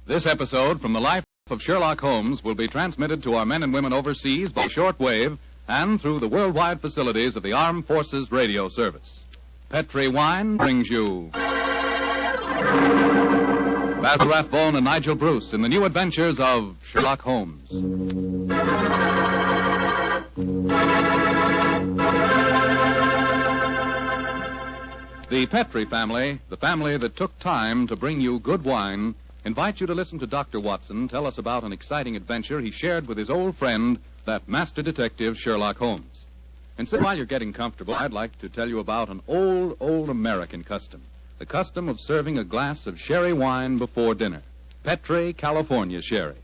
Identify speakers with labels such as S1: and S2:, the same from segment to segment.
S1: This episode from the life of Sherlock Holmes will be transmitted to our men and women overseas by shortwave and through the worldwide facilities of the Armed Forces Radio Service. Petri Wine brings you Basil Rathbone and Nigel Bruce in the new adventures of Sherlock Holmes. The Petri family, the family that took time to bring you good wine, invites you to listen to Dr. Watson tell us about an exciting adventure he shared with his old friend, that master detective Sherlock Holmes. And so while you're getting comfortable, I'd like to tell you about an old American custom. The custom of serving a glass of sherry wine before dinner. Petri California Sherry.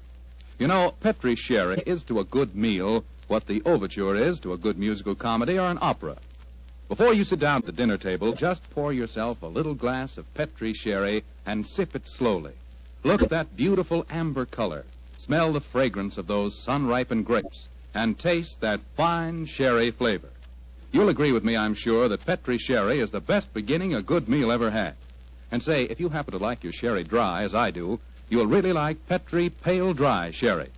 S1: You know, Petri Sherry is to a good meal what the overture is to a good musical comedy or an opera. Before you sit down at the dinner table, just pour yourself a little glass of Petri Sherry and sip it slowly. Look at that beautiful amber color. Smell the fragrance of those sun-ripened grapes. And taste that fine sherry flavor. You'll agree with me, I'm sure, that Petri Sherry is the best beginning a good meal ever had. And say, if you happen to like your sherry dry, as I do, you'll really like Petri Pale Dry Sherry.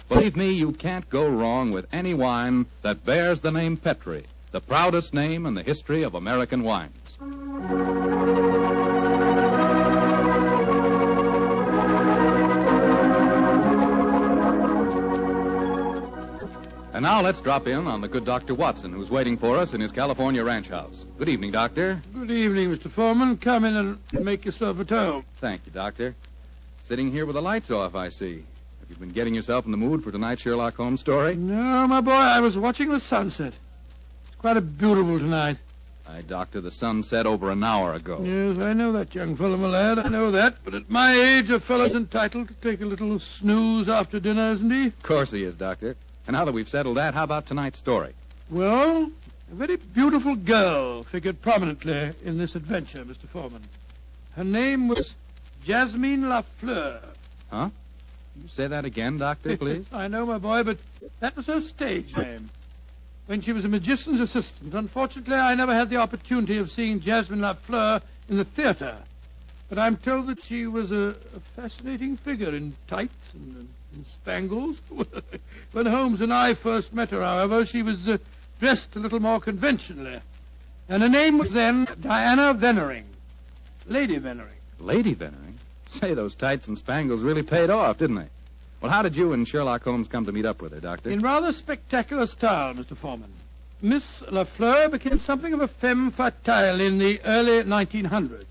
S1: Believe me, you can't go wrong with any wine that bears the name Petri, the proudest name in the history of American wines. And now let's drop in on the good Dr. Watson, who's waiting for us in his California ranch house. Good evening, Doctor.
S2: Good evening, Mr. Foreman. Come in and make yourself at home.
S1: Thank you, Doctor. Sitting here with the lights off, I see. Have you been getting yourself in the mood for tonight's Sherlock Holmes story?
S2: No, my boy, I was watching the sunset. It's quite a beautiful tonight.
S1: Aye, Doctor, the sun set over an hour ago.
S2: Yes, I know that, young fellow, my lad. I know that. But at my age, a fellow's entitled to take a little snooze after dinner, isn't he?
S1: Of course he is, Doctor. And now that we've settled that, how about tonight's story?
S2: Well, a very beautiful girl figured prominently in this adventure, Mr. Foreman. Her name was Jasmine Lafleur.
S1: Huh? You say that again, Doctor, please?
S2: I know, my boy, but that was her stage name. When she was a magician's assistant, unfortunately, I never had the opportunity of seeing Jasmine Lafleur in the theater. But I'm told that she was a fascinating figure in tights and spangles. When Holmes and I first met her, however, she was dressed a little more conventionally. And her name was then Diana Vennering. Lady Vennering.
S1: Lady Vennering? Say, those tights and spangles really paid off, didn't they? Well, how did you and Sherlock Holmes come to meet up with her, Doctor?
S2: In rather spectacular style, Mr. Foreman. Miss Lafleur became something of a femme fatale in the early 1900s.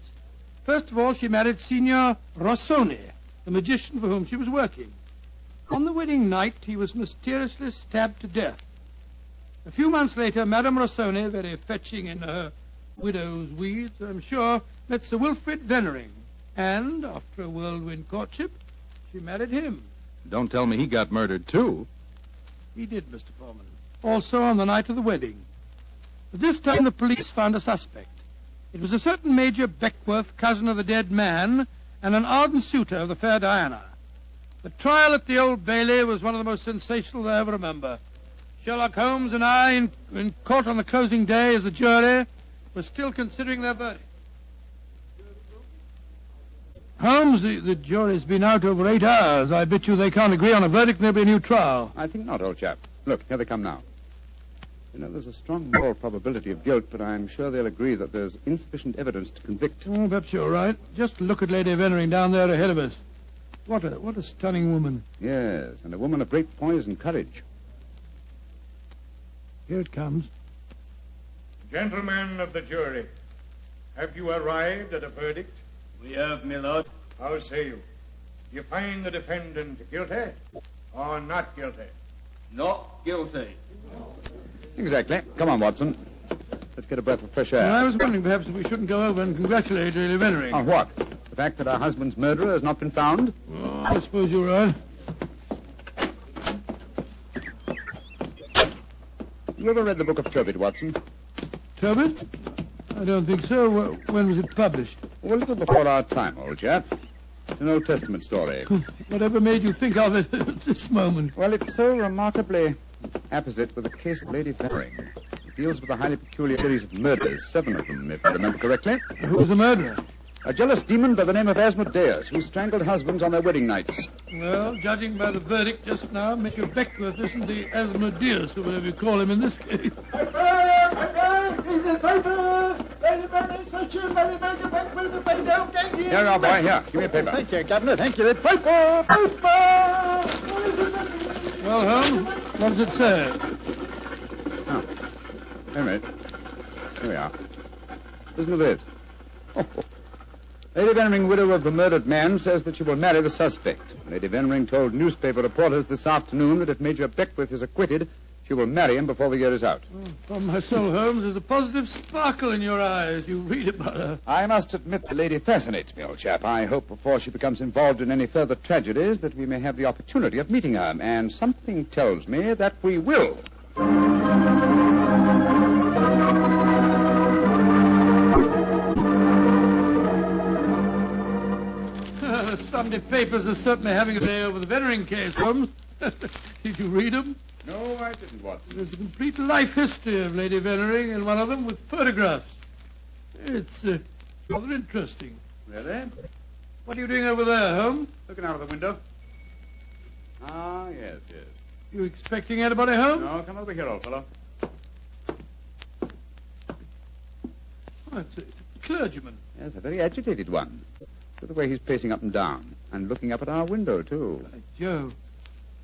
S2: First of all, she married Signor Rossoni, the magician for whom she was working. On the wedding night, he was mysteriously stabbed to death. A few months later, Madame Rossoni, very fetching in her widow's weeds, I'm sure, met Sir Wilfrid Vennering. And, after a whirlwind courtship, she married him.
S1: Don't tell me he got murdered, too.
S2: He did, Mr. Foreman. Also on the night of the wedding. But this time the police found a suspect. It was a certain Major Beckworth, cousin of the dead man, and an ardent suitor of the fair Diana. The trial at the Old Bailey was one of the most sensational I ever remember. Sherlock Holmes and I, in court on the closing day as a jury, were still considering their verdict. Holmes, the jury's been out over 8 hours. I bet you they can't agree on a verdict and there'll be a new trial.
S3: I think not, old chap. Look, here they come now. You know, there's a strong moral probability of guilt, but I'm sure they'll agree that there's insufficient evidence to convict.
S2: Oh, perhaps you're right. Just look at Lady Vennering down there ahead of us. What a stunning woman.
S3: Yes, and a woman of great poise and courage.
S2: Here it comes.
S4: Gentlemen of the jury, have you arrived at a verdict?
S5: We have, my lord.
S4: How say you? You find the defendant guilty or not guilty?
S5: Not guilty.
S3: Exactly. Come on, Watson. Let's get a breath of fresh air.
S2: Well, I was wondering perhaps if we shouldn't go over and congratulate Lady Vennering.
S3: On what? The fact that our husband's murderer has not been found?
S2: Oh, I suppose you're right.
S3: You ever read the Book of Tobit, Watson?
S2: Tobit? I don't think so. When was it published?
S3: Oh, a little before our time, old chap. It's an Old Testament story.
S2: Whatever made you think of it at this moment?
S3: Well, it's so remarkably apposite with the case of Lady Vennering. It deals with a highly peculiar series of murders, 7 of them, if I remember correctly.
S2: Who was the murderer?
S3: A jealous demon by the name of Asmodeus, who strangled husbands on their wedding nights.
S2: Well, judging by the verdict just now, Major Beckworth isn't the Asmodeus, or whatever you call him in this case.
S3: Here you are, boy. Here, give me a paper.
S6: Thank you, Governor. Thank you. Paper!
S2: Well, Holmes, what does it say?
S3: Oh, wait a minute. Here we are. Listen to this. Oh. Lady Veneering, widow of the murdered man, says that she will marry the suspect. Lady Veneering told newspaper reporters this afternoon that if Major Beckworth is acquitted, she will marry him before the year is out.
S2: Oh, from my soul, Holmes, there's a positive sparkle in your eyes. You read about her.
S3: I must admit the lady fascinates me, old chap. I hope before she becomes involved in any further tragedies that we may have the opportunity of meeting her. And something tells me that we will.
S2: The Sunday papers are certainly having a day over the Veneering case, Holmes. Did you read them?
S3: No, I didn't, Watson.
S2: There's a complete life history of Lady Veneering, and one of them with photographs. It's rather interesting.
S3: Really?
S2: What are you doing over there, Holmes?
S3: Looking out of the window. Ah, yes.
S2: You expecting anybody home?
S3: No, come over here, old fellow.
S2: Oh, it's a clergyman.
S3: Yes, a very agitated one. Look at the way he's pacing up and down, and looking up at our window, too.
S2: By Jove,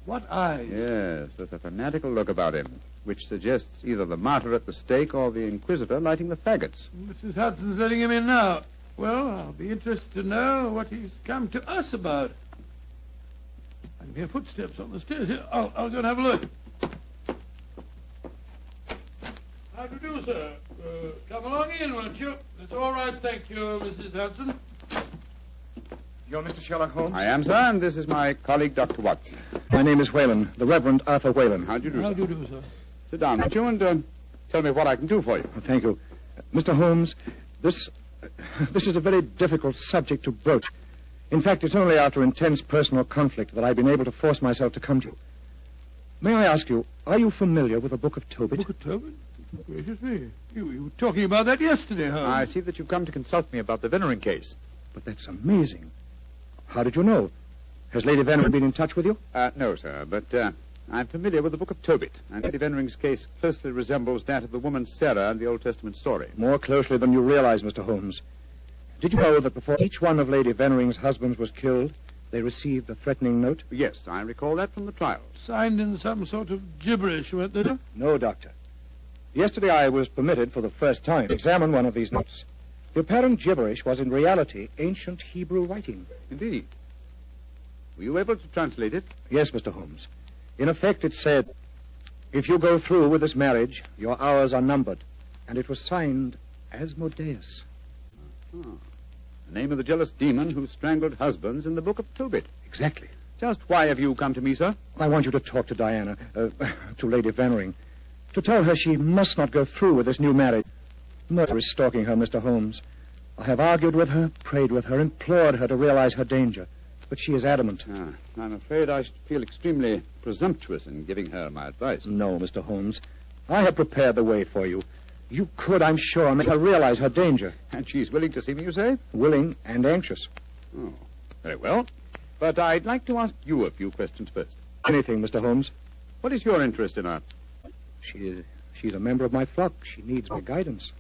S2: what eyes.
S3: Yes, there's a fanatical look about him, which suggests either the martyr at the stake or the inquisitor lighting the faggots.
S2: Mrs. Hudson's letting him in now. Well, I'll be interested to know what he's come to us about. I can hear footsteps on the stairs here. I'll go and have a look. How do you do, sir? Come along in, won't you? It's all right, thank you, Mrs. Hudson.
S6: You're Mr. Sherlock Holmes?
S3: I am, sir, and this is my colleague, Dr. Watson.
S6: My name is Whalen, the Reverend Arthur Whalen.
S3: How do you do,
S2: How
S3: sir?
S2: do you do, sir?
S3: Sit down, won't you, and tell me what I can do for you.
S6: Thank you. Mr. Holmes, this is a very difficult subject to broach. In fact, it's only after intense personal conflict that I've been able to force myself to come to you. May I ask you, are you familiar with the Book of Tobit?
S2: Book of Tobit? Gracious me. You were talking about that yesterday, Holmes.
S3: I see that you've come to consult me about the Veneering case.
S6: But that's amazing. How did you know? Has Lady Veneering been in touch with you?
S3: No, sir, but I'm familiar with the Book of Tobit, and Lady Venering's case closely resembles that of the woman Sarah in the Old Testament story.
S6: More closely than you realize, Mr. Holmes. Did you know that before each one of Lady Venering's husbands was killed, they received a threatening note?
S3: Yes, I recall that from the trial.
S2: Signed in some sort of gibberish, weren't they?
S6: No, Doctor. Yesterday I was permitted for the first time to examine one of these notes. The apparent gibberish was in reality ancient Hebrew writing.
S3: Indeed. Were you able to translate it?
S6: Yes, Mr. Holmes. In effect, it said, if you go through with this marriage, your hours are numbered. And it was signed Asmodeus.
S3: Oh. The name of the jealous demon who strangled husbands in the Book of Tobit.
S6: Exactly.
S3: Just why have you come to me, sir?
S6: I want you to talk to Diana, to Lady Veneering, to tell her she must not go through with this new marriage. Murder is stalking her, Mr. Holmes. I have argued with her, prayed with her, implored her to realize her danger. But she is adamant.
S3: I'm afraid I should feel extremely presumptuous in giving her my advice.
S6: No, Mr. Holmes. I have prepared the way for you. You could, I'm sure, make her realize her danger.
S3: And she's willing to see me, you say?
S6: Willing and anxious.
S3: Oh, very well. But I'd like to ask you a few questions first.
S6: Anything, Mr. Holmes.
S3: What is your interest in her?
S6: She's a member of my flock. She needs my guidance.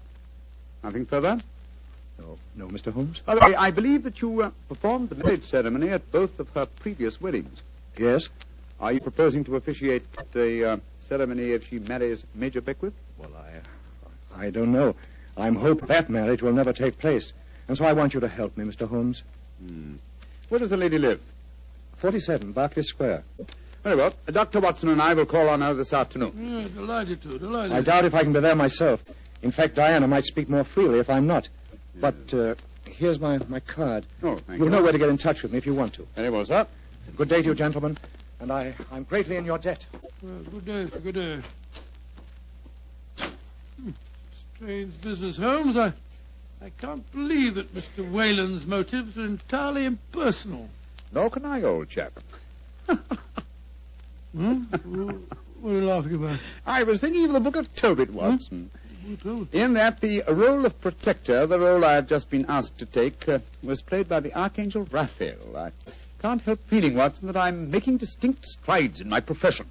S3: Nothing further?
S6: No, Mr. Holmes.
S3: By the way, I believe that you performed the marriage ceremony at both of her previous weddings.
S6: Yes?
S3: Are you proposing to officiate the ceremony if she marries Major Beckworth?
S6: Well, I don't know. I'm hoping that marriage will never take place. And so I want you to help me, Mr. Holmes.
S3: Where does the lady live?
S6: 47, Berkeley Square.
S3: Very well. Dr. Watson and I will call on her this afternoon.
S2: Delighted to, delighted.
S6: I doubt if I can be there myself. In fact, Diana might speak more freely if I'm not. But here's my card.
S3: Oh, thank you.
S6: You'll know where to get in touch with me if you want to.
S3: Very well, sir.
S6: Good day to you, gentlemen. And I'm greatly in your debt.
S2: Well, good day, sir, good day. Strange business, Holmes. I can't believe that Mr. Whalen's motives are entirely impersonal.
S3: Nor can I, old chap.
S2: What are you laughing about?
S3: I was thinking of the Book of Tobit, Watson. In that the role of protector, the role I have just been asked to take, was played by the Archangel Raphael. I can't help feeling, Watson, that I'm making distinct strides in my profession.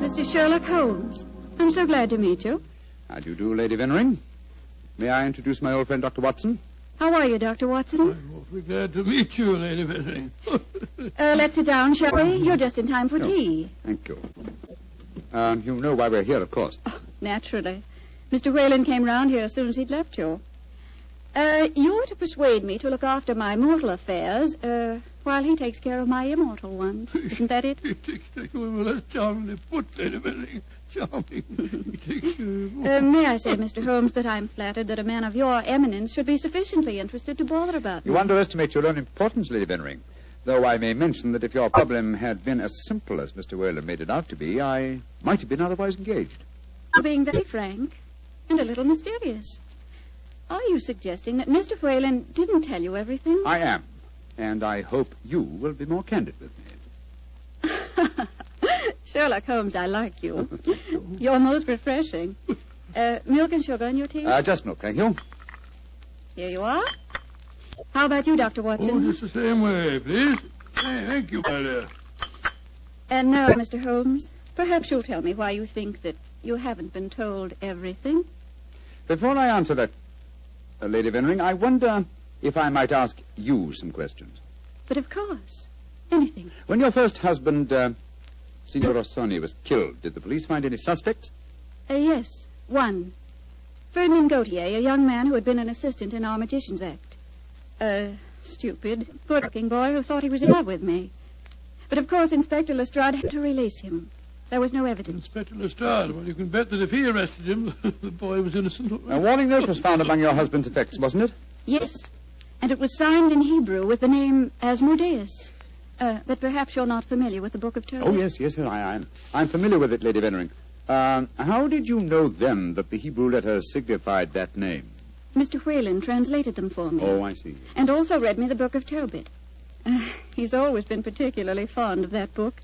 S7: Mr. Sherlock Holmes. I'm so glad to meet you.
S3: How do you do, Lady Vennering? May I introduce my old friend, Dr. Watson?
S7: How are you, Dr. Watson?
S2: I'm awfully glad to meet you, Lady Vennering.
S7: Let's sit down, shall we? You're just in time for tea.
S3: Thank you. You know why we're here, of course.
S7: Oh, naturally. Mr. Whalen came round here as soon as he'd left you. You're to persuade me to look after my mortal affairs, while he takes care of my immortal ones. Isn't that it?
S2: Well, that's charmingly put, Lady Vennering. Charming.
S7: May I say, Mr. Holmes, that I'm flattered that a man of your eminence should be sufficiently interested to bother about me.
S3: You underestimate your own importance, Lady Vennering. Though I may mention that if your problem had been as simple as Mr. Whalen made it out to be, I might have been otherwise engaged.
S7: You're being very frank and a little mysterious. Are you suggesting that Mr. Whalen didn't tell you everything?
S3: I am. And I hope you will be more candid with me.
S7: Sherlock Holmes, I like you. You're most refreshing. Milk and sugar in your tea?
S3: Just milk, thank you.
S7: Here you are. How about you, Dr. Watson?
S2: Oh, just the same way, please. Hey, thank you, my dear.
S7: And now, Mr. Holmes, perhaps you'll tell me why you think that you haven't been told everything.
S3: Before I answer that, Lady Vennering, I wonder if I might ask you some questions.
S7: But of course. Anything.
S3: When your first husband, Signor Rossoni, was killed, did the police find any suspects?
S7: Yes, one. Ferdinand Gautier, a young man who had been an assistant in our Magician's Act. A stupid, good-looking boy who thought he was in love with me. But of course Inspector Lestrade had to release him. There was no evidence.
S2: Inspector Lestrade, well, you can bet that if he arrested him, the boy was innocent.
S3: A warning note was found among your husband's effects, wasn't it?
S7: Yes, and it was signed in Hebrew with the name Asmodeus. But perhaps you're not familiar with the Book of Tobit.
S3: Oh, yes, I am. I'm familiar with it, Lady Vennering. How did you know then that the Hebrew letters signified that name?
S7: Mr. Whalen translated them for me.
S3: Oh, I see.
S7: And also read me the Book of Tobit. He's always been particularly fond of that book.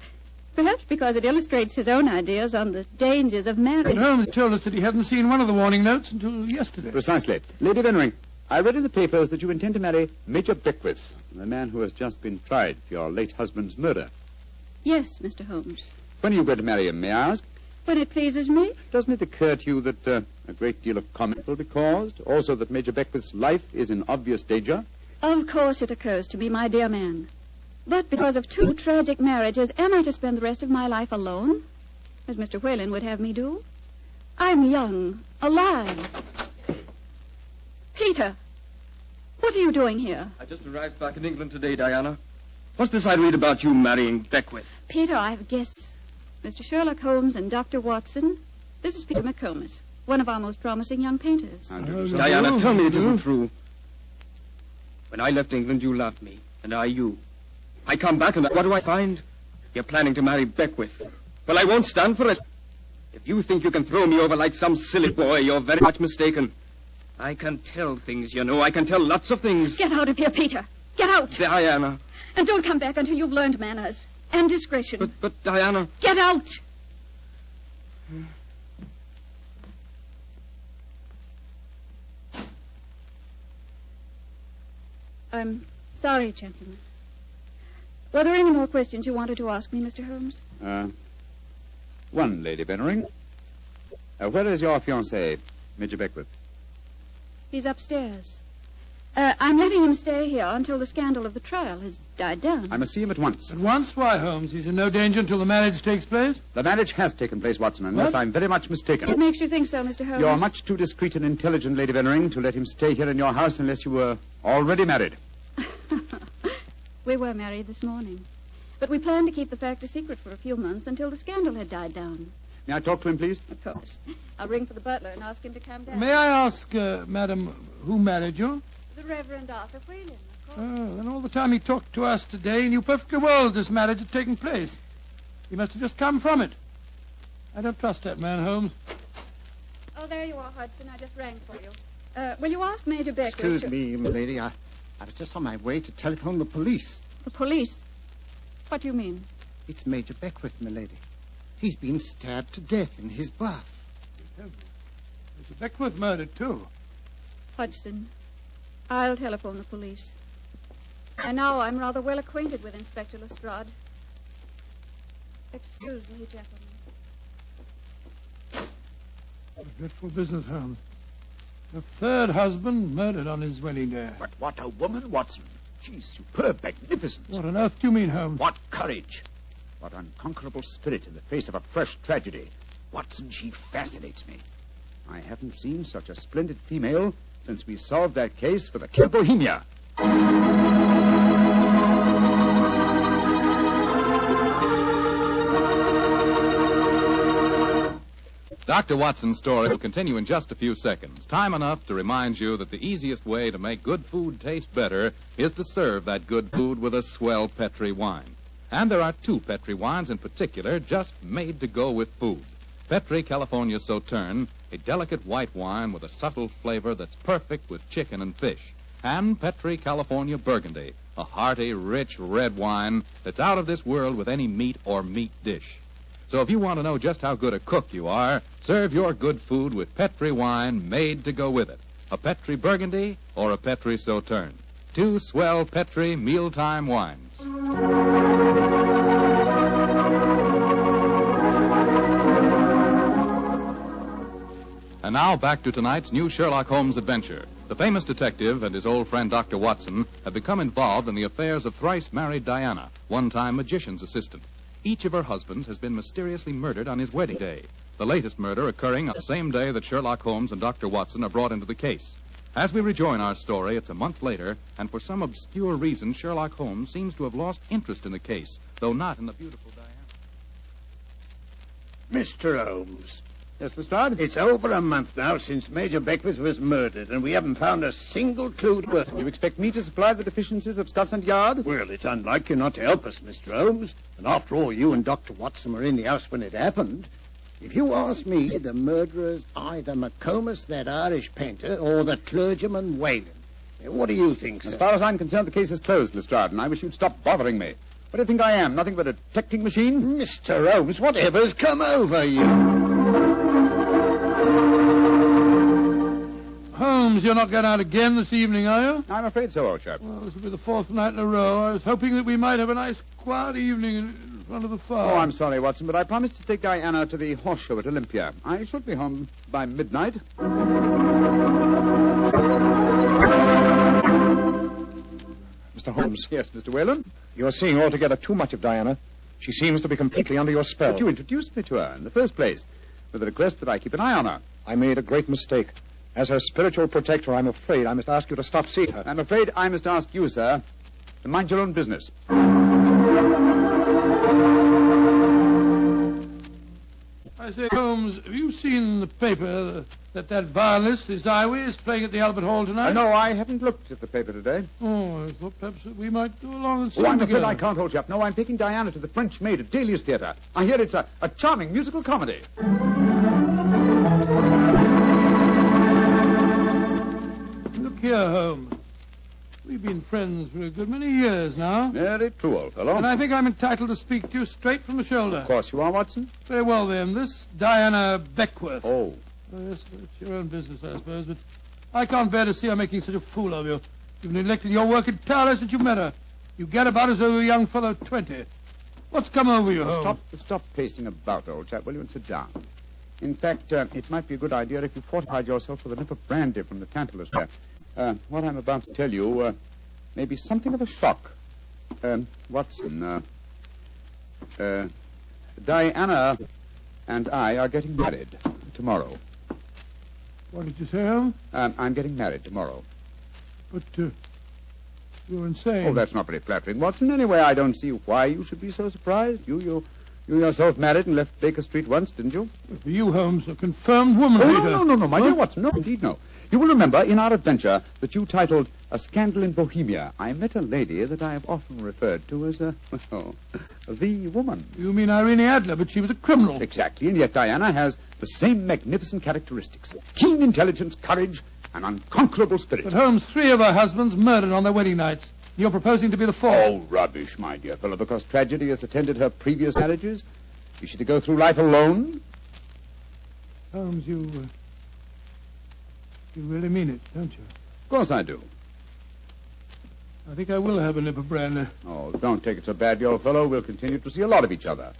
S7: Perhaps because it illustrates his own ideas on the dangers of marriage.
S2: And Holmes told us that he hadn't seen one of the warning notes until yesterday.
S3: Precisely. Lady Vennering, I read in the papers that you intend to marry Major Beckwith, the man who has just been tried for your late husband's murder.
S7: Yes, Mr. Holmes.
S3: When are you going to marry him, may I ask?
S7: When it pleases me.
S3: Doesn't it occur to you that a great deal of comment will be caused? Also that Major Beckwith's life is in obvious danger?
S7: Of course it occurs to me, my dear man. But because of two tragic marriages, am I to spend the rest of my life alone? As Mr. Whalen would have me do? I'm young, alive. Peter, what are you doing here?
S5: I just arrived back in England today, Diana. What's this I read about you marrying Beckwith?
S7: Peter, I have guests. Mr. Sherlock Holmes and Dr. Watson. This is Peter McComas, one of our most promising young painters.
S5: Diana, tell me it isn't true. When I left England, you loved me, and I you. I come back, and what do I find? You're planning to marry Beckwith. Well, I won't stand for it. If you think you can throw me over like some silly boy, you're very much mistaken. I can tell things, you know. I can tell lots of things.
S7: Get out of here, Peter. Get out.
S5: Diana.
S7: And don't come back until you've learned manners and discretion.
S5: But Diana...
S7: Get out. I'm sorry, gentlemen. Were there any more questions you wanted to ask me, Mr. Holmes?
S3: One, Lady Vennering. Where is your fiancé, Major Beckwith?
S7: He's upstairs. I'm letting him stay here until the scandal of the trial has died down.
S3: I must see him at once.
S2: At once? Why, Holmes? He's in no danger until the marriage takes place?
S3: The marriage has taken place, Watson, unless I'm very much mistaken.
S7: What makes you think so, Mr. Holmes?
S3: You're much too discreet and intelligent, Lady Vennering, to let him stay here in your house unless you were already married.
S7: We were married this morning. But we planned to keep the fact a secret for a few months until the scandal had died down.
S3: May I talk to him, please?
S7: Of course. I'll ring for the butler and ask him to come down.
S2: May I ask, madam, who married you?
S7: The Reverend Arthur Whalen, of course.
S2: Oh, and all the time he talked to us today, he knew perfectly well that this marriage had taken place. He must have just come from it. I don't trust that man, Holmes.
S7: Oh, there you are, Hudson. I just rang for you. Will you ask Major Beckwith?
S6: Excuse me, milady.
S8: I was just on my way to telephone the police.
S7: The police? What do you mean?
S8: It's Major Beckwith, milady. He's been stabbed to death in his bath.
S2: Mr. Beckwith murdered, too.
S7: Hodgson, I'll telephone the police. And now I'm rather well acquainted with Inspector Lestrade. Excuse me, gentlemen.
S2: A dreadful business, Holmes. A third husband murdered on his wedding day.
S3: But what a woman, Watson. She's superb, magnificent.
S2: What on earth do you mean, Holmes?
S3: What courage. What unconquerable spirit in the face of a fresh tragedy. Watson, she fascinates me. I haven't seen such a splendid female since we solved that case for the King of Bohemia.
S1: Dr. Watson's story will continue in just a few seconds. Time enough to remind you that the easiest way to make good food taste better is to serve that good food with a swell Petri wine. And there are two Petri wines in particular just made to go with food. Petri California Sauterne, a delicate white wine with a subtle flavor that's perfect with chicken and fish. And Petri California Burgundy, a hearty, rich red wine that's out of this world with any meat or meat dish. So if you want to know just how good a cook you are, serve your good food with Petri wine made to go with it. A Petri Burgundy or a Petri Sauterne. Two swell Petri mealtime wines. And now back to tonight's new Sherlock Holmes adventure. The famous detective and his old friend Dr. Watson have become involved in the affairs of thrice-married Diana, one-time magician's assistant. Each of her husbands has been mysteriously murdered on his wedding day, the latest murder occurring on the same day that Sherlock Holmes and Dr. Watson are brought into the case. As we rejoin our story, it's a month later, and for some obscure reason, Sherlock Holmes seems to have lost interest in the case, though not in the beautiful Diana.
S8: Mr. Holmes.
S3: Yes, Lestrade?
S8: It's over a month now since Major Beckwith was murdered, and we haven't found a single clue to it.
S3: You expect me to supply the deficiencies of Scotland Yard?
S8: Well, it's unlike you not to help us, Mr. Holmes. And after all, you and Dr. Watson were in the house when it happened. If you ask me, the murderer's either McComas, that Irish painter, or the clergyman Whalen. What do you think, sir?
S3: As far as I'm concerned, the case is closed, Lestrade, and I wish you'd stop bothering me. What do you think I am? Nothing but a detecting machine?
S8: Mr. Holmes, whatever's come over you?
S2: Holmes, you're not going out again this evening, are you?
S3: I'm afraid so, old chap.
S2: Well, this will be the fourth night in a row. I was hoping that we might have a nice, quiet evening in front of the fire.
S3: Oh, I'm sorry, Watson, but I promised to take Diana to the horse show at Olympia. I should be home by midnight.
S6: Mr. Holmes.
S3: Yes, Mr. Whalen?
S6: You're seeing altogether too much of Diana. She seems to be completely under your spell.
S3: But you introduced me to her in the first place, with the request that I keep an eye on her.
S6: I made a great mistake. As her spiritual protector, I'm afraid I must ask you to stop seeing her.
S3: I'm afraid I must ask you, sir, to mind your own business.
S2: I say, Holmes, have you seen in the paper that violinist, Isaiah, is playing at the Albert Hall tonight?
S3: No, I haven't looked at the paper today.
S2: Oh, I thought perhaps that we might go along and see
S3: I'm
S2: him
S3: afraid
S2: together.
S3: I can't hold you up. No, I'm taking Diana to the French Maid at Dahlia's Theatre. I hear it's a charming musical comedy.
S2: Look here, Holmes. We've been friends for a good many years now.
S3: Very true, old fellow.
S2: And I think I'm entitled to speak to you straight from the shoulder.
S3: Of course you are, Watson.
S2: Very well, then. This Diana Beckwith.
S3: Oh.
S2: Yes, it's your own business, I suppose, but I can't bear to see her making such a fool of you. You've neglected your work entirely since you met her. You get about as though you're a young fellow of 20. What's come over you, Holmes?
S3: Stop pacing about, old chap, will you, and sit down. In fact, it might be a good idea if you fortified yourself with a nip of brandy from the Tantalus there. What I'm about to tell you may be something of a shock. Watson, Diana and I are getting married tomorrow.
S2: What did you say, Holmes?
S3: I'm getting married tomorrow.
S2: But you're insane.
S3: Oh, that's not very flattering, Watson. Anyway, I don't see why you should be so surprised. You yourself married and left Baker Street once, didn't you?
S2: For you, Holmes, a confirmed woman
S3: Oh,
S2: hater.
S3: no, my dear Watson. No, indeed, no. You will remember in our adventure that you titled A Scandal in Bohemia, I met a lady that I have often referred to as the woman.
S2: You mean Irene Adler, but she was a criminal.
S3: Exactly, and yet Diana has the same magnificent characteristics. Keen intelligence, courage, an unconquerable spirit.
S2: But Holmes, 3 of her husbands murdered on their wedding nights. You're proposing to be the 4th.
S3: Oh, rubbish, my dear fellow. Because tragedy has attended her previous marriages, is she to go through life alone?
S2: Holmes, you really mean it, don't you?
S3: Of course I do.
S2: I think I will have a nip of brandy.
S3: Oh, don't take it so badly, old fellow. We'll continue to see a lot of each other.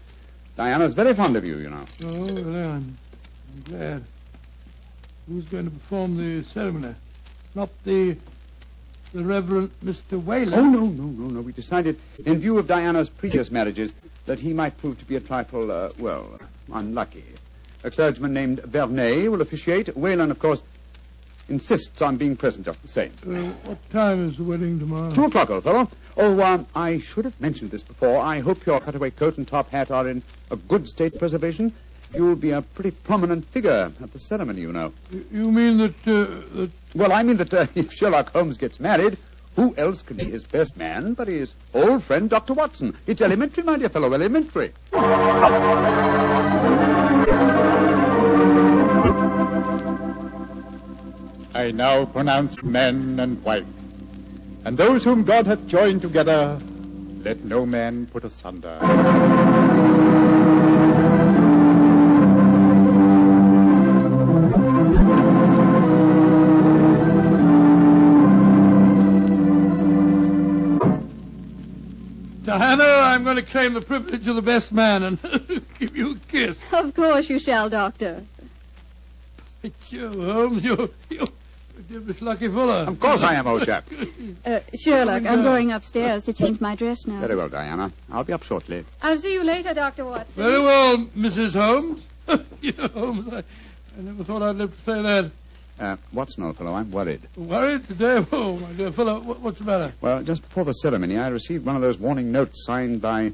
S3: Diana's very fond of you, you know.
S2: Oh, well, I'm glad. Who's going to perform the ceremony? Not the Reverend Mr. Whalen?
S3: Oh, no. We decided, in view of Diana's previous marriages, that he might prove to be a trifle, unlucky. A clergyman named Vernet will officiate. Whalen, of course, insists on being present just the same.
S2: What time is the wedding tomorrow?
S3: 2 o'clock, old fellow. Oh, I should have mentioned this before. I hope your cutaway coat and top hat are in a good state of preservation. You'll be a pretty prominent figure at the ceremony, you know.
S2: You mean that...
S3: Well, I mean that if Sherlock Holmes gets married, who else can be his best man but his old friend, Dr. Watson? It's elementary, my dear fellow, elementary.
S9: I now pronounce man and wife, and those whom God hath joined together, let no man put asunder.
S2: Diana, I'm going to claim the privilege of the best man and give you a kiss.
S7: Of course you shall, Doctor.
S2: It's you, Holmes. You're this lucky fellow.
S3: Of course I am, old chap.
S7: Sherlock, I'm going upstairs to change my dress now.
S3: Very well, Diana. I'll be up shortly.
S7: I'll see you later, Dr. Watson.
S2: Very well, Mrs. Holmes. Holmes, I never thought I'd live to say that.
S3: Watson, old fellow, I'm worried.
S2: Worried today? Oh, my dear fellow, what's the matter?
S3: Well, just before the ceremony, I received one of those warning notes signed by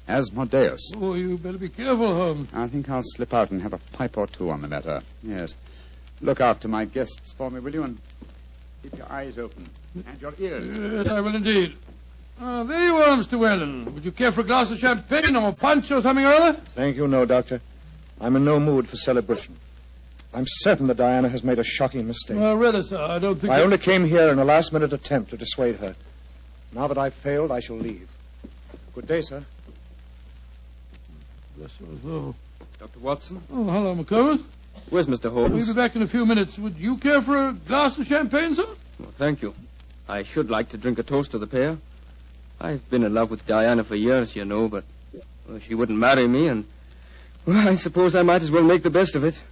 S3: Asmodeus.
S2: Oh, you better be careful, Holmes.
S3: I think I'll slip out and have a pipe or two on the matter. Yes. Look after my guests for me, will you? And keep your eyes open. And your ears.
S2: Yes, I will indeed. There you are, Mr. Whalen. Would you care for a glass of champagne or punch or something or other?
S6: Thank you, no, Doctor. I'm in no mood for celebration. I'm certain that Diana has made a shocking mistake.
S2: Well, really, sir, I don't think...
S6: I only came here in a last-minute attempt to dissuade her. Now that I've failed, I shall leave. Good day, sir.
S2: Bless your soul.
S5: Dr. Watson?
S2: Oh, hello, McComas.
S5: Where's Mr. Holmes?
S2: We'll be back in a few minutes. Would you care for a glass of champagne, sir?
S5: Well, thank you. I should like to drink a toast to the pair. I've been in love with Diana for years, you know, but she wouldn't marry me, and well, I suppose I might as well make the best of it.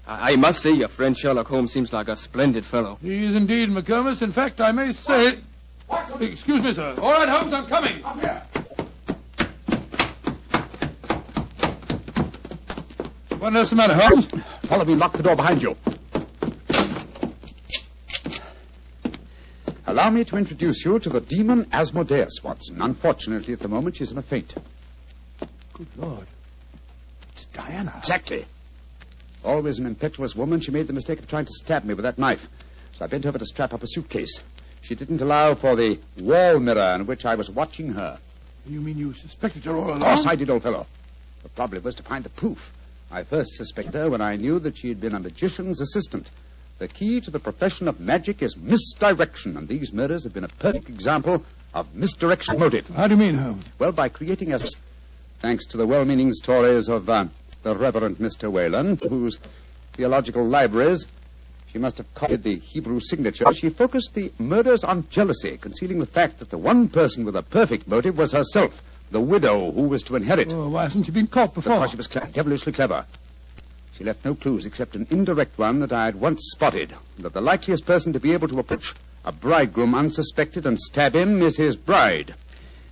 S5: I must say your friend Sherlock Holmes seems like a splendid fellow.
S2: He is indeed, McComas. In fact, I may say...
S3: Watson!
S2: Excuse me, sir. All right, Holmes, I'm coming.
S3: Up here.
S2: What else the matter, Holmes?
S3: Follow me, lock the door behind you. Allow me to introduce you to the demon Asmodeus, Watson. Unfortunately, at the moment, she's in a faint.
S2: Good Lord.
S3: It's Diana. Exactly. Always an impetuous woman, she made the mistake of trying to stab me with that knife. So I bent over to strap up a suitcase. She didn't allow for the wall mirror in which I was watching her.
S2: You mean you suspected her all along?
S3: Of course I did, old fellow. The problem was to find the proof. I first suspected her when I knew that she had been a magician's assistant. The key to the profession of magic is misdirection, and these murders have been a perfect example of misdirection motive.
S2: How do you mean, Holmes?
S3: Well, by creating a... Thanks to the well-meaning stories of the Reverend Mr. Whalen, whose theological libraries she must have copied the Hebrew signature, she focused the murders on jealousy, concealing the fact that the one person with a perfect motive was herself, the widow who was to inherit.
S2: Oh, why hasn't she been caught before?
S3: Because she was devilishly clever. She left no clues except an indirect one that I had once spotted, that the likeliest person to be able to approach a bridegroom unsuspected and stab him is his bride.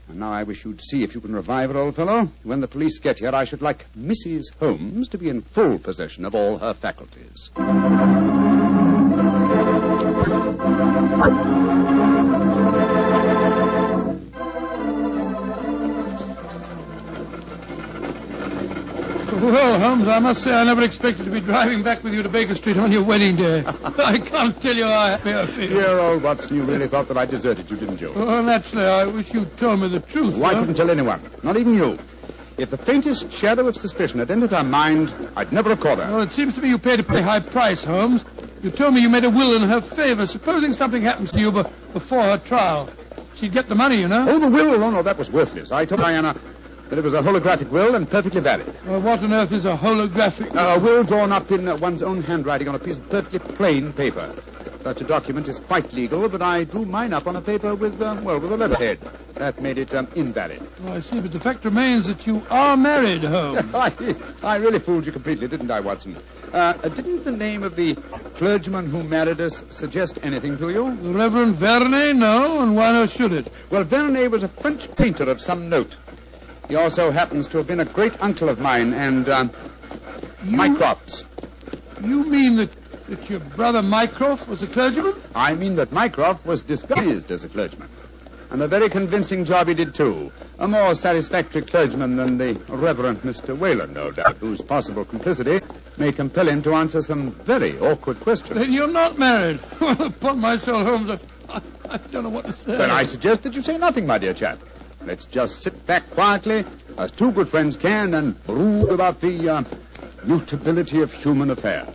S3: And now I wish you'd see if you can revive her, old fellow. When the police get here, I should like Mrs. Holmes to be in full possession of all her faculties.
S2: Well, Holmes, I must say I never expected to be driving back with you to Baker Street on your wedding day. I can't tell you how happy I feel.
S3: Dear old Watson, you really thought that I deserted you, didn't you?
S2: Well, naturally, I wish you'd told me the truth.
S3: Oh, I couldn't tell anyone, not even you. If the faintest shadow of suspicion had entered her mind, I'd never have caught her.
S2: Well, it seems to me you paid a pretty high price, Holmes. You told me you made a will in her favor. Supposing something happens to you before her trial. She'd get the money, you know.
S3: Oh, the will? Oh, no, that was worthless. I told Diana that it was a holographic will and perfectly valid.
S2: Well, what on earth is a holographic will?
S3: A will drawn up in one's own handwriting on a piece of perfectly plain paper. Such a document is quite legal, but I drew mine up on a paper with a letterhead. That made it invalid.
S2: Oh, I see, but the fact remains that you are married, Holmes.
S3: I really fooled you completely, didn't I, Watson? Didn't the name of the clergyman who married us suggest anything to you?
S2: The Reverend Vernet? No, and why not should it?
S3: Well, Vernet was a French painter of some note. He also happens to have been a great uncle of mine and Mycroft's.
S2: You mean that your brother Mycroft was a clergyman?
S3: I mean that Mycroft was disguised as a clergyman. And a very convincing job he did, too. A more satisfactory clergyman than the Reverend Mr. Whalen, no doubt, whose possible complicity may compel him to answer some very awkward questions.
S2: Then you're not married. Well, upon my soul, Holmes, I don't know what to say.
S3: Then I suggest that you say nothing, my dear chap. Let's just sit back quietly, as two good friends can, and brood about the mutability of human affairs.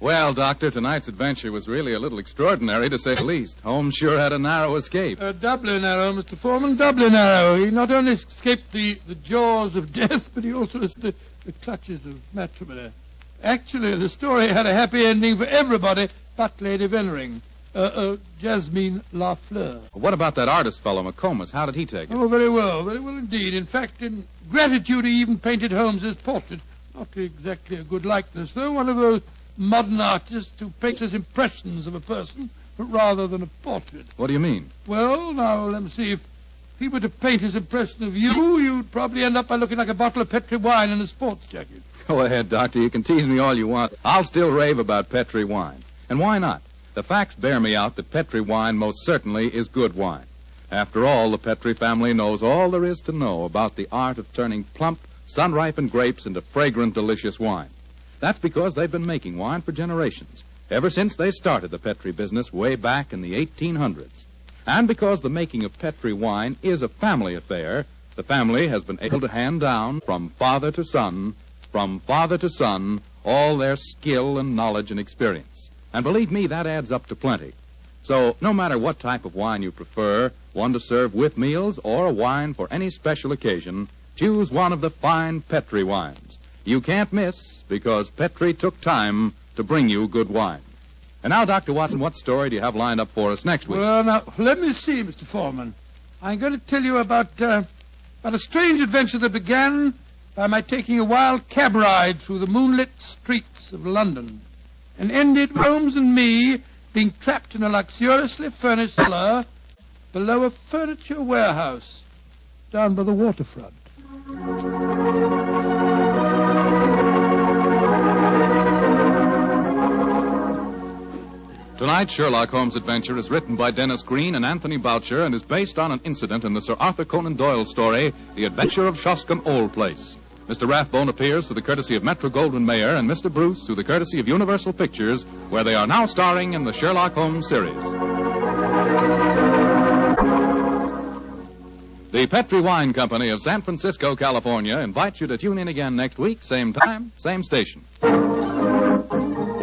S1: Well, Doctor, tonight's adventure was really a little extraordinary, to say the least. Holmes sure had a narrow escape.
S2: Doubly narrow, Mr. Foreman, doubly narrow. He not only escaped the jaws of death, but he also escaped the clutches of matrimony. Actually, the story had a happy ending for everybody but Lady Vennering. Jasmine Lafleur.
S1: What about that artist fellow, McComas? How did he take it?
S2: Oh, very well indeed. In fact, in gratitude, he even painted Holmes's portrait. Not exactly a good likeness, though. One of those modern artists who paints as impressions of a person, but rather than a portrait.
S1: What do you mean?
S2: Well, now, let me see. If he were to paint his impression of you, you'd probably end up by looking like a bottle of Petri wine in a sports jacket.
S1: Go ahead, Doctor. You can tease me all you want. I'll still rave about Petri wine. And why not? The facts bear me out that Petri wine most certainly is good wine. After all, the Petri family knows all there is to know about the art of turning plump, sun-ripened grapes into fragrant, delicious wine. That's because they've been making wine for generations, ever since they started the Petri business way back in the 1800s. And because the making of Petri wine is a family affair, the family has been able to hand down from father to son, all their skill and knowledge and experience. And believe me, that adds up to plenty. So no matter what type of wine you prefer, one to serve with meals or a wine for any special occasion, choose one of the fine Petri wines. You can't miss, because Petri took time to bring you good wine. And now, Dr. Watson, what story do you have lined up for us next week?
S2: Well, now, let me see, Mr. Foreman. I'm going to tell you about a strange adventure that began by my taking a wild cab ride through the moonlit streets of London, and ended with Holmes and me being trapped in a luxuriously furnished cellar below a furniture warehouse down by the waterfront.
S1: Tonight's Sherlock Holmes adventure is written by Dennis Green and Anthony Boucher and is based on an incident in the Sir Arthur Conan Doyle story, The Adventure of Shoscombe Old Place. Mr. Rathbone appears through the courtesy of Metro-Goldwyn-Mayer and Mr. Bruce through the courtesy of Universal Pictures, where they are now starring in the Sherlock Holmes series. The Petri Wine Company of San Francisco, California, invites you to tune in again next week, same time, same station.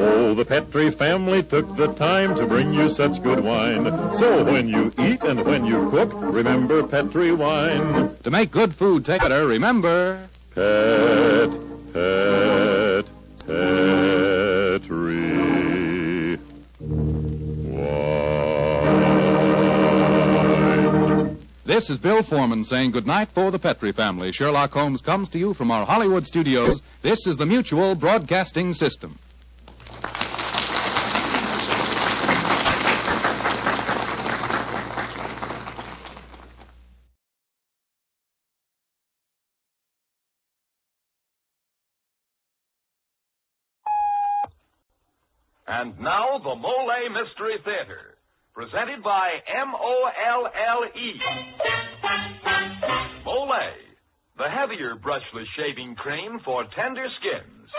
S10: Oh, the Petri family took the time to bring you such good wine. So when you eat and when you cook, remember Petri wine.
S1: To make good food taste better, remember...
S10: Petri wine.
S1: This is Bill Foreman saying goodnight for the Petri family. Sherlock Holmes comes to you from our Hollywood studios. This is the Mutual Broadcasting System.
S11: And now, the Mole Mystery Theater, presented by M-O-L-L-E. Mole, the heavier brushless shaving cream for tender skins.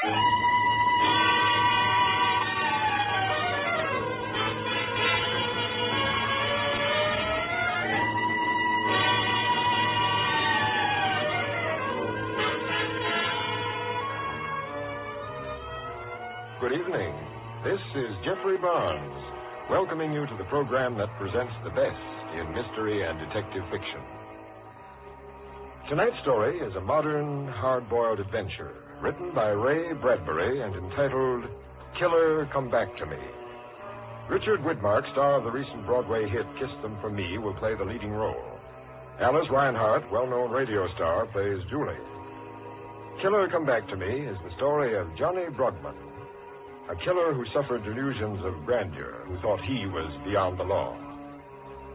S12: evening. This is Jeffrey Barnes, welcoming you to the program that presents the best in mystery and detective fiction. Tonight's story is a modern, hard-boiled adventure written by Ray Bradbury and entitled Killer, Come Back to Me. Richard Widmark, star of the recent Broadway hit Kiss Them For Me, will play the leading role. Alice Reinhardt, well-known radio star, plays Julie. Killer, Come Back to Me is the story of Johnny Brugman, a killer who suffered delusions of grandeur, who thought he was beyond the law.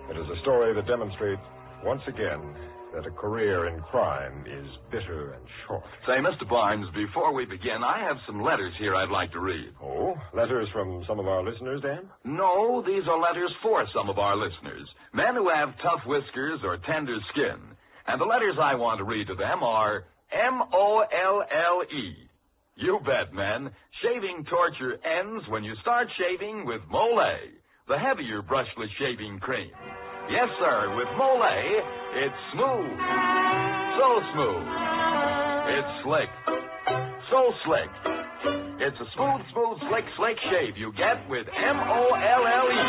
S12: It is a story that demonstrates, once again, that a career in crime is bitter and short.
S11: Say, Mr. Barnes, before we begin, I have some letters here I'd like to read.
S12: Oh, letters from some of our listeners, Dan?
S11: No, these are letters for some of our listeners, men who have tough whiskers or tender skin. And the letters I want to read to them are M-O-L-L-E. You bet, men. Shaving torture ends when you start shaving with Mole, the heavier brushless shaving cream. Yes, sir, with Mole, it's smooth. So smooth. It's slick. So slick. It's a smooth, slick shave you get with M-O-L-L-E.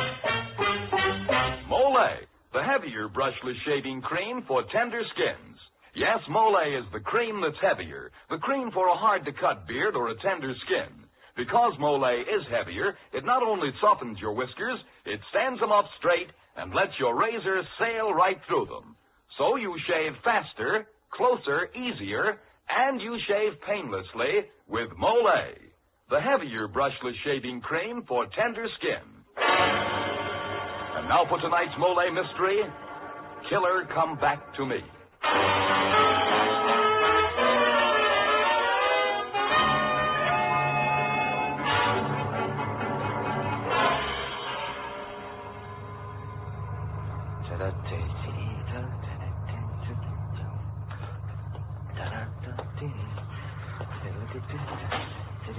S11: Mole, the heavier brushless shaving cream for tender skins. Yes, Mole is the cream that's heavier, the cream for a hard-to-cut beard or a tender skin. Because Mole is heavier, it not only softens your whiskers, it stands them up straight and lets your razor sail right through them. So you shave faster, closer, easier, and you shave painlessly with Mole, the heavier brushless shaving cream for tender skin. And now for tonight's Mole mystery, Killer, Come Back to Me.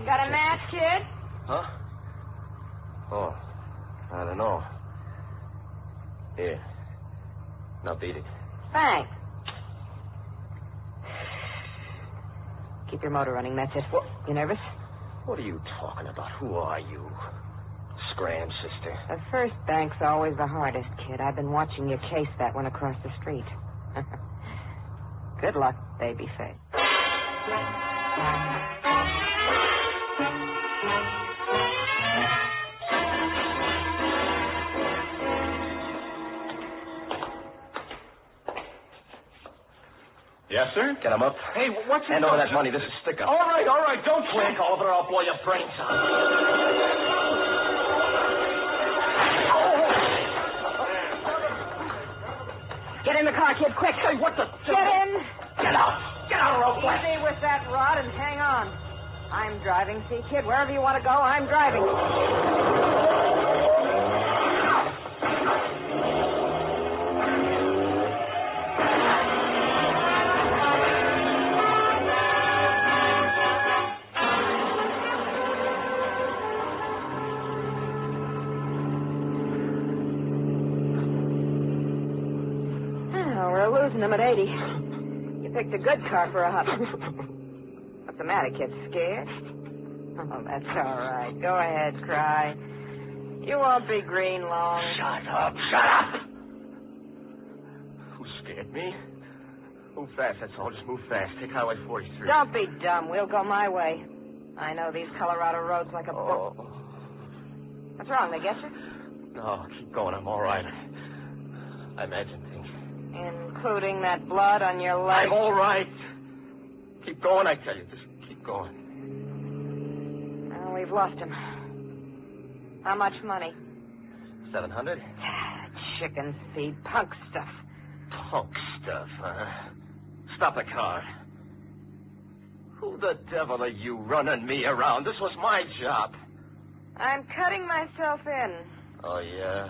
S13: Got a match, kid?
S5: Huh? Oh, I don't know. Here. Now beat it.
S13: Thanks. Keep your motor running, that's it.
S5: What?
S13: You nervous?
S5: What are you talking about? Who are you? Scram, sister.
S13: The first bank's always the hardest, kid. I've been watching you case that one across the street. Good luck, babyface.
S11: Yes, sir?
S5: Get him up.
S11: Hey, what's
S5: Hand over that money. This is stick-up.
S11: All right. Don't
S5: Quick, Oliver, I'll blow your brains out.
S13: Get in the car, kid, quick.
S5: Hey, what the...
S13: Get in.
S5: Get out. Get out real fast.
S13: Easy with that rod and hang on. I'm driving, see, kid? Wherever you want to go, I'm driving. Them at 80. You picked a good car for a hop. What's the matter, kid? Scared? Oh, that's all right. Go ahead, cry. You won't be green long.
S5: Shut up. Who scared me? Move fast, that's all. Just move fast. Take Highway 43.
S13: Don't be dumb. We'll go my way. I know these Colorado roads like a book. What's wrong? They get you?
S5: No, keep going. I'm all right. I imagine things.
S13: Including that blood on your leg.
S5: I'm all right. Keep going, I tell you. Just keep going.
S13: Well, we've lost him. How much money?
S5: 700?
S13: Chicken feed, punk stuff.
S5: Punk stuff, huh? Stop the car. Who the devil are you running me around? This was my job.
S13: I'm cutting myself in.
S5: Oh, yeah?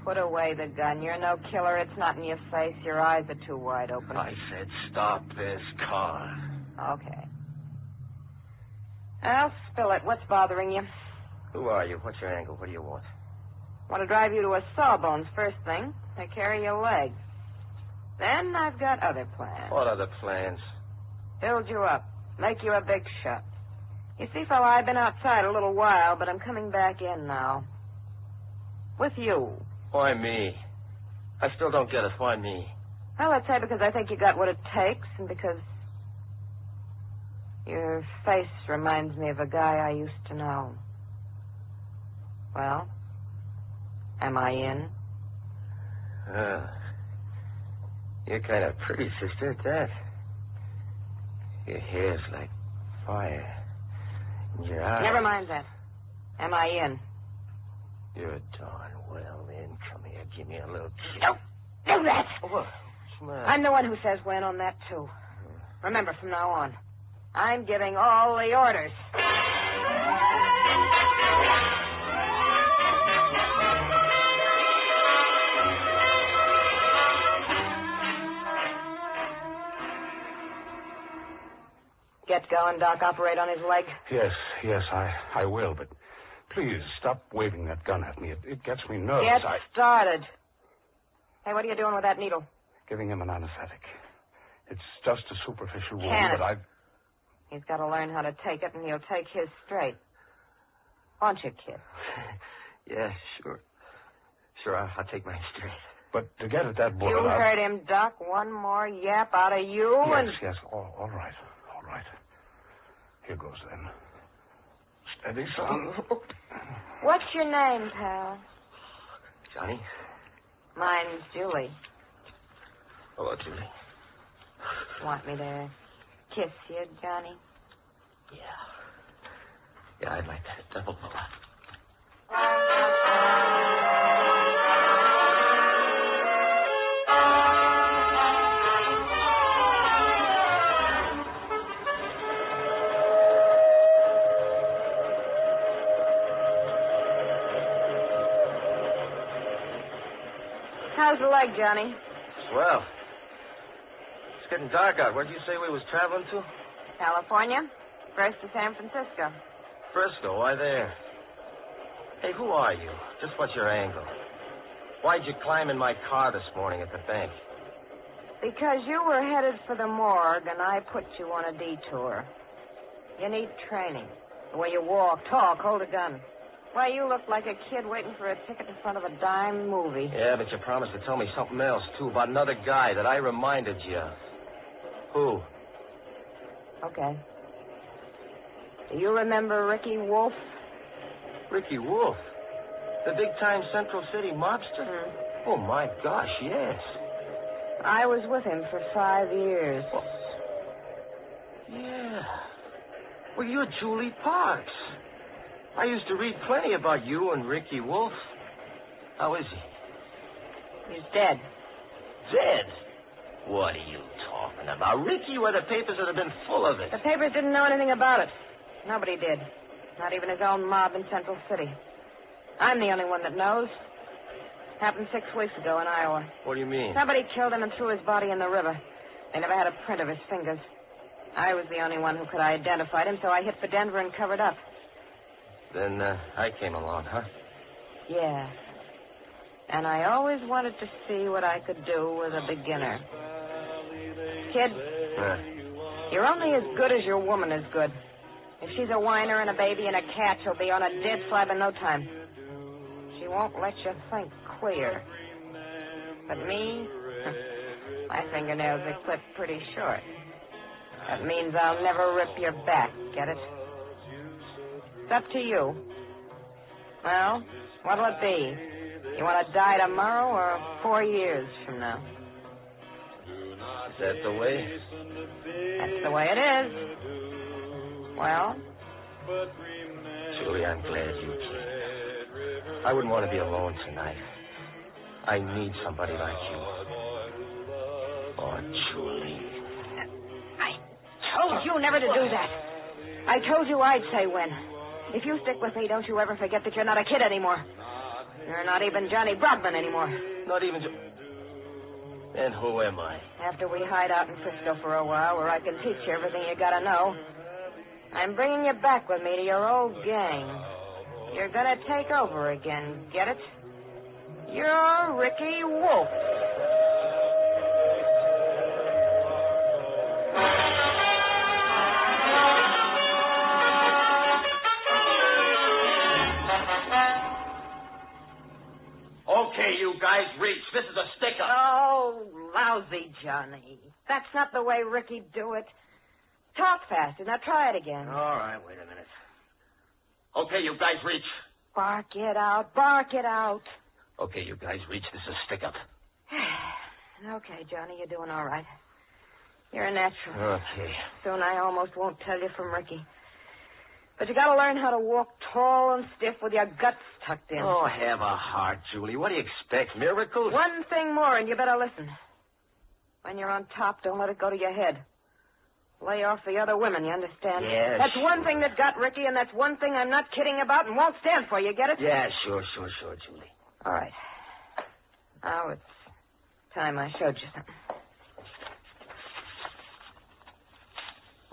S13: Put away the gun. You're no killer. It's not in your face. Your eyes are too wide open.
S5: I said stop this car.
S13: Okay. I'll spill it. What's bothering you?
S5: Who are you? What's your angle? What do you want?
S13: Want to drive you to a Sawbones first thing. Take care of your leg. Then I've got other plans.
S5: What other plans?
S13: Build you up. Make you a big shot. You see, fella, I've been outside a little while, but I'm coming back in now. With you.
S14: Why me? I still don't get it. Why me?
S13: Well, let's say because I think you got what it takes, and because your face reminds me of a guy I used to know. Well, am I in?
S14: You're kind of pretty, sister, at that. Your hair's like fire. And your eyes...
S13: Never mind that. Am I in?
S14: You're darn well in. Come here, give me a little kiss.
S13: Don't do that!
S14: What's the matter?
S13: I'm the one who says when on that, too. Remember, from now on, I'm giving all the orders. Get going, Doc. Operate on his leg.
S4: Yes, I will, but please stop waving that gun at me. It gets me nervous.
S13: Get started. Hey, what are you doing with that needle?
S4: Giving him an anesthetic. It's just a superficial wound,
S13: Can it?
S4: but I've...
S13: He's got to learn how to take it, and he'll take his straight. Won't you, kid?
S14: Yeah, sure. Sure, I'll take mine straight.
S4: But to get at that bullet...
S13: You heard him, Doc. One more yap out of you, and...
S4: Yes, all right. Here goes, then. Steady, son.
S13: What's your name, pal?
S14: Johnny?
S13: Mine's Julie.
S14: Hello, Julie.
S13: Want me to kiss you, Johnny?
S14: Yeah, I'd like that double pull.
S13: How's the leg, Johnny?
S14: Swell. It's getting dark out. Where'd you say we was traveling to?
S13: California. First to San Francisco.
S14: Frisco. Why there? Hey, who are you? Just what's your angle? Why'd you climb in my car this morning at the bank?
S13: Because you were headed for the morgue, and I put you on a detour. You need training. The way you walk, talk, hold a gun. Why, you look like a kid waiting for a ticket in front of a dime movie.
S14: Yeah, but you promised to tell me something else, too, about another guy that I reminded you of. Who?
S13: Okay. Do you remember Ricky Wolf?
S14: Ricky Wolf? The big-time Central City mobster?
S13: Mm-hmm.
S14: Oh, my gosh, yes.
S13: I was with him for 5 years.
S14: Well, yeah. Well, you're Julie Parks. I used to read plenty about you and Ricky Wolf. How is he?
S13: He's dead.
S14: Dead? What are you talking about? Ricky, why, the papers would have been full of it.
S13: The papers didn't know anything about it. Nobody did. Not even his own mob in Central City. I'm the only one that knows. Happened 6 weeks ago in Iowa.
S14: What do you mean?
S13: Somebody killed him and threw his body in the river. They never had a print of his fingers. I was the only one who could identify him, so I hit for Denver and covered up.
S14: Then I came along, huh?
S13: Yeah. And I always wanted to see what I could do with a beginner. Kid, you're only as good as your woman is good. If she's a whiner and a baby and a cat, she'll be on a dead slab in no time. She won't let you think clear. But me, my fingernails are clipped pretty short. That means I'll never rip your back, get it? It's up to you. Well, what'll it be? You want to die tomorrow or 4 years from now?
S14: Is that the way?
S13: That's the way it is. Well?
S14: Julie, I'm glad you came. I wouldn't want to be alone tonight. I need somebody like you. Oh, Julie.
S13: I told you never to do that. I told you I'd say when. If you stick with me, don't you ever forget that you're not a kid anymore. You're not even Johnny Broadman anymore.
S14: Not even... Then who am I?
S13: After we hide out in Frisco for a while, where I can teach you everything you gotta know, I'm bringing you back with me to your old gang. You're gonna take over again, get it? You're Ricky Wolf.
S14: Okay, you guys, reach. This is a stick-up.
S13: Oh, lousy, Johnny. That's not the way Ricky'd do it. Talk faster. Now try it again.
S14: All right, wait a minute. Okay, you guys, reach.
S13: Bark it out. Bark it out.
S14: Okay, you guys, reach. This is a stick-up.
S13: Okay, Johnny, you're doing all right. You're a natural.
S14: Okay.
S13: Soon I almost won't tell you from Ricky. But you gotta learn how to walk tall and stiff with your guts tucked in.
S14: Oh, have a heart, Julie. What do you expect? Miracles?
S13: One thing more, and you better listen. When you're on top, don't let it go to your head. Lay off the other women, you understand?
S14: Yes.
S13: That's one thing that got Ricky, and that's one thing I'm not kidding about and won't stand for. You get it?
S14: Yeah, sure, Julie.
S13: All right. Now it's time I showed you something.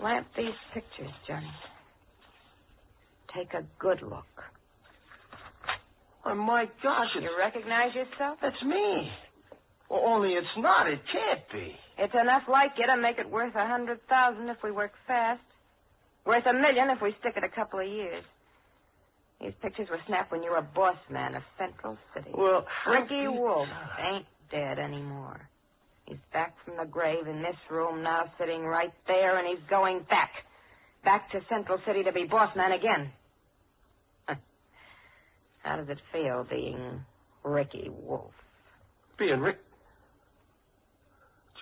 S13: Lamp these pictures, Johnny. Take a good look.
S14: Oh, my gosh.
S13: You recognize yourself?
S14: That's me. Well, only it's not. It can't be.
S13: It's enough like you to make it worth 100,000 if we work fast. Worth $1 million if we stick it a couple of years. These pictures were snapped when you were boss man of Central City.
S14: Well,
S13: Ricky Wolf ain't dead anymore. He's back from the grave in this room now, sitting right there, and he's going back. Back to Central City to be boss man again. How does it feel being Ricky Wolf?
S14: Being Rick...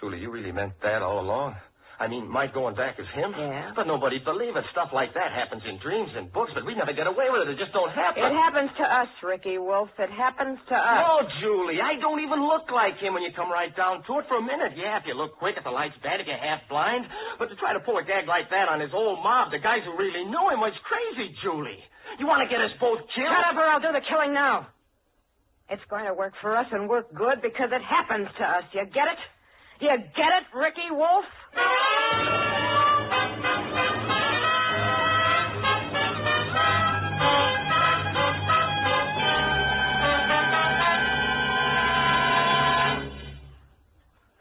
S14: Julie, you really meant that all along? I mean, my going back is him?
S13: Yeah.
S14: But nobody'd believe it. Stuff like that happens in dreams and books, but we never get away with it. It just don't happen.
S13: It happens to us, Ricky Wolf. It happens to us.
S14: No, Julie, I don't even look like him when you come right down to it for a minute. Yeah, if you look quick, if the light's bad, if you're half blind. But to try to pull a gag like that on his old mob, the guys who really knew him, was crazy, Julie. You want to get us both killed?
S13: Shut up or I'll do the killing now. It's going to work for us and work good because it happens to us. You get it? You get it, Ricky Wolf?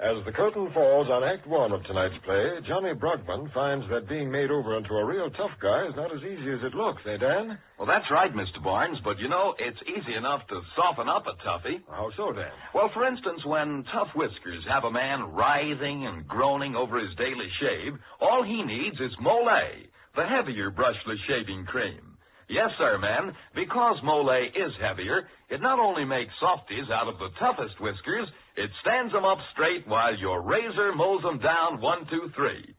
S12: As the curtain falls on Act One of tonight's play, Johnny Brugman finds that being made over into a real tough guy is not as easy as it looks, eh, Dan?
S11: Well, that's right, Mr. Barnes, but you know, it's easy enough to soften up a toughie.
S12: How so, Dan?
S11: Well, for instance, when Tough Whiskers have a man writhing and groaning over his daily shave, all he needs is Mole, the heavier brushless shaving cream. Yes, sir, men, because Mole is heavier, it not only makes softies out of the toughest whiskers, it stands them up straight while your razor mows them down 1, 2, 3.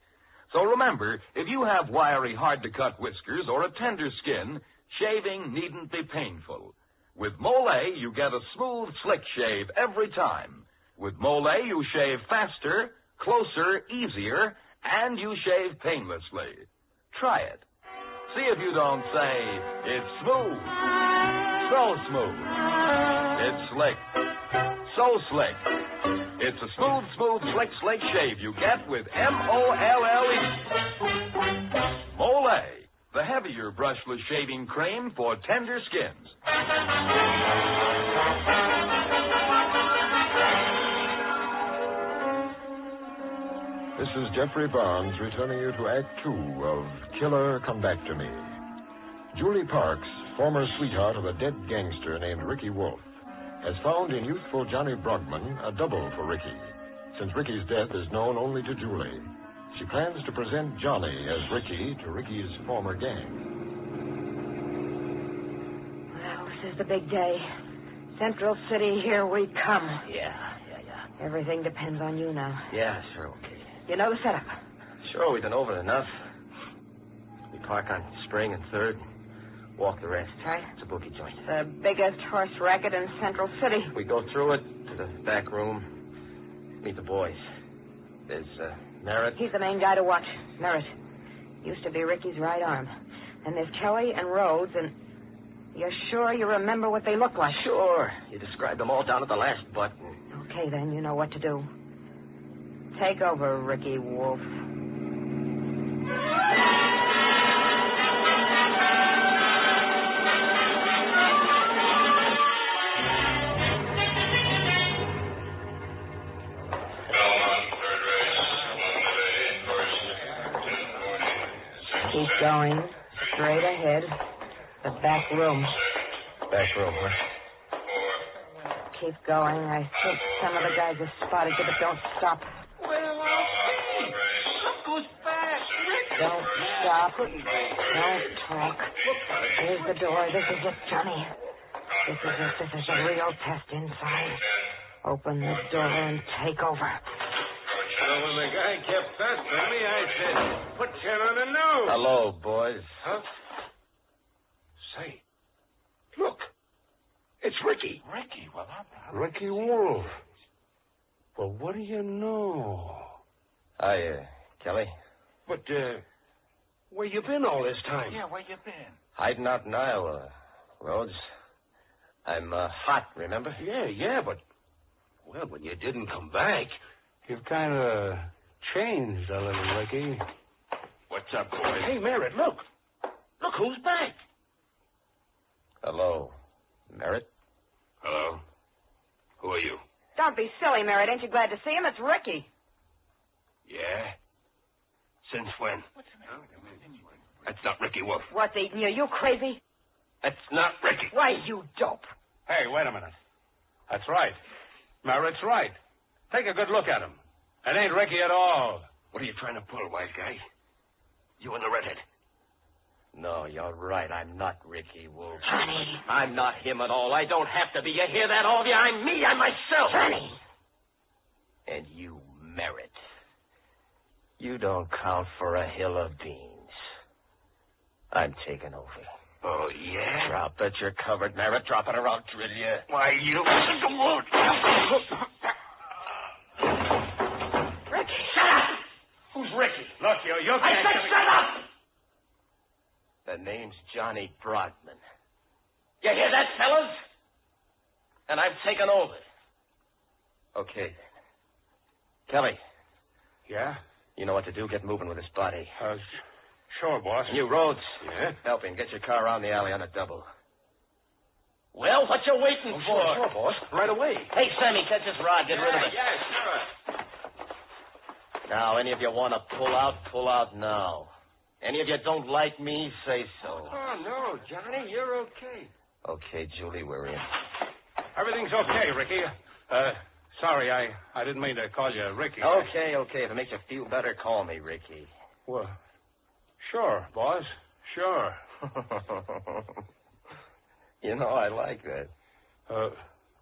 S11: So remember, if you have wiry, hard-to-cut whiskers or a tender skin, shaving needn't be painful. With Mole, you get a smooth, slick shave every time. With Mole, you shave faster, closer, easier, and you shave painlessly. Try it. See if you don't say, it's smooth, so smooth. It's slick, so slick. It's a smooth, slick shave you get with M-O-L-L-E. Mole, the heavier brushless shaving cream for tender skins.
S12: This is Jeffrey Barnes returning you to Act Two of Killer Come Back to Me. Julie Parks, former sweetheart of a dead gangster named Ricky Wolf, has found in youthful Johnny Brugman a double for Ricky. Since Ricky's death is known only to Julie, she plans to present Johnny as Ricky to Ricky's former gang.
S13: Well, this is the big day. Central City, here we come.
S14: Yeah.
S13: Everything depends on you now.
S14: Yeah, sure, okay.
S13: You know the setup.
S14: Sure, we've been over it enough. We park on Spring and 3rd, walk the rest.
S13: Right.
S14: It's a bookie joint.
S13: The biggest horse racket in Central City.
S14: We go through it to the back room, meet the boys. There's Merritt.
S13: He's the main guy to watch. Merritt. Used to be Ricky's right arm. And there's Kelly and Rhodes, and you're sure you remember what they look like?
S14: Sure. You described them all down at the last button.
S13: Okay, then, you know what to do. Take over, Ricky Wolf. Keep going. Straight ahead. The back room.
S14: Back room, huh?
S13: keep going. I think some of the guys have spotted you, but don't stop.
S14: Well, I'll see. Look who's back. Ricky.
S13: Don't stop. Don't talk. Here's the door. This is it, Johnny. This is it. This is a real test inside. Open the door and take over.
S4: So when the guy kept pestering me, I said, put you on the nose.
S14: Hello, boys.
S4: Huh? Say, look. It's Ricky.
S14: Ricky? Well, I'm...
S4: Ricky Wolf. Well, what do you know?
S14: Hi, Kelly.
S4: But, where you been all this time?
S14: Yeah, where you been? Hiding out in Iowa, Rhodes. I'm hot, remember?
S4: Yeah, but... Well, when you didn't come back, you've kind of changed a little, Ricky.
S14: What's up, boys?
S4: Hey, Merritt, look. Look who's back.
S14: Hello, Merritt.
S4: Hello. Who are you?
S13: Don't be silly, Merritt. Ain't you glad to see him? It's Ricky.
S4: Yeah? Since when? That's not Ricky Wolf.
S13: What's eating you? You crazy?
S4: That's not Ricky.
S13: Why, you dope.
S15: Hey, wait a minute. That's right. Merritt's right. Take a good look at him. It ain't Ricky at all.
S4: What are you trying to pull, wise guy? You and the redhead.
S14: No, you're right. I'm not Ricky Wolf.
S13: Johnny.
S14: I'm not him at all. I don't have to be. You hear that, all of you? I'm me. I'm myself.
S13: Johnny.
S14: And you, Merritt. You don't count for a hill of beans. I'm taking over.
S4: Oh, yeah?
S14: Drop it. You're covered, Merritt. Drop it or I'll drill you.
S4: Why, you...
S14: Ricky, shut up! Who's Ricky?
S15: Look, you
S14: I
S15: can't...
S14: said shut up! The name's Johnny Broadman. You hear that, fellas? And I've taken over. Okay, then. Kelly.
S15: Yeah?
S14: You know what to do. Get moving with this body.
S15: Sure, boss.
S14: And you, Rhodes.
S15: Yeah?
S14: Help him. Get your car around the alley on a double. Well, what you waiting for?
S15: Sure, boss. Right away.
S14: Hey, Sammy, catch this rod. Get rid of it.
S4: Yeah, sure.
S14: Now, any of you want to pull out now. Any of you don't like me, say so.
S4: Oh, no, Johnny, you're okay.
S14: Okay, Julie, we're in.
S15: Everything's okay, Ricky. Sorry, I didn't mean to call you Ricky.
S14: Okay. If it makes you feel better, call me Ricky.
S15: Well, sure, boss. Sure.
S14: You know, I like that.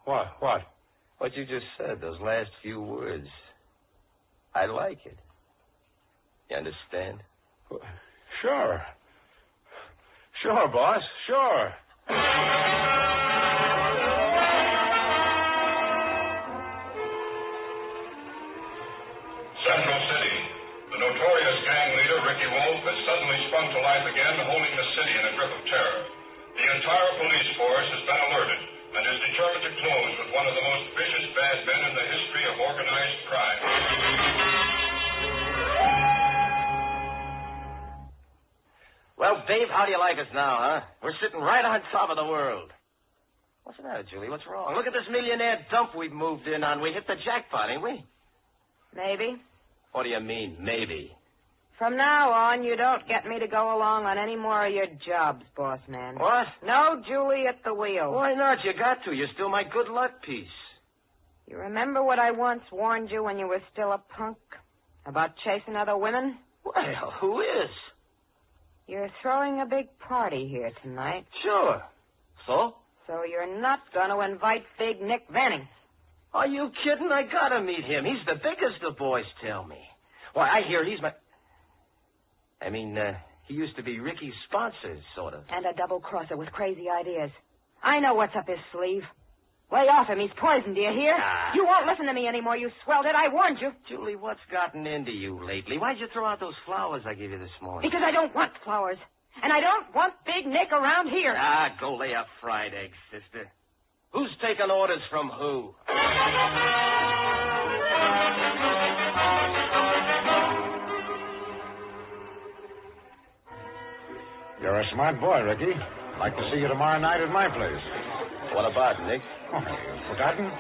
S15: What?
S14: What you just said, those last few words. I like it. You understand?
S15: Sure. Sure, boss. Sure.
S16: Central City. The notorious gang leader, Ricky Wolf, has suddenly sprung to life again, holding the city in a grip of terror. The entire police force has been alerted and is determined to close with one of the most vicious bad men in the history of organized crime.
S14: Well, Dave, how do you like us now, huh? We're sitting right on top of the world. What's the matter, Julie? What's wrong? Look at this millionaire dump we've moved in on. We hit the jackpot, ain't we?
S13: Maybe.
S14: What do you mean, maybe?
S13: From now on, you don't get me to go along on any more of your jobs, boss man.
S14: What?
S13: No Julie at the wheel.
S14: Why not? You got to. You're still my good luck piece.
S13: You remember what I once warned you when you were still a punk? About chasing other women?
S14: Well, who is?
S13: You're throwing a big party here tonight.
S14: Sure. So?
S13: So you're not going to invite Big Nick Vanning.
S14: Are you kidding? I gotta meet him. He's the biggest, the boys tell me. Why, I hear he's my... he used to be Ricky's sponsor, sort of.
S13: And a double-crosser with crazy ideas. I know what's up his sleeve. Lay off him. He's poison, do you hear?
S14: Ah.
S13: You won't listen to me anymore, you swelled it. I warned you.
S14: Julie, what's gotten into you lately? Why'd you throw out those flowers I gave you this morning?
S13: Because I don't want flowers. And I don't want Big Nick around here.
S14: Ah, go lay a fried egg, sister. Who's taking orders from who?
S12: You're a smart boy, Ricky. I'd like to see you tomorrow night at my place.
S14: What about, Nick?
S12: Oh, you've forgotten?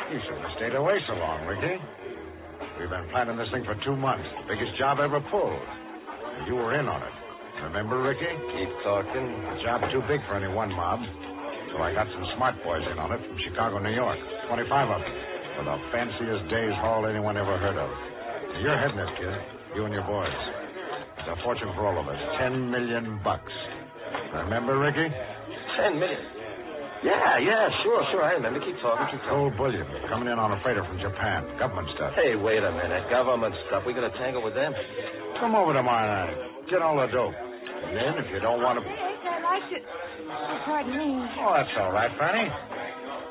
S12: You shouldn't have stayed away so long, Ricky. We've been planning this thing for 2 months. The biggest job ever pulled. And you were in on it. Remember, Ricky?
S14: Keep talking.
S12: A job too big for any one mob. So I got some smart boys in on it from Chicago, New York. 25 of them. For the fanciest day's haul anyone ever heard of. You're heading it, kid. You and your boys. It's a fortune for all of us. $10 million. Remember, Ricky?
S14: 10 million. Yeah, sure. I remember. Keep talking.
S12: Gold bullion coming in on a freighter from Japan. Government stuff.
S14: Hey, wait a minute. Government stuff. We gonna tangle with them?
S12: Come over tomorrow night. Get all the dope. And then, if you don't want to...
S17: Yes, I'd like to... Oh, pardon me.
S12: Oh, that's all right, Fanny.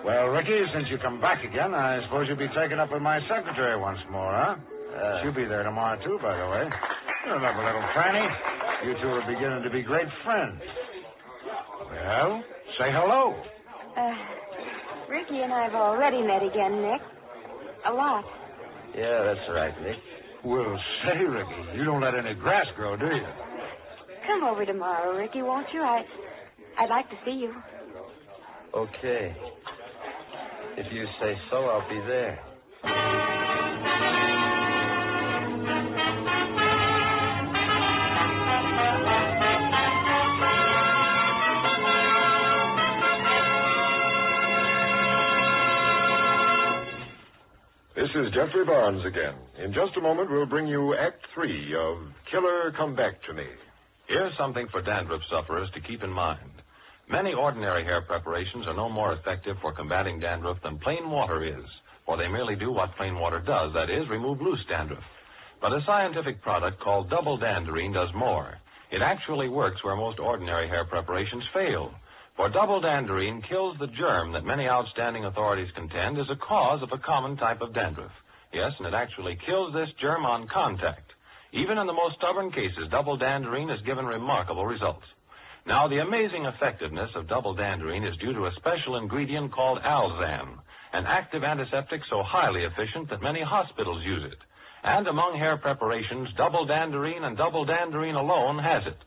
S12: Well, Ricky, since you come back again, I suppose you'll be taken up with my secretary once more, huh? She'll be there tomorrow, too, by the way. Remember, little Fanny, you two are beginning to be great friends. Well, say hello.
S17: Ricky and I have already met again, Nick. A lot.
S14: Yeah, that's right, Nick.
S12: Well, say, Ricky, you don't let any grass grow, do you?
S17: Come over tomorrow, Ricky, won't you? I'd like to see you.
S14: Okay. If you say so, I'll be there.
S12: This is Jeffrey Barnes again. In just a moment, we'll bring you Act 3 of Killer Come Back to Me.
S1: Here's something for dandruff sufferers to keep in mind. Many ordinary hair preparations are no more effective for combating dandruff than plain water is, for they merely do what plain water does, that is, remove loose dandruff. But a scientific product called double danderine does more. It actually works where most ordinary hair preparations fail. For double danderine kills the germ that many outstanding authorities contend is a cause of a common type of dandruff. Yes, and it actually kills this germ on contact. Even in the most stubborn cases, double danderine has given remarkable results. Now, the amazing effectiveness of double danderine is due to a special ingredient called Alzan, an active antiseptic so highly efficient that many hospitals use it. And among hair preparations, double danderine and double danderine alone has it.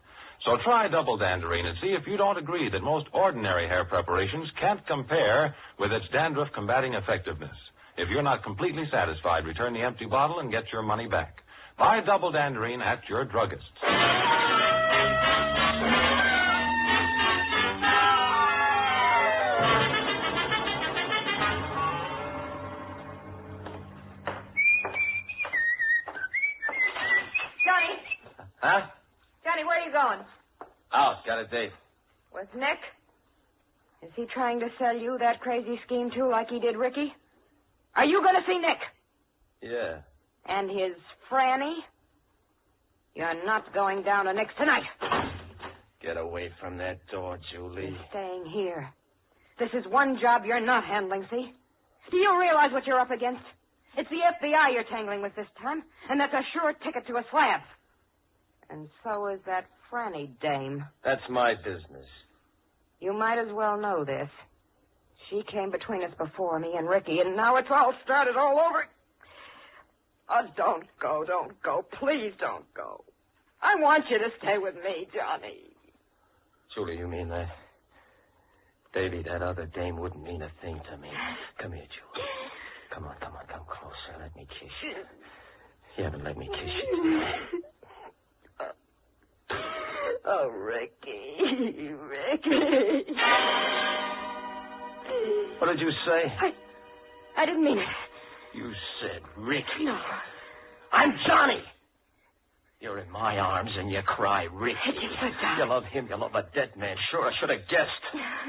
S1: So try double danderine and see if you don't agree that most ordinary hair preparations can't compare with its dandruff-combating effectiveness. If you're not completely satisfied, return the empty bottle and get your money back. Buy double danderine at your druggist.
S13: Johnny!
S14: Huh?
S13: Johnny, where are you going?
S14: Out. Got a date.
S13: With Nick? Is he trying to sell you that crazy scheme, too, like he did Ricky? Are you going to see Nick?
S14: Yeah.
S13: And his Franny? You're not going down to Nick's tonight.
S14: Get away from that door, Julie.
S13: He's staying here. This is one job you're not handling, see? Do you realize what you're up against? It's the FBI you're tangling with this time, and that's a sure ticket to a slab. And so is that Franny dame.
S14: That's my business.
S13: You might as well know this. She came between us before me and Ricky, and now it's all started all over. Oh, don't go. Please don't go. I want you to stay with me, Johnny.
S14: Julie, you mean that? Baby, that other dame wouldn't mean a thing to me. Come here, Julie. Come on, come closer. Let me kiss you. You haven't let me kiss you.
S13: Oh, Ricky.
S14: What did you say?
S13: I didn't mean it.
S14: You said Ricky.
S13: No.
S14: I'm Johnny. You're in my arms and you cry, Ricky. You love him. You love a dead man. Sure, I should have guessed.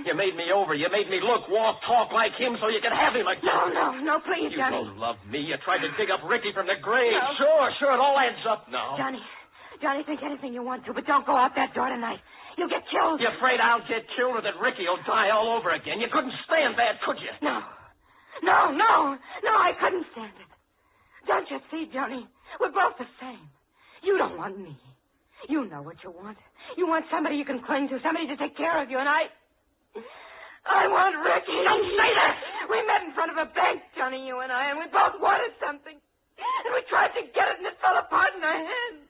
S14: You made me over. You made me look, walk, talk like him so you could have him again.
S13: No, please,
S14: You
S13: Johnny.
S14: don't love me. You tried to dig up Ricky from the grave.
S13: No.
S14: Sure, it all adds up now.
S13: Johnny, think anything you want to, but don't go out that door tonight. You'll get killed.
S14: You afraid I'll get killed or that Ricky will die all over again? You couldn't stand that, could you?
S13: No, I couldn't stand it. Don't you see, Johnny? We're both the same. You don't want me. You know what you want. You want somebody you can cling to, somebody to take care of you, and I want Ricky.
S14: Don't say that!
S13: We met in front of a bank, Johnny, you and I, and we both wanted something. And we tried to get it, and it fell apart in our hands.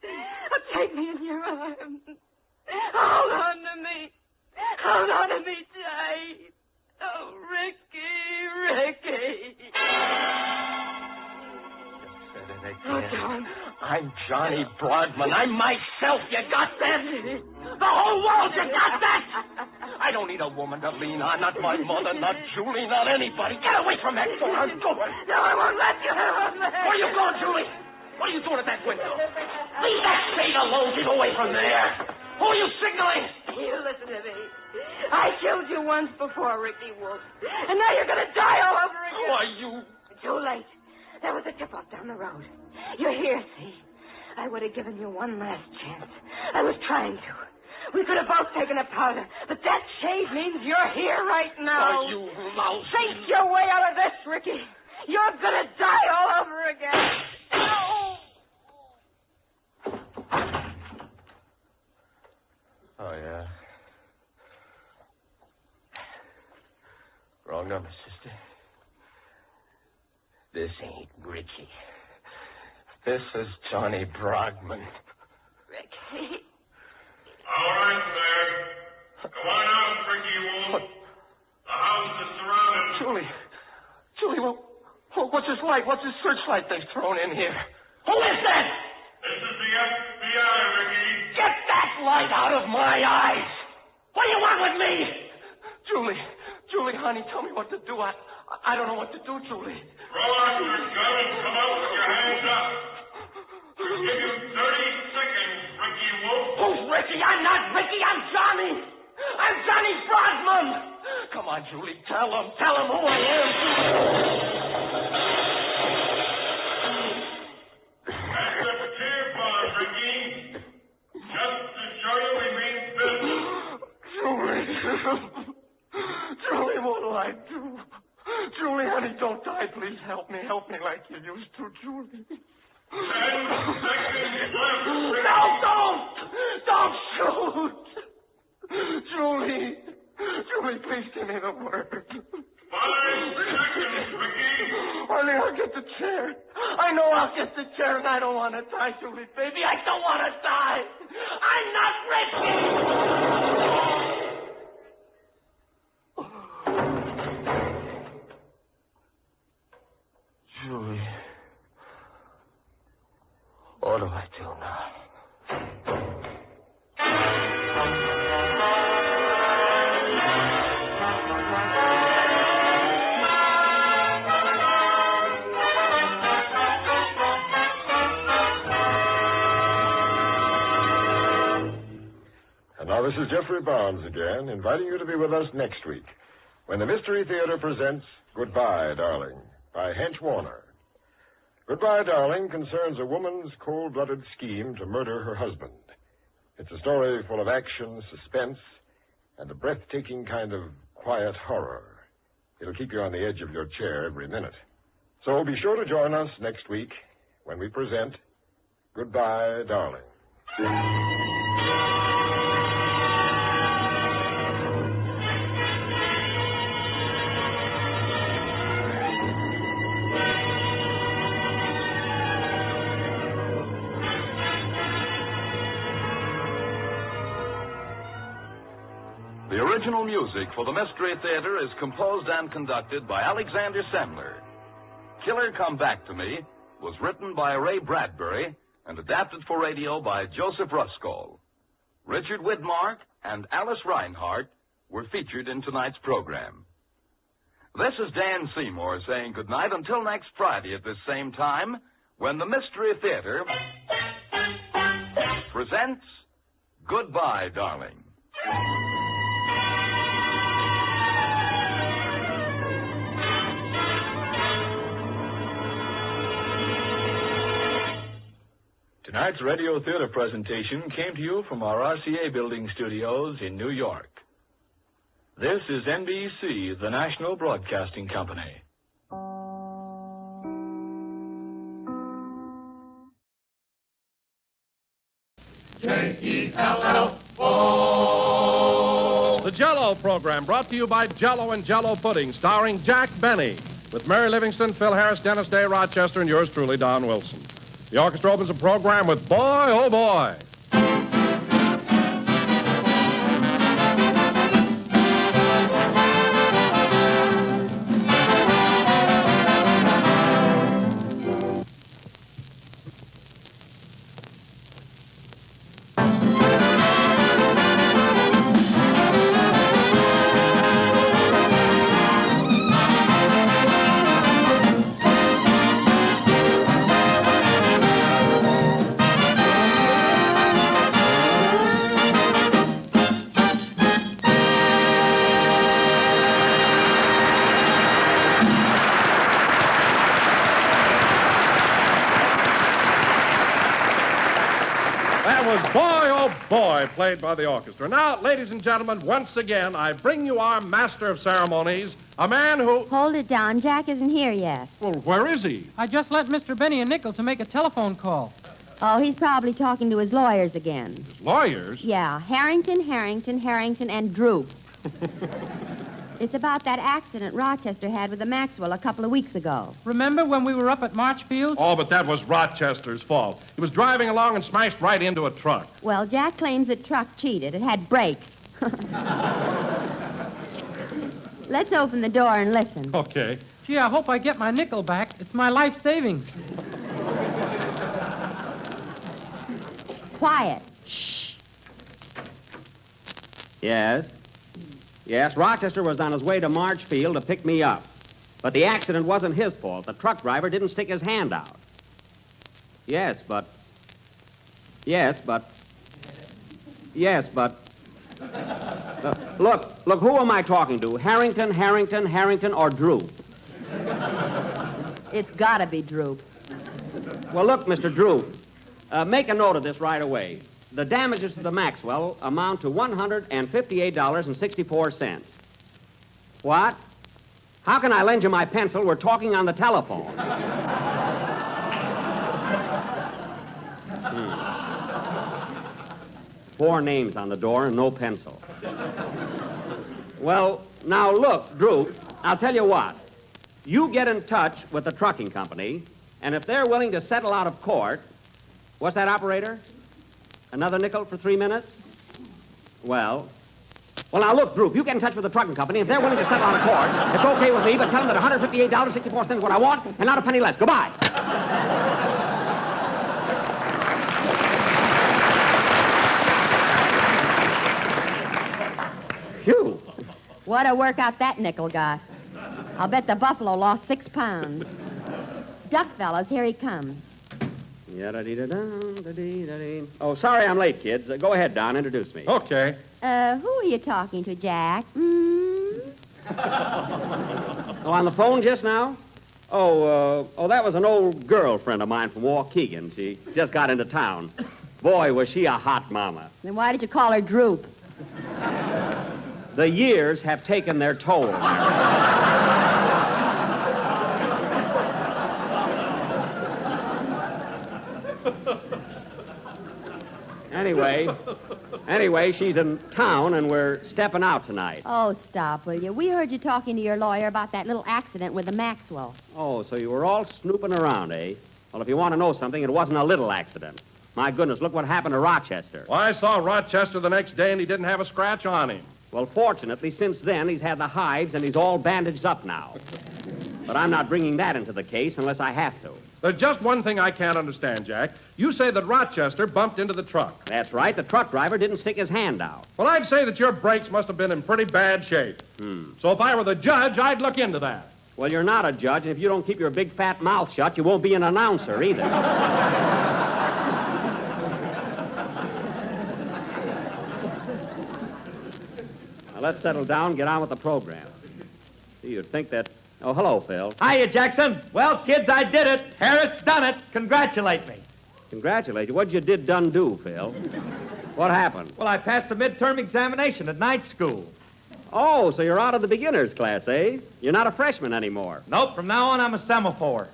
S13: Oh, take me in your arms. Hold on to me. Hold on to me tight. Oh, Ricky. Oh, don't.
S14: I'm Johnny Broadman. I'm myself. You got that? The whole world, you got that? I don't need a woman to lean on. Not my mother, not Julie, not anybody. Get away from that door. I'm going.
S13: No, I won't let you have me.
S14: Where are you going, Julie? What are you doing at that window? Leave that shade alone. Keep away from there. Who are you signaling?
S13: You listen to me. I killed you once before, Ricky Wolf. And now you're going to die all over again.
S14: Who are you?
S13: Too late. There was a tip-off down the road. You're here, see? I would have given you one last chance. I was trying to. We could have both taken it powder, but that shade means you're here right now.
S14: Oh, you mouse.
S13: Think your way out of this, Ricky. You're going to die all over again.
S14: Oh, yeah. Wrong number, sister. This ain't Ricky. This is Johnny Brogman.
S13: Ricky.
S16: All right, there. Go on out, Ricky Wolf. The house is surrounded.
S14: Julie, what's this light? What's this searchlight they've thrown in here? Who is that?
S16: This is the FBI, Ricky.
S14: Get that light out of my eyes! What do you want with me? Julie, honey, tell me what to do. I don't know what to do, Julie.
S16: Throw out your gun and come out with your hands up. We'll give you 30 seconds, Ricky Wolf.
S14: Who's Ricky? I'm not Ricky. I'm Johnny. I'm Johnny Brogman. Come on, Julie. Tell him who I am.
S16: That's a tear bomb, Ricky. Just to show you we mean business.
S14: Julie, what'll I do? Julie, honey, don't die. Please help me. Help me like you used to, Julie.
S16: 10 seconds left, Ricky.
S14: No, don't shoot. Julie, please give me the word.
S16: 5 seconds, Ricky.
S14: Honey, I'll get the chair. I know I'll get the chair, and I don't want to die, Julie, baby. I don't want to die. I'm not Ricky. Julie, what do I do now?
S12: And now this is Jeffrey Barnes again, inviting you to be with us next week when the Mystery Theater presents Goodbye, Darling, by Hench Warner. Goodbye, Darling concerns a woman's cold-blooded scheme to murder her husband. It's a story full of action, suspense, and a breathtaking kind of quiet horror. It'll keep you on the edge of your chair every minute. So be sure to join us next week when we present Goodbye, Darling.
S11: The original music for the Mystery Theater is composed and conducted by Alexander Sandler. Killer Come Back to Me was written by Ray Bradbury and adapted for radio by Joseph Ruskol. Richard Widmark and Alice Reinhardt were featured in tonight's program. This is Dan Seymour saying goodnight until next Friday at this same time when the Mystery Theater presents Goodbye, Darling.
S18: Tonight's radio theater presentation came to you from our RCA Building studios in New York. This is NBC, the National Broadcasting Company.
S19: J-E-L-L-O. The Jell-O program brought to you by Jell-O and Jell-O Pudding, starring Jack Benny, with Mary Livingston, Phil Harris, Dennis Day, Rochester, and yours truly, Don Wilson. The orchestra opens the program with Boy, Oh Boy. Boy, played by the orchestra. Now, ladies and gentlemen, once again, I bring you our master of ceremonies, a man who...
S20: Hold it down. Jack isn't here yet.
S19: Well, where is he?
S2: I just lent Mr. Benny a nickel to make a telephone call.
S20: Oh, he's probably talking to his lawyers again.
S19: His lawyers?
S20: Yeah, Harrington, and Droop. It's about that accident Rochester had with the Maxwell a couple of weeks ago.
S2: Remember when we were up at Marchfield?
S19: Oh, but that was Rochester's fault. He was driving along and smashed right into a truck.
S20: Well, Jack claims the truck cheated. It had brakes. Let's open the door and listen.
S19: Okay.
S2: Gee, I hope I get my nickel back. It's my life savings.
S20: Quiet.
S21: Shh. Yes? Yes, Rochester was on his way to Marchfield to pick me up. But the accident wasn't his fault. The truck driver didn't stick his hand out. Yes, but... Look, who am I talking to? Harrington, or Droop?
S20: It's gotta be Droop.
S21: Well, look, Mr. Droop, make a note of this right away. The damages to the Maxwell amount to $158.64. What? How can I lend you my pencil? We're talking on the telephone. Four names on the door and no pencil. Well, now look, Droop, I'll tell you what. You get in touch with the trucking company, and if they're willing to settle out of court... What's that, operator? Another nickel for 3 minutes? Well, now look, Droop, you get in touch with the trucking company. If they're willing to settle out of court, it's okay with me, but tell them that $158.64 is what I want, and not a penny less. Goodbye. Phew.
S20: What a workout that nickel got. I'll bet the buffalo lost 6 pounds. Duck, fellas, here he comes.
S21: Oh, sorry I'm late, kids. Go ahead, Don. Introduce me.
S19: Okay.
S20: Who are you talking to, Jack?
S21: Oh, on the phone just now? Oh, that was an old girlfriend of mine from Waukegan. She just got into town. Boy, was she a hot mama.
S20: Then why did you call her Droop?
S21: The years have taken their toll. Anyway, she's in town, and we're stepping out tonight.
S20: Oh, stop, will you? We heard you talking to your lawyer about that little accident with the Maxwell.
S21: Oh, so you were all snooping around, eh? Well, if you want to know something, it wasn't a little accident. My goodness, look what happened to Rochester.
S19: Well, I saw Rochester the next day, and he didn't have a scratch on him.
S21: Well, fortunately, since then, he's had the hives, and he's all bandaged up now. But I'm not bringing that into the case unless I have to.
S19: There's just one thing I can't understand, Jack. You say that Rochester bumped into the truck.
S21: That's right. The truck driver didn't stick his hand out.
S19: Well, I'd say that your brakes must have been in pretty bad shape. So if I were the judge, I'd look into that.
S21: Well, you're not a judge, and if you don't keep your big fat mouth shut, you won't be an announcer either. Now, let's settle down and get on with the program. See, you'd think that... Oh, hello, Phil.
S22: Hiya, Jackson. Well, kids, I did it. Harris done it. Congratulate me.
S21: Congratulate you. What'd you done do, Phil? What happened?
S22: Well, I passed the midterm examination at night school.
S21: Oh, so you're out of the beginners class, eh? You're not a freshman anymore.
S22: Nope, from now on I'm a semaphore.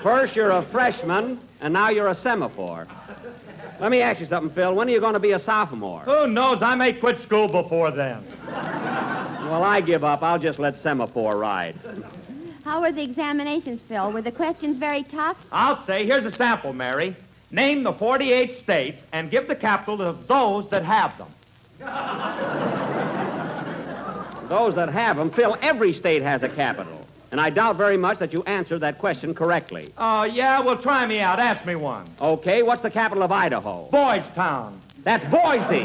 S21: First you're a freshman, and now you're a semaphore. Let me ask you something, Phil. When are you going to be a sophomore?
S22: Who knows? I may quit school before then.
S21: Well, I give up. I'll just let semaphore ride.
S20: How were the examinations, Phil? Were the questions very tough?
S22: I'll say, here's a sample, Mary. Name the 48 states and give the capital of those that have them.
S21: Those that have them, Phil, every state has a capital. And I doubt very much that you answered that question correctly.
S22: Oh, yeah? Well, try me out. Ask me one.
S21: Okay, what's the capital of Idaho?
S22: Boys Town.
S21: That's Boise.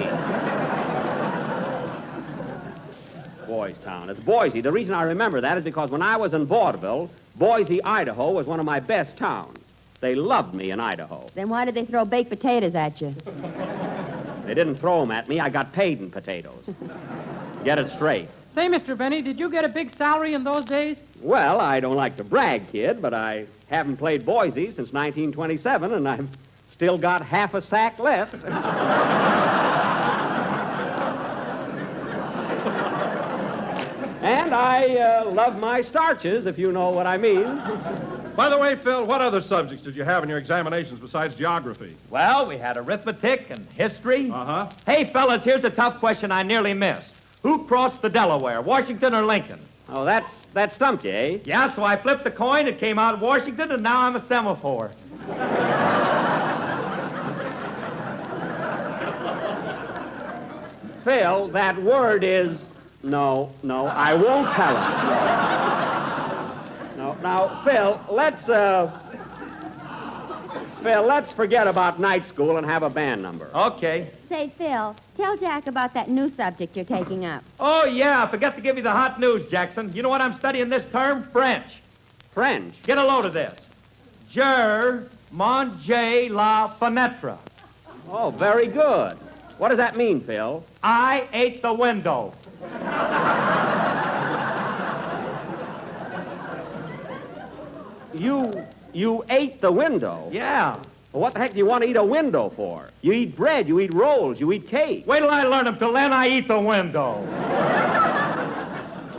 S21: Boys Town. It's Boise. The reason I remember that is because when I was in vaudeville, Boise, Idaho was one of my best towns. They loved me in Idaho.
S20: Then why did they throw baked potatoes at you?
S21: They didn't throw them at me. I got paid in potatoes. Get it straight.
S8: Say, Mr. Benny, did you get a big salary in those days?
S21: Well, I don't like to brag, kid, but I haven't played Boise since 1927, and I've still got half a sack left. And I love my starches, if you know what I mean.
S19: By the way, Phil, what other subjects did you have in your examinations besides geography?
S22: Well, we had arithmetic and history.
S19: Uh-huh.
S22: Hey, fellas, here's a tough question I nearly missed. Who crossed the Delaware, Washington or Lincoln?
S21: Oh, that stumped you, eh?
S22: Yeah, so I flipped the coin, it came out Washington, and now I'm a semaphore.
S21: Phil, that word is... No, I won't tell him. No, now, Phil, let's forget about night school and have a band number.
S22: Okay.
S20: Say, Phil, tell Jack about that new subject you're taking up.
S22: Oh, yeah, I forgot to give you the hot news, Jackson. You know what I'm studying this term? French.
S21: French?
S22: Get a load of this. Je mange la fenêtre.
S21: Oh, very good. What does that mean, Phil?
S22: I ate the window.
S21: You ate the window?
S22: Yeah.
S21: Well, what the heck do you want to eat a window for? You eat bread, you eat rolls, you eat cake.
S22: Wait till I learn them. Till then, I eat the window.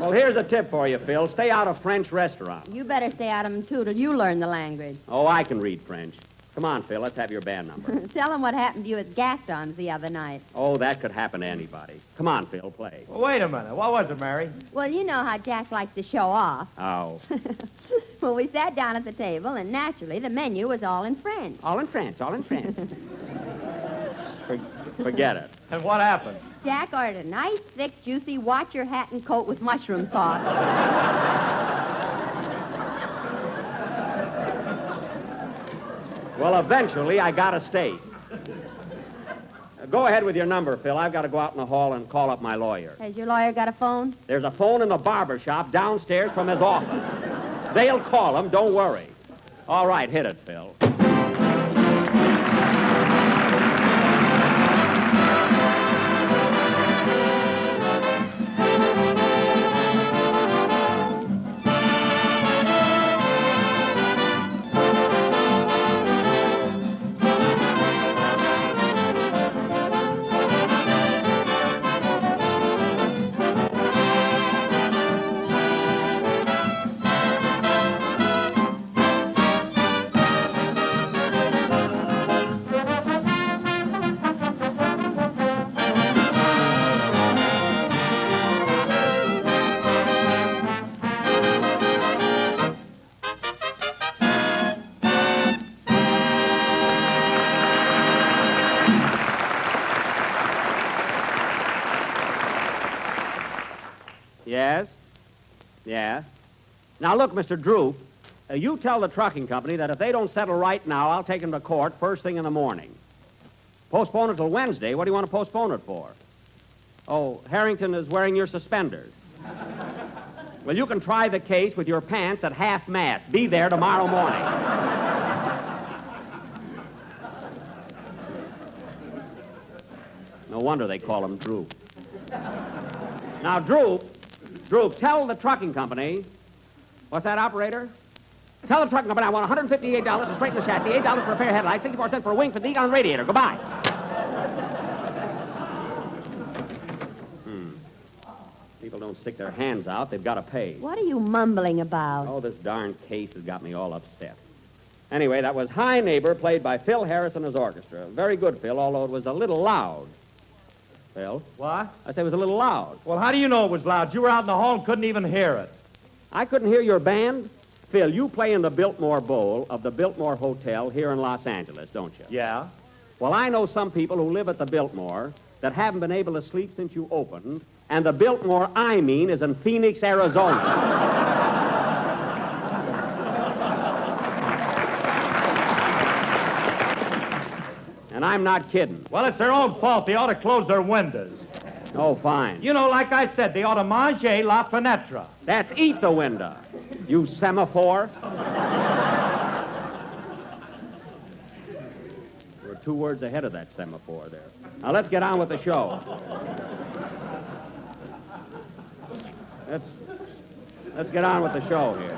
S21: Well, here's a tip for you, Phil. Stay out of French restaurants.
S20: You better stay out of them, too, till you learn the language.
S21: Oh, I can read French. Come on, Phil, let's have your band number.
S20: Tell him what happened to you at Gaston's the other night.
S21: Oh, that could happen to anybody. Come on, Phil, play.
S22: Well, wait a minute. What was it, Mary?
S20: Well, you know how Jack likes to show off.
S21: Oh.
S20: Well, we sat down at the table, and naturally, the menu was all in French.
S21: All in French. Forget it.
S22: And what happened?
S20: Jack ordered a nice, thick, juicy watch-your hat and coat with mushroom sauce.
S21: Well, eventually, I got a steak. Go ahead with your number, Phil. I've got to go out in the hall and call up my lawyer.
S20: Has your lawyer got a phone?
S21: There's a phone in the barber shop downstairs from his office. They'll call him, don't worry. All right, hit it, Phil. Yes? Yeah? Now, look, Mr. Drew, you tell the trucking company that if they don't settle right now, I'll take them to court first thing in the morning. Postpone it till Wednesday. What do you want to postpone it for? Oh, Harrington is wearing your suspenders. Well, you can try the case with your pants at half-mast. Be there tomorrow morning. No wonder they call him Drew. Now, Drew, tell the trucking company... What's that, operator? Tell the trucking company I want $158 to straighten the chassis, $8 for repair headlights, 64 cents for a wing fatigue on the radiator. Goodbye. People don't stick their hands out. They've got to pay.
S20: What are you mumbling about?
S21: Oh, this darn case has got me all upset. Anyway, that was High Neighbor, played by Phil Harris and his orchestra. Very good, Phil, although it was a little loud. Phil?
S22: What?
S21: I say it was a little loud.
S22: Well, how do you know it was loud? You were out in the hall and couldn't even hear it.
S21: I couldn't hear your band? Phil, you play in the Biltmore Bowl of the Biltmore Hotel here in Los Angeles, don't you?
S22: Yeah.
S21: Well, I know some people who live at the Biltmore that haven't been able to sleep since you opened, and the Biltmore I mean is in Phoenix, Arizona. And I'm not kidding.
S22: Well, it's their own fault. They ought to close their windows.
S21: Oh, fine.
S22: You know, like I said, they ought to manger la fenêtre.
S21: That's eat the window, you semaphore. We're 2 words ahead of that semaphore there. Now, let's get on with the show. Let's get on with the show here.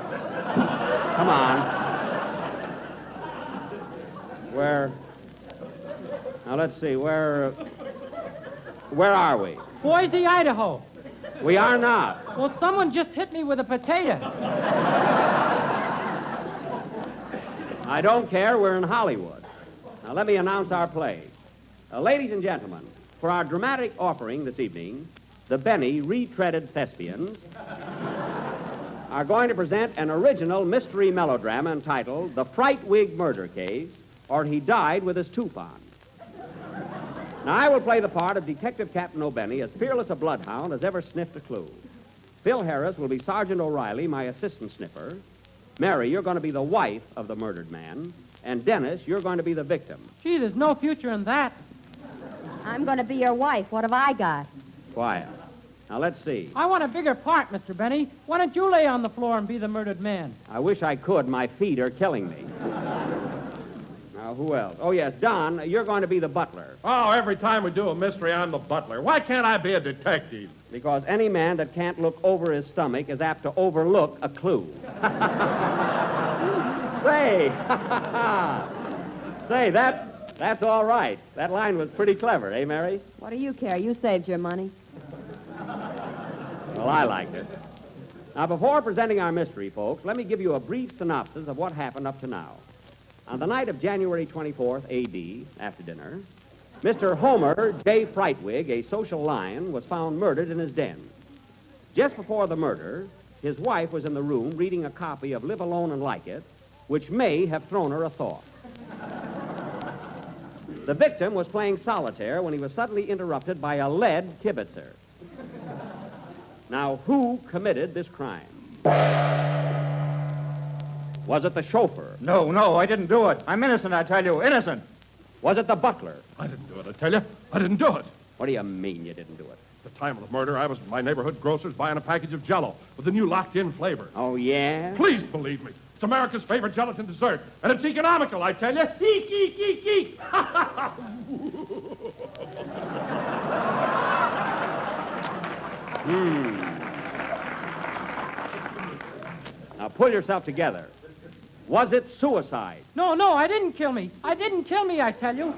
S21: Come on. Now, let's see. Where are we?
S8: Boise, Idaho.
S21: We are not.
S8: Well, someone just hit me with a potato.
S21: I don't care. We're in Hollywood. Now, let me announce our play. Ladies and gentlemen, for our dramatic offering this evening, the Benny Retreaded Thespians are going to present an original mystery melodrama entitled The Frightwig Murder Case, or He Died with His Tooth On. Now, I will play the part of Detective Captain O'Benny, as fearless a bloodhound as ever sniffed a clue. Phil Harris will be Sergeant O'Reilly, my assistant sniffer. Mary, you're going to be the wife of the murdered man. And Dennis, you're going to be the victim.
S8: Gee, there's no future in that.
S20: I'm going to be your wife. What have I got?
S21: Quiet. Now, let's see.
S8: I want a bigger part, Mr. Benny. Why don't you lay on the floor and be the murdered man?
S21: I wish I could. My feet are killing me. Now, who else? Oh, yes, Don, you're going to be the butler.
S19: Oh, every time we do a mystery, I'm the butler. Why can't I be a detective?
S21: Because any man that can't look over his stomach is apt to overlook a clue. Say, say, that's all right. That line was pretty clever, eh, Mary?
S20: What do you care? You saved your money.
S21: Well, I liked it. Now, before presenting our mystery, folks, let me give you a brief synopsis of what happened up to now. On the night of January 24th, A.D., after dinner, Mr. Homer J. Frightwig, a social lion, was found murdered in his den. Just before the murder, his wife was in the room reading a copy of Live Alone and Like It, which may have thrown her a thought. The victim was playing solitaire when he was suddenly interrupted by a lead kibitzer. Now, who committed this crime? Was it the chauffeur?
S22: No, I didn't do it. I'm innocent, I tell you, innocent.
S21: Was it the butler?
S19: I didn't do it, I tell you. I didn't do it.
S21: What do you mean you didn't do it?
S19: At the time of the murder, I was at my neighborhood grocer's buying a package of Jell-O with the new locked-in flavor.
S21: Oh, yeah?
S19: Please believe me. It's America's favorite gelatin dessert, and it's economical, I tell you. Eek, eek, eek, eek.
S21: Now, pull yourself together. Was it suicide?
S8: No, I didn't kill me. I didn't kill me, I tell you.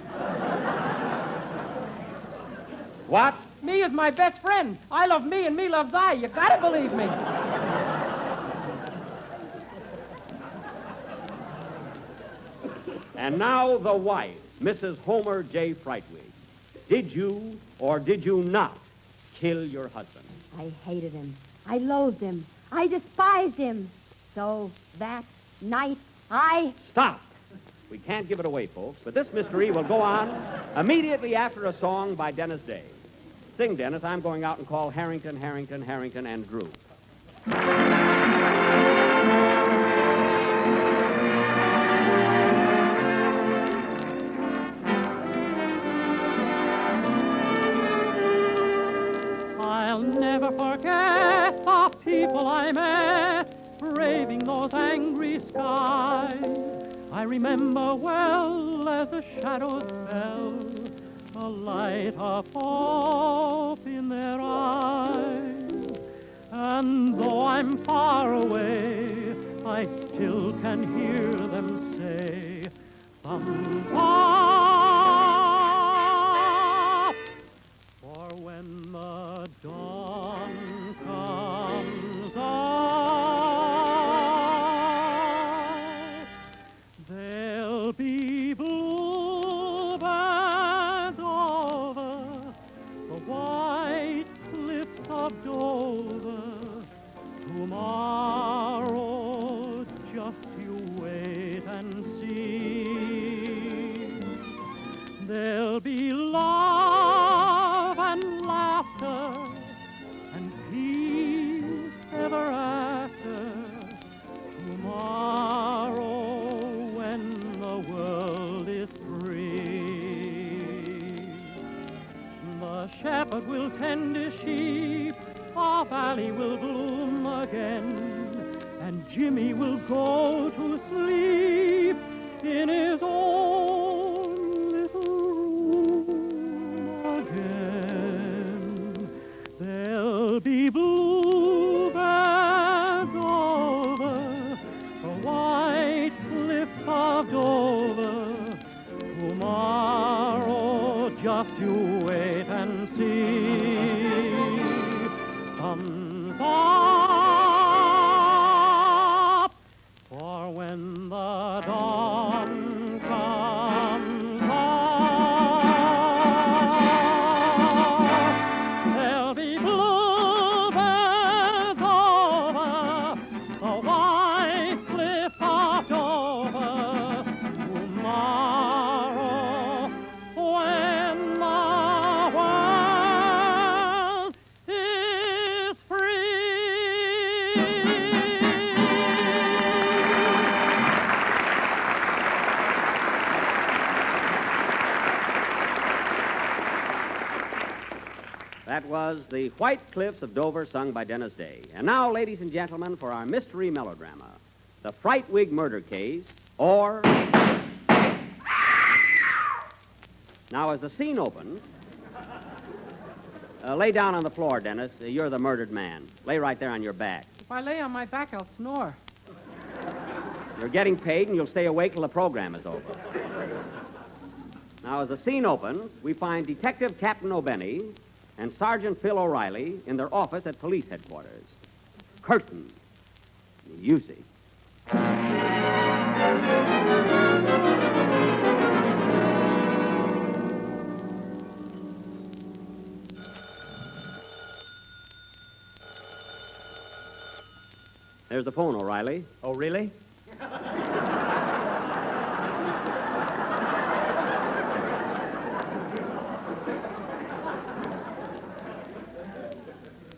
S21: What?
S8: Me is my best friend. I love me and me loves I. You gotta believe me.
S21: And now the wife, Mrs. Homer J. Frightwig. Did you or did you not kill your husband?
S20: I hated him. I loathed him. I despised him. So that night,
S21: Stop! We can't give it away, folks, but this mystery will go on immediately after a song by Dennis Day. Sing, Dennis. I'm going out and call Harrington, Harrington, Harrington, and Drew.
S8: I'll never forget the people I met, braving those angry skies. I remember well as the shadows fell, a light of hope in their eyes. And though I'm far away, I still can hear them say, "Thumbs-up." For when the dawn comes out, there'll be bluebirds over the white cliffs of Dover. Tomorrow, just you wait and see. There'll be love and laughter and peace ever after. Tomorrow, when the world is free, the shepherd will tend his sheep, our valley will bloom again, and Jimmy will go to sleep in his own little room again. There'll be bluebirds Just you wait and see. Thumbs up, for when the dawn comes up, there'll be bluebirds over the white cliffs of Dover. Tomorrow, when the world is free.
S21: That was The White Cliffs of Dover, sung by Dennis Day. And now, ladies and gentlemen, for our mystery melodrama, The Frightwig Murder Case, or... Now, as the scene opens... lay down on the floor, Dennis. You're the murdered man. Lay right there on your back.
S2: If I lay on my back, I'll snore.
S21: You're getting paid, and you'll stay awake till the program is over. Now, as the scene opens, we find Detective Captain O'Benny and Sergeant Phil O'Reilly in their office at police headquarters. Curtain. Music. There's the phone, O'Reilly.
S22: Oh, really?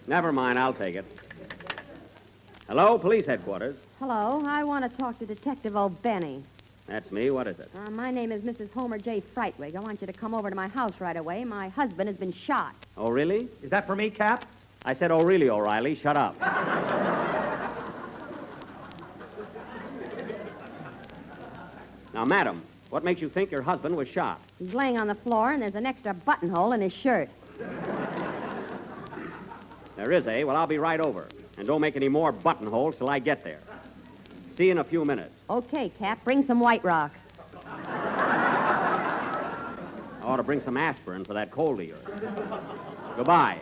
S21: Never mind, I'll take it. Hello, police headquarters.
S20: Hello, I want to talk to Detective O'Benny.
S21: That's me. What is it?
S20: My name is Mrs. Homer J. Frightwig. I want you to come over to my house right away. My husband has been shot.
S21: Oh, really?
S22: Is that for me, Cap?
S21: I said, oh, really, O'Reilly. Shut up. Now, madam, what makes you think your husband was shot?
S20: He's laying on the floor, and there's an extra buttonhole in his shirt.
S21: There is, eh? Well, I'll be right over. And don't make any more buttonholes till I get there. See you in a few minutes.
S20: Okay, Cap. Bring some White Rock.
S21: I ought to bring some aspirin for that cold of yours. Goodbye.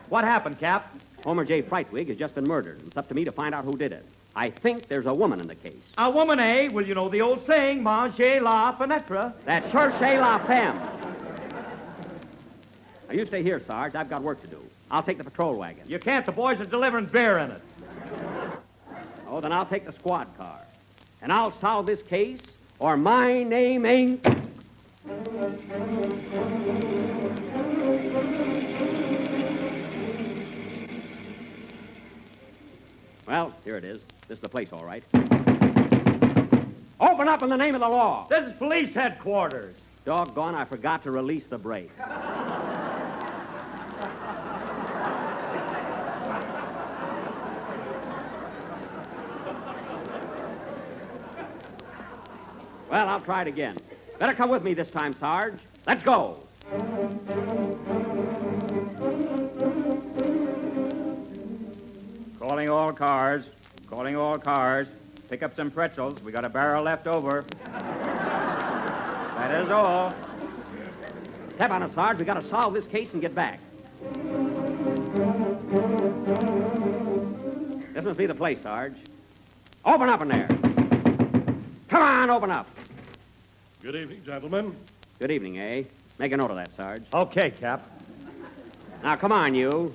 S22: What happened, Cap?
S21: Homer J. Frightwig has just been murdered. It's up to me to find out who did it. I think there's a woman in the case.
S22: A woman, eh? Well, you know the old saying, manger la fenêtre.
S21: That's cherchez la femme. Now, you stay here, Sarge. I've got work to do. I'll take the patrol wagon.
S22: You can't. The boys are delivering beer in it.
S21: Oh, then I'll take the squad car. And I'll solve this case, or my name ain't... Well, here it is. This is the place, all right. Open up in the name of the law.
S22: This is police headquarters.
S21: Doggone, I forgot to release the brake. Well, I'll try it again. Better come with me this time, Sarge. Let's go.
S22: Calling all cars. Calling all cars. Pick up some pretzels. We got a barrel left over. That is all.
S21: Step on it, Sarge. We got to solve this case and get back. This must be the place, Sarge. Open up in there. Come on, open up.
S19: Good evening, gentlemen.
S21: Good evening, eh? Make a note of that, Sarge.
S22: Okay, Cap.
S21: Now, come on, you.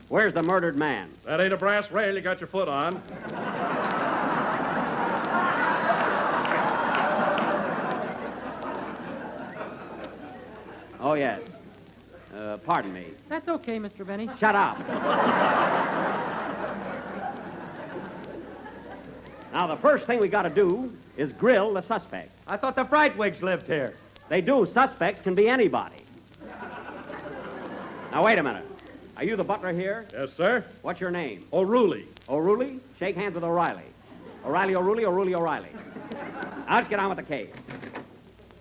S21: Where's the murdered man?
S19: That ain't a brass rail you got your foot on.
S21: Oh, yes. Pardon me.
S2: That's okay, Mr. Benny.
S21: Shut up. Now, the first thing we got to do is grill the suspect.
S22: I thought the Frightwigs lived here.
S21: They do. Suspects can be anybody. Now, wait a minute. Are you the butler here?
S19: Yes, sir.
S21: What's your name?
S19: O'Reilly.
S21: O'Reilly? Shake hands with O'Reilly. O'Reilly, O'Reilly, O'Reilly, O'Reilly. Now, let's get on with the case.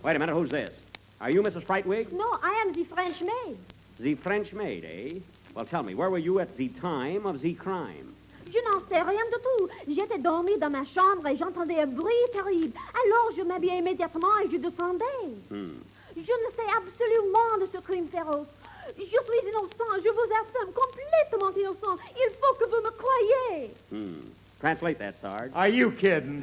S21: Wait a minute. Who's this? Are you Mrs. Frightwig?
S17: No, I am the French maid.
S21: The French maid, eh? Well, tell me, where were you at the time of the crime?
S17: Je n'en sais rien du tout. J'étais dormi dans ma chambre et j'entendais un bruit terrible. Alors, je m'habillai immédiatement et je descendais. Je
S7: ne sais absolument de ce crime féroce. Je suis innocent, je vous affirme, complètement innocent. Il faut que vous me croyiez.
S21: Translate that, Sarge.
S22: Are you kidding?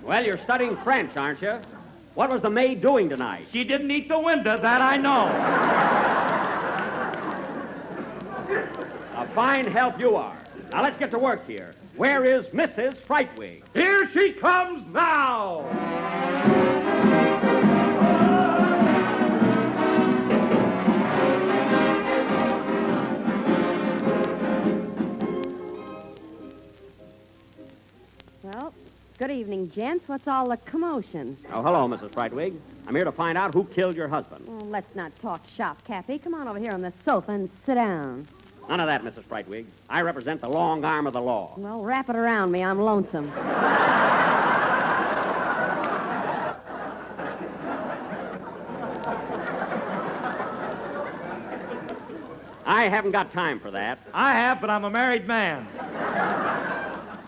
S21: Well, you're studying French, aren't you? What was the maid doing tonight?
S22: She didn't eat the window, that I know.
S21: A fine help you are. Now, let's get to work here. Where is Mrs. Frightwig?
S22: Here she comes now!
S20: Well, good evening, gents. What's all the commotion?
S21: Oh, hello, Mrs. Frightwig. I'm here to find out who killed your husband.
S20: Oh, let's not talk shop, Cappy. Come on over here on the sofa and sit down.
S21: None of that, Mrs. Frightwig. I represent the long arm of the law.
S20: Well, wrap it around me. I'm lonesome.
S21: I haven't got time for that.
S22: I have, but I'm a married man.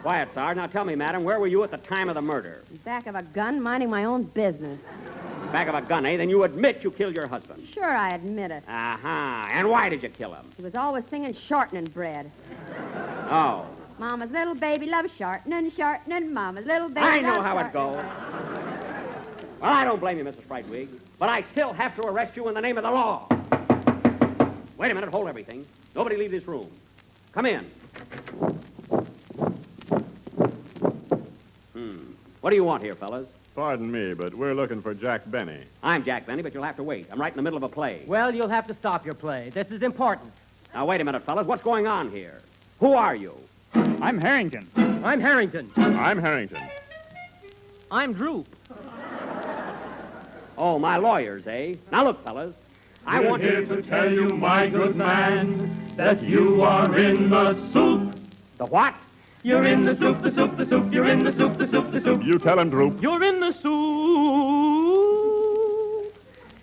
S21: Quiet, Sarge. Now tell me, madam, where were you at the time of the murder?
S20: Back of a gun, minding my own business.
S21: Back of a gun, eh? Then you admit you killed your husband.
S20: Sure, I admit it.
S21: Uh-huh. And why did you kill him?
S20: He was always singing shortening bread.
S21: Oh.
S20: Mama's little baby loves shortening, shortening. Mama's little baby
S21: I know
S20: loves
S21: how it goes. Well, I don't blame you, Mrs. Frightwig, but I still have to arrest you in the name of the law. Wait a minute. Hold everything. Nobody leave this room. Come in. What do you want here, fellas?
S10: Pardon me, but we're looking for Jack Benny.
S21: I'm Jack Benny, but you'll have to wait. I'm right in the middle of a play.
S9: Well, you'll have to stop your play. This is important.
S21: Now, wait a minute, fellas. What's going on here? Who are you?
S22: I'm Harrington.
S9: I'm Harrington.
S10: I'm Harrington.
S9: I'm Droop.
S21: Oh, my lawyers, eh? Now, look, fellas. I want
S22: here to tell you, my good man, that you are in the soup.
S21: The what?
S22: You're in the soup, the soup, the soup. You're in the soup, the soup, the soup.
S10: You tell him, Droop.
S9: You're in the soup.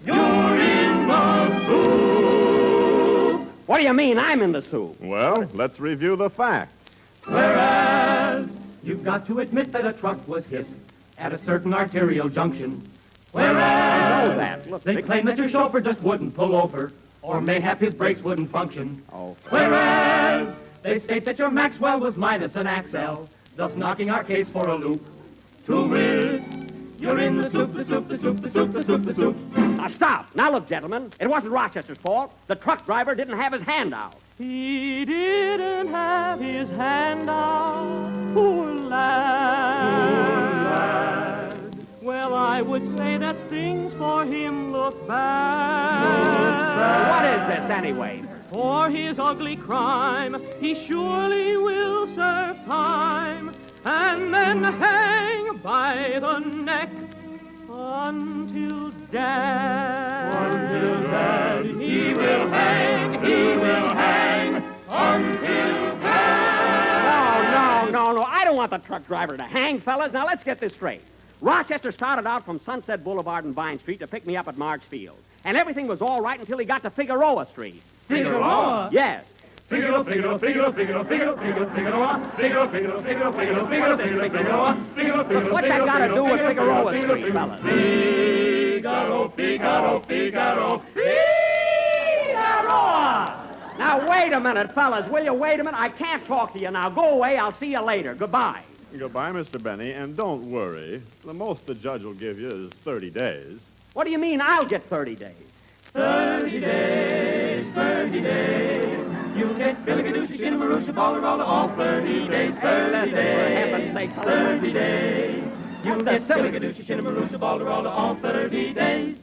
S22: You're in the soup.
S21: What do you mean I'm in the soup?
S10: Well, let's review the facts.
S22: Whereas you've got to admit that a truck was hit at a certain arterial junction. Whereas they claim that your chauffeur just wouldn't pull over, or mayhap his brakes wouldn't function.
S21: Oh.
S22: Whereas they state that your Maxwell was minus an axle, thus knocking our case for a loop. To wit, you're in the soup, the soup, the soup, the soup, the soup, the soup.
S21: Now, stop. Now, look, gentlemen. It wasn't Rochester's fault. The truck driver didn't have his hand out.
S8: He didn't have his hand out, poor lad. Well, I would say that things for him look bad.
S21: What is this, anyway?
S8: For his ugly crime, he surely will serve time, and then hang by the neck until death.
S22: Until death, he will hang until death.
S21: No. I don't want the truck driver to hang, fellas. Now, let's get this straight. Rochester started out from Sunset Boulevard and Vine Street to pick me up at March Field. And everything was all right until he got to Figueroa Street.
S22: Figueroa?
S21: Yes.
S22: Figueroa, Figueroa, Figueroa, Figueroa, Figueroa, Figueroa, Figueroa, Figueroa, Figueroa, Figueroa, Figueroa, Figueroa.
S21: What's that got to do with Figueroa Street, fellas?
S22: Figaro, Figaro, Figaro, Figueroa!
S21: Now, wait a minute, fellas. Will you wait a minute? I can't talk to you now. Go away. I'll see you later. Goodbye.
S10: Goodbye, Mr. Benny, and don't worry. The most the judge will give you is 30 days.
S21: What do you mean I'll get 30 days?
S22: 30 days, 30 days. You get Billigadooshie, Shinnamarooshie, Balleralla, all 30 days, 30 days.
S21: For heaven's sake,
S22: 30 days. You get Billigadooshie, Shinnamarooshie, Balleralla, all 30 days.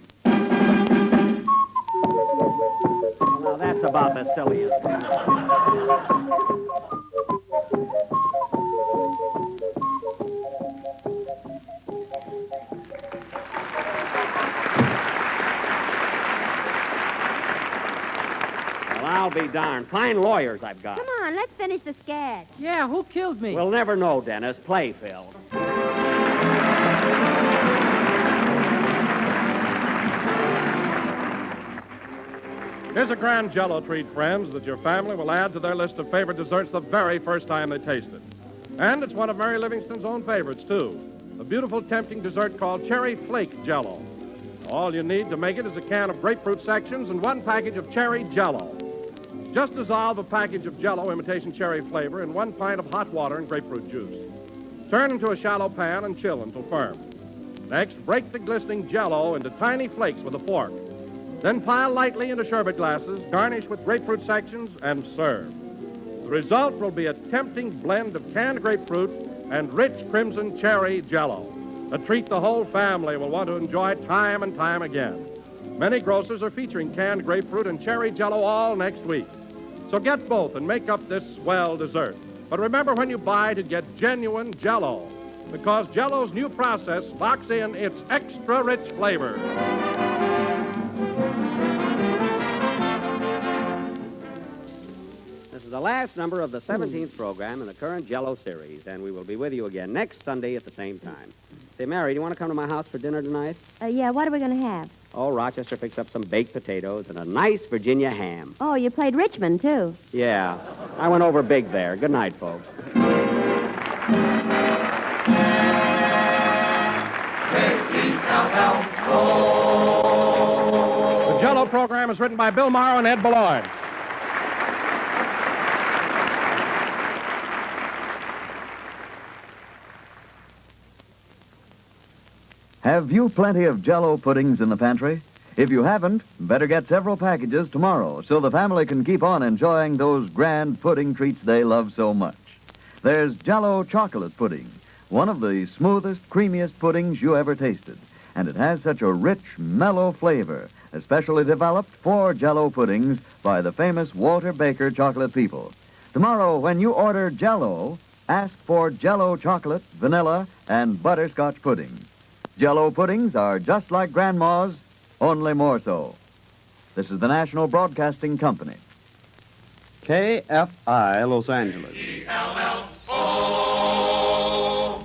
S21: Now, that's about the silliest. I'll be darned. Fine lawyers I've got.
S20: Come on, let's finish the sketch.
S9: Yeah, who killed me?
S21: We'll never know, Dennis. Play, Phil.
S19: Here's a grand Jell-O treat, friends, that your family will add to their list of favorite desserts the very first time they taste it. And it's one of Mary Livingston's own favorites, too. A beautiful, tempting dessert called Cherry Flake Jell-O. All you need to make it is a can of grapefruit sections and 1 package of cherry Jell-O. Just dissolve a package of Jell-O imitation cherry flavor in 1 pint of hot water and grapefruit juice. Turn into a shallow pan and chill until firm. Next, break the glistening Jell-O into tiny flakes with a fork. Then pile lightly into sherbet glasses, garnish with grapefruit sections, and serve. The result will be a tempting blend of canned grapefruit and rich crimson cherry Jell-O. A treat the whole family will want to enjoy time and time again. Many grocers are featuring canned grapefruit and cherry Jell-O all next week. So get both and make up this swell dessert. But remember when you buy to get genuine Jell-O, because Jell-O's new process locks in its extra rich flavor.
S21: This is the last number of the 17th program in the current Jell-O series, and we will be with you again next Sunday at the same time. Say, Mary, do you want to come to my house for dinner tonight?
S20: Yeah, what are we going to have?
S21: Oh, Rochester picks up some baked potatoes and a nice Virginia ham.
S20: Oh, you played Richmond, too.
S21: Yeah, I went over big there. Good night, folks.
S19: The Jell-O program is written by Bill Morrow and Ed Beloit.
S3: Have you plenty of Jell-O puddings in the pantry? If you haven't, better get several packages tomorrow so the family can keep on enjoying those grand pudding treats they love so much. There's Jell-O chocolate pudding, one of the smoothest, creamiest puddings you ever tasted. And it has such a rich, mellow flavor, especially developed for Jell-O puddings by the famous Walter Baker chocolate people. Tomorrow, when you order Jell-O, ask for Jell-O chocolate, vanilla, and butterscotch puddings. Jell-O puddings are just like Grandma's, only more so. This is the National Broadcasting Company.
S6: KFI, Los Angeles.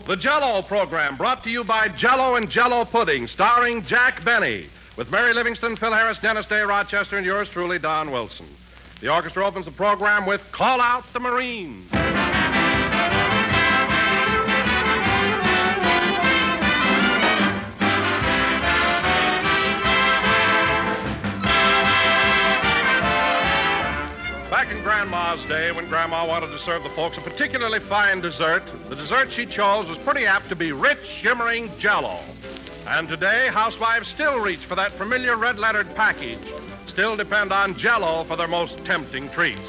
S19: The Jell-O program brought to you by Jell-O and Jell-O Pudding, starring Jack Benny, with Mary Livingston, Phil Harris, Dennis Day, Rochester, and yours truly, Don Wilson. The orchestra opens the program with Call Out the Marines. Back in Grandma's day, when Grandma wanted to serve the folks a particularly fine dessert, the dessert she chose was pretty apt to be rich, shimmering Jell-O. And today, housewives still reach for that familiar red-lettered package, still depend on Jell-O for their most tempting treats.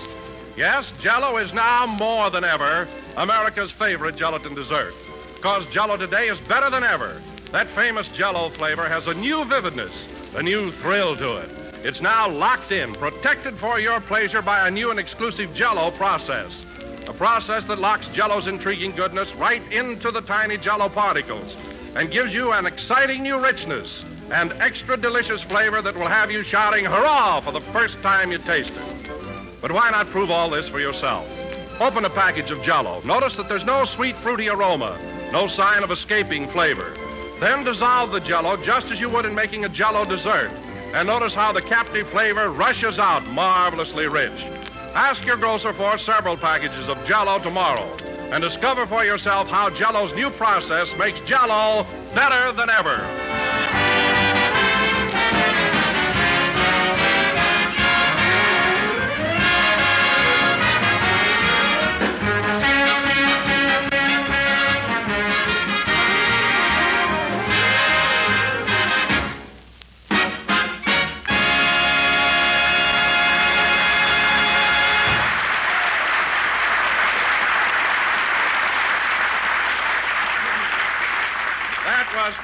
S19: Yes, Jell-O is now more than ever America's favorite gelatin dessert, because Jell-O today is better than ever. That famous Jell-O flavor has a new vividness, a new thrill to it. It's now locked in, protected for your pleasure by a new and exclusive Jell-O process. A process that locks Jell-O's intriguing goodness right into the tiny Jell-O particles and gives you an exciting new richness and extra delicious flavor that will have you shouting hurrah for the first time you taste it. But why not prove all this for yourself? Open a package of Jell-O. Notice that there's no sweet, fruity aroma, no sign of escaping flavor. Then dissolve the Jell-O just as you would in making a Jell-O dessert. And notice how the captive flavor rushes out marvelously rich. Ask your grocer for several packages of Jell-O tomorrow and discover for yourself how Jell-O's new process makes Jell-O better than ever.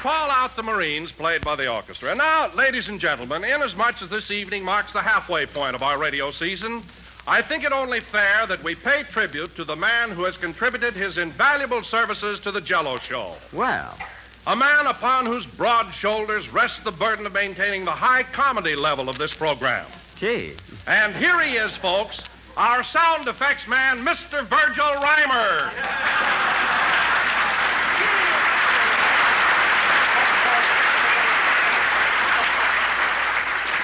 S19: Call Out the Marines, played by the orchestra. And now, ladies and gentlemen, inasmuch as this evening marks the halfway point of our radio season, I think it only fair that we pay tribute to the man who has contributed his invaluable services to the Jell-O show.
S21: Well,
S19: a man upon whose broad shoulders rests the burden of maintaining the high comedy level of this program.
S21: Gee.
S19: And here he is, folks, our sound effects man, Mr. Virgil Reimer.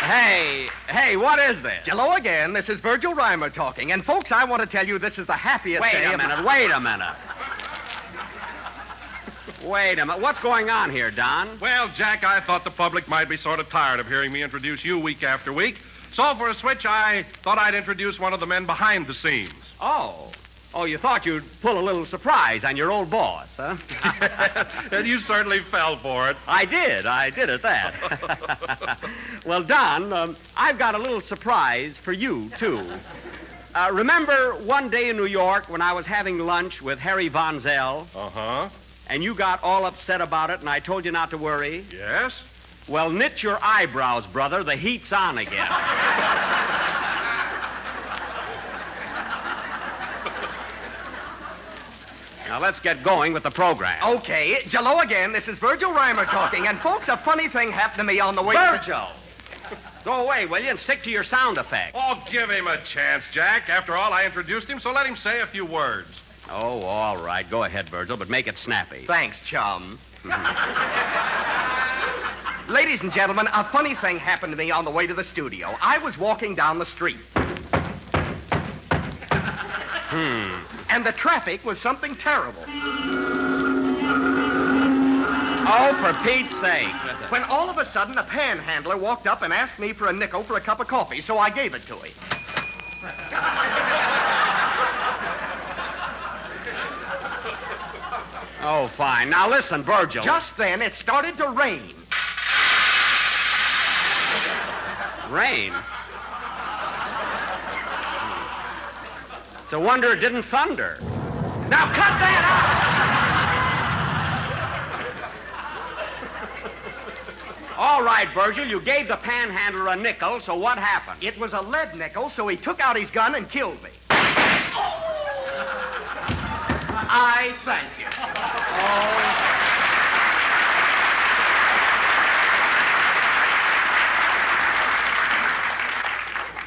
S21: Hey, what is this?
S5: Hello again. This is Virgil Reimer talking. And, folks, I want to tell you this is the happiest
S21: Wait
S5: day
S21: a minute. Wait a minute. What's going on here, Don?
S19: Well, Jack, I thought the public might be sort of tired of hearing me introduce you week after week. So for a switch, I thought I'd introduce one of the men behind the scenes.
S21: Oh, you thought you'd pull a little surprise on your old boss, huh?
S19: And you certainly fell for it.
S21: I did at that. Well, Don, I've got a little surprise for you, too. Remember one day in New York when I was having lunch with Harry Von Zell?
S19: Uh-huh.
S21: And you got all upset about it, and I told you not to worry?
S19: Yes?
S21: Well, knit your eyebrows, brother. The heat's on again. Now, let's get going with the program.
S5: Okay. Hello again. This is Virgil Reimer talking. And, folks, a funny thing happened to me on the way...
S21: Virgil! Go away, will you, and stick to your sound effect.
S19: Oh, give him a chance, Jack. After all, I introduced him, so let him say a few words.
S21: Oh, all right. Go ahead, Virgil, but make it snappy.
S5: Thanks, chum. Ladies and gentlemen, a funny thing happened to me on the way to the studio. I was walking down the street. And the traffic was something terrible.
S21: Oh, for Pete's sake.
S5: When all of a sudden a panhandler walked up and asked me for a nickel for a cup of coffee, so I gave it to him.
S21: Oh, fine. Now, listen, Virgil.
S5: Just then, it started to rain.
S21: Rain? It's a wonder it didn't thunder. Now, cut that out! All right, Virgil, you gave the panhandler a nickel, so what happened?
S5: It was a lead nickel, so he took out his gun and killed me. I thank you.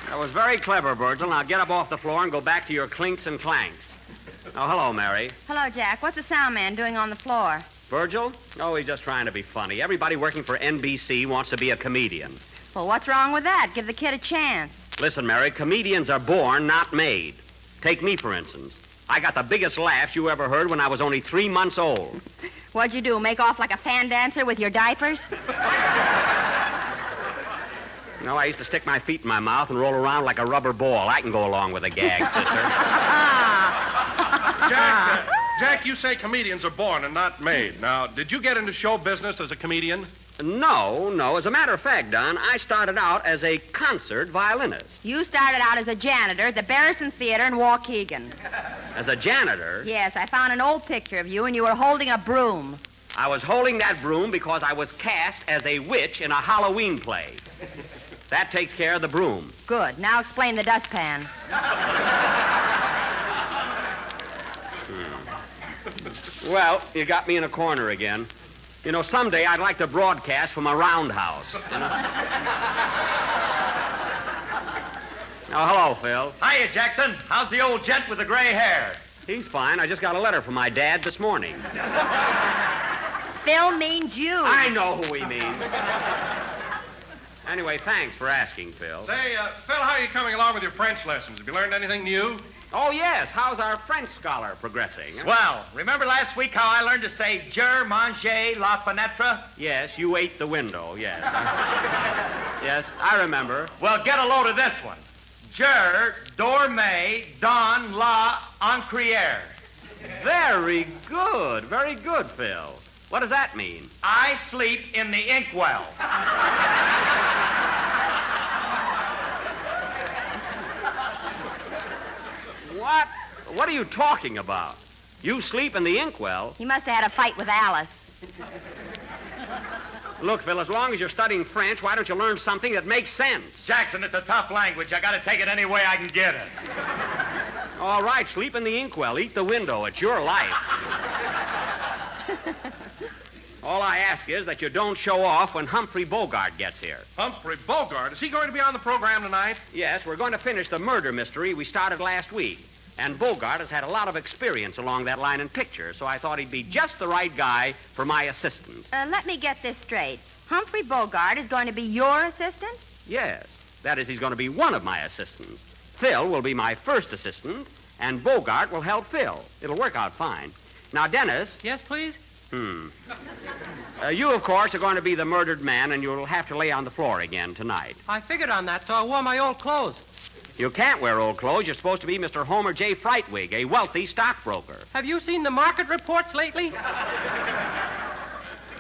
S21: That was very clever, Virgil. Now get up off the floor and go back to your clinks and clanks. Oh, hello, Mary.
S20: Hello, Jack. What's the sound man doing on the floor?
S21: Virgil? Oh, he's just trying to be funny. Everybody working for NBC wants to be a comedian.
S20: Well, what's wrong with that? Give the kid a chance.
S21: Listen, Mary, comedians are born, not made. Take me, for instance. I got the biggest laughs you ever heard when I was only 3 months old.
S20: What'd you do, make off like a fan dancer with your diapers?
S21: No, I used to stick my feet in my mouth and roll around like a rubber ball. I can go along with a gag, sister.
S19: Jack, you say comedians are born and not made. Now, did you get into show business as a comedian?
S21: No. As a matter of fact, Don, I started out as a concert violinist.
S20: You started out as a janitor at the Barrison Theater in Waukegan.
S21: As a janitor?
S20: Yes, I found an old picture of you, and you were holding a broom.
S21: I was holding that broom because I was cast as a witch in a Halloween play. That takes care of the broom.
S20: Good. Now explain the dustpan.
S21: Well, you got me in a corner again. You know, someday I'd like to broadcast from a roundhouse. You know? Oh, hello, Phil.
S14: Hiya, Jackson. How's the old gent with the gray hair?
S21: He's fine. I just got a letter from my dad this morning.
S20: Phil means you.
S21: I know who he means. Anyway, thanks for asking, Phil.
S19: Say, Phil, how are you coming along with your French lessons? Have you learned anything new?
S21: Oh, yes. How's our French scholar progressing?
S14: Swell. Remember last week how I learned to say je mange la fenêtre?
S21: Yes, you ate the window, yes. Yes, I remember.
S14: Well, get a load of this one. Je dormais dans la encrière.
S21: Very good, Phil. What does that mean?
S14: I sleep in the inkwell.
S21: What? What are you talking about? You sleep in the inkwell?
S20: He must have had a fight with Alice.
S21: Look, Phil, as long as you're studying French, why don't you learn something that makes sense?
S14: Jackson, it's a tough language. I gotta take it any way I can get it.
S21: All right, sleep in the inkwell. Eat the window. It's your life. All I ask is that you don't show off when Humphrey Bogart gets here.
S19: Humphrey Bogart? Is he going to be on the program tonight?
S21: Yes, we're going to finish the murder mystery we started last week. And Bogart has had a lot of experience along that line in pictures, so I thought he'd be just the right guy for my assistant.
S20: Let me get this straight. Humphrey Bogart is going to be your assistant?
S21: Yes. That is, he's going to be one of my assistants. Phil will be my first assistant, and Bogart will help Phil. It'll work out fine. Now, Dennis.
S9: Yes, please?
S21: You, of course, are going to be the murdered man, and you'll have to lay on the floor again tonight.
S9: I figured on that, so I wore my old clothes.
S21: You can't wear old clothes. You're supposed to be Mr. Homer J. Frightwig, a wealthy stockbroker.
S9: Have you seen the market reports lately?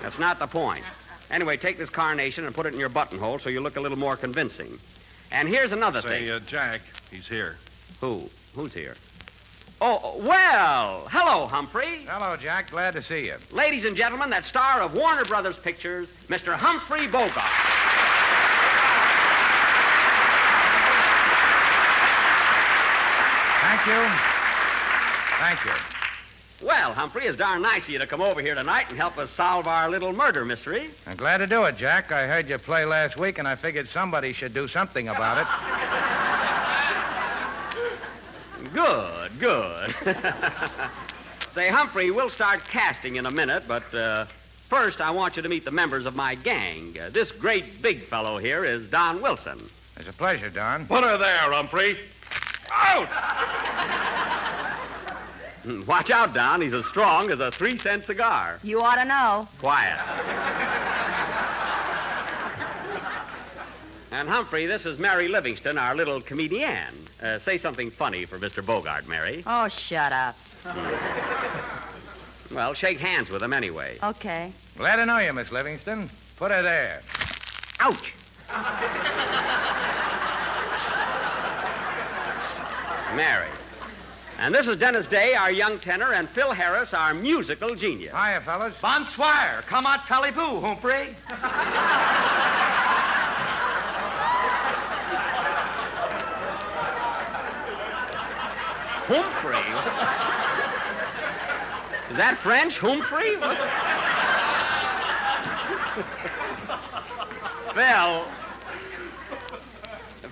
S21: That's not the point. Anyway, take this carnation and put it in your buttonhole so you look a little more convincing. And here's another thing.
S15: Jack, he's here.
S21: Who? Who's here? Oh, well, hello, Humphrey.
S4: Hello, Jack. Glad to see you.
S21: Ladies and gentlemen, that star of Warner Brothers Pictures, Mr. Humphrey Bogart.
S4: Thank you. Thank you.
S21: Well, Humphrey, it's darn nice of you to come over here tonight and help us solve our little murder mystery.
S4: I'm glad to do it, Jack. I heard you play last week, and I figured somebody should do something about it.
S21: Good, good. Say, Humphrey, we'll start casting in a minute, but first I want you to meet the members of my gang. This great big fellow here is Don Wilson.
S4: It's a pleasure, Don.
S15: Put her there, Humphrey. Out!
S21: Watch out, Don. He's as strong as a 3-cent cigar.
S20: You ought to know.
S21: Quiet. And, Humphrey, this is Mary Livingston, our little comedienne. Say something funny for Mr. Bogart, Mary.
S20: Oh, shut up.
S21: Well, shake hands with him anyway.
S20: Okay.
S4: Glad to know you, Miss Livingston. Put her there.
S21: Ouch! Mary. And this is Dennis Day, our young tenor, and Phil Harris, our musical genius.
S4: Hiya, fellas.
S5: Bonsoir. Come on, Talibou, Humphrey.
S21: Humphrey? Is that French, Humphrey?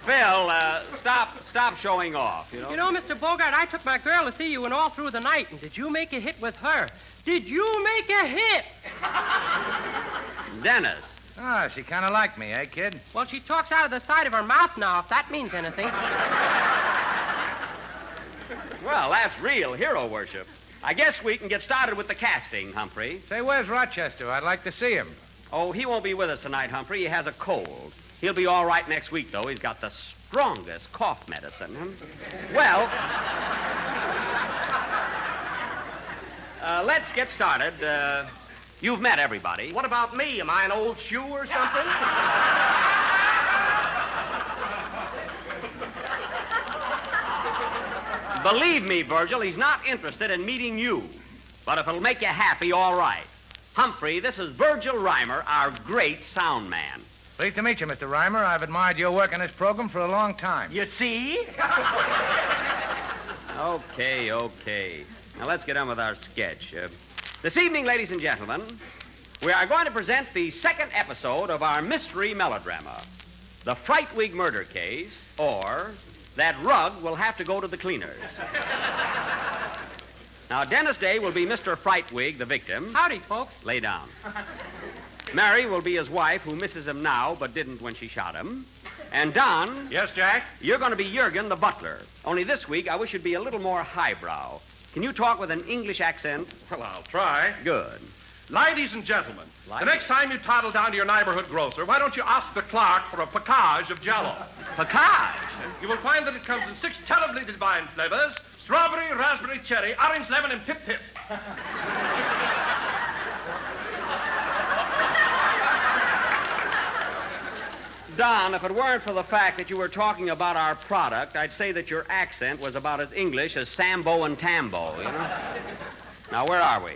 S21: Phil, stop showing off, you know?
S9: You know, Mr. Bogart, I took my girl to see you and all through the night, and did you make a hit with her? Did you make a hit?
S21: Dennis.
S4: Oh, she kind of liked me, eh, kid?
S9: Well, she talks out of the side of her mouth now, if that means anything.
S21: Well, that's real hero worship. I guess we can get started with the casting, Humphrey.
S4: Say, where's Rochester? I'd like to see him.
S21: Oh, he won't be with us tonight, Humphrey. He has a cold. He'll be all right next week, though. He's got the strongest cough medicine. Well, let's get started. You've met everybody.
S5: What about me? Am I an old shoe or something?
S21: Believe me, Virgil, he's not interested in meeting you. But if it'll make you happy, all right. Humphrey, this is Virgil Reimer, our great sound man.
S4: Pleased to meet you, Mr. Reimer. I've admired your work on this program for a long time.
S5: You see?
S21: Okay. Now let's get on with our sketch. This evening, ladies and gentlemen, we are going to present the second episode of our mystery melodrama, The Frightwig Murder Case, or That Rug Will Have to Go to the Cleaners. Now, Dennis Day will be Mr. Frightwig, the victim.
S9: Howdy, folks.
S21: Lay down. Mary will be his wife, who misses him now but didn't when she shot him. And Don...
S15: Yes, Jack?
S21: You're going to be Jurgen, the butler. Only this week, I wish you'd be a little more highbrow. Can you talk with an English accent?
S15: Well, I'll try.
S21: Good.
S15: Ladies and gentlemen, the next time you toddle down to your neighborhood grocer, why don't you ask the clerk for a package of Jell-O?
S21: Package?
S15: You will find that it comes in 6 terribly divine flavors: strawberry, raspberry, cherry, orange, lemon, and pip-pip.
S21: Don, if it weren't for the fact that you were talking about our product, I'd say that your accent was about as English as Sambo and Tambo, you know? Now, where are we?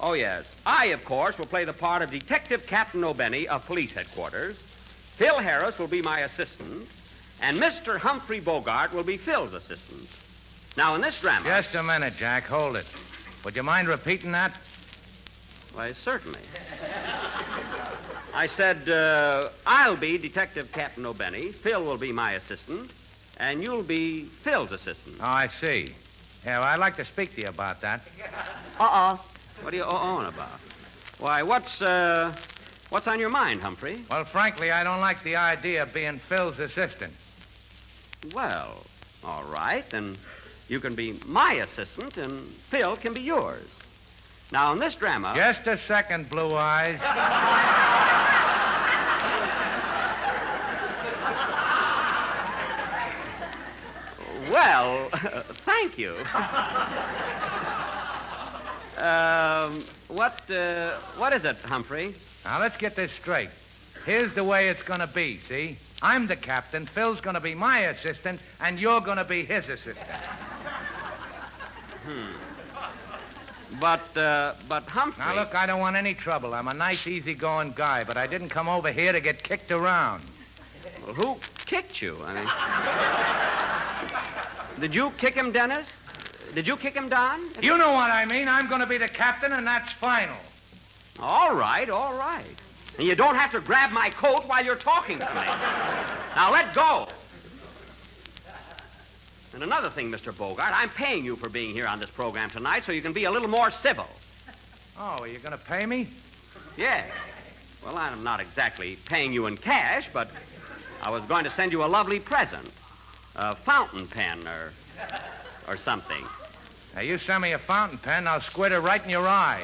S21: Oh, yes. I, of course, will play the part of Detective Captain O'Benny of Police Headquarters. Phil Harris will be my assistant, and Mr. Humphrey Bogart will be Phil's assistant. Now, in this drama...
S4: Just a minute, Jack. Hold it. Would you mind repeating that?
S21: Why, certainly. I said, I'll be Detective Captain O'Benny, Phil will be my assistant, and you'll be Phil's assistant.
S4: Oh, I see. Yeah, well, I'd like to speak to you about that.
S20: Uh-oh.
S21: What are you uh-ohing about? Why, what's What's on your mind, Humphrey?
S4: Well, frankly, I don't like the idea of being Phil's assistant.
S21: Well, all right, then you can be my assistant and Phil can be yours. Now, in this drama...
S4: Just a second, Blue Eyes.
S21: Well, thank you. What is it, Humphrey?
S4: Now, let's get this straight. Here's the way it's going to be, see? I'm the captain, Phil's going to be my assistant, and you're going to be his assistant.
S21: But Humphrey...
S4: Now, look, I don't want any trouble. I'm a nice, easygoing guy, but I didn't come over here to get kicked around.
S21: Well, who kicked you? I mean... Did you kick him, Dennis? Did you kick him, Don?
S4: You know what I mean. I'm going to be the captain, and that's final.
S21: All right, all right. And you don't have to grab my coat while you're talking to me. Now, let go. And another thing, Mr. Bogart, I'm paying you for being here on this program tonight so you can be a little more civil.
S4: Oh, are you going to pay me?
S21: Yeah. Well, I'm not exactly paying you in cash, but I was going to send you a lovely present. A fountain pen or something.
S4: Now, you send me a fountain pen, I'll squirt it right in your eye.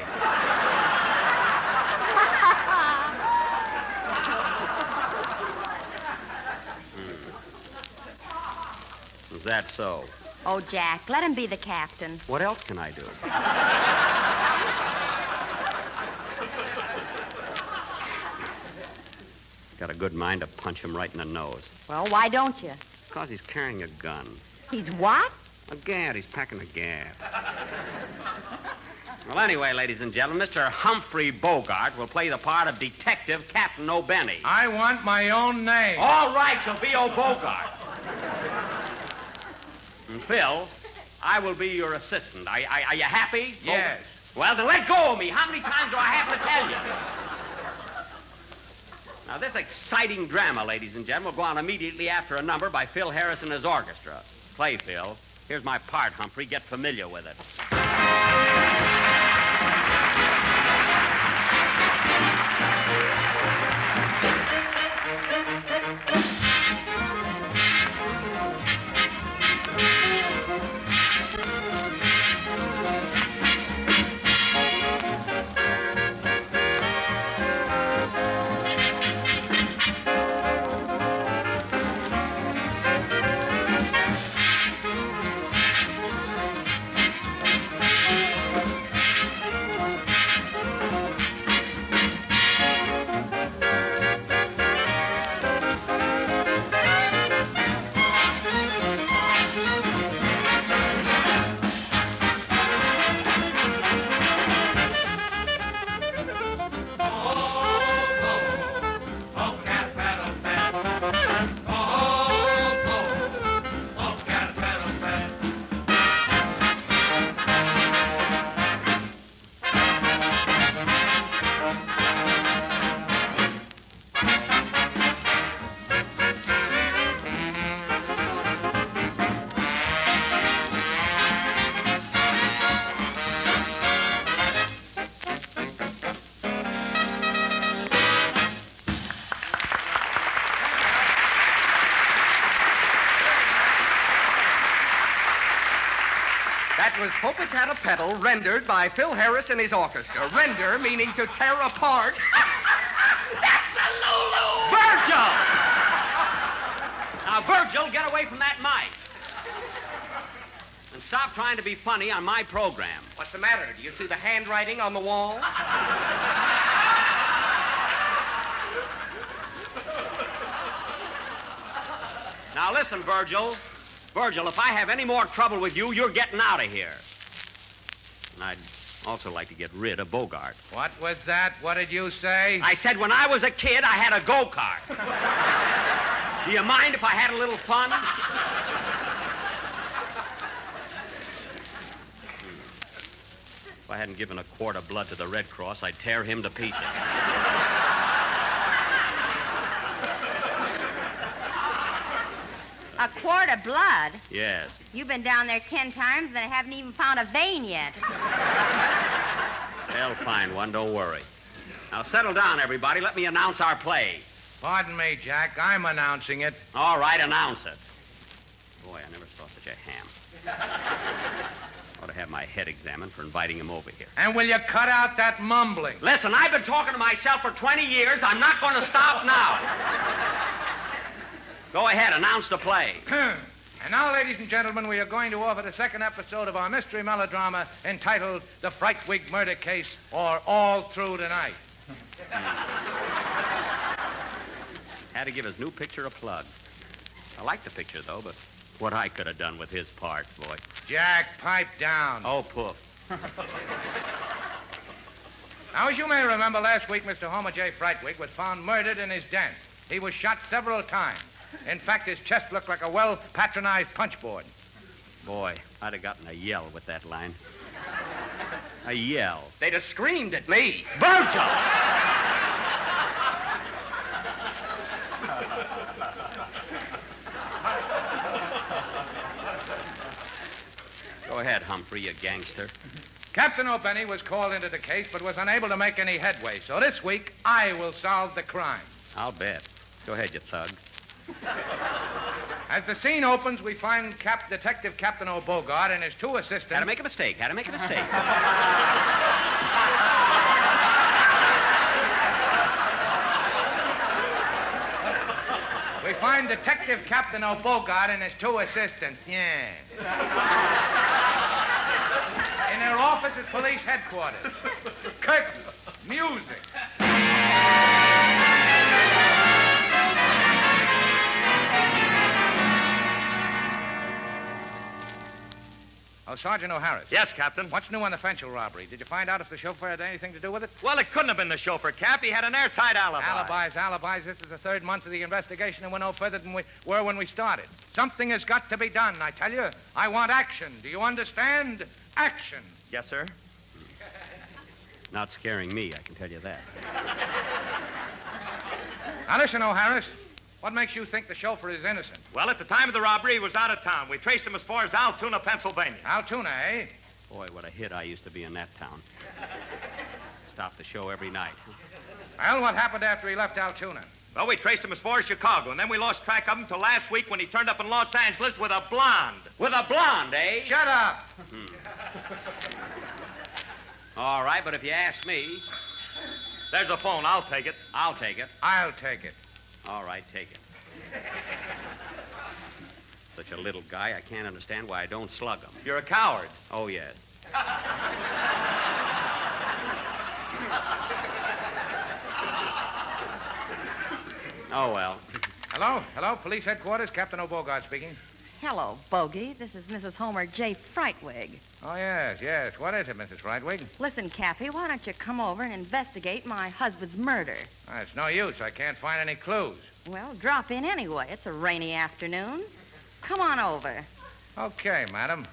S21: Is that so?
S20: Oh, Jack, let him be the captain.
S21: What else can I do? Got a good mind to punch him right in the nose.
S20: Well, why don't you?
S21: Because he's carrying a gun.
S20: He's what?
S21: A gad. He's packing a gad. Well, anyway, ladies and gentlemen, Mr. Humphrey Bogart will play the part of Detective Captain O'Benny.
S4: I want my own name.
S21: All right, you'll be O'Bogart. And Phil, I will be your assistant. Are you happy?
S4: Yes.
S21: Well, then let go of me. How many times do I have to tell you? Now, this exciting drama, ladies and gentlemen, will go on immediately after a number by Phil Harris and his orchestra. Play, Phil. Here's my part, Humphrey. Get familiar with it.
S5: That was Popocatépetl, rendered by Phil Harris and his orchestra. Render meaning to tear apart. That's a Lulu!
S21: Virgil! Now, Virgil, get away from that mic. And stop trying to be funny on my program.
S5: What's the matter? Do you see the handwriting on the wall?
S21: Now, listen, Virgil. Virgil, if I have any more trouble with you, you're getting out of here. And I'd also like to get rid of Bogart.
S4: What was that? What did you say?
S21: I said when I was a kid, I had a go-kart. Do you mind if I had a little fun? If I hadn't given a quart of blood to the Red Cross, I'd tear him to pieces.
S20: A quart of blood?
S21: Yes.
S20: You've been down there 10 times and they haven't even found a vein yet.
S21: They'll find one, don't worry. Now, settle down, everybody. Let me announce our play.
S4: Pardon me, Jack. I'm announcing it.
S21: All right, announce it. Boy, I never saw such a ham. Ought to have my head examined for inviting him over here.
S4: And will you cut out that mumbling?
S21: Listen, I've been talking to myself for 20 years. I'm not going to stop now. Go ahead, announce the play.
S4: And now, ladies and gentlemen, we are going to offer the second episode of our mystery melodrama entitled The Frightwig Murder Case, or All Through the Night.
S21: Had to give his new picture a plug. I like the picture, though, but what I could have done with his part, boy.
S4: Jack, pipe down.
S21: Oh, poof.
S4: Now, as you may remember, last week, Mr. Homer J. Frightwig was found murdered in his den. He was shot several times. In fact, his chest looked like a well-patronized punchboard.
S21: Boy, I'd have gotten a yell with that line. A yell.
S5: They'd have screamed at me.
S21: Virgil! Go ahead, Humphrey, you gangster.
S4: Captain O'Benny was called into the case but was unable to make any headway. So this week, I will solve the crime.
S21: I'll bet. Go ahead, you thug.
S4: As the scene opens, we find Detective Captain O'Bogart and his two assistants.
S21: Had to make a mistake.
S4: We find Detective Captain O'Bogart and his two assistants. Yeah. In their office at police headquarters. Curtain. Music. Oh, Sergeant O'Harris.
S1: Yes, Captain.
S4: What's new on the Fenchel robbery? Did you find out if the chauffeur had anything to do with it?
S1: Well, it couldn't have been the chauffeur, Cap. He had an airtight alibi.
S4: Alibis. This is the third month of the investigation, and we're no further than we were when we started. Something has got to be done, I tell you. I want action. Do you understand? Action.
S1: Yes, sir.
S21: Not scaring me, I can tell you that.
S4: Now, listen, O'Harris. What makes you think the chauffeur is innocent?
S1: Well, at the time of the robbery, he was out of town. We traced him as far as Altoona, Pennsylvania.
S4: Altoona, eh?
S21: Boy, what a hit I used to be in that town. Stop the show every night.
S4: Well, what happened after he left Altoona?
S1: Well, we traced him as far as Chicago, and then we lost track of him till last week when he turned up in Los Angeles with a blonde.
S21: With a blonde, eh?
S4: Shut up!
S21: All right, but if you ask me...
S1: There's a phone. I'll take it.
S21: I'll take it.
S4: I'll take it.
S21: All right, take it. Such a little guy, I can't understand why I don't slug him.
S1: You're a coward.
S21: Oh, yes. Oh, well.
S4: Hello, police headquarters, Captain O'Bogart speaking.
S6: Hello, Bogey. This is Mrs. Homer J. Frightwig.
S4: Oh, yes. What is it, Mrs. Frightwig?
S6: Listen, Cappy, why don't you come over and investigate my husband's murder?
S4: It's no use. I can't find any clues.
S6: Well, drop in anyway. It's a rainy afternoon. Come on over.
S4: Okay, madam.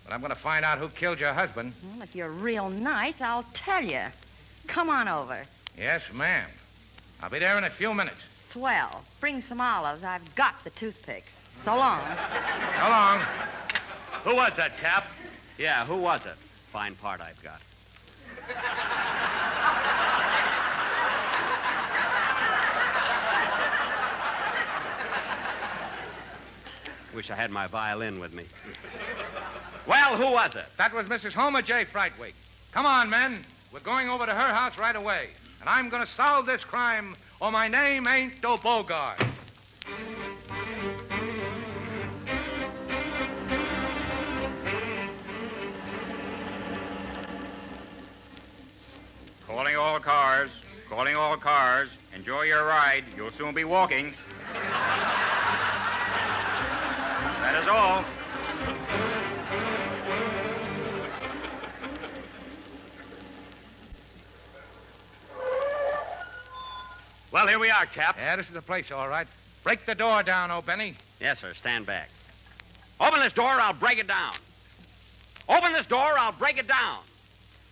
S4: But I'm going to find out who killed your husband.
S6: Well, if you're real nice, I'll tell you. Come on over.
S4: Yes, ma'am. I'll be there in a few minutes.
S6: Swell. Bring some olives. I've got the toothpicks. So long.
S4: So long.
S1: Who was that, Cap?
S21: Yeah, who was it? Fine part I've got. Wish I had my violin with me. Well, who was it?
S4: That was Mrs. Homer J. Frightwig. Come on, men. We're going over to her house right away. And I'm going to solve this crime, or my name ain't O'Bogart.
S23: Calling all cars. Enjoy your ride. You'll soon be walking. That is all.
S1: Well, here we are, Cap.
S4: Yeah, this is the place, all right. Break the door down, O'Benny.
S21: Yes, sir. Stand back. Open this door, I'll break it down. Open this door, I'll break it down.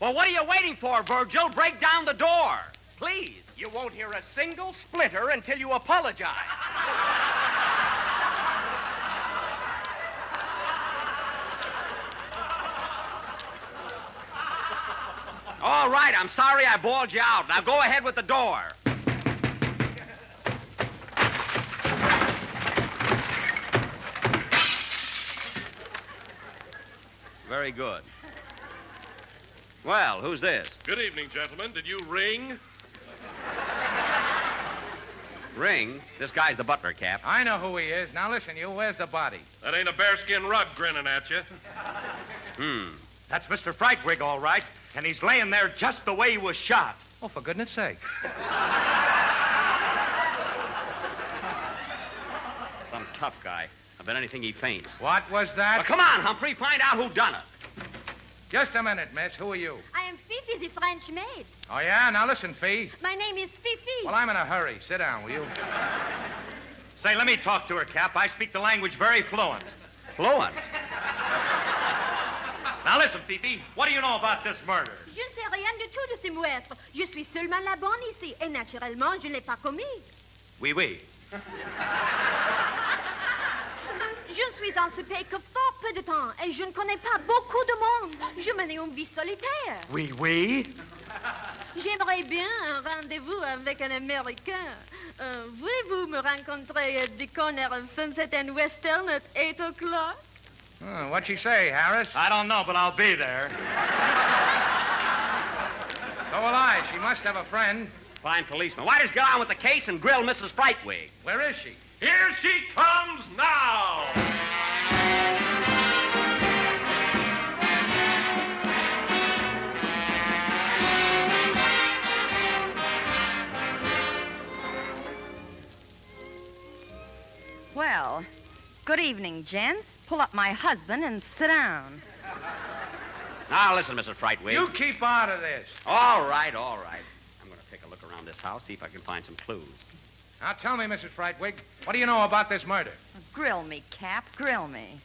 S21: Well, what are you waiting for, Virgil? Break down the door. Please.
S5: You won't hear a single splinter until you apologize.
S21: All
S12: All right, I'm sorry I bawled you out. Now go ahead with the door. Very good. Well, who's this?
S19: Good evening, gentlemen. Did you ring?
S12: Ring? This guy's the butler, Cap.
S4: I know who he is. Now listen, you, where's the body?
S19: That ain't a bearskin rug grinning at you.
S1: That's Mr. Frightwig, all right. And he's laying there just the way he was shot.
S4: Oh, for goodness sake.
S12: Some tough guy. I bet anything he faints.
S4: What was that?
S12: Well, come on, Humphrey. Find out who done it.
S4: Just a minute, miss. Who are you?
S7: I am Fifi, the French maid.
S4: Oh, yeah? Now listen, Fee.
S7: My name is Fifi.
S4: Well, I'm in a hurry. Sit down, will you?
S1: Say, let me talk to her, Cap. I speak the language very fluent.
S12: Fluent?
S1: Now listen, Fifi. What do you know about this murder?
S7: Je ne sais rien du tout de ce meurtre. Je suis seulement la bonne ici. Et naturellement, je ne l'ai pas commis.
S1: Oui, oui.
S7: Je ne suis en ce pays que fort peu de temps et je ne connais pas beaucoup de monde. Je mène une vie solitaire.
S1: Oui, oui.
S7: J'aimerais bien un rendez-vous avec un Américain. Voulez-vous me rencontrer at the corner of Sunset and Western at 8 o'clock?
S4: What'd she say, Harris?
S1: I don't know, but I'll be there.
S4: So will I. She must have a friend.
S12: Fine policeman. Why don't you get on with the case and grill Mrs. Frightwig?
S4: Where is she?
S19: Here she comes now!
S6: Well, good evening, gents. Pull up my husband and sit down.
S12: Now, listen, Mrs. Frightwig.
S4: You keep out of this.
S12: All right, all right. I'm going to take a look around this house, see if I can find some clues.
S4: Now, tell me, Mrs. Frightwig, what do you know about this murder?
S6: Grill me, Cap, grill me.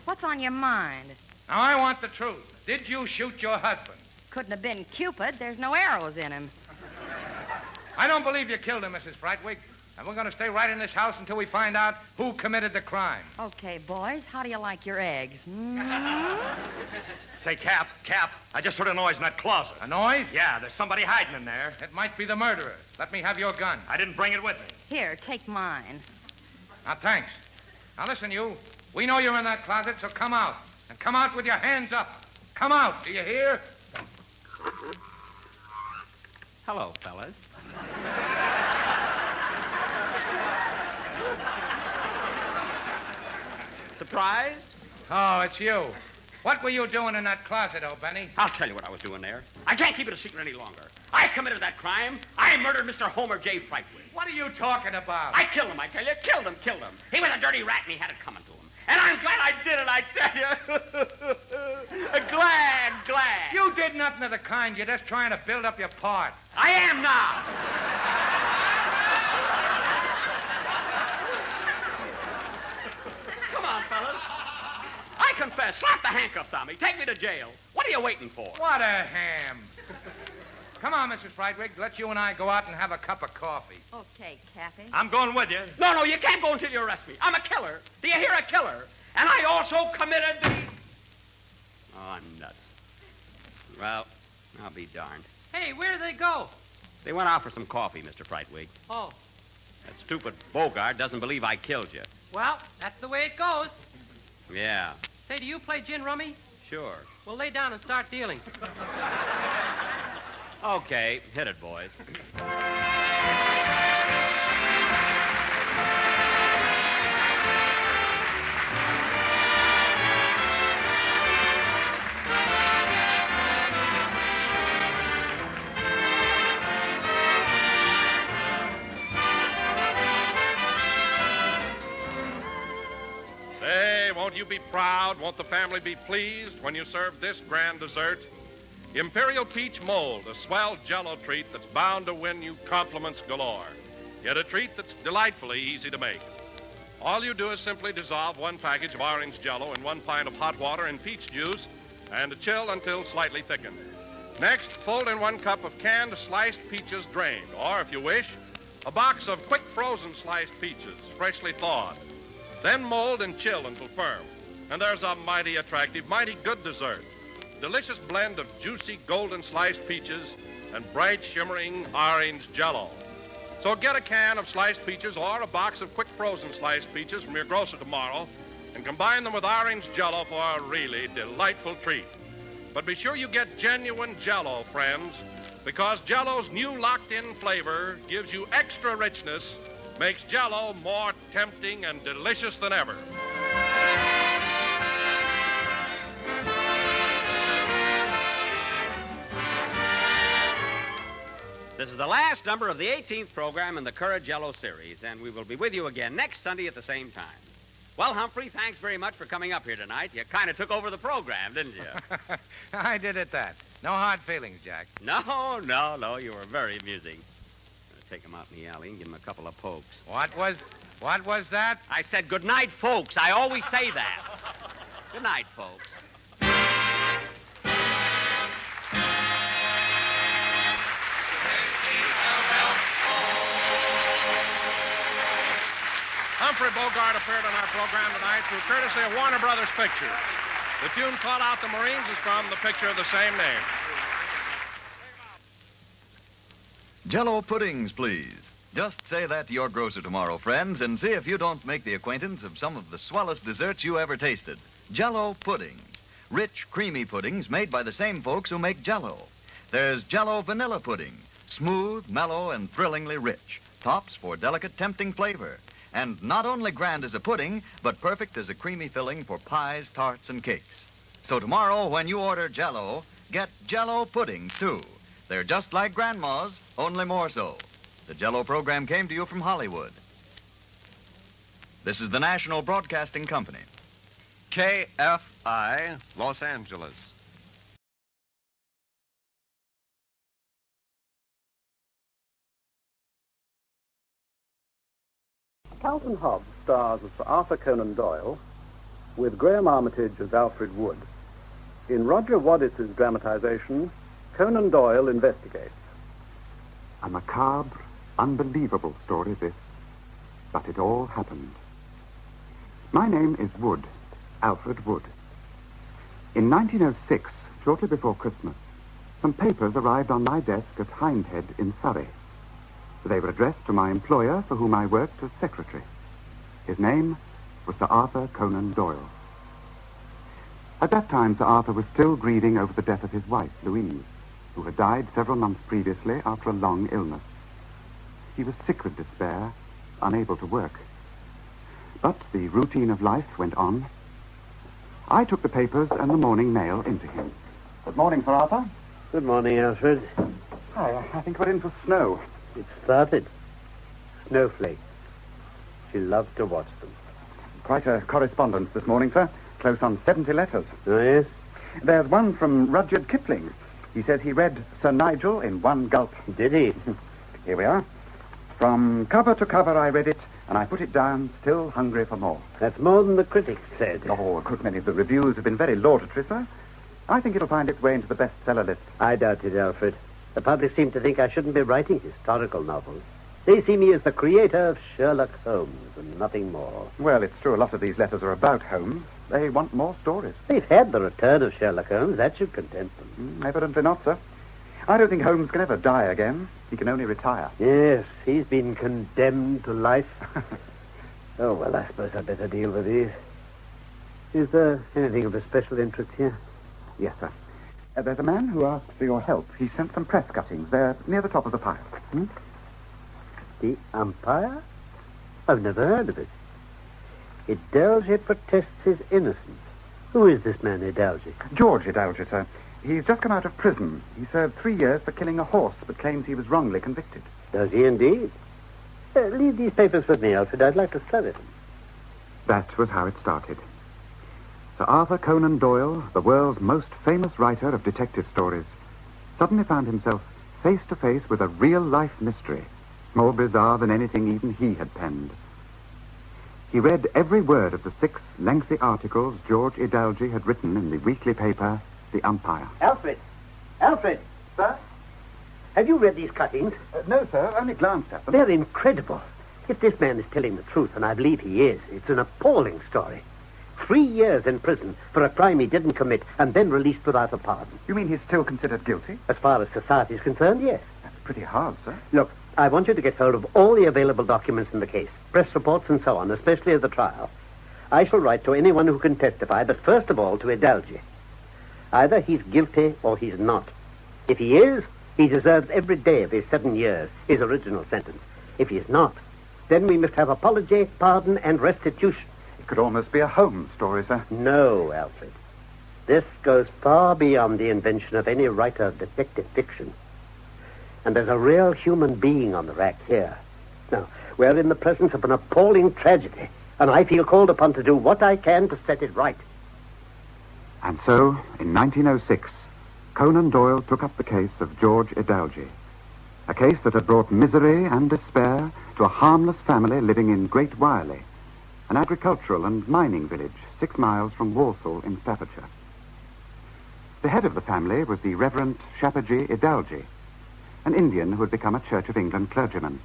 S6: What's on your mind?
S4: Now, I want the truth. Did you shoot your husband?
S6: Couldn't have been Cupid. There's no arrows in him.
S4: I don't believe you killed him, Mrs. Frightwig. And we're going to stay right in this house until we find out who committed the crime.
S6: Okay, boys, how do you like your eggs?
S1: Say, Cap, I just heard a noise in that closet.
S4: A noise?
S1: Yeah, there's somebody hiding in there.
S4: It might be the murderer. Let me have your gun.
S1: I didn't bring it with me.
S6: Here, take mine.
S4: Now, thanks. Now, listen, you. We know you're in that closet, so come out. And come out with your hands up. Come out, do you hear?
S12: Hello, fellas. Surprised?
S4: Oh, it's you. What were you doing in that closet, oh, Benny?
S12: I'll tell you what I was doing there. I can't keep it a secret any longer. I committed that crime. I murdered Mr. Homer J. Frightwig.
S4: What are you talking about?
S12: I killed him, I tell you. Killed him. He was a dirty rat, and he had it coming to him. And I'm glad I did it, I tell you. glad.
S4: You did nothing of the kind. You're just trying to build up your part.
S12: I am now. Come on, fellas. I confess. Slap the handcuffs on me. Take me to jail. What are you waiting for?
S4: What a ham. Come on, Mrs. Frightwig. Let you and I go out and have a cup of coffee.
S6: Okay, Cappy.
S1: I'm going with you.
S12: No, you can't go until you arrest me. I'm a killer. Do you hear, a killer? And I also committed the... Oh, I'm nuts. Well, I'll be darned.
S9: Hey, where did they go?
S12: They went out for some coffee, Mr. Frightwig.
S9: Oh,
S12: That stupid Bogart doesn't believe I killed you.
S9: well, that's the way it goes.
S12: Yeah,
S9: Say, do you play gin rummy?
S12: sure.
S9: Well, lay down and start dealing.
S12: Okay, hit it, boys.
S19: Say, won't you be proud? Won't the family be pleased when you serve this grand dessert? Imperial Peach Mold, a swell Jell-O treat that's bound to win you compliments galore. Yet a treat that's delightfully easy to make. All you do is simply dissolve 1 package of orange Jell-O in 1 pint of hot water and peach juice and chill until slightly thickened. Next, fold in 1 cup of canned sliced peaches drained, or if you wish, a box of quick frozen sliced peaches, freshly thawed. Then mold and chill until firm. And there's a mighty attractive, mighty good dessert. delicious blend of juicy golden sliced peaches and bright shimmering orange Jell-O. So get a can of sliced peaches or a box of quick frozen sliced peaches from your grocer tomorrow and combine them with orange Jell-O for a really delightful treat. But be sure you get genuine Jell-O, friends, because Jell-O's new locked-in flavor gives you extra richness, makes Jell-O more tempting and delicious than ever.
S12: This is the last number of the 18th program in the Courage Jell-O series, and we will be with you again next Sunday at the same time. Well, Humphrey, thanks very much for coming up here tonight. You kind of took over the program, didn't you?
S4: I did at that. No hard feelings, Jack.
S12: No. You were very amusing. Take him out in the alley and give him a couple of pokes.
S4: What was that?
S12: I said good night, folks. I always say that. Good night, folks.
S19: Humphrey Bogart appeared on our program tonight through courtesy of Warner Brothers Pictures. The tune Call Out the Marines is from the picture of the same name.
S3: Jell-O puddings, please. Just say that to your grocer tomorrow, friends, and see if you don't make the acquaintance of some of the swellest desserts you ever tasted. Jell-O puddings. Rich, creamy puddings made by the same folks who make Jell-O. There's Jell-O vanilla pudding. Smooth, mellow, and thrillingly rich. Tops for delicate, tempting flavor. And not only grand as a pudding, but perfect as a creamy filling for pies, tarts, and cakes. So tomorrow, when you order Jell-O, get Jell-O puddings, too. They're just like Grandma's, only more so. The Jell-O program came to you from Hollywood. This is the National Broadcasting Company.
S11: KFI, Los Angeles.
S13: Carlton Hobbs stars as Sir Arthur Conan Doyle with Graham Armitage as Alfred Wood. In Roger Waddis's dramatization, Conan Doyle investigates.
S16: A macabre, unbelievable story, this, but it all happened. My name is Wood, Alfred Wood. In 1906, shortly before Christmas, some papers arrived on my desk at Hindhead in Surrey. They were addressed to my employer, for whom I worked as secretary. His name was Sir Arthur Conan Doyle. At that time, Sir Arthur was still grieving over the death of his wife, Louise, who had died several months previously after a long illness. He was sick with despair, unable to work. But the routine of life went on. I took the papers and the morning mail into him. Good morning, Sir Arthur.
S24: Good morning, Alfred.
S16: Hi, I think we're in for snow.
S24: It started. Snowflakes. She loves to watch them.
S16: Quite a correspondence this morning, sir. Close on 70 letters.
S24: Oh, yes?
S16: There's one from Rudyard Kipling. He says he read Sir Nigel in one gulp.
S24: Did he?
S16: Here we are. From cover to cover I read it, and I put it down, still hungry for more.
S24: That's more than the critics said.
S16: Oh, a good many of the reviews have been very laudatory, sir. I think it'll find its way into the bestseller list.
S24: I doubt it, Alfred. The public seem to think I shouldn't be writing historical novels. They see me as the creator of Sherlock Holmes and nothing more.
S16: Well, it's true a lot of these letters are about Holmes. They want more stories.
S24: They've had the return of Sherlock Holmes. That should content them.
S16: Evidently not, sir. I don't think Holmes can ever die again. He can only retire.
S24: Yes, he's been condemned to life. Oh, well, I suppose I'd better deal with these. Is there anything of a special interest here?
S16: Yes, sir. There's a man who asked for your help. He sent some press cuttings. They're near the top of the pile.
S24: The Umpire? I've never heard of it. Idalge protests his innocence. Who is this man, Idalge?
S16: George Idalge, sir. He's just come out of prison. He served 3 years for killing a horse, but claims he was wrongly convicted.
S24: Does he indeed? Leave these papers with me, Alfred. I'd like to study them.
S16: That was how it started. Sir Arthur Conan Doyle, the world's most famous writer of detective stories, suddenly found himself face to face with a real-life mystery, more bizarre than anything even he had penned. He read every word of the 6 lengthy articles George Idalge had written in the weekly paper, The Umpire.
S24: Alfred! Alfred!
S16: Sir?
S24: Have you read these cuttings?
S16: No, sir. Only glanced at them.
S24: They're incredible. If this man is telling the truth, and I believe he is, it's an appalling story. 3 years in prison for a crime he didn't commit and then released without a pardon.
S16: You mean he's still considered guilty?
S24: As far as society is concerned, yes.
S16: That's pretty hard, sir.
S24: Look, I want you to get hold of all the available documents in the case, press reports and so on, especially of the trial. I shall write to anyone who can testify, but first of all to Hidalgo. Either he's guilty or he's not. If he is, he deserves every day of his 7 years, his original sentence. If he is not, then we must have apology, pardon, and restitution.
S16: It could almost be a Holmes story, sir.
S24: No, Alfred. This goes far beyond the invention of any writer of detective fiction. And there's a real human being on the rack here. Now, we're in the presence of an appalling tragedy, and I feel called upon to do what I can to set it right.
S16: And so, in 1906, Conan Doyle took up the case of George Hidalgo, a case that had brought misery and despair to a harmless family living in Great Wireley, an agricultural and mining village 6 miles from Walsall in Staffordshire. The head of the family was the Reverend Shapperji Hidalgo, an Indian who had become a Church of England clergyman.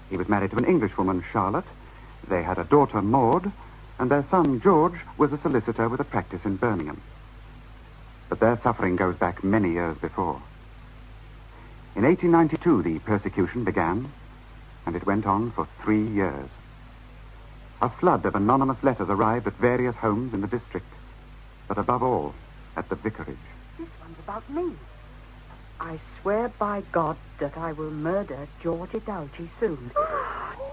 S16: He was married to an Englishwoman, Charlotte. They had a daughter, Maud, and their son, George, was a solicitor with a practice in Birmingham. But their suffering goes back many years before. In 1892, the persecution began, and it went on for 3 years. A flood of anonymous letters arrived at various homes in the district, but above all, at the vicarage.
S2: This one's about me. I swear by God that I will murder George Hidalgo soon.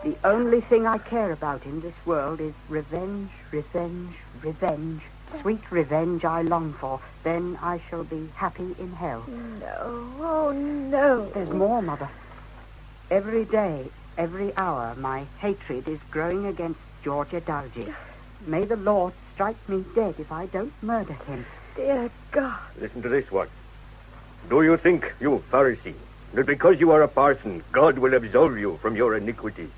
S2: The only thing I care about in this world is revenge, revenge, revenge. Sweet revenge I long for. Then I shall be happy in hell.
S7: No, oh no.
S2: There's more, Mother. Every day, every hour, my hatred is growing against George Hidalgo. May the Lord strike me dead if I don't murder him.
S7: Dear God.
S8: Listen to this one. Do you think, you Pharisee, that because you are a parson, God will absolve you from your iniquities?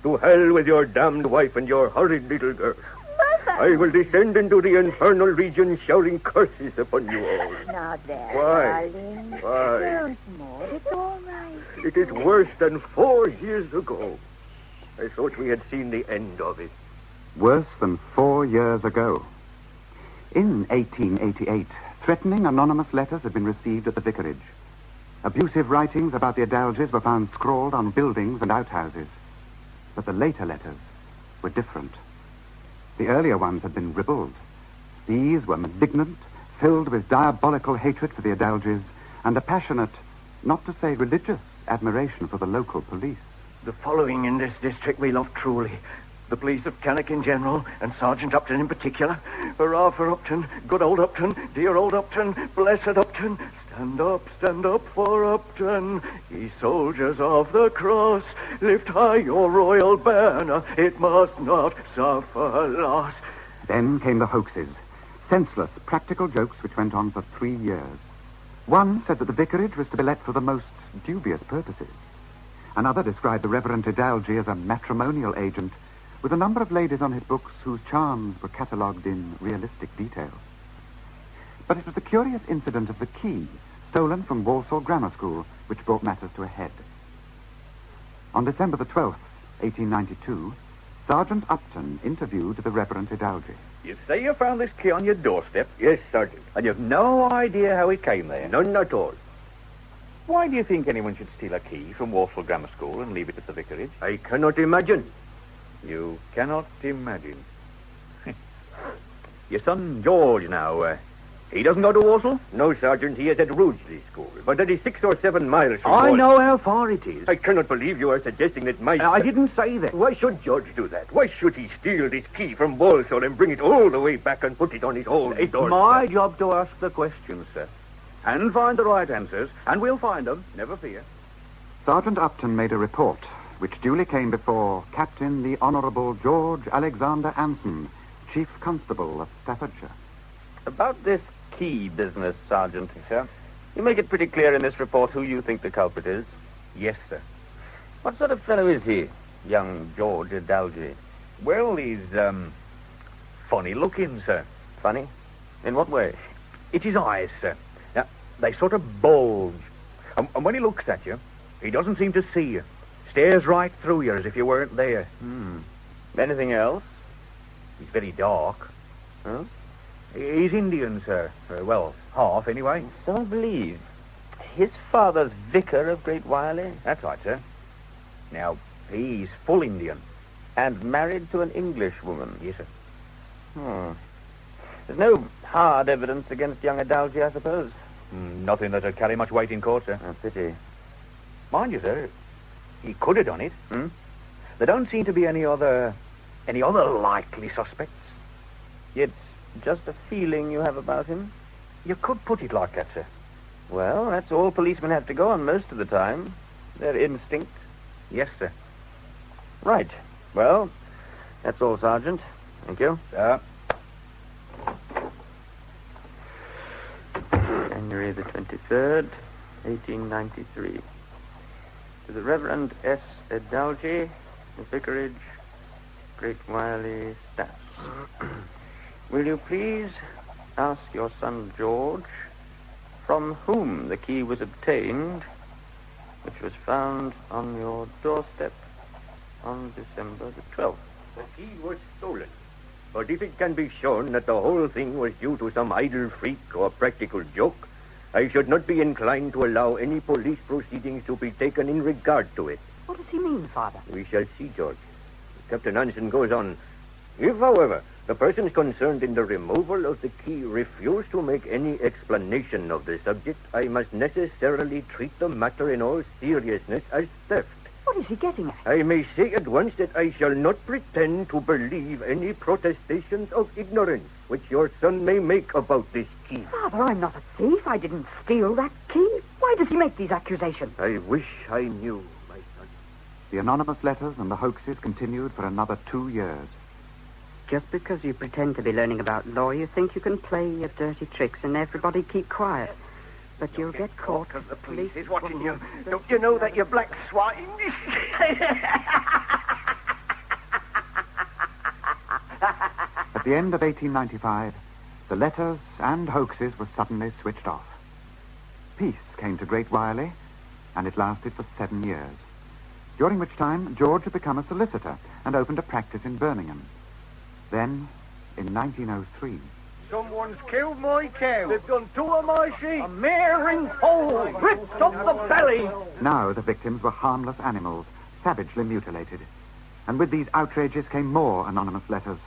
S8: To hell with your damned wife and your horrid little girl.
S7: Mother!
S8: I will descend into the infernal region shouting curses upon you all.
S7: Now, there,
S8: Why?
S7: darling.
S8: Why?
S7: Don't, Maud. It's all right.
S8: It is worse than 4 years ago. I thought we had seen the end of it.
S16: Worse than 4 years ago. In 1888, threatening anonymous letters had been received at the vicarage. Abusive writings about the Hidalgos were found scrawled on buildings and outhouses. But the later letters were different. The earlier ones had been ribald. These were malignant, filled with diabolical hatred for the Hidalgos and a passionate, not to say religious, admiration for the local police.
S8: The following in this district we love truly. The police of Cannock in general, and Sergeant Upton in particular. Hurrah for Upton, good old Upton, dear old Upton, blessed Upton. Stand up for Upton. Ye soldiers of the cross, lift high your royal banner. It must not suffer loss.
S16: Then came the hoaxes. Senseless, practical jokes which went on for 3 years. One said that the vicarage was to be let for the most dubious purposes. Another described the Reverend Hidalgo as a matrimonial agent with a number of ladies on his books whose charms were catalogued in realistic detail. But it was the curious incident of the key stolen from Walsall Grammar School which brought matters to a head. On December the 12th, 1892, Sergeant Upton interviewed the Reverend Hidalgo.
S8: You say you found this key on your doorstep? Yes, Sergeant. And you've no idea how it came there? None at all. Why do you think anyone should steal a key from Walsall Grammar School and leave it at the vicarage? I cannot imagine. You cannot imagine. Your son George now, he doesn't go to Walsall? No, Sergeant, he is at Rugeley School, but that is 6 or 7 miles from
S17: I
S8: Walsall.
S17: know how far it is.
S8: I cannot believe you are suggesting that my...
S17: I didn't say that.
S8: Why should George do that? Why should he steal this key from Walsall and bring it all the way back and put it on his own
S17: It's
S8: doorstep?
S17: my job to ask the questions, sir. And find the right answers, and we'll find them, never fear.
S16: Sergeant Upton made a report, which duly came before Captain the Honourable George Alexander Anson, Chief Constable of Staffordshire.
S17: About this key business, Sergeant, sir, you make it pretty clear in this report who you think the culprit is.
S8: Yes, sir.
S17: What sort of fellow is he, young George Hidalgo?
S8: Well, he's, funny looking, sir.
S17: Funny? In what way?
S8: It's his eyes, sir. Now, they sort of bulge. And when he looks at you, he doesn't seem to see you. Stares right through you as if you weren't there.
S17: Anything else?
S10: He's very dark.
S17: Huh?
S10: He's Indian, sir. Well, half, anyway.
S17: So I believe. His father's vicar of Great Wiley?
S10: That's right, sir. Now, he's full Indian.
S17: And married to an English woman?
S10: Yes, sir.
S17: There's no hard evidence against young Adalji, I suppose?
S10: Nothing that'll carry much weight in court, sir.
S17: A pity.
S10: Mind you, sir, he could have done it. There don't seem to be any other likely suspects.
S17: It's just a feeling you have about him?
S10: You could put it like that, sir.
S17: Well, that's all policemen have to go on most of the time. Their instinct.
S10: Yes, sir.
S17: Right. Well, that's all, Sergeant. Thank you.
S10: Sir.
S17: January the 23rd, 1893. To the Reverend S. Adalji, the Vicarage, Great Wiley Staffs. Will you please ask your son George from whom the key was obtained, which was found on your doorstep on December the 12th?
S8: The key was stolen. But if it can be shown that the whole thing was due to some idle freak or practical joke, I should not be inclined to allow any police proceedings to be taken in regard to it.
S2: What does he mean, Father?
S8: We shall see, George. Captain Anson goes on. If, however, the persons concerned in the removal of the key refuse to make any explanation of the subject, I must necessarily treat the matter in all seriousness as theft.
S2: What is he getting at?
S8: I may say at once that I shall not pretend to believe any protestations of ignorance which your son may make about this key.
S2: Father, I'm not a thief. I didn't steal that key. Why does he make these accusations?
S8: I wish I knew, my son.
S16: The anonymous letters and the hoaxes continued for another 2 years.
S2: Just because you pretend to be learning about law, you think you can play your dirty tricks and everybody keep quiet. But you'll get caught.
S8: Because the police is watching you. Don't you know that, you black swine?
S16: At the end of 1895, the letters and hoaxes were suddenly switched off. Peace came to Great Wiley, and it lasted for 7 years, during which time George had become a solicitor and opened a practice in Birmingham. Then, in 1903...
S8: Someone's killed my cow. They've done 2 of my sheep. A mare in foal, ripped up the belly.
S16: Now the victims were harmless animals, savagely mutilated. And with these outrages came more anonymous letters.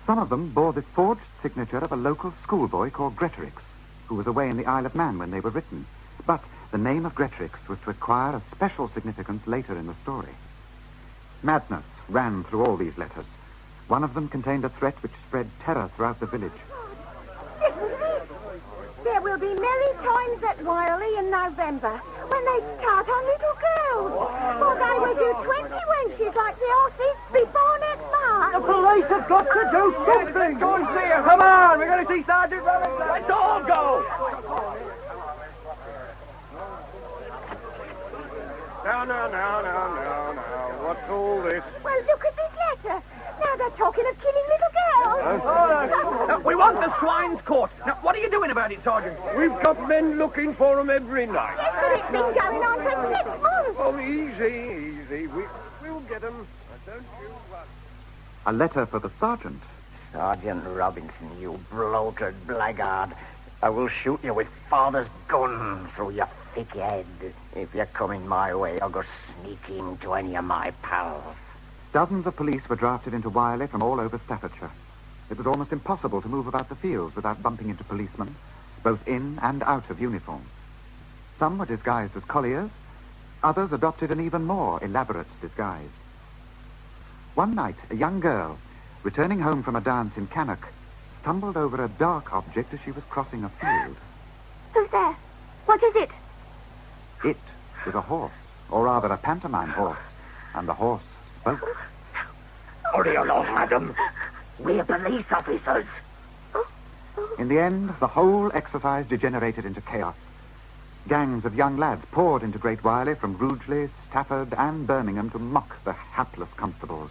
S16: Some of them bore the forged signature of a local schoolboy called Gretorix, who was away in the Isle of Man when they were written. But the name of Gretorix was to acquire a special significance later in the story. Madness ran through all these letters. One of them contained a threat which spread terror throughout the village.
S14: There will be merry times at Wiley in November when they start on little girls. For they will do 20 wenches like the horses before next March.
S8: The police have got to do something. Go and see her. Come on, we're going to see Sergeant Robinson. Let's all go.
S10: Now. What's all this?
S14: Well, look at this letter. Now they're talking of killing little girls.
S8: We want the swine's court. Now, what are you doing about it, Sergeant?
S10: We've got men looking for them every night.
S14: Yes, but it's been going on for 6 months.
S10: Oh, easy. We'll get them. Don't you worry.
S16: A letter for the sergeant.
S18: Sergeant Robinson, you bloated blackguard. I will shoot you with father's gun through your thick head. If you're coming my way, I'll go sneaking to any of my pals.
S16: Dozens of police were drafted into Wiley from all over Staffordshire. It was almost impossible to move about the fields without bumping into policemen, both in and out of uniform. Some were disguised as colliers. Others adopted an even more elaborate disguise. One night, a young girl, returning home from a dance in Cannock, stumbled over a dark object as she was crossing a field.
S14: Who's there? What is it?
S16: It was a horse, or rather a pantomime horse, and the horse spoke.
S18: Hurry along, madam. We're police officers.
S16: In the end, the whole exercise degenerated into chaos. Gangs of young lads poured into Great Wiley from Rugeley, Stafford, and Birmingham to mock the hapless constables.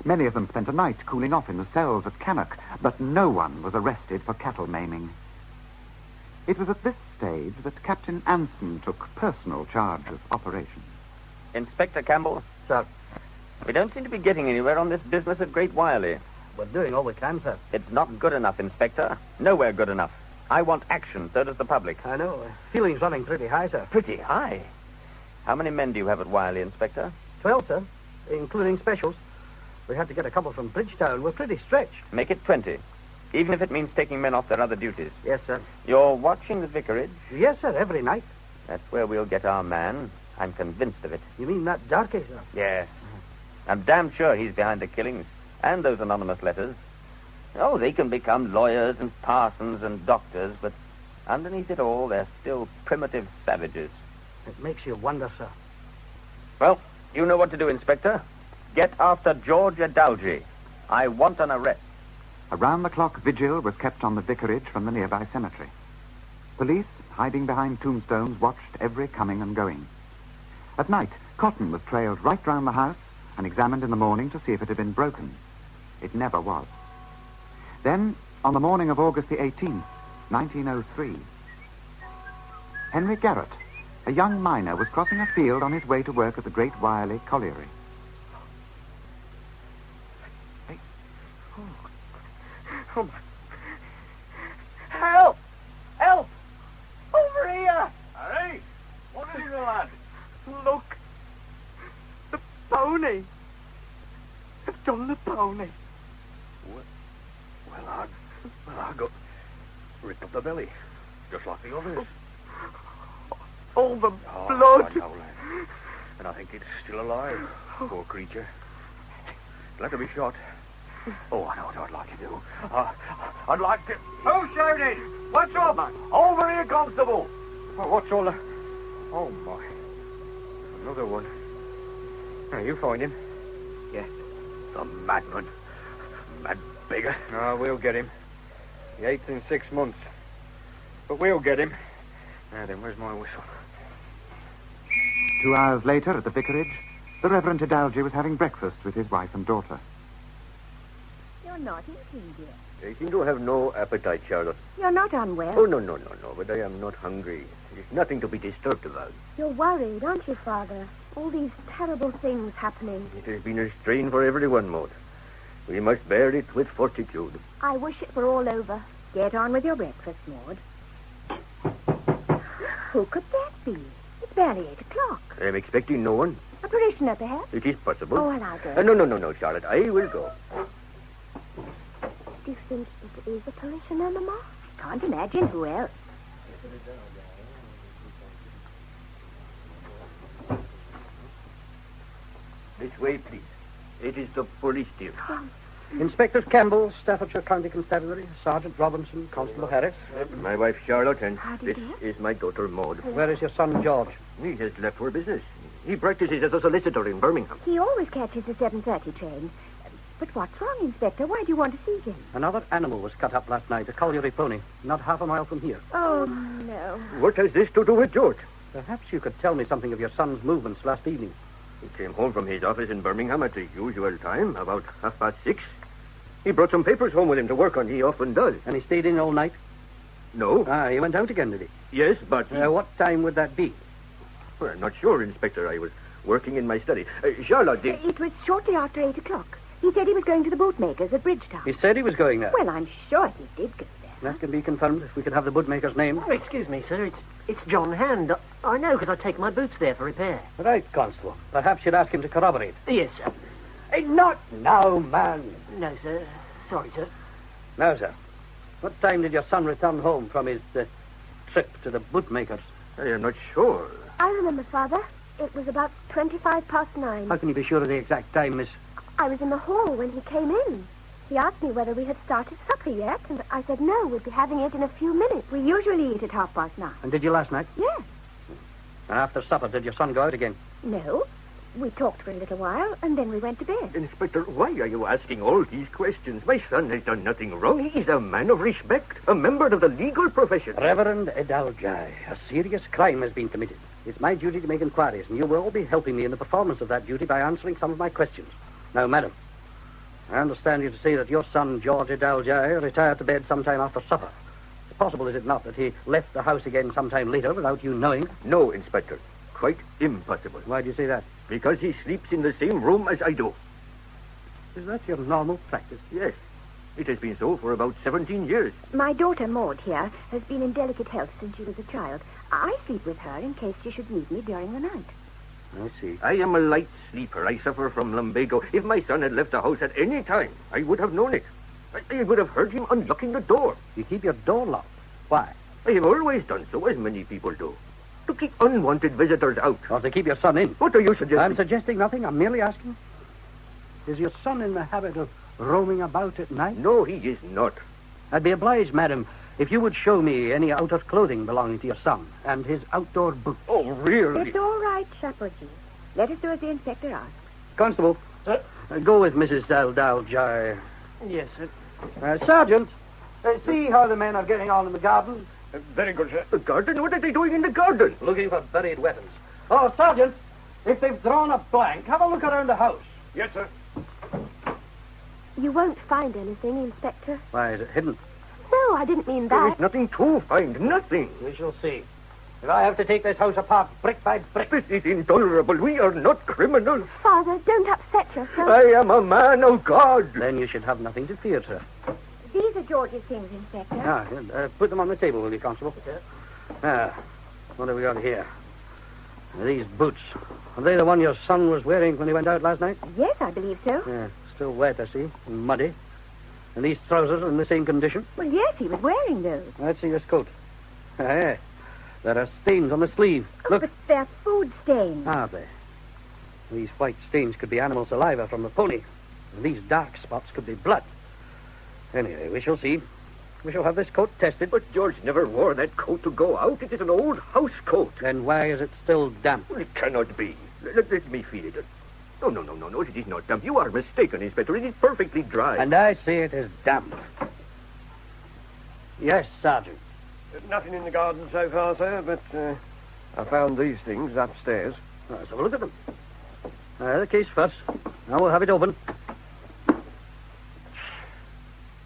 S16: Many of them spent a night cooling off in the cells at Cannock, but no one was arrested for cattle maiming. It was at this stage that Captain Anson took personal charge of operations.
S17: Inspector Campbell?
S18: Sir.
S17: We don't seem to be getting anywhere on this business at Great Wiley.
S24: We're doing all we can, sir.
S10: It's not good enough, Inspector. Nowhere good enough. I want action. So does the public.
S24: I know. Feeling's running pretty high, sir.
S10: Pretty high? How many men do you have at Wiley, Inspector?
S24: 12, sir, including specials. We had to get a couple from Bridgetown. We're pretty stretched.
S10: Make it 20. Even if it means taking men off their other duties.
S24: Yes, sir.
S10: You're watching the vicarage?
S24: Yes, sir, every night.
S10: That's where we'll get our man. I'm convinced of it.
S24: You mean that darky, sir?
S10: Yes. I'm damn sure he's behind the killings and those anonymous letters. Oh, they can become lawyers and parsons and doctors, but underneath it all, they're still primitive savages.
S24: It makes you wonder, sir.
S10: Well, you know what to do, Inspector. Get after George Adalji. I want an arrest.
S16: A round-the-clock vigil was kept on the vicarage from the nearby cemetery. Police, hiding behind tombstones, watched every coming and going. At night, cotton was trailed right round the house and examined in the morning to see if it had been broken. It never was. Then, on the morning of August the 18th, 1903, Henry Garrett, a young miner, was crossing a field on his way to work at the Great Wiley Colliery.
S5: Oh, my. Help! Help! Over here!
S8: Hey, what is it, lad?
S5: Look. The pony. They've done the pony.
S8: Well, I got ripped up the belly, just like the others.
S5: All the
S8: Oh,
S5: blood.
S8: I know, lad. And I think it's still alive, poor creature. Let her be shot. Oh, I know what I'd like to do. I'd like to... Who's shouting? What's up? Over here, Constable.
S5: Oh, what's all the... Oh, my. Another one. Now, you find him?
S8: Yes. The madman. Mad beggar.
S5: Oh, we'll get him. The 8th in 6 months. But we'll get him. Now then, where's my whistle?
S16: 2 hours later, at the vicarage, the Reverend Adalji was having breakfast with his wife and daughter.
S14: You're not eating, dear.
S8: I seem to have no appetite, Charlotte.
S14: You're not unwell.
S8: Oh, no, but I am not hungry. There's nothing to be disturbed about.
S14: You're worried, aren't you, Father? All these terrible things happening.
S8: It has been a strain for everyone, Maud. We must bear it with fortitude.
S14: I wish it were all over. Get on with your breakfast, Maud. Who could that be? It's barely 8 o'clock.
S8: I'm expecting no one.
S14: A parishioner, perhaps?
S8: It is possible.
S14: Oh, well, I'll go.
S8: No, Charlotte. I will go.
S14: Do you think it is a parishioner, Mama? I can't imagine who else.
S8: This way, please. It is the police team.
S24: Inspectors Campbell, Staffordshire County Constabulary, Sergeant Robinson, Constable Harris.
S8: My wife, Charlotte, and
S14: How do
S8: this
S14: you do?
S8: is my daughter, Maud.
S24: Where is your son, George?
S8: He has left for business. He practices as a solicitor in Birmingham.
S14: He always catches the 7:30 train. But what's wrong, Inspector? Why do you want to see him?
S24: Another animal was cut up last night, a colliery pony, not half a mile from here.
S14: Oh, no.
S8: What has this to do with George?
S24: Perhaps you could tell me something of your son's movements last evening.
S8: He came home from his office in Birmingham at the usual time, about 6:30. He brought some papers home with him to work on. He often does.
S24: And he stayed in all night?
S8: No.
S24: Ah, he went out again, did he?
S8: Yes, but...
S24: What time would that be?
S8: Well, I'm not sure, Inspector. I was working in my study. Charlotte,
S14: It was shortly after 8 o'clock. He said he was going to the bootmaker's at Bridgetown.
S24: He said he was going there.
S14: Well, I'm sure he did go there.
S24: That can be confirmed if we could have the bootmaker's name.
S15: Oh, excuse me, sir. It's John Hand. I know, because I take my boots there for repair.
S24: Right, Constable. Perhaps you'd ask him to corroborate.
S15: Yes, sir.
S24: Not now, man.
S15: No, sir. Sorry, sir.
S24: Now, sir. What time did your son return home from his trip to the bootmaker's?
S8: I am not sure.
S14: I remember, Father. It was about 9:25.
S24: How can you be sure of the exact time, miss?
S14: I was in the hall when he came in. He asked me whether we had started supper yet, and I said no, we'd be having it in a few minutes. We usually eat at 9:30.
S24: And did you last night?
S14: Yes.
S24: And after supper, did your son go out again?
S14: No. We talked for a little while, and then we went to bed.
S8: Inspector, why are you asking all these questions? My son has done nothing wrong. He is a man of respect, a member of the legal profession.
S24: Reverend Adalji, a serious crime has been committed. It's my duty to make inquiries, and you will all be helping me in the performance of that duty by answering some of my questions. Now, madam, I understand you to say that your son, George Adalji, retired to bed sometime after supper. It's possible, is it not, that he left the house again sometime later without you knowing?
S8: No, Inspector. Quite impossible.
S24: Why do you say that?
S8: Because he sleeps in the same room as I do.
S24: Is that your normal practice?
S8: Yes. It has been so for about 17 years.
S14: My daughter Maud here has been in delicate health since she was a child. I sleep with her in case she should need me during the night.
S24: I see.
S8: I am a light sleeper. I suffer from lumbago. If my son had left the house at any time, I would have known it. I would have heard him unlocking the door.
S24: You keep your door locked. Why?
S8: I have always done so, as many people do. To keep unwanted visitors out.
S24: Or to keep your son in.
S8: What are you suggesting?
S24: I'm suggesting nothing. I'm merely asking. Is your son in the habit of roaming about at night?
S8: No, he is not.
S24: I'd be obliged, madam, if you would show me any outer clothing belonging to your son and his outdoor boots.
S8: Oh, really?
S14: It's all right, Chaplain. Let us do as the inspector asks.
S24: Constable, go with Mrs. Aldalji.
S9: Yes, sir.
S24: Sergeant, see how the men are getting on in the garden.
S8: Very good, sir. The garden? What are they doing in the garden?
S24: Looking for buried weapons. Oh, Sergeant, if they've drawn a blank, have a look around the house.
S8: Yes, sir.
S14: You won't find anything, Inspector.
S24: Why, is it hidden?
S14: No, I didn't mean
S8: There
S14: that.
S8: is nothing to find. Nothing.
S24: We shall see. If I have to take this house apart brick by brick...
S8: This is intolerable. We are not criminals.
S14: Father, don't upset yourself.
S8: I am a man of God.
S24: Then you should have nothing to fear, sir.
S14: These are George's things, Inspector.
S24: Good. Put them on the table, will you, Constable? What have we got here? These boots. Are they the one your son was wearing when he went out last night?
S14: Yes, I believe so.
S24: Yeah, still wet, I see, and muddy. And these trousers are in the same condition?
S14: Well, yes, he was wearing those.
S24: Let's see his coat. There are stains on the sleeve. Look.
S14: But they're food stains.
S24: Are they? These white stains could be animal saliva from the pony. And these dark spots could be blood. Anyway, we shall see. We shall have this coat tested.
S8: But George never wore that coat to go out. It is an old house coat.
S24: Then why is it still damp?
S8: Well, it cannot be. Let me feel it. No, it is not damp. You are mistaken, Inspector. It is perfectly dry.
S24: And I say it is damp. Yes, Sergeant.
S20: Nothing in the garden so far, sir, but I found these things upstairs.
S24: Let's have a look at them. The case first. Now we'll have it open.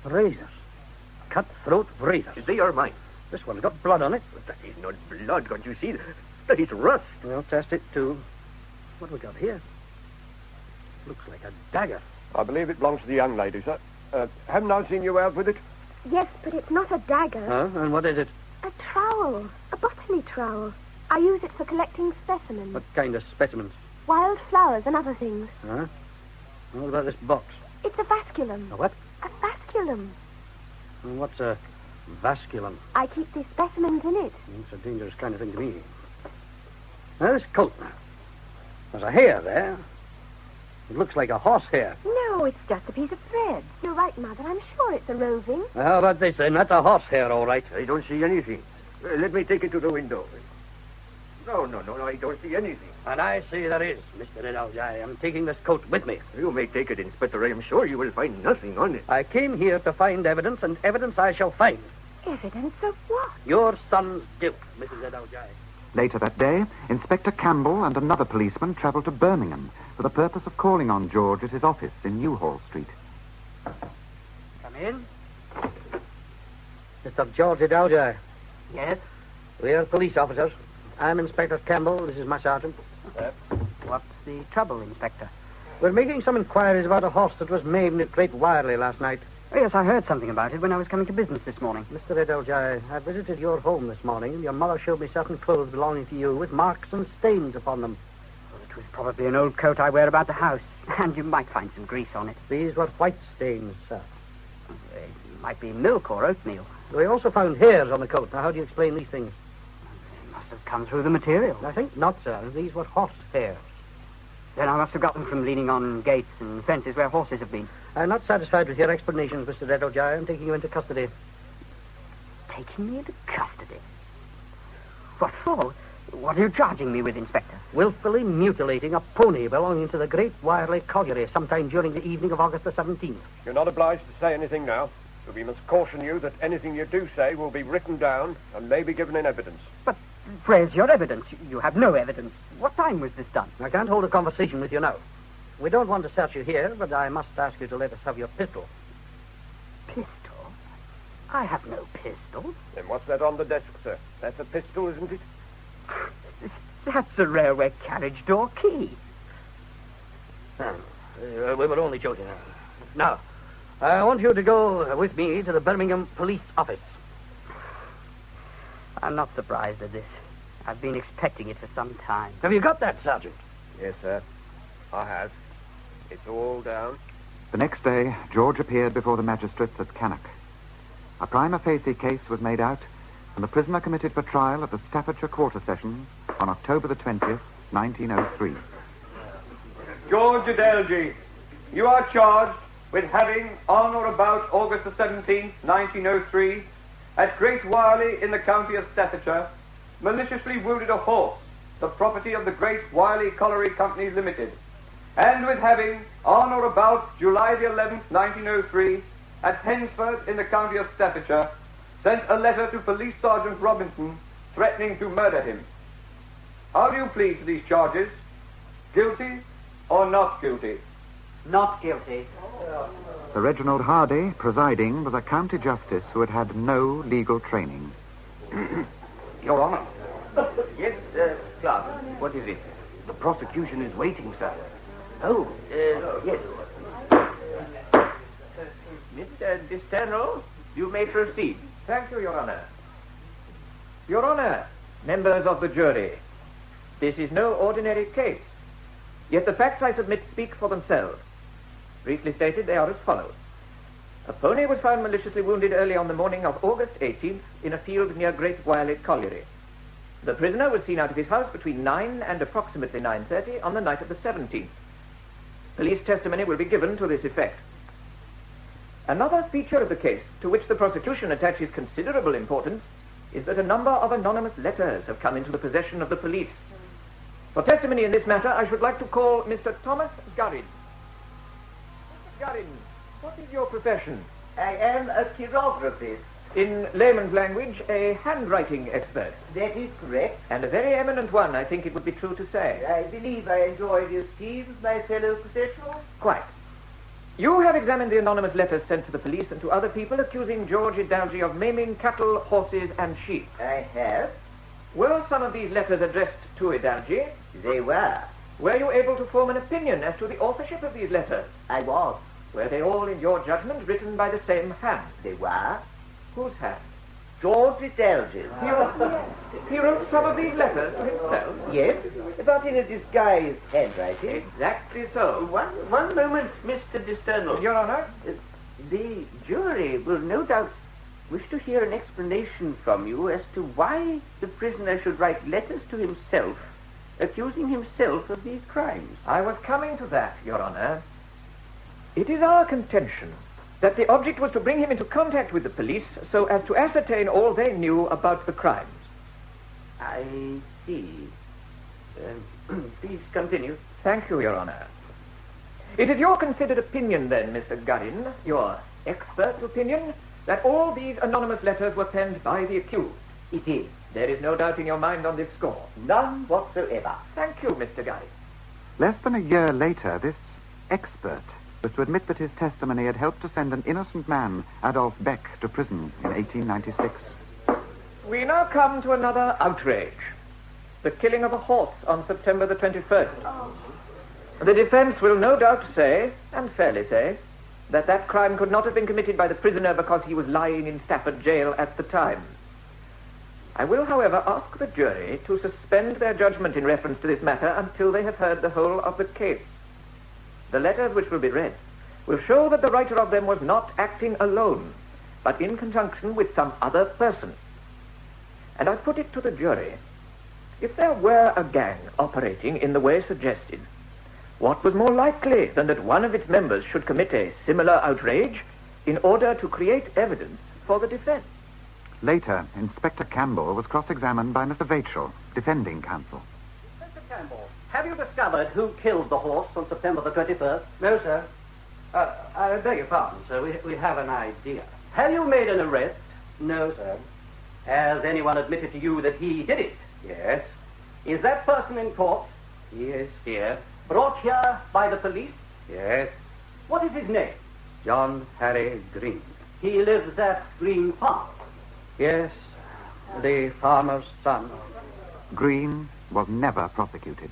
S24: Razors. Cutthroat razors.
S8: They are mine.
S24: This one's got blood on it.
S8: But that is not blood, can't you see? That is rust.
S24: We'll test it, too. What have we got here? Looks like a dagger.
S20: I believe it belongs to the young lady, sir. Haven't I seen you out with it?
S14: Yes, but it's not a dagger.
S24: Oh, and what is it?
S14: A trowel. A botany trowel. I use it for collecting specimens.
S24: What kind of specimens?
S14: Wild flowers and other things.
S24: Huh? What about this box?
S14: It's a vasculum.
S24: A what?
S14: A vasculum.
S24: And what's a vasculum?
S14: I keep the specimens in it.
S24: It's a dangerous kind of thing to me. Now, this coat. There's a hair there. It looks like a horse hair.
S14: No, it's just a piece of thread. You're right, Mother. I'm sure it's a roving.
S24: How about this, then? That's a horse hair, all right.
S8: I don't see anything. Let me take it to the window. No, I don't see anything.
S24: And I say there is, Mr. Rinaldi. I am taking this coat with me.
S8: You may take it, Inspector. I am sure you will find nothing on it.
S24: I came here to find evidence, and evidence I shall find.
S14: Evidence of what?
S24: Your son's guilt, Mrs. Rinaldi.
S16: Later that day, Inspector Campbell and another policeman traveled to Birmingham for the purpose of calling on George at his office in Newhall Street.
S24: Come in. Mr. George Rinaldi.
S15: Yes?
S24: We are police officers. I'm Inspector Campbell. This is my sergeant.
S15: What's the trouble, Inspector?
S24: We're making some inquiries about a horse that was maimed at Great Wireley last night.
S15: Oh, yes, I heard something about it when I was coming to business this morning.
S24: Mr. Rinaldi, I visited your home this morning, and your mother showed me certain clothes belonging to you with marks and stains upon them.
S15: Well, it was probably an old coat I wear about the house, and you might find some grease on it.
S24: These were white stains, sir.
S15: It might be milk or oatmeal.
S24: We also found hairs on the coat. Now, how do you explain these things?
S15: They must have come through the material.
S24: I think not, sir. These were horse hairs.
S15: Then I must have got them from leaning on gates and fences where horses have been.
S24: I'm not satisfied with your explanations, Mr. Rinaldi. I'm taking you into custody.
S15: Taking me into custody? What for? What are you charging me with, Inspector?
S24: Willfully mutilating a pony belonging to the Great Wireley Colliery sometime during the evening of August the 17th.
S20: You're not obliged to say anything now, but we must caution you that anything you do say will be written down and may be given in evidence.
S15: But where's your evidence? You have no evidence. What time was this done?
S24: I can't hold a conversation with you now. We don't want to search you here, but I must ask you to let us have your pistol.
S15: Pistol? I have no pistol.
S20: Then what's that on the desk, sir? That's a pistol, isn't it?
S15: That's a railway carriage door key.
S24: We were only joking.
S15: Now, I want you to go with me to the Birmingham police office. I'm not surprised at this. I've been expecting it for some time.
S9: Have you got that, Sergeant?
S20: Yes, sir. I have. It's all down.
S16: The next day, George appeared before the magistrates at Cannock. A prima facie case was made out, and the prisoner committed for trial at the Staffordshire Quarter Sessions on October the 20th, 1903.
S6: George Adelgy, you are charged with having, on or about August the 17th, 1903, at Great Wiley in the county of Staffordshire, maliciously wounded a horse, the property of the Great Wiley Colliery Company Limited, and with having, on or about July the 11th, 1903, at Hensford in the county of Staffordshire, sent a letter to Police Sergeant Robinson threatening to murder him. How do you plead to these charges? Guilty or not guilty?
S15: Not guilty.
S16: Sir Reginald Hardy, presiding, was a county justice who had had no legal training.
S8: Your Honor.
S5: Yes, Clark, what is it?
S8: The prosecution is waiting, sir.
S5: Oh, yes. Mr. Distano, you may proceed.
S6: Thank you, Your Honor. Your Honor, members of the jury, this is no ordinary case. Yet the facts I submit speak for themselves. Briefly stated, they are as follows. A pony was found maliciously wounded early on the morning of August 18th in a field near Great Wiley Colliery. The prisoner was seen out of his house between 9 and approximately 9:30 on the night of the 17th. Police testimony will be given to this effect. Another feature of the case, to which the prosecution attaches considerable importance, is that a number of anonymous letters have come into the possession of the police. For testimony in this matter, I should like to call Mr. Thomas Gurrin. Mr. Gurrin, what is your profession?
S5: I am a chirographist.
S6: In layman's language, a handwriting expert.
S5: That is correct.
S6: And a very eminent one, I think it would be true to say.
S5: I believe I enjoy the esteem of my fellow professionals.
S6: Quite. You have examined the anonymous letters sent to the police and to other people accusing George Adelgy of maiming cattle, horses, and sheep.
S5: I have.
S6: Were some of these letters addressed to Adelgy?
S5: They were.
S6: Were you able to form an opinion as to the authorship of these letters?
S5: I was.
S6: Were they all, in your judgment, written by the same hand?
S5: They were.
S6: Whose hand?
S5: George Adelgy's.
S6: He wrote some of these letters to himself?
S5: Yes, but in a disguised handwriting.
S6: Exactly so.
S5: One moment, Mr. Disternal.
S6: Your Honor?
S5: The jury will no doubt wish to hear an explanation from you as to why the prisoner should write letters to himself, accusing himself of these crimes.
S6: I was coming to that, Your Honor. It is our contention that the object was to bring him into contact with the police so as to ascertain all they knew about the crimes.
S5: I see. Please continue.
S6: Thank you, Your Honor. It is your considered opinion, then, Mr. Gurrin, your expert opinion, that all these anonymous letters were penned by the accused.
S5: It is.
S6: There is no doubt in your mind on this score.
S5: None whatsoever.
S6: Thank you, Mr. Gurrin.
S16: Less than a year later, this expert was to admit that his testimony had helped to send an innocent man, Adolf Beck, to prison in 1896.
S6: We now come to another outrage. The killing of a horse on September the 21st. The defense will no doubt say, and fairly say, that that crime could not have been committed by the prisoner because he was lying in Stafford jail at the time. I will, however, ask the jury to suspend their judgment in reference to this matter until they have heard the whole of the case. The letters which will be read will show that the writer of them was not acting alone, but in conjunction with some other person. And I put it to the jury, if there were a gang operating in the way suggested, what was more likely than that one of its members should commit a similar outrage in order to create evidence for the defense?
S16: Later, Inspector Campbell was cross-examined by Mr. Vachel, defending counsel.
S24: Mr. Campbell, have you discovered who killed the horse on September the 21st?
S15: No, sir. I beg your pardon, sir. We have an idea.
S24: Have you made an arrest?
S15: No, sir.
S24: Has anyone admitted to you that he did it?
S15: Yes.
S24: Is that person in court?
S15: He is here.
S24: Brought here by the police?
S15: Yes.
S24: What is his name?
S15: John Harry Green.
S24: He lives at Green Farm.
S15: Yes. The farmer's son.
S16: Green was never prosecuted.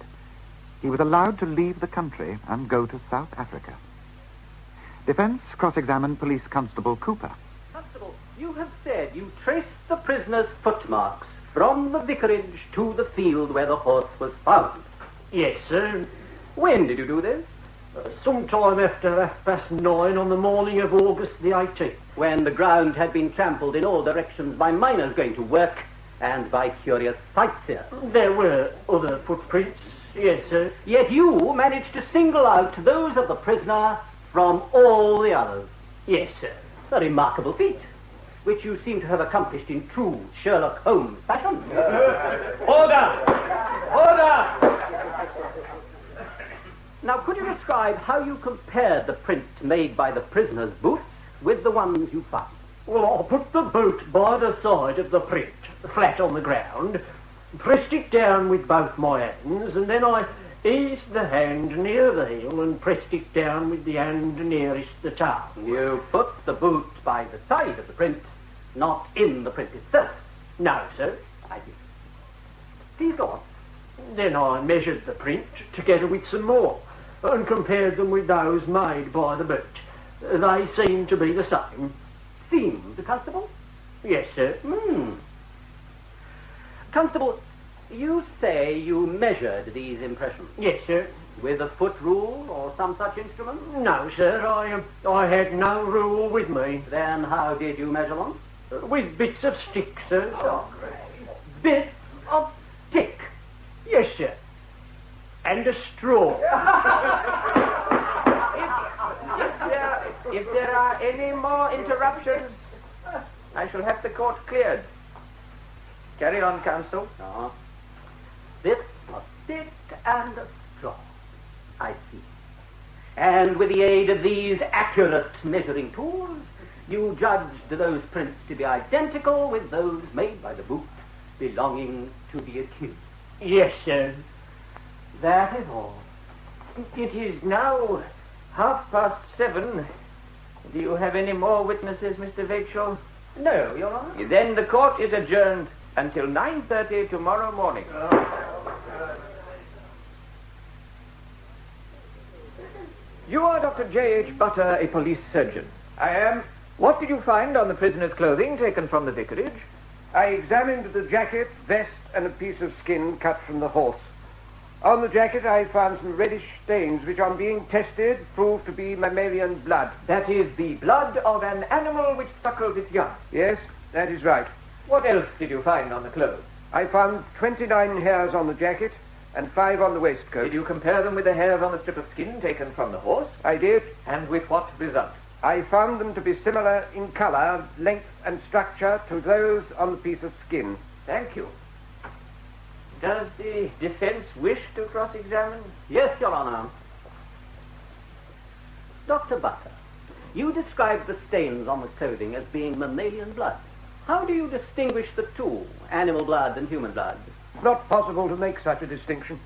S16: He was allowed to leave the country and go to South Africa. Defense cross-examined Police Constable Cooper.
S24: Constable, you have said you traced the prisoner's footmarks from the vicarage to the field where the horse was found.
S6: Yes, sir.
S24: When did you do this?
S6: Sometime after 9:30 on the morning of August the 18th.
S24: When the ground had been trampled in all directions by miners going to work and by curious sightseers.
S6: There were other footprints, yes, sir.
S24: Yet you managed to single out those of the prisoner from all the others.
S6: Yes, sir.
S24: A remarkable feat, which you seem to have accomplished in true Sherlock Holmes fashion.
S6: Order! Order!
S24: Now, could you describe how you compared the print made by the prisoner's boots with the ones you found?
S6: Well, I put the boot by the side of the print, flat on the ground, pressed it down with both my hands, and then I eased the hand near the heel and pressed it down with the hand nearest the toe.
S24: You put the boot by the side of the print, not in the print itself.
S6: No, sir.
S24: I see. Please go on.
S6: Then I measured the print together with some more and compared them with those made by the boot. They seemed to be the same.
S24: Seemed, Constable?
S6: Yes, sir.
S24: Constable, you say you measured these impressions?
S6: Yes, sir.
S24: With a foot rule or some such instrument?
S6: No, sir. I had no rule with me.
S24: Then how did you measure them?
S6: With bits of stick, sir.
S24: Oh, great. Bits of stick?
S6: Yes, sir. And a straw.
S5: If there are any more interruptions, I shall have the court cleared. Carry on, counsel.
S24: Bits of stick and a straw. I see. And with the aid of these accurate measuring tools, you judged those prints to be identical with those made by the boot belonging to the accused.
S6: Yes, sir.
S24: That is all.
S5: It is now 7:30. Do you have any more witnesses, Mr. Vagshaw?
S24: No, Your Honor.
S5: Then the court is adjourned until 9:30 tomorrow morning.
S6: You are Dr. J.H. Butter, a police surgeon.
S5: I am.
S6: What did you find on the prisoner's clothing taken from the vicarage?
S20: I examined the jacket, vest, and a piece of skin cut from the horse. On the jacket, I found some reddish stains, which on being tested proved to be mammalian blood.
S6: That is the blood of an animal which suckled its young.
S20: Yes, that is right.
S6: What else did you find on the clothes?
S20: I found 29 hairs on the jacket and 5 on the waistcoat.
S6: Did you compare them with the hairs on the strip of skin taken from the horse?
S20: I did.
S6: And with what result?
S20: I found them to be similar in color, length, and structure to those on the piece of skin.
S6: Thank you.
S5: Does the defense wish to cross-examine?
S24: Yes, Your Honor. Dr. Butter, you described the stains on the clothing as being mammalian blood. How do you distinguish the two, animal blood and human blood?
S20: It's not possible to make such a distinction.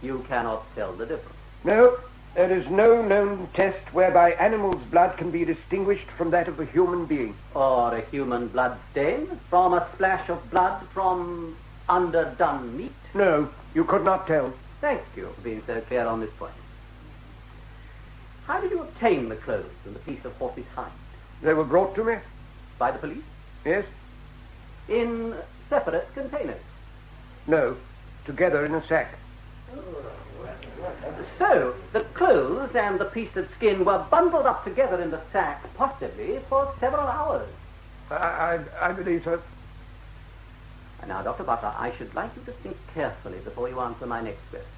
S24: You cannot tell the difference.
S20: No, there is no known test whereby animal's blood can be distinguished from that of a human being.
S24: Or a human blood stain from a splash of blood from underdone meat?
S20: No, you could not tell.
S24: Thank you for being so clear on this point. How did you obtain the clothes and the piece of horse's hide?
S20: They were brought to me.
S24: By the police?
S20: Yes.
S24: In separate containers?
S20: No, together in a sack.
S24: So, the clothes and the piece of skin were bundled up together in the sack, possibly for several hours.
S20: I believe so.
S24: And now, Dr. Butter, I should like you to think carefully before you answer my next question.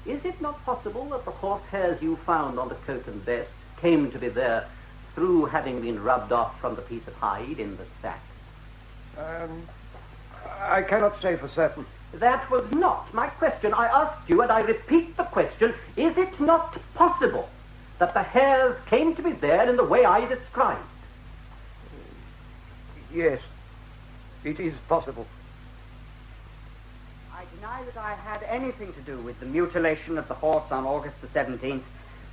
S24: Is it not possible that the horse hairs you found on the coat and vest came to be there through having been rubbed off from the piece of hide in the sack?
S20: I cannot say for certain.
S24: That was not my question. I asked you, and I repeat the question, is it not possible that the hairs came to be there in the way I described?
S20: Yes, it is possible.
S15: I deny that I had anything to do with the mutilation of the horse on August the 17th,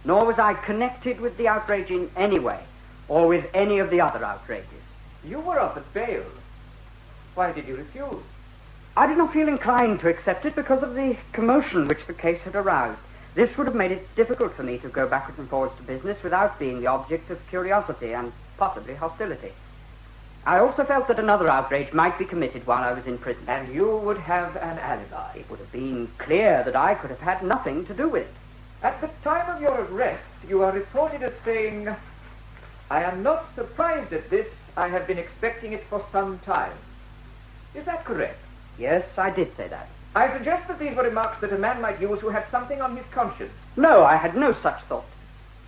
S15: nor was I connected with the outrage in any way, or with any of the other outrages.
S6: You were offered bail. Why did you refuse?
S15: I did not feel inclined to accept it because of the commotion which the case had aroused. This would have made it difficult for me to go backwards and forwards to business without being the object of curiosity and possibly hostility. I also felt that another outrage might be committed while I was in prison.
S6: And you would have an alibi.
S15: It would have been clear that I could have had nothing to do with it.
S6: At the time of your arrest, you are reported as saying, "I am not surprised at this. I have been expecting it for some time." Is that correct?
S15: Yes, I did say that.
S6: I suggest that these were remarks that a man might use who had something on his conscience.
S15: No, I had no such thought.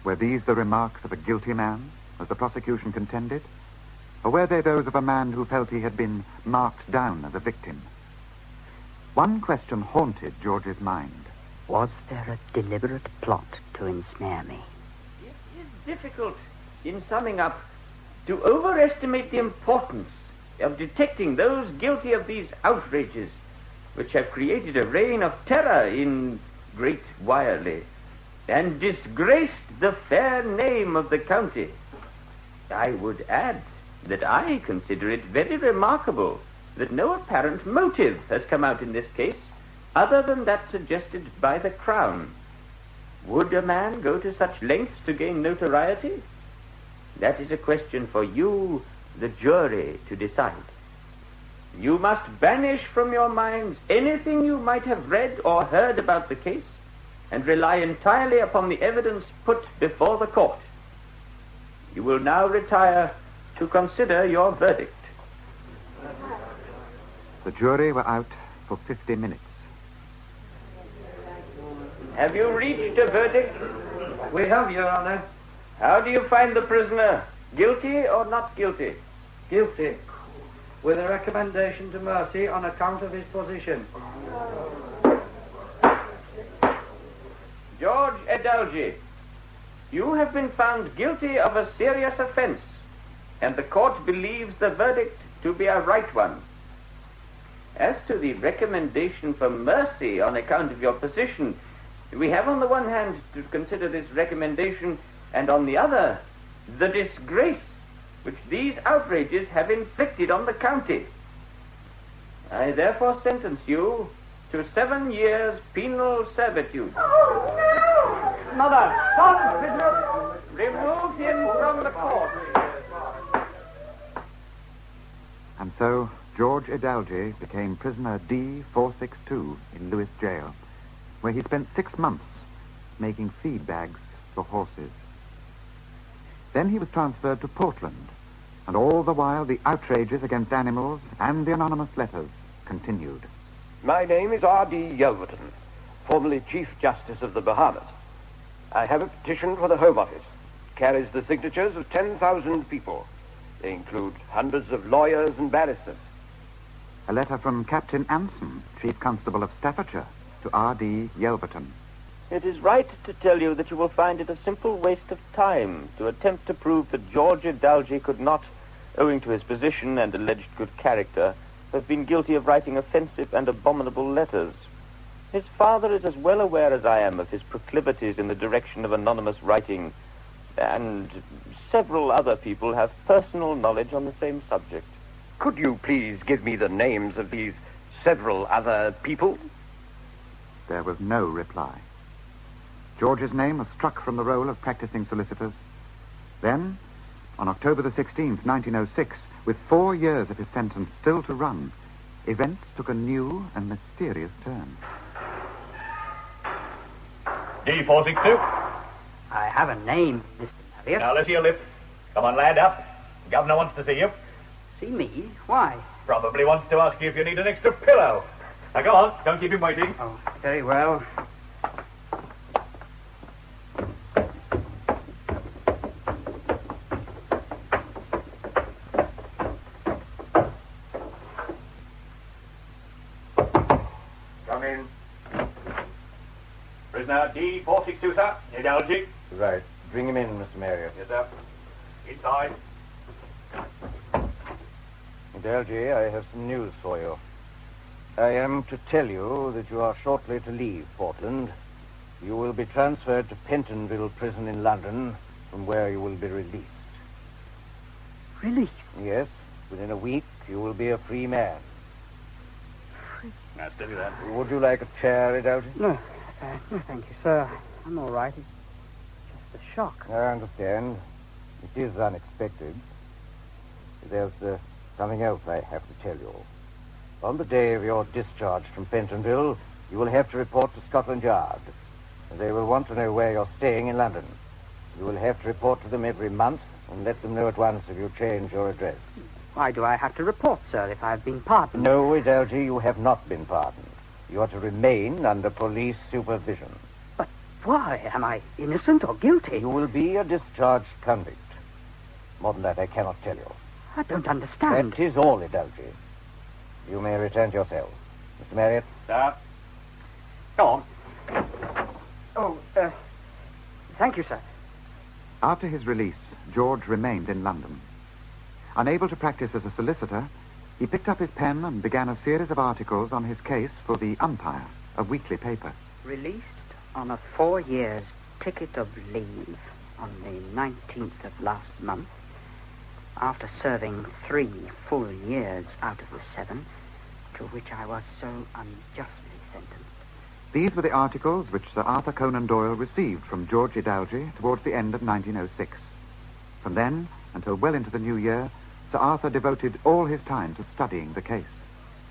S16: Were these the remarks of a guilty man, as the prosecution contended? Or were they those of a man who felt he had been marked down as a victim? One question haunted George's mind.
S2: Was there a deliberate plot to ensnare me?
S5: It is difficult, in summing up, to overestimate the importance of detecting those guilty of these outrages which have created a reign of terror in Great Wirely and disgraced the fair name of the county. I would add that I consider it very remarkable that no apparent motive has come out in this case other than that suggested by the Crown. Would a man go to such lengths to gain notoriety? That is a question for you, the jury, to decide. You must banish from your minds anything you might have read or heard about the case and rely entirely upon the evidence put before the court. You will now retire to consider your verdict.
S16: The jury were out for 50 minutes.
S5: Have you reached a verdict?
S6: We have, Your Honor.
S5: How do you find the prisoner? Guilty or not guilty?
S6: Guilty, with a recommendation to mercy on account of his position.
S5: George Edalji, you have been found guilty of a serious offense, and the court believes the verdict to be a right one. As to the recommendation for mercy on account of your position, we have on the one hand to consider this recommendation, and on the other, the disgrace which these outrages have inflicted on the county. I therefore sentence you to 7 years penal servitude.
S6: Oh, no!
S5: Mother, son, prisoner, remove him from the court.
S16: And so George Edalji became prisoner D462 in Lewis Jail, where he spent 6 months making feed bags for horses. Then he was transferred to Portland, and all the while the outrages against animals and the anonymous letters continued.
S20: My name is R.D. Yelverton, formerly Chief Justice of the Bahamas. I have a petition for the Home Office. It carries the signatures of 10,000 people. They include hundreds of lawyers and barristers.
S16: A letter from Captain Anson, Chief Constable of Staffordshire, to R.D. Yelverton.
S10: It is right to tell you that you will find it a simple waste of time to attempt to prove that George Edalji could not, owing to his position and alleged good character, have been guilty of writing offensive and abominable letters. His father is as well aware as I am of his proclivities in the direction of anonymous writing, and several other people have personal knowledge on the same subject.
S20: Could you please give me the names of these several other people?
S16: There was no reply. George's name was struck from the roll of practicing solicitors. Then, on October the 16th, 1906, with 4 years of his sentence still to run, events took a new and mysterious turn.
S1: D462.
S15: I have a name, Mr. Marriott.
S1: Now, lift your lip. Come on, lad, up. The governor wants to see you.
S15: See me? Why?
S1: Probably wants to ask you if you need an extra pillow. Now, go on. Don't keep him waiting.
S15: Oh, very well.
S1: Come in. Prisoner D462, sir. Edalji.
S20: Right. Bring him in, Mr. Marriott.
S1: Yes, sir. Inside.
S13: Edalji, I have some news for you. I am to tell you that you are shortly to leave Portland. You will be transferred to Pentonville Prison in London, from where you will be released.
S15: Released?
S13: Yes. Within a week, you will be a free man.
S1: Now, steady that.
S13: Would you like a chair, Edalji?
S15: No, No, thank you, sir. I'm all right. It's just a shock.
S13: I understand. It is unexpected. There's something else I have to tell you. On the day of your discharge from Pentonville, you will have to report to Scotland Yard. They will want to know where you're staying in London. You will have to report to them every month and let them know at once if you change your address.
S15: Why do I have to report, sir, if I've been pardoned?
S13: No, Adalji, you have not been pardoned. You are to remain under police supervision.
S15: But why? Am I innocent or guilty?
S13: You will be a discharged convict. More than that, I cannot tell you.
S15: I don't understand.
S13: That is all, Adalji. You may return to your cell. Mr. Marriott?
S6: Sir. Go on.
S15: Oh, thank you, sir.
S16: After his release, George remained in London. Unable to practice as a solicitor, he picked up his pen and began a series of articles on his case for the Umpire, a weekly paper.
S15: Released on a 4 years ticket of leave on the 19th of last month, after serving 3 full years out of the 7, to which I was so unjustly sentenced.
S16: These were the articles which Sir Arthur Conan Doyle received from George Idalgi towards the end of 1906. From then, until well into the new year, Sir Arthur devoted all his time to studying the case.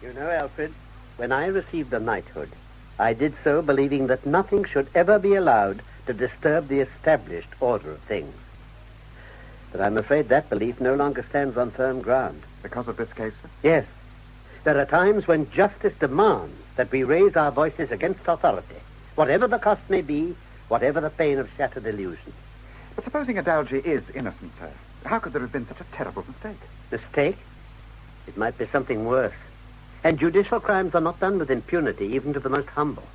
S24: You know, Alfred, when I received the knighthood, I did so believing that nothing should ever be allowed to disturb the established order of things. But I'm afraid that belief no longer stands on firm ground.
S16: Because of this case, sir?
S24: Yes. There are times when justice demands that we raise our voices against authority, whatever the cost may be, whatever the pain of shattered illusions.
S16: But supposing Idalgi is innocent, sir, how could there have been such a terrible mistake?
S24: Mistake? It might be something worse. And judicial crimes are not done with impunity, even to the most humble.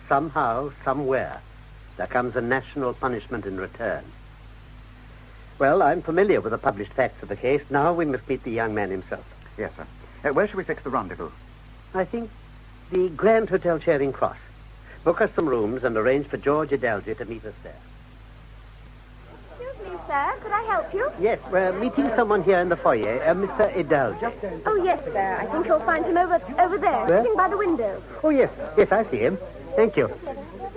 S24: Somehow, somewhere, there comes a national punishment in return. Well, I'm familiar with the published facts of the case. Now we must meet the young man himself.
S16: Yes, sir. Where shall we fix the rendezvous?
S24: I think the Grand Hotel Charing Cross. Book us some rooms and arrange for George Idalgi to meet us there.
S14: Excuse me, sir. Could I help you?
S24: Yes, we're meeting someone here in the foyer, Mr. Idalgi.
S14: Oh, yes, sir. I think you'll find him over there,
S24: Where?
S14: sitting by the window.
S24: Oh, yes. Yes, I see him. Thank you.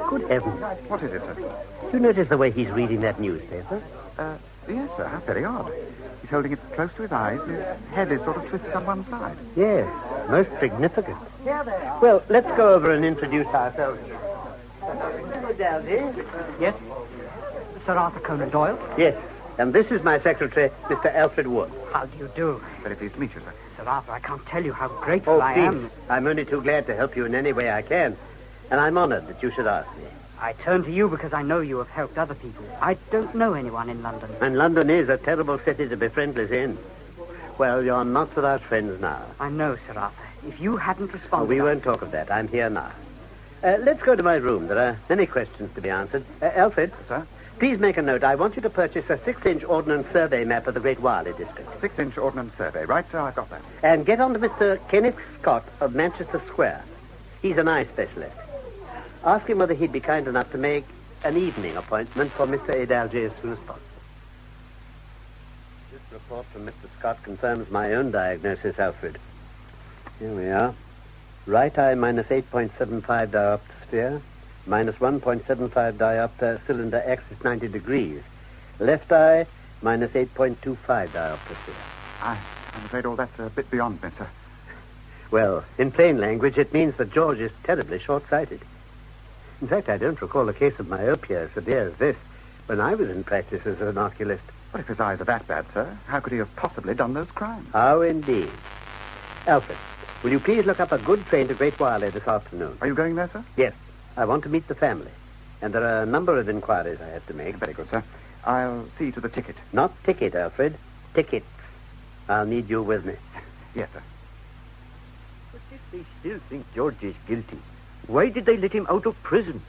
S24: Good heavens.
S16: What is it, sir?
S24: Do you notice the way he's reading that newspaper?
S16: Yes, sir. How very odd. He's holding it close to his eyes. His head is sort of twisted on one side.
S24: Yes, most significant. Well, let's go over and introduce ourselves.
S15: Yes? Sir Arthur Conan Doyle?
S24: Yes, and this is my secretary, Mr. Alfred Wood.
S15: How do you do?
S16: Very pleased to meet you, sir.
S15: Sir Arthur, I can't tell you how grateful I am.
S24: I'm only too glad to help you in any way I can, and I'm honored that you should ask me.
S15: I turn to you because I know you have helped other people. I don't know anyone in London.
S24: And London is a terrible city to be friendless in. Well, you're not without friends now.
S15: I know, Sir Arthur. If you hadn't responded...
S24: we won't talk of that. I'm here now. Let's go to my room. There are many questions to be answered. Alfred?
S16: Sir?
S24: Please make a note. I want you to purchase a 6-inch ordnance survey map of the Great Whalley district.
S16: 6-inch ordnance survey. Right, sir, I've got that.
S24: And get on to Mr. Kenneth Scott of Manchester Square. He's an eye specialist. Ask him whether he'd be kind enough to make an evening appointment for Mr. Idalgi as soon as possible. This report from Mr. Scott confirms my own diagnosis, Alfred. Here we are. Right eye minus 8.75 diopter sphere, minus 1.75 diopter cylinder axis 90 degrees. Left eye minus 8.25 diopter sphere.
S16: I'm afraid all that's a bit beyond me, sir.
S24: Well, in plain language, it means that George is terribly short-sighted. In fact, I don't recall a case of myopia as severe as this when I was in practice as an oculist.
S16: But if his eyes are that bad, sir, how could he have possibly done those crimes?
S24: How indeed. Alfred, will you please look up a good train to Great Whalley this afternoon?
S16: Are you going there, sir?
S24: Yes. I want to meet the family. And there are a number of inquiries I have to make.
S16: Very good, sir. I'll see to the ticket.
S24: Not ticket, Alfred. Tickets. I'll need you with me.
S16: Yes, sir.
S8: But if they still think George is guilty, why did they let him out of prison?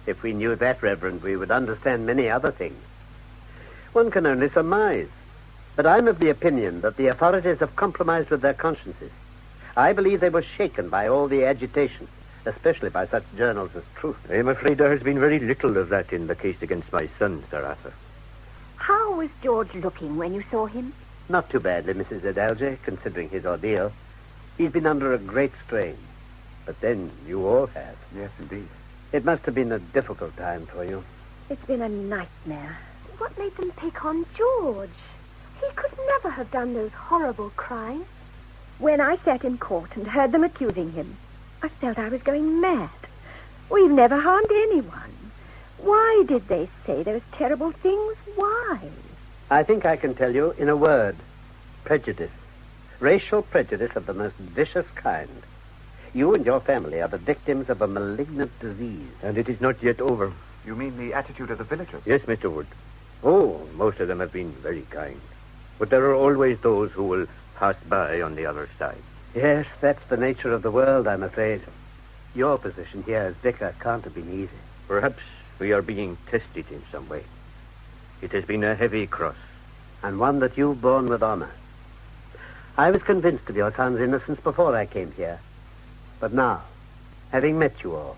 S24: If we knew that, Reverend, we would understand many other things. One can only surmise. But I'm of the opinion that the authorities have compromised with their consciences. I believe they were shaken by all the agitation, especially by such journals as Truth.
S8: I'm afraid there has been very little of that in the case against my son, Sir Arthur.
S14: How was George looking when you saw him?
S24: Not too badly, Mrs. Idalgi, considering his ordeal. He's been under a great strain. But then you all have.
S16: Yes, indeed.
S24: It must have been a difficult time for you.
S14: It's been a nightmare. What made them pick on George? He could never have done those horrible crimes. When I sat in court and heard them accusing him, I felt I was going mad. We've never harmed anyone. Why did they say those terrible things? Why?
S24: I think I can tell you in a word. Prejudice. Racial prejudice of the most vicious kind. You and your family are the victims of a malignant disease.
S8: And it is not yet over.
S16: You mean the attitude of the villagers?
S8: Yes, Mr. Wood. Oh, most of them have been very kind. But there are always those who will pass by on the other side.
S24: Yes, that's the nature of the world, I'm afraid. Your position here as vicar can't have been easy.
S8: Perhaps we are being tested in some way. It has been a heavy cross.
S24: And one that you've borne with honor. I was convinced of your son's innocence before I came here. But now, having met you all,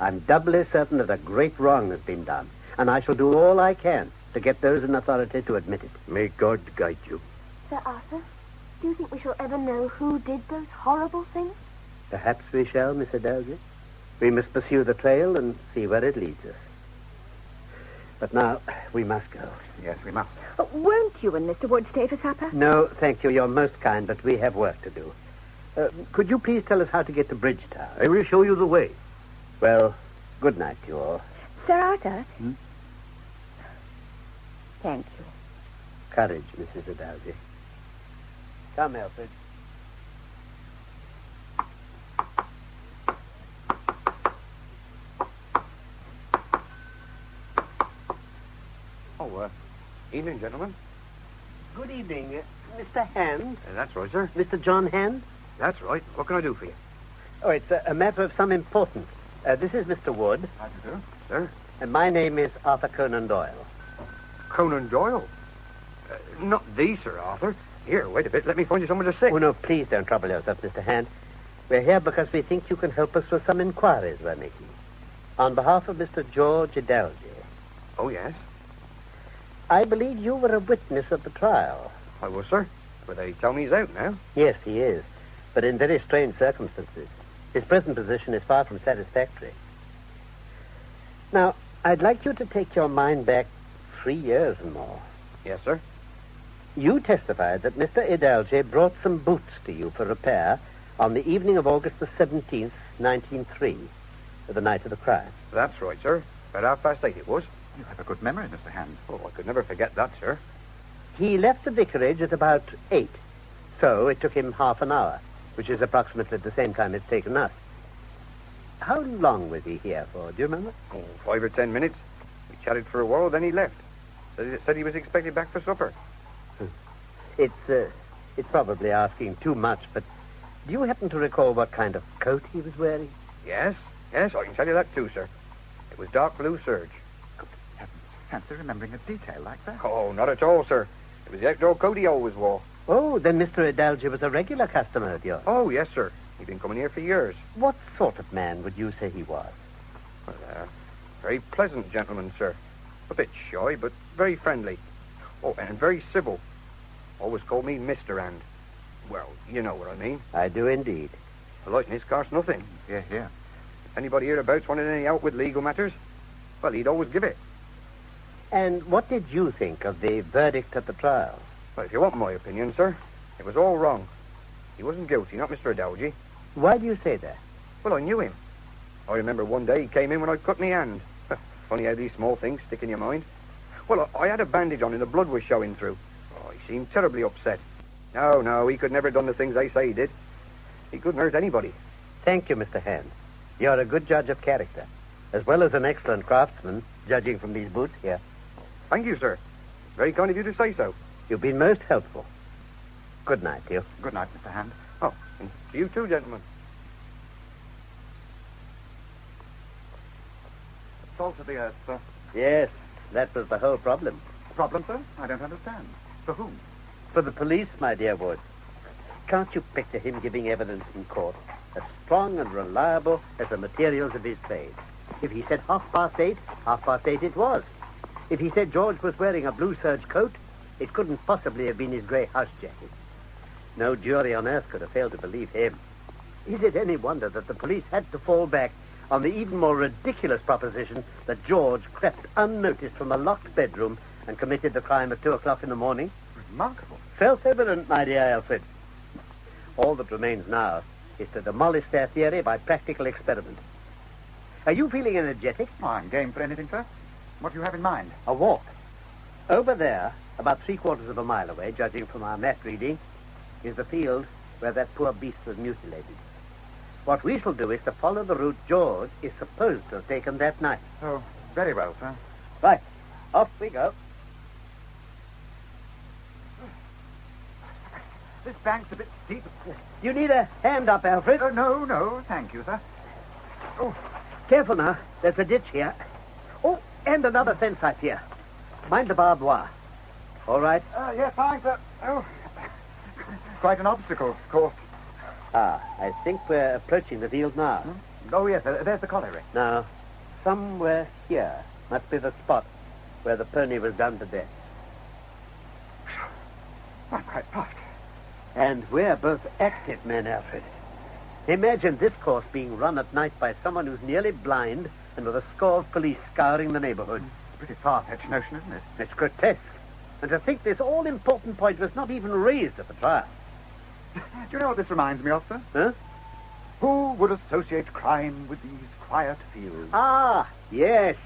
S24: I'm doubly certain that a great wrong has been done, and I shall do all I can to get those in authority to admit it.
S8: May God guide you.
S14: Sir Arthur, do you think we shall ever know who did those horrible things?
S24: Perhaps we shall, Miss Adelgid. We must pursue the trail and see where it leads us. But now, we must go.
S16: Yes, we must.
S14: Won't you and Mr. Wood stay for supper?
S24: No, thank you. You're most kind, but we have work to do. Could you please tell us how to get to Bridgetown?
S8: I will show you the way.
S24: Well, good night to you all.
S14: Sir Arthur? Thank you.
S24: Courage, Mrs. Adelgid. Come, Alfred.
S20: Oh, evening, gentlemen.
S24: Good evening. Mr. Hand?
S20: That's right, sir.
S24: Mr. John Hand?
S20: That's right. What can I do for you?
S24: Oh, it's a matter of some importance. This is Mr. Wood.
S16: How do you do?
S20: Sir?
S24: And my name is Arthur Conan Doyle.
S20: Conan Doyle? Not thee, Sir Arthur. Here, wait a bit. Let me find you someone to sit.
S24: Oh, no, please don't trouble yourself, Mr. Hand. We're here because we think you can help us with some inquiries we're making. On behalf of Mr. George Adelgid.
S20: Oh, yes?
S24: I believe you were a witness at the trial.
S20: I was, sir. But they tell me he's out now.
S24: Yes, he is. But in very strange circumstances. His present position is far from satisfactory. Now, I'd like you to take your mind back 3 years and more.
S20: Yes, sir.
S24: You testified that Mr. Adelgid brought some boots to you for repair on the evening of August the 17th, 1903, the night of the crime.
S20: That's right, sir. About 8:30 it was.
S16: You have a good memory, Mr. Hand.
S20: Oh, I could never forget that, sir.
S24: He left the vicarage at about 8, so it took him half an hour, which is approximately the same time it's taken us. How long was he here for, do you remember?
S20: Oh, 5 or 10 minutes. We chatted for a while, then he left. Said he was expected back for supper.
S24: It's probably asking too much, but do you happen to recall what kind of coat he was wearing?
S20: Yes, I can tell you that too, sir. It was dark blue serge.
S16: Good heavens, fancy remembering a detail like that.
S20: Oh, not at all, sir. It was the outdoor coat he always wore.
S24: Oh, then Mr. Adelgid was a regular customer of yours.
S20: Oh, yes, sir. He'd been coming here for years.
S24: What sort of man would you say he was?
S20: Well, very pleasant gentleman, sir. A bit shy, but very friendly. Oh, and very civil. Always called me Mr. And. Well, you know what I mean.
S24: I do indeed.
S20: Politeness costs nothing.
S16: Yeah.
S20: If anybody hereabouts wanted any help with legal matters, well, he'd always give it.
S24: And what did you think of the verdict at the trial?
S20: Well, if you want my opinion, sir, it was all wrong. He wasn't guilty, not Mr. Adelgid.
S24: Why do you say that?
S20: Well, I knew him. I remember one day he came in when I cut my hand. Funny how these small things stick in your mind. Well, I had a bandage on and the blood was showing through. Oh, he seemed terribly upset. No, he could never have done the things they say he did. He couldn't hurt anybody.
S24: Thank you, Mr. Hand. You're a good judge of character, as well as an excellent craftsman, judging from these boots here.
S20: Thank you, sir. Very kind of you to say so.
S24: You've been most helpful. Good night to you.
S16: Good night, Mr. Hand.
S20: Oh, and to you too, gentlemen.
S16: Salt of the earth, sir.
S24: Yes, that was the whole problem.
S16: Problem, sir? I don't understand. For whom?
S24: For the police, my dear Wood. Can't you picture him giving evidence in court as strong and reliable as the materials of his trade? If he said 8:30, 8:30 it was. If he said George was wearing a blue serge coat, it couldn't possibly have been his grey house jacket. No jury on earth could have failed to believe him. Is it any wonder that the police had to fall back on the even more ridiculous proposition that George crept unnoticed from a locked bedroom and committed the crime at 2 o'clock in the morning?
S16: Remarkable.
S24: Self-evident, my dear Alfred. All that remains now is to demolish their theory by practical experiment. Are you feeling energetic?
S16: Oh, I'm game for anything, sir. What do you have in mind?
S24: A walk. Over there, about 3/4 of a mile away, judging from our map reading, is the field where that poor beast was mutilated. What we shall do is to follow the route George is supposed to have taken that night.
S16: Oh, very well, sir.
S24: Right. Off we go.
S16: This bank's a bit steep.
S24: You need a hand up, Alfred?
S16: No, thank you, sir.
S24: Oh, careful now. There's a ditch here. Oh, and another fence out here. Mind the barbed wire. All right?
S16: Yes, fine, sir. Oh, quite an obstacle, of course.
S24: I think we're approaching the field now.
S16: Oh, yes, there's the colliery.
S24: Now, somewhere here must be the spot where the pony was done to death.
S16: I'm quite puffed.
S24: And we're both active men, Alfred. Imagine this course being run at night by someone who's nearly blind and with a score of police scouring the neighborhood.
S16: Pretty far-fetched notion, isn't it?
S24: It's grotesque. And to think this all-important point was not even raised at the trial.
S16: Do you know what this reminds me of, sir?
S24: Huh?
S16: Who would associate crime with these quiet fields?
S24: Ah, yes.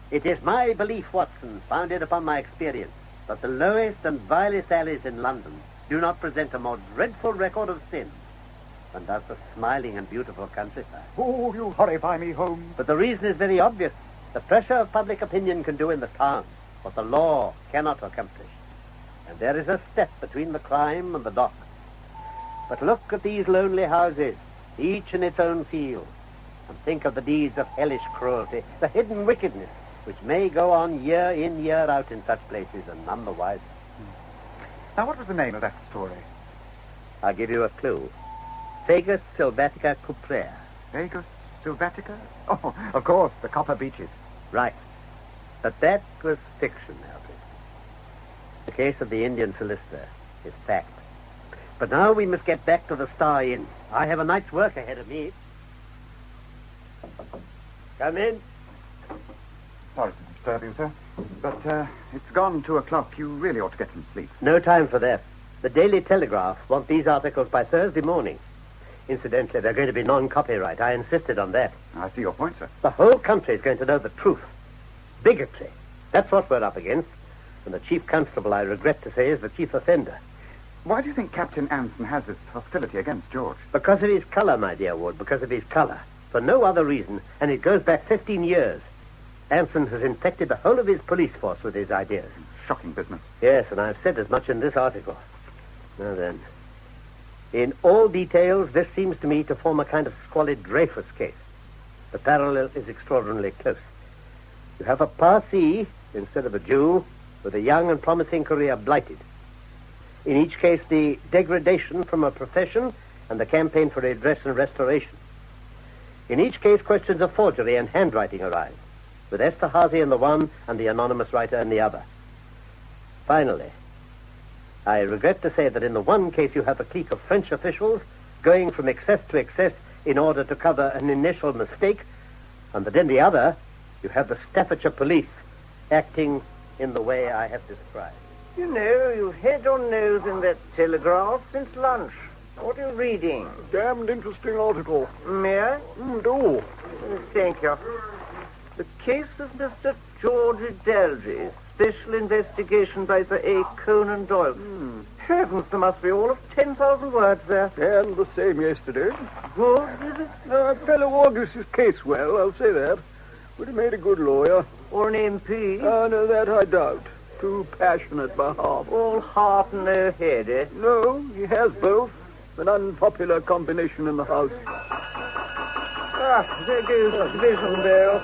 S24: It is my belief, Watson, founded upon my experience, that the lowest and vilest alleys in London do not present a more dreadful record of sin than does the smiling and beautiful countryside.
S16: Oh, you horrify me home.
S24: But the reason is very obvious. The pressure of public opinion can do in the town what the law cannot accomplish. And there is a step between the crime and the dock. But look at these lonely houses, each in its own field, and think of the deeds of hellish cruelty, the hidden wickedness, which may go on year in, year out in such places, and none the wiser.
S16: Now, what was the name of that story?
S24: I'll give you a clue. Fagus sylvatica cuprea.
S16: Fagus sylvatica? Oh, of course, the copper beeches.
S24: Right. But that was fiction, Alfred. The case of the Indian solicitor is fact. But now we must get back to the Star Inn. I have a night's work ahead of me. Come in.
S16: Sorry to disturb you, sir. But it's gone 2 o'clock. You really ought to get some sleep.
S24: No time for that. The Daily Telegraph want these articles by Thursday morning. Incidentally, they're going to be non-copyright. I insisted on that.
S16: I see your point, sir.
S24: The whole country is going to know the truth. Bigotry. That's what we're up against. And the chief constable, I regret to say, is the chief offender.
S16: Why do you think Captain Anson has this hostility against George?
S24: Because of his color, my dear Wood. Because of his color. For no other reason. And it goes back 15 years. Anson has infected the whole of his police force with his ideas.
S16: Shocking business.
S24: Yes, and I've said as much in this article. Now then. In all details, this seems to me to form a kind of squalid Dreyfus case. The parallel is extraordinarily close. You have a Parsi instead of a Jew, with a young and promising career blighted. In each case, the degradation from a profession and the campaign for redress and restoration. In each case, questions of forgery and handwriting arise, with Esterhazy in the one and the anonymous writer in the other. Finally, I regret to say that in the one case you have a clique of French officials going from excess to excess in order to cover an initial mistake, and that in the other you have the Staffordshire police acting in the way I have described.
S18: You know, you've had your nose in that Telegraph since lunch. What are you reading?
S8: Damned interesting article.
S18: May I?
S8: Do.
S18: Thank you. The case of Mr. George Dalgy, special investigation by Sir A. Conan Doyle. Heavens, there must be all of 10,000 words there.
S8: And the same yesterday.
S18: Good, is it?
S8: Fellow Augustus case well, I'll say that. Would have made a good lawyer.
S18: Or an MP?
S8: No, that I doubt. Too passionate by half.
S18: All heart and no head, eh?
S8: No, he has both. An unpopular combination in the House.
S18: Ah, there goes the division bell.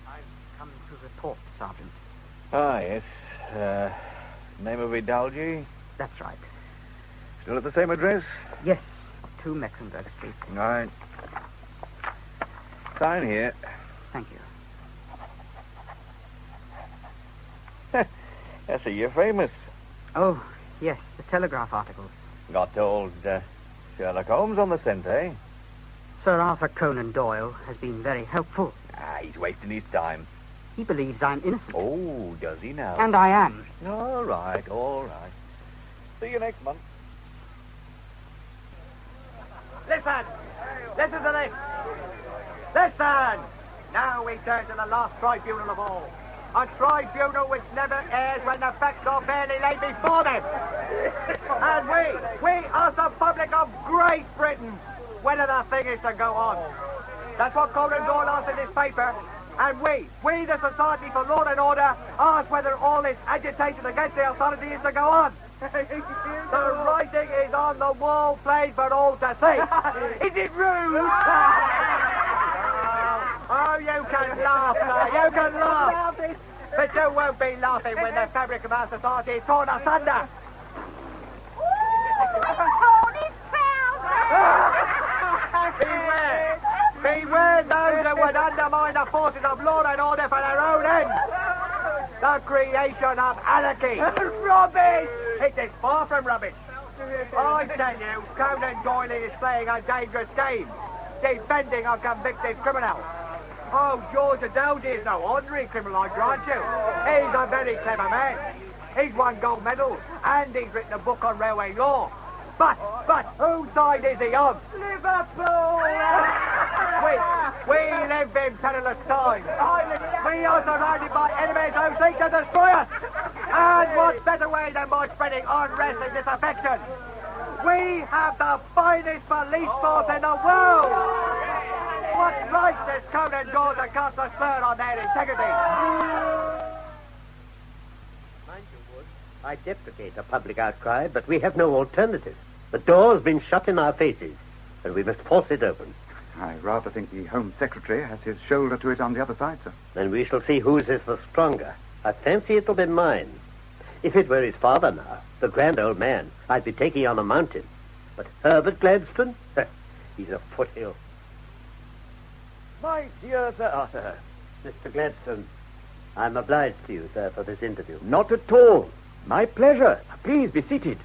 S15: I've come to report, Sergeant.
S13: Ah, yes. Name of Idalgi?
S15: That's right.
S13: Still at the same address?
S15: Yes, 2 Mexenberg Street.
S13: All right. Sign here.
S15: Thank you.
S13: That's you're famous.
S15: Oh, yes, the Telegraph articles.
S4: Got old Sherlock Holmes on the scent, eh?
S15: Sir Arthur Conan Doyle has been very helpful.
S4: He's wasting his time.
S15: He believes I'm innocent.
S4: Oh, does he now?
S15: And I am.
S4: All right. See you next month.
S8: Listen! Listen to this! Listen! Now we turn to the last tribunal of all. A tribunal which never errs when the facts are fairly laid before them. And we as the public of Great Britain, whether the thing is to go on. That's what Conan Doyle asked in his paper. And we, the Society for Law and Order, ask whether all this agitation against the authority is to go on. The writing is on the wall, plain for all to see. Is it rude? Oh, you can laugh, sir. You can laugh. But you won't be laughing when the fabric of our society is torn asunder. Beware those who would undermine the forces of law and order for their own ends. The creation of anarchy. Rubbish! It is far from rubbish. I tell you, Conan Doyle is playing a dangerous game, defending a convicted criminal. Oh, George Adelgy is no ordinary criminal, I grant you. He's a very clever man. He's won gold medals, and he's written a book on railway law. But, whose side is he on? Liverpool! We live in perilous times. We are surrounded by enemies who seek to destroy us. And what better way than by spreading unrest and disaffection? We have the finest police force in the world. What right does Conan Doyle to cast a slur on their integrity?
S24: Mind you, Wood, I deprecate a public outcry, but we have no alternative. The door's been shut in our faces, and we must force it open.
S16: I rather think the Home Secretary has his shoulder to it on the other side, sir.
S24: Then we shall see whose is the stronger. I fancy it'll be mine. If it were his father now, the grand old man, I'd be taking on a mountain. But Herbert Gladstone? He's a foothill.
S8: My dear Sir Arthur.
S24: Mr. Gladstone, I'm obliged to you, sir, for this interview.
S8: Not at all. My pleasure. Please be seated.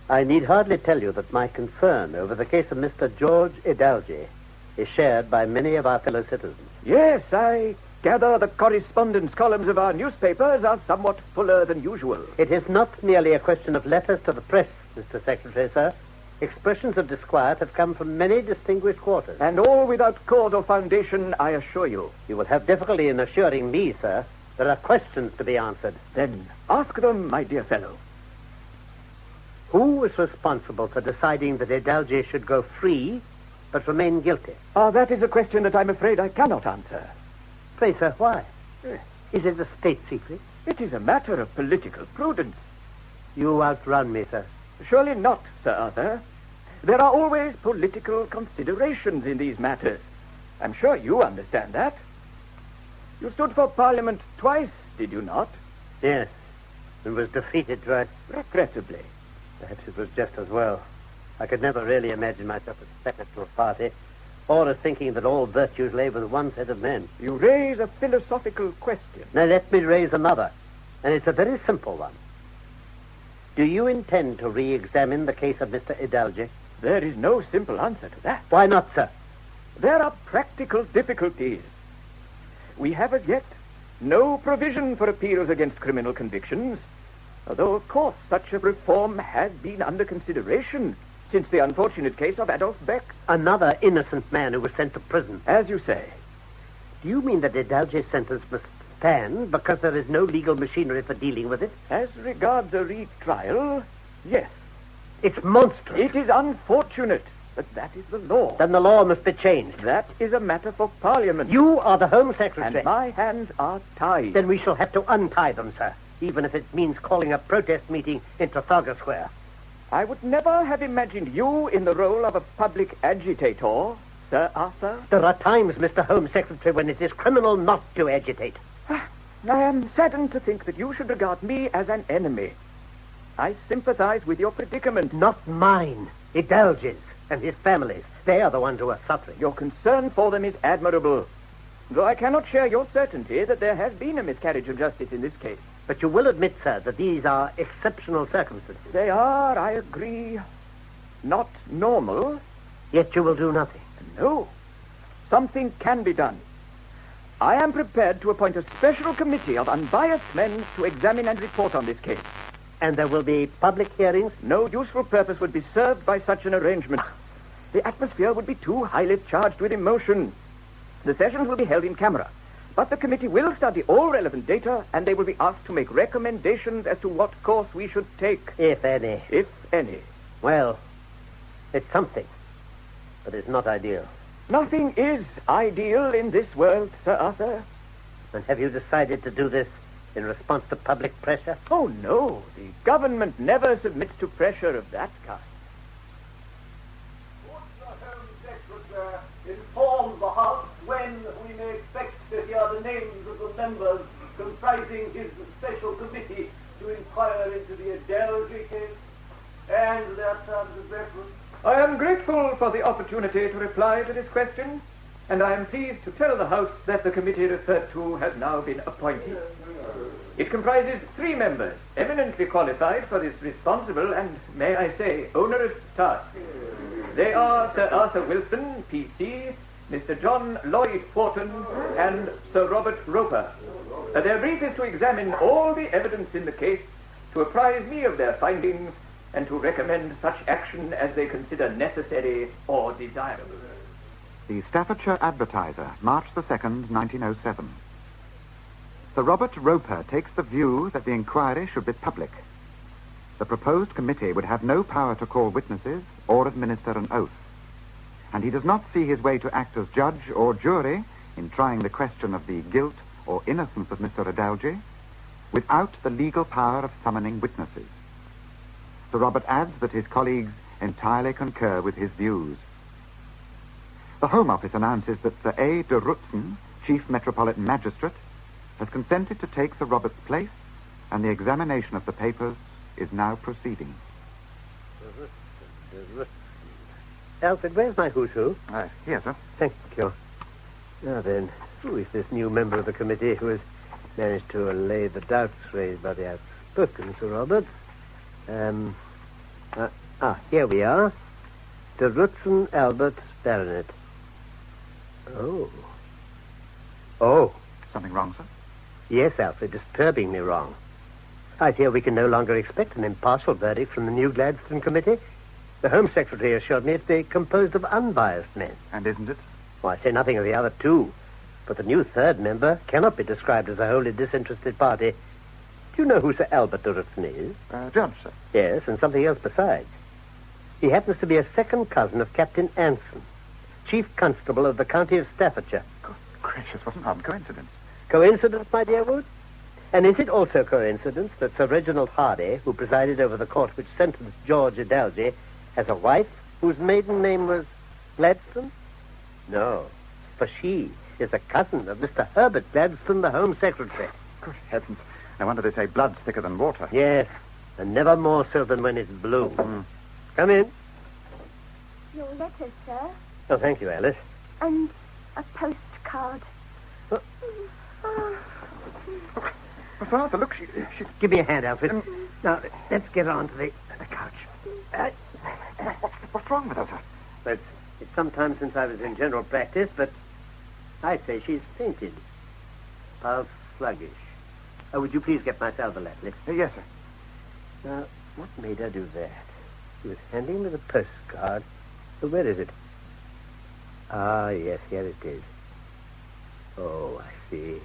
S24: I need hardly tell you that my concern over the case of Mr. George Adelgy is shared by many of our fellow citizens.
S8: Yes, I gather the correspondence columns of our newspapers are somewhat fuller than usual.
S24: It is not merely a question of letters to the press, Mr. Secretary, sir. Expressions of disquiet have come from many distinguished quarters.
S8: And all without cause or foundation, I assure you.
S24: You will have difficulty in assuring me, sir. There are questions to be answered.
S8: Then ask them, my dear fellow.
S24: Who was responsible for deciding that Adelgy should go free, but remain guilty?
S8: That is a question that I'm afraid I cannot answer.
S24: Pray, sir, why? Is it a state secret?
S8: It is a matter of political prudence.
S24: You outrun me, sir.
S8: Surely not, Sir Arthur. There are always political considerations in these matters. I'm sure you understand that. You stood for Parliament twice, did you not?
S24: Yes, and was defeated twice.
S8: Regrettably.
S24: Perhaps it was just as well. I could never really imagine myself as second to a party, or as thinking that all virtues lay with one set of men.
S8: You raise a philosophical question.
S24: Now let me raise another, and it's a very simple one. Do you intend to re-examine the case of Mr. Adelgy?
S8: There is no simple answer to that.
S24: Why not, sir?
S8: There are practical difficulties. We have as yet no provision for appeals against criminal convictions, although, of course, such a reform has been under consideration since the unfortunate case of Adolf Beck.
S24: Another innocent man who was sent to prison.
S8: As you say.
S24: Do you mean that Adelgy's sentence must stand because there is no legal machinery for dealing with it?
S8: As regards a retrial, yes.
S24: It's monstrous.
S8: It is unfortunate, but that is the law.
S24: Then the law must be changed.
S8: That is a matter for Parliament.
S24: You are the Home Secretary.
S8: And my hands are tied.
S24: Then we shall have to untie them, sir, even if it means calling a protest meeting in Trafalgar Square.
S8: I would never have imagined you in the role of a public agitator, Sir Arthur.
S24: There are times, Mr. Home Secretary, when it is criminal not to agitate.
S8: I am saddened to think that you should regard me as an enemy. I sympathize with your predicament.
S24: Not mine. Adelgy's and his families. They are the ones who are suffering.
S8: Your concern for them is admirable, though I cannot share your certainty that there has been a miscarriage of justice in this case.
S24: But you will admit, sir, that these are exceptional circumstances.
S6: They are, I agree, not normal.
S24: Yet you will do nothing.
S6: No. Something can be done. I am prepared to appoint a special committee of unbiased men to examine and report on this case.
S24: And there will be public hearings?
S6: No useful purpose would be served by such an arrangement. The atmosphere would be too highly charged with emotion. The sessions will be held in camera. But the committee will study all relevant data, and they will be asked to make recommendations as to what course we should take.
S24: If any.
S6: If any.
S24: Well, it's something. But it's not ideal.
S6: Nothing is ideal in this world, Sir Arthur.
S24: And have you decided to do this in response to public pressure?
S6: Oh, no. The government never submits to pressure of that kind.
S12: Would the Home Secretary inform the House when we may expect to hear the names of the members comprising his special committee to inquire into the Adelgy case and their terms of reference?
S6: I am grateful for the opportunity to reply to this question, and I am pleased to tell the House that the committee referred to has now been appointed. It comprises 3 members, eminently qualified for this responsible and, may I say, onerous task. They are Sir Arthur Wilson, P.C., Mr. John Lloyd Wharton, and Sir Robert Roper. Their brief is to examine all the evidence in the case, to apprise me of their findings, and to recommend such action as they consider necessary or desirable.
S16: The Staffordshire Advertiser, March the 2nd, 1907. Sir Robert Roper takes the view that the inquiry should be public. The proposed committee would have no power to call witnesses or administer an oath, and he does not see his way to act as judge or jury in trying the question of the guilt or innocence of Mr. Adelgy without the legal power of summoning witnesses. Sir Robert adds that his colleagues entirely concur with his views. The Home Office announces that Sir A. de Rutzen, Chief Metropolitan Magistrate, has consented to take Sir Robert's place, and the examination of the papers is now proceeding.
S24: Alfred, where's my who's-who?
S16: Here, sir.
S24: Thank you. Now then, who is this new member of the committee who has managed to allay the doubts raised by the outspoken Sir Robert? Here we are. De Rutzen Albert, Baronet. Oh.
S16: Something wrong, sir?
S24: Yes, Alfred, disturbingly wrong. I fear we can no longer expect an impartial verdict from the new Gladstone Committee. The Home Secretary assured me it's composed of unbiased men.
S16: And isn't it?
S24: Well, I say nothing of the other 2, but the new 3rd member cannot be described as a wholly disinterested party. Do you know who Sir Albert de Rutzen is?
S16: Judge, sir.
S24: Yes, and something else besides. He happens to be a second cousin of Captain Anson, Chief Constable of the County of Staffordshire.
S16: Good gracious, what an odd coincidence.
S24: Coincidence, my dear Wood? And is it also coincidence that Sir Reginald Hardy, who presided over the court which sentenced George Adelgy, has a wife whose maiden name was Gladstone? No, for she is a cousin of Mr. Herbert Gladstone, the Home Secretary.
S16: Good heavens. I wonder they say blood's thicker than water.
S24: Yes, and never more so than when it's blue. Come in.
S14: Your letter, sir.
S24: Oh, thank you, Alice.
S14: And a postcard.
S16: Sir Arthur, look, she...
S24: Give me a hand, Alfred. Now, let's get on to the couch.
S16: What's wrong with her, sir?
S24: It's some time since I was in general practice, but I'd say she's fainted. Pulse sluggish. Oh, would you please get my salve lately?
S16: Yes, sir.
S24: Now, what made her do that? She was handing me the postcard. Oh, where is it? Ah, yes, here it is. Oh, I see.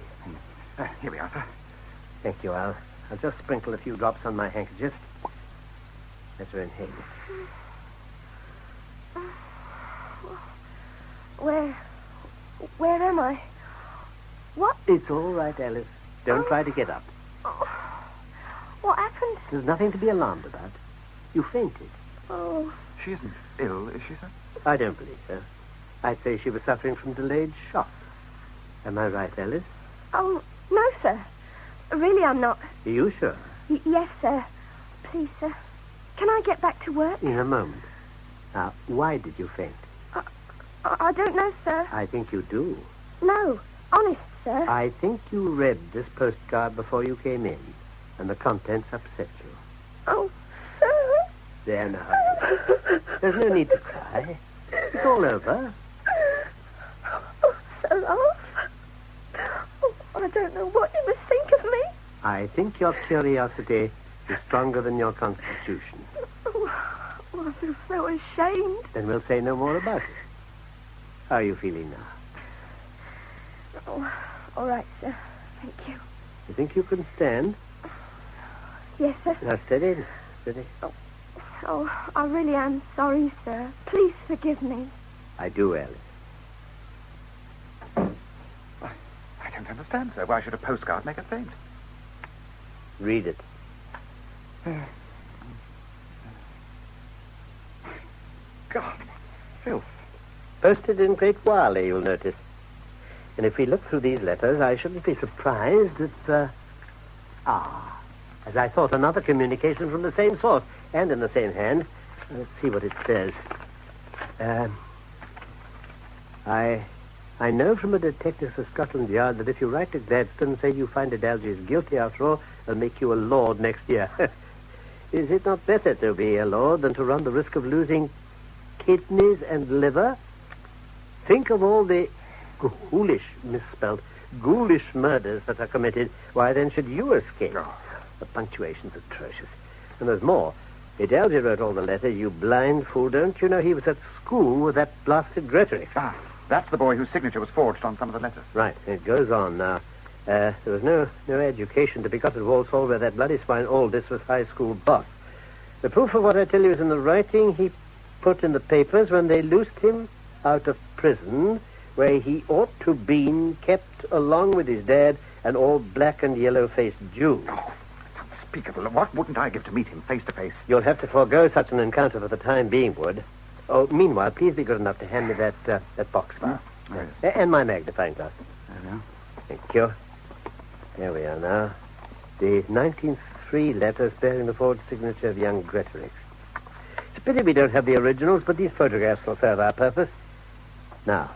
S16: Here we are, sir.
S24: Thank you, Al. I'll just sprinkle a few drops on my handkerchief. That's her inhaler.
S14: Where am I? What?
S24: It's all right, Alice. Don't try to get up.
S14: What happened?
S24: There's nothing to be alarmed about. You fainted.
S14: Oh.
S16: She isn't ill, is she, sir?
S24: I don't believe so. I'd say she was suffering from delayed shock. Am I right, Alice?
S14: Oh, no, sir. Really, I'm not.
S24: Are you sure?
S14: Yes, sir. Please, sir. Can I get back to work?
S24: In a moment. Now, why did you faint?
S14: I don't know, sir.
S24: I think you do.
S14: No, honest, sir.
S24: I think you read this postcard before you came in. and the contents upset you.
S14: Oh, sir.
S24: There now. There's no need to cry. It's all over.
S14: Oh, Sir Ralph. Oh, I don't know what you must think of me.
S24: I think your curiosity is stronger than your constitution.
S14: Oh, I feel so ashamed.
S24: Then we'll say no more about it. How are you feeling now?
S14: Oh, all right, sir. Thank you.
S24: You think you can stand?
S14: Yes, sir.
S24: Now, steady. Steady.
S14: Oh, I really am sorry, sir. Please forgive me.
S24: I do, Alice.
S11: I don't understand, sir. Why should a postcard make a feint?
S24: Read it.
S11: God, what filth.
S24: Posted in Great Wiley, you'll notice. And if we look through these letters, I shouldn't be surprised that, as I thought, another communication from the same source and in the same hand. Let's see what it says. I know from a detective of Scotland Yard that if you write to Gladstone and say you find Adalji is guilty after all, they'll make you a lord next year. Is it not better to be a lord than to run the risk of losing kidneys and liver? Think of all the ghoulish murders that are committed. Why then should you escape? The punctuation's atrocious. And there's more. Adalji wrote all the letter, you blind fool. Don't you know he was at school with that blasted Gretorick?
S11: That's the boy whose signature was forged on some of the letters.
S24: Right. It goes on now. There was no education to be got at Walsall where that bloody swine Aldous was high school boss. The proof of what I tell you is in the writing he put in the papers when they loosed him out of prison, where he ought to been kept along with his dad, an old black and yellow-faced Jew.
S11: Oh, unspeakable. What wouldn't I give to meet him face to face?
S24: You'll have to forego such an encounter for the time being, Wood. Oh, meanwhile, please be good enough to hand me that box file.
S11: Yes.
S24: And my magnifying glass.
S11: There we are.
S24: Thank you. There we are now. The 1903 letters bearing the forged signature of young Gretorick. It's a pity we don't have the originals, but these photographs will serve our purpose. Now,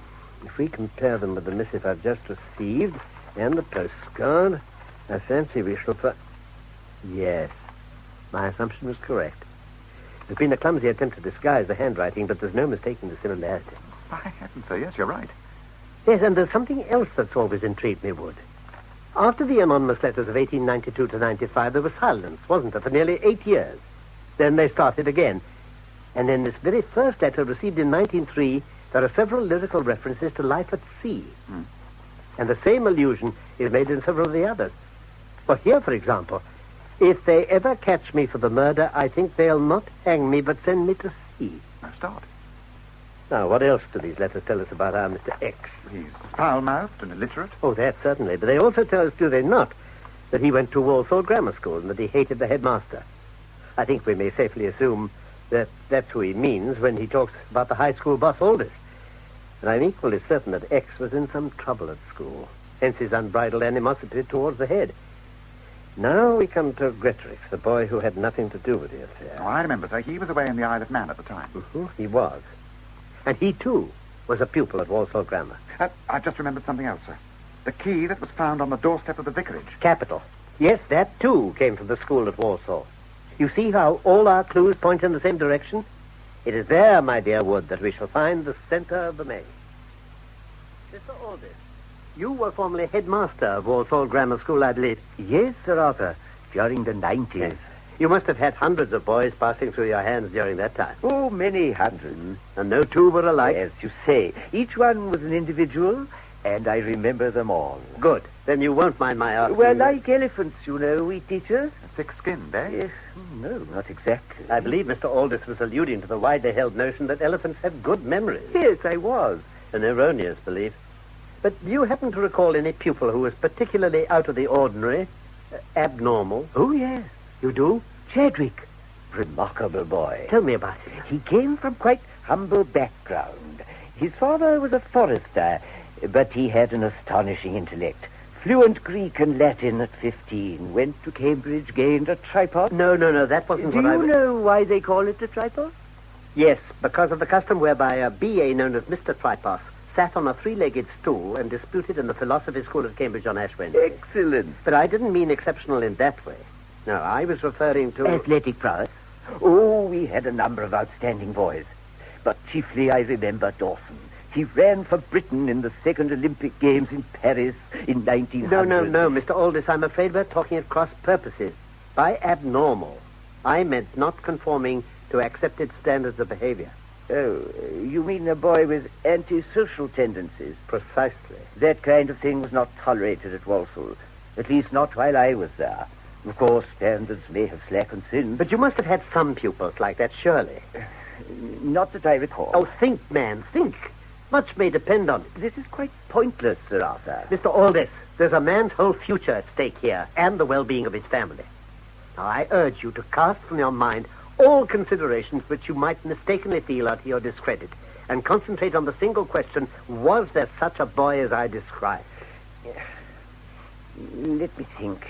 S24: if we compare them with the missive I've just received and the postcard, I fancy we shall find... Yes, my assumption was correct. There's been a clumsy attempt to disguise the handwriting, but there's no mistaking the similarity.
S11: By heaven, sir, yes, you're right.
S24: Yes, and there's something else that's always intrigued me, Wood. After the anonymous letters of 1892 to 95, there was silence, wasn't there, for nearly 8 years. Then they started again. And in this very first letter received in 1903, there are several lyrical references to life at sea. And the same allusion is made in several of the others. Well, here, for example, if they ever catch me for the murder, I think they'll not hang me, but send me to sea.
S11: Now, start.
S24: Now, what else do these letters tell us about our Mr. X?
S11: He's foul-mouthed and illiterate.
S24: Oh, that certainly. But they also tell us, do they not, that he went to Walsall Grammar School and that he hated the headmaster. I think we may safely assume that that's who he means when he talks about the high school boss Aldous. And I'm equally certain that X was in some trouble at school, hence his unbridled animosity towards the head. Now we come to Gretorick, the boy who had nothing to do with the affair.
S11: Oh, I remember, sir. He was away in the Isle of Man at the time.
S24: He was. And he, too, was a pupil at Walsall Grammar.
S11: I've just remembered something else, sir. The key that was found on the doorstep of the vicarage.
S24: Capital. Yes, that, too, came from the school at Walsall. You see how all our clues point in the same direction? It is there, my dear Wood, that we shall find the center of the maze. Mr. Aldous, you were formerly headmaster of Walsall Grammar School, I believe.
S18: Yes, Sir Arthur, during the 90s.
S24: Yes. You must have had hundreds of boys passing through your hands during that time.
S18: Oh, many hundreds.
S24: And no two were alike?
S18: As you say, each one was an individual, and I remember them all.
S24: Good. Then you won't mind my asking...
S18: We're like elephants, you know, we teachers.
S11: Thick-skinned, eh?
S18: Yes. No, not exactly.
S24: I believe Mr. Aldous was alluding to the widely held notion that elephants have good memories.
S18: Yes, I was.
S24: An erroneous belief. But do you happen to recall any pupil who was particularly out of the ordinary, abnormal?
S18: Oh, yes.
S24: You do?
S18: Chadwick. Remarkable boy.
S24: Tell me about him.
S18: He came from quite humble background. His father was a forester, but he had an astonishing intellect. Fluent Greek and Latin at 15. Went to Cambridge, gained a tripod.
S24: No, that wasn't what I...
S18: Do you know why they call it a tripod?
S24: Yes, because of the custom whereby a B.A. known as Mr. Tripos sat on a three-legged stool and disputed in the philosophy school at Cambridge on Ash Wednesday.
S18: Excellent.
S24: But I didn't mean exceptional in that way. No, I was referring to...
S18: Athletic prowess? Oh, we had a number of outstanding boys. But chiefly I remember Dawson. He ran for Britain in the second Olympic Games in Paris in 1900.
S24: No, Mr. Aldous, I'm afraid we're talking at cross purposes. By abnormal, I meant not conforming to accepted standards of behavior.
S18: Oh, you mean a boy with antisocial tendencies?
S24: Precisely.
S18: That kind of thing was not tolerated at Walsall. At least not while I was there. Of course, standards may have slackened since.
S24: But you must have had some pupils like that, surely.
S18: Not that I recall.
S24: Oh, think, man, think. Much may depend on it.
S18: This is quite pointless, Sir Arthur.
S24: Mr. Aldous, there's a man's whole future at stake here, and the well-being of his family. Now, I urge you to cast from your mind all considerations which you might mistakenly feel are to your discredit, and concentrate on the single question, was there such a boy as I described?
S18: Let me think.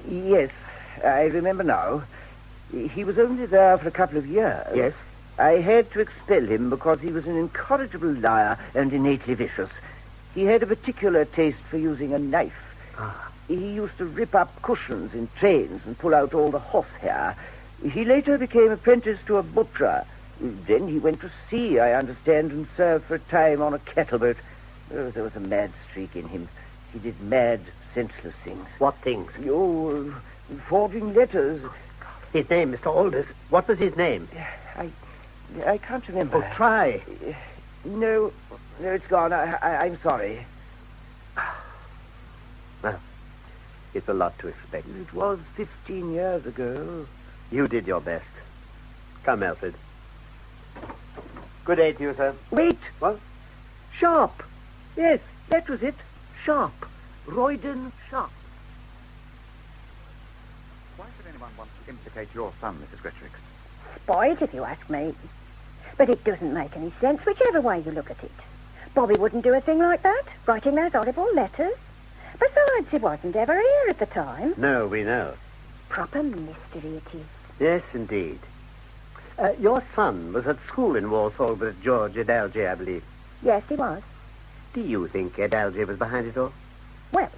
S18: Yes, I remember now. He was only there for a couple of years.
S24: Yes?
S18: I had to expel him because he was an incorrigible liar and innately vicious. He had a particular taste for using a knife. He used to rip up cushions in trains and pull out all the horsehair. He later became apprenticed to a butcher. Then he went to sea, I understand, and served for a time on a cattle boat. Oh, there was a mad streak in him. He did mad, senseless things.
S24: What things?
S18: Oh, forging letters.
S24: His name, Mr. Aldous. What was his name?
S18: I can't remember.
S24: Oh, try.
S18: No, it's gone. I'm sorry.
S24: Well, it's a lot to expect.
S18: It was 15 years ago.
S24: You did your best. Come, Alfred. Good day to you, sir.
S18: Wait.
S24: What?
S18: Sharp. Yes, that was it. Sharp. Royden Sharp.
S11: Why should anyone want to implicate your son, Mrs. Grettrick?
S14: Spoilt, if you ask me. But it doesn't make any sense, whichever way you look at it. Bobby wouldn't do a thing like that, writing those horrible letters. Besides, he wasn't ever here at the time.
S24: No, we know.
S14: Proper mystery it is.
S24: Yes, indeed. Your son was at school in Walsall with George Adalji, I believe.
S14: Yes, he was.
S24: Do you think Adalji was behind it all?
S14: Well,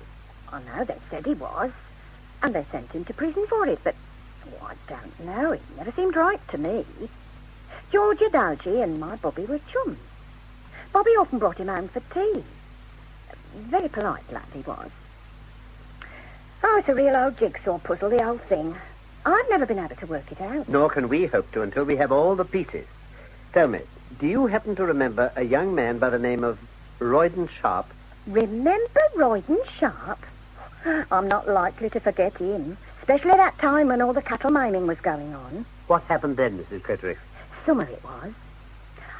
S14: I know they said he was. And they sent him to prison for it, but I don't know. It never seemed right to me. George Adalji and my Bobby were chums. Bobby often brought him home for tea. Very polite lad he was. Oh, it's a real old jigsaw puzzle, the whole thing. I've never been able to work it out.
S24: Nor can we hope to until we have all the pieces. Tell me, do you happen to remember a young man by the name of Royden Sharp?
S14: Remember Royden Sharp? I'm not likely to forget him, especially that time when all the cattle maiming was going on.
S24: What happened then, Mrs. Grettrick?
S14: Summer it was.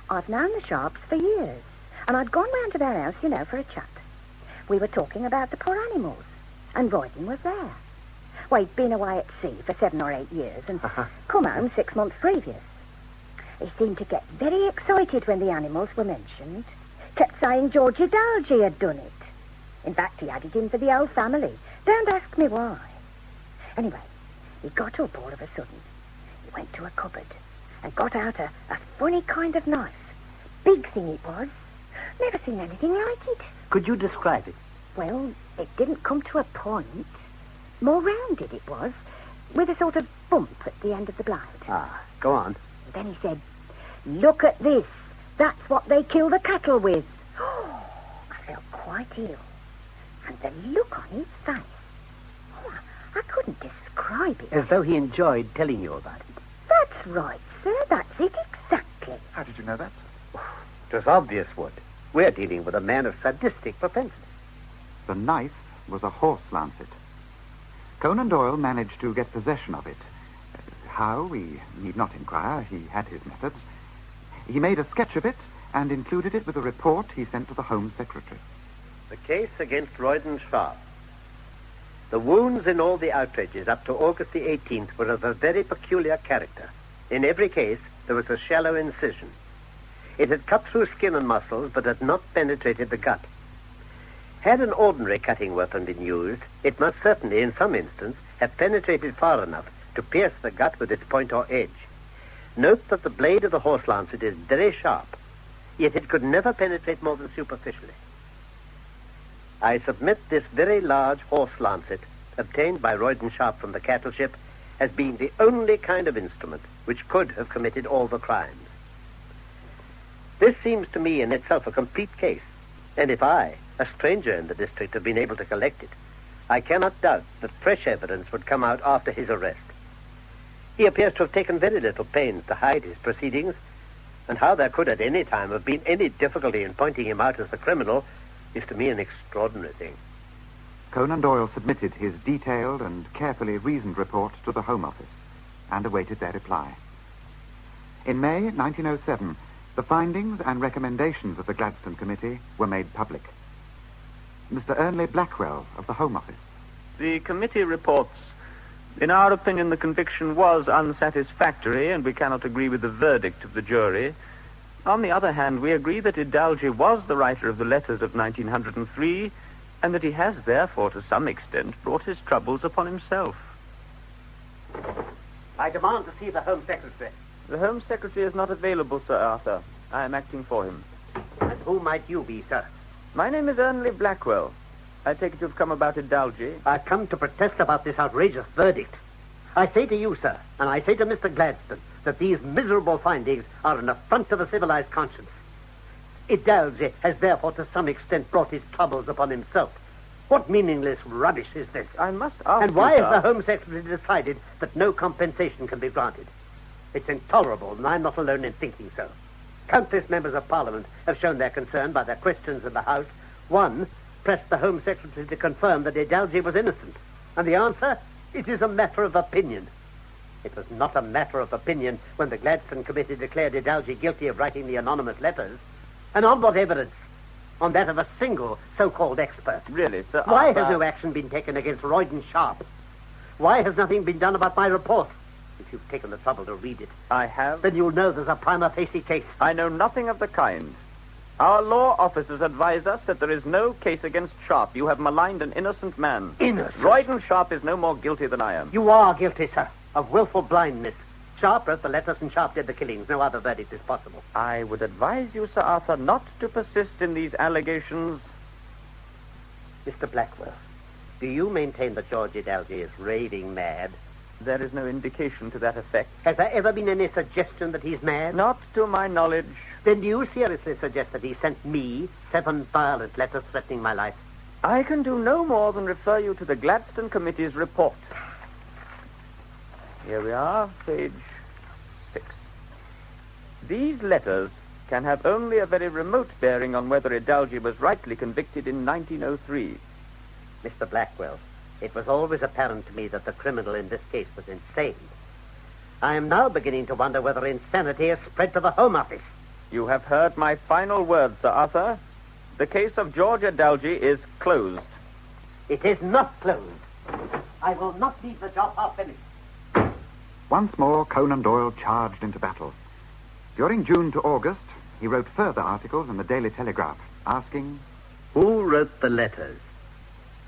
S14: I've known the Sharps for years, and I'd gone round to their house, for a chat. We were talking about the poor animals, and Royden was there. Well, he'd been away at sea for 7 or 8 years, and come home 6 months previous. He seemed to get very excited when the animals were mentioned. Kept saying George Adalji had done it. In fact, he had it in for the whole family. Don't ask me why. Anyway, he got up all of a sudden. He went to a cupboard and got out a funny kind of knife. Big thing it was. Never seen anything like it.
S24: Could you describe it?
S14: Well, it didn't come to a point. More rounded it was, with a sort of bump at the end of the blade.
S24: Go on.
S14: Then he said, "Look at this. That's what they kill the cattle with." Oh, I felt quite ill. And the look on his face. Oh, I couldn't describe it.
S24: As though he enjoyed telling you about it.
S14: That's right, sir. That's it exactly.
S11: How did you know that?
S24: It was obvious, Wood. We're dealing with a man of sadistic propensity.
S11: The knife was a horse lancet. Conan Doyle managed to get possession of it. How, we need not inquire. He had his methods. He made a sketch of it and included it with a report he sent to the Home Secretary.
S24: The case against Royden Sharp. The wounds in all the outrages up to August the 18th were of a very peculiar character. In every case, there was a shallow incision. It had cut through skin and muscles, but had not penetrated the gut. Had an ordinary cutting weapon been used, it must certainly, in some instance, have penetrated far enough to pierce the gut with its point or edge. Note that the blade of the horse lancet is very sharp, yet it could never penetrate more than superficially. I submit this very large horse lancet obtained by Royden Sharp from the cattle ship as being the only kind of instrument which could have committed all the crimes. This seems to me in itself a complete case, and if I, a stranger in the district, have been able to collect it, I cannot doubt that fresh evidence would come out after his arrest. He appears to have taken very little pains to hide his proceedings, and how there could at any time have been any difficulty in pointing him out as the criminal is to me an extraordinary thing.
S11: Conan Doyle submitted his detailed and carefully reasoned report to the Home Office and awaited their reply. In May 1907, the findings and recommendations of the Gladstone Committee were made public. Mr. Ernley Blackwell of the Home Office.
S17: The committee reports, in our opinion, the conviction was unsatisfactory, and we cannot agree with the verdict of the jury. On the other hand, we agree that Idalgi was the writer of the letters of 1903, and that he has, therefore, to some extent, brought his troubles upon himself.
S24: I demand to see the Home Secretary.
S17: The Home Secretary is not available, Sir Arthur. I am acting for him.
S24: And who might you be, sir?
S17: My name is Ernley Blackwell. I take it you've come about Idalgi.
S24: I've come to protest about this outrageous verdict. I say to you, sir, and I say to Mr. Gladstone, that these miserable findings are an affront to the civilized conscience. Idalgi has therefore to some extent brought his troubles upon himself. What meaningless rubbish is this?
S17: I must ask
S24: And why
S17: you,
S24: has the Home Secretary decided that no compensation can be granted? It's intolerable, and I'm not alone in thinking so. Countless members of Parliament have shown their concern by their questions in the House. One pressed the Home Secretary to confirm that Idalgi was innocent. And the answer? It is a matter of opinion. It was not a matter of opinion when the Gladstone Committee declared Idalgi guilty of writing the anonymous letters. And on what evidence? On that of a single so-called expert.
S17: Really, Sir
S24: Why
S17: Arthur...
S24: has no action been taken against Royden Sharp? Why has nothing been done about my report? If you've taken the trouble to read it.
S17: I have.
S24: Then you'll know there's a prima facie case.
S17: I know nothing of the kind. Our law officers advise us that there is no case against Sharp. You have maligned an innocent man.
S24: Innocent?
S17: Royden Sharp is no more guilty than I am.
S24: You are guilty, sir, of willful blindness. Sharp wrote the letters and Sharp did the killings. No other verdict is possible.
S17: I would advise you, Sir Arthur, not to persist in these allegations.
S24: Mr. Blackwell, do you maintain that George Idalgi is raving mad?
S17: There is no indication to that effect.
S24: Has there ever been any suggestion that he's mad?
S17: Not to my knowledge.
S24: Then do you seriously suggest that he sent me 7 violent letters threatening my life?
S17: I can do no more than refer you to the Gladstone Committee's report. Here we are, page 6. These letters can have only a very remote bearing on whether Idalgi was rightly convicted in 1903.
S24: Mr. Blackwell, it was always apparent to me that the criminal in this case was insane. I am now beginning to wonder whether insanity has spread to the Home Office.
S17: You have heard my final words, Sir Arthur. The case of George Idalgi is closed.
S24: It is not closed. I will not leave the job half finished.
S11: Once more, Conan Doyle charged into battle. During June to August, he wrote further articles in the Daily Telegraph, asking,
S24: Who wrote the letters?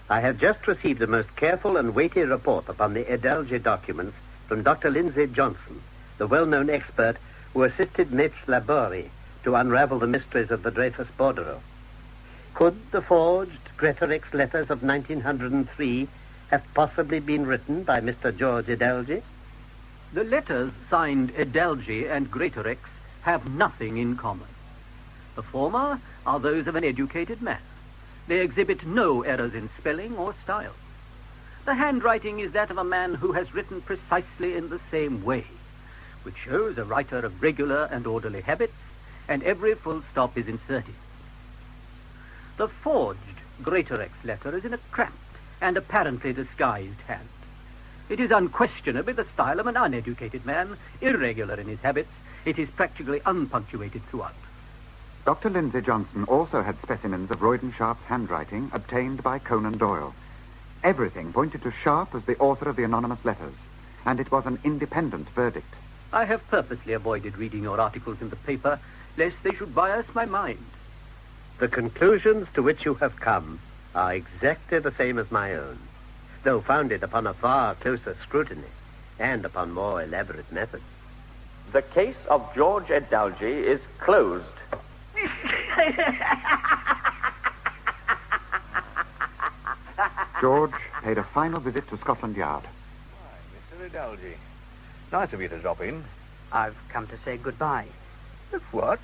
S24: I have just received a most careful and weighty report upon the Idalgi documents from Dr. Lindsay Johnson, the well-known expert who assisted Maitre Labori to unravel the mysteries of the Dreyfus bordereau. Could the forged Greatorex letters of 1903 have possibly been written by Mr. George Idalgi?
S19: The letters signed Idalgi and Greatorex have nothing in common. The former are those of an educated man. They exhibit no errors in spelling or style. The handwriting is that of a man who has written precisely in the same way, which shows a writer of regular and orderly habits, and every full stop is inserted. The forged Greatorex letter is in a cramped and apparently disguised hand. It is unquestionably the style of an uneducated man, irregular in his habits. It is practically unpunctuated throughout.
S11: Dr. Lindsay Johnson also had specimens of Royden Sharp's handwriting obtained by Conan Doyle. Everything pointed to Sharp as the author of the anonymous letters, and it was an independent verdict.
S19: I have purposely avoided reading your articles in the paper, lest they should bias my mind.
S24: The conclusions to which you have come are exactly the same as my own, though founded upon a far closer scrutiny and upon more elaborate methods.
S17: The case of George Idalgi is closed.
S11: George
S16: paid a final visit to Scotland Yard.
S10: Mr. Adalji, nice of you to drop in.
S15: I've come to say goodbye.
S10: What?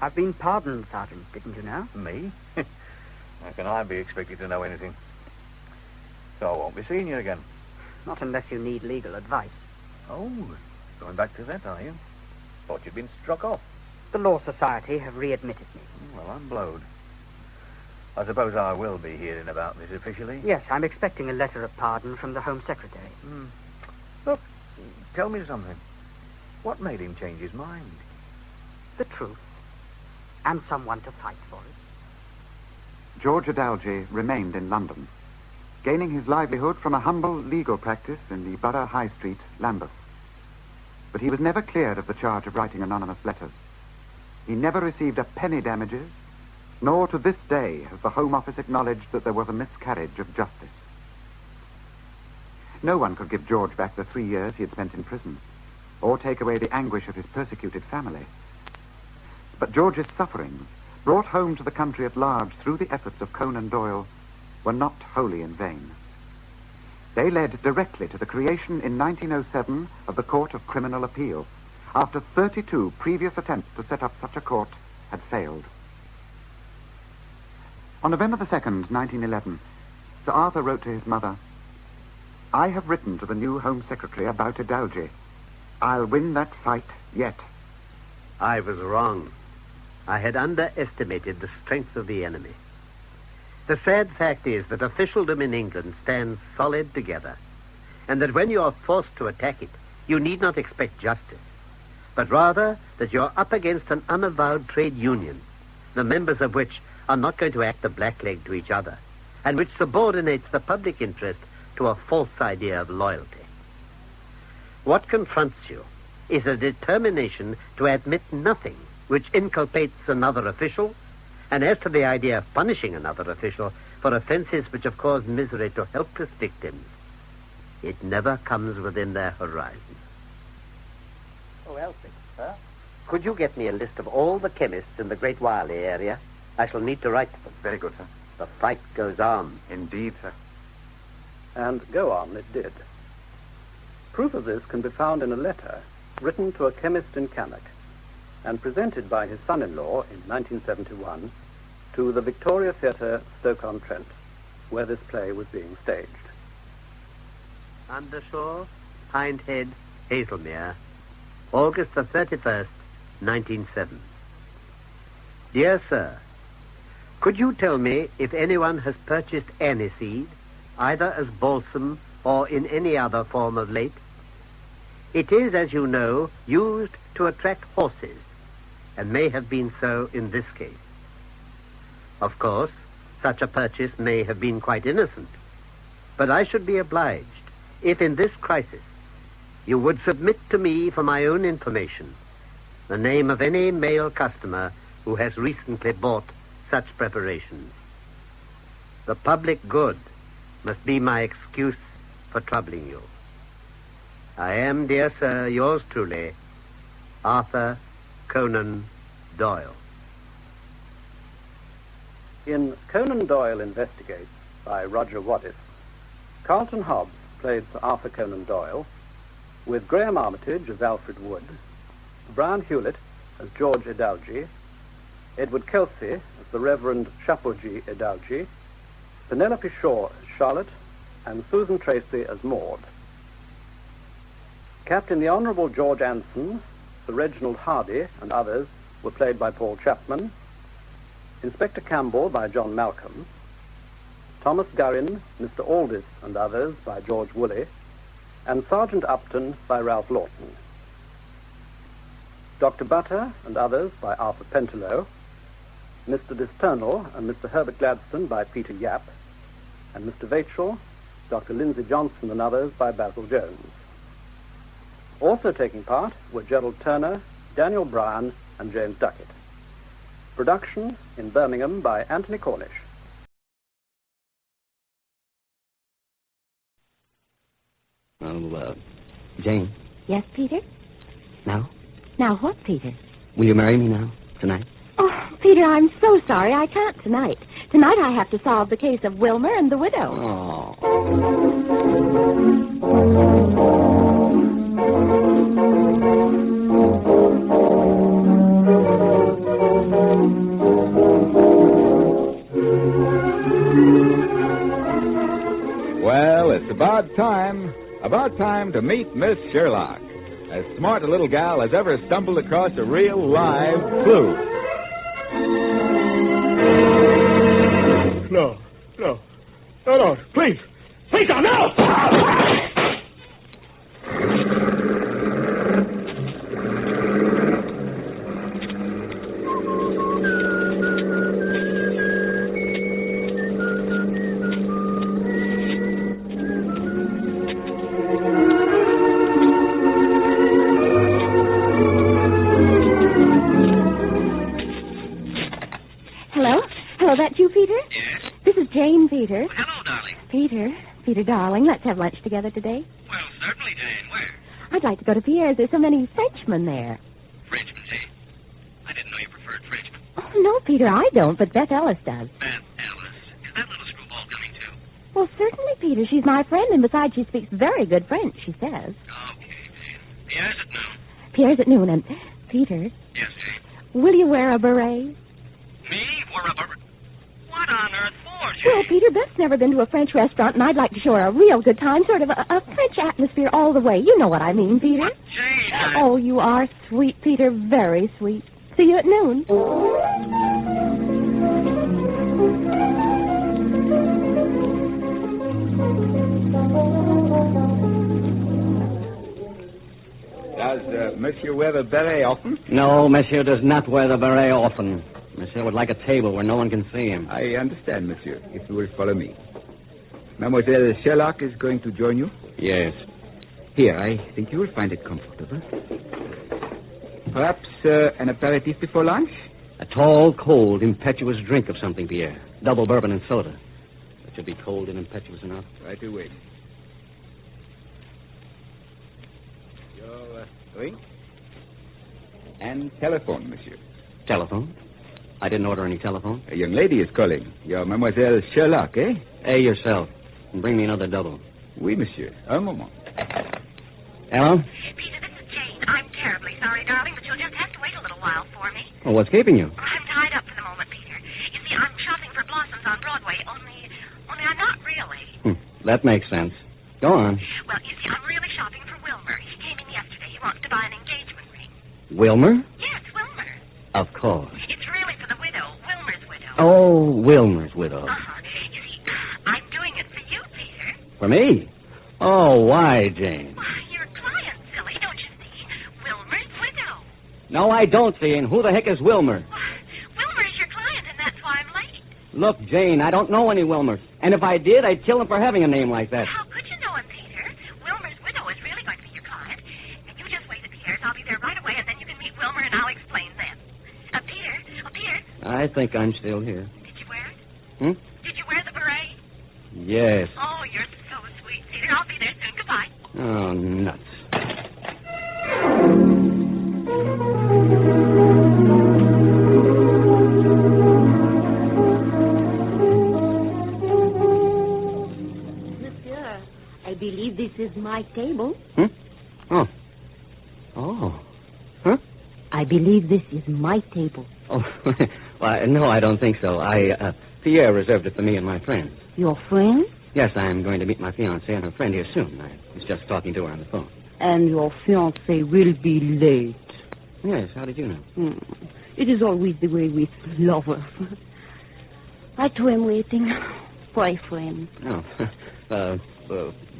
S15: I've been pardoned, Sergeant, didn't you know?
S10: Me? How can I be expected to know anything? So I won't be seeing you again.
S15: Not unless you need legal advice.
S10: Oh, going back to that, are you? Thought you'd been struck off.
S15: The Law Society have readmitted me.
S10: Well, I'm blowed. I suppose I will be hearing about this officially.
S15: Yes, I'm expecting a letter of pardon from the Home Secretary.
S10: Look, tell me something. What made him change his mind?
S15: The truth. And someone to fight for it.
S16: George Adalji remained in London, gaining his livelihood from a humble legal practice in the Borough High Street, Lambeth. But he was never cleared of the charge of writing anonymous letters. He never received a penny damages, nor to this day has the Home Office acknowledged that there was a miscarriage of justice. No one could give George back the 3 years he had spent in prison, or take away the anguish of his persecuted family. But George's sufferings, brought home to the country at large through the efforts of Conan Doyle, were not wholly in vain. They led directly to the creation in 1907 of the Court of Criminal Appeal, after 32 previous attempts to set up such a court had failed. On November the 2nd, 1911, Sir Arthur wrote to his mother, "I have written to the new Home Secretary about Adalji. I'll win that fight yet."
S24: I was wrong. I had underestimated the strength of the enemy. The sad fact is that officialdom in England stands solid together, and that when you are forced to attack it, you need not expect justice, but rather that you're up against an unavowed trade union, the members of which are not going to act the blackleg to each other, and which subordinates the public interest to a false idea of loyalty. What confronts you is a determination to admit nothing which inculpates another official, and as to the idea of punishing another official for offenses which have caused misery to helpless victims, it never comes within their horizon. Oh, Elsie, sir, could you get me a list of all the chemists in the Great Wireley area? I shall need to write to them.
S16: Very good, sir.
S24: The fight goes on.
S16: Indeed, sir.
S3: And go on it did. Proof of this can be found in a letter written to a chemist in Cannock and presented by his son-in-law in 1971 to the Victoria Theatre, Stoke-on-Trent, where this play was being staged.
S24: Undershore, Hindhead, Hazelmere, August the 31st, 1907. Dear Sir, could you tell me if anyone has purchased aniseed, either as balsam or in any other form of late? It is, as you know, used to attract horses, and may have been so in this case. Of course, such a purchase may have been quite innocent, but I should be obliged if in this crisis you would submit to me for my own information the name of any male customer who has recently bought such preparations. The public good must be my excuse for troubling you. I am, dear sir, yours truly, Arthur Conan Doyle.
S3: In Conan Doyle Investigates by Roger Waddis, Carlton Hobbs played Sir Arthur Conan Doyle, with Graham Armitage as Alfred Wood, Brian Hewlett as George Adalji, Edward Kelsey as the Reverend Shapoji Adalji, Penelope Shaw as Charlotte, and Susan Tracy as Maud. Captain the Honourable George Anson, Sir Reginald Hardy, and others were played by Paul Chapman, Inspector Campbell by John Malcolm, Thomas Gurrin, Mr. Aldis, and others by George Woolley, and Sergeant Upton by Ralph Lawton. Dr. Butter and others by Arthur Pentelow, Mr. Disternal and Mr. Herbert Gladstone by Peter Yapp, and Mr. Vachel, Dr. Lindsay Johnson and others by Basil Jones. Also taking part were Gerald Turner, Daniel Bryan, and James Duckett. Production in Birmingham by Anthony Cornish.
S21: Oh, Jane.
S14: Yes, Peter?
S21: Now?
S14: Now what, Peter?
S21: Will you marry me now, tonight?
S14: Oh, Peter, I'm so sorry. I can't tonight. Tonight I have to solve the case of Wilmer and the widow.
S21: Oh.
S7: Well, it's about time to meet Miss Sherlock. As smart a little gal as ever stumbled across a real live clue.
S9: No. Please, no!
S14: Hello, that you, Peter?
S22: Yes?
S14: This is Jane, Peter.
S22: Oh, hello, darling.
S14: Peter, darling, let's have lunch together today.
S22: Well, certainly, Jane. Where?
S14: I'd like to go to Pierre's. There's so many Frenchmen there.
S22: Frenchmen, Jane? I didn't know you preferred Frenchmen.
S14: Oh, no, Peter, I don't, but Beth Ellis does.
S22: Beth Ellis? Is that little screwball coming, too?
S14: Well, certainly, Peter. She's my friend, and besides, she speaks very good French, she says.
S22: Okay, Jane. Pierre's at noon.
S14: Pierre's at noon, and Peter,
S22: Yes, Jane.
S14: will you wear a beret?
S22: Me? Wear a beret? What on earth for, Jane?
S14: Well, Peter, Beth's never been to a French restaurant, and I'd like to show her a real good time, sort of a French atmosphere all the way. You know what I mean, Peter.
S22: But, Jane,
S14: Oh, you are sweet, Peter, very sweet. See you at noon.
S7: Does Monsieur wear the beret often?
S21: No, Monsieur does not wear the beret often. Monsieur would like a table where no one can see him.
S7: I understand, Monsieur, if you will follow me. Mademoiselle Sherlock is going to join you?
S21: Yes.
S7: Here, I think you will find it comfortable. Perhaps an aperitif before lunch?
S21: A tall, cold, impetuous drink of something, Pierre. Double bourbon and soda. That should be cold and impetuous enough.
S7: Right away. Your drink? And telephone, Monsieur.
S21: Telephone? I didn't order any telephone.
S7: A young lady is calling. You're Mademoiselle Sherlock, eh?
S21: Hey, yourself. And bring me another double.
S7: Oui, monsieur. Un moment.
S21: Hello?
S23: Peter, this is Jane. I'm terribly sorry, darling, but you'll just have to wait a little while for me.
S21: Well, what's keeping you?
S23: I'm tied up for the moment, Peter. You see, I'm shopping for blossoms on Broadway, only I'm not really.
S21: That makes sense. Go on.
S23: Well, you see, I'm really shopping for Wilmer. He came in yesterday. He wants to buy an engagement ring.
S21: Wilmer?
S23: Yes, Wilmer.
S21: Of course.
S23: It's really for the widow, Wilmer's widow.
S21: Oh, Wilmer's widow.
S23: You see, I'm doing it for you, Peter.
S21: For me? Oh, why, Jane?
S23: Why, you're a client, silly, don't you see? Wilmer's widow.
S21: No, I don't see. And who the heck is Wilmer?
S23: Wilmer's your client, and that's why I'm late.
S21: Look, Jane, I don't know any Wilmers. And if I did, I'd kill him for having a name like that.
S23: How could you know him, Peter? Wilmer's widow is really going to be your client. And you just wait at Pierre's. I'll be there right away, and then you can meet Wilmer, and I'll explain then. Peter.
S21: I think I'm still here.
S23: Did you wear it?
S21: Hmm?
S23: Did you wear the beret?
S21: Yes.
S23: Oh, you're so sweet, Peter. I'll be there soon. Goodbye.
S21: Oh, nuts.
S25: Monsieur, I believe this is my table.
S21: Oh. Oh. Huh?
S25: I believe this is my table.
S21: Oh, well, no, I don't think so. Pierre reserved it for me and my friends.
S25: Your friend?
S21: Yes, I'm going to meet my fiancée and her friend here soon. I was just talking to her on the phone.
S25: And your fiancé will be late.
S21: Yes, how did you know?
S25: It is always the way with lovers. I too am waiting for a friend.
S21: Oh,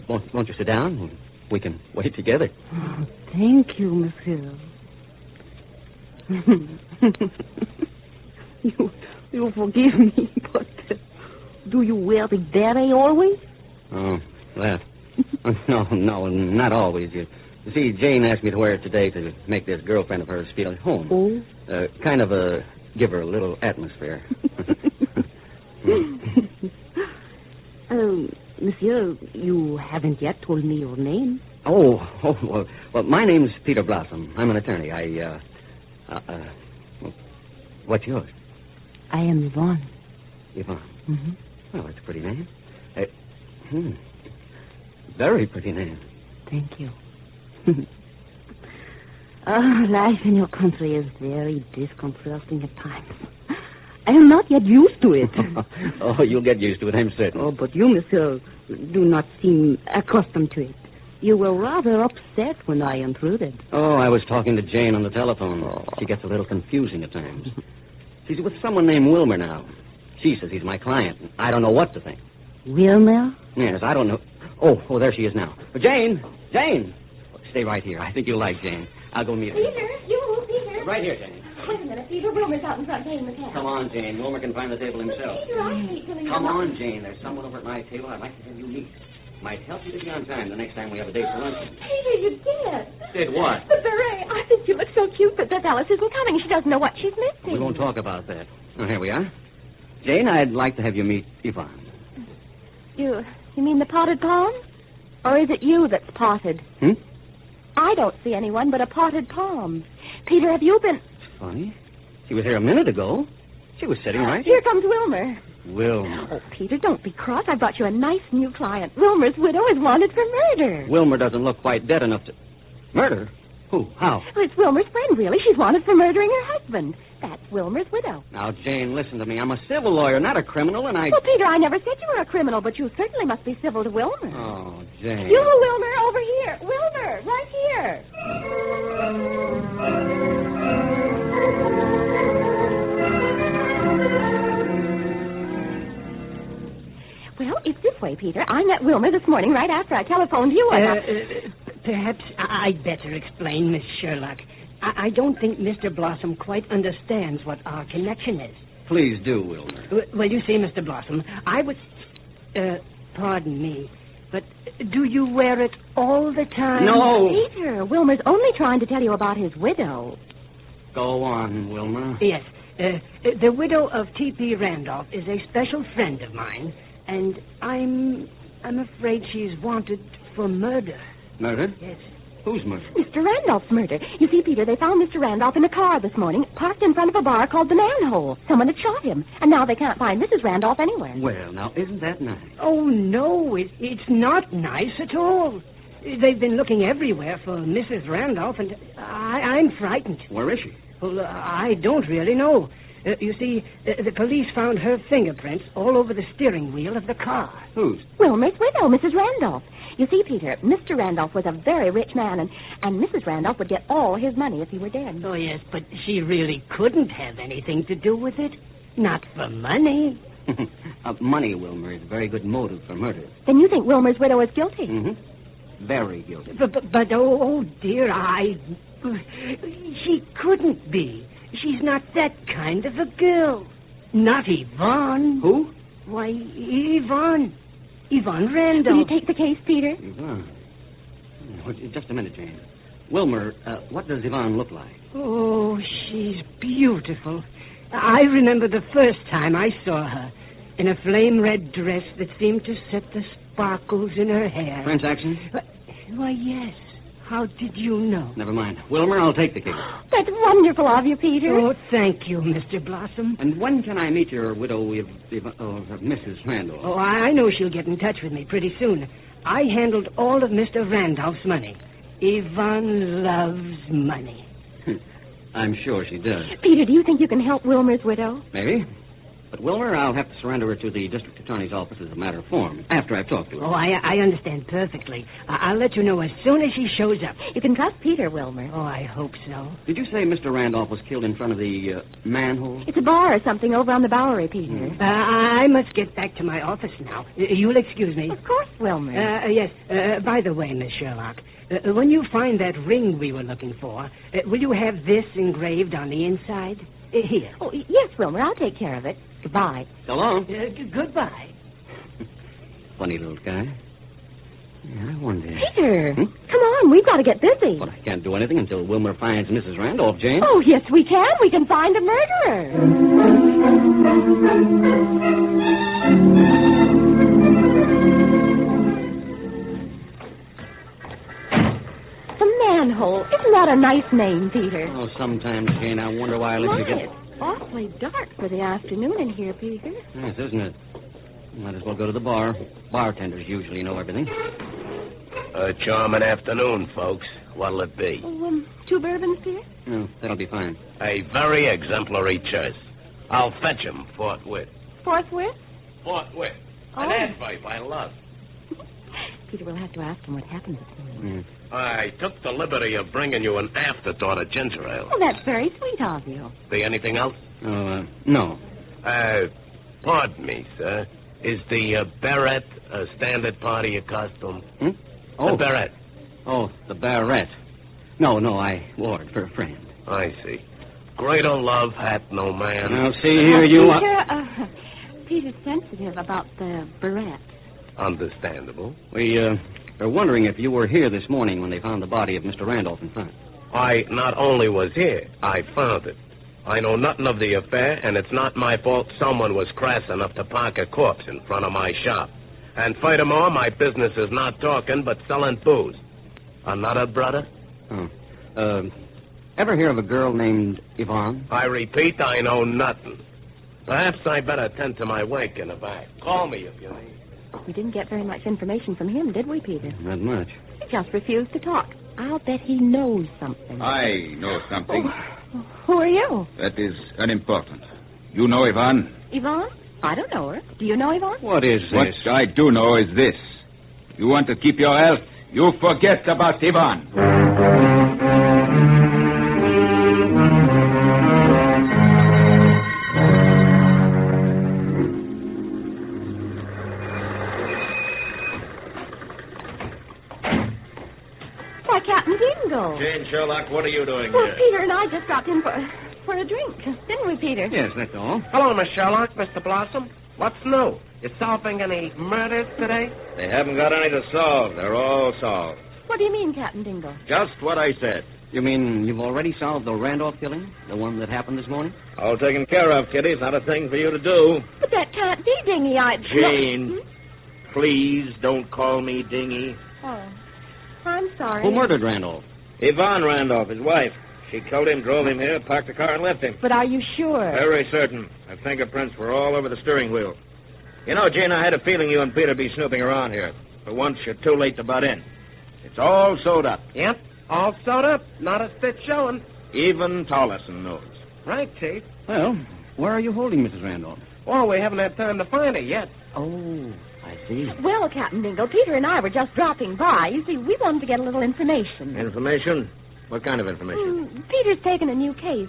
S21: won't you sit down? We can wait together.
S25: Oh, thank you, monsieur. You forgive me, but do you wear the beret always?
S21: Oh, that. No, not always. You see, Jane asked me to wear it today to make this girlfriend of hers feel at home.
S25: Oh?
S21: Kind of give her a little atmosphere.
S25: Monsieur, you haven't yet told me your name.
S21: Well, my name's Peter Blossom. I'm an attorney. What's yours?
S25: I am Yvonne.
S21: Yvonne.
S25: Mm-hmm.
S21: Well, that's a pretty name. Very pretty name.
S25: Thank you. Life in your country is very disconcerting at times. I am not yet used to it.
S21: Oh, you'll get used to it, I'm certain.
S25: Oh, but you, monsieur, do not seem accustomed to it. You were rather upset when I intruded.
S21: Oh, I was talking to Jane on the telephone. She gets a little confusing at times. She's with someone named Wilmer now. She says he's my client. I don't know what to think.
S25: Wilmer?
S21: Yes, I don't know. Oh, there she is now. Jane! Stay right here. I think you'll like Jane. I'll go meet her.
S14: Peter!
S21: Right here, Jane.
S14: Wait a minute, Peter. Wilmer's out in front paying the cab.
S21: Come on, Jane. Wilmer can find the table himself.
S14: Peter, I hate filling
S21: Come on, Jane. There's someone over at my table I'd like to have you meet. Might help you to be on time the next time we have a date for luncheon.
S14: Peter, you did.
S21: Did what?
S14: The beret. I think you look so cute, but that Alice isn't coming. She doesn't know what she's missing.
S21: We won't talk about that. Oh, here we are. Jane, I'd like to have you meet Yvonne.
S14: You mean the potted palm? Or is it you that's potted? I don't see anyone but a potted palm. Peter, have you been...
S21: It's funny. She was here a minute ago. She was sitting right
S14: here. Here comes Wilmer.
S21: Wilmer.
S14: Oh, Peter, don't be cross. I brought you a nice new client. Wilmer's widow is wanted for murder.
S21: Wilmer doesn't look quite dead enough to... Murder? Who? How?
S14: Well, it's Wilmer's friend, really. She's wanted for murdering her husband. That's Wilmer's widow.
S21: Now, Jane, listen to me. I'm a civil lawyer, not a criminal, and I...
S14: Well, Peter, I never said you were a criminal, but you certainly must be civil to Wilmer.
S21: Oh, Jane.
S14: You, Wilmer, over here. Wilmer, right here. Well, it's this way, Peter. I met Wilmer this morning right after I telephoned you.
S1: Perhaps I'd better explain, Miss Sherlock. I don't think Mr. Blossom quite understands what our connection is.
S21: Please do, Wilmer.
S1: Well, you see, Mr. Blossom, I was... pardon me, but do you wear it all the time?
S21: No!
S14: Peter, Wilmer's only trying to tell you about his widow.
S21: Go on, Wilmer.
S1: Yes. The widow of T.P. Randolph is a special friend of mine, and I'm afraid she's wanted for murder.
S21: Murder?
S1: Yes.
S21: Whose murder?
S14: Mr. Randolph's murder. You see, Peter, they found Mr. Randolph in a car this morning, parked in front of a bar called the Manhole. Someone had shot him, and now they can't find Mrs. Randolph anywhere.
S21: Well, now, isn't that nice?
S1: Oh, no, it's not nice at all. They've been looking everywhere for Mrs. Randolph, and I'm frightened.
S21: Where is she?
S1: Well, I don't really know. You see, the police found her fingerprints all over the steering wheel of the car.
S21: Whose?
S14: Wilmer's widow, Mrs. Randolph. You see, Peter, Mr. Randolph was a very rich man, and Mrs. Randolph would get all his money if he were dead.
S1: Oh, yes, but she really couldn't have anything to do with it. Not for money.
S21: Money, Wilmer, is a very good motive for murder.
S14: Then you think Wilmer's widow is guilty?
S21: Mm-hmm. Very guilty.
S1: But oh, dear, she couldn't be. She's not that kind of a girl. Not Yvonne.
S21: Who?
S1: Why, Yvonne. Yvonne Randolph.
S14: Will you take the case, Peter?
S21: Yvonne. Just a minute, Jane. Wilmer, what does Yvonne look like?
S1: Oh, she's beautiful. I remember the first time I saw her in a flame-red dress that seemed to set the sparkles in her hair.
S21: French accent?
S1: Why, yes. How did you know?
S21: Never mind. Wilmer, I'll take the case.
S14: That's wonderful of you, Peter.
S1: Oh, thank you, Mr. Blossom.
S21: And when can I meet your widow, Mrs. Randolph?
S1: Oh, I know she'll get in touch with me pretty soon. I handled all of Mr. Randolph's money. Yvonne loves money.
S21: I'm sure she does.
S14: Peter, do you think you can help Wilmer's widow?
S21: Maybe. But, Wilmer, I'll have to surrender her to the district attorney's office as a matter of form after I've talked to her.
S1: Oh, I understand perfectly. I'll let you know as soon as she shows up.
S14: You can trust Peter, Wilmer.
S1: Oh, I hope so.
S21: Did you say Mr. Randolph was killed in front of the Manhole?
S14: It's a bar or something over on the Bowery, Peter.
S1: I must get back to my office now. You'll excuse me.
S14: Of course, Wilmer.
S1: Yes. By the way, Miss Sherlock, when you find that ring we were looking for, will you have this engraved on the inside? Here.
S14: Oh, yes, Wilmer. I'll take care of it. Goodbye.
S21: So long.
S1: Goodbye.
S21: Funny little guy. Yeah, I wonder.
S14: Peter, come on. We've got to get busy.
S21: But I can't do anything until Wilmer finds Mrs. Randolph, Jane.
S14: Oh, yes, we can. We can find a murderer. The Manhole. Isn't that a nice name, Peter?
S21: Oh, sometimes, Jane, I wonder why I let you get...
S14: What?
S25: awfully dark for the afternoon in here, Peter.
S21: Yes, isn't it? Might as well go to the bar. Bartenders usually know everything.
S2: A charming afternoon, folks. What'll it be?
S25: Oh, 2 bourbons, Peter?
S21: No, that'll be fine.
S2: A very exemplary choice. I'll fetch him forthwith.
S25: Forthwith?
S2: Forthwith.
S25: Oh.
S2: An advice I love.
S25: Peter, we'll have to ask him what happened this morning.
S2: I took the liberty of bringing you an afterthought of ginger ale.
S25: Oh, that's very sweet of you.
S2: Be anything else?
S21: No.
S2: Pardon me, sir. Is the beret a standard part of your costume?
S21: Oh.
S2: The beret.
S21: Oh, the beret. No, I wore it for a friend.
S2: I see. Greater love hath no man.
S21: Now, see here, you...
S25: Peter's sensitive about the beret.
S2: Understandable.
S21: We are wondering if you were here this morning when they found the body of Mr. Randolph in front.
S2: I not only was here, I found it. I know nothing of the affair, and it's not my fault someone was crass enough to park a corpse in front of my shop. And furthermore, my business is not talking, but selling booze. Another brother?
S21: Ever hear of a girl named Yvonne?
S2: I repeat, I know nothing. Perhaps I better attend to my wake in the back. Call me if you need.
S25: We didn't get very much information from him, did we, Peter?
S21: Not much.
S25: He just refused to talk. I'll bet he knows something.
S7: I know something.
S25: Oh, who are you?
S7: That is unimportant. You know Yvonne?
S25: Yvonne? I don't know her. Do you know Yvonne?
S21: What is this?
S7: What I do know is this. You want to keep your health, you forget about Yvonne.
S25: Why, Captain Dingle.
S2: Jane Sherlock, what are you doing
S25: Well,
S2: here?
S25: Peter and I just dropped in for a drink, didn't we, Peter?
S21: Yes, that's all.
S2: Hello, Miss Sherlock, Mr. Blossom. What's new? You solving any murders today?
S4: They haven't got any to solve. They're all solved.
S25: What do you mean, Captain Dingle?
S4: Just what I said.
S21: You mean you've already solved the Randolph killing? The one that happened this morning?
S4: All taken care of, Kitty. It's not a thing for you to do.
S25: But that can't be Dingy.
S4: Jane, please don't call me Dingy.
S25: Oh, I'm sorry.
S21: Who murdered Randolph?
S4: Yvonne Randolph, his wife. She killed him, drove him here, parked the car, and left him.
S25: But are you sure?
S4: Very certain. Her fingerprints were all over the steering wheel. You know, Jane, I had a feeling you and Peter be snooping around here. For once, you're too late to butt in. It's all sewed up.
S2: Yep, all sewed up. Not a stitch showing.
S4: Even Tolleson knows.
S2: Right, Chief.
S21: Well, where are you holding Mrs. Randolph?
S2: Oh, we haven't had time to find her yet.
S21: Oh, I see.
S25: Well, Captain Dingle, Peter and I were just dropping by. You see, we wanted to get a little information.
S4: Information? What kind of information?
S25: Peter's taken a new case.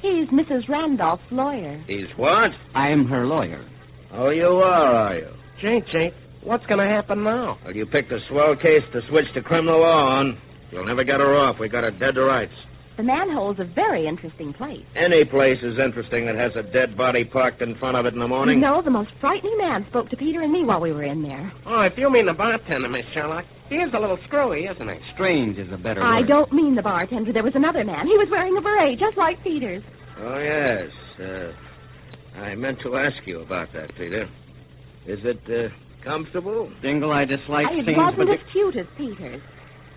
S25: He's Mrs. Randolph's lawyer.
S4: He's what?
S21: I'm her lawyer.
S4: Oh, you are you?
S2: Jane, what's going to happen now?
S4: Well, you picked a swell case to switch to criminal law on. You'll never get her off. We got her dead to rights.
S25: The manhole's a very interesting place.
S4: Any place is interesting that has a dead body parked in front of it in the morning.
S25: You know, the most frightening man spoke to Peter and me while we were in there.
S2: Oh, if you mean the bartender, Miss Sherlock, he is a little screwy, isn't he?
S21: Strange is a better
S25: I
S21: word.
S25: don't mean the bartender. There was another man. He was wearing a beret, just like Peter's.
S4: Oh, yes. I meant to ask you about that, Peter. Is it comfortable?
S21: Dingle, I dislike
S25: It
S21: scenes,
S25: wasn't
S21: but...
S25: as cute as Peter's.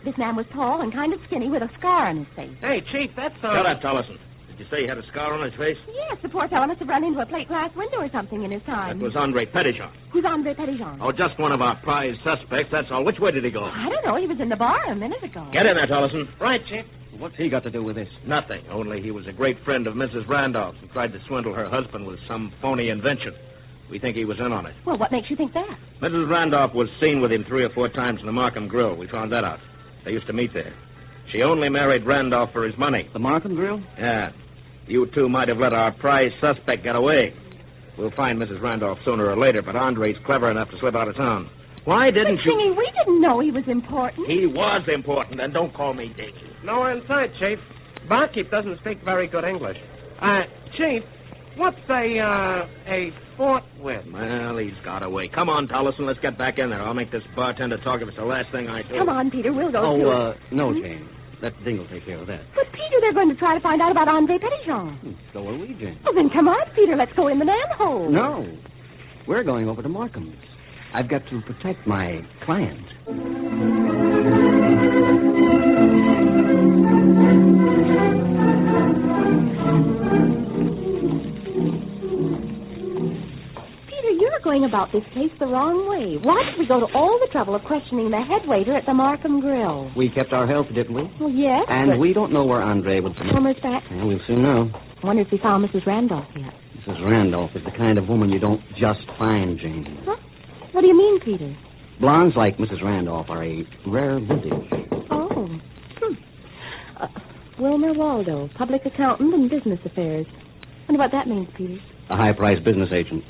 S25: This man was tall and kind of skinny with a scar on his face.
S2: Hey, Chief, that's...
S4: Shut up, Tolleson. Did you say he had a scar on his face?
S25: Yes, the poor fellow must have run into a plate glass window or something in his time.
S4: That was Andre Petitjean.
S25: Who's Andre Petitjean?
S4: Oh, just one of our prize suspects, that's all. Which way did he go?
S25: I don't know. He was in the bar a minute ago.
S4: Get in there, Tolleson.
S2: Right, Chief.
S21: What's he got to do with this?
S4: Nothing, only he was a great friend of Mrs. Randolph's and tried to swindle her husband with some phony invention. We think he was in on it.
S25: Well, what makes you think that?
S4: Mrs. Randolph was seen with him 3 or 4 times in the Markham Grill. We found that out. They used to meet there. She only married Randolph for his money.
S21: The Markham Grill?
S4: Yeah. You two might have let our prize suspect get away. We'll find Mrs. Randolph sooner or later, but Andre's clever enough to slip out of town. Why didn't you...
S25: Dingy, we didn't know he was important.
S4: He was important, and don't call me Dingy.
S2: No inside, Chief. Barkeep doesn't speak very good English. Chief, what's a forthwith?
S4: Well, he's got away. Come on, Tolleson, let's get back in there. I'll make this bartender talk if it's the last thing I do.
S25: Come on, Peter, we'll go too.
S21: No, Jane. Let Dingle take care of that.
S25: But, Peter, they're going to try to find out about Andre Petitjean.
S21: So are we, Jane.
S25: Well, then come on, Peter. Let's go in the manhole.
S21: No. We're going over to Markham's. I've got to protect my client.
S14: going about this case the wrong way. Why did we go to all the trouble of questioning the head waiter at the Markham Grill?
S21: We kept our health, didn't we?
S14: Well, yes.
S21: And we don't know where Andre would come.
S14: Wilmer's back.
S21: Yeah, we'll soon know.
S14: I wonder if he found Mrs. Randolph yet.
S21: Mrs. Randolph is the kind of woman you don't just find, Jane.
S14: Huh? What do you mean, Peter?
S21: Blondes like Mrs. Randolph are a rare vintage.
S14: Oh. Wilmer Waldo, public accountant and business affairs. Wonder what that means, Peter.
S21: A high-priced business agent.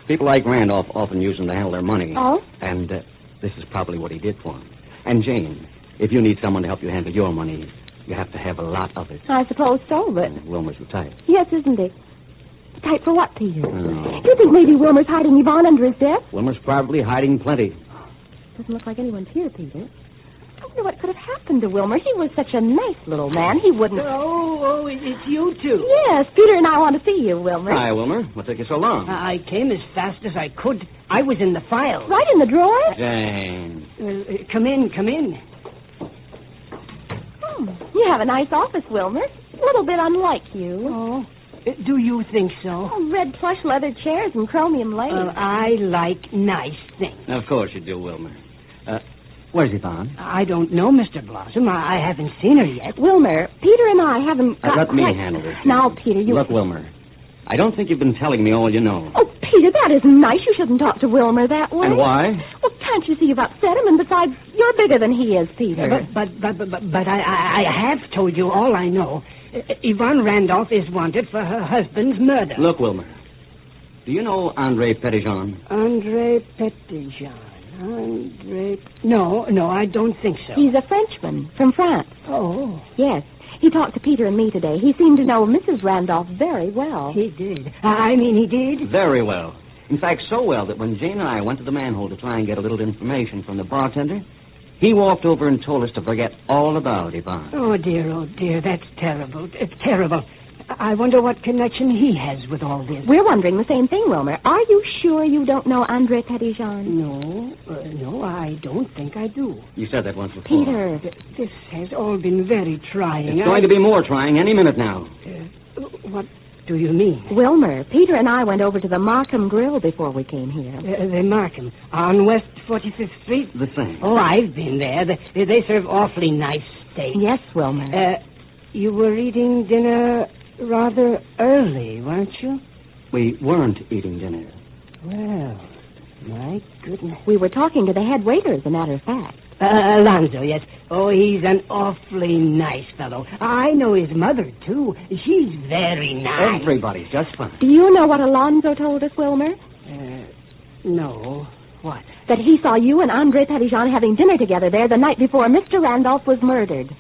S21: People like Randolph often use him to handle their money.
S14: Oh?
S21: And this is probably what he did for him. And, Jane, if you need someone to help you handle your money, you have to have a lot of it.
S14: I suppose so, but...
S21: And Wilmer's the type.
S14: Yes, isn't he? The type for what, Peter?
S21: Oh.
S14: Do you think maybe Wilmer's hiding Yvonne under his desk?
S21: Wilmer's probably hiding plenty.
S14: Doesn't look like anyone's here, Peter. I wonder what could have happened to Wilmer. He was such a nice little man. He wouldn't...
S1: Oh, it's you two.
S14: Yes, Peter and I want to see you, Wilmer.
S21: Hi, Wilmer. What took you so long?
S1: I came as fast as I could. I was in the file.
S14: Right in the drawer?
S21: Jane.
S1: Come in.
S14: You have a nice office, Wilmer. A little bit unlike you.
S1: Oh, do you think so?
S14: Oh, red plush leather chairs and chromium lace.
S1: I like nice things.
S21: Of course you do, Wilmer. Where's Yvonne?
S1: I don't know, Mr. Blossom. I haven't seen her yet.
S14: Wilmer, Peter and I haven't got
S21: let me handle this.
S14: Now, Peter, you...
S21: Look, Wilmer, I don't think you've been telling me all you know.
S14: Oh, Peter, that isn't nice. You shouldn't talk to Wilmer that way.
S21: And why?
S14: Well, can't you see you've upset him? And besides, you're bigger than he is, Peter.
S1: But I have told you all I know. Yvonne Randolph is wanted for her husband's murder.
S21: Look, Wilmer, do you know Andre Petitjean?
S1: Andre Petitjean. No, I don't think so.
S14: He's a Frenchman from France.
S1: Oh.
S14: Yes. He talked to Peter and me today. He seemed to know Mrs. Randolph very well.
S1: He did. He did?
S21: Very well. In fact, so well that when Jane and I went to the manhole to try and get a little information from the bartender, he walked over and told us to forget all about Yvonne.
S1: Oh, dear, that's terrible. It's terrible. I wonder what connection he has with all this.
S14: We're wondering the same thing, Wilmer. Are you sure you don't know Andre Petitjean?
S1: No, I don't think I do.
S21: You said that once before.
S14: Peter.
S1: This has all been very trying.
S21: It's going to be more trying any minute now.
S1: What do you mean?
S14: Wilmer, Peter and I went over to the Markham Grill before we came here.
S1: The Markham, on West 45th Street?
S21: The same.
S1: Oh, I've been there. They serve awfully nice steak.
S14: Yes, Wilmer.
S1: You were eating dinner rather early, weren't you?
S21: We weren't eating dinner.
S1: Well, my goodness.
S14: We were talking to the head waiter, as a matter of fact.
S1: Alonzo, yes. Oh, he's an awfully nice fellow. I know his mother, too. She's very nice.
S21: Everybody's just fine.
S14: Do you know what Alonzo told us, Wilmer?
S1: No. What?
S14: That he saw you and Andre Petitjean having dinner together there the night before Mr. Randolph was murdered.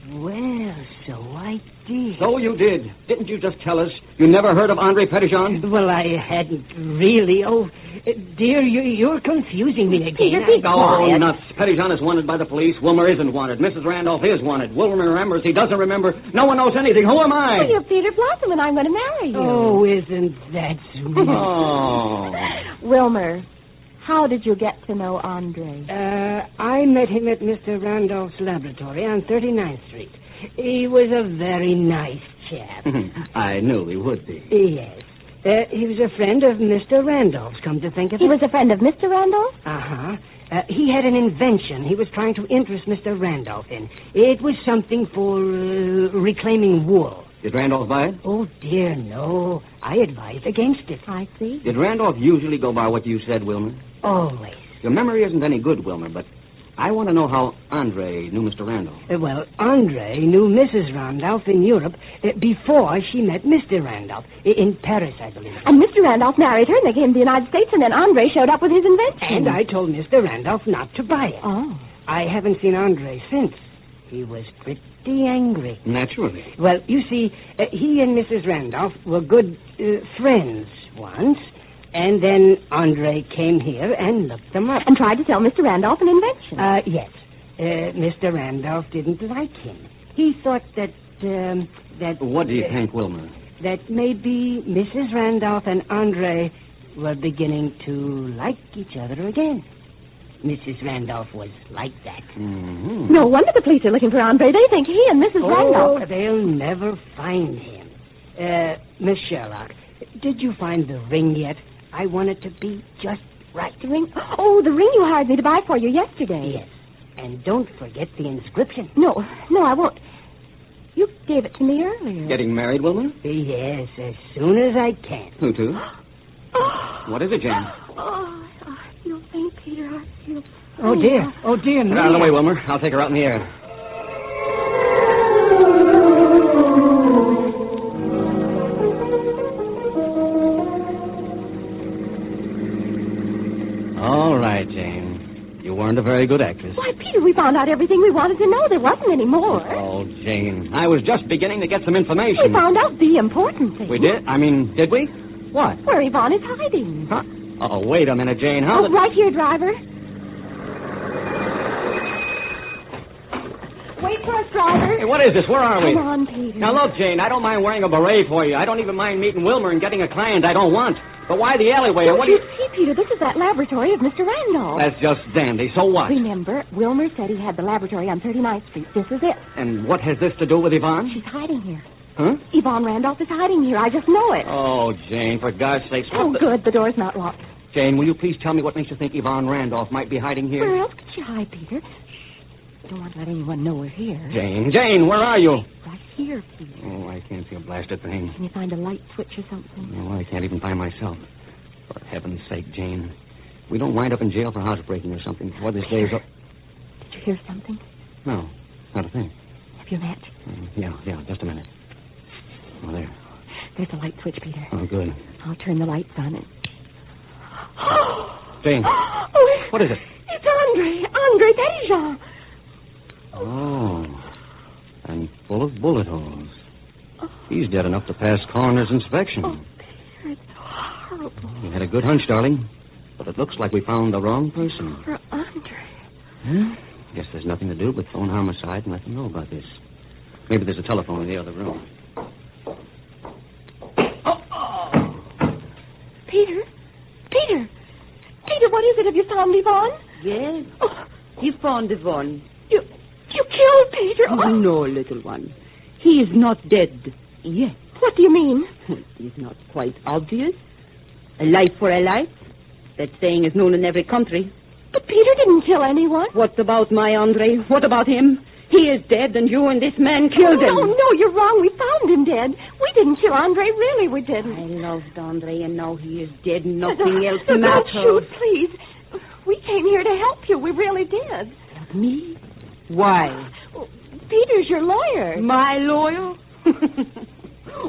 S1: Well, so I did.
S21: So you did. Didn't you just tell us you never heard of Andre Petitjean?
S1: Well, I hadn't really. Oh, dear, you're confusing me again.
S14: Peter, be quiet.
S21: Oh, nuts. Petitjean is wanted by the police. Wilmer isn't wanted. Mrs. Randolph is wanted. Wilmer remembers. He doesn't remember. No one knows anything. Who am I?
S14: Well, you're Peter Blossom, and I'm going to marry you.
S1: Oh, isn't that sweet?
S21: Oh.
S14: Wilmer, how did you get to know Andre?
S1: I met him at Mr. Randolph's laboratory on 39th Street. He was a very nice chap.
S21: I knew he would be.
S1: Yes. He was a friend of Mr. Randolph's, come to think of it.
S14: He was a friend of Mr. Randolph?
S1: Uh-huh. He had an invention he was trying to interest Mr. Randolph in. It was something for reclaiming wool.
S21: Did Randolph buy it?
S1: Oh, dear, no. I advised against it.
S14: I see.
S21: Did Randolph usually go by what you said, Wilmer?
S1: Always.
S21: Your memory isn't any good, Wilmer, but I want to know how Andre knew Mr. Randolph.
S1: Well, Andre knew Mrs. Randolph in Europe before she met Mr. Randolph. In Paris, I believe.
S14: And Mr. Randolph married her, and they came to the United States, and then Andre showed up with his invention.
S1: And I told Mr. Randolph not to buy it.
S14: Oh.
S1: I haven't seen Andre since. He was pretty angry.
S21: Naturally.
S1: Well, you see, he and Mrs. Randolph were good friends once, and then Andre came here and looked them up.
S14: And tried to sell Mr. Randolph an invention.
S1: Yes. Mr. Randolph didn't like him. He thought that...
S21: What do you think, Wilmer?
S1: That maybe Mrs. Randolph and Andre were beginning to like each other again. Mrs. Randolph was like that.
S21: Mm-hmm.
S14: No wonder the police are looking for Andre. They think he and Mrs. Randolph...
S1: Oh, they'll never find him. Miss Sherlock, Did you find the ring yet? I want it to be just right.
S14: The ring? Oh, the ring you hired me to buy for you yesterday.
S1: Yes. And don't forget the inscription.
S14: No, I won't. You gave it to me earlier.
S21: Getting married, Wilma?
S1: Yes, as soon as I can.
S21: Who to? What is it, Jane?
S14: Oh, I feel faint, Peter. I feel...
S1: Oh, dear. Oh, dear.
S21: Get out of the way, Wilmer. I'll take her out in the air. All right, Jane. You weren't a very good actress.
S14: Why, Peter, we found out everything we wanted to know. There wasn't any more.
S21: Oh, Jane. I was just beginning to get some information.
S14: We found out the important thing.
S21: We did? I mean, did we? What?
S14: Where Yvonne is hiding.
S21: Huh? Oh, wait a minute, Jane. How...
S14: Right here, driver. Wait for us, driver.
S21: Hey, what is this? Where are we?
S14: Come on, Peter.
S21: Now, look, Jane, I don't mind wearing a beret for you. I don't even mind meeting Wilmer and getting a client I don't want. But why the alleyway?
S14: Don't
S21: What do
S14: you see, Peter? This is that laboratory of Mr. Randolph.
S21: That's just dandy. So what?
S14: Remember, Wilmer said he had the laboratory on 39th Street. This is it.
S21: And what has this to do with Yvonne?
S14: She's hiding here.
S21: Huh?
S14: Yvonne Randolph is hiding here. I just know it.
S21: Oh, Jane, for God's sakes.
S14: Good. The door's not locked.
S21: Jane, will you please tell me what makes you think Yvonne Randolph might be hiding here?
S14: Where else could she hide, Peter? Shh. Don't want to let anyone know we're here.
S21: Jane, where are you?
S14: Right here, Peter.
S21: Oh, I can't see a blasted thing.
S14: Can you find a light switch or something?
S21: No, I can't even find myself. For heaven's sake, Jane. We don't wind up in jail for housebreaking or something before this day is up.
S14: Did you hear something?
S21: No, not a thing.
S14: Have you a match?
S21: Yeah, just a minute. Oh, there.
S14: There's a light switch, Peter.
S21: Oh, good.
S14: I'll turn the lights on and...
S21: Jane, what is it?
S14: It's Andre Petitjean.
S21: Oh, and full of bullet holes. He's dead enough to pass coroner's inspection.
S14: Oh, Peter, it's so horrible.
S21: You had a good hunch, darling, but it looks like we found the wrong person.
S14: For Andre.
S21: Huh? Guess there's nothing to do but phone homicide and let them know about this. Maybe there's a telephone in the other room.
S14: Peter, what is it? Have you found Yvonne?
S5: Yes. He found Yvonne.
S14: You killed Peter?
S5: Oh, no, little one. He is not dead yet.
S14: What do you mean?
S5: It is not quite obvious. A life for a life. That saying is known in every country.
S14: But Peter didn't kill anyone.
S5: What about my Andre? What about him? He is dead, and you and this man killed him.
S14: No, you're wrong. We found him dead. We didn't kill Andre. Really, we didn't.
S5: I loved Andre, and now he is dead. Nothing else matters.
S14: Don't shoot, please. We came here to help you. We really did.
S5: Help me? Why?
S14: Peter's your lawyer.
S5: My lawyer?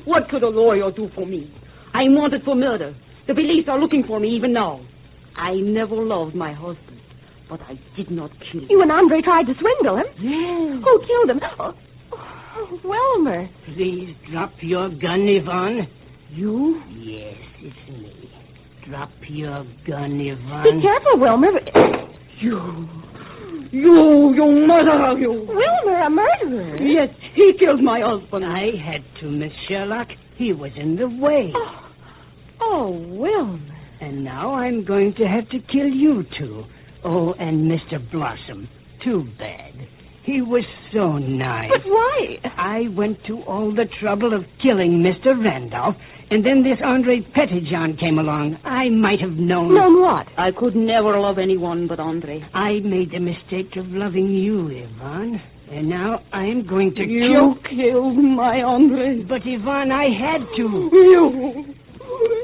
S5: What could a lawyer do for me? I'm wanted for murder. The police are looking for me even now. I never loved my husband, but I did not kill him.
S14: You and Andre tried to swindle him?
S5: Yes.
S14: Who killed him? Oh, Wilmer.
S1: Please drop your gun, Yvonne.
S5: You?
S1: Yes, it's me. Drop your gun, Yvonne.
S14: Be careful, Wilmer.
S5: You murderer, you.
S14: Wilmer, a murderer?
S5: Yes, he killed my husband.
S1: I had to, Miss Sherlock. He was in the way.
S14: Oh, Wilmer.
S1: And now I'm going to have to kill you two. Oh, and Mr. Blossom. Too bad. He was so nice.
S14: But why?
S1: I went to all the trouble of killing Mr. Randolph, and then this Andre Petitjean came along. I might have known...
S14: Known what?
S5: I could never love anyone but Andre.
S1: I made the mistake of loving you, Yvonne. And now I'm going to
S5: You killed my Andre.
S1: But, Yvonne, I had to.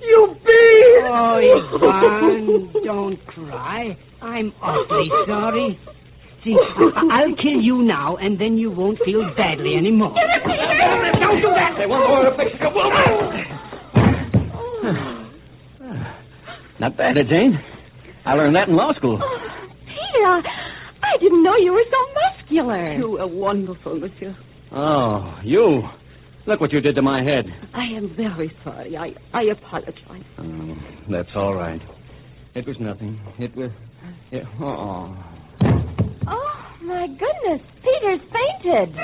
S5: You beast!
S1: Oh, Yvonne, don't cry. I'm awfully sorry. See, I'll kill you now, and then you won't feel badly anymore.
S21: Don't do that! They want more to fix the Not bad, Jane. I learned that in law school.
S14: Oh, Peter, I didn't know you were so muscular.
S5: You are wonderful, monsieur.
S21: Oh, you. Look what you did to my head.
S5: I am very sorry. I apologize.
S21: Oh, that's all right. It was nothing. It was... Oh,
S14: my goodness. Peter's fainted.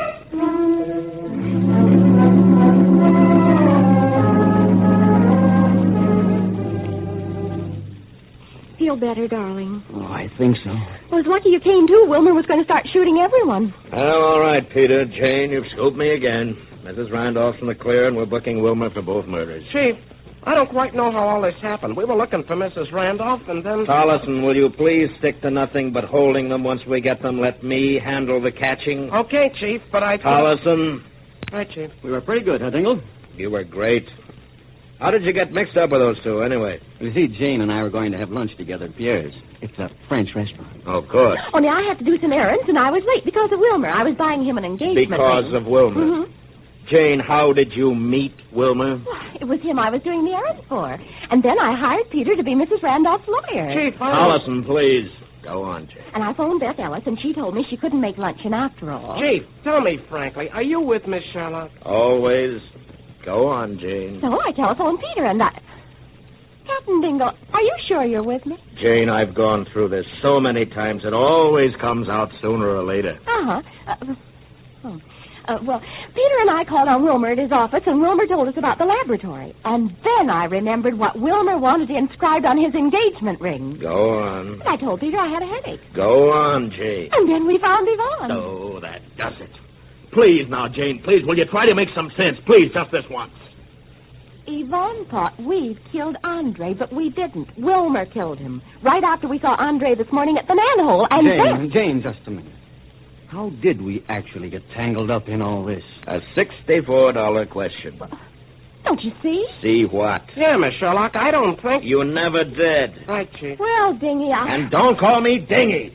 S14: Feel better, darling?
S21: Oh, I think so.
S14: Well, it's lucky you came, too. Wilmer was going to start shooting everyone.
S4: Well, all right, Peter. Jane, you've scooped me again. Mrs. Randolph's in the clear, and we're booking Wilmer for both murders.
S6: Chief,
S2: I don't quite know how all this happened. We were looking for Mrs. Randolph, and then...
S4: Tollison, will you please stick to nothing but holding them once we get them? Let me handle the catching.
S2: Okay, Chief, but I...
S4: Tollison.
S2: Right, Chief.
S21: We were pretty good, huh, Dingle?
S4: You were great. How did you get mixed up with those two, anyway?
S21: You see, Jane and I were going to have lunch together at Pierre's. It's a French restaurant.
S4: Oh, of course.
S14: Only I had to do some errands, and I was late because of Wilmer. I was buying him an engagement
S4: Because
S14: ring.
S4: of Wilmer.
S14: Mm-hmm.
S4: Jane, how did you meet Wilmer?
S14: It was him I was doing the errands for. And then I hired Peter to be Mrs. Randolph's lawyer.
S2: Chief,
S4: Tollison, please. Go on, Jane.
S14: And I phoned Beth Ellis, and she told me she couldn't make luncheon after all.
S2: Chief, tell me frankly, are you with Miss Sherlock?
S4: Always. Go on, Jane.
S14: So I telephoned Peter, and Captain Dingle, are you sure you're with me?
S4: Jane, I've gone through this so many times. It always comes out sooner or later.
S14: Well, Peter and I called on Wilmer at his office, and Wilmer told us about the laboratory. And then I remembered what Wilmer wanted inscribed on his engagement ring.
S4: Go on.
S14: I told Peter I had a headache.
S4: Go on, Jane.
S14: And then we found Yvonne.
S9: Oh, that does it. Please now, Jane, please, will you try to make some sense? Please, just this once.
S14: Yvonne thought we'd killed Andre, but we didn't. Wilmer killed him. Right after we saw Andre this morning at the manhole, and
S21: Jane, just a minute. How did we actually get tangled up in all this?
S4: A $64 question.
S14: Don't you see?
S4: See what?
S2: Yeah, Miss Sherlock, I don't think...
S4: You never did.
S2: Right, Chief.
S14: Well, Dingy,
S4: And don't call me Dingy.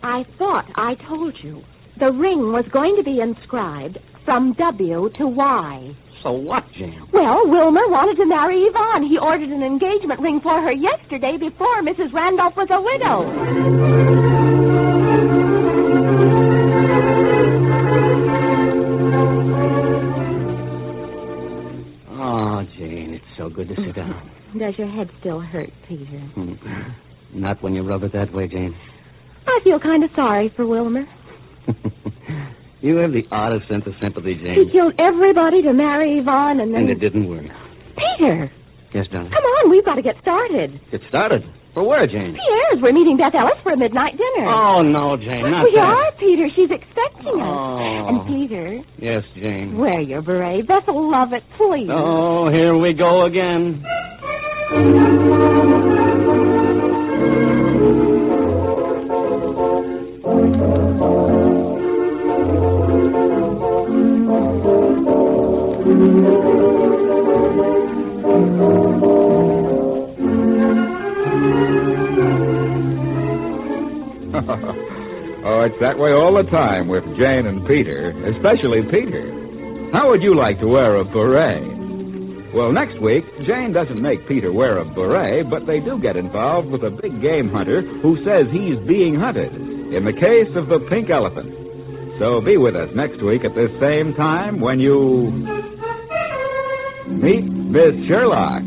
S14: I thought I told you. The ring was going to be inscribed from W to Y.
S21: So what, Jane?
S14: Well, Wilmer wanted to marry Yvonne. He ordered an engagement ring for her yesterday before Mrs. Randolph was a widow.
S21: Oh, Jane, it's so good to sit down.
S14: Does your head still hurt, Peter?
S21: Not when you rub it that way, Jane.
S14: I feel kind of sorry for Wilmer.
S21: You have the oddest sense of sympathy, Jane.
S14: He killed everybody to marry Yvonne, and then...
S21: And it didn't work.
S14: Peter!
S21: Yes, darling?
S14: Come on, we've got to get started.
S21: Get started? For where, Jane?
S14: Pierre's. We're meeting Beth Ellis for a midnight dinner.
S21: Oh, no, Jane, not
S14: we
S21: that.
S14: are, Peter. She's expecting us.
S21: Oh.
S14: And, Peter...
S21: Yes, Jane.
S14: Wear your beret. Beth will love it, please.
S21: Oh, here we go again.
S7: Oh, it's that way all the time with Jane and Peter, especially Peter. How would you like to wear a beret? Well, next week, Jane doesn't make Peter wear a beret, but they do get involved with a big game hunter who says he's being hunted in the case of the pink elephant. So be with us next week at this same time when you meet Miss Sherlock.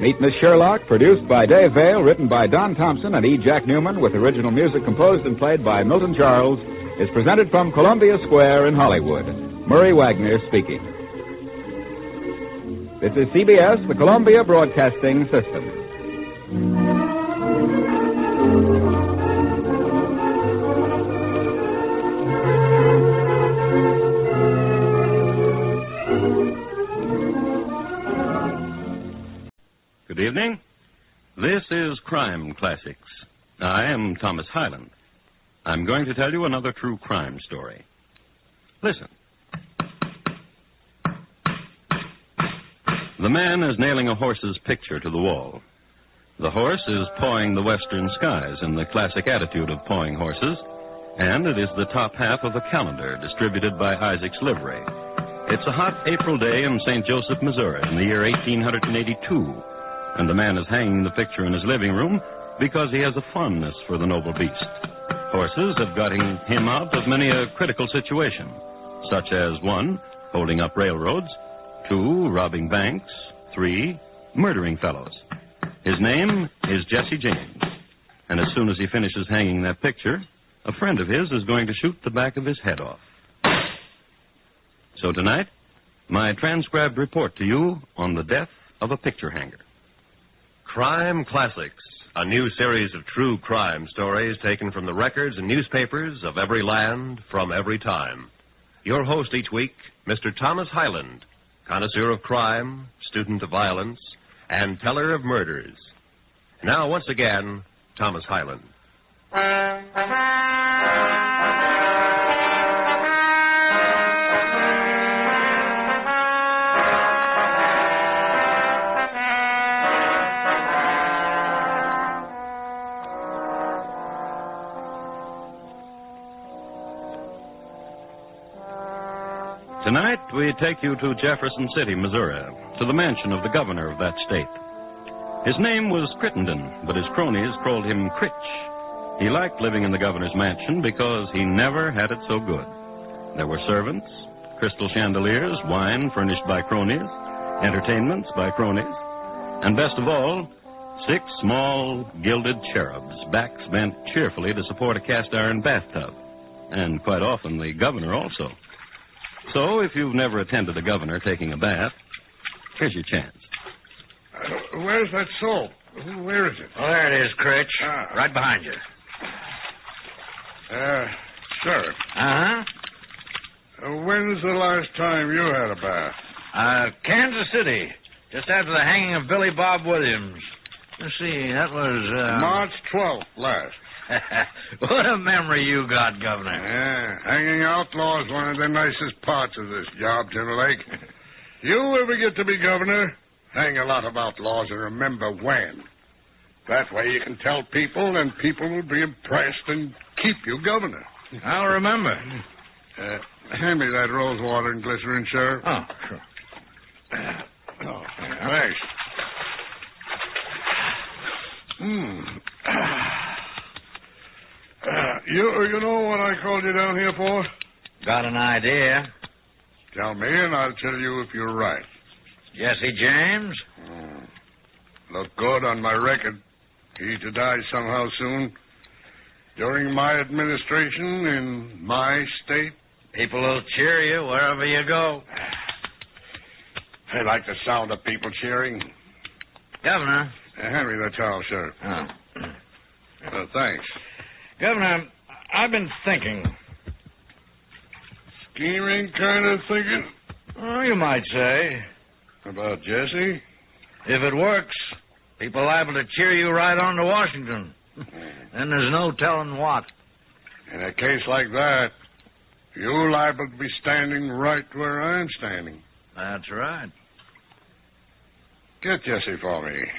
S7: Meet Miss Sherlock, produced by Dave Vale, written by Don Thompson and E. Jack Newman, with original music composed and played by Milton Charles, is presented from Columbia Square in Hollywood. Murray Wagner speaking. This is CBS, the Columbia Broadcasting System.
S8: Good evening. This is Crime Classics. I am Thomas Hyland. I'm going to tell you another true crime story. Listen. The man is nailing a horse's picture to the wall. The horse is pawing the western skies in the classic attitude of pawing horses, and it is the top half of a calendar distributed by Isaac's Livery. It's a hot April day in St. Joseph, Missouri, in the year 1882. And the man is hanging the picture in his living room because he has a fondness for the noble beast. Horses have got him out of many a critical situation, such as 1, holding up railroads, 2, robbing banks, 3, murdering fellows. His name is Jesse James, and as soon as he finishes hanging that picture, a friend of his is going to shoot the back of his head off. So tonight, my transcribed report to you on the death of a picture hanger.
S12: Crime Classics, a new series of true crime stories taken from the records and newspapers of every land from every time. Your host each week, Mr. Thomas Hyland, connoisseur of crime, student of violence, and teller of murders. Now, once again, Thomas Hyland.
S8: Tonight, we take you to Jefferson City, Missouri, to the mansion of the governor of that state. His name was Crittenden, but his cronies called him Critch. He liked living in the governor's mansion because he never had it so good. There were servants, crystal chandeliers, wine furnished by cronies, entertainments by cronies, and best of all, 6 small gilded cherubs, backs bent cheerfully to support a cast-iron bathtub, and quite often the governor also. So, if you've never attended a governor taking a bath, here's your chance.
S13: Where's that soap? Where is it?
S4: Oh, there it is, Critch. Right behind you.
S13: Sheriff.
S4: Uh-huh.
S13: When's the last time you had a bath?
S4: Kansas City. Just after the hanging of Billy Bob Williams. Let's see, that was,
S13: March 12th last.
S4: What a memory you got, Governor.
S13: Yeah, hanging outlaws one of the nicest parts of this job, Timberlake. You ever get to be governor, hang a lot of outlaws and remember when. That way you can tell people, and people will be impressed and keep you governor.
S4: I'll remember.
S13: Hand me that rose water and glycerin, Sheriff.
S4: Oh, sure.
S13: Thanks. You know what I called you down here for?
S4: Got an idea.
S13: Tell me, and I'll tell you if you're right.
S4: Jesse James?
S13: Look good on my record. He to die somehow soon. During my administration in my state.
S4: People will cheer you wherever you go.
S13: I like the sound of people cheering.
S4: Governor.
S13: Hand me that towel, Sheriff. Thanks.
S4: Governor, I've been thinking.
S13: Scheming kind of thinking?
S4: Oh, you might say.
S13: About Jesse?
S4: If it works, people liable to cheer you right on to Washington. And there's no telling what.
S13: In a case like that, you're liable to be standing right where I'm standing.
S4: That's right.
S13: Get Jesse for me.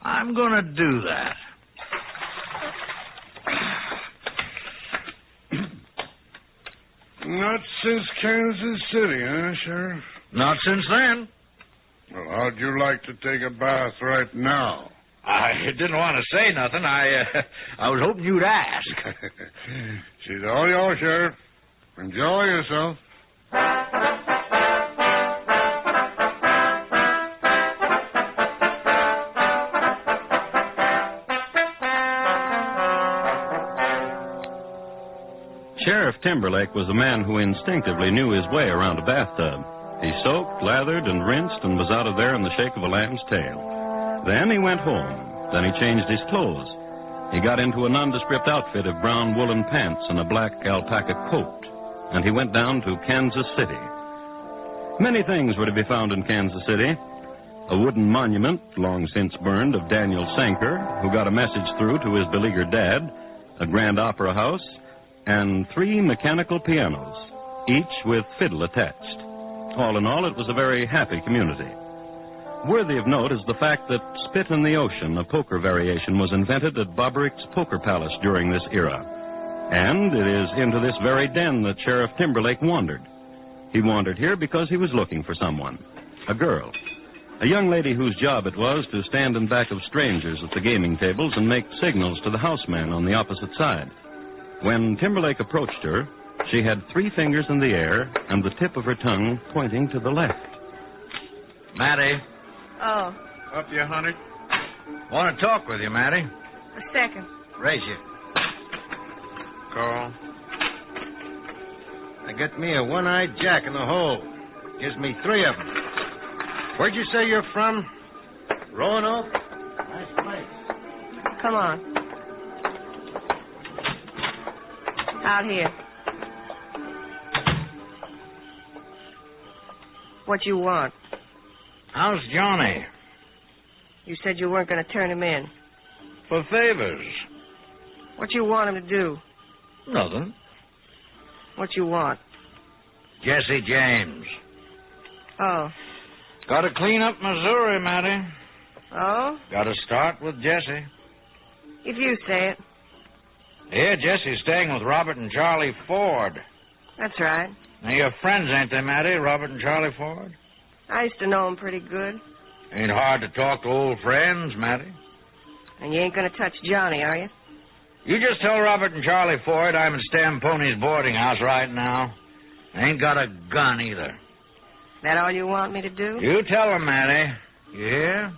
S4: I'm going to do that.
S13: Not since Kansas City, huh, Sheriff?
S4: Not since then.
S13: Well, how'd you like to take a bath right now?
S4: I didn't want to say nothing. I was hoping you'd ask.
S13: She's all yours, Sheriff. Enjoy yourself.
S8: Sheriff Timberlake was a man who instinctively knew his way around a bathtub. He soaked, lathered, and rinsed, and was out of there in the shake of a lamb's tail. Then he went home. Then he changed his clothes. He got into a nondescript outfit of brown woolen pants and a black alpaca coat, and he went down to Kansas City. Many things were to be found in Kansas City. A wooden monument, long since burned, of Daniel Sanker, who got a message through to his beleaguered dad, a grand opera house, and 3 mechanical pianos, each with fiddle attached. All in all, it was a very happy community. Worthy of note is the fact that Spit in the Ocean, a poker variation, was invented at Bobbrick's Poker Palace during this era. And it is into this very den that Sheriff Timberlake wandered. He wandered here because he was looking for someone, a girl, a young lady whose job it was to stand in back of strangers at the gaming tables and make signals to the houseman on the opposite side. When Timberlake approached her, she had 3 fingers in the air and the tip of her tongue pointing to the left.
S4: Mattie.
S18: Oh,
S4: Up you, honey. Want to talk with you, Mattie.
S18: a second.
S4: Raise you. Carl.
S19: I got me a one-eyed jack in the hole. Gives me 3 of them. Where'd you say you're from? Roanoke? Nice place.
S18: Come on. Out here. What you want?
S4: How's Johnny?
S18: You said you weren't going to turn him in.
S4: For favors.
S18: What you want him to do?
S4: Nothing.
S18: What you want?
S4: Jesse James.
S18: Oh.
S4: Got to clean up Missouri, Matty.
S18: Oh?
S4: Got to start with Jesse.
S18: If you say it.
S4: Yeah, Jesse's staying with Robert and Charlie Ford.
S18: That's right.
S4: Now, your friends, ain't they, Matty? Robert and Charlie Ford?
S18: I used to know him pretty good.
S4: Ain't hard to talk to old friends, Matty.
S18: And you ain't going to touch Johnny, are you?
S4: You just tell Robert and Charlie Ford I'm in Stampone's boarding house right now. I ain't got a gun either.
S18: That all you want me to do?
S4: You tell them, Matty. You hear?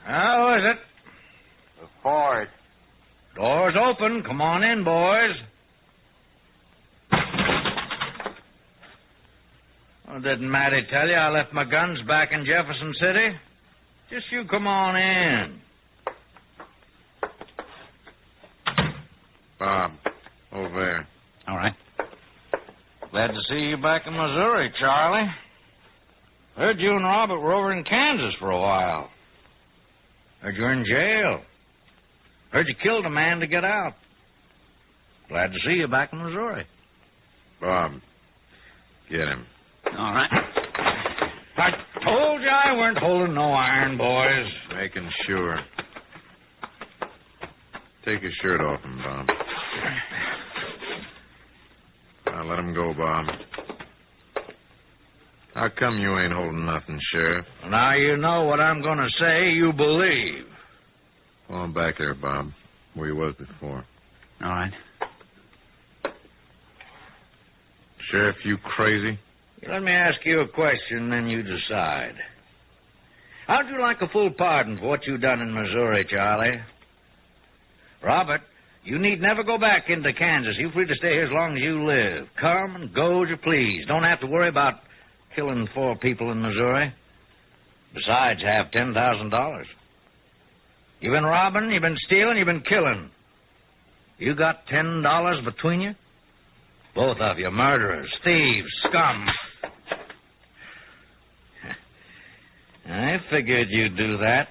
S4: How is it?
S10: The Ford.
S4: Door's open. Come on in, boys. Well, didn't Matty tell you I left my guns back in Jefferson City? Just you come on in.
S10: Bob, over there.
S4: All right. Glad to see you back in Missouri, Charlie. Heard you and Robert were over in Kansas for a while. Heard you're in jail. Heard you killed a man to get out. Glad to see you back in Missouri.
S10: Bob, get him.
S4: All right. I told you I weren't holding no iron, boys.
S10: Making sure. Take his shirt off him, Bob. Now, let him go, Bob. How come you ain't holding nothing, Sheriff?
S4: Well, now you know what I'm going to say, you believe.
S10: Go on back there, Bob, where you was before.
S4: All right.
S10: Sheriff, you crazy?
S4: Let me ask you a question, then you decide. How'd you like a full pardon for what you done in Missouri, Charlie? Robert, you need never go back into Kansas. You're free to stay here as long as you live. Come and go as you please. Don't have to worry about killing 4 people in Missouri. Besides, have $10,000. You've been robbing, you've been stealing, you've been killing. You got $10 between you? Both of you murderers, thieves, scum. I figured you'd do that.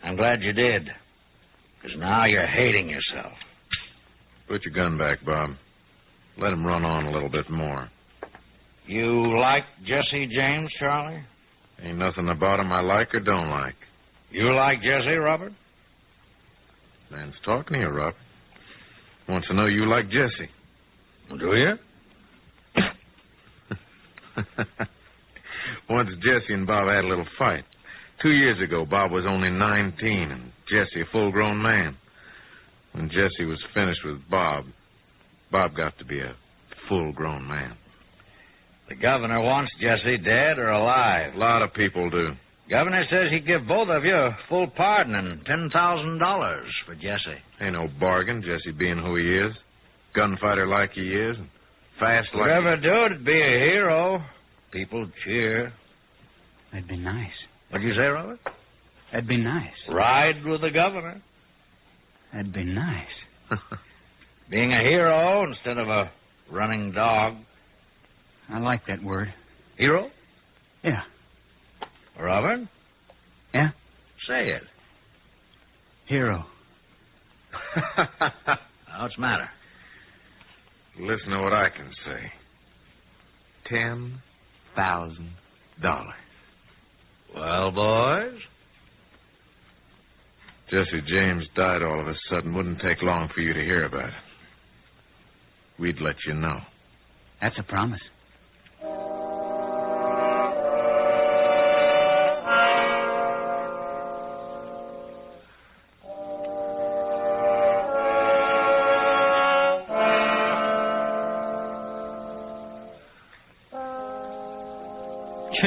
S4: I'm glad you did. Because now you're hating yourself.
S10: Put your gun back, Bob. Let him run on a little bit more.
S4: You like Jesse James, Charlie?
S10: Ain't nothing about him I like or don't like.
S4: You like Jesse, Robert?
S10: Man's talking to you, Robert. Wants to know you like Jesse.
S4: Do you?
S10: Once Jesse and Bob had a little fight. 2 years ago, Bob was only 19 and Jesse a full-grown man. When Jesse was finished with Bob, Bob got to be a full-grown man.
S4: The governor wants Jesse dead or alive.
S10: A lot of people do.
S4: Governor says he'd give both of you a full pardon and $10,000 for Jesse.
S10: Ain't no bargain, Jesse being who he is. Gunfighter like he is, and fast like
S4: Whoever do it'd be a hero. People cheer.
S11: That'd be nice.
S4: What'd you say, Robert?
S11: That'd be nice.
S4: Ride with the governor.
S11: That'd be nice.
S4: Being a hero instead of a running dog.
S11: I like that word.
S4: Hero?
S11: Yeah.
S4: Robert?
S11: Yeah?
S4: Say it.
S11: Hero.
S4: What's the matter?
S10: Listen to what I can say. $10,000.
S4: Well, boys?
S10: Jesse James died all of a sudden. Wouldn't take long for you to hear about it. We'd let you know.
S11: That's a promise.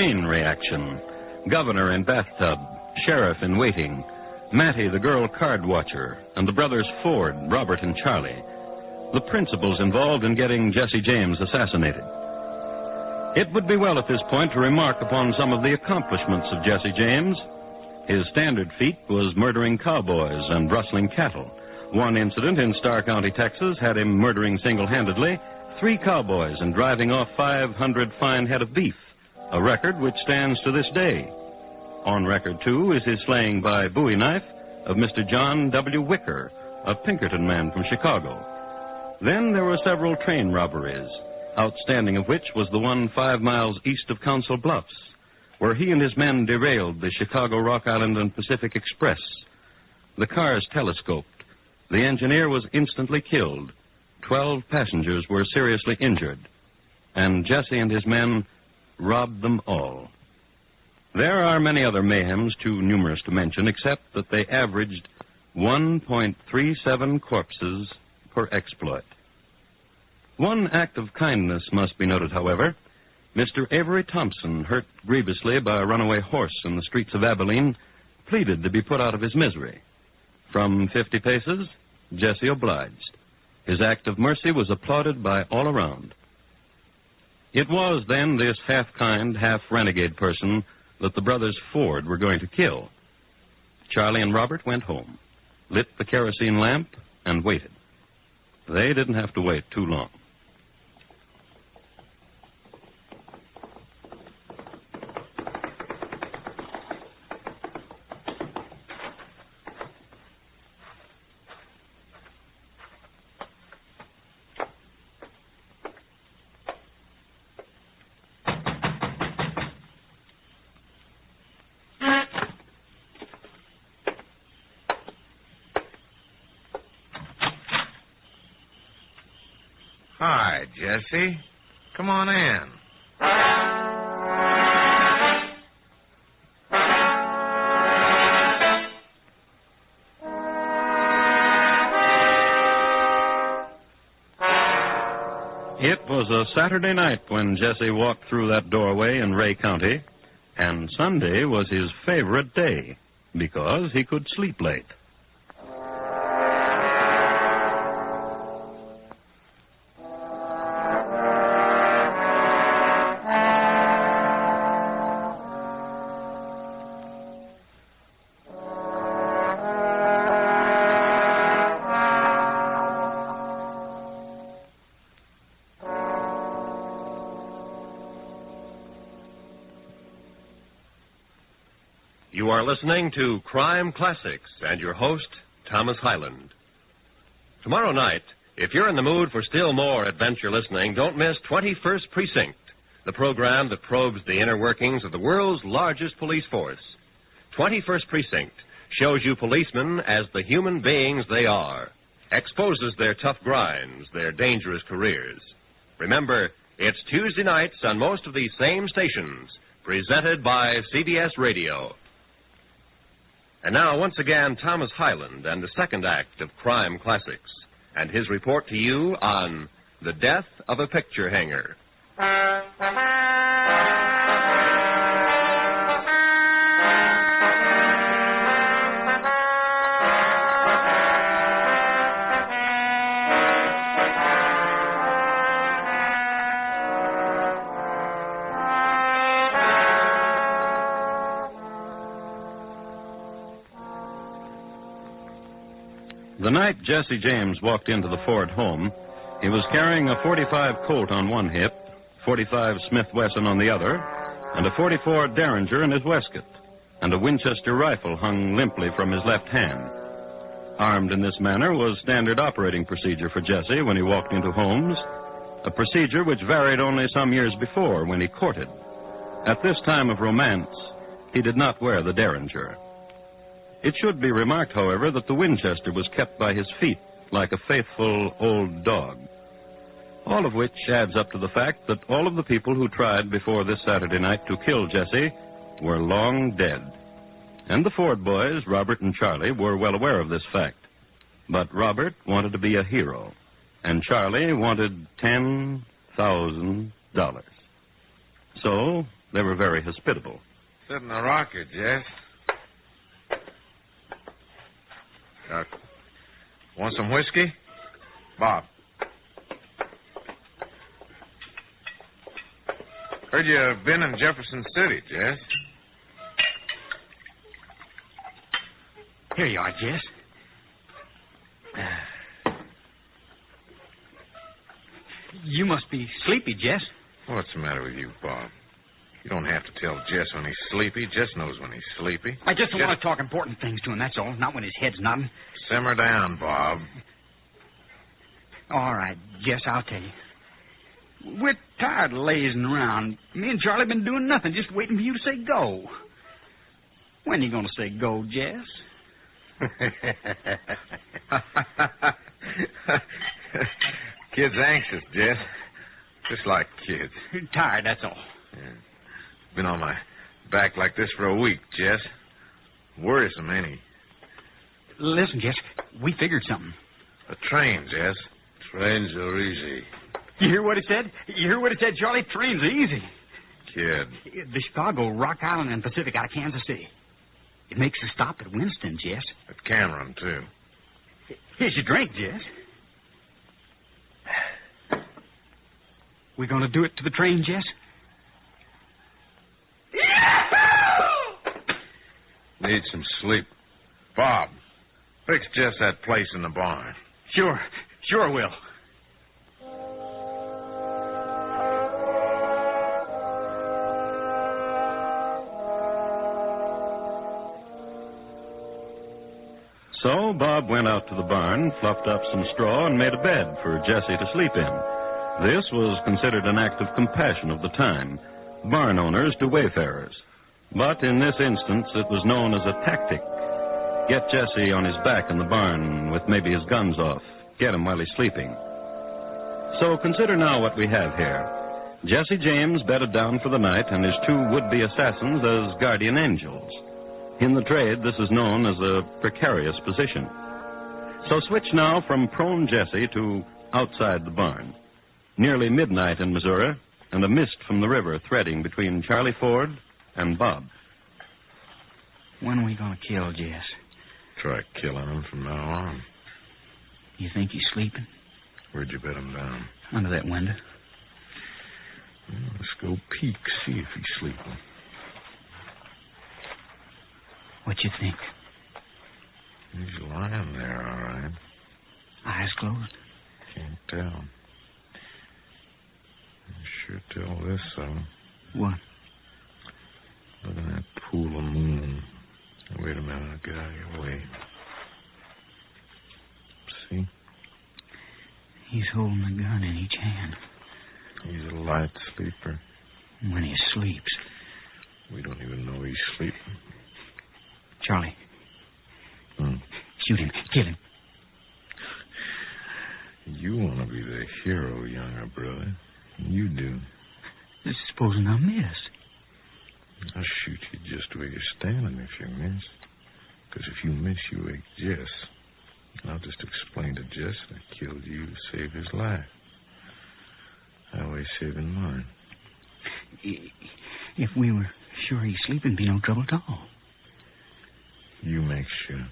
S8: chain reaction. Governor in bathtub, sheriff in waiting, Mattie, the girl card watcher, and the brothers Ford, Robert, and Charlie. The principals involved in getting Jesse James assassinated. It would be well at this point to remark upon some of the accomplishments of Jesse James. His standard feat was murdering cowboys and rustling cattle. One incident in Starr County, Texas, had him murdering single-handedly 3 cowboys and driving off 500 fine head of beef, a record which stands to this day. On record, too, is his slaying by bowie knife of Mr. John W. Wicker, a Pinkerton man from Chicago. Then there were several train robberies, outstanding of which was the one 5 miles east of Council Bluffs, where he and his men derailed the Chicago, Rock Island, and Pacific Express. The cars telescoped. The engineer was instantly killed. 12 passengers were seriously injured. And Jesse and his men robbed them all. There are many other mayhems too numerous to mention, except that they averaged 1.37 corpses per exploit. One act of kindness must be noted, however. Mr. Avery Thompson, hurt grievously by a runaway horse in the streets of Abilene, pleaded to be put out of his misery. From 50 paces, Jesse obliged. His act of mercy was applauded by all around. It was then this half-kind, half-renegade person that the brothers Ford were going to kill. Charlie and Robert went home, lit the kerosene lamp, and waited. They didn't have to wait too long.
S10: Hi, Jesse. Come on in.
S8: It was a Saturday night when Jesse walked through that doorway in Ray County, and Sunday was his favorite day because he could sleep late.
S12: You are listening to Crime Classics and your host, Thomas Hyland. Tomorrow night, if you're in the mood for still more adventure listening, don't miss 21st Precinct, the program that probes the inner workings of the world's largest police force. 21st Precinct shows you policemen as the human beings they are, exposes their tough grinds, their dangerous careers. Remember, it's Tuesday nights on most of these same stations, presented by CBS Radio. And now, once again, Thomas Hyland and the second act of Crime Classics, and his report to you on the death of a picture hanger.
S8: The night Jesse James walked into the Ford home, he was carrying a .45 Colt on one hip, .45 Smith Wesson on the other, and a .44 Derringer in his waistcoat, and a Winchester rifle hung limply from his left hand. Armed in this manner was standard operating procedure for Jesse when he walked into homes, a procedure which varied only some years before when he courted. At this time of romance, he did not wear the Derringer. It should be remarked, however, that the Winchester was kept by his feet like a faithful old dog. All of which adds up to the fact that all of the people who tried before this Saturday night to kill Jesse were long dead. And the Ford boys, Robert and Charlie, were well aware of this fact. But Robert wanted to be a hero, and Charlie wanted $10,000. So They were very hospitable.
S10: Sit in the rocker, Jess. Want some whiskey? Bob. Heard you've been in Jefferson City, Jess.
S11: Here you are, Jess. You must be sleepy, Jess.
S10: What's the matter with you, Bob? You don't have to tell Jess when he's sleepy. Jess knows when he's sleepy.
S11: I just don't want to talk important things to him, that's all. Not when his head's nodding.
S10: Simmer down, Bob.
S11: All right, Jess, I'll tell you. We're tired of lazing around. Me and Charlie been doing nothing, just waiting for you to say go. When are you going to say go, Jess?
S10: Kid's anxious, Jess. Just like kids.
S11: Tired, that's all.
S10: Yeah. Been on my back like this for a week, Jess. Worrisome, ain't he?
S11: Listen, Jess, we figured something.
S10: A train, Jess. Trains are easy.
S11: You hear what it said? You hear what it said, Charlie? Trains are easy.
S10: Kid.
S11: The Chicago, Rock Island, and Pacific out of Kansas City. It makes a stop at Winston, Jess.
S10: At Cameron, too.
S11: Here's your drink, Jess. We going to do it to the train, Jess?
S10: Need some sleep. Bob, fix Jess that place in the barn.
S11: Sure will.
S8: So Bob went out to the barn, fluffed up some straw, and made a bed for Jessie to sleep in. This was considered an act of compassion of the time, barn owners to wayfarers. But in this instance, it was known as a tactic. Get Jessie on his back in the barn with maybe his guns off. Get him while he's sleeping. So consider now what we have here. Jesse James bedded down for the night and his two would-be assassins as guardian angels. In the trade, this is known as a precarious position. So switch now from prone Jesse to outside the barn. Nearly midnight in Missouri, and a mist from the river threading between Charlie Ford and Bob.
S11: When are we going to kill Jess?
S10: Try killing him from now on.
S11: You think he's sleeping?
S10: Where'd you bet him down?
S11: Under that window.
S10: Well, let's go peek, see if he's sleeping.
S11: What you think?
S10: He's lying there, all right.
S11: Eyes closed?
S10: Can't tell. Sure tell this, though.
S11: What?
S10: Look at that pool of moon. Wait a minute, I'll get out of your way. See?
S11: He's holding a gun in each hand.
S10: He's a light sleeper.
S11: When he sleeps.
S10: We don't even know he's sleeping.
S11: Charlie. Shoot him. Kill him.
S10: You want to be the hero, younger brother. You do.
S11: Supposing I miss.
S10: I'll shoot you just where you're standing if you miss. Because if you miss, you wake Jess. I'll just explain to Jess that I killed you to save his life. That way saving mine.
S11: If we were sure he's sleeping, be no trouble at all.
S10: You make sure.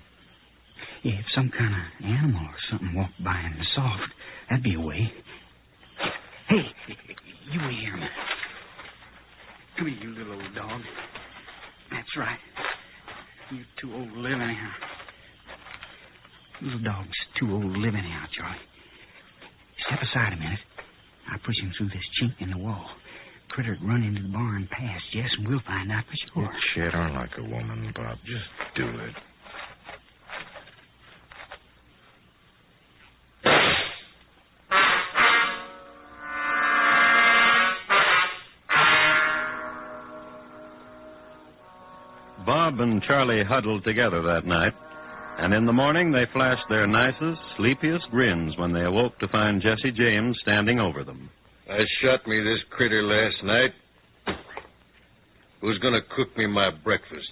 S11: Yeah, if some kind of animal or something walked by in the soft, that'd be a way. Hey, you wait here a minute. Come here, you little old dog. That's right. You're too old to live anyhow. Little dog's too old to live anyhow, Charlie. Step aside a minute. I'll push him through this chink in the wall. Critter'd run into the barn past Jess, and we'll find out for sure.
S10: You chatter like a woman, Bob. Just do it.
S8: Bob and Charlie huddled together that night, and in the morning they flashed their nicest, sleepiest grins when they awoke to find Jesse James standing over them.
S15: I shot me this critter last night. Who's going to cook me my breakfast?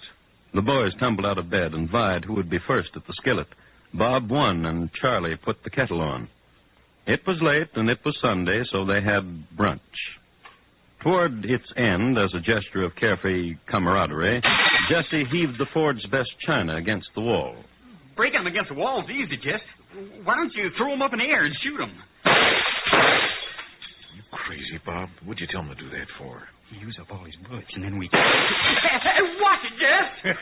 S8: The boys tumbled out of bed and vied who would be first at the skillet. Bob won, and Charlie put the kettle on. It was late, and it was Sunday, so they had brunch. Toward its end, as a gesture of carefree camaraderie, Jesse heaved the Ford's best china against the wall.
S11: Breaking them against the wall's easy, Jess. Why don't you throw them up in the air and shoot them?
S10: You crazy, Bob? What'd you tell him to do that for?
S11: He used up all his bullets, and then we... Watch it, Jess!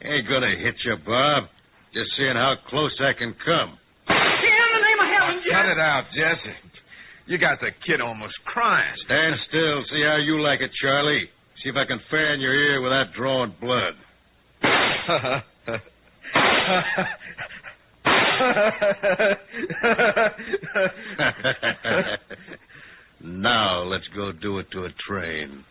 S15: Ain't gonna hit you, Bob. Just seeing how close I can come.
S11: In the name of heaven, Jess!
S10: Cut it out, Jesse. You got the kid almost crying.
S15: Stand still. See how you like it, Charlie. See if I can fan your ear without drawing blood. Now let's go do it to a train.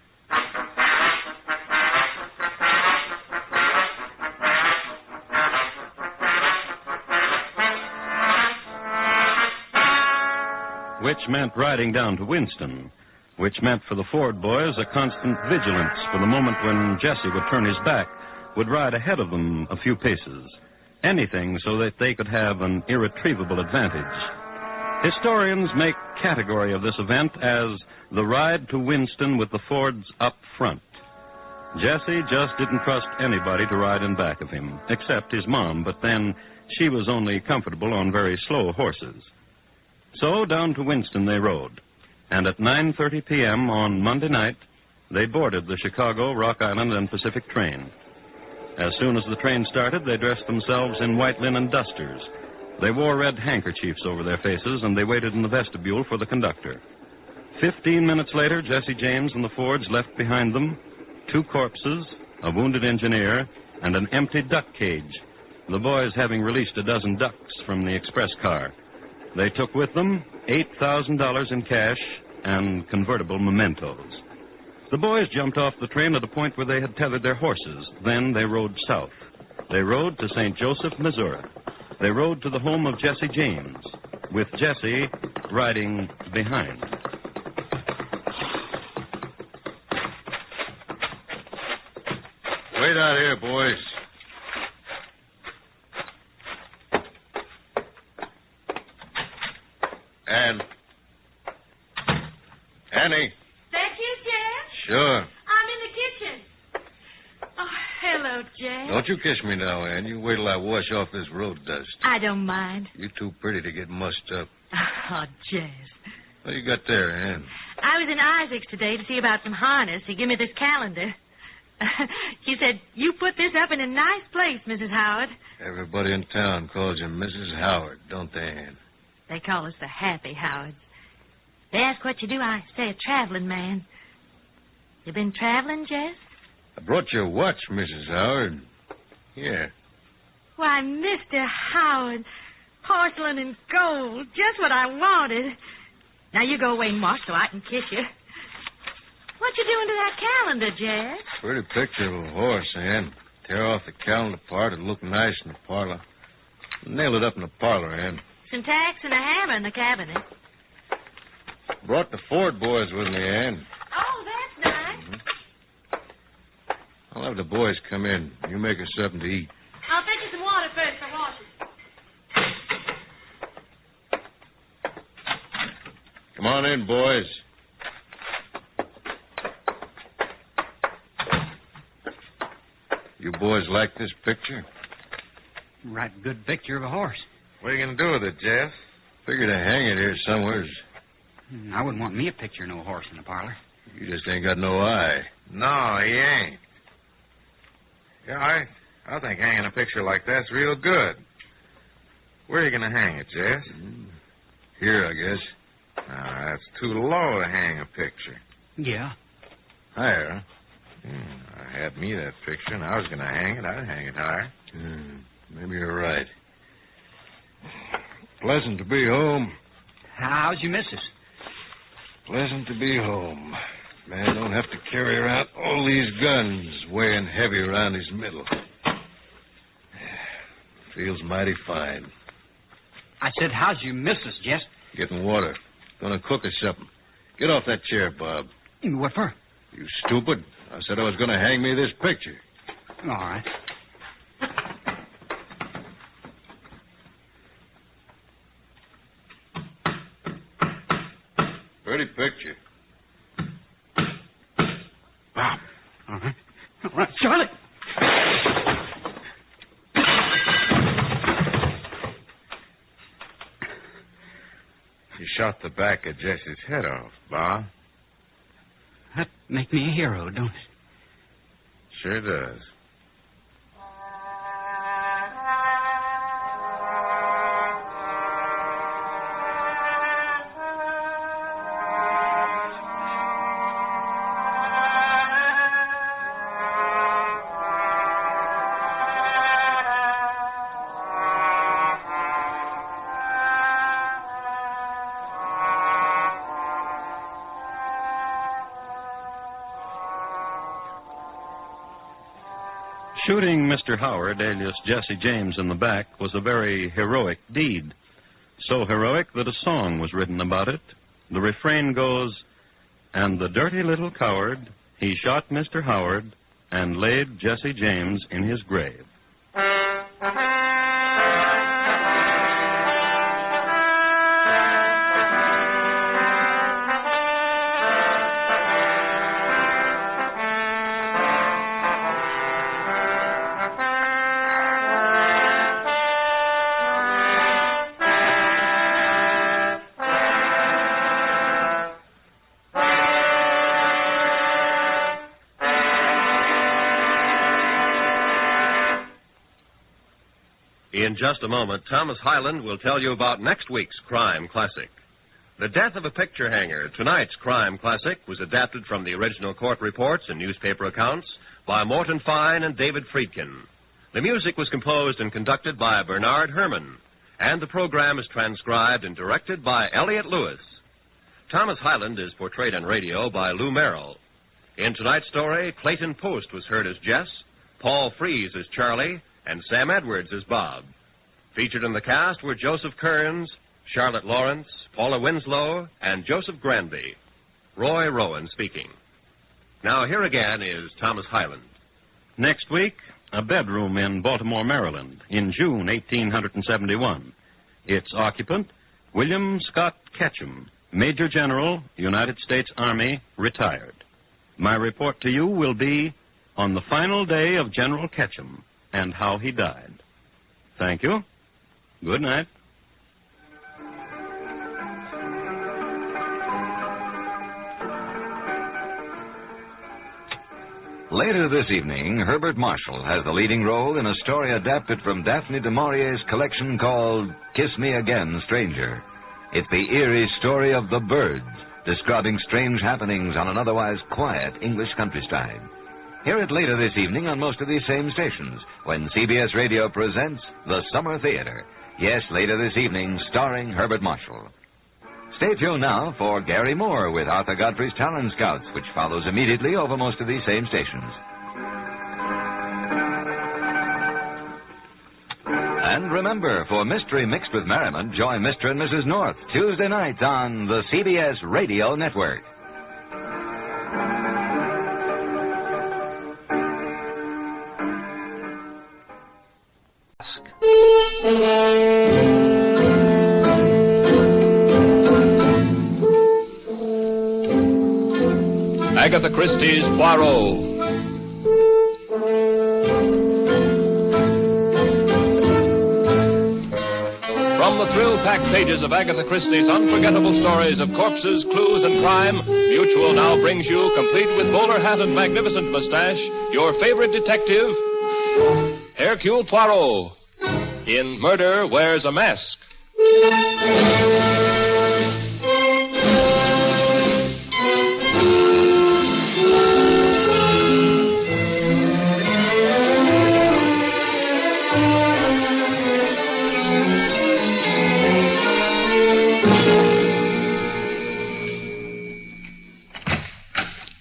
S8: Which meant riding down to Winston, which meant for the Ford boys a constant vigilance for the moment when Jesse would turn his back, would ride ahead of them a few paces. Anything so that they could have an irretrievable advantage. Historians make category of this event as the ride to Winston with the Fords up front. Jesse just didn't trust anybody to ride in back of him, except his mom, but then she was only comfortable on very slow horses. So down to Winston they rode, and at 9:30 p.m. on Monday night, they boarded the Chicago, Rock Island, and Pacific train. As soon as the train started, they dressed themselves in white linen dusters. They wore red handkerchiefs over their faces, and they waited in the vestibule for the conductor. 15 minutes later, Jesse James and the Fords left behind them 2 corpses, a wounded engineer, and an empty duck cage, the boys having released a dozen ducks from the express car. They took with them $8,000 in cash and convertible mementos. The boys jumped off the train at a point where they had tethered their horses. Then they rode south. They rode to St. Joseph, Missouri. They rode to the home of Jesse James, with Jesse riding behind.
S15: Wait out here, boys. Annie.
S3: That you, Jeff?
S15: Sure.
S3: I'm in the kitchen. Oh, hello, Jeff.
S15: Don't you kiss me now, Ann. You wait till I wash off this road dust.
S3: I don't mind.
S15: You're too pretty to get mussed up.
S3: Oh, Jeff.
S15: What you got there, Ann?
S3: I was in Isaac's today to see about some harness. He gave me this calendar. He said, you put this up in a nice place, Mrs. Howard.
S15: Everybody in town calls you Mrs. Howard, don't they, Ann?
S3: They call us the Happy Howards. They ask what you do, I say a traveling man. You been traveling, Jess?
S15: I brought you a watch, Mrs. Howard. Here.
S3: Why, Mr. Howard, porcelain and gold, just what I wanted. Now you go away and wash so I can kiss you. What you doing to that calendar, Jess?
S15: Pretty picture of a horse, Ann. Tear off the calendar part, it'll look nice in the parlor. Nail it up in the parlor, Ann.
S3: Some tacks and a hammer in the cabinet.
S15: Brought the Ford boys with me, Ann.
S3: Oh, that's nice.
S15: I'll have the boys come in. You make us something to eat.
S3: I'll fetch you some water first for washing.
S15: Come on in, boys. You boys like this picture?
S11: Right good picture of a horse.
S10: What are you going to do with it, Jeff?
S15: Figure to hang it here somewhere.
S11: I wouldn't want me a picture of no horse in the parlor.
S15: You just ain't got no eye.
S10: No, he ain't. Yeah, I think hanging a picture like that's real good. Where are you going to hang it, Jess?
S15: Here, I guess.
S10: That's too low to hang a picture.
S11: Yeah.
S10: Higher? I had me that picture, and I was going to hang it. I'd hang it higher.
S15: Maybe you're right. Pleasant to be home.
S11: How's your missus?
S15: Pleasant to be home. Man don't have to carry around all these guns weighing heavy around his middle. Feels mighty fine.
S11: I said, how's your missus, Jess?
S15: Getting water. Gonna cook us something. Get off that chair, Bob.
S11: What for?
S15: You stupid. I said I was gonna hang me this picture.
S11: All right.
S15: Pretty picture.
S11: All right. All right, Charlie.
S10: You shot the back of Jesse's head off, Bob.
S11: That make me a hero, don't it?
S10: Sure does.
S8: Shooting Mr. Howard, alias Jesse James, in the back was a very heroic deed. So heroic that a song was written about it. The refrain goes, "And the dirty little coward, he shot Mr. Howard and laid Jesse James in his grave."
S12: In just a moment, Thomas Hyland will tell you about next week's Crime Classic. The Death of a Picture Hanger, tonight's Crime Classic, was adapted from the original court reports and newspaper accounts by Morton Fine and David Friedkin. The music was composed and conducted by Bernard Herrmann, and the program is transcribed and directed by Elliott Lewis. Thomas Hyland is portrayed on radio by Lou Merrill. In tonight's story, Clayton Post was heard as Jess, Paul Freese as Charlie, and Sam Edwards as Bob. Featured in the cast were Joseph Kearns, Charlotte Lawrence, Paula Winslow, and Joseph Granby. Roy Rowan speaking. Now, here again is Thomas Hyland.
S8: Next week, a bedroom in Baltimore, Maryland, in June 1871. Its occupant, William Scott Ketchum, Major General, United States Army, retired. My report to you will be on the final day of General Ketchum and how he died. Thank you. Good night.
S16: Later this evening, Herbert Marshall has the leading role in a story adapted from Daphne du Maurier's collection called Kiss Me Again, Stranger. It's the eerie story of the birds, describing strange happenings on an otherwise quiet English countryside. Hear it later this evening on most of these same stations when CBS Radio presents The Summer Theater. Yes, later this evening, starring Herbert Marshall. Stay tuned now for Gary Moore with Arthur Godfrey's Talent Scouts, which follows immediately over most of these same stations. And remember, for Mystery Mixed with Merriment, join Mr. and Mrs. North Tuesday nights on the CBS Radio Network.
S17: Agatha Christie's Poirot. From the thrill-packed pages of Agatha Christie's unforgettable stories of corpses, clues, and crime, Mutual now brings you, complete with bowler hat and magnificent mustache, your favorite detective, Hercule Poirot, in Murder Wears a Mask.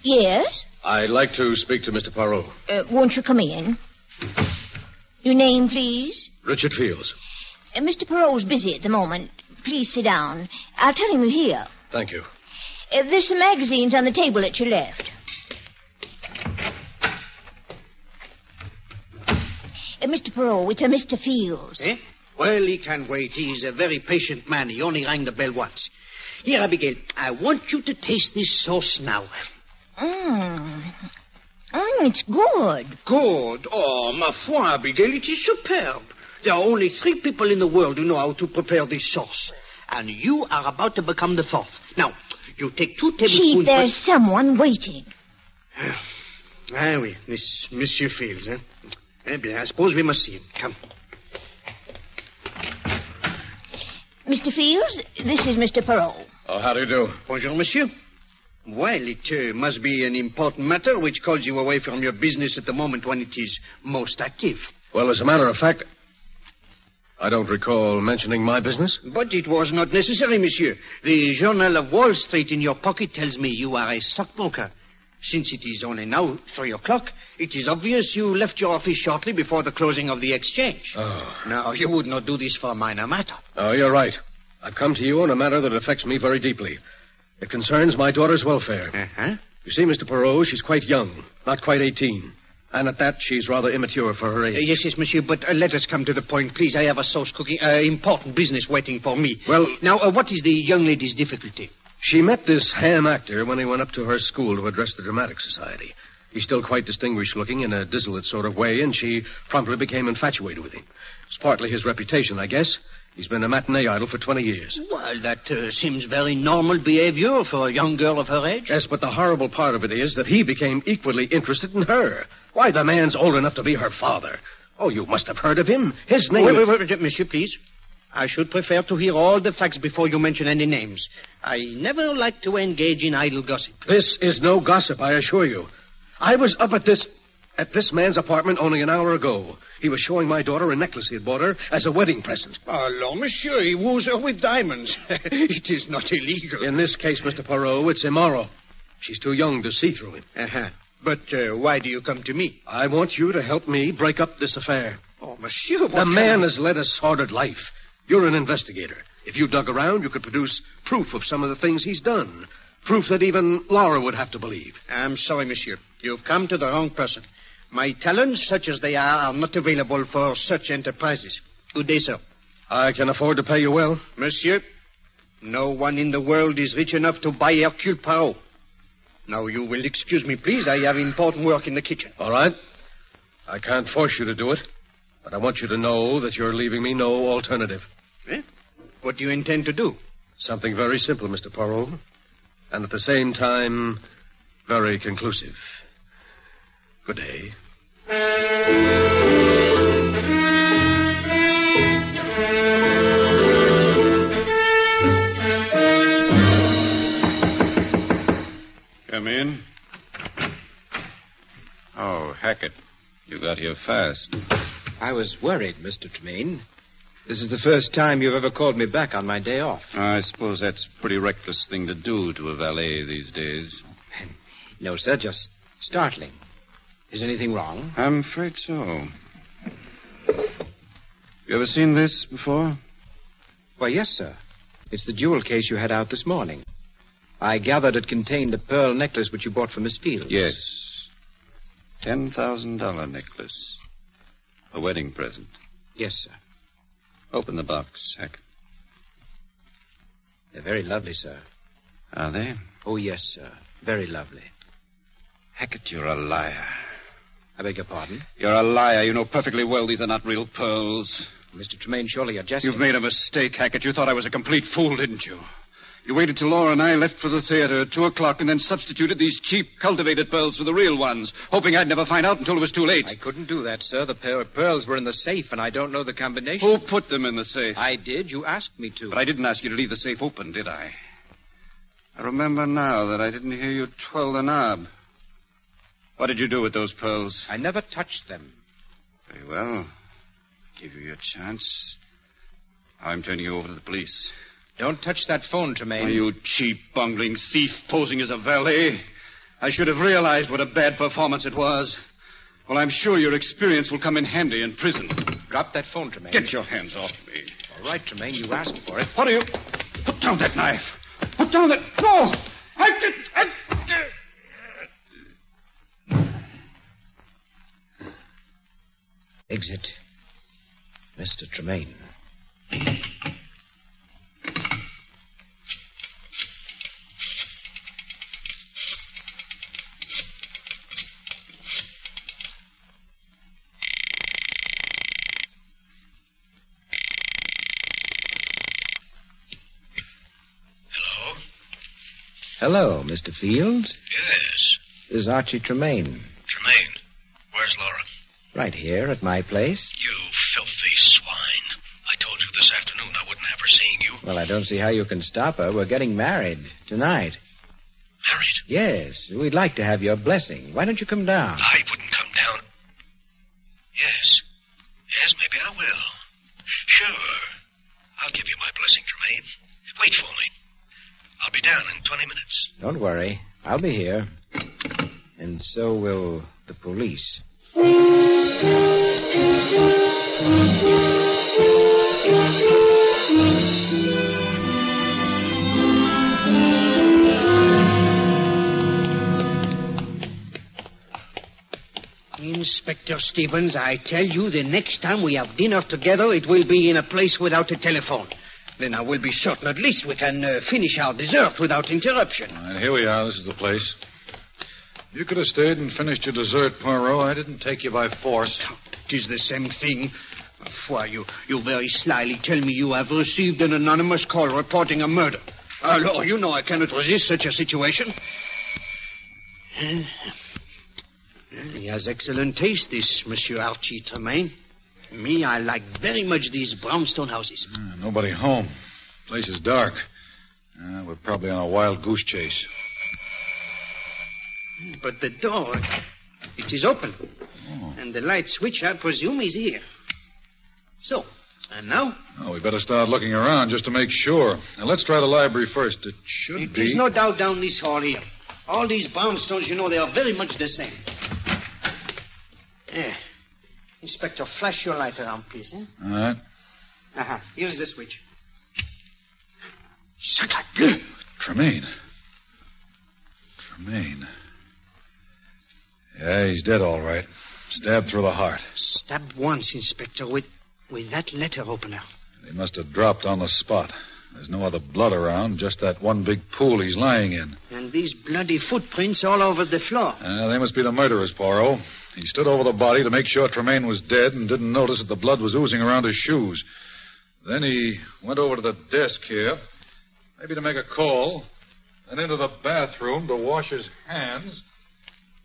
S20: Yes?
S17: I'd like to speak to Mr. Poirot.
S20: Won't you come in? Your name, please?
S17: Richard Fields.
S20: Mr. Poirot's busy at the moment. Please sit down. I'll tell him you're here.
S17: Thank you.
S20: There's some magazines on the table at your left. Mr. Poirot, it's a Mr. Fields.
S22: Eh? Well, he can wait. He's a very patient man. He only rang the bell once. Here, Abigail, I want you to taste this sauce now.
S20: Oh, It's good.
S22: Good. Oh, ma foi, Abigail, it is superb. There are only 3 people in the world who know how to prepare this sauce. And you are about to become the 4th. Now, you take 2 tablespoons...
S20: Chief, there's someone waiting.
S22: Ah, oui, this Monsieur Fields, eh? Eh bien, I suppose we must see him. Come.
S20: Mr. Fields, this is Mr. Perrault.
S22: Oh, how do you do? Bonjour, monsieur. Well, it must be an important matter which calls you away from your business at the moment when it is most active.
S1: Well, as a matter of fact, I don't recall mentioning my business.
S22: But it was not necessary, monsieur. The Journal of Wall Street in your pocket tells me you are a stockbroker. Since it is only now 3 o'clock, it is obvious you left your office shortly before the closing of the exchange.
S1: Oh.
S22: Now, you would not do this for a minor matter.
S1: Oh, you're right. I've come to you on a matter that affects me very deeply. It concerns my daughter's welfare.
S22: Uh-huh.
S1: You see, Mr. Perrault, she's quite young, not quite 18. And at that, she's rather immature for her age.
S22: Yes, monsieur, but let us come to the point, please. I have a sauce cooking, important business waiting for me.
S1: Well...
S22: Now, what is the young lady's difficulty?
S1: She met this ham actor when he went up to her school to address the Dramatic Society. He's still quite distinguished looking in a dissolute sort of way, and she promptly became infatuated with him. It's partly his reputation, I guess. He's been a matinee idol for 20 years.
S22: Well, that seems very normal behavior for a young girl of her age.
S1: Yes, but the horrible part of it is that he became equally interested in her. Why, the man's old enough to be her father. Oh, you must have heard of him. His name...
S22: Wait, monsieur, please. I should prefer to hear all the facts before you mention any names. I never like to engage in idle gossip.
S1: This is no gossip, I assure you. I was up at this man's apartment only an hour ago. He was showing my daughter a necklace he had bought her as a wedding present.
S22: Alors, monsieur, he woos her with diamonds. It is not illegal.
S1: In this case, Mr. Perrault, it's immoral. She's too young to see through him.
S22: Uh-huh. But why do you come to me?
S1: I want you to help me break up this affair.
S22: Oh, monsieur,
S1: The man has led a sordid life. You're an investigator. If you dug around, you could produce proof of some of the things he's done. Proof that even Laura would have to believe.
S22: I'm sorry, monsieur. You've come to the wrong person. My talents, such as they are not available for such enterprises. Good day, sir.
S1: I can afford to pay you well.
S22: Monsieur, no one in the world is rich enough to buy Hercule Poirot. Now, you will excuse me, please. I have important work in the kitchen.
S1: All right. I can't force you to do it, but I want you to know that you're leaving me no alternative.
S22: Eh? What do you intend to do?
S1: Something very simple, Mr. Poirot, and at the same time, very conclusive. Good day.
S5: Come in. Oh, Hackett, you got here fast.
S23: I was worried, Mr. Tremaine. This is the first time you've ever called me back on my day off.
S5: I suppose that's a pretty reckless thing to do to a valet these days.
S23: No, sir, just startling. Is anything wrong?
S5: I'm afraid so. You ever seen this before?
S23: Why, yes, sir. It's the jewel case you had out this morning. I gathered it contained a pearl necklace which you bought for Miss Fields.
S5: Yes. $10,000 necklace. A wedding present.
S23: Yes, sir.
S5: Open the box, Hackett.
S23: They're very lovely, sir.
S5: Are they?
S23: Oh, yes, sir. Very lovely.
S5: Hackett, you're a liar.
S23: I beg your pardon?
S5: You're a liar. You know perfectly well these are not real pearls.
S23: Mr. Tremaine, surely you're jesting.
S5: You've made a mistake, Hackett. You thought I was a complete fool, didn't you? You waited till Laura and I left for the theater at 2 o'clock and then substituted these cheap, cultivated pearls for the real ones, hoping I'd never find out until it was too late.
S23: I couldn't do that, sir. The pair of pearls were in the safe, and I don't know the combination.
S5: Who put them in the safe?
S23: I did. You asked me to.
S5: But I didn't ask you to leave the safe open, did I? I remember now that I didn't hear you twirl the knob. What did you do with those pearls?
S23: I never touched them.
S5: Very well. Give you your chance. I'm turning you over to the police.
S23: Don't touch that phone, Tremaine.
S5: Oh, you cheap, bungling thief posing as a valet. I should have realized what a bad performance it was. Well, I'm sure your experience will come in handy in prison.
S23: Drop that phone, Tremaine.
S5: Get your hands off me.
S23: All right, Tremaine, you asked for it.
S5: What are you... Put down that knife. Put down that... No!
S23: Exit. Mr. Tremaine. Hello, Mr. Fields.
S2: Yes.
S23: This is Archie Tremaine.
S2: Tremaine, where's Laura?
S23: Right here at my place.
S2: You filthy swine. I told you this afternoon I wouldn't have her seeing you.
S23: Well, I don't see how you can stop her. We're getting married tonight.
S2: Married?
S23: Yes. We'd like to have your blessing. Why don't you come down?
S2: I wouldn't come down. Yes. Yes, maybe I will. Sure. I'll give you my blessing, Tremaine. Wait for me. I'll be down in 20 minutes.
S23: Don't worry. I'll be here. And so will the police.
S22: Inspector Stevens, I tell you, the next time we have dinner together, it will be in a place without a telephone. Then I will be certain at least we can finish our dessert without interruption.
S6: All right, here we are. This is the place. You could have stayed and finished your dessert, Poirot. I didn't take you by force.
S22: It is the same thing. Why, you very slyly tell me you have received an anonymous call reporting a murder. Alors, you know I cannot resist such a situation. He has excellent taste, this Monsieur Archie Tremaine. Me, I like very much these brownstone houses.
S6: Nobody home. Place is dark. We're probably on a wild goose chase.
S22: But the door, it is open. Oh. And the light switch, I presume, is here. So, and now?
S6: Oh, we better start looking around just to make sure. Now, let's try the library first. It should be.
S22: There's no doubt down this hall here. All these brownstones, you know, they are very much the same. Yeah. Inspector, flash your light around, please, eh?
S6: All right.
S22: Aha, here's the switch.
S6: Tremaine. Yeah, he's dead, all right. Stabbed through the heart.
S22: Stabbed once, Inspector, with that letter opener.
S6: He must have dropped on the spot. There's no other blood around, just that one big pool he's lying in.
S22: And these bloody footprints all over the floor.
S6: They must be the murderers, Poirot. He stood over the body to make sure Tremaine was dead and didn't notice that the blood was oozing around his shoes. Then he went over to the desk here, maybe to make a call, then into the bathroom to wash his hands.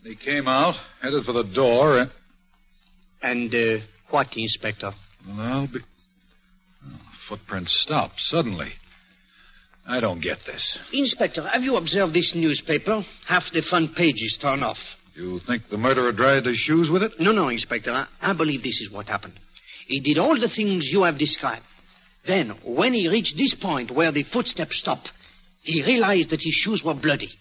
S6: He came out, headed for the door,
S22: And what, Inspector?
S6: Well, the footprints stopped suddenly. I don't get this.
S22: Inspector, have you observed this newspaper? Half the front page is torn off.
S6: You think the murderer dried his shoes with it?
S22: No, Inspector. I believe this is what happened. He did all the things you have described. Then, when he reached this point where the footsteps stopped, he realized that his shoes were bloody.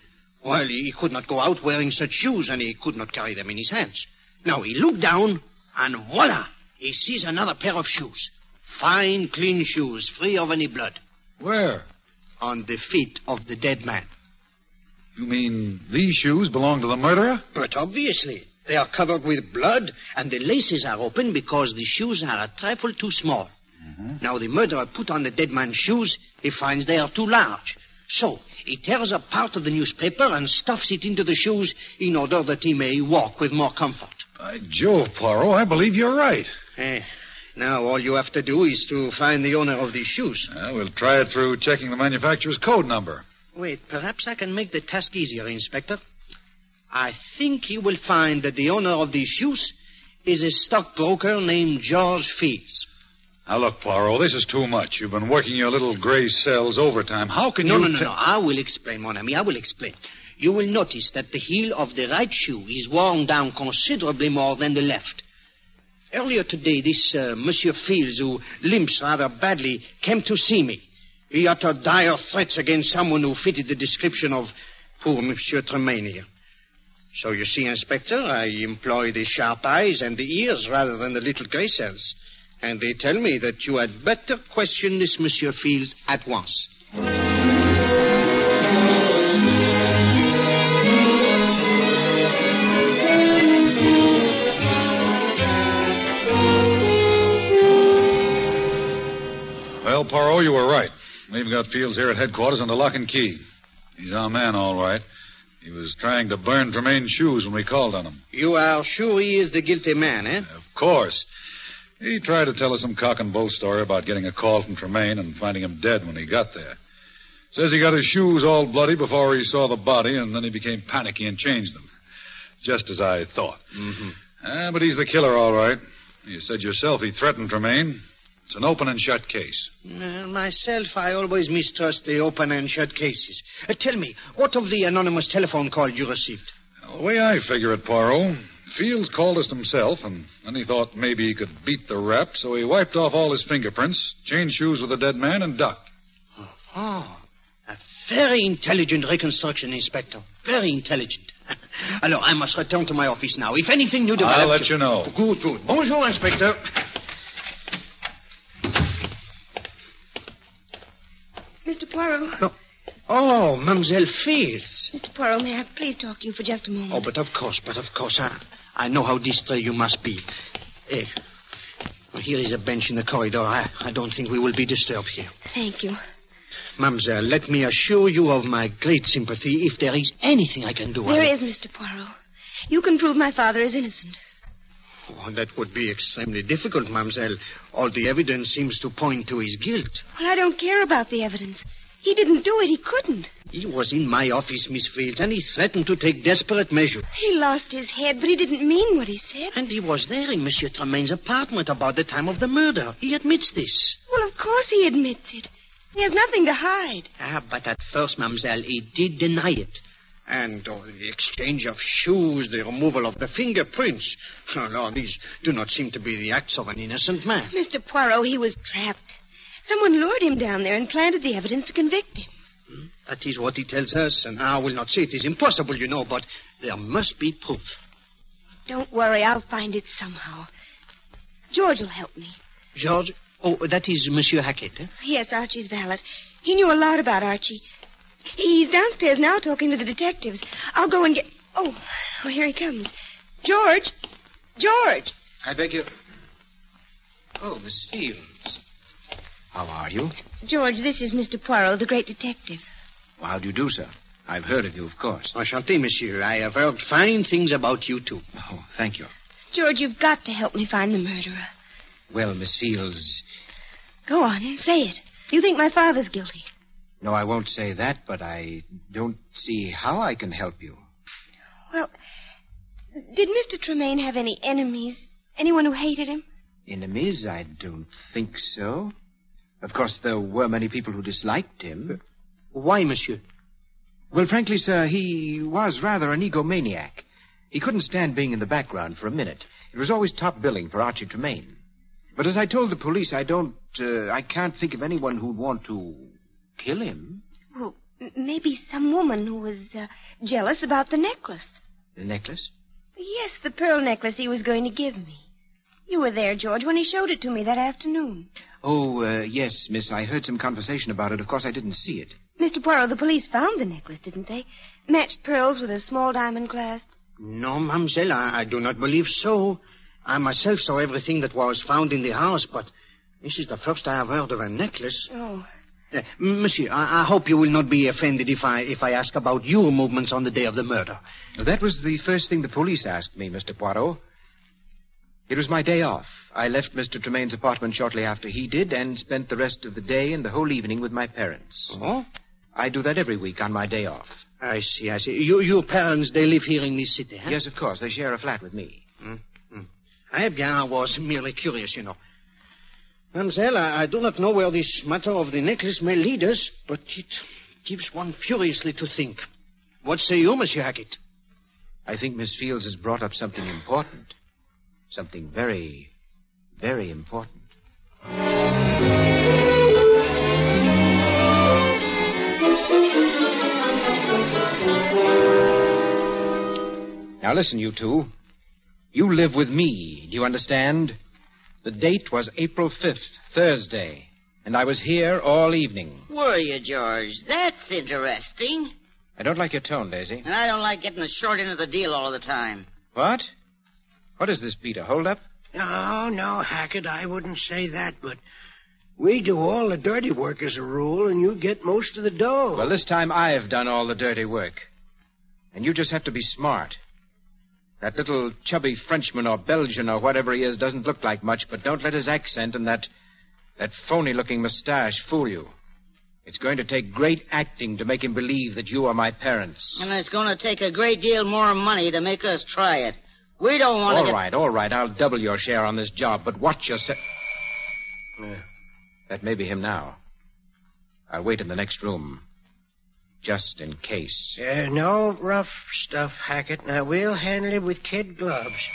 S22: Well, he could not go out wearing such shoes, and he could not carry them in his hands. Now, he looked down, and voila! He sees another pair of shoes. Fine, clean shoes, free of any blood.
S6: Where?
S22: On the feet of the dead man.
S6: You mean these shoes belong to the murderer?
S22: But obviously. They are covered with blood, and the laces are open because the shoes are a trifle too small. Mm-hmm. Now, the murderer put on the dead man's shoes. He finds they are too large. So, he tears up part of the newspaper and stuffs it into the shoes in order that he may walk with more comfort.
S6: By Jove, Poirot, I believe you're right.
S22: Now, all you have to do is to find the owner of these shoes.
S6: We'll try it through checking the manufacturer's code number.
S22: Wait, perhaps I can make the task easier, Inspector. I think you will find that the owner of these shoes is a stockbroker named George Fields.
S6: Now, look, Poirot, this is too much. You've been working your little gray cells overtime. How can you...
S22: No. I will explain, mon ami. I will explain. You will notice that the heel of the right shoe is worn down considerably more than the left. Earlier today, this Monsieur Fields, who limps rather badly, came to see me. He uttered dire threats against someone who fitted the description of poor Monsieur Tremaine here. So you see, Inspector, I employ the sharp eyes and the ears rather than the little gray cells. And they tell me that you had better question this Monsieur Fields at once.
S6: Well, Poirot, you were right. We've got Fields here at headquarters under lock and key. He's our man, all right. He was trying to burn Tremaine's shoes when we called on him.
S22: You are sure he is the guilty man, eh?
S6: Of course. He tried to tell us some cock and bull story about getting a call from Tremaine and finding him dead when he got there. Says he got his shoes all bloody before he saw the body, and then he became panicky and changed them. Just as I thought.
S22: Mm-hmm.
S6: But he's the killer, all right. You said yourself he threatened Tremaine. It's an open and shut case.
S22: Myself, I always mistrust the open and shut cases. Tell me, what of the anonymous telephone call you received?
S6: Well, the way I figure it, Poirot, Fields called us himself, and then he thought maybe he could beat the rap, so he wiped off all his fingerprints, changed shoes with the dead man, and ducked.
S22: Oh, a very intelligent reconstruction, Inspector. Very intelligent. Alors, I must return to my office now. If anything new develops...
S6: I'll let you know.
S22: Good, good. Bonjour, Inspector.
S9: Mr. Poirot.
S22: Oh, Mademoiselle Fields.
S9: Mr. Poirot, may I please talk to you for just a moment?
S22: Oh, but of course. I know how distressed you must be. Here is a bench in the corridor. I don't think we will be disturbed here.
S9: Thank you.
S22: Mademoiselle, let me assure you of my great sympathy if there is anything I can do.
S9: There is, Mr. Poirot. You can prove my father is innocent.
S22: Oh, that would be extremely difficult, Mademoiselle. All the evidence seems to point to his guilt.
S9: Well, I don't care about the evidence. He didn't do it. He couldn't.
S22: He was in my office, Miss Fields, and he threatened to take desperate measures.
S9: He lost his head, but he didn't mean what he said.
S22: And he was there in Monsieur Tremaine's apartment about the time of the murder. He admits this.
S9: Well, of course he admits it. He has nothing to hide.
S22: But at first, Mademoiselle, he did deny it. And the exchange of shoes, the removal of the fingerprints. Oh, no, these do not seem to be the acts of an innocent man.
S9: Mr. Poirot, he was trapped. Someone lured him down there and planted the evidence to convict him.
S22: That is what he tells us, and I will not say it is impossible, you know, but there must be proof.
S9: Don't worry, I'll find it somehow. George will help me.
S22: George? Oh, that is Monsieur Hackett, eh?
S9: Yes, Archie's valet. He knew a lot about Archie. He's downstairs now talking to the detectives. I'll go and get... Oh, here he comes. George! George!
S23: I beg your... Oh, Miss Fields. How are you?
S9: George, this is Mr. Poirot, the great detective.
S23: Well, how do you do, sir? I've heard of you, of course.
S22: Enchanté, monsieur. I have heard fine things about you, too.
S23: Oh, thank you.
S9: George, you've got to help me find the murderer.
S23: Well, Miss Fields...
S9: Go on, say it. You think my father's guilty.
S23: No, I won't say that, but I don't see how I can help you.
S9: Well, did Mr. Tremaine have any enemies? Anyone who hated him?
S23: Enemies? I don't think so. Of course, there were many people who disliked him.
S22: Why, monsieur?
S23: Well, frankly, sir, he was rather an egomaniac. He couldn't stand being in the background for a minute. It was always top billing for Archie Tremaine. But as I told the police, I can't think of anyone who'd want to kill him.
S9: Well, maybe some woman who was jealous about the necklace.
S23: The necklace?
S9: Yes, the pearl necklace he was going to give me. You were there, George, when he showed it to me that afternoon.
S23: Oh, yes, miss. I heard some conversation about it. Of course, I didn't see it.
S9: Mr. Poirot, the police found the necklace, didn't they? Matched pearls with a small diamond clasp.
S22: No, mademoiselle, I do not believe so. I myself saw everything that was found in the house, but this is the first I have heard of a necklace.
S9: Oh.
S22: Monsieur, I hope you will not be offended if I ask about your movements on the day of the murder.
S23: That was the first thing the police asked me, Mr. Poirot. It was my day off. I left Mr. Tremaine's apartment shortly after he did and spent the rest of the day and the whole evening with my parents.
S22: Oh?
S23: I do that every week on my day off.
S22: I see. Your parents, they live here in this city, huh?
S23: Yes, of course. They share a flat with me.
S22: I was merely curious, you know. Mademoiselle, I do not know where this matter of the necklace may lead us, but it gives one furiously to think. What say you, Monsieur Hackett?
S23: I think Miss Fields has brought up something important. Something very, very important. Now listen, you two. You live with me, do you understand? The date was April 5th, Thursday, and I was here all evening.
S14: Were you, George? That's interesting.
S23: I don't like your tone, Daisy.
S14: And I don't like getting the short end of the deal all the time.
S23: What? What is this, Peter? Hold up?
S21: No, Hackett, I wouldn't say that, but we do all the dirty work as a rule, and you get most of the dough.
S23: Well, this time I've done all the dirty work. And you just have to be smart. That little chubby Frenchman or Belgian or whatever he is doesn't look like much, but don't let his accent and that phony-looking mustache fool you. It's going to take great acting to make him believe that you are my parents.
S14: And it's going to take a great deal more money to make us try it. We don't want to
S23: All right. I'll double your share on this job, but watch yourself. That may be him now. I'll wait in the next room. Just in case.
S21: No rough stuff, Hackett. Now, we'll handle it with kid gloves.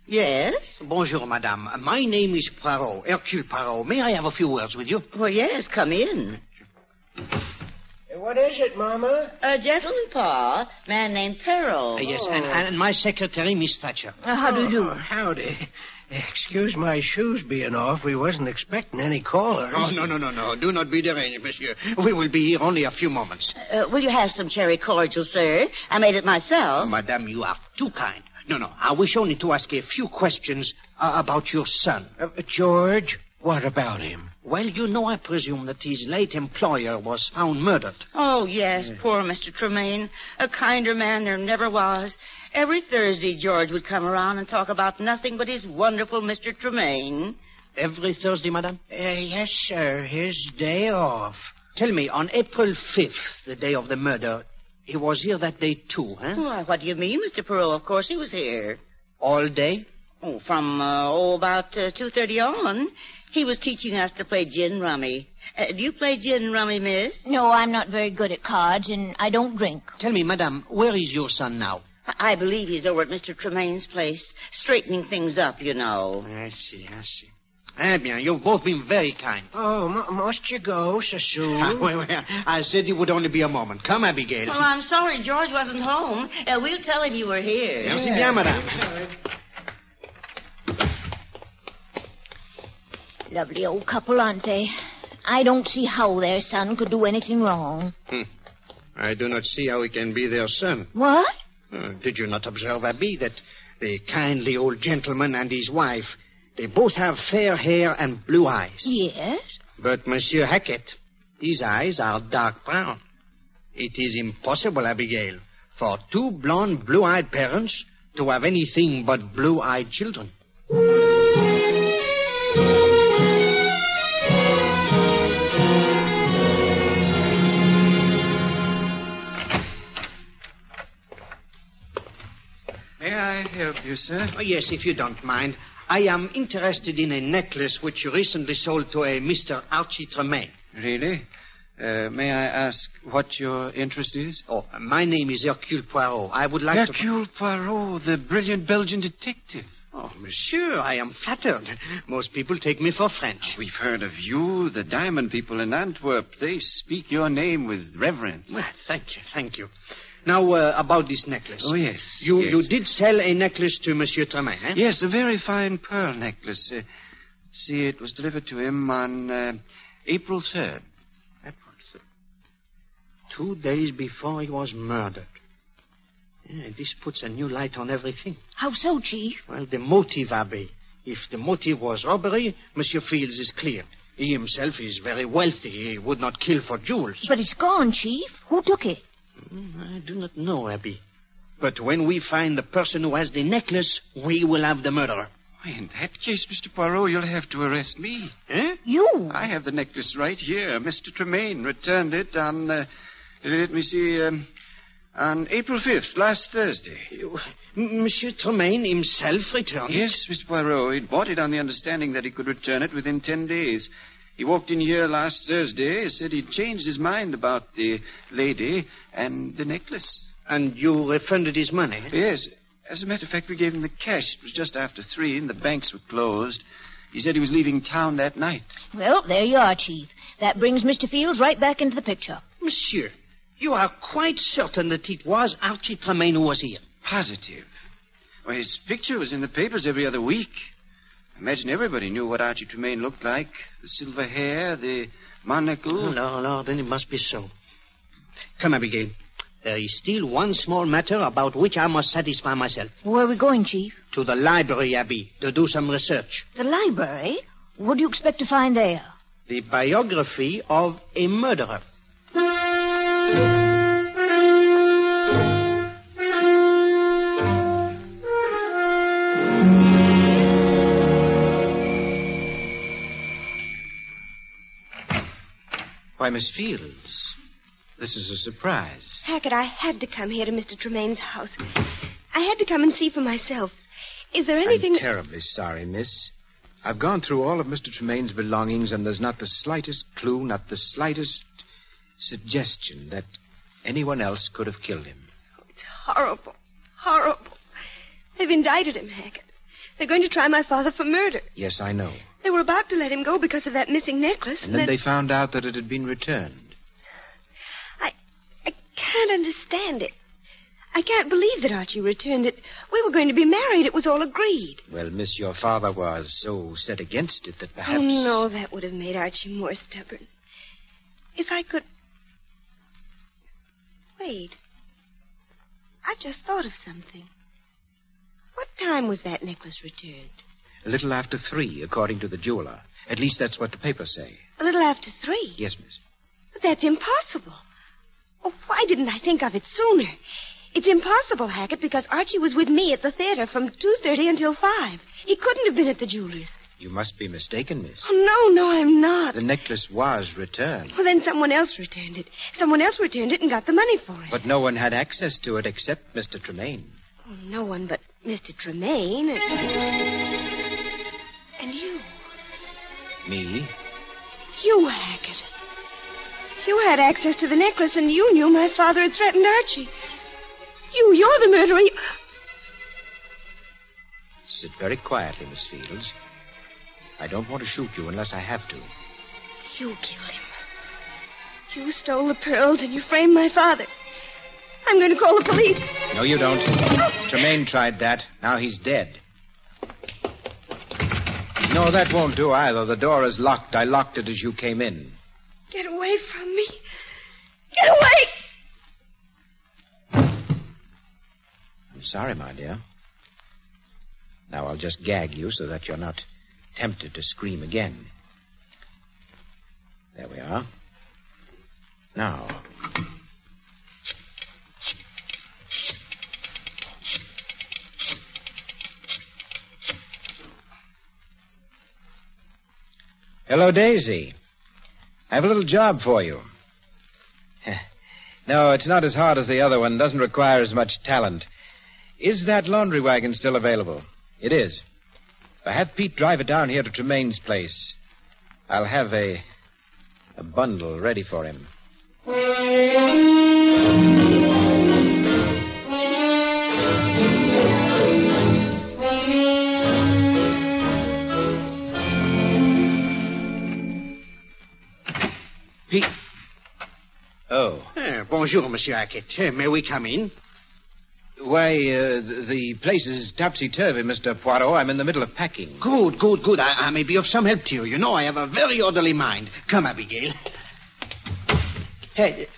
S14: Yes?
S22: Bonjour, madame. My name is Poirot, Hercule Poirot. May I have a few words with you?
S14: Well, yes, come in.
S21: What is it, Mama?
S14: A gentleman, Pa. Man named Peril.
S22: Yes, and my secretary, Miss Thatcher.
S20: How do you do?
S21: Howdy. Excuse my shoes being off. We wasn't expecting any callers.
S22: Oh, no. Do not be deranged, monsieur. We will be here only a few moments.
S14: Will you have some cherry cordial, sir? I made it myself.
S22: Madame, you are too kind. No. I wish only to ask a few questions about your son.
S21: George, what about him?
S22: Well, you know, I presume that his late employer was found murdered.
S14: Oh, yes, poor Mr. Tremaine. A kinder man there never was. Every Thursday, George would come around and talk about nothing but his wonderful Mr. Tremaine.
S22: Every Thursday, madame?
S21: Yes, sir. His day off.
S22: Tell me, on April 5th, the day of the murder, he was here that day too, huh?
S14: Why, what do you mean, Mr. Perot? Of course he was here.
S22: All day?
S14: Oh, from, about 2:30 on. He was teaching us to play gin rummy. Do you play gin rummy, miss?
S20: No, I'm not very good at cards, and I don't drink.
S22: Tell me, madame, where is your son now?
S14: I believe he's over at Mr. Tremaine's place, straightening things up, you know.
S22: I see. Eh bien, you've both been very kind.
S21: Oh, must you go so soon?
S22: Well, I said it would only be a moment. Come, Abigail.
S14: Well, I'm sorry George wasn't home. We'll tell him you were here.
S22: Merci bien, madame.
S20: Lovely old couple, aren't they? I don't see how their son could do anything wrong.
S22: I do not see how he can be their son.
S20: What?
S22: Did you not observe, Abby, that the kindly old gentleman and his wife, they both have fair hair and blue eyes?
S20: Yes.
S22: But Monsieur Hackett, his eyes are dark brown. It is impossible, Abigail, for two blonde, blue-eyed parents to have anything but blue-eyed children.
S11: May I help you, sir?
S22: Oh, yes, if you don't mind. I am interested in a necklace which you recently sold to a Mr. Archie Tremaine.
S11: Really? May I ask what your interest is?
S22: Oh, my name is Hercule Poirot. I would like
S11: Hercule Poirot, the brilliant Belgian detective.
S22: Oh, monsieur, I am flattered. Most people take me for French.
S11: We've heard of you, the diamond people in Antwerp. They speak your name with reverence.
S22: Well, thank you. Now, about this necklace.
S11: Oh, yes.
S22: You did sell a necklace to Monsieur Tremaine, eh?
S11: Yes, a very fine pearl necklace. See, it was delivered to him on April 3rd.
S22: April 3rd. 2 days before he was murdered. Yeah, this puts a new light on everything.
S20: How so, Chief?
S22: Well, the motive, Abbe. If the motive was robbery, Monsieur Fields is clear. He himself is very wealthy. He would not kill for jewels.
S20: But it's gone, Chief. Who took it?
S22: I do not know, Abby. But when we find the person who has the necklace, we will have the murderer.
S11: In that case, Mr. Poirot, you'll have to arrest me.
S22: Eh?
S20: You?
S11: I have the necklace right here. Mr. Tremaine returned it on, let me see, on April 5th, last Thursday.
S22: Monsieur Tremaine himself returned it?
S11: Yes, Mr. Poirot. He'd bought it on the understanding that he could return it within 10 days. He walked in here last Thursday, said he'd changed his mind about the lady and the necklace.
S22: And you refunded his money?
S11: Yes. As a matter of fact, we gave him the cash. It was just after 3, and the banks were closed. He said he was leaving town that night.
S20: Well, there you are, Chief. That brings Mr. Fields right back into the picture.
S22: Monsieur, you are quite certain that it was Archie Tremaine who was here?
S11: Positive. Well, his picture was in the papers every other week. I imagine everybody knew what Archie Tremaine looked like. The silver hair, the monocle.
S22: No, then it must be so. Come, Abigail. There is still one small matter about which I must satisfy myself.
S20: Where are we going, Chief?
S22: To the library, Abby, to do some research.
S20: The library? What do you expect to find there?
S22: The biography of a murderer.
S23: Why, Miss Fields, this is a surprise.
S9: Hackett, I had to come here to Mr. Tremaine's house. I had to come and see for myself. Is there anything...
S23: I'm terribly sorry, miss. I've gone through all of Mr. Tremaine's belongings, and there's not the slightest clue, not the slightest suggestion that anyone else could have killed him.
S9: Oh, it's horrible. Horrible. They've indicted him, Hackett. They're going to try my father for murder.
S23: Yes, I know.
S9: They were about to let him go because of that missing necklace.
S23: And then they found out that it had been returned.
S9: I can't understand it. I can't believe that Archie returned it. We were going to be married. It was all agreed.
S23: Well, miss, your father was so set against it that perhaps...
S9: Oh, no, that would have made Archie more stubborn. If I could... Wait. I've just thought of something. What time was that necklace returned?
S23: A little after 3, according to the jeweler. At least that's what the papers say.
S9: A little after 3?
S23: Yes, miss.
S9: But that's impossible. Oh, why didn't I think of it sooner? It's impossible, Hackett, because Archie was with me at the theater from 2:30 until 5. He couldn't have been at the jeweler's.
S23: You must be mistaken, miss.
S9: Oh, no, I'm not.
S23: The necklace was returned.
S9: Well, then someone else returned it. Someone else returned it and got the money for it.
S23: But no one had access to it except Mr. Tremaine.
S9: Oh, no one but Mr. Tremaine. And you.
S23: Me?
S9: You, Hackett. You had access to the necklace, and you knew my father had threatened Archie. You're the murderer.
S23: Sit very quietly, Miss Fields. I don't want to shoot you unless I have to.
S9: You killed him. You stole the pearls and you framed my father. I'm going to call the police.
S23: No, you don't. Tremaine tried that. Now he's dead. No, that won't do either. The door is locked. I locked it as you came in.
S9: Get away from me. Get away!
S23: I'm sorry, my dear. Now I'll just gag you so that you're not tempted to scream again. There we are. Now. Hello, Daisy. I have a little job for you. No, it's not as hard as the other one. Doesn't require as much talent. Is that laundry wagon still available? It is. If I have Pete drive it down here to Tremaine's place, I'll have a bundle ready for him.
S22: Pete.
S23: Oh.
S22: Bonjour, Monsieur Hackett. May we come in?
S23: Why, the place is topsy-turvy, Mr. Poirot. I'm in the middle of packing.
S22: Good. I may be of some help to you. You know, I have a very orderly mind. Come, Abigail. Hey.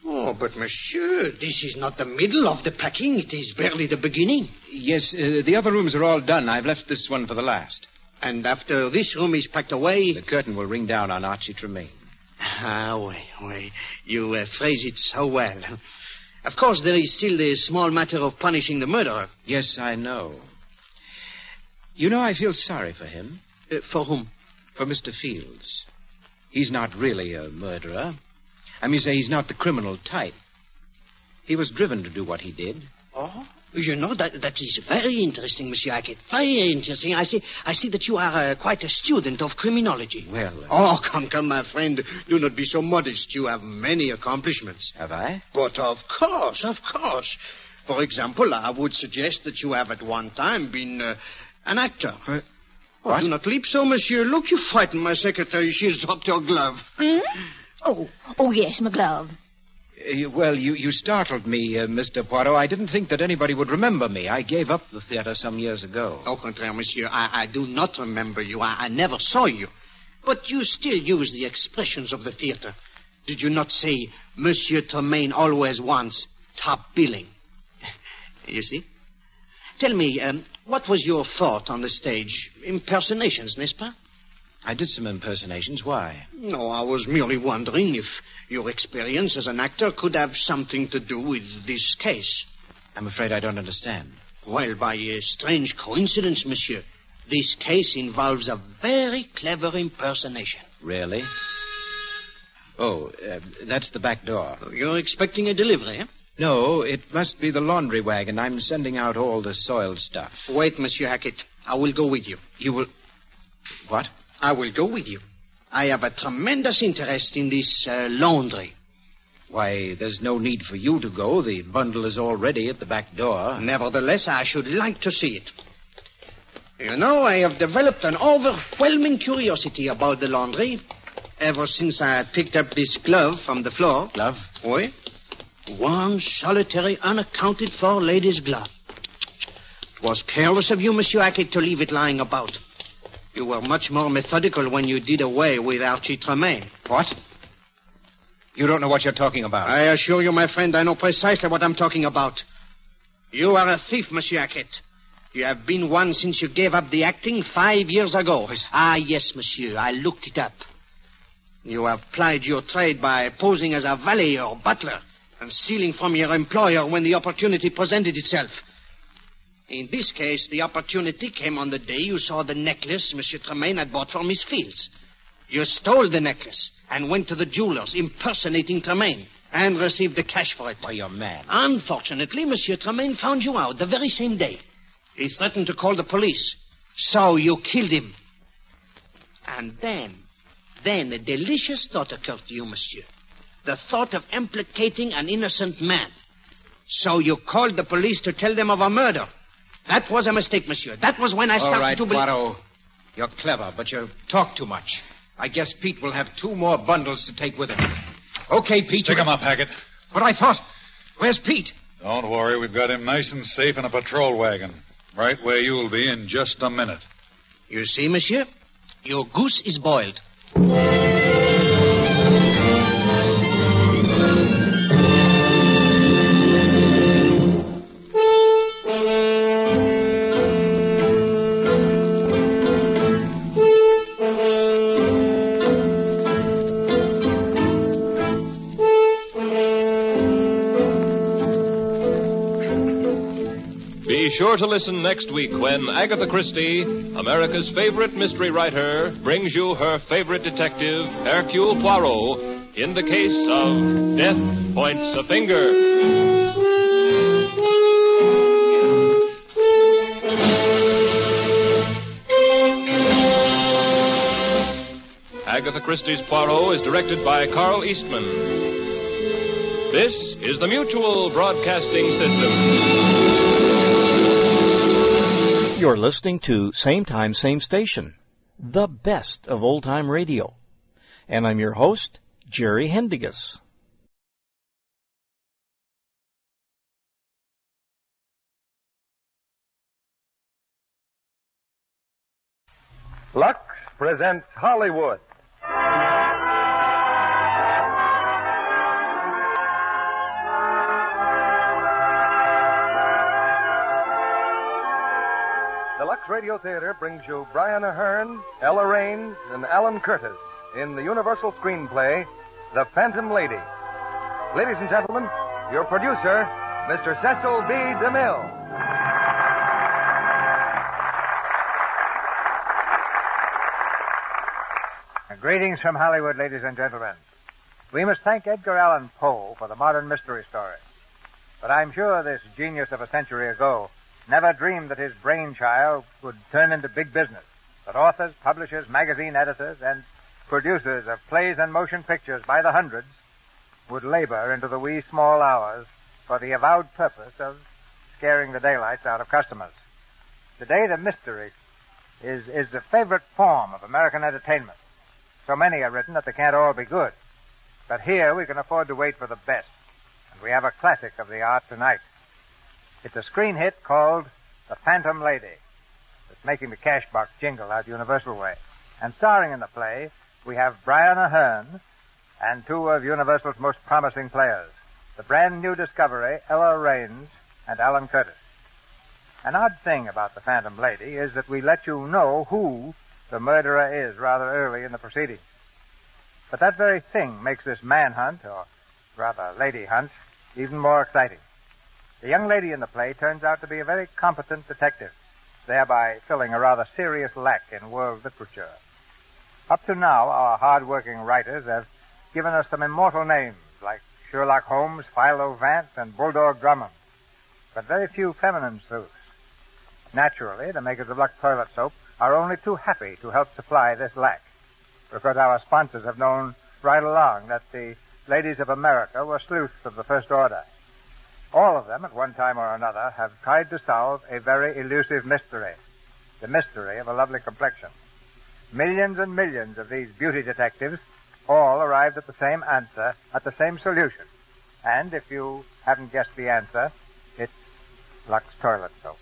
S22: Oh, but, monsieur, this is not the middle of the packing. It is barely the beginning.
S23: Yes, the other rooms are all done. I've left this one for the last.
S22: And after this room is packed away...
S23: The curtain will ring down on Archie Tremaine.
S22: Oui. You phrase it so well. Of course, there is still the small matter of punishing the murderer.
S23: Yes, I know. You know, I feel sorry for him.
S22: For whom?
S23: For Mr. Fields. He's not really a murderer. I mean, say he's not the criminal type. He was driven to do what he did.
S22: Oh? You know, that is very interesting, Monsieur Hackett. Very interesting. I see that you are quite a student of criminology.
S23: Well...
S22: Oh, come, my friend. Do not be so modest. You have many accomplishments.
S23: Have I?
S22: But of course. For example, I would suggest that you have at one time been an actor.
S23: What?
S22: Do not leap so, monsieur. Look, you frightened my secretary. She has dropped your glove.
S20: Oh, yes, my glove.
S23: Well, you startled me, Mr. Poirot. I didn't think that anybody would remember me. I gave up the theater some years ago.
S22: Au contraire, monsieur. I do not remember you. I never saw you. But you still use the expressions of the theater. Did you not say, Monsieur Tremaine always wants top billing? You see? Tell me, what was your thought on the stage? Impersonations, n'est-ce pas?
S23: I did some impersonations. Why?
S22: No, I was merely wondering if your experience as an actor could have something to do with this case.
S23: I'm afraid I don't understand.
S22: Well, by a strange coincidence, monsieur, this case involves a very clever impersonation.
S23: Really? Oh, that's the back door.
S22: You're expecting a delivery, eh?
S23: No, it must be the laundry wagon. I'm sending out all the soiled stuff.
S22: Wait, Monsieur Hackett. I will go with you.
S23: You will... What?
S22: I will go with you. I have a tremendous interest in this laundry.
S23: Why, there's no need for you to go. The bundle is already at the back door.
S22: Nevertheless, I should like to see it. You know, I have developed an overwhelming curiosity about the laundry ever since I picked up this glove from the floor.
S23: Glove?
S22: Oui. One solitary, unaccounted-for lady's glove. It was careless of you, Monsieur Hackett, to leave it lying about. You were much more methodical when you did away with Archie Tremaine.
S23: What? You don't know what you're talking about.
S22: I assure you, my friend, I know precisely what I'm talking about. You are a thief, Monsieur Hackett. You have been one since you gave up the acting 5 years ago. Ah, yes, monsieur. I looked it up. You have plied your trade by posing as a valet or butler and stealing from your employer when the opportunity presented itself. In this case, the opportunity came on the day you saw the necklace Monsieur Tremaine had bought for Miss Fields. You stole the necklace and went to the jeweler's impersonating Tremaine and received the cash for it.
S23: Why, you're mad.
S22: Unfortunately, Monsieur Tremaine found you out the very same day. He threatened to call the police. So you killed him. And then a delicious thought occurred to you, monsieur. The thought of implicating an innocent man. So you called the police to tell them of a murder. That was a mistake, monsieur. That was when I started to believe...
S23: All right, Poirot. You're clever, but you talk too much. I guess Pete will have 2 more bundles to take with him. Okay, Pete.
S6: Pick him up, Hackett.
S23: But I thought... Where's Pete?
S6: Don't worry. We've got him nice and safe in a patrol wagon. Right where you'll be in just a minute.
S22: You see, monsieur? Your goose is boiled.
S17: Be sure to listen next week when Agatha Christie, America's favorite mystery writer, brings you her favorite detective, Hercule Poirot, in the case of Death Points a Finger. Agatha Christie's Poirot is directed by Carl Eastman. This is the Mutual Broadcasting System.
S7: You're listening to Same Time, Same Station, the best of old-time radio. And I'm your host, Jerry Hendigas.
S13: Lux presents Hollywood. The Lux Radio Theater brings you Brian Ahern, Ella Raines, and Alan Curtis in the Universal screenplay, The Phantom Lady. Ladies and gentlemen, your producer, Mr. Cecil B. DeMille.
S19: Greetings from Hollywood, ladies and gentlemen. We must thank Edgar Allan Poe for the modern mystery story. But I'm sure this genius of a century ago never dreamed that his brainchild would turn into big business, that authors, publishers, magazine editors, and producers of plays and motion pictures by the hundreds would labor into the wee small hours for the avowed purpose of scaring the daylights out of customers. Today, the mystery is the favorite form of American entertainment. So many are written that they can't all be good. But here we can afford to wait for the best. And we have a classic of the art tonight. It's a screen hit called The Phantom Lady. It's making the cash box jingle out Universal way. And starring in the play, we have Brian Ahern and 2 of Universal's most promising players, the brand new discovery, Ella Raines and Alan Curtis. An odd thing about The Phantom Lady is that we let you know who the murderer is rather early in the proceedings. But that very thing makes this manhunt, or rather lady hunt, even more exciting. The young lady in the play turns out to be a very competent detective, thereby filling a rather serious lack in world literature. Up to now, our hard-working writers have given us some immortal names like Sherlock Holmes, Philo Vance, and Bulldog Drummond, but very few feminine sleuths. Naturally, the makers of Lux Toilet Soap are only too happy to help supply this lack, because our sponsors have known right along that the ladies of America were sleuths of the first order. All of them, at one time or another, have tried to solve a very elusive mystery, the mystery of a lovely complexion. Millions and millions of these beauty detectives all arrived at the same answer, at the same solution. And if you haven't guessed the answer, it's Lux Toilet Soap.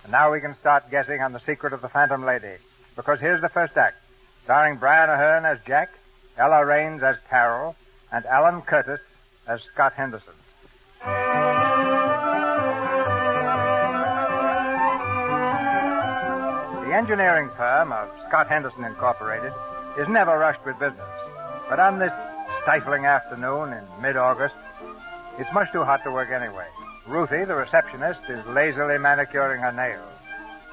S19: And now we can start guessing on the secret of the Phantom Lady, because here's the first act, starring Brian Ahern as Jack, Ella Raines as Carol, and Alan Curtis as Scott Henderson. The engineering firm of Scott Henderson Incorporated is never rushed with business. But on this stifling afternoon in mid-August, it's much too hot to work anyway. Ruthie, the receptionist, is lazily manicuring her nails.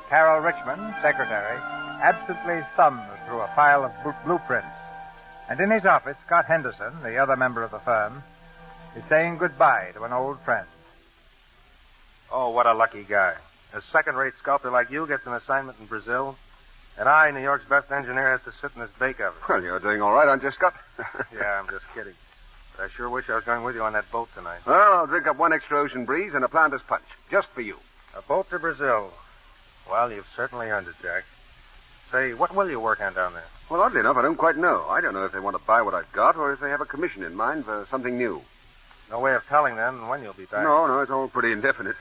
S19: Carol Richmond, secretary, absently thumbs through a file of blueprints. And in his office, Scott Henderson, the other member of the firm, is saying goodbye to an old friend.
S3: Oh, what a lucky guy. A second-rate sculptor like you gets an assignment in Brazil, and I, New York's best engineer, has to sit in this bake oven.
S4: Well, you're doing all right, aren't you, Scott?
S3: Yeah, I'm just kidding. But I sure wish I was going with you on that boat tonight.
S4: Well, I'll drink up one extra ocean breeze and a planter's punch, just for you.
S3: A boat to Brazil. Well, you've certainly earned it, Jack. Say, what will you work on down there?
S4: Well, oddly enough, I don't quite know. I don't know if they want to buy what I've got or if they have a commission in mind for something new.
S3: No way of telling, then, when you'll be back.
S4: No, it's all pretty indefinite.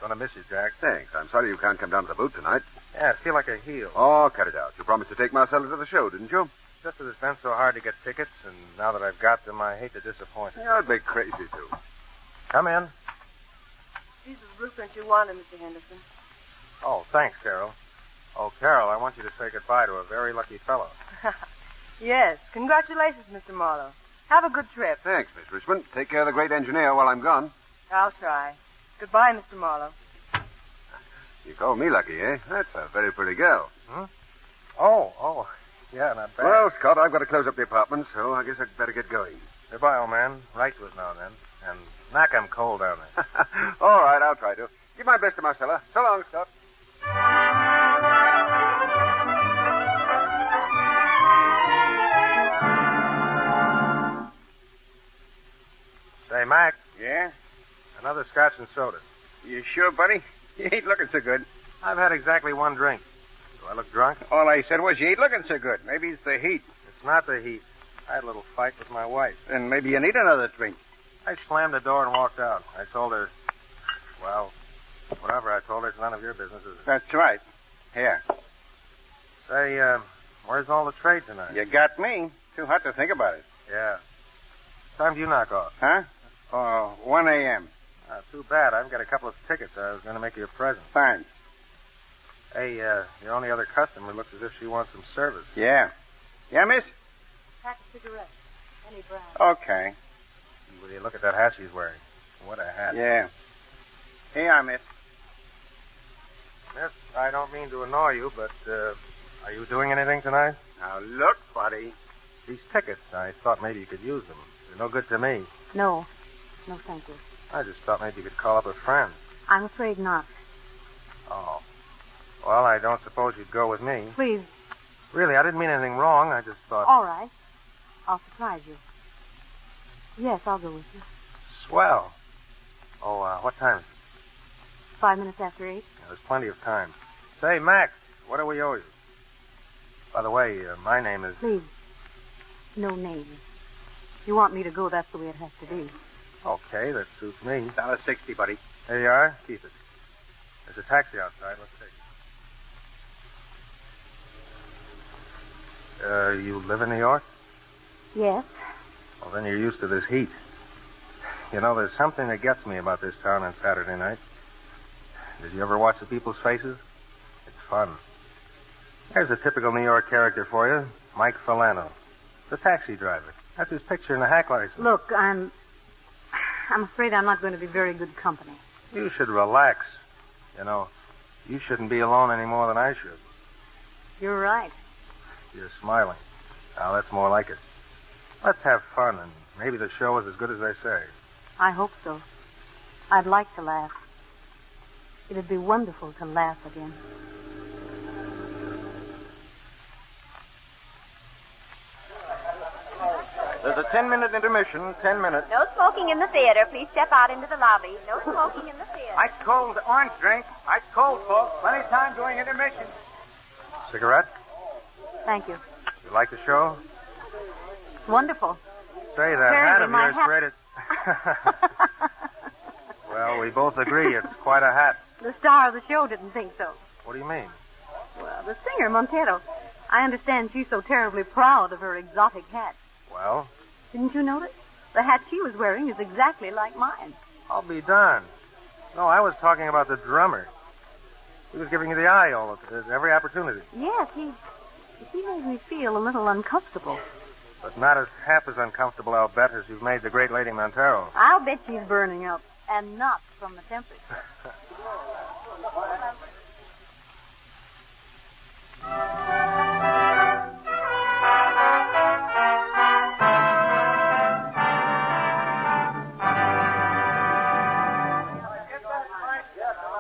S3: Gonna miss you, Jack.
S4: Thanks. I'm sorry you can't come down to the boot tonight.
S3: Yeah, I feel like a heel.
S4: Oh, cut it out. You promised to take Marcella to the show, didn't you?
S3: Just as it's been so hard to get tickets, and now that I've got them, I hate to disappoint you.
S4: Yeah, I'd be crazy to.
S3: Come in.
S18: These are the blueprints you wanted, Mr. Henderson.
S3: Oh, thanks, Carol. Oh, Carol, I want you to say goodbye to a very lucky fellow.
S18: Yes. Congratulations, Mr. Marlowe. Have a good trip.
S4: Thanks, Miss Richmond. Take care of the great engineer while I'm gone.
S18: I'll try. Goodbye, Mr. Marlowe.
S4: You call me lucky, eh? That's a very pretty girl.
S3: Hmm? Oh. Yeah, not bad.
S4: Well, Scott, I've got to close up the apartment, so I guess I'd better get going.
S3: Goodbye, old man. Write to us now and then. And knock 'em cold down there.
S4: All right, I'll try to. Give my best to Marcella. So long, Scott.
S3: Say, Mac.
S15: Yeah?
S3: Another scotch and soda.
S15: You sure, buddy? You ain't looking so good.
S3: I've had exactly one drink. Do I look drunk?
S15: All I said was you ain't looking so good. Maybe it's the heat.
S3: It's not the heat. I had a little fight with my wife.
S15: Then maybe you need another drink.
S3: I slammed the door and walked out. I told her, well, whatever I told her, it's none of your business, is it?
S15: That's right. Here.
S3: Say, where's all the trade tonight?
S15: You got me. Too hot to think about it.
S3: Yeah. What time do you knock off?
S15: Huh? 1 a.m.
S3: Too bad. I've got a couple of tickets. I was going to make you a present.
S15: Fine.
S3: Hey, your only other customer looks as if she wants some service.
S15: Yeah. Yeah, miss?
S18: Pack of cigarettes. Any brand.
S15: Okay.
S3: Will you look at that hat she's wearing? What a hat.
S15: Yeah. Here you are, miss.
S3: Miss, I don't mean to annoy you, but, are you doing anything tonight?
S15: Now, look, buddy.
S3: These tickets, I thought maybe you could use them. They're no good to me.
S18: No. No, thank you.
S3: I just thought maybe you could call up a friend.
S18: I'm afraid not.
S3: Oh. Well, I don't suppose you'd go with me.
S18: Please.
S3: Really, I didn't mean anything wrong. I just thought...
S18: All right. I'll surprise you. Yes, I'll go with you.
S3: Swell. Oh, what time is it?
S18: 5 minutes after 8.
S3: Yeah, there's plenty of time. Say, Max, what do we owe you? By the way, my name is...
S18: Please. No name. You want me to go, that's the way it has to be.
S3: Okay, that suits me.
S15: $1.60, buddy.
S3: There you are. Keep it. There's a taxi outside. Let's take it. You live in New York?
S18: Yes.
S3: Well, then you're used to this heat. You know, there's something that gets me about this town on Saturday night. Did you ever watch the people's faces? It's fun. There's a typical New York character for you. Mike Filano. The taxi driver. That's his picture in the hack license.
S18: Look, I'm afraid I'm not going to be very good company.
S3: You should relax. You know, you shouldn't be alone any more than I should.
S18: You're right.
S3: You're smiling. Now, that's more like it. Let's have fun, and maybe the show is as good as they say.
S18: I hope so. I'd like to laugh. It'd be wonderful to laugh again.
S8: There's a 10-minute intermission. 10 minutes.
S10: No smoking in the theater. Please step out into the lobby. No smoking in the theater.
S19: Ice cold orange drink. Ice cold, folks. Plenty of time during intermission.
S3: Cigarette?
S18: Thank you.
S3: You like the show?
S18: Wonderful.
S3: Say, that hat of yours rated... Well, we both agree it's quite a hat.
S18: The star of the show didn't think so.
S3: What do you mean?
S18: Well, the singer, Montero. I understand she's so terribly proud of her exotic hat.
S3: Well?
S18: Didn't you notice? The hat she was wearing is exactly like mine.
S3: I'll be darned. No, I was talking about the drummer. He was giving you the eye at every opportunity.
S18: Yes, he made me feel a little uncomfortable.
S3: But not as half as uncomfortable, I'll bet, as you've made the great Lady Montero.
S18: I'll bet she's burning up, and not from the temperature.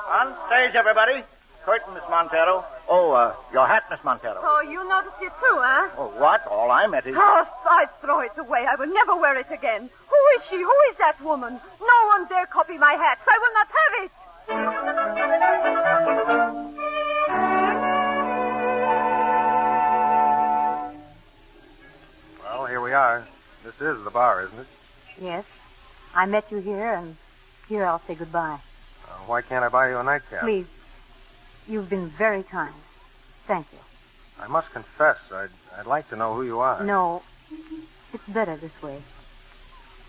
S12: On stage, everybody. Curtain, Miss Montero. Oh, your hat, Miss Montero.
S24: Oh, you noticed it too, huh?
S12: Oh, what? All I meant is...
S24: Oh, I'd throw it away. I will never wear it again. Who is she? Who is that woman? No one dare copy my hats. I will not have it.
S3: Well, here we are. This is the bar, isn't it?
S18: Yes. I met you here, and here I'll say goodbye.
S3: Why can't I buy you a nightcap?
S18: Please. You've been very kind. Thank you.
S3: I must confess, I'd like to know who you are.
S18: No. It's better this way.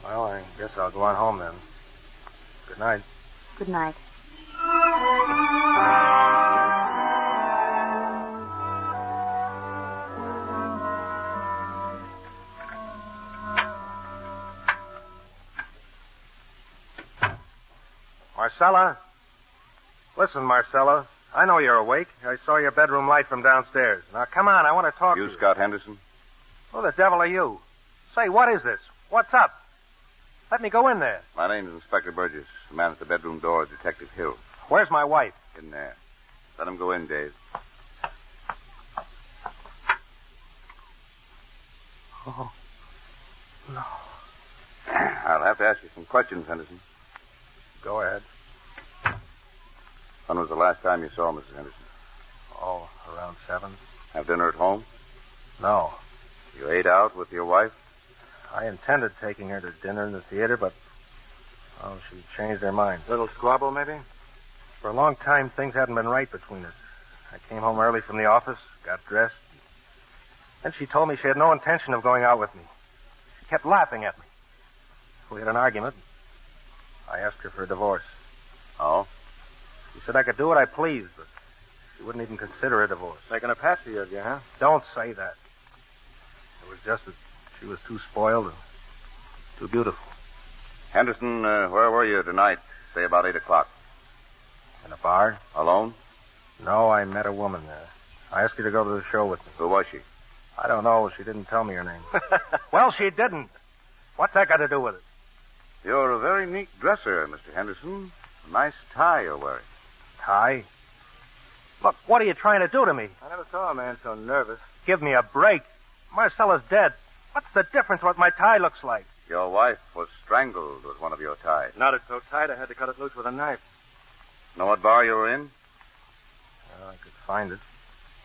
S3: Well, I guess I'll go on home then. Good night.
S18: Good night.
S3: Marcella? Listen, Marcella. I know you're awake. I saw your bedroom light from downstairs. Now, come on. I want to talk to you.
S4: You, Scott Henderson?
S3: Who the devil are you? Say, what is this? What's up? Let me go in there.
S4: My name is Inspector Burgess. The man at the bedroom door is Detective Hill.
S3: Where's my wife?
S4: In there. Let him go in, Dave.
S3: Oh, no.
S4: I'll have to ask you some questions, Henderson.
S3: Go ahead.
S4: When was the last time you saw Mrs. Henderson?
S3: Oh, around 7.
S4: Have dinner at home?
S3: No.
S4: You ate out with your wife?
S3: I intended taking her to dinner in the theater, but... Oh, she changed her mind.
S4: Little squabble, maybe?
S3: For a long time, things hadn't been right between us. I came home early from the office, got dressed. Then she told me she had no intention of going out with me. She kept laughing at me. We had an argument. I asked her for a divorce.
S4: Oh?
S3: She said I could do what I pleased, but she wouldn't even consider a divorce.
S4: Making a patsy of you, huh?
S3: Don't say that. It was just that she was too spoiled and too beautiful.
S4: Henderson, where were you tonight? Say about 8 o'clock.
S3: In a bar?
S4: Alone?
S3: No, I met a woman there. I asked her to go to the show with me.
S4: Who was she?
S3: I don't know. She didn't tell me her name. Well, she didn't. What's that got to do with it?
S4: You're a very neat dresser, Mr. Henderson. A nice tie you're wearing.
S3: Tie? Look, what are you trying to do to me?
S4: I never saw a man so nervous.
S3: Give me a break. Marcella's dead. What's the difference what my tie looks like?
S4: Your wife was strangled with one of your ties.
S3: Knotted so tight I had to cut it loose with a knife.
S4: Know what bar you were in?
S3: Well, I could find it.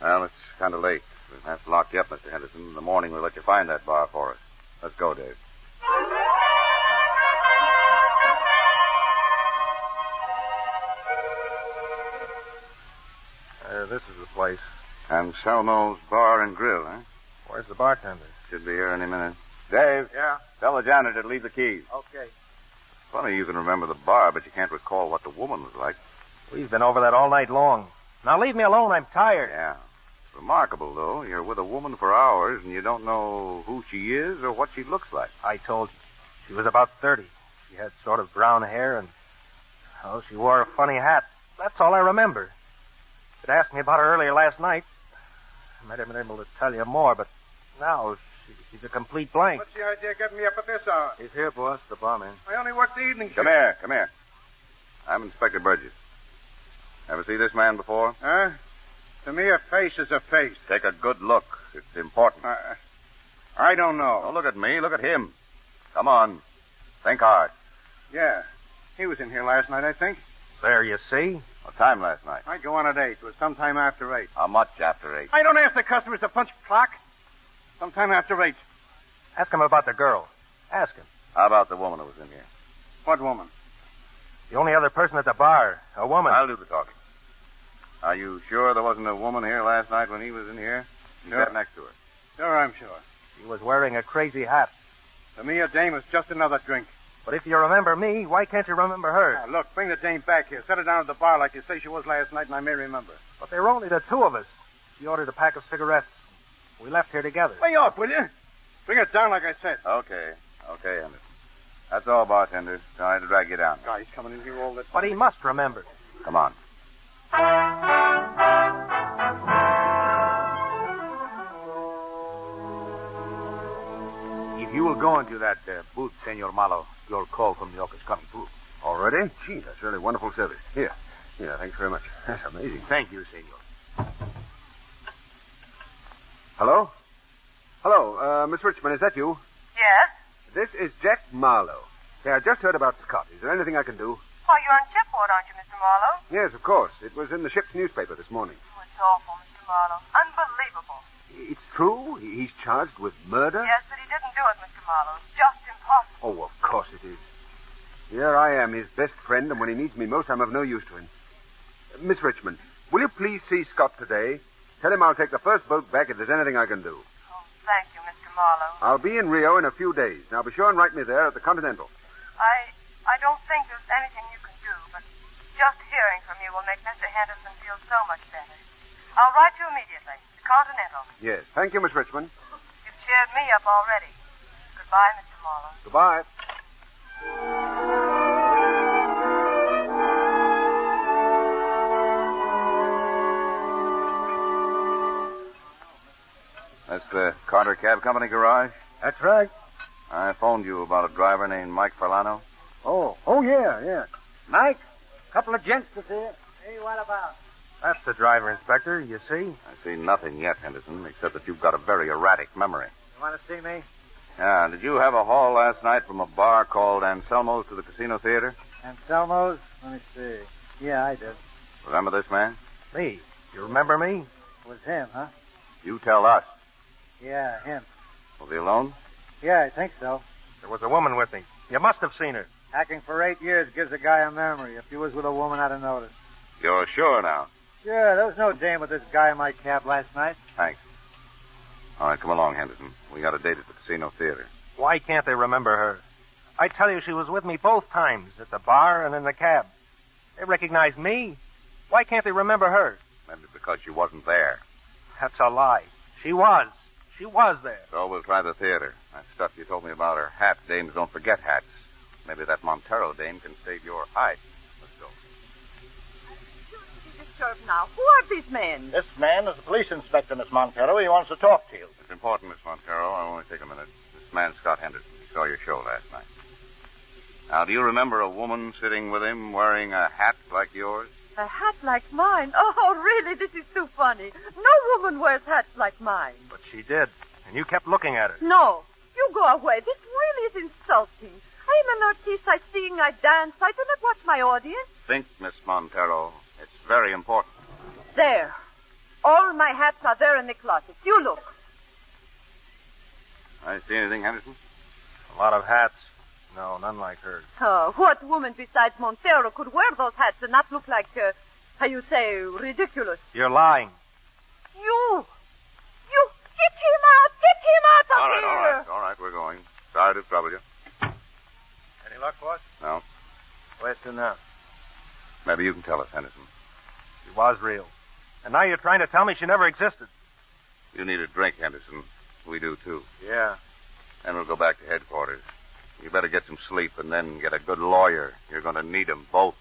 S4: Well, it's kind of late. We'll have to lock you up, Mr. Henderson. In the morning, we'll let you find that bar for us. Let's go, Dave.
S3: This is the place.
S4: Anselmo's Bar and Grill, huh?
S3: Where's the bartender?
S4: Should be here any minute. Dave.
S3: Yeah?
S4: Tell the janitor to leave the keys.
S3: Okay.
S4: Funny you can remember the bar, but you can't recall what the woman was like.
S3: We've been over that all night long. Now leave me alone. I'm tired.
S4: Yeah. It's remarkable, though. You're with a woman for hours, and you don't know who she is or what she looks like.
S3: I told you. She was about 30. She had sort of brown hair, and... Oh, she wore a funny hat. That's all I remember. If you'd asked me about her earlier last night, I might have been able to tell you more, but now He's a complete blank.
S12: What's the idea of getting me up at this hour?
S3: He's here, boss, the barman.
S12: I only work the evening shift.
S4: Come here. I'm Inspector Burgess. Ever see this man before?
S12: Huh? To me, a face is a face.
S4: Take a good look. It's important.
S12: I don't know.
S4: Don't look at me. Look at him. Come on. Think hard.
S12: Yeah. He was in here last night, I think.
S3: There, you see?
S4: What time last night?
S12: I'd go on at 8. It was sometime after 8.
S4: How much after 8?
S12: I don't ask the customers to punch clock. Sometime after 8.
S3: Ask him about the girl. Ask him.
S4: How about the woman who was in here?
S12: What woman?
S3: The only other person at the bar. A woman.
S4: I'll do the talking. Are you sure there wasn't a woman here last night when he was in here? You
S12: Sure.
S4: sat next to her.
S12: Sure, I'm sure.
S3: She was wearing a crazy hat.
S12: To me, a dame is just another drink.
S3: But if you remember me, why can't you remember her?
S12: Now, look, bring the dame back here. Set her down at the bar like you say she was last night, and I may remember.
S3: But there were only the two of us. She ordered a pack of cigarettes. We left here together.
S12: Lay off, will you? Bring it down like I said.
S4: Okay, Anderson. That's all, bartender. Sorry to drag you down.
S12: Guy's coming in here all the time.
S3: But he must remember.
S4: Come on.
S1: If you will go into that booth, Senor Malo, your call from New York is coming through.
S2: Already? Gee, that's really wonderful service. Here. Yeah, thanks very much. That's amazing.
S1: Thank you, Senor.
S2: Hello? Hello, Miss Richmond, is that you?
S5: Yes?
S2: This is Jack Marlowe. Yeah, I just heard about Scott. Is there anything I can do?
S5: Why, you're on shipboard, aren't you, Mr. Marlowe?
S2: Yes, of course. It was in the ship's newspaper this morning.
S5: Oh, it's awful, Mr. Marlowe. Unbelievable.
S2: It's true? He's charged with murder?
S5: Yes, but he didn't do it, Mr. Marlowe. It's just impossible.
S2: Oh, of course it is. Here I am, his best friend, and when he needs me most, I'm of no use to him. Miss Richmond, will you please see Scott today? Tell him I'll take the first boat back if there's anything I can do.
S5: Oh, thank you, Mr. Marlowe.
S2: I'll be in Rio in a few days. Now, be sure and write me there at the Continental.
S5: I don't think there's anything you can do, but just hearing from you will make Mr. Henderson feel so much better. I'll write you immediately. The Continental.
S2: Yes. Thank you, Miss Richmond.
S5: You've cheered me up already. Goodbye, Mr. Marlowe.
S2: Goodbye.
S4: That's the Carter Cab Company garage?
S12: That's right.
S4: I phoned you about a driver named Mike Ferlano.
S12: Oh, yeah. Mike, couple of gents to see you. Hey, what about?
S3: That's the driver, Inspector. You see?
S4: I see nothing yet, Henderson, except that you've got a very erratic memory.
S12: You want to see me?
S4: Yeah, did you have a haul last night from a bar called Anselmo's to the Casino Theater?
S12: Anselmo's? Let me see. Yeah, I did.
S4: Remember this man?
S3: Me? You remember me?
S12: It was him, huh?
S4: You tell us.
S12: Yeah, him.
S4: Was he alone?
S12: Yeah, I think so.
S3: There was a woman with him. You must have seen her.
S12: Hacking for 8 years gives a guy a memory. If he was with a woman, I'd have noticed.
S4: You're sure now?
S12: Sure, there was no dame with this guy in my cab last night.
S4: Thanks. All right, come along, Henderson. We got a date at the Casino Theater.
S3: Why can't they remember her? I tell you, she was with me both times, at the bar and in the cab. They recognized me. Why can't they remember her?
S4: Maybe because she wasn't there.
S3: That's a lie. She was. She was there.
S4: So we'll try the theater. That stuff you told me about her hat. Dames don't forget hats. Maybe that Montero dame can save your hide. Let's go.
S24: Disturbed now. Who are these men?
S12: This man is the police inspector, Miss Montero. He wants to talk to you.
S4: It's important, Miss Montero. I'll only take a minute. This man, Scott Henderson, he saw your show last night. Now, do you remember a woman sitting with him wearing a hat like yours?
S24: A hat like mine? Oh, really? This is too funny. No woman wears hats like mine.
S3: But she did. And you kept looking at her.
S24: No. You go away. This really is insulting. I am an artiste. I sing, I dance. I do not watch my audience.
S4: Think, Miss Montero. It's very important.
S24: There. All my hats are there in the closet. You look.
S4: I see anything, Henderson?
S3: A lot of hats. No, none like hers.
S24: Oh, what woman besides Montero could wear those hats and not look like, how you say, ridiculous?
S3: You're lying.
S24: You! Get him out! Get him out of here!
S4: All right, we're going. Sorry to trouble you.
S3: Any luck, boss?
S4: No.
S3: Where's to now?
S4: Maybe you can tell us, Henderson.
S3: She was real. And now you're trying to tell me she never existed.
S4: You need a drink, Henderson. We do, too.
S3: Yeah.
S4: Then we'll go back to headquarters. You better get some sleep and then get a good lawyer. You're going to need them both.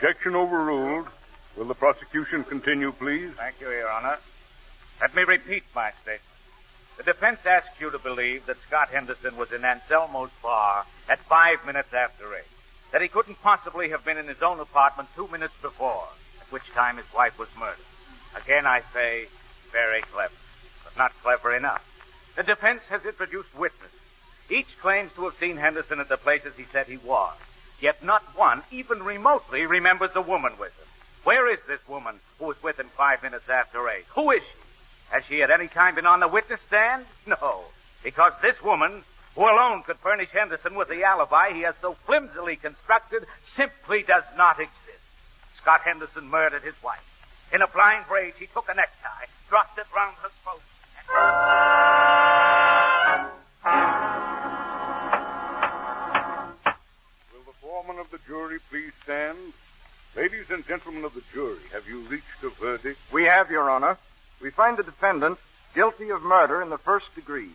S11: Objection overruled. Will the prosecution continue, please?
S14: Thank you, Your Honor. Let me repeat my statement. The defense asks you to believe that Scott Henderson was in Anselmo's bar at 5 minutes after 8. That he couldn't possibly have been in his own apartment 2 minutes before, at which time his wife was murdered. Again, I say, very clever, but not clever enough. The defense has introduced witnesses. Each claims to have seen Henderson at the places he said he was. Yet not one, even remotely, remembers a woman with him. Where is this woman who was with him 5 minutes after 8? Who is she? Has she at any time been on the witness stand? No, because this woman, who alone could furnish Henderson with the alibi he has so flimsily constructed, simply does not exist. Scott Henderson murdered his wife. In a blind rage, he took a necktie, dropped it round her throat,
S11: Will the foreman of the jury please stand? Ladies and gentlemen of the jury, have you reached a verdict?
S8: We have, Your Honor. We find the defendant guilty of murder in the first degree.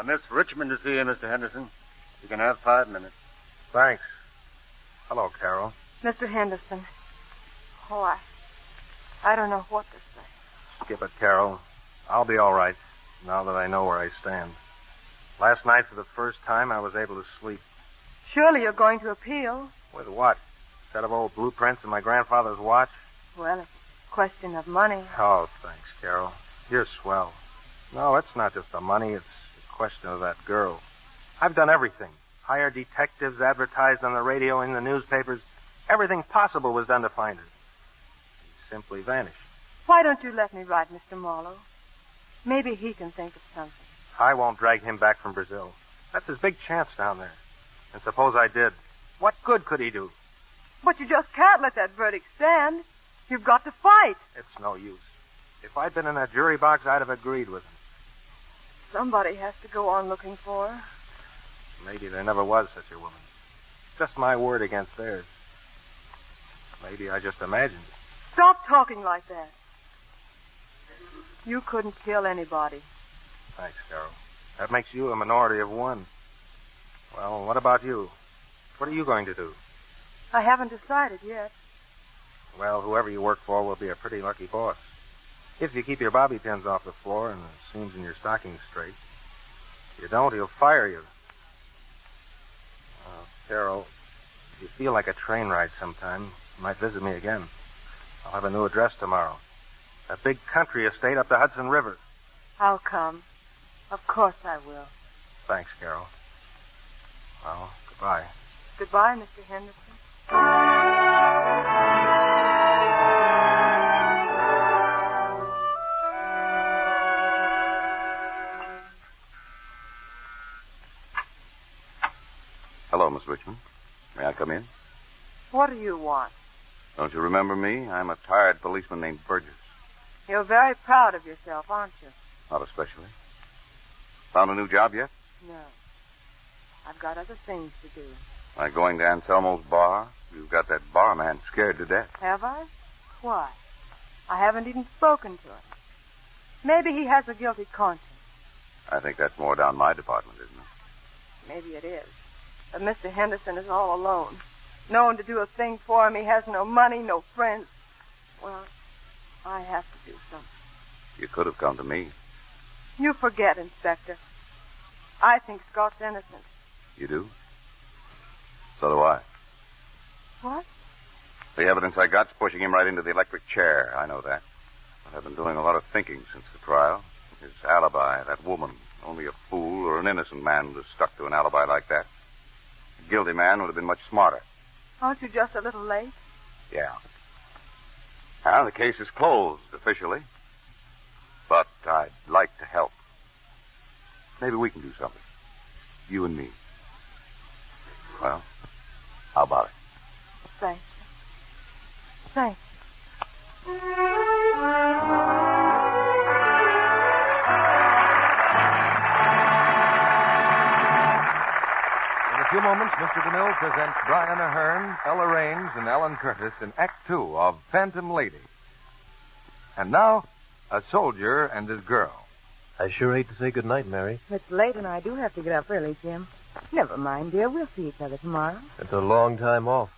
S2: Miss Richmond to see you, Mr. Henderson. You can have 5 minutes.
S3: Thanks. Hello, Carol.
S5: Mr. Henderson. Oh, I don't know what to say.
S3: Skip it, Carol. I'll be all right now that I know where I stand. Last night, for the first time, I was able to sleep.
S5: Surely you're going to appeal.
S3: With what? A set of old blueprints and my grandfather's watch?
S5: Well, it's a question of money.
S3: Oh, thanks, Carol. You're swell. No, it's not just the money. It's a question of that girl. I've done everything. Hired detectives, advertised on the radio, in the newspapers. Everything possible was done to find her. She simply vanished.
S5: Why don't you let me write Mr. Marlowe? Maybe he can think of something.
S3: I won't drag him back from Brazil. That's his big chance down there. And suppose I did. What good could he do?
S5: But you just can't let that verdict stand. You've got to fight.
S3: It's no use. If I'd been in that jury box, I'd have agreed with him.
S5: Somebody has to go on looking for her.
S3: Maybe there never was such a woman. Just my word against theirs. Maybe I just imagined it.
S5: Stop talking like that. You couldn't kill anybody.
S3: Thanks, Carol. That makes you a minority of one. Well, what about you? What are you going to do?
S5: I haven't decided yet.
S3: Well, whoever you work for will be a pretty lucky boss. If you keep your bobby pins off the floor and the seams in your stockings straight. If you don't, he'll fire you. Carol, if you feel like a train ride sometime, you might visit me again. I'll have a new address tomorrow. A big country estate up the Hudson River.
S5: I'll come. Of course I will.
S3: Thanks, Carol. Well, goodbye.
S5: Goodbye, Mr. Henderson.
S4: Hello, Miss Richmond. May I come in?
S5: What do you want?
S4: Don't you remember me? I'm a tired policeman named Burgess.
S5: You're very proud of yourself, aren't you?
S4: Not especially. Found a new job yet?
S5: No. I've got other things to do.
S4: Like going to Anselmo's bar? You've got that barman scared to death.
S5: Have I? Why? I haven't even spoken to him. Maybe he has a guilty conscience.
S4: I think that's more down my department, isn't it?
S5: Maybe it is. But Mr. Henderson is all alone. No one to do a thing for him. He has no money, no friends. Well, I have to do something.
S4: You could have come to me.
S5: You forget, Inspector. I think Scott's innocent.
S4: You do? So do I.
S5: What?
S4: The evidence I got's pushing him right into the electric chair. I know that. But I've been doing a lot of thinking since the trial. His alibi, that woman. Only a fool or an innocent man would have stuck to an alibi like that. A guilty man would have been much smarter.
S5: Aren't you just a little late?
S4: Yeah. Now, the case is closed officially. But I'd like to help. Maybe we can do something. You and me. Well, how about it?
S5: Thank you. Thank you.
S13: In a few moments, Mr. DeMille presents Brian Ahern, Ella Raines, and Alan Curtis in Act Two of Phantom Lady. And now, A Soldier and His Girl.
S9: I sure hate to say goodnight, Mary.
S16: It's late and I do have to get up early, Jim. Never mind, dear. We'll see each other tomorrow.
S9: It's a long time off.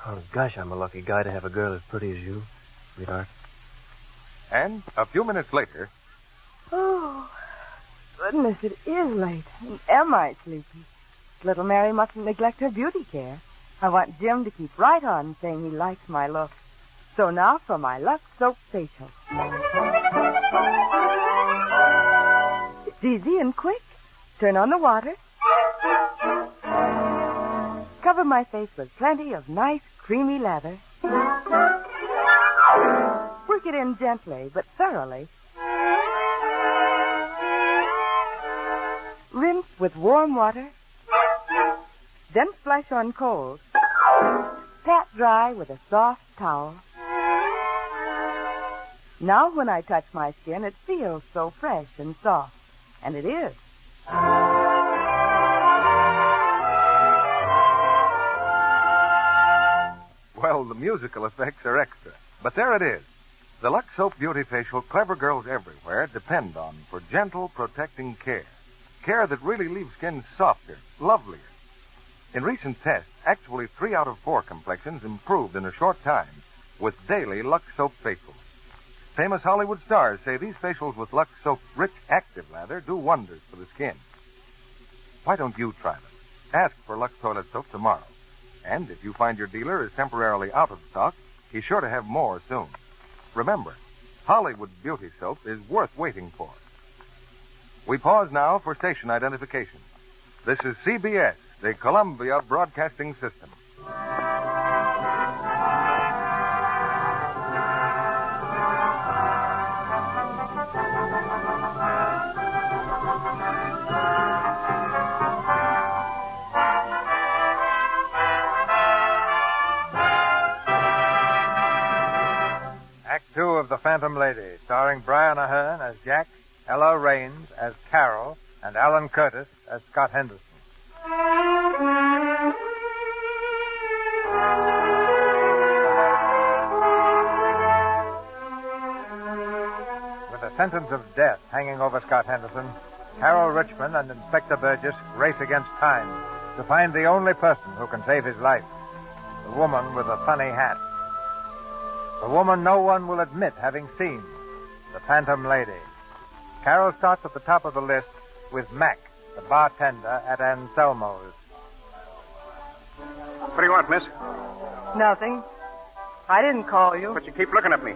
S9: Oh, gosh, I'm a lucky guy to have a girl as pretty as you, sweetheart.
S13: And a few minutes later...
S16: Oh, goodness, it is late. And am I sleepy? Little Mary mustn't neglect her beauty care. I want Jim to keep right on saying he likes my look. So now for my Lux Soap Facial. It's easy and quick. Turn on the water. Cover my face with plenty of nice, creamy lather. Work it in gently, but thoroughly. Rinse with warm water. Then splash on cold. Pat dry with a soft towel. Now when I touch my skin, it feels so fresh and soft. And it is.
S13: Well, the musical effects are extra. But there it is. The Lux Soap Beauty Facial clever girls everywhere depend on for gentle, protecting care. Care that really leaves skin softer, lovelier. In recent tests, actually 3 out of 4 complexions improved in a short time with daily Lux Soap facials. Famous Hollywood stars say these facials with Lux Soap's rich, active lather do wonders for the skin. Why don't you try them? Ask for Lux Toilet Soap tomorrow. And if you find your dealer is temporarily out of stock, he's sure to have more soon. Remember, Hollywood Beauty Soap is worth waiting for. We pause now for station identification. This is CBS, the Columbia Broadcasting System.
S19: Act 2 of The Phantom Lady, starring Brian Ahern as Jack, Ella Raines as Carol, and Alan Curtis as Scott Henderson. With a sentence of death hanging over Scott Henderson, Harold Richmond and Inspector Burgess race against time to find the only person who can save his life, the woman with the funny hat. The woman no one will admit having seen, the Phantom Lady. Carol starts at the top of the list with Mac, the bartender at Anselmo's.
S12: What do you want, miss?
S24: Nothing. I didn't call you.
S12: But you keep looking at me.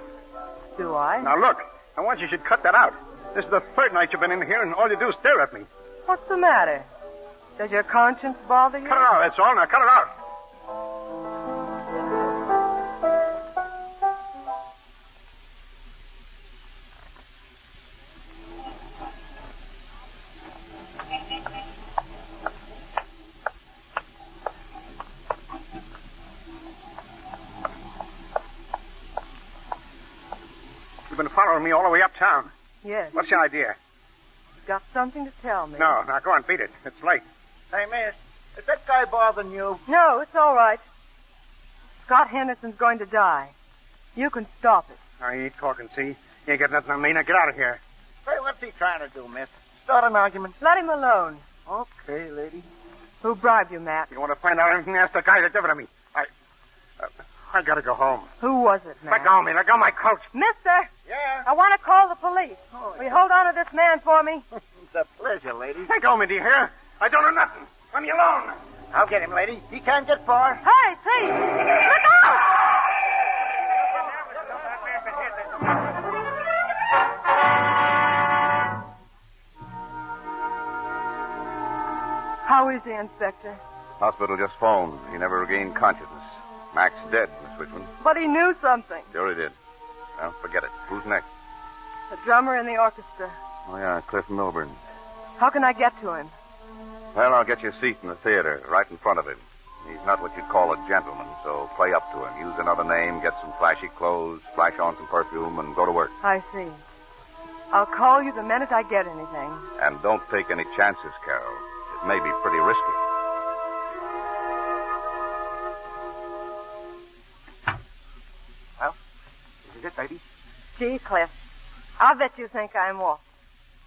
S24: Do I?
S12: Now, look. I want you should cut that out. This is the third night you've been in here, and all you do is stare at me.
S24: What's the matter? Does your conscience bother you?
S12: Cut it out, that's all. Now, cut it out. You've been following me all the way uptown.
S24: Yes.
S12: What's your idea?
S24: You've got something to tell me.
S12: No, now go on, beat it. It's late.
S8: Hey, miss, is that guy bothering you?
S24: No, it's all right. Scott Henderson's going to die. You can stop it.
S12: Now, you ain't talking, see? You ain't got nothing on me. Now, get out of here.
S8: Hey, what's he trying to do, miss? Start an argument?
S24: Let him alone.
S8: Okay, lady.
S24: Who bribed you, Matt?
S12: You want to find out anything? Ask the guy that did it to me. I gotta go home.
S24: Who was it, Matt?
S12: Let go of me. Let go of my coat.
S24: Mister!
S8: Yeah?
S24: I want to call the police. Will you hold on to this man for me?
S8: It's a pleasure, lady.
S12: Let go of me, do you hear? I don't know nothing. Let me alone.
S8: I'll get him, lady. He can't get far.
S24: Hey, please! Let go! How is he, Inspector?
S4: Hospital just phoned. He never regained consciousness. Mac's dead, Miss Richmond.
S24: But he knew something.
S4: Sure he did. Well, forget it. Who's next?
S24: The drummer in the orchestra.
S4: Oh, yeah, Cliff Milburn.
S24: How can I get to him?
S4: Well, I'll get you a seat in the theater, right in front of him. He's not what you'd call a gentleman, so play up to him. Use another name, get some flashy clothes, splash on some perfume, and go to work.
S24: I see. I'll call you the minute I get anything.
S4: And don't take any chances, Carol. It may be pretty risky.
S12: Well, this is it, baby.
S24: Gee, Cliff, I'll bet you think I'm off.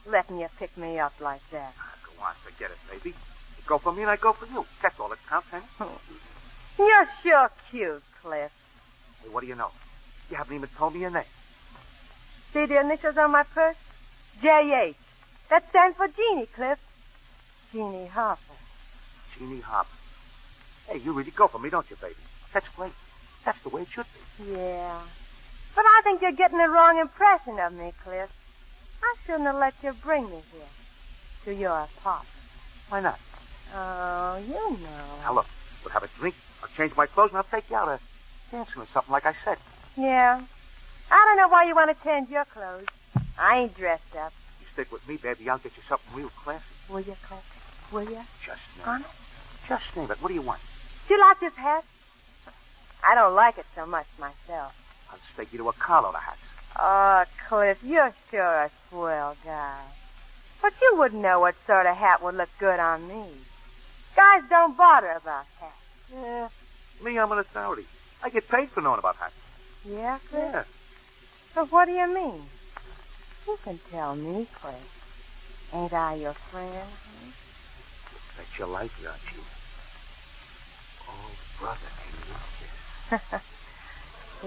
S16: letting you pick me up like that.
S1: Go on, forget it, baby. You go for me and I go for you. That's all that counts, honey.
S16: You're sure cute, Cliff.
S1: Hey, what do you know? You haven't even told me your name.
S16: See the initials on my purse? J.H. That stands for Jeannie, Cliff. Jeannie Harper.
S1: Jeannie Harper. Hey, you really go for me, don't you, baby? That's great. That's the way it should be.
S16: Yeah. But I think you're getting the wrong impression of me, Cliff. I shouldn't have let you bring me here. To your apartment.
S1: Why not?
S16: Oh, you know.
S1: Now, look. We'll have a drink. I'll change my clothes and I'll take you out dancing or something, like I said.
S16: Yeah. I don't know why you want to change your clothes. I ain't dressed up.
S1: You stick with me, baby. I'll get you something real classy.
S16: Will you, Cliff? Will you?
S1: Just name
S16: Honest?
S1: it. Just name it. What do you want?
S16: Do you like this hat? I don't like it so much myself.
S1: I'll stake you to a carload of hats.
S16: Oh, Cliff, you're sure a swell guy. But you wouldn't know what sort of hat would look good on me. Guys don't bother about hats.
S1: Yeah. Me, I'm an authority. I get paid for knowing about hats.
S16: Yeah, Cliff?
S1: Yeah.
S16: So what do you mean? You can tell me, Cliff. Ain't I your friend?
S1: Bet you like it, aren't you? Oh, brother, can you kiss?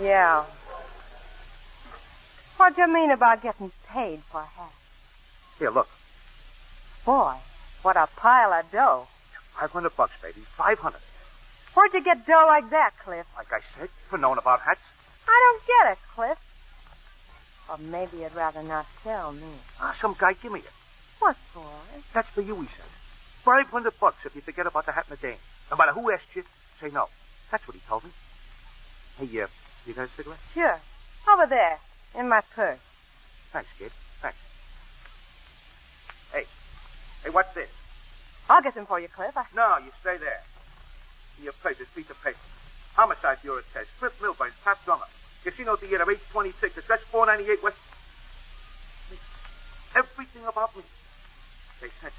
S16: Yeah. What do you mean about getting paid for hats?
S1: Here, look.
S16: Boy, what a pile of dough.
S1: $500, baby. 500.
S16: Where'd you get dough like that, Cliff?
S1: Like I said, for knowing about hats.
S16: I don't get it, Cliff. Or maybe you'd rather not tell me.
S1: Some guy give me it.
S16: What for?
S1: That's for you, he said. $500 if you forget about the hat and the dame. No matter who asked you, say no. That's what he told me. Hey, you got a cigarette?
S16: Sure. Over there, in my purse.
S1: Thanks, kid. Thanks. Hey, what's this?
S16: I'll get them for you, Cliff.
S1: No, you stay there. In your place, this piece of paper. Homicide Bureau test. Cliff Milburn, top drummer. Casino Theater, 826. Address 498 West. Everything about me. They said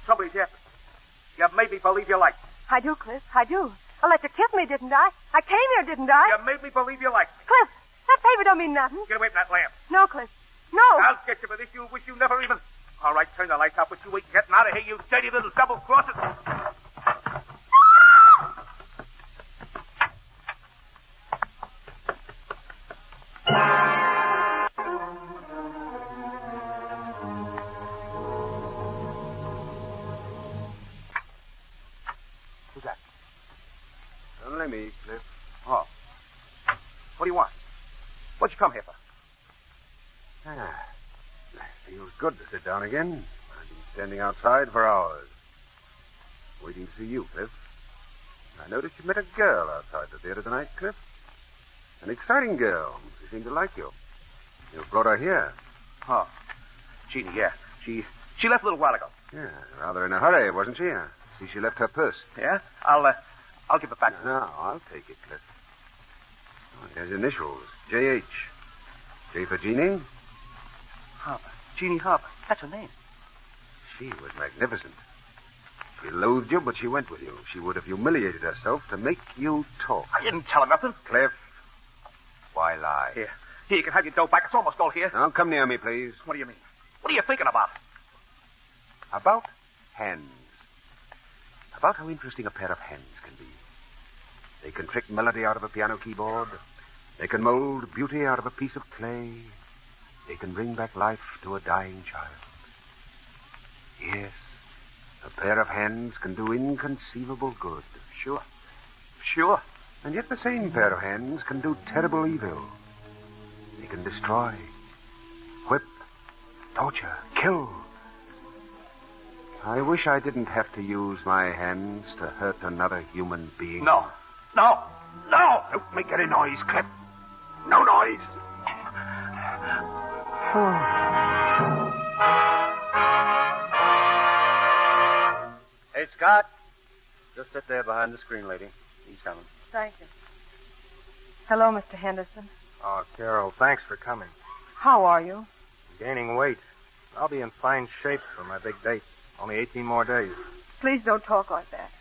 S1: somebody's after me. You made me believe you liked me.
S16: I do, Cliff. I do. I let you kiss me, didn't I? I came here, didn't I?
S1: You made me believe you liked me.
S16: Cliff, that paper don't mean nothing.
S1: Get away from that lamp.
S16: No, Cliff. No.
S1: I'll get you for this. You wish you never even... All right, turn the lights out, but you ain't getting out of here, you dirty little double-crosser. Who's that?
S2: Only me, Cliff.
S1: Oh. What do you want? What'd you come here for?
S2: Feels good to sit down again. I've been standing outside for hours. Waiting to see you, Cliff. I noticed you met a girl outside the theater tonight, Cliff. An exciting girl. She seemed to like you. You brought her here.
S1: Oh. Jeannie, yeah. She left a little while ago.
S2: Yeah, rather in a hurry, wasn't she? I see she left her purse.
S1: Yeah? I'll give it back.
S2: No, I'll take it, Cliff. Oh, there's initials. J.H. J for Jeannie?
S1: Harper. Jeannie Harper. That's her name.
S2: She was magnificent. She loathed you, but she went with you. She would have humiliated herself to make you talk.
S1: I didn't tell her nothing.
S2: Cliff, why lie?
S1: Here, you can have your dough back. It's almost all here.
S2: Now, come near me, please.
S1: What do you mean? What are you thinking about?
S2: About hands. About how interesting a pair of hands can be. They can trick melody out of a piano keyboard. They can mold beauty out of a piece of clay. They can bring back life to a dying child. Yes, a pair of hands can do inconceivable good.
S1: Sure. Sure.
S2: And yet the same pair of hands can do terrible evil. They can destroy, whip, torture, kill. I wish I didn't have to use my hands to hurt another human being.
S1: No. No. No!
S2: Don't make any noise, Cliff. No noise.
S3: Hey, Scott. Just sit there behind the screen, lady. He's coming.
S16: Thank you. Hello, Mr. Henderson.
S3: Oh, Carol, thanks for coming.
S16: How are you?
S3: I'm gaining weight. I'll be in fine shape for my big date. Only 18 more days.
S16: Please don't talk like that.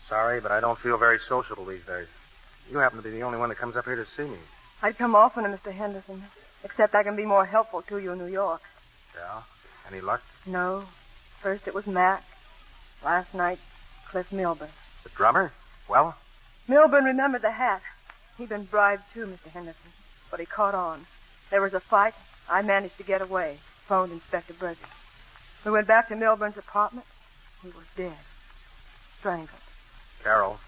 S3: Sorry, but I don't feel very sociable these days. You happen to be the only one that comes up here to see me.
S16: I'd come often, Mr. Henderson, except I can be more helpful to you in New York.
S3: Yeah? Any luck?
S16: No. First it was Mac. Last night, Cliff Milburn.
S3: The drummer? Well?
S16: Milburn remembered the hat. He'd been bribed too, Mr. Henderson. But he caught on. There was a fight. I managed to get away. Phoned Inspector Burgess. We went back to Milburn's apartment. He was dead. Strangled.
S3: Carol.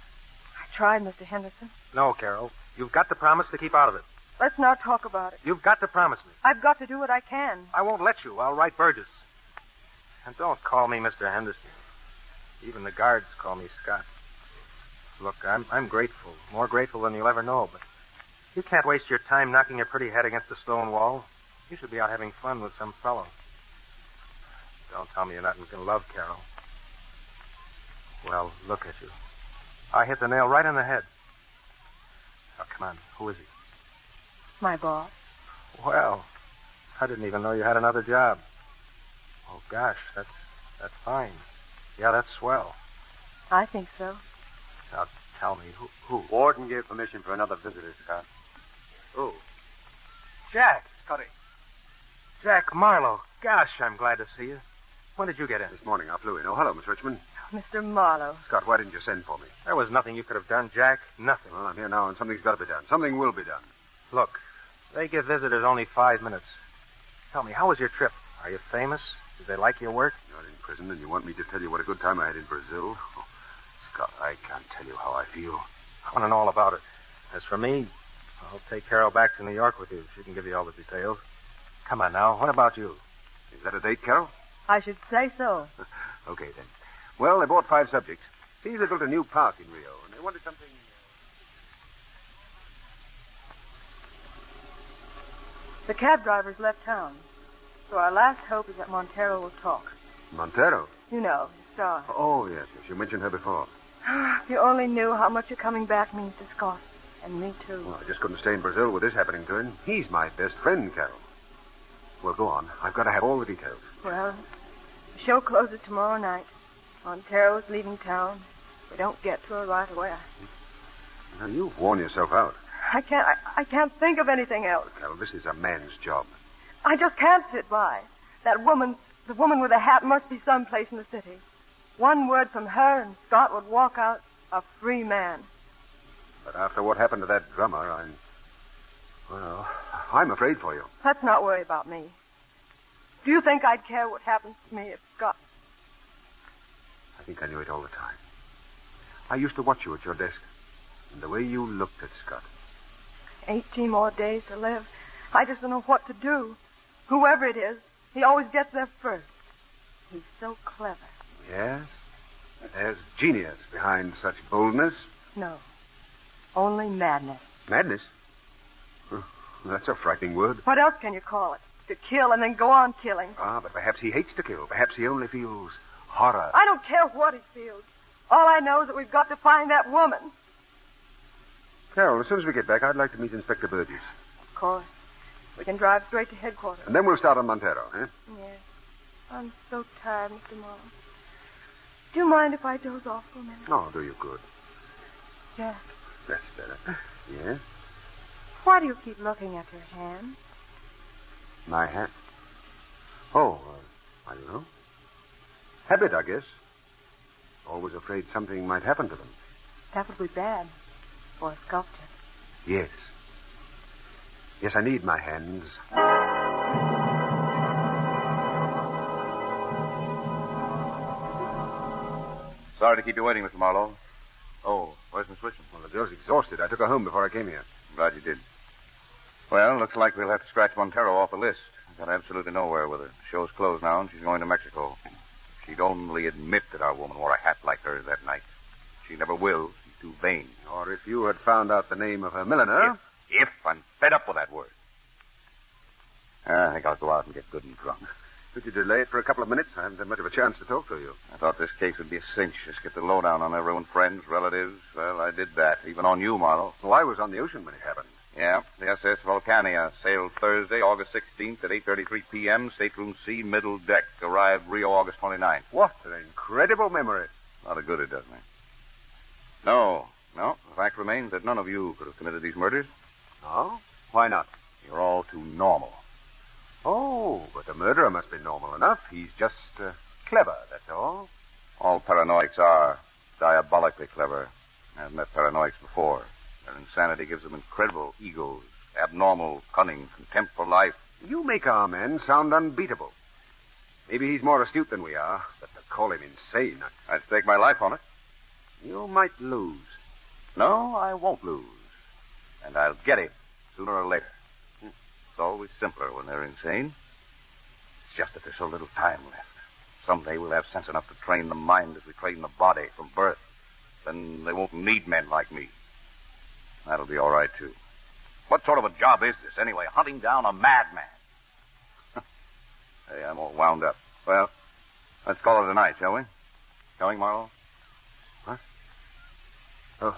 S16: I tried, Mr. Henderson.
S3: No, Carol. You've got to promise to keep out of it.
S16: Let's not talk about it.
S3: You've got to promise me.
S16: I've got to do what I can.
S3: I won't let you. I'll write Burgess. And don't call me Mr. Henderson. Even the guards call me Scott. Look, I'm grateful. More grateful than you'll ever know, but you can't waste your time knocking your pretty head against the stone wall. You should be out having fun with some fellow. Don't tell me you're not in love, Carol. Well, look at you. I hit the nail right on the head. Now, come on. Who is he?
S16: My boss.
S3: Well, I didn't even know you had another job. Oh, gosh, that's fine. Yeah, that's swell.
S16: I think so.
S3: Now, tell me, who?
S9: Warden gave permission for another visitor, Scott.
S3: Who? Jack.
S9: Scotty.
S3: Jack Marlowe. Gosh, I'm glad to see you. When did you get in?
S2: This morning I flew in. Oh, hello, Miss Richmond.
S16: Mr. Marlowe.
S2: Scott, why didn't you send for me?
S3: There was nothing you could have done, Jack. Nothing.
S2: Well, I'm here now, and something's got to be done. Something will be done.
S3: Look, they give visitors only 5 minutes. Tell me, how was your trip? Are you famous? Did they like your work?
S2: You're in prison, and you want me to tell you what a good time I had in Brazil? Oh, Scott, I can't tell you how I feel.
S3: I want to know all about it. As for me, I'll take Carol back to New York with you. She can give you all the details. Come on now. What about you?
S2: Is that a date, Carol?
S16: I should say so.
S2: Okay, then. Well, they bought 5 subjects. See, they built a new park in Rio, and they wanted something...
S16: The cab drivers left town. So our last hope is that Montero will talk.
S2: Montero?
S16: You know, the star.
S2: Oh, yes. You mentioned her before.
S16: If you only knew how much your coming back means to Scott. And me, too.
S2: Well, I just couldn't stay in Brazil with this happening to him. He's my best friend, Carol. Well, go on. I've got to have all the details.
S16: Well, the show closes tomorrow night. Montero's leaving town. If we don't get to her right away,
S2: Now, you've worn yourself out.
S16: I can't think of anything else.
S2: Carol, this is a man's job.
S16: I just can't sit by. That woman, the woman with the hat, must be someplace in the city. One word from her and Scott would walk out a free man.
S2: But after what happened to that drummer, I'm afraid for you.
S16: Let's not worry about me. Do you think I'd care what happens to me if Scott...
S2: I think I knew it all the time. I used to watch you at your desk. And the way you looked at Scott.
S16: 18 more days to live. I just don't know what to do. Whoever it is, he always gets there first. He's so clever.
S2: Yes? There's genius behind such boldness.
S16: No. Only madness.
S2: Madness? That's a frightening word.
S16: What else can you call it? To kill and then go on killing.
S2: Ah, but perhaps he hates to kill. Perhaps he only feels horror.
S16: I don't care what he feels. All I know is that we've got to find that woman.
S2: Carol, as soon as we get back, I'd like to meet Inspector Burgess.
S16: Of course. We can drive straight to headquarters.
S2: And then we'll start on Montero, eh?
S16: Yes. I'm so tired, Mr. Marlowe. Do you mind if I doze off for a minute?
S2: Oh, do you good.
S16: Jack.
S2: That's better. Yes?
S16: Why do you keep looking at your hand?
S2: My hat? Oh, I don't know. Habit, I guess. Always afraid something might happen to them.
S16: That would be bad for a sculptor.
S2: Yes. Yes, I need my hands.
S4: Sorry to keep you waiting, Mr. Marlowe. Oh, where's Miss Richmond?
S2: Well, the girl's exhausted. I took her home before I came here.
S4: Glad you did. Well, looks like we'll have to scratch Montero off the list. I've got absolutely nowhere with her. The show's closed now, and she's going to Mexico. If she'd only admit that our woman wore a hat like hers that night. She never will. She's too vain.
S2: Or if you had found out the name of her milliner.
S4: If I'm fed up with that word. I think I'll go out and get good and drunk.
S2: Could you delay it for a couple of minutes? I haven't had much of a chance to talk to you.
S4: I thought this case would be a cinch. Just get the lowdown on everyone, friends, relatives. Well, I did that. Even on you, Marlowe.
S2: Well, I was on the ocean when it happened.
S4: Yeah, the SS Vulcania sailed Thursday, August 16th at 8:33 p.m., stateroom C, middle deck. Arrived Rio, August 29th.
S2: What an incredible memory.
S4: A lot of good it does me. No. The fact remains that none of you could have committed these murders.
S2: Oh? Why not?
S4: You're all too normal.
S2: Oh, but the murderer must be normal enough. He's just clever, that's all.
S4: All paranoics are diabolically clever. I've met paranoics before. Their insanity gives them incredible egos, abnormal cunning, contempt for life.
S2: You make our man sound unbeatable. Maybe he's more astute than we are, but to call him insane...
S4: I'd stake my life on it.
S2: You might lose.
S4: No, I won't lose. And I'll get him, sooner or later. It's always simpler when they're insane. It's just that there's so little time left. Someday we'll have sense enough to train the mind as we train the body from birth. Then they won't need men like me. That'll be all right, too. What sort of a job is this, anyway? Hunting down a madman. Hey, I'm all wound up. Well, let's call it a night, shall we? Coming, Marlowe?
S2: What? Oh,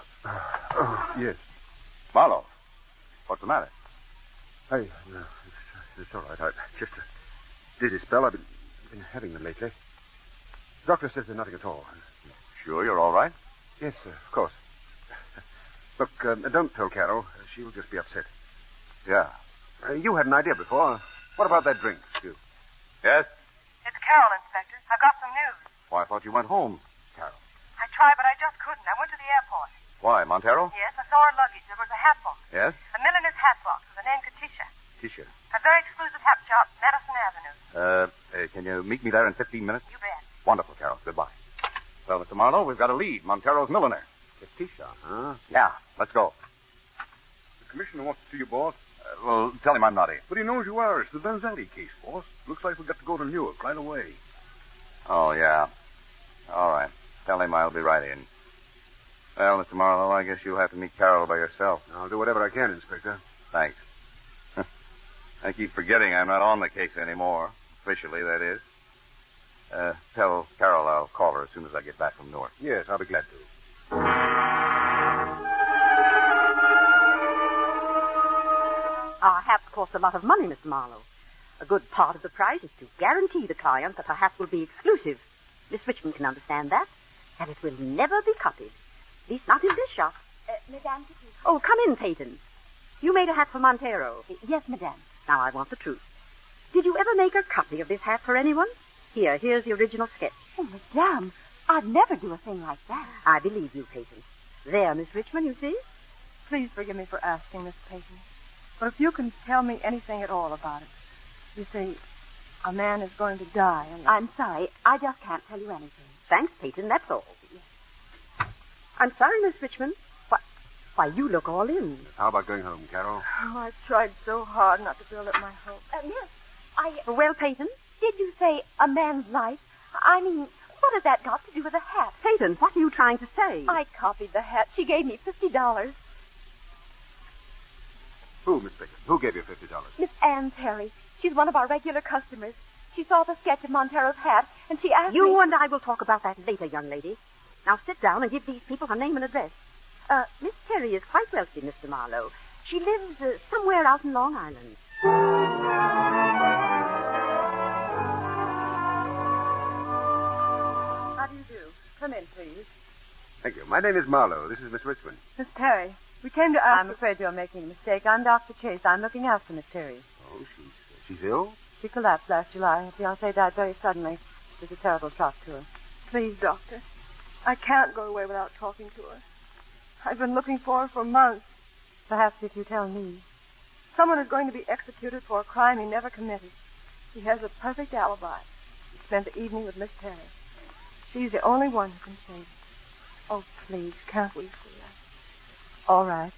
S2: yes.
S4: Marlowe, what's the matter?
S2: Hey, no, it's all right. I just a dizzy spell. I've been having them lately. The doctor says there's nothing at all.
S4: Sure you're all right?
S2: Yes, sir, of course. Look, don't tell Carol. She'll just be upset.
S4: Yeah.
S2: You had an idea before. What about that drink, Stu?
S4: Yes?
S5: It's Carol, Inspector. I've got some news.
S4: Why, I thought you went home, Carol.
S5: I tried, but I just couldn't. I went to the airport.
S4: Why, Montero?
S5: Yes, I saw her luggage. There was a hat box.
S4: Yes?
S5: A milliner's hat box with the name Katisha.
S4: Tisha.
S5: A very exclusive hat shop, Madison Avenue.
S4: Can you meet me there in 15 minutes?
S5: You bet.
S4: Wonderful, Carol. Goodbye. Well, Mr. Marlowe, we've got a lead. Montero's milliner.
S2: Katisha, huh?
S4: Yeah, let's go.
S11: The commissioner wants to see you, boss.
S4: Well, tell him I'm not in.
S11: But he knows you are. It's the Vanzetti case, boss. Looks like we've got to go to Newark right away.
S4: Oh, yeah. All right. Tell him I'll be right in. Well, Mr. Marlowe, I guess you'll have to meet Carol by yourself.
S2: I'll do whatever I can, Inspector.
S4: Thanks. I keep forgetting I'm not on the case anymore. Officially, that is. Tell Carol I'll call her as soon as I get back from Newark.
S2: Yes, I'll be glad to.
S18: Our hats cost a lot of money, Mr. Marlowe. A good part of the price is to guarantee the client that her hat will be exclusive. Miss Richmond can understand that. And it will never be copied. At least not in this shop.
S10: Madame.
S18: Oh, come in, Peyton. You made a hat for Montero.
S10: Yes, Madame.
S18: Now I want the truth. Did you ever make a copy of this hat for anyone? Here's the original sketch.
S10: Oh, Madame, I'd never do a thing like that.
S18: I believe you, Peyton. There, Miss Richmond, you see?
S16: Please forgive me for asking, Miss Peyton. But if you can tell me anything at all about it. You see, a man is going to die, and...
S10: I'm sorry. I just can't tell you anything.
S18: Thanks, Peyton, that's all. I'm sorry, Miss Richmond. Why, you look all in.
S2: How about going home, Carol?
S16: Oh, I tried so hard not to build up my hopes.
S10: Miss,
S18: Well, Peyton?
S10: Did you say a man's life? I mean, what has that got to do with a hat?
S18: Peyton, what are you trying to say?
S10: I copied the hat. She gave me $50.
S2: Who, Miss Baker? Who gave you $50?
S10: Miss Ann Terry. She's one of our regular customers. She saw the sketch of Montero's hat, and she asked me...
S18: You and I will talk about that later, young lady. Now sit down and give these people her name and address. Miss Terry is quite wealthy, Mr. Marlowe. She lives somewhere out in Long Island.
S16: How do you do? Come in, please.
S2: Thank you. My name is Marlowe. This is Miss Richmond.
S16: Miss Terry, we came to ask... I'm afraid you're making a mistake. I'm Dr. Chase. I'm looking after Miss Terry.
S2: Oh, she's ill?
S16: She collapsed last July. Her fiancé died very suddenly. It was a terrible shock to her. Please, Doctor. I can't go away without talking to her. I've been looking for her for months. Perhaps if you tell me. Someone is going to be executed for a crime he never committed. He has a perfect alibi. He spent the evening with Miss Terry. She's the only one who can save it. Oh, please, can't we see her? All right.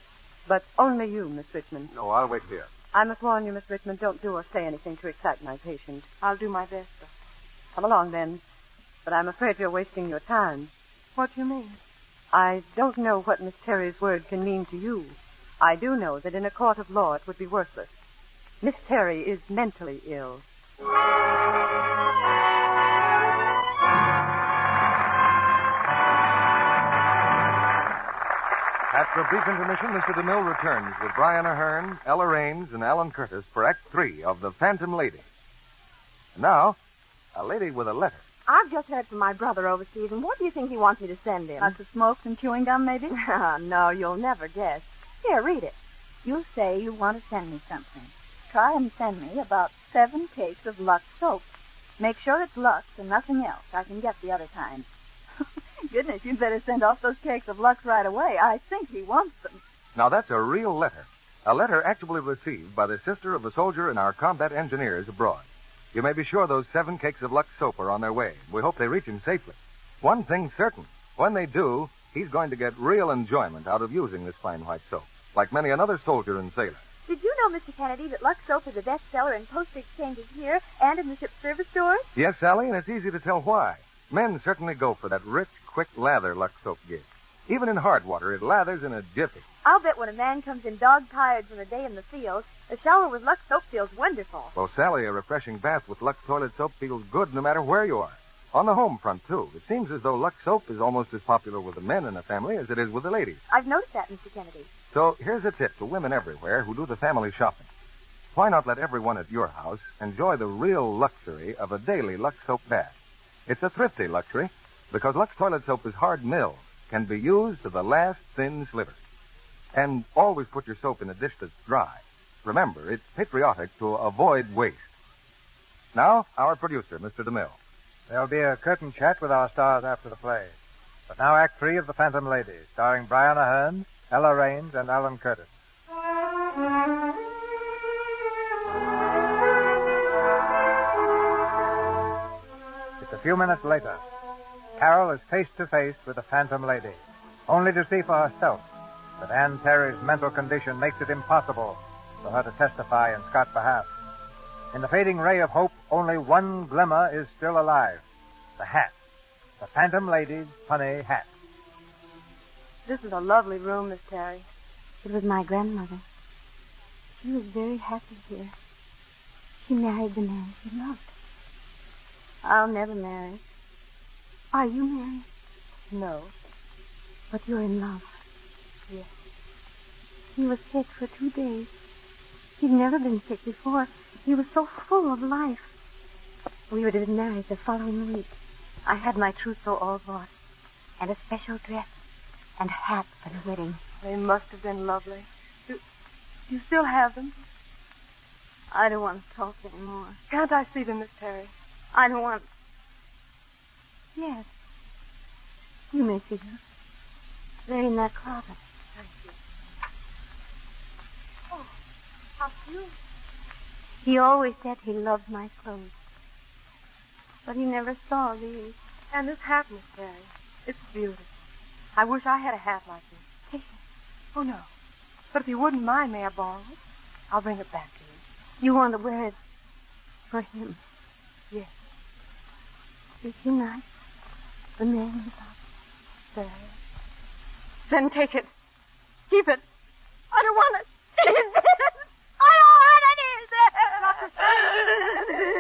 S16: But only you, Miss Richmond.
S2: No, I'll wait here.
S16: I must warn you, Miss Richmond, don't do or say anything to excite my patient. I'll do my best, Doctor. Come along, then. But I'm afraid you're wasting your time. What do you mean? I don't know what Miss Terry's word can mean to you. I do know that in a court of law it would be worthless. Miss Terry is mentally ill.
S13: After a brief intermission, Mr. DeMille returns with Brian Ahern, Ella Raines, and Alan Curtis for Act 3 of The Phantom Lady. And now, a lady with a letter.
S10: I've just heard from my brother overseas, and what do you think he wants me to send him?
S24: Lots of smokes and chewing gum, maybe?
S10: No, you'll never guess. Here, read it.
S24: You say you want to send me something.
S6: try and send me about 7 cakes of Lux soap. Make sure it's Lux and nothing else. I can get the other kind. Goodness, you'd better send off those cakes of Lux right away. I think he wants them.
S13: Now, that's a real letter. A letter actually received by the sister of a soldier in our combat engineers abroad. You may be sure those 7 cakes of Lux soap are on their way. We hope they reach him safely. One thing's certain. When they do, he's going to get real enjoyment out of using this fine white soap, like many another soldier and sailor.
S10: Did you know, Mr. Kennedy, that Lux soap is a bestseller in post exchanges here and in the ship service stores?
S13: Yes, Sally, and it's easy to tell why. Men certainly go for that rich, quick lather Lux soap gives. Even in hard water, it lathers in a jiffy.
S10: I'll bet when a man comes in dog-tired from a day in the field, a shower with Lux soap feels wonderful.
S13: Well, Sally, a refreshing bath with Lux toilet soap feels good no matter where you are. On the home front, too. It seems as though Lux soap is almost as popular with the men in a family as it is with the ladies.
S10: I've noticed that, Mr. Kennedy.
S13: So here's a tip to women everywhere who do the family shopping. Why not let everyone at your house enjoy the real luxury of a daily Lux soap bath? It's a thrifty luxury because Lux toilet soap is hard milled, can be used to the last thin sliver. And always put your soap in a dish that's dry. Remember, it's patriotic to avoid waste. Now, our producer, Mr. DeMille.
S19: There'll be a curtain chat with our stars after the play. But now Act 3 of The Phantom Lady, starring Brian Ahern, Ella Raines, and Alan Curtis. It's a few minutes later. Carol is face to face with the Phantom Lady, only to see for herself that Anne Terry's mental condition makes it impossible for her to testify in Scott's behalf. In the fading ray of hope, only one glimmer is still alive. The hat. The Phantom Lady's funny hat.
S16: This is a lovely room, Miss Terry.
S6: It was my grandmother. She was very happy here. She married the man she loved. I'll never marry. Are you married?
S16: No.
S6: But you're in love.
S16: Yes.
S6: He was sick for 2 days. He'd never been sick before. He was so full of life. We were to be married the following week. I had my trousseau all bought, and a special dress, and a hat for the wedding.
S16: They must have been lovely. Do you still have them?
S6: I don't want to talk anymore.
S16: Can't I see them, Miss Terry?
S6: I don't want... Yes. You may see them. They're in that closet.
S16: Thank you. Oh, how cute.
S6: He always said he loved my clothes. But he never saw these.
S16: And this hat, Miss Terry. It's beautiful. I wish I had a hat like this.
S6: Take it.
S16: Oh, no. But if you wouldn't mind, may I borrow it? I'll bring it back to you.
S6: You want to wear it for him?
S16: Yes.
S6: Is he nice? The man without
S16: Very.
S6: Then take it. Keep it. I don't want it. I don't want it either.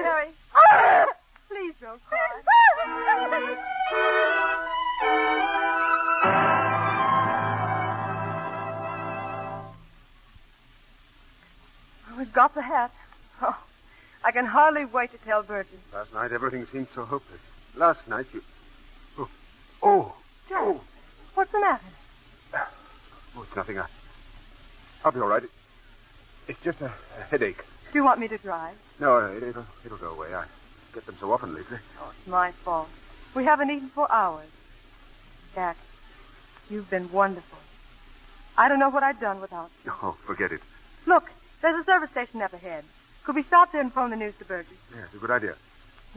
S16: Terry. Please don't cry. We've got the hat. Oh, I can hardly wait to tell Burgess.
S2: Last night, everything seemed so hopeless. Last night, you... Oh.
S16: Jack, what's the matter?
S2: Oh, it's nothing. I'll be all right. It's just a headache.
S16: Do you want me to drive?
S2: No, it'll go away. I get them so often lately.
S16: Oh, it's my fault. We haven't eaten for hours. Jack, you've been wonderful. I don't know what I'd done without you.
S2: Oh, forget it.
S16: Look, there's a service station up ahead. Could we stop there and phone the news to Burgess?
S2: Yeah, it's a good idea.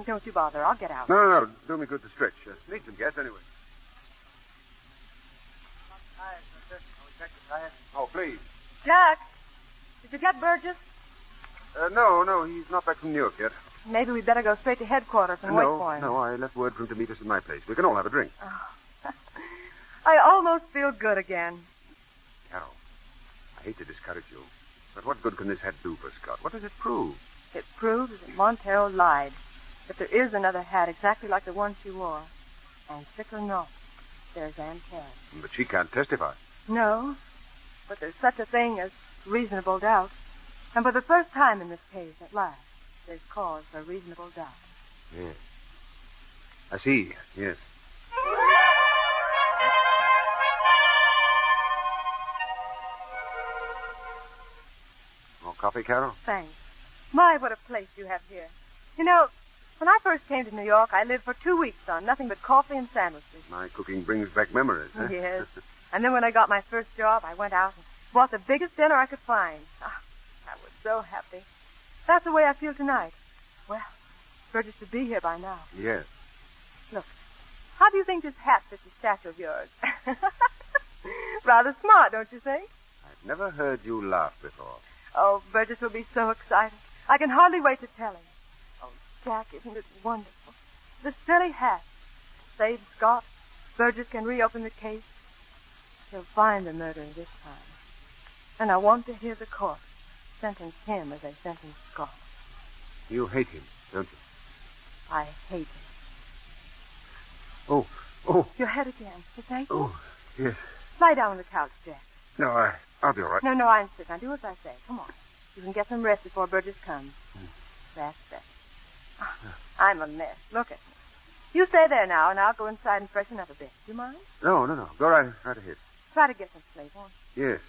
S16: Don't you bother. I'll get out.
S2: No. Do me good to stretch. Need some gas anyway. Oh, please.
S16: Jack, did you get Burgess?
S2: No, he's not back from New York yet.
S16: Maybe we'd better go straight to headquarters and wait for him.
S2: No, I left word for him to meet us at my place. We can all have a drink.
S16: Oh. I almost feel good again.
S2: Carol, I hate to discourage you, but what good can this hat do for Scott? What does it prove?
S16: It proves that Montero lied. That there is another hat exactly like the one she wore. And sick or not, there's Aunt Terry.
S2: But she can't testify.
S16: No, but there's such a thing as reasonable doubt. And for the first time in this case, at last, there's cause for reasonable doubt.
S2: Yes. I see, yes. More coffee, Carol?
S16: Thanks.
S5: My, what a place you have here. You know, when I first came to New York, I lived for 2 weeks on nothing but coffee and sandwiches.
S2: My cooking brings back memories, huh?
S5: Yes. And then when I got my first job, I went out and bought the biggest dinner I could find. Oh, I was so happy. That's the way I feel tonight. Well, Burgess should be here by now.
S2: Yes.
S5: Look, how do you think this hat fits the statue of yours? Rather smart, don't you think?
S2: I've never heard you laugh before.
S5: Oh, Burgess will be so excited. I can hardly wait to tell him. Oh, Jack, isn't it wonderful? The silly hat. Save Scott. Burgess can reopen the case. He'll find the murderer this time. And I want to hear the court sentence him as they sentenced Scott.
S2: You hate him, don't you?
S5: I hate him.
S2: Oh.
S5: Your head again. You think?
S2: Oh, yes.
S5: Lie down on the couch, Jack.
S2: No, I'll be all right.
S5: No, I insist. Now do as I say. Come on. You can get some rest before Burgess comes. That's better. Oh, I'm a mess. Look at me. You stay there now, and I'll go inside and freshen up a bit. Do you mind?
S2: No. Go right ahead.
S5: Try to get some sleep, won't you?
S2: Yes.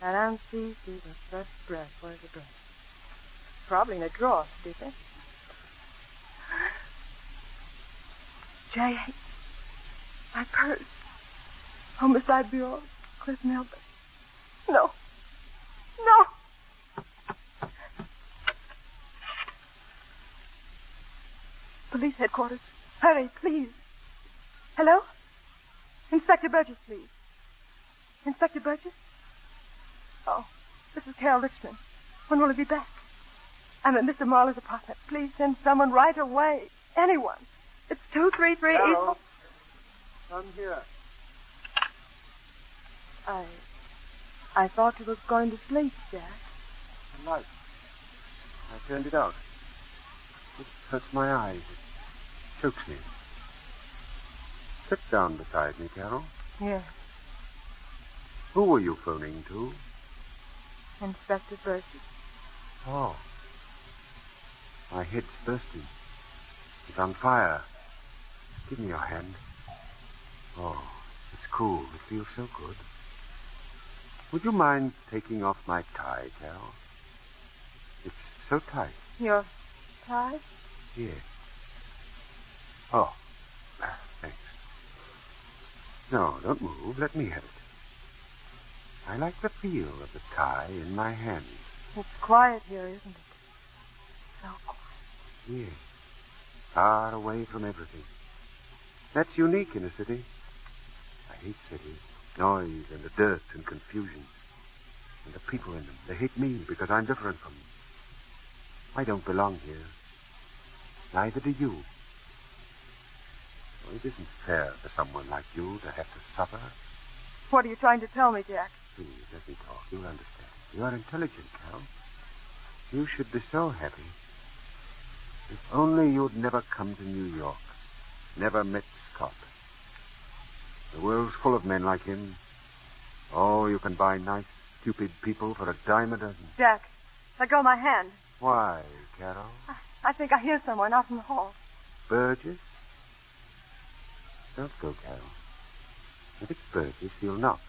S5: I don't see the first breath. Where's the breath? Probably in a drawer, Stupid. Jay, my purse. Homicide Bureau, Cliff Melvin. No. Police headquarters. Hurry, please. Hello? Inspector Burgess, please. Inspector Burgess? Oh, this is Carol Richmond. When will he be back? I'm at Mr. Marler's apartment. Please send someone right away. Anyone. It's 233
S12: Carol,
S5: East...
S12: come here.
S5: I thought you was going to sleep, Jack.
S2: The light. I turned it out. It hurts my eyes. It chokes me. Sit down beside me, Carol.
S5: Yes.
S2: Who were you phoning to?
S5: Inspector Burgess.
S2: Oh. My head's bursting. It's on fire. Give me your hand. Oh, it's cool. It feels so good. Would you mind taking off my tie, Carol? It's so tight.
S5: Your tie?
S2: Yes. Oh, thanks. No, don't move. Let me have it. I like the feel of the tie in my hand.
S5: It's quiet here, isn't it? So quiet.
S2: Yes. Far away from everything. That's unique in a city. I hate cities. Noise and the dirt and confusion. And the people in them. They hate me because I'm different from them. I don't belong here. Neither do you. Well, it isn't fair for someone like you to have to suffer.
S5: What are you trying to tell me, Jack?
S2: Please, let me talk. You'll understand. You are intelligent, Carol. You should be so happy. If only you'd never come to New York. Never met Scott. The world's full of men like him. Oh, you can buy nice, stupid people for a dime a dozen.
S5: Jack, let go of my hand.
S2: Why, Carol?
S5: I think I hear someone out in the hall.
S2: Burgess? Don't go, Carol. If it's Burgess, he'll knock.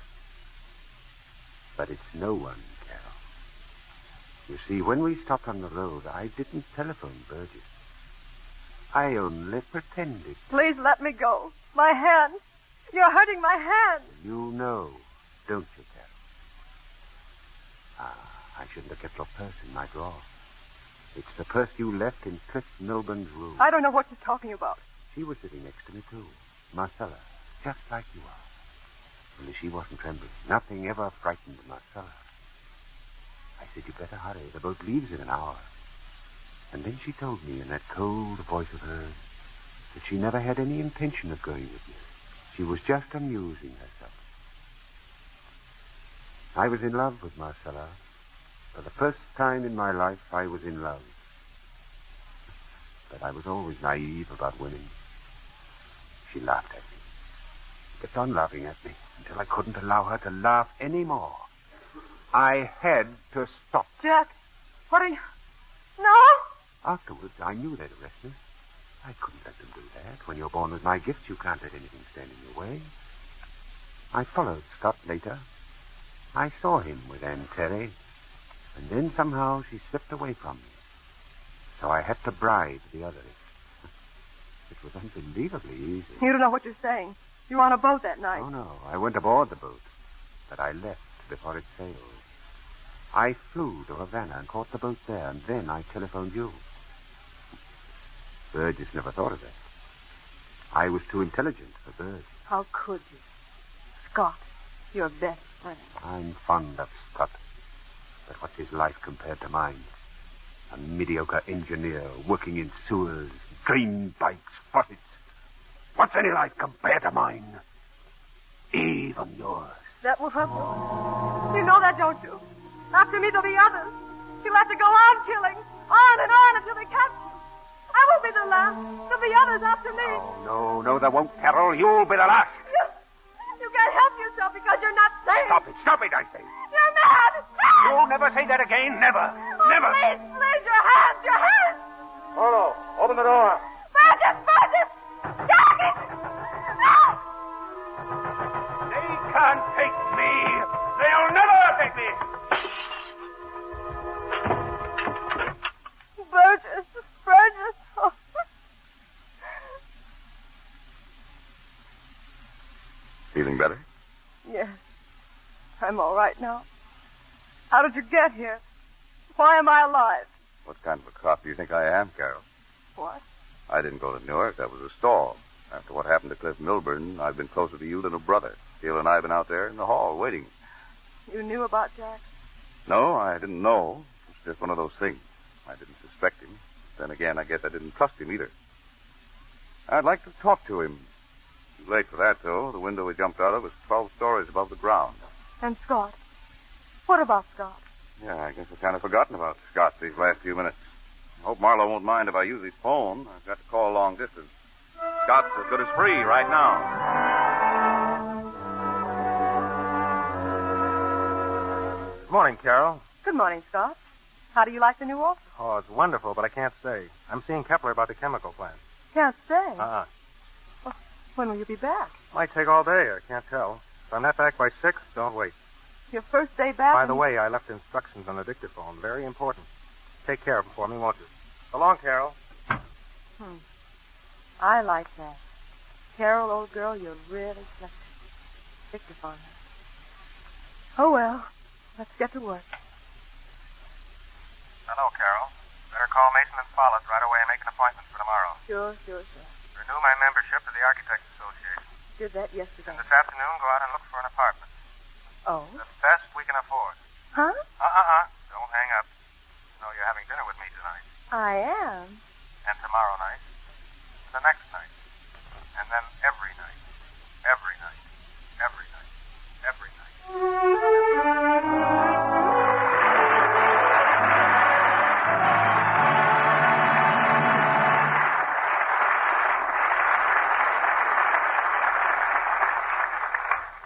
S2: But it's no one, Carol. You see, when we stopped on the road, I didn't telephone Burgess. I only pretended.
S5: Please let me go. My hand. You're hurting my hand.
S2: You know, don't you, Carol? I shouldn't have kept your purse in my drawer. It's the purse you left in Cliff Milburn's room.
S5: I don't know what you're talking about.
S2: She was sitting next to me, too. Marcella, just like you are. Only she wasn't trembling. Nothing ever frightened Marcella. I said, you better hurry. The boat leaves in an hour. And then she told me in that cold voice of hers that she never had any intention of going with me. She was just amusing herself. I was in love with Marcella. For the first time in my life, I was in love. But I was always naive about women. She laughed at me. Kept on laughing at me until I couldn't allow her to laugh any more. I had to stop.
S5: Jack, what are you... No!
S2: Afterwards, I knew they'd arrest me. I couldn't let them do that. When you're born with my gifts, you can't let anything stand in your way. I followed Scott later. I saw him with Aunt Terry, and then somehow she slipped away from me. So I had to bribe the others. It was unbelievably easy.
S5: You don't know what you're saying. You were on a boat that night.
S2: Oh, no. I went aboard the boat, but I left before it sailed. I flew to Havana and caught the boat there, and then I telephoned you. Burgess never thought of that. I was too intelligent for Burgess.
S5: How could you? Scott, your best friend.
S2: I'm fond of Scott, but what's his life compared to mine? A mediocre engineer working in sewers, drain pipes, faucets. What's any life compared to mine? Even yours.
S5: That will help you. You know that, don't you? After me, there'll be others. You'll have to go on killing, on and on until they catch you. I won't be the last. There'll be others after me.
S2: Oh, no, there won't, Carol. You'll be the last.
S5: You can't help yourself because you're not sane.
S2: Stop it, I say.
S5: You're mad.
S2: You'll never say that again. Never.
S5: Oh,
S2: Never.
S5: Please, your hands, your hands.
S12: Polo, open the door.
S5: Burgess! Jack it! No!
S2: They can't take me. They'll never take me.
S5: Burgess. Oh.
S4: Feeling better?
S5: Yes. I'm all right now. How did you get here? Why am I alive?
S4: What kind of a cop do you think I am, Carol?
S5: What?
S4: I didn't go to Newark. That was a stall. After what happened to Cliff Milburn, I've been closer to you than a brother. Steele and I have been out there in the hall waiting.
S5: You knew about Jack?
S4: No, I didn't know. It's just one of those things. I didn't suspect him. Then again, I guess I didn't trust him either. I'd like to talk to him. Too late for that, though. The window we jumped out of was 12 stories above the ground.
S5: And Scott? What about Scott?
S4: Yeah, I guess I've kind of forgotten about Scott these last few minutes. I hope Marlowe won't mind if I use his phone. I've got to call long distance. Scott's as good as free right now.
S3: Good morning, Carol.
S5: Good morning, Scott. How do you like the new office?
S3: Oh, it's wonderful, but I can't stay. I'm seeing Kepler about the chemical plant.
S5: Can't stay?
S3: Uh-uh.
S5: Well, when will you be back?
S3: Might take all day. I can't tell. If I'm not back by 6, don't wait.
S5: Your first day back?
S3: By the way, I left instructions on the dictaphone. Very important. Take care of them for me, won't you? So long, Carol.
S5: I like that. Carol, old girl, you're really clever. Dictaphone. Oh, well. Let's get to work.
S3: Hello, Carol. Better call Mason and Follett right away and make an appointment for tomorrow.
S5: Sure.
S3: Renew my membership to the Architects Association.
S5: Did that yesterday.
S3: And this afternoon, go out and look for an apartment.
S5: Oh?
S3: The best we can afford.
S5: Huh?
S3: Don't hang up. No, you're having dinner with me tonight.
S5: I am.
S3: And tomorrow night. And the next night. And then every night. Every night. Every night. Every night.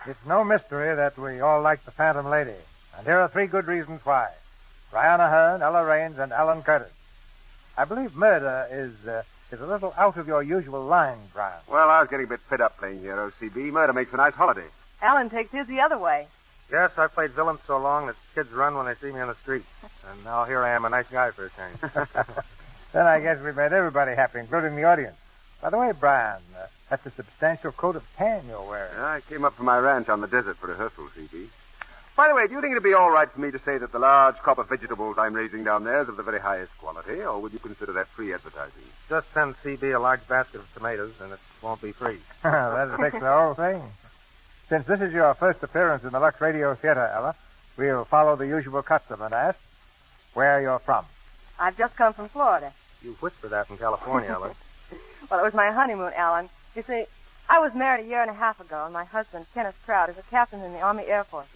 S19: It's no mystery that we all like the Phantom Lady. And here are 3 good reasons why. Brian Ahern, Ella Raines, and Alan Curtis. I believe murder is a little out of your usual line, Brian.
S2: Well, I was getting a bit fed up playing hero, CB. Murder makes a nice holiday.
S5: Alan takes his the other way.
S3: Yes, I've played villain so long that kids run when they see me on the street. And now here I am, a nice guy for a change.
S19: Then I guess we've made everybody happy, including the audience. By the way, Brian, that's a substantial coat of tan you're wearing.
S2: Yeah, I came up from my ranch on the desert for rehearsal, CB. By the way, do you think it'd be all right for me to say that the large crop of vegetables I'm raising down there is of the very highest quality, or would you consider that free advertising?
S3: Just send CB a large basket of tomatoes, and it won't be free.
S19: That'll fix the whole thing. Since this is your first appearance in the Lux Radio Theater, Ella, we'll follow the usual custom and ask where you're from.
S5: I've just come from Florida.
S3: You whisper that in California, Ella.
S5: Well, it was my honeymoon, Alan. You see, I was married a year and a half ago, and my husband, Kenneth Trout, is a captain in the Army Air Forces.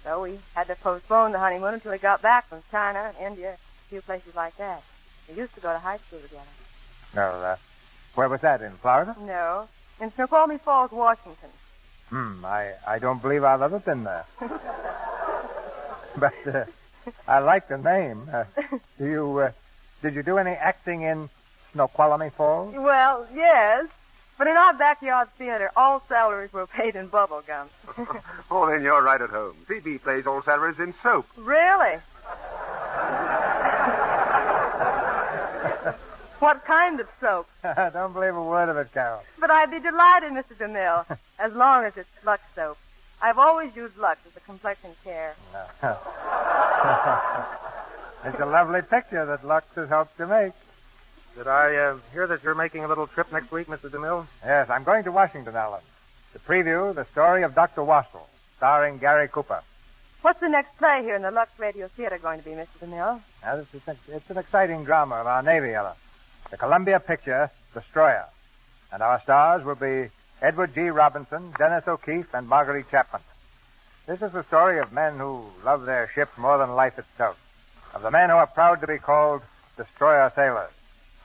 S5: So we had to postpone the honeymoon until we got back from China and India, a few places like that. We used to go to high school together.
S19: No, where was that, in Florida?
S5: No, in Snoqualmie Falls, Washington.
S19: I don't believe I've ever been there. But I like the name. Did you do any acting in Snoqualmie Falls?
S5: Well, yes.
S16: But in our backyard theater, all salaries were paid in bubble gum.
S2: Oh, then you're right at home. CB pays all salaries in soap.
S16: Really? What kind of soap?
S19: Don't believe a word of it, Carol.
S16: But I'd be delighted, Mr. DeMille, as long as it's Lux soap. I've always used Lux as a complexion care.
S19: It's a lovely picture that Lux has helped to make.
S3: Did I hear that you're making a little trip next week, Mr. DeMille?
S19: Yes, I'm going to Washington, Alan, to preview the story of Dr. Wassel, starring Gary Cooper.
S16: What's the next play here in the Lux Radio Theater going to be, Mr. DeMille?
S19: Now, it's an exciting drama of our Navy, Ella. The Columbia picture, Destroyer. And our stars will be Edward G. Robinson, Dennis O'Keefe, and Marguerite Chapman. This is the story of men who love their ships more than life itself. Of the men who are proud to be called destroyer sailors.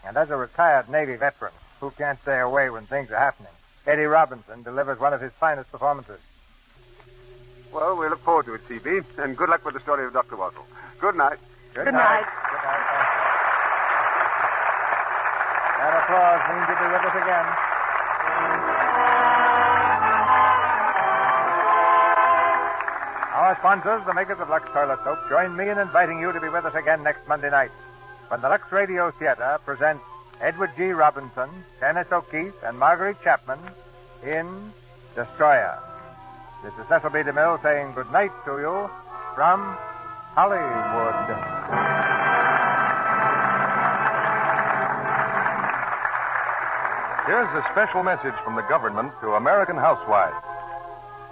S19: And as a retired Navy veteran who can't stay away when things are happening, Eddie Robinson delivers one of his finest performances.
S2: Well, we look forward to it, CB, and good luck with the story of Dr. Wassel. Good night.
S16: Good night.
S19: Good night. That applause means you'll be with us again. Our sponsors, the makers of Lux Toilet Soap, join me in inviting you to be with us again next Monday night when the Lux Radio Theater presents Edward G. Robinson, Dennis O'Keefe, and Marguerite Chapman in Destroyer. This is Cecil B. DeMille saying good night to you from Hollywood.
S13: Here's a special message from the government to American housewives.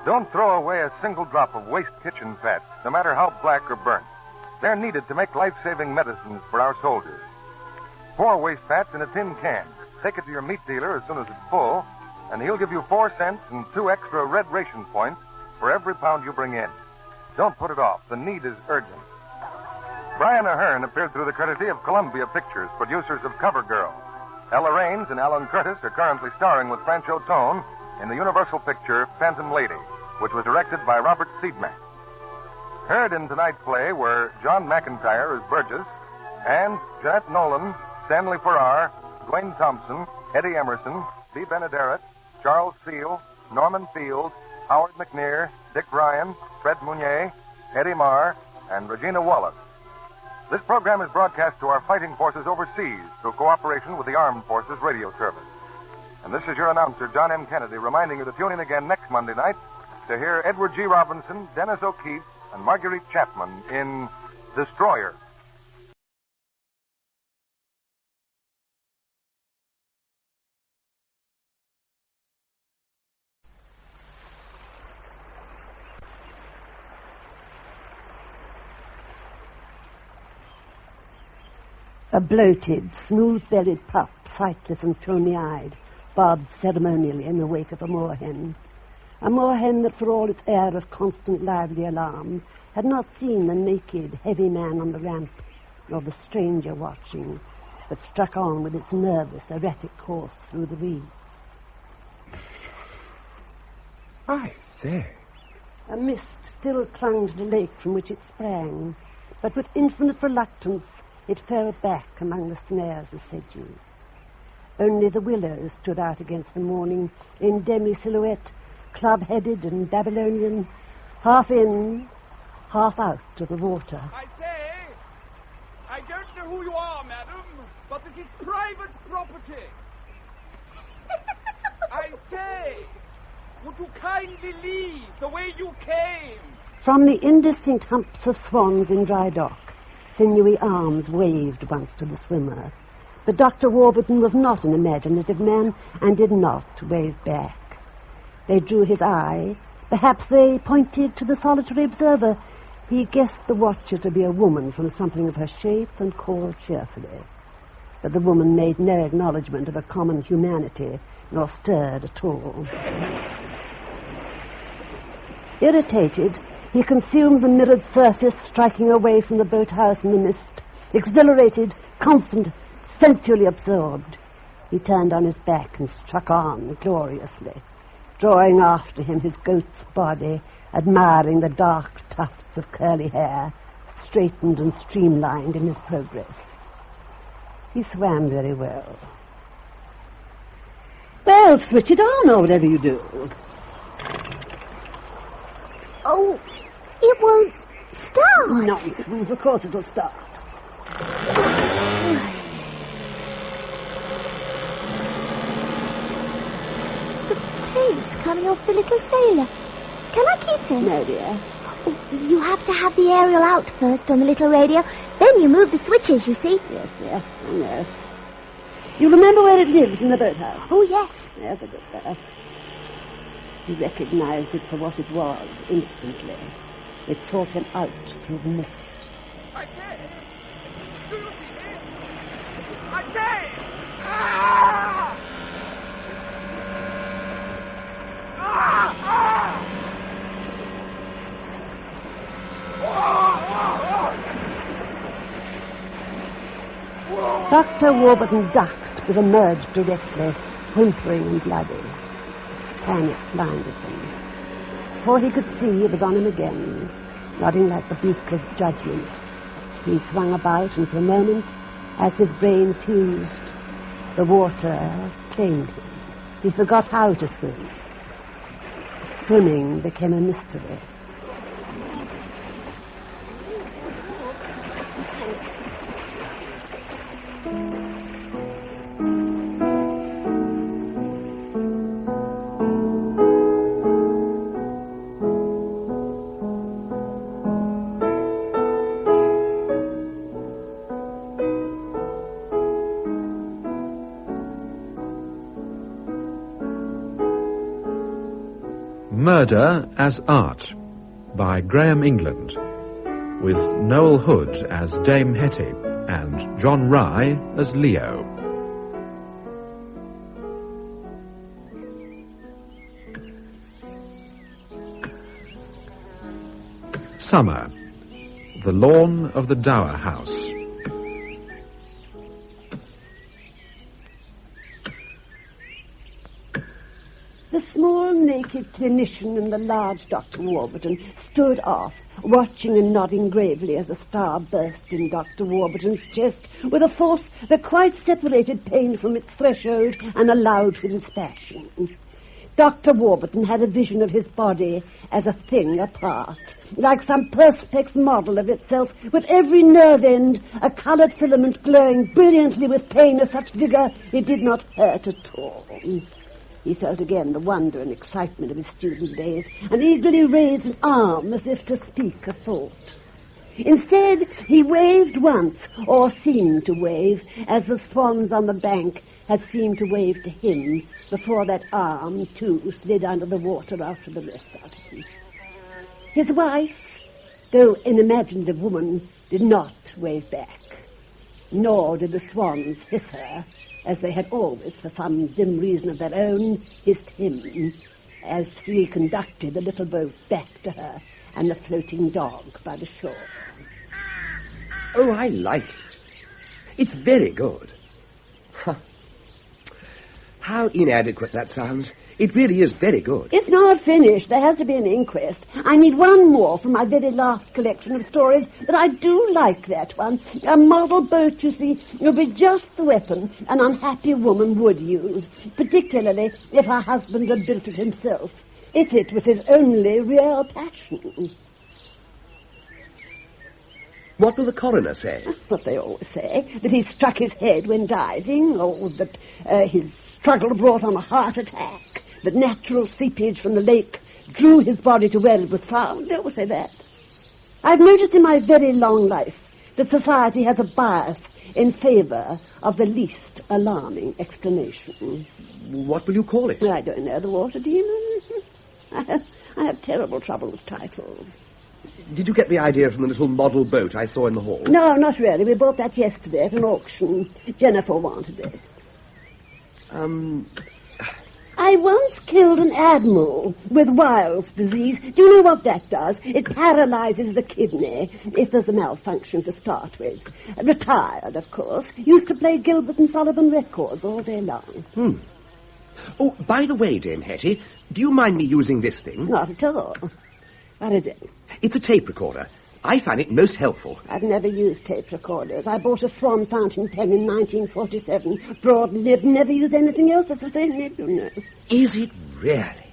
S13: Don't throw away a single drop of waste kitchen fats, no matter how black or burnt. They're needed to make life-saving medicines for our soldiers. Pour waste fats in a tin can. Take it to your meat dealer as soon as it's full, and he'll give you 4 cents and 2 extra red ration points for every pound you bring in. Don't put it off. The need is urgent. Brian Ahern appeared through the courtesy of Columbia Pictures, producers of CoverGirl. Ella Raines and Alan Curtis are currently starring with Francho Tone in the Universal picture Phantom Lady, which was directed by Robert Siedmack. Heard in tonight's play were John McIntyre as Burgess, and Jeanette Nolan, Stanley Farrar, Dwayne Thompson, Eddie Emerson, Steve Benederet, Charles Seal, Norman Field, Howard McNear, Dick Ryan, Fred Mounier, Eddie Marr, and Regina Wallace. This program is broadcast to our fighting forces overseas through cooperation with the Armed Forces Radio Service. And this is your announcer, John M. Kennedy, reminding you to tune in again next Monday night to hear Edward G. Robinson, Dennis O'Keefe, and Marguerite Chapman in Destroyer.
S20: A bloated, smooth-bellied pup, sightless and filmy-eyed, bobbed ceremonially in the wake of a moorhen. A moorhen that, for all its air of constant lively alarm, had not seen the naked, heavy man on the ramp, nor the stranger watching, but struck on with its nervous, erratic course through the reeds.
S21: I say.
S20: A mist still clung to the lake from which it sprang, but with infinite reluctance it fell back among the snares of sedges. Only the willows stood out against the morning in demi-silhouette, club-headed and Babylonian, half in, half out of the water.
S22: I say, I don't know who you are, madam, but this is private property. I say, would you kindly leave the way you came?
S20: From the indistinct humps of swans in dry dock, sinewy arms waved once to the swimmer. But Dr. Warburton was not an imaginative man and did not wave back. They drew his eye. Perhaps they pointed to the solitary observer. He guessed the watcher to be a woman from something of her shape and called cheerfully. But the woman made no acknowledgement of a common humanity, nor stirred at all. Irritated, he consumed the mirrored surface, striking away from the boathouse in the mist. Exhilarated, confident, sensually absorbed, he turned on his back and struck on gloriously, drawing after him his goat's body, admiring the dark tufts of curly hair, straightened and streamlined in his progress. He swam very well. Well, switch it on or whatever you do.
S7: Oh, it won't start.
S20: Nonsense. Of course it'll start.
S7: The paint's coming off the little sailor. Can I keep him?
S20: No, dear.
S7: Oh, you have to have the aerial out first on the little radio. Then you move the switches, you see.
S20: Yes, dear. I know. You remember where it lives in the boathouse?
S7: Oh, yes.
S20: There's a good fellow. He recognized it for what it was instantly. It sought him out through the mist.
S22: I say! Do you see me? I say! Ah! Ah! Ah!
S20: Dr. Warburton ducked, but emerged directly, whimpering and bloody. Panic blinded him. Before he could see, it was on him again, nodding like the beak of judgment. He swung about, and for a moment, as his brain fused, the water claimed him. He forgot how to swim. Swimming became a mystery.
S15: Murder as Art by Graham England, with Noel Hood as Dame Hetty and John Rye as Leo. Summer. The lawn of the Dower House.
S20: The small, naked clinician and the large Dr. Warburton stood off, watching and nodding gravely as a star burst in Dr. Warburton's chest with a force that quite separated pain from its threshold and allowed for dispassion. Dr. Warburton had a vision of his body as a thing apart, like some perspex model of itself, with every nerve end a coloured filament glowing brilliantly with pain of such vigour it did not hurt at all. He felt again the wonder and excitement of his student days, and eagerly raised an arm as if to speak a thought. Instead, he waved once, or seemed to wave, as the swans on the bank had seemed to wave to him before that arm, too, slid under the water after the rest of him. His wife, though an imaginative woman, did not wave back, nor did the swans hiss her, as they had always, for some dim reason of their own, hissed him, as he conducted the little boat back to her and the floating dog by the shore.
S17: Oh, I like it. It's very good. How inadequate that sounds. It really is very good.
S20: It's not finished. There has to be an inquest. I need one more from my very last collection of stories, but I do like that one. A model boat, you see, will be just the weapon an unhappy woman would use, particularly if her husband had built it himself, if it was his only real passion.
S17: What will the coroner say?
S20: What they always say, that he struck his head when diving, or that his struggle brought on a heart attack, that natural seepage from the lake drew his body to where it was found. They always say that. I've noticed in my very long life that society has a bias in favour of the least alarming explanation.
S17: What will you call it?
S20: I don't know, the water demon. I have terrible trouble with titles.
S17: Did you get the idea from the little model boat I saw in the hall?
S20: No, not really. We bought that yesterday at an auction. Jennifer wanted it. I once killed an admiral with Weil's disease. Do you know what that does? It paralyzes the kidney, if there's a malfunction to start with. Retired, of course. Used to play Gilbert and Sullivan records all day long.
S17: Oh, by the way, Dame Hetty, do you mind me using this thing?
S20: Not at all. What is it?
S17: It's a tape recorder. I find it most helpful.
S20: I've never used tape recorders. I bought a Swan fountain pen in 1947. Broad nib, never use anything else. It's the same nib, you know.
S17: Is it really?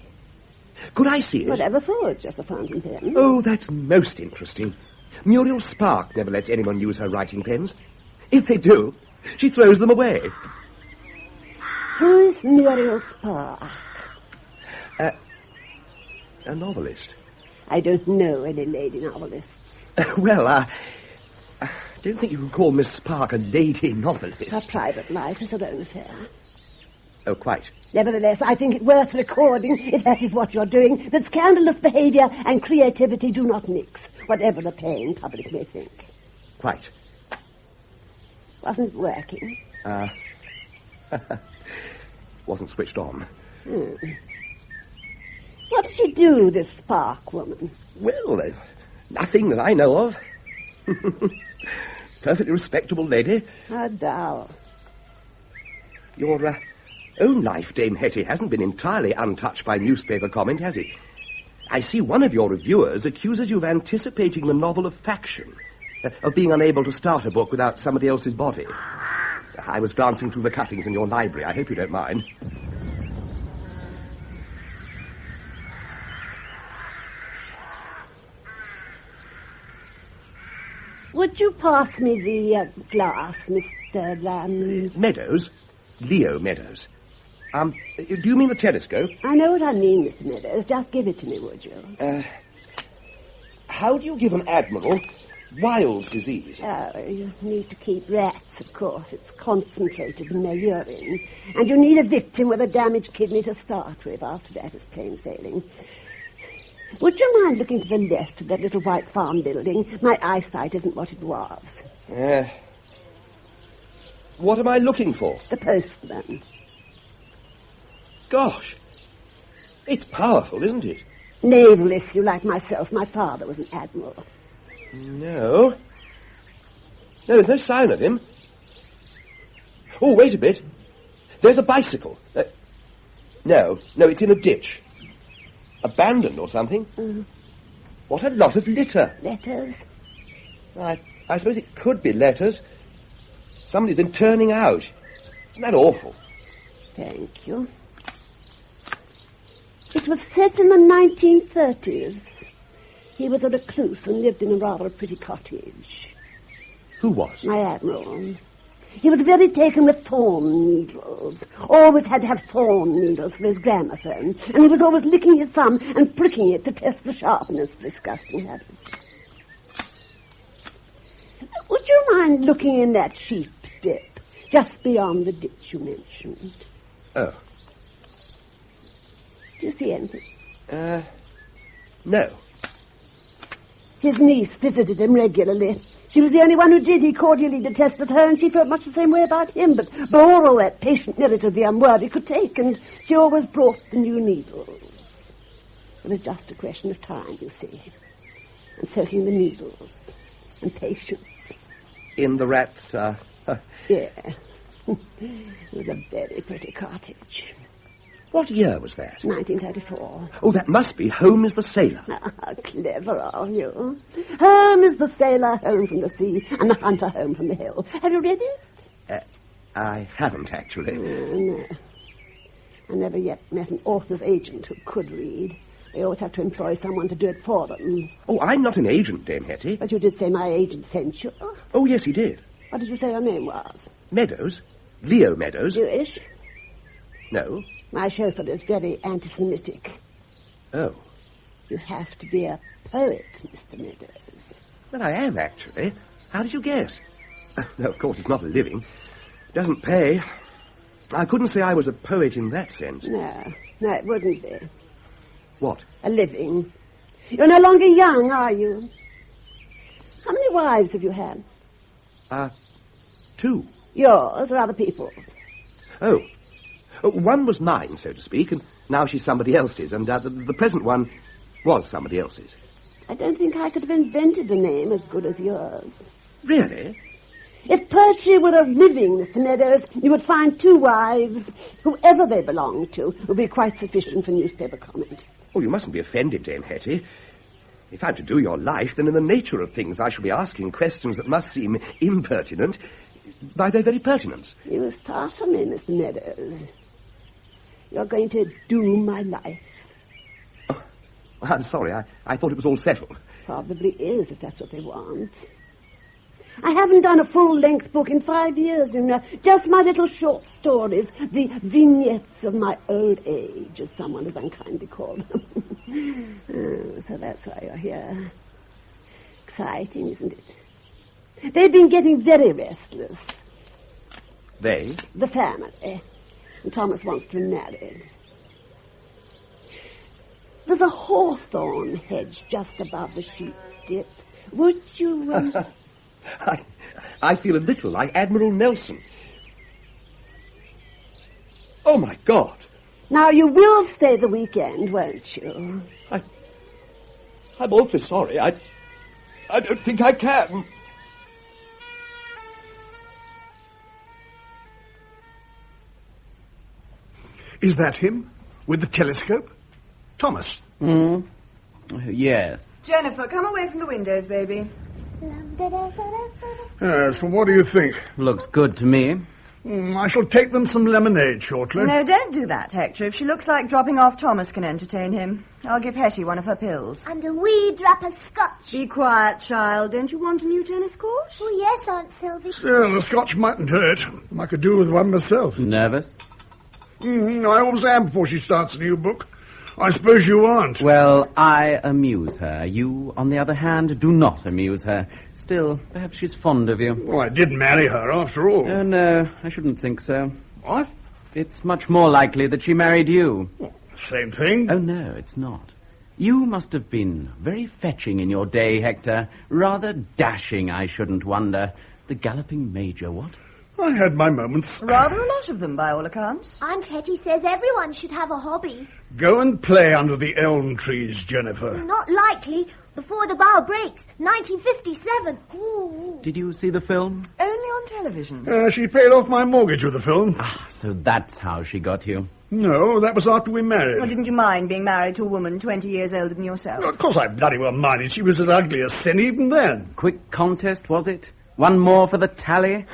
S17: Could I see it?
S20: Whatever for, it's just a fountain pen.
S17: Oh, that's most interesting. Muriel Spark never lets anyone use her writing pens. If they do, she throws them away.
S20: Who's Muriel Spark?
S17: A novelist.
S20: I don't know any lady novelists.
S17: Well, I don't think you can call Miss Spark a lady novelist.
S20: Her private life is her own affair.
S17: Oh, quite.
S20: Nevertheless, I think it worth recording, if that is what you're doing, that scandalous behaviour and creativity do not mix, whatever the paying public may think.
S17: Quite.
S20: Wasn't it working?
S17: Wasn't switched on.
S20: What did she do, this Spark woman?
S17: Well, nothing that I know of. Perfectly respectable lady.
S20: How dull.
S17: Your own life, Dame Hetty, hasn't been entirely untouched by newspaper comment, has it? I see one of your reviewers accuses you of anticipating the novel of faction, of being unable to start a book without somebody else's body. I was glancing through the cuttings in your library. I hope you don't mind.
S20: Would you pass me the glass, Mr.
S17: Meadows? Leo Meadows. Do you mean the telescope?
S20: I know what I mean, Mr. Meadows. Just give it to me, would you?
S17: How do you give an admiral Wild's disease?
S20: Oh, you need to keep rats, of course. It's concentrated in their urine. And you need a victim with a damaged kidney to start with. After that, it's plain sailing. Would you mind looking to the left of that little white farm building? My eyesight isn't what it was.
S17: What am I looking for?
S20: The postman.
S17: Gosh. It's powerful, isn't it?
S20: Naval issue like myself. My father was an admiral.
S17: No, there's no sign of him. Oh, wait a bit. There's a bicycle. No, it's in a ditch. Abandoned or something. What a lot of litter.
S20: Letters?
S17: I suppose it could be letters. Somebody's been turning out. Isn't that awful?
S20: Thank you. It was set in the 1930s. He was a recluse and lived in a rather pretty cottage.
S17: Who was?
S20: My admiral. He was very taken with thorn needles. Always had to have thorn needles for his gramophone. And he was always licking his thumb and pricking it to test the sharpness. Disgusting habit. Would you mind looking in that sheep dip, just beyond the ditch you mentioned?
S17: Oh.
S20: Do you see anything?
S17: No.
S20: His niece visited him regularly. She was the only one who did. He cordially detested her, and she felt much the same way about him, but bore all that patient merit of the unworthy could take, and she always brought the new needles. It was just a question of time, you see, and soaking the needles, and patience.
S17: In the rats,
S20: Yeah. It was a very pretty cottage.
S17: What year was that?
S20: 1934.
S17: Oh, that must be Home is the Sailor.
S20: How clever of you. Home is the sailor home from the sea, and the hunter home from the hill. Have you read it?
S17: I haven't, actually.
S20: No. I never yet met an author's agent who could read. They always have to employ someone to do it for them.
S17: Oh, I'm not an agent, Dame Hetty.
S20: But you did say my agent sent you.
S17: Oh, yes, he did.
S20: What did you say your name was?
S17: Meadows. Leo Meadows.
S20: Jewish?
S17: No.
S20: My chauffeur is very anti-Semitic.
S17: Oh.
S20: You have to be a poet, Mr. Meadows.
S17: Well, I am, actually. How did you guess? No, of course, it's not a living. It doesn't pay. I couldn't say I was a poet in that sense.
S20: No, it wouldn't be.
S17: What?
S20: A living. You're no longer young, are you? How many wives have you had?
S17: 2.
S20: Yours or other people's?
S17: Oh. One was mine, so to speak, and now she's somebody else's, and the present one was somebody else's.
S20: I don't think I could have invented a name as good as yours.
S17: Really?
S20: If poetry were a living, Mr. Meadows, you would find 2 wives, whoever they belonged to, would be quite sufficient for newspaper comment.
S17: Oh, you mustn't be offended, Dame Hetty. If I'm to do your life, then in the nature of things I shall be asking questions that must seem impertinent by their very pertinence.
S20: You startle me, Mr. Meadows. You're going to do my life.
S17: Oh, I'm sorry. I thought it was all settled.
S20: Probably is, if that's what they want. I haven't done a full-length book in 5 years, you know. Just my little short stories, the vignettes of my old age, as someone has unkindly called them. So that's why you're here. Exciting, isn't it? They've been getting very restless.
S17: They?
S20: The family. And Thomas wants to be married. There's a hawthorn hedge just above the sheep dip. Would you...
S17: I feel a little like Admiral Nelson. Oh, my God.
S20: Now, you will stay the weekend, won't you?
S17: I'm awfully sorry. I don't think I can.
S1: Is that him? With the telescope? Thomas?
S8: Yes.
S14: Jennifer, come away from the windows, baby.
S1: Yes, well, what do you think?
S8: Looks good to me.
S1: I shall take them some lemonade shortly.
S14: No, don't do that, Hector. If she looks like dropping off, Thomas can entertain him. I'll give Hetty one of her pills.
S7: And a wee drop of scotch.
S14: Be quiet, child. Don't you want a new tennis court?
S7: Oh, yes, Aunt Sylvie.
S1: Still, the scotch mightn't hurt. I could do with one myself.
S8: Nervous?
S1: I always am before she starts a new book. I suppose you aren't.
S8: Well, I amuse her. You, on the other hand, do not amuse her. Still, perhaps she's fond of you.
S1: Well, I did marry her, after all.
S8: Oh, no, I shouldn't think so.
S1: What?
S8: It's much more likely that she married you.
S1: Well, same thing.
S8: Oh, no, it's not. You must have been very fetching in your day, Hector. Rather dashing, I shouldn't wonder. The galloping major, what?
S1: I had my moments.
S14: Rather a lot of them, by all accounts.
S7: Aunt Hetty says everyone should have a hobby.
S1: Go and play under the elm trees, Jennifer.
S7: Not likely. Before the bough breaks. 1957. Ooh.
S8: Did you see the film?
S14: Only on television.
S1: She paid off my mortgage with the film.
S8: Ah, so that's how she got you.
S1: No, that was after we married.
S14: Well, didn't you mind being married to a woman 20 years older than yourself?
S1: Well, of course I bloody well minded. She was as ugly as sin even then.
S8: Quick contest, was it? One more for the tally?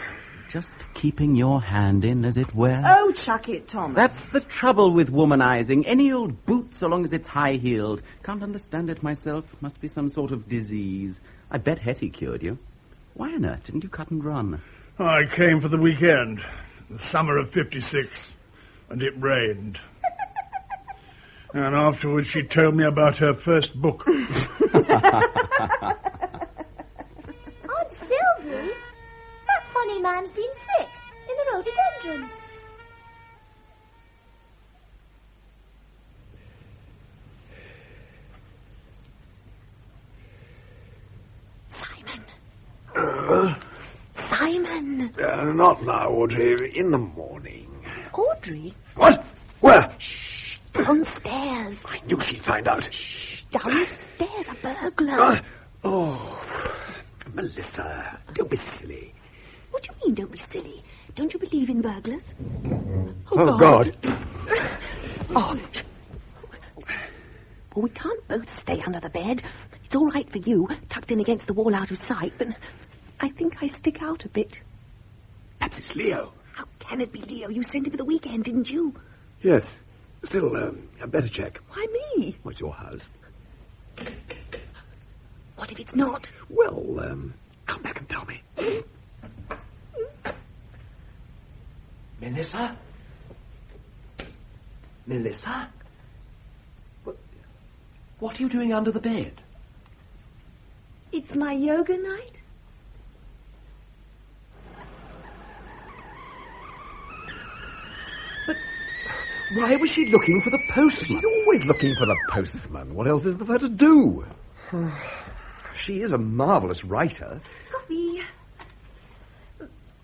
S8: Just keeping your hand in, as it were.
S14: Oh, chuck it, Thomas.
S8: That's the trouble with womanizing. Any old boot, so long as it's high-heeled. Can't understand it myself. Must be some sort of disease. I bet Hetty cured you. Why on earth didn't you cut and run?
S1: I came for the weekend. The summer of 56. And it rained. And afterwards she told me about her first book.
S7: Aunt Sylvie? That funny man's been sick in the rhododendrons. Simon!
S21: Not now, Audrey. In the morning.
S7: Audrey?
S21: What? Where?
S7: Shh! Downstairs.
S21: I knew she'd find out.
S7: Shh! Downstairs, a burglar.
S21: Melissa, don't be silly.
S7: What do you mean, don't be silly? Don't you believe in burglars?
S21: Oh, God.
S7: Oh. Well, we can't both stay under the bed. It's all right for you, tucked in against the wall out of sight, but I think I stick out a bit.
S21: Perhaps it's Leo.
S7: How can it be Leo? You sent him for the weekend, didn't you?
S21: Yes. Still, I better check.
S7: Why me?
S21: What's your house?
S7: What if it's not?
S21: Well, come back and tell me. Melissa? Melissa? What are you doing under the bed?
S7: It's my yoga night.
S21: But why was she looking for the postman?
S9: She's always looking for the postman. What else is there for her to do?
S17: She is a marvellous writer.
S7: Coffee.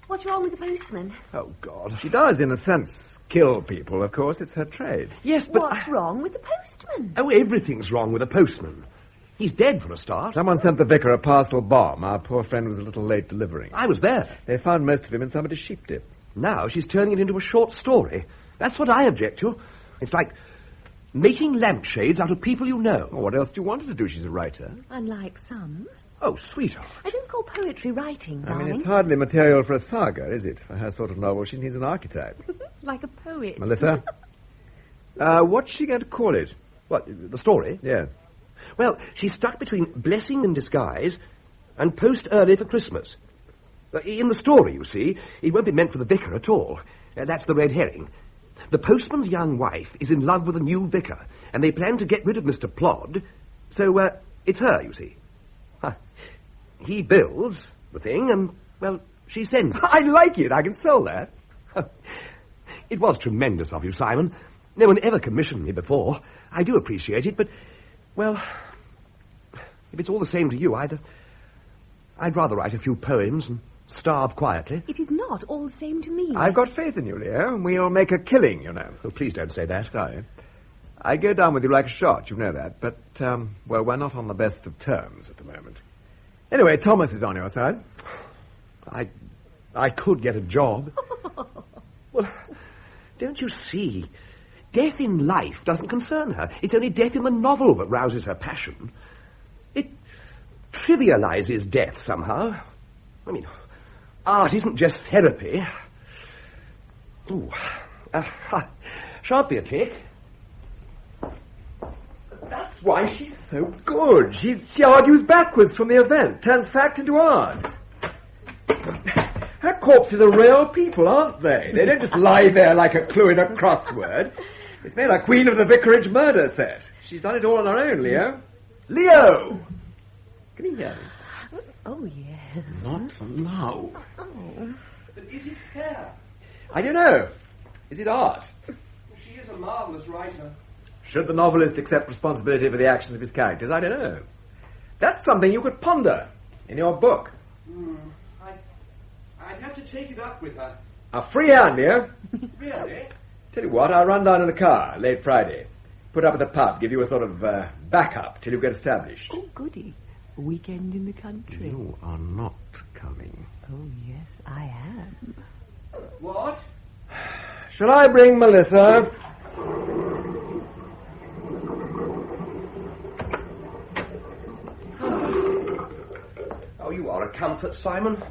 S7: What's wrong with the postman?
S9: Oh, God. She does, in a sense, kill people, of course. It's her trade.
S17: Yes, but...
S7: What's wrong with the postman?
S17: Oh, everything's wrong with a postman. He's dead, for a start.
S9: Someone sent the vicar a parcel bomb. Our poor friend was a little late delivering.
S17: I was there.
S9: They found most of him in somebody's sheep dip.
S17: Now she's turning it into a short story. That's what I object to. It's like Making lampshades out of people you know.
S22: Well, what else do you want her to do? She's a writer.
S7: Unlike some.
S17: Oh, sweetheart.
S7: I don't call poetry writing,
S22: I
S7: darling.
S22: mean, it's hardly material for a saga, is it? For her sort of novel, she needs an archetype.
S7: Like a poet.
S22: Melissa? What's she going to call it?
S17: What, the story?
S22: Yeah.
S17: Well, she's stuck between Blessing in Disguise and Post Early for Christmas. In the story, you see, it won't be meant for the vicar at all. That's the red herring. The postman's young wife is in love with a new vicar, and they plan to get rid of Mr. Plod, so it's her, you see. He builds the thing, and, well, she sends it.
S22: I like it. I can sell that.
S17: It was tremendous of you, Simon. No one ever commissioned me before. I do appreciate it, but, well, if it's all the same to you, I'd rather write a few poems and starve quietly.
S7: It is not all the same to me.
S22: I've got faith in you, Leo, and we'll make a killing, you know.
S17: Oh, please don't say that.
S22: Sorry. I'd go down with you like a shot, you know that, but, well, we're not on the best of terms at the moment. Anyway, Thomas is on your side.
S17: I could get a job. Well, don't you see? Death in life doesn't concern her. It's only death in the novel that rouses her passion. It trivializes death somehow. I mean, art isn't just therapy. Ooh. Shan't be a tick.
S22: That's why she's so good. She argues backwards from the event, turns fact into art. Her corpses are real people, aren't they? They don't just lie there like a clue in a crossword. It's made like Queen of the Vicarage murder set. She's done it all on her own, Leo. Leo! Can you hear me?
S7: Oh, yes.
S22: Not now.
S7: Oh.
S17: But is it fair?
S22: I don't know. Is it art?
S17: She is a marvellous writer.
S22: Should the novelist accept responsibility for the actions of his characters? I don't know. That's something you could ponder in your book.
S17: I'd have to take it up with her.
S22: A free hand, Leo.
S17: Really?
S22: Tell you what, I'll run down in the car late Friday. Put up at the pub, give you a sort of backup till you get established.
S7: Oh, goody. A weekend in the country.
S22: You are not coming.
S7: Oh, yes, I am.
S17: What?
S22: Shall I bring Melissa?
S17: Oh, you are a comfort, Simon.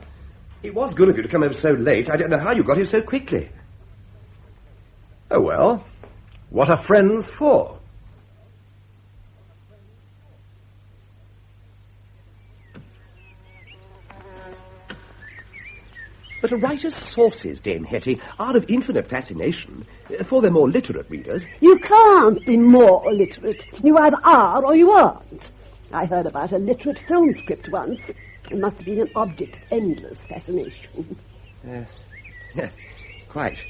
S17: It was good of you to come over so late. I don't know how you got here so quickly.
S22: Oh, well, what are friends for?
S17: But a writer's sources, Dame Hetty, are of infinite fascination for their more literate readers.
S20: You can't be more literate. You either are or you aren't. I heard about a literate film script once. It must have been an object of endless fascination.
S17: Quite.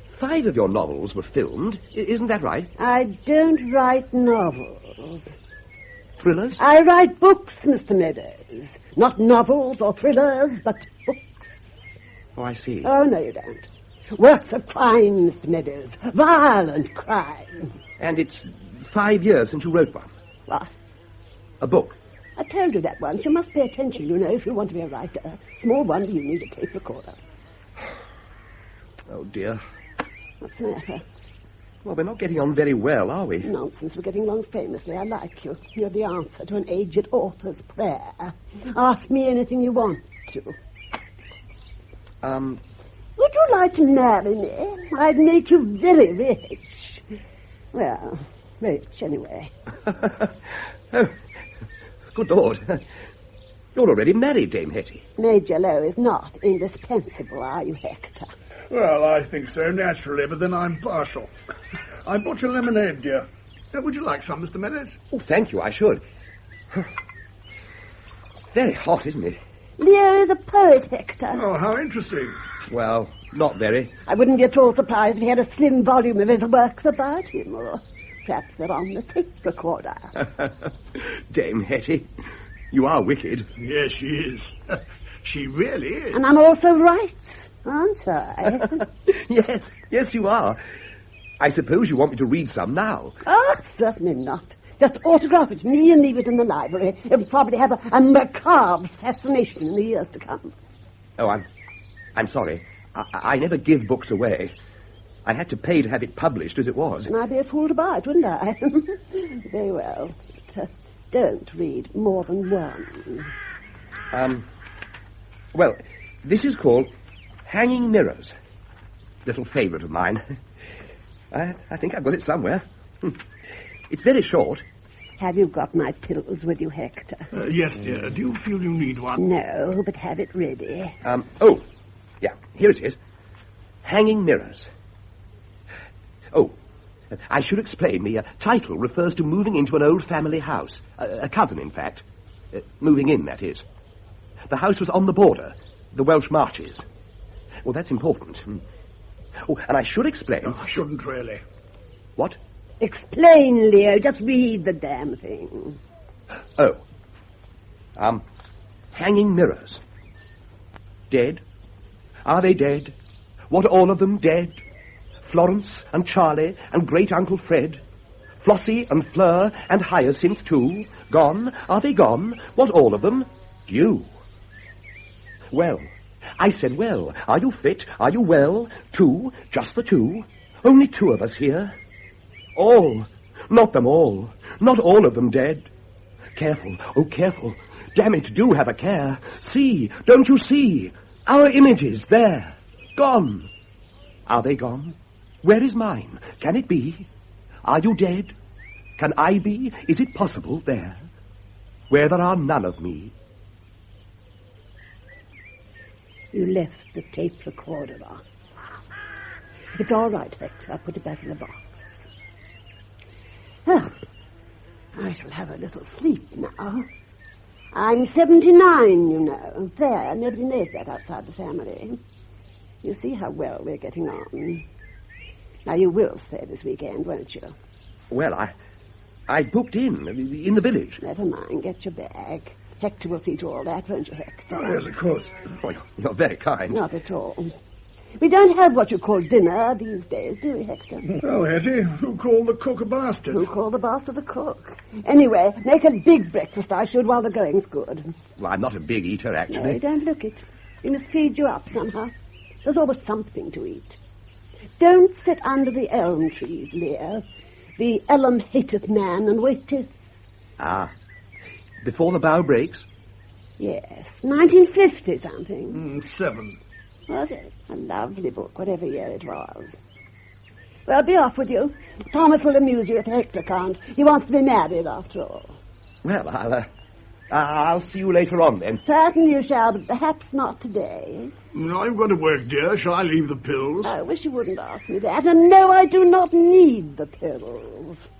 S17: 5 of your novels were filmed, isn't that right?
S20: I don't write novels.
S17: Thrillers?
S20: I write books, Mr. Meadows. Not novels or thrillers, but books.
S17: Oh, I see.
S20: Oh, no, you don't. Works of crime, Mr. Meadows. Violent crime.
S17: And it's 5 years since you wrote one.
S20: What?
S17: A book.
S20: I told you that once. You must pay attention, you know, if you want to be a writer. Small wonder you need a tape recorder.
S17: Oh, dear.
S20: What's the matter?
S17: Well, we're not getting on very well, are we?
S20: Nonsense. We're getting along famously. I like you. You're the answer to an aged author's prayer. Ask me anything you want to. Would you like to marry me? I'd make you very rich. Well, rich anyway.
S17: Oh, good Lord. You're already married, Dame Hetty.
S20: Major Lowe is not indispensable, are you, Hector?
S1: Well, I think so, naturally, but then I'm partial. I bought you lemonade, dear. Would you like some, Mr. Meadows?
S17: Oh, thank you, I should. It's very hot, isn't it?
S20: Leo is a poet, Hector.
S1: Oh, how interesting.
S17: Well, not very.
S20: I wouldn't be at all surprised if he had a slim volume of his works about him, or perhaps they're on the tape recorder.
S17: Dame Hetty, you are wicked.
S1: Yes, she is. She really is.
S20: And I'm also right, aren't I?
S17: Yes, you are. I suppose you want me to read some now.
S20: Oh, certainly not. Just autograph it to me and leave it in the library. It'll probably have a macabre fascination in the years to come.
S17: Oh, I'm sorry. I never give books away. I had to pay to have it published as it was.
S20: And I'd be a fool to buy it, wouldn't I? Very well. But, don't read more than one.
S17: Well, this is called Hanging Mirrors. Little favourite of mine. I think I've got it somewhere. It's very short.
S20: Have you got my pills with you, Hector?
S1: Yes, dear. Do you feel you need one?
S20: No, but have it ready.
S17: Yeah, here it is. Hanging Mirrors. Oh, I should explain. The title refers to moving into an old family house. A cousin, in fact. Moving in, that is. The house was on the border, the Welsh Marches. Well, that's important. Oh, and I should explain...
S1: I shouldn't really.
S17: What?
S20: Explain, Leo. Just read the damn thing.
S17: Hanging Mirrors. Dead? Are they dead? What, all of them dead? Florence and Charlie and great-uncle Fred? Flossie and Fleur and Hyacinth, too? Gone? Are they gone? What, all of them? Due. Well, I said well. Are you fit? Are you well? Two? Just the two? Only two of us here? All. Not them all. Not all of them dead. Careful. Oh, careful. Damn it, do have a care. See, don't you see? Our images, there. Gone. Are they gone? Where is mine? Can it be? Are you dead? Can I be? Is it possible there? Where there are none of me?
S20: You left the tape recorder on. It's all right, Hector. I'll put it back in the box. Well, I shall have a little sleep now. I'm 79, you know. There, nobody knows that outside the family. You see how well we're getting on. Now, you will stay this weekend, won't you?
S17: Well, I booked in the village.
S20: Never mind, get your bag. Hector will see to all that, won't you, Hector?
S1: Oh, yes, of course.
S17: Oh, you're very kind.
S20: Not at all. We don't have what you call dinner these days, do we, Hector?
S1: Oh, Hetty, who called the cook a bastard?
S20: Who called the bastard the cook? Anyway, make a big breakfast, I should, while the going's good.
S17: Well, I'm not a big eater, actually.
S20: No, don't look it. We must feed you up somehow. There's always something to eat. Don't sit under the elm trees, Leo. The elm hateth man and waiteth.
S17: Ah. Before the bough breaks?
S20: Yes, 1950-something.
S1: 7.
S20: Was it? A lovely book, whatever year it was. Well, be off with you. Thomas will amuse you if Hector can't. He wants to be married, after all.
S17: Well, I'll see you later on, then.
S20: Certainly you shall, but perhaps not today.
S1: No, I've got to work, dear. Shall I leave the pills?
S20: I wish you wouldn't ask me that. And no, I do not need the pills.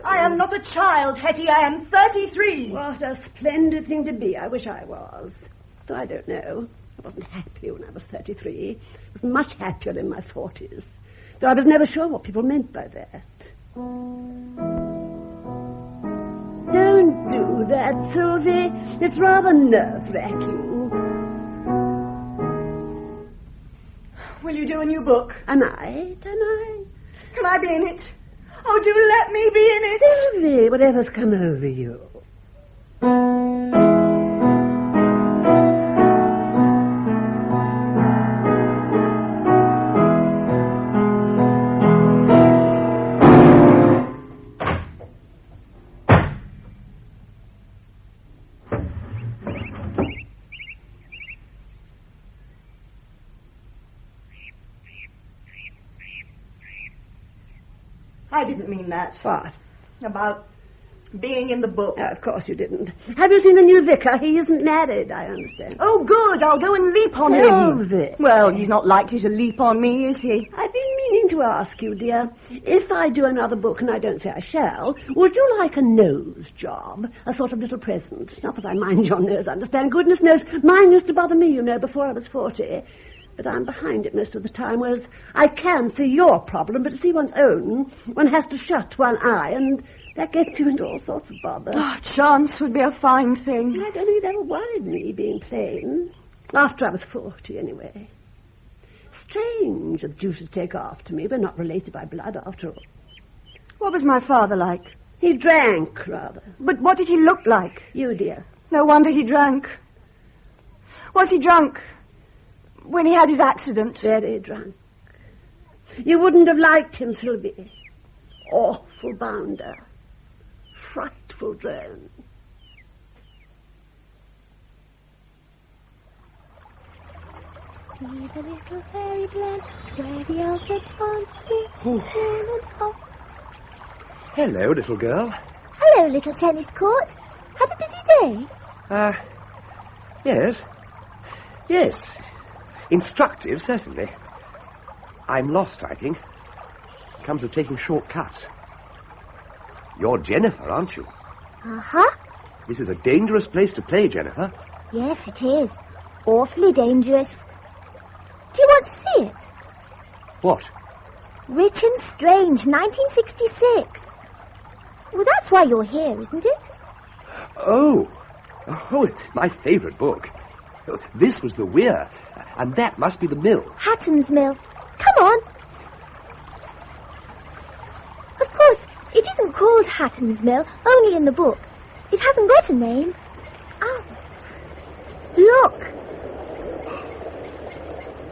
S14: I am not a child, Hetty. I am 33.
S20: What a splendid thing to be. I wish I was. Though I don't know. I wasn't happy when I was 33. I was much happier in my 40s. Though I was never sure what people meant by that. Don't do that, Susie. It's rather nerve-wracking.
S14: Will you do a new book?
S20: I might.
S14: Can I be in it? Oh, do let me be in it.
S20: Sylvie, whatever's come over you.
S14: I didn't mean that.
S20: What?
S14: About being in the book.
S20: Oh, of course you didn't. Have you seen the new vicar? He isn't married, I understand.
S14: Oh, good. I'll go and leap on him. Well, he's not likely to leap on me, is he?
S20: I've been meaning to ask you, dear. If I do another book, and I don't say I shall, would you like a nose job? A sort of little present. Not that I mind your nose, understand. Goodness knows, mine used to bother me, you know, before I was 40. But I'm behind it most of the time, whereas I can see your problem, but to see one's own, one has to shut one eye and That gets you into all sorts of bother.
S14: Oh, chance would be a fine thing.
S20: I don't think it ever worried me, being plain. After I was 40, anyway. Strange that you should take after me. We're not related by blood, after all.
S14: What was my father like?
S20: He drank, rather.
S14: But what did he look like?
S20: You, dear.
S14: No wonder he drank. Was he drunk when he had his accident?
S20: Very drunk. You wouldn't have liked him, Sylvie. Awful bounder. Frightful drone.
S11: See the little fairy glen where the elves are dancing.
S17: Hello, little girl.
S11: Hello, little tennis court. Had a busy day?
S17: Yes. Yes. Instructive, certainly. I'm lost, I think. Comes of taking shortcuts. You're Jennifer, aren't you?
S11: Uh-huh.
S17: This is a dangerous place to play, Jennifer.
S11: Yes, it is. Awfully dangerous. Do you want to see it?
S17: What?
S11: Rich and Strange, 1966. Well, that's why you're here, isn't it?
S17: Oh, my favourite book. This was the weir, and that must be the mill.
S11: Hatton's Mill. Come on. Of course, it isn't called Hatton's Mill, only in the book. It hasn't got a name. Oh. Look.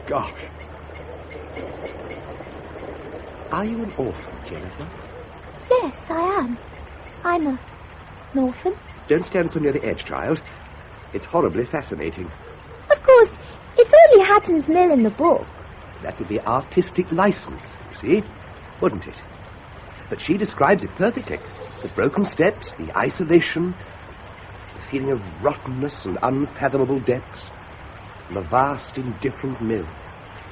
S17: Gosh. Are you an orphan, Jennifer?
S11: Yes, I am. I'm an orphan.
S17: Don't stand so near the edge, child. It's horribly fascinating.
S11: Of course, it's only Hatton's Mill in the book.
S17: That would be artistic license, you see, wouldn't it? But she describes it perfectly. The broken steps, the isolation, the feeling of rottenness and unfathomable depths, and the vast, indifferent mill.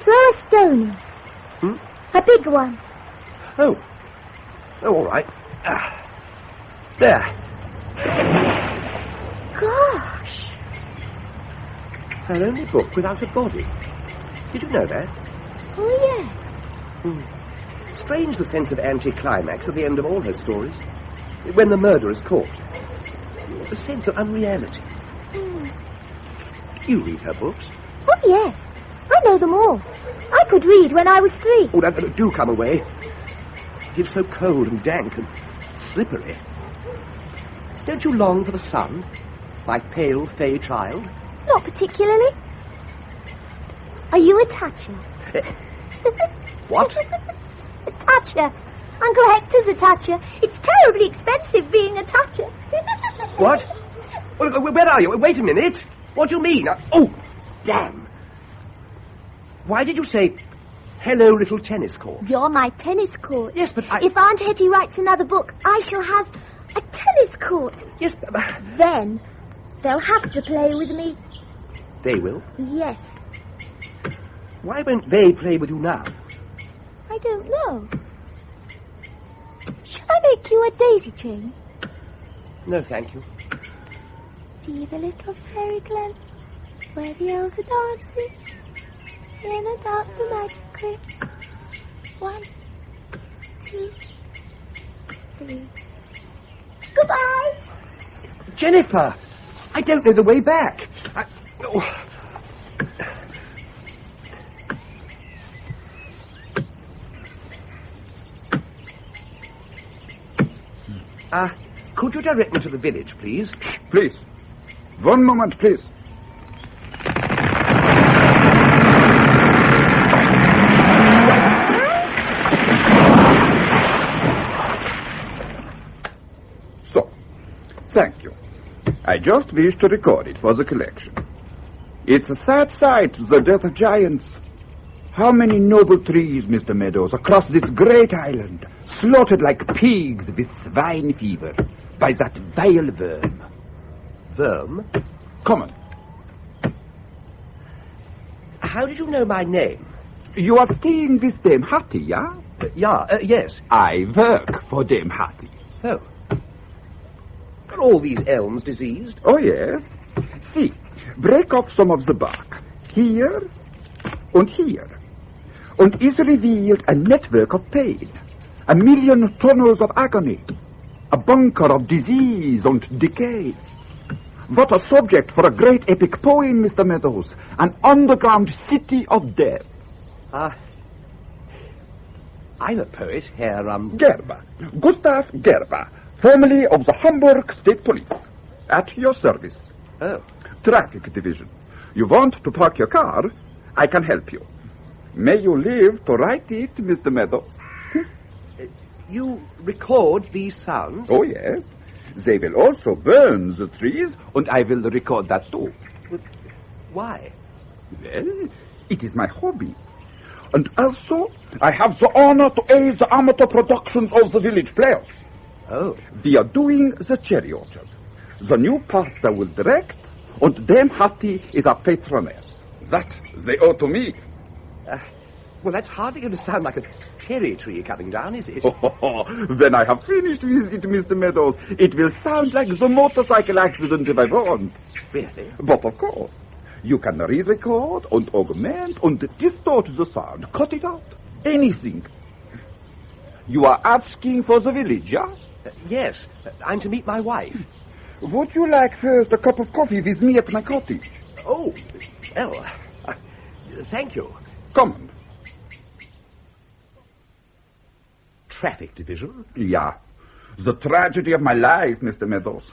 S11: Throw a stone in. A big one.
S17: Oh, all right. There.
S11: Gosh.
S17: Her only book without a body. Did you know that?
S11: Oh, yes.
S17: Strange the sense of anticlimax at the end of all her stories. When the murderer is caught. The sense of unreality. You read her books?
S11: Oh, yes. I know them all. I could read when I was 3.
S17: Oh, do come away. It's so cold and dank and slippery. Don't you long for the sun, my pale, fey child?
S11: Not particularly. Are you a Thatcher?
S17: What?
S11: A Thatcher. Uncle Hector's a Thatcher. It's terribly expensive being a Thatcher.
S17: What? Well, where are you? Wait a minute. What do you mean? Oh, damn. Why did you say, hello, little tennis court?
S11: You're my tennis court.
S17: Yes, but
S11: If Aunt Hetty writes another book, I shall have a tennis court.
S17: Yes,
S11: Then they'll have to play with me.
S17: They will?
S11: Yes.
S17: Why won't they play with you now?
S11: I don't know. Shall I make you a daisy chain?
S17: No, thank you.
S11: See the little fairy glen where the elves are dancing in and out the magic grip. 1, 2, 3. Goodbye!
S17: Jennifer! I don't know the way back. Could you direct me to the village, please?
S18: Please. One moment, please. So, thank you. I just wish to record it for the collection. It's a sad sight, the death of giants. How many noble trees, Mr. Meadows, across this great island, slaughtered like pigs with swine fever by that vile worm.
S17: Worm?
S18: Come on.
S17: How did you know my name?
S18: You are staying with Dame Hattie, yeah?
S17: Yes.
S18: I work for Dame Hattie.
S17: Oh. Are all these elms diseased?
S18: Oh, yes. See, break off some of the bark. Here and here. And is revealed a network of pain. 1,000,000 tunnels of agony. a bunker of disease and decay. What a subject for a great epic poem, Mr. Meadows. An underground city of death.
S17: I'm a poet, Herr,
S18: Gerber. Gustav Gerber, formerly of the Hamburg State Police. At your service.
S17: Oh.
S18: Traffic Division. You want to park your car? I can help you. May you live to write it, Mr. Meadows.
S17: You record these sounds?
S18: Oh, yes. They will also burn the trees, and I will record that too.
S17: But why?
S18: Well, it is my hobby. And also, I have the honor to aid the amateur productions of the village players.
S17: Oh.
S18: We are doing the cherry orchard. The new pastor will direct, and Dame Hattie is our patroness. That they owe to me.
S17: Well, that's hardly going to sound like a cherry tree coming down, is it?
S18: When I have finished with it, Mr. Meadows, it will sound like the motorcycle accident if I want.
S17: Really?
S18: But of course, you can re-record and augment and distort the sound. Cut it out. Anything. You are asking for the village, yeah?
S17: Yes. I'm to meet my wife.
S18: Would you like first a cup of coffee with me at my cottage?
S17: Oh, well, thank you.
S18: Come on.
S17: Traffic Division?
S18: Yeah. The tragedy of my life, Mr. Meadows.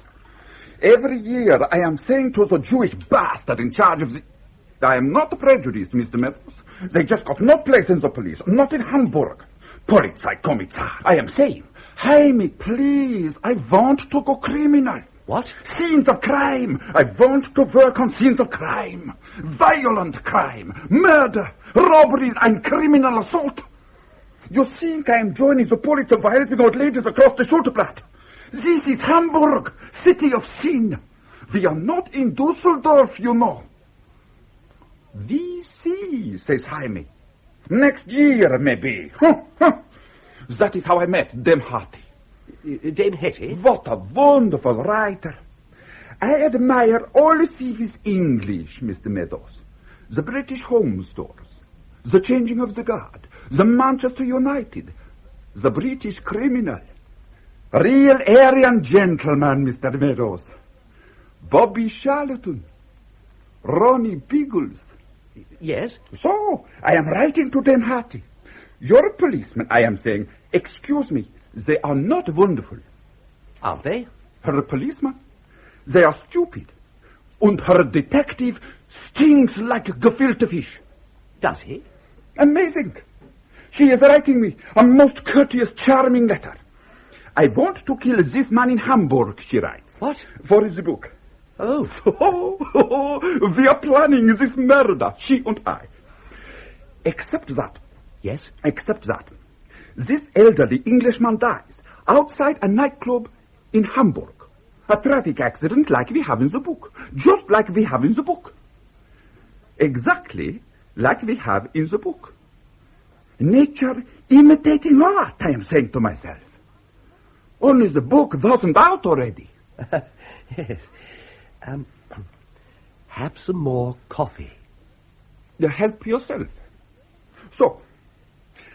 S18: Every year I am saying to the Jewish bastard in charge of the... I am not prejudiced, Mr. Meadows. They just got no place in the police, not in Hamburg. Polizeikommissar. I am saying, Jaime, please, I want to go criminal.
S17: What?
S18: Scenes of crime. I want to work on scenes of crime. Violent crime, murder, robberies, and criminal assault. You think I am joining the police for helping old ladies across the Schulterplatz? This is Hamburg, city of sin. We are not in Dusseldorf, you know. We see, says Jaime. Next year, maybe. That is how I met Dame Hattie.
S17: Dame Hetty?
S18: What a wonderful writer. I admire all his English, Mr. Meadows. The British Home Stores, the Changing of the Guard, the Manchester United, the British Criminal. Real Aryan gentleman, Mr. Meadows. Bobby Charlton, Ronnie Biggles.
S17: Yes?
S18: So, I am writing to Dame Hattie. Your policeman, I am saying, excuse me, they are not wonderful.
S17: Aren't they?
S18: Her policeman, they are stupid. And her detective stinks like gefilte fish.
S17: Does he?
S18: Amazing. She is writing me a most courteous, charming letter. I want to kill this man in Hamburg, she writes.
S17: What?
S18: For his book.
S17: Oh.
S18: So, we are planning this murder, she and I. Except that.
S17: Yes?
S18: Except that. This elderly Englishman dies outside a nightclub in Hamburg. A traffic accident like we have in the book. Just like we have in the book. Exactly like we have in the book. Nature imitating art, I am saying to myself. Only the book wasn't out already.
S17: Yes. Have some more coffee.
S18: Help yourself. So,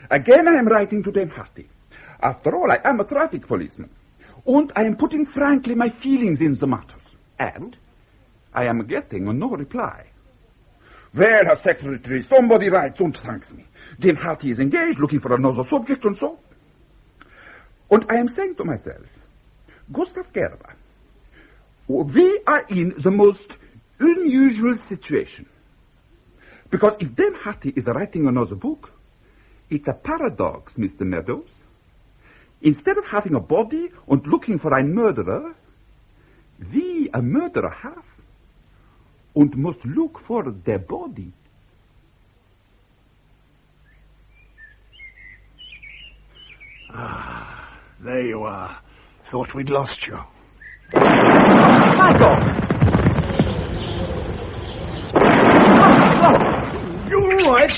S18: again I am writing to Dame Hattie. After all, I am a traffic policeman. And I am putting frankly my feelings in the matters.
S17: And?
S18: I am getting no reply. Well, Herr Secretary, somebody writes and thanks me. Dame Hattie is engaged, looking for another subject and so. And I am saying to myself, Gustav Gerber, we are in the most unusual situation. Because if Dame Hattie is writing another book, it's a paradox, Mr. Meadows. Instead of having a body and looking for a murderer, we a murderer have and must look for their body.
S1: Ah, there you are. Thought we'd lost you.
S17: Michael!
S1: You all right?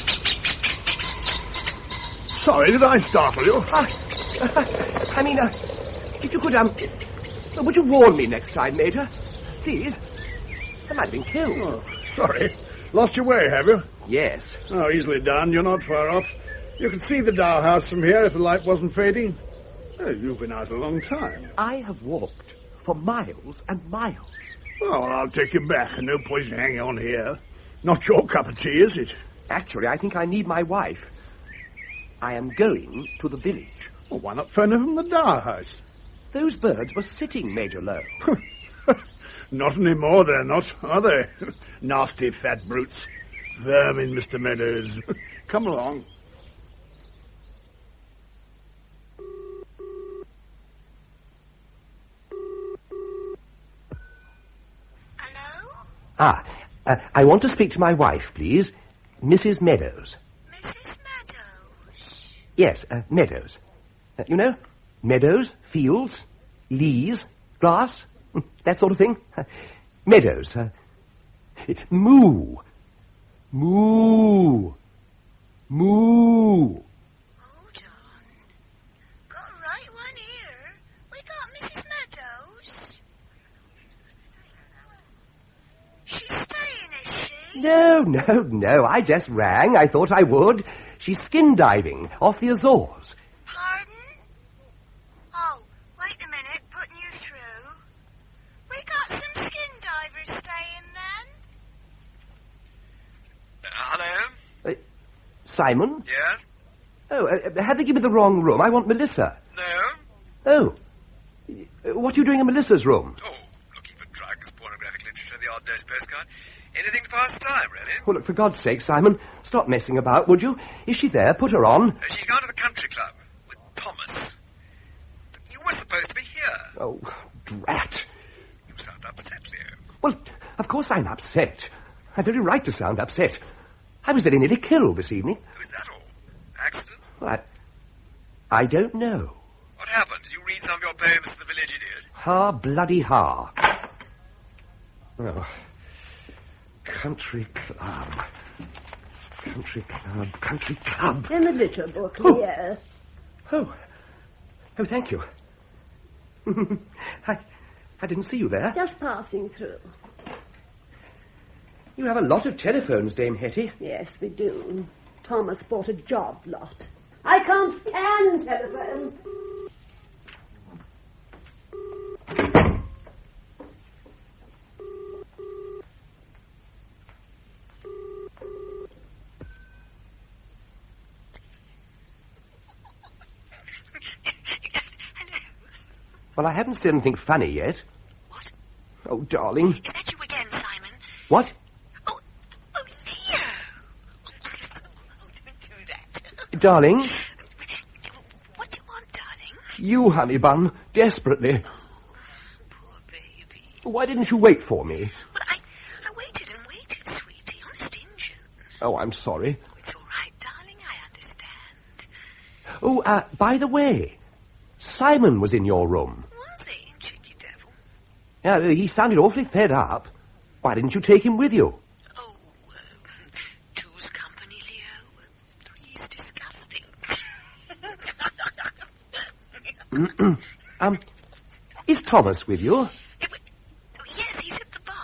S1: Sorry, did I startle you?
S17: I mean, if you could, would you warn me next time, Major? Please. I might have been killed.
S1: Oh, sorry. Lost your way, have you?
S17: Yes.
S1: Oh, easily done. You're not far off. You can see the Dow House from here if the light wasn't fading. Oh, you've been out a long time.
S17: I have walked for miles and miles.
S1: Well, I'll take you back. No point in hanging on here. Not your cup of tea, is it?
S17: Actually, I think I need my wife. I am going to the village.
S1: Well, why not phone her from the Dower House?
S17: Those birds were sitting, Major Lowe.
S1: Not anymore, they're not, are they? Nasty fat brutes. Vermin, Mr. Meadows. Come along.
S17: I want to speak to my wife, please. Mrs. Meadows.
S6: Mrs. Meadows?
S17: Yes, Meadows. You know, meadows, fields, leas, grass, that sort of thing. Meadows. Moo. Moo. Moo.
S6: Hold on. Got right one here. We got Mrs. Meadows. She's staying, is she?
S17: No. I just rang. I thought I would. She's skin diving off the Azores.
S6: Pardon? Oh, wait a minute. Putting you through. We got some skin divers staying then.
S22: Hello?
S17: Simon?
S22: Yes?
S17: Oh, have they given me the wrong room? I want Melissa.
S22: No?
S17: Oh. What are you doing in Melissa's room?
S22: Oh, looking for drugs, pornographic literature, the odd dose postcard. Anything to pass the time, really.
S17: Well, look, for God's sake, Simon, stop messing about, would you? Is she there? Put her on.
S22: She's gone to the country club with Thomas. You were supposed to be here.
S17: Oh, drat.
S22: You sound upset, Leo.
S17: Well, of course I'm upset. I've every right to sound upset. I was very nearly killed this evening.
S22: Oh, is that all? Accident?
S17: Well, I don't know.
S22: What happened? Did you read some of your poems in the village idiot?
S17: Ha, bloody ha. Oh. Country club. Country club. Country club.
S20: In the litter book, Leo.
S17: Oh, thank you. I didn't see you there.
S20: Just passing through.
S17: You have a lot of telephones, Dame Hetty.
S20: Yes, we do. Thomas bought a job lot. I can't stand telephones.
S17: Well, I haven't said anything funny yet.
S6: What?
S17: Oh, darling.
S6: Is that you again, Simon?
S17: What?
S6: Oh, Leo. Oh, don't do that.
S17: Darling?
S6: What do you want, darling?
S17: You, honey bun, desperately.
S6: Oh, poor baby.
S17: Why didn't you wait for me?
S6: Well, I waited and waited, sweetie. Honest injun.
S17: Oh, I'm sorry.
S6: It's all right, darling. I understand.
S17: Oh, by the way, Simon was in your room.
S6: Was he, cheeky devil?
S17: Yeah, he sounded awfully fed up. Why didn't you take him with you?
S6: Oh, two's company, Leo. Three's disgusting.
S17: Is Thomas with you?
S6: Yes, he's at the bar,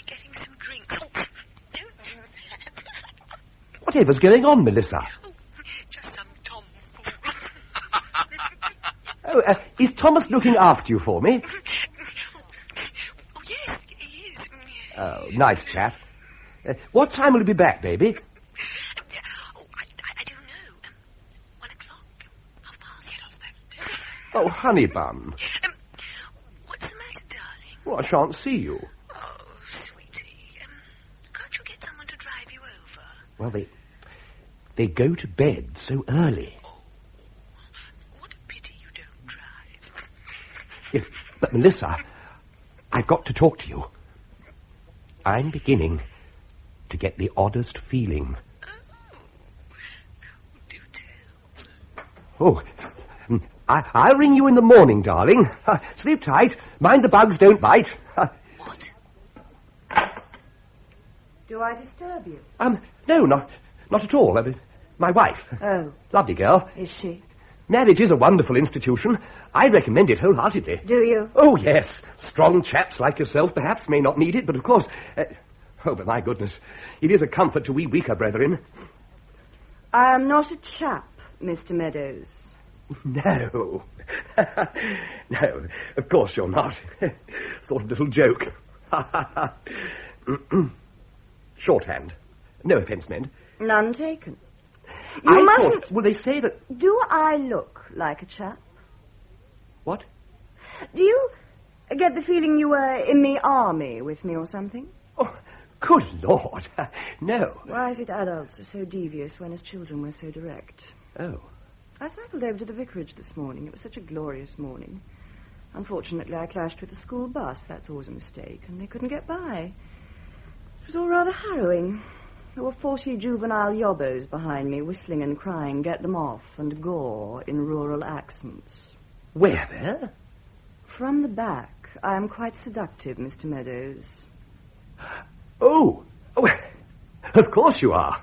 S6: getting some drinks. Oh, don't do that.
S17: Whatever's going on, Melissa?
S6: Oh, just some tomfool.
S17: Oh, is Thomas looking after you for me?
S6: Oh, yes, he is.
S17: Oh, nice chap. What time will he be back, baby?
S6: Oh, I don't know. 1 o'clock. Half past. Get off that.
S17: Oh, honey bun.
S6: What's the matter, darling?
S17: Well, I shan't see you.
S6: Oh, sweetie. Can't you get someone to drive you over?
S17: Well, they go to bed so early.
S6: Oh, what a pity you don't drive.
S17: Yes, but Melissa, I've got to talk to you. I'm beginning to get the oddest feeling.
S6: Do tell.
S17: Oh, I'll ring you in the morning, darling. Sleep tight. Mind the bugs don't bite.
S6: What?
S14: Do I disturb you?
S17: No, not at all. My wife.
S14: Oh.
S17: Lovely girl.
S14: Is she?
S17: Marriage is a wonderful institution. I recommend it wholeheartedly.
S14: Do you?
S17: Oh, yes. Strong chaps like yourself perhaps may not need it, but of course... but my goodness. It is a comfort to we weaker brethren.
S14: I am not a chap, Mr. Meadows.
S17: No. No, of course you're not. Sort of little joke. Shorthand. No offence meant.
S14: None taken.
S17: I
S14: You mustn't...
S17: Well, they say that...
S14: Do I look like a chap?
S17: What?
S14: Do you get the feeling you were in the army with me or something?
S17: Good Lord. No.
S14: Why is it adults are so devious when as children we're so direct?
S17: Oh.
S14: I cycled over to the vicarage this morning. It was such a glorious morning. Unfortunately, I clashed with a school bus. That's always a mistake. And they couldn't get by. It was all rather harrowing. There were 40 juvenile yobbos behind me, whistling and crying, "Get them off," and "gore" in rural accents.
S17: Where there?
S14: From the back. I am quite seductive, Mr. Meadows.
S17: Oh, of course you are.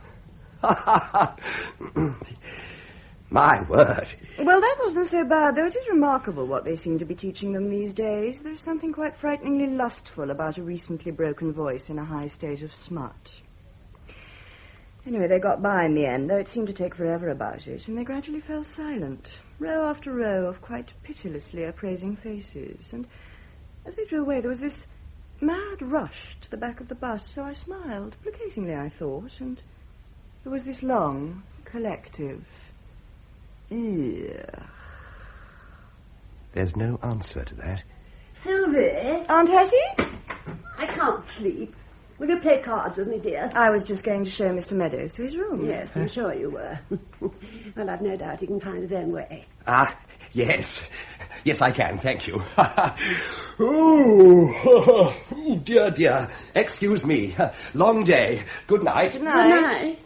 S17: My word.
S14: Well, that wasn't so bad, though it is remarkable what they seem to be teaching them these days. There's something quite frighteningly lustful about a recently broken voice in a high state of smut. Anyway, they got by in the end, though it seemed to take forever about it, and they gradually fell silent, row after row of quite pitilessly appraising faces. And as they drew away, there was this mad rush to the back of the bus, so I smiled, placatingly, I thought, and there was this long, collective, "Ugh."
S17: There's no answer to that.
S20: Sylvie?
S14: Aunt Hetty?
S20: I can't sleep. Will you play cards with me, dear?
S14: I was just going to show Mr. Meadows to his room.
S20: Yes, I'm sure you were. Well, I've no doubt he can find his own way.
S17: Ah, yes. Yes, I can, thank you. Dear, dear. Excuse me. Long day. Good night.
S14: Good night.
S20: Good night.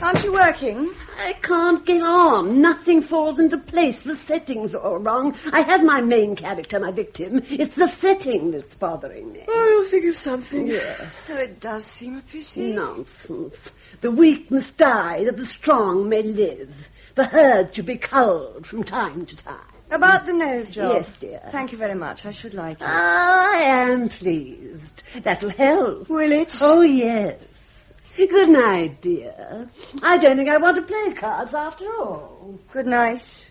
S14: Aren't you working?
S20: I can't get on. Nothing falls into place. The setting's all wrong. I have my main character, my victim. It's the setting that's bothering me.
S14: Oh, you'll think of something.
S20: Yes.
S14: So it does seem a pity.
S20: Nonsense. The weak must die, that the strong may live. The herd should be culled from time to time.
S14: About the nose job?
S20: Yes, dear.
S14: Thank you very much. I should like it.
S20: I am pleased. That'll help.
S14: Will it?
S20: Oh, yes. Good night, dear. I don't think I want to play cards after all.
S14: Good night.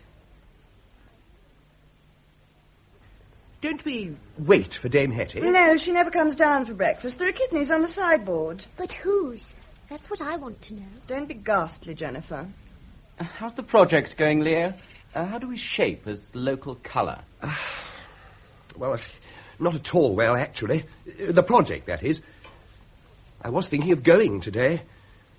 S17: Don't we wait for Dame Hetty?
S14: No, she never comes down for breakfast. There are kidneys on the sideboard.
S11: But whose? That's what I want to know.
S14: Don't be ghastly, Jennifer.
S8: How's the project going, Leo? How do we shape as local colour?
S17: Well, not at all well, actually. The project, that is. I was thinking of going today.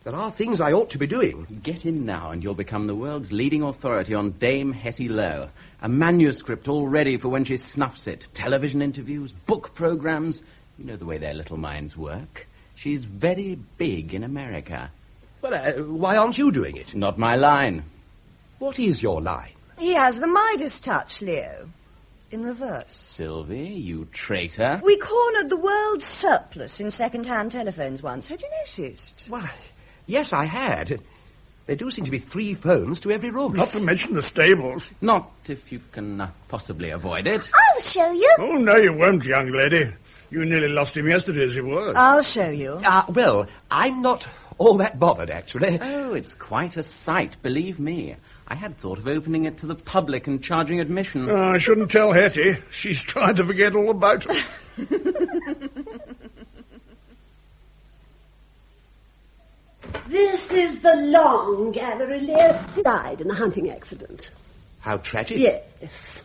S17: There are things I ought to be doing.
S8: Get in now and you'll become the world's leading authority on Dame Hetty Lowe. A manuscript all ready for when she snuffs it. Television interviews, book programmes. You know the way their little minds work. She's very big in America.
S17: Well, why aren't you doing it?
S8: Not my line.
S17: What is your line?
S14: He has the Midas touch, Leo. In reverse.
S8: Sylvie, you traitor.
S14: We cornered the world's surplus in second-hand telephones once. Had you noticed?
S17: Well, yes, I had. There do seem to be 3 phones to every room.
S1: Not to mention the stables.
S8: Not if you can possibly avoid it.
S11: I'll show you.
S1: Oh, no, you won't, young lady. You nearly lost him yesterday as it was.
S14: I'll show you.
S17: Well, I'm not all that bothered, actually.
S8: Oh, it's quite a sight, believe me. I had thought of opening it to the public and charging admission.
S1: I shouldn't tell Hetty. She's trying to forget all about it.
S20: This is the long gallery, Leo. He died in a hunting accident.
S17: How tragic.
S20: Yes.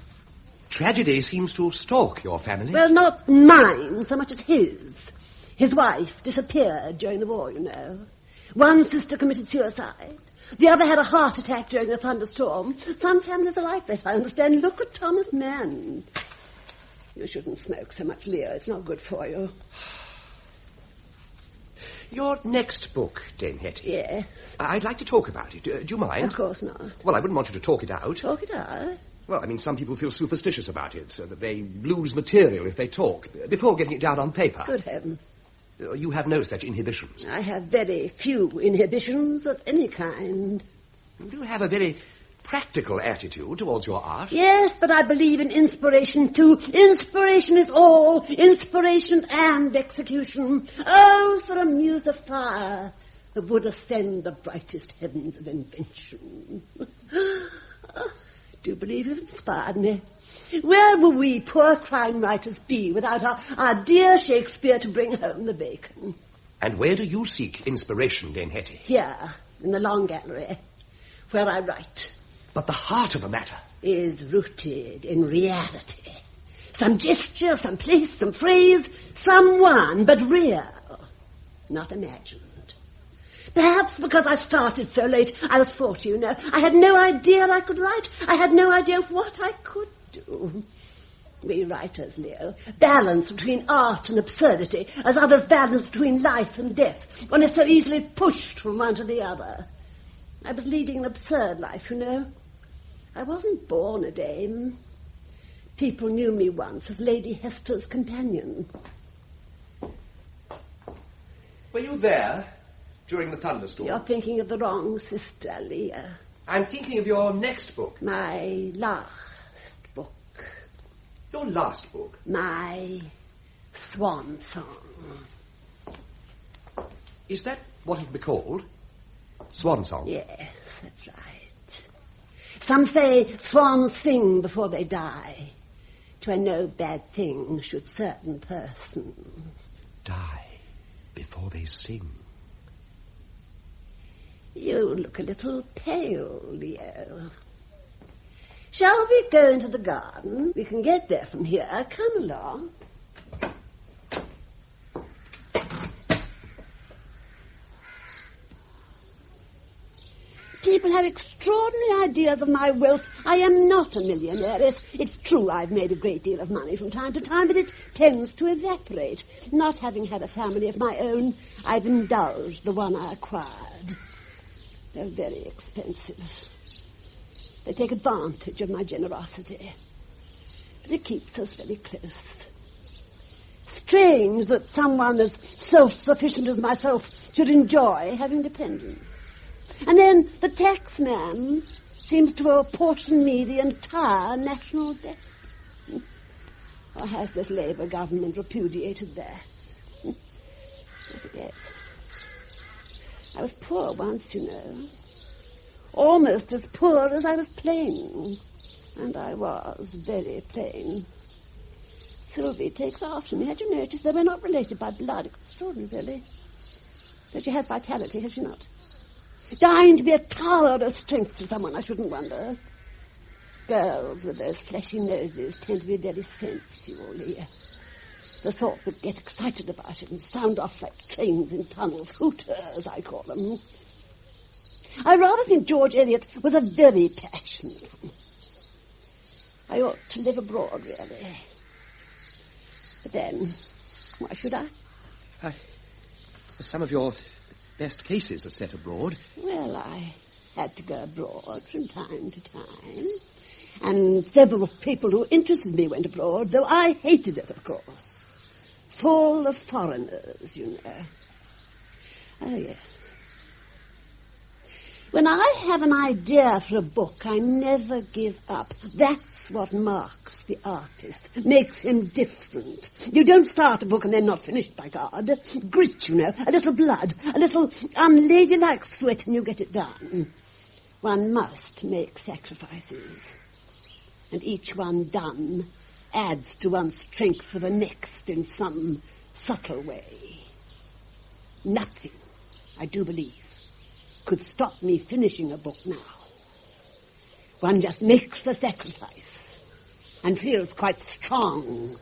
S17: Tragedy seems to stalk your family.
S20: Well, not mine so much as his. His wife disappeared during the war, you know. One sister committed suicide. The other had a heart attack during the thunderstorm. Some families are like this, I understand. Look at Thomas Mann. You shouldn't smoke so much, Leo. It's not good for you.
S17: Your next book, Dame Hetty.
S20: Yes.
S17: I'd like to talk about it. Do you mind?
S20: Of course not.
S17: Well, I wouldn't want you to talk it out.
S20: Talk it out?
S17: Well, I mean, some people feel superstitious about it, so that they lose material if they talk, before getting it down on paper.
S20: Good heaven.
S17: You have no such inhibitions.
S20: I have very few inhibitions of any kind.
S17: You do have a very practical attitude towards your art.
S20: Yes, but I believe in inspiration, too. Inspiration is all. Inspiration and execution. Oh, for a muse of fire that would ascend the brightest heavens of invention. do believe you've inspired me. Where will we poor crime writers be without our dear Shakespeare to bring home the bacon?
S17: And where do you seek inspiration, Dame Hetty?
S20: Here, in the Long Gallery, where I write.
S17: But the heart of the matter
S20: is rooted in reality. Some gesture, some place, some phrase, someone, but real, not imagined. Perhaps because I started so late, I was 40, you know. I had no idea I could write. I had no idea what I could do. We writers, Leo, balance between art and absurdity, as others balance between life and death. One is so easily pushed from one to the other. I was leading an absurd life, you know. I wasn't born a dame. People knew me once as Lady Hester's companion.
S17: Were you there during the thunderstorm?
S20: You're thinking of the wrong sister, Leah.
S17: I'm thinking of your next book.
S20: My last book.
S17: Your last book?
S20: My swan song.
S17: Is that what it'll be called? Swan song?
S20: Yes, that's right. Some say swans sing before they die. To no bad thing should certain persons
S17: die before they sing.
S20: You look a little pale, Leo. Shall we go into the garden? We can get there from here. Come along. People have extraordinary ideas of my wealth. I am not a millionaire. It's true I've made a great deal of money from time to time, but it tends to evaporate. Not having had a family of my own, I've indulged the one I acquired. They're very expensive. They take advantage of my generosity. But it keeps us very close. Strange that someone as self-sufficient as myself should enjoy having dependents. And then the taxman seems to apportion me the entire national debt. Or has this Labour government repudiated that? I forget. I was poor once, you know. Almost as poor as I was plain. And I was very plain. Sylvie takes after me. Had you noticed that we're not related by blood? Extraordinary, really. Though she has vitality, has she not? Dying to be a tower of strength to someone, I shouldn't wonder. Girls with those fleshy noses tend to be very sensual, Leah. The sort that get excited about it and sound off like trains in tunnels. Hooters, I call them. I rather think George Eliot was a very passionate one. I ought to live abroad, really. But then, why should I?
S17: Some of your best cases are set abroad.
S20: Well, I had to go abroad from time to time. And several people who interested me went abroad, though I hated it, of course. Full of foreigners, you know. Oh, yes. When I have an idea for a book, I never give up. That's what marks the artist, makes him different. You don't start a book and then not finish it, by God. Grit, you know, a little blood, a little unladylike sweat, and you get it done. One must make sacrifices. And each one done adds to one's strength for the next in some subtle way. Nothing, I do believe, could stop me finishing a book now. One just makes the sacrifice and feels quite strong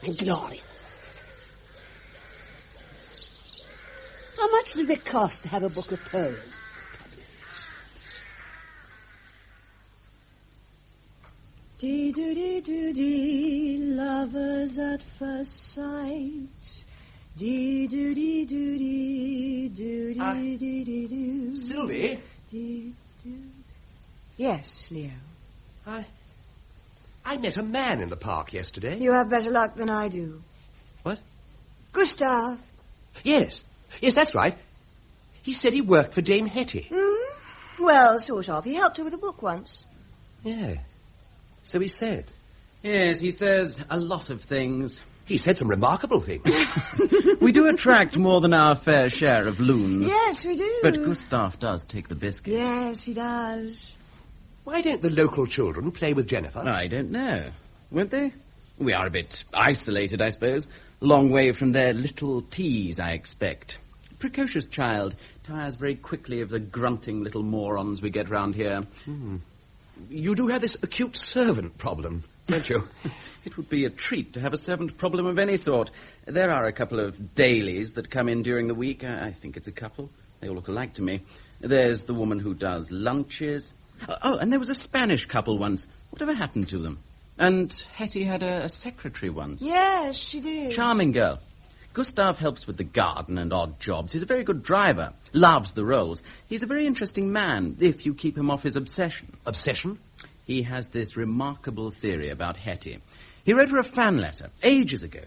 S20: and glorious. How much does it cost to have a book of poems? Dee-doo-dee-doo-dee, lovers at first sight. Dee-doo-dee-doo-dee, doo-dee-dee-dee-doo.
S17: Sylvie?
S14: Yes, Leo.
S17: I met a man in the park yesterday.
S14: You have better luck than I do.
S17: What?
S14: Gustav.
S17: Yes, that's right. He said he worked for Dame Hetty.
S14: Well, sort of. He helped her with a book once.
S17: Yeah. So he said.
S8: Yes, he says a lot of things.
S17: He said some remarkable things.
S8: We do attract more than our fair share of loons.
S14: Yes, we do.
S8: But Gustav does take the biscuit.
S14: Yes, he does.
S17: Why don't the local children play with Jennifer?
S8: I don't know. Won't they? We are a bit isolated, I suppose. Long way from their little teas, I expect. Precocious child. Tires very quickly of the grunting little morons we get round here.
S17: You do have this acute servant problem, don't you?
S8: It would be a treat to have a servant problem of any sort. There are a couple of dailies that come in during the week. I think it's a couple. They all look alike to me. There's the woman who does lunches. Oh, and there was a Spanish couple once. Whatever happened to them? And Hetty had a secretary once.
S14: Yes, she did.
S8: Charming girl. Gustav helps with the garden and odd jobs. He's a very good driver. Loves the rolls. He's a very interesting man, if you keep him off his obsession.
S17: Obsession?
S8: He has this remarkable theory about Hetty. He wrote her a fan letter ages ago.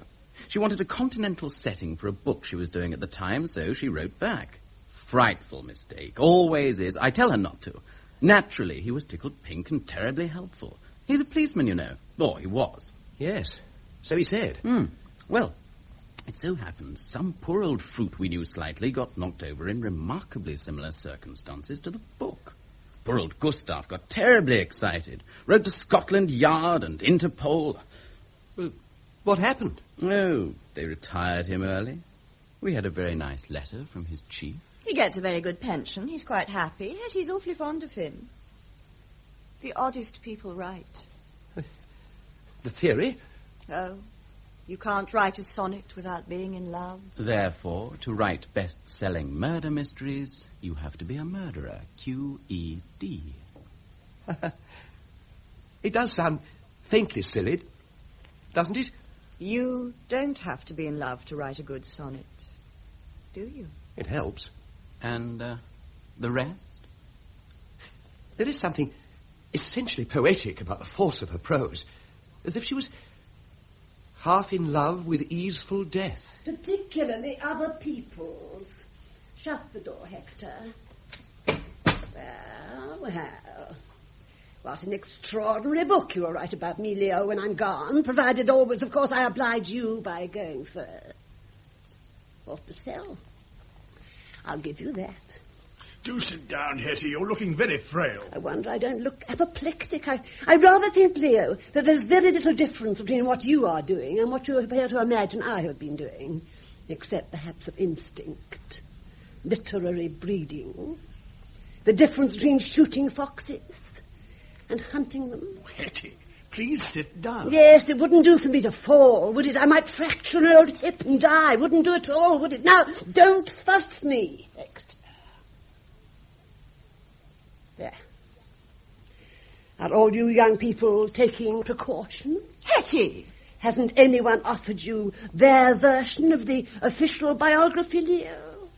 S8: She wanted a continental setting for a book she was doing at the time, so she wrote back. Frightful mistake. Always is. I tell her not to. Naturally, he was tickled pink and terribly helpful. He's a policeman, you know. Or he was.
S17: Yes. So he said.
S8: Well, it so happens some poor old fruit we knew slightly got knocked over in remarkably similar circumstances to the book. Poor old Gustav got terribly excited. Wrote to Scotland Yard and Interpol.
S17: Well, what happened?
S8: Oh, they retired him early. We had a very nice letter from his chief.
S14: He gets a very good pension. He's quite happy. Hetty's awfully fond of him. The oddest people write.
S17: The theory?
S14: Oh, you can't write a sonnet without being in love.
S8: Therefore, to write best-selling murder mysteries, you have to be a murderer. Q-E-D.
S17: It does sound faintly silly, doesn't it?
S14: You don't have to be in love to write a good sonnet, do you?
S17: It helps.
S8: And the rest?
S17: There is something essentially poetic about the force of her prose, as if she was half in love with easeful death.
S20: Particularly other people's. Shut the door, Hector. Well. What an extraordinary book you will write about me, Leo, when I'm gone, provided always, of course, I oblige you by going first. What to sell? I'll give you that.
S1: Do sit down, Hetty. You're looking very frail.
S20: I wonder I don't look apoplectic. I rather think, Leo, that there's very little difference between what you are doing and what you appear to imagine I have been doing, except perhaps of instinct, literary breeding, the difference between shooting foxes and hunting them.
S1: Hetty, please sit down.
S20: Yes, it wouldn't do for me to fall, would it? I might fracture an old hip and die. Wouldn't do at all, would it? Now, don't fuss me, Hector. There. Are all you young people taking precautions?
S14: Hetty!
S20: Hasn't anyone offered you their version of the official biography, Leo?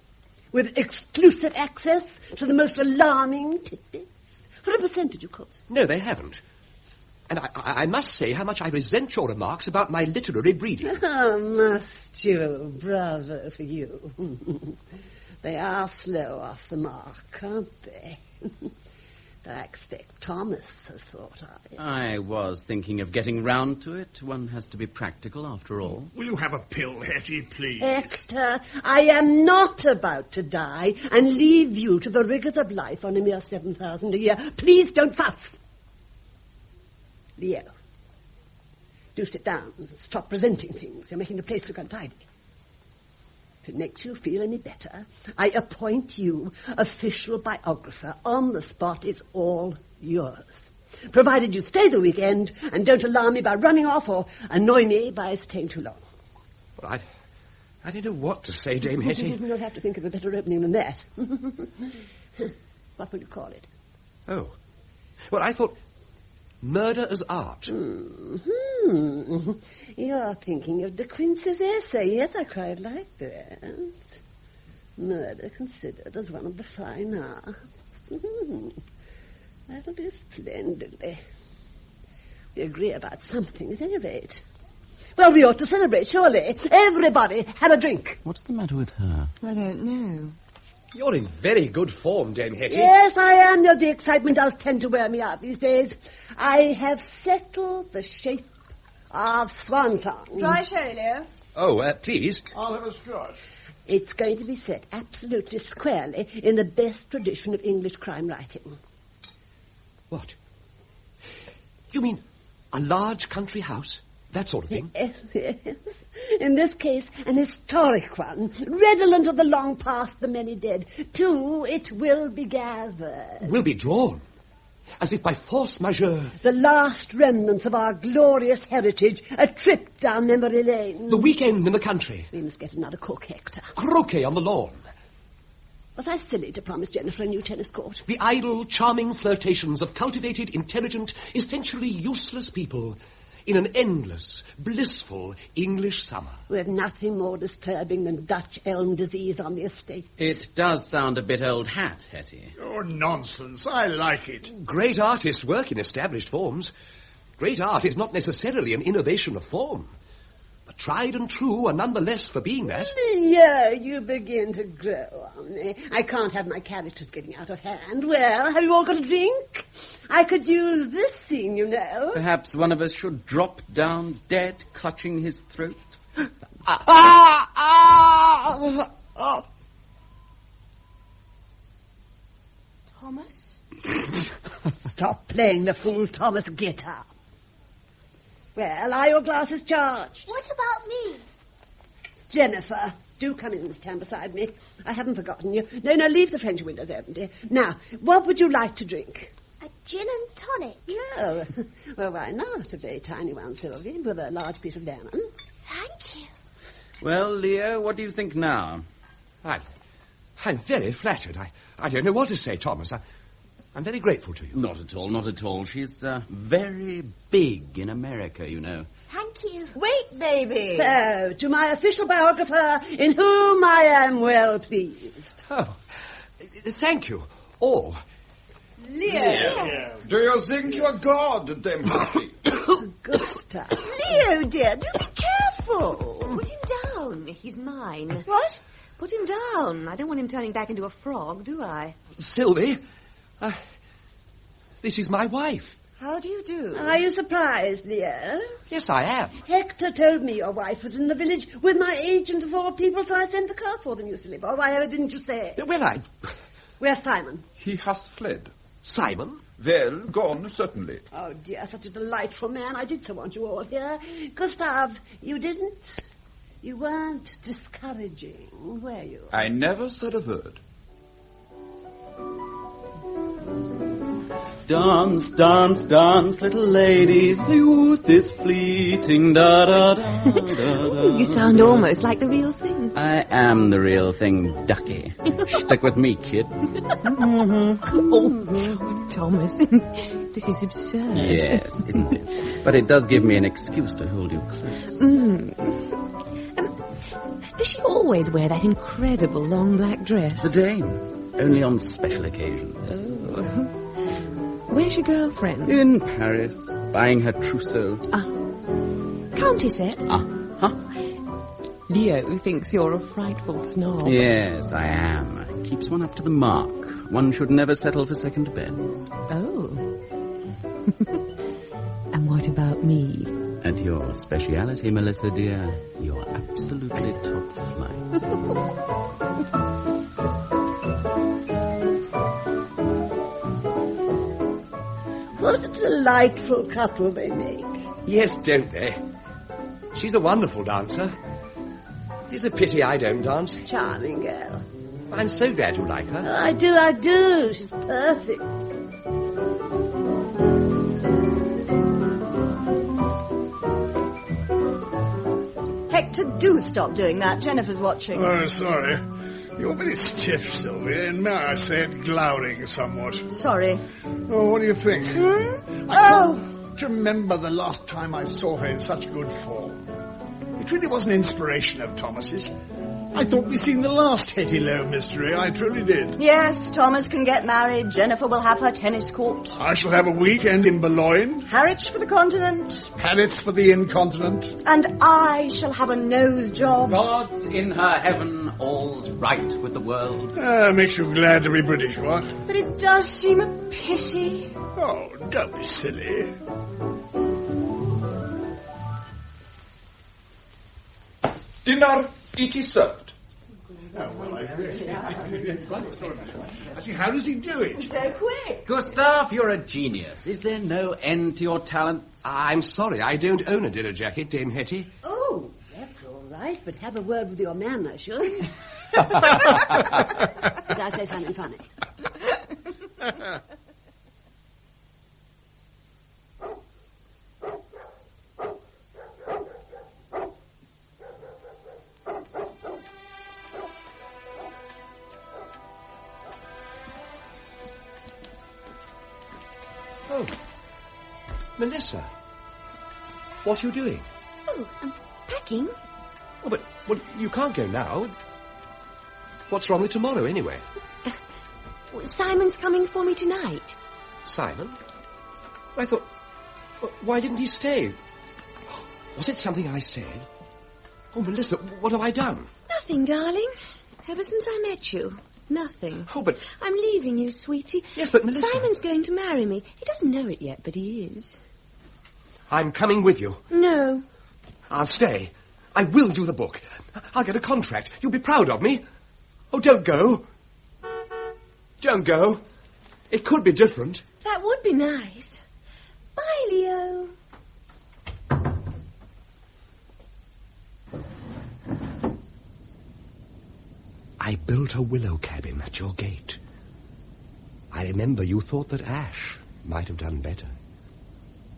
S20: With exclusive access to the most alarming tidbits? For a percentage, of course.
S17: No, they haven't. And I must say how much I resent your remarks about my literary breeding.
S20: Oh, must you? Bravo for you. They are slow off the mark, aren't they? I expect Thomas has thought of it.
S8: I was thinking of getting round to it. One has to be practical, after all.
S1: Will you have a pill, Hetty, please?
S20: Hector, I am not about to die and leave you to the rigours of life on a mere 7,000 a year. Please don't fuss. Leo, do sit down and stop presenting things. You're making the place look untidy. If it makes you feel any better, I appoint you official biographer. On the spot, it's all yours. Provided you stay the weekend and don't alarm me by running off or annoy me by staying too long.
S17: Well, I don't know what to say, Dame Hetty.
S20: You'll have to think of a better opening than that. What will you call it?
S17: Oh. Well, I thought murder as art.
S20: Mm-hmm. You're thinking of De Quincey's essay. Yes, I quite like that. Murder considered as one of the fine arts. That'll do splendidly. We agree about something at any rate. Well, we ought to celebrate, surely. Everybody, have a drink.
S8: What's the matter with her?
S14: I don't know.
S17: You're in very good form, Dame Hetty.
S20: Yes, I am. No, the excitement does tend to wear me out these days. I have settled the shape of swan song.
S14: Dry sherry, Leo.
S17: Oh, please.
S1: I'll have a scotch.
S20: It's going to be set absolutely squarely in the best tradition of English crime writing.
S17: What? You mean a large country house? That sort of thing?
S20: Yes. In this case, an historic one, redolent of the long past, the many dead. To it will be gathered.
S17: Will be drawn, as if by force majeure.
S20: The last remnants of our glorious heritage, a trip down memory lane.
S17: The weekend in the country.
S20: We must get another cook, Hector.
S17: Croquet on the lawn.
S20: Was I silly to promise Jennifer a new tennis court?
S17: The idle, charming flirtations of cultivated, intelligent, essentially useless people in an endless, blissful English summer.
S20: With nothing more disturbing than Dutch elm disease on the estate.
S8: It does sound a bit old hat, Hetty.
S1: Oh, nonsense. I like it.
S17: Great artists work in established forms. Great art is not necessarily an innovation of form. But tried and true are nonetheless for being that.
S20: Yeah, you begin to grow on me. I can't have my characters getting out of hand. Well, have you all got a drink? I could use this scene, you know.
S8: Perhaps one of us should drop down dead, clutching his throat.
S20: Thomas? Stop playing the fool, Thomas. Get up. Well, are your glasses charged?
S11: What about me?
S20: Jennifer, do come in and stand beside me. I haven't forgotten you. No, leave the French windows open, dear. Now, what would you like to drink?
S11: A gin and tonic.
S20: No. Well, why not? A very tiny one, Sylvie, with a large piece of lemon.
S11: Thank you.
S8: Well, Leo, what do you think now?
S17: I'm very flattered. I don't know what to say, Thomas. I'm very grateful to you.
S8: Not at all, not at all. She's very big in America, you know.
S11: Thank you.
S14: Wait, baby.
S20: So, to my official biographer, in whom I am well pleased.
S17: Oh, thank you, all.
S14: Leo.
S18: Do you think you're God, Dame Hetty?
S20: Gustav.
S14: Leo, dear, do be careful.
S7: Put him down. He's mine.
S14: What?
S7: Put him down. I don't want him turning back into a frog, do I?
S17: Sylvie, this is my wife.
S14: How do you do?
S20: Are you surprised, Leo?
S17: Yes, I am.
S20: Hector told me your wife was in the village with my agent of all people, so I sent the car for them, you silly boy. Why didn't you say?
S17: Well,
S20: Where's Simon?
S18: He has fled.
S17: Simon?
S18: Well, gone, certainly.
S20: Oh, dear, such a delightful man. I did so want you all here. Gustav, you didn't? You weren't discouraging, were you?
S18: I never said a word.
S10: Dance, dance, dance, little ladies, use this fleeting da-da-da-da-da.
S7: You sound almost like the real thing.
S8: I am the real thing, Ducky. Stick with me, kid.
S7: Oh, Thomas, this is absurd.
S8: Yes, isn't it? But it does give me an excuse to hold you close.
S7: Does she always wear that incredible long black dress?
S8: The dame. Only on special occasions.
S7: Oh. Where's your girlfriend?
S8: In Paris, buying her trousseau.
S7: County set?
S8: Huh?
S7: Leo thinks you're a frightful snob.
S8: Yes, I am. Keeps one up to the mark. One should never settle for second best.
S7: Oh. And what about me?
S8: And your speciality, Melissa, dear, you're absolutely top flight.
S20: What a delightful couple they make.
S17: Yes, don't they? She's a wonderful dancer. It's a pity I don't dance.
S20: Charming girl.
S17: I'm so glad you like her.
S20: I do. She's perfect.
S14: Hector, do stop doing that. Jennifer's watching.
S1: Oh, sorry. You're very stiff, Sylvia, and may I say it, glowering somewhat.
S14: Sorry.
S1: Oh, what do you think?
S14: Oh!
S1: Do you remember the last time I saw her in such good form? It really was an inspiration of Thomas's. I thought we'd seen the last Hetty Lowe mystery. I truly did.
S14: Yes, Thomas can get married. Jennifer will have her tennis court.
S1: I shall have a weekend in Boulogne.
S14: Harwich for the continent.
S1: Paris for the incontinent.
S14: And I shall have a nose job.
S8: God's in her heaven, all's right with the world.
S1: Makes you glad to be British, what?
S14: But it does seem a pity.
S1: Oh, don't be silly.
S18: Dinner, it is served.
S1: Oh, well, I agree. How does he do it?
S16: So quick.
S8: Gustav, you're a genius. Is there no end to your talents?
S17: I'm sorry, I don't own a dinner jacket, Dame Hetty.
S20: Oh, that's all right, but have a word with your man, I should. Did I say something funny?
S17: Oh, Melissa, what are you doing?
S7: Oh, I'm packing.
S17: Oh, but you can't go now. What's wrong with tomorrow, anyway?
S7: Simon's coming for me tonight.
S17: Simon? I thought... Why didn't he stay? Was it something I said? Oh, Melissa, what have I done?
S7: Nothing, darling. Ever since I met you. Nothing.
S17: Oh, but...
S7: I'm leaving you, sweetie.
S17: Yes, but Melissa...
S7: Simon's going to marry me. He doesn't know it yet, but he is.
S17: I'm coming with you.
S7: No.
S17: I'll stay. I will do the book. I'll get a contract. You'll be proud of me. Oh, don't go. Don't go. It could be different.
S7: That would be nice. Bye, Leo.
S17: I built a willow cabin at your gate. I remember you thought that ash might have done better.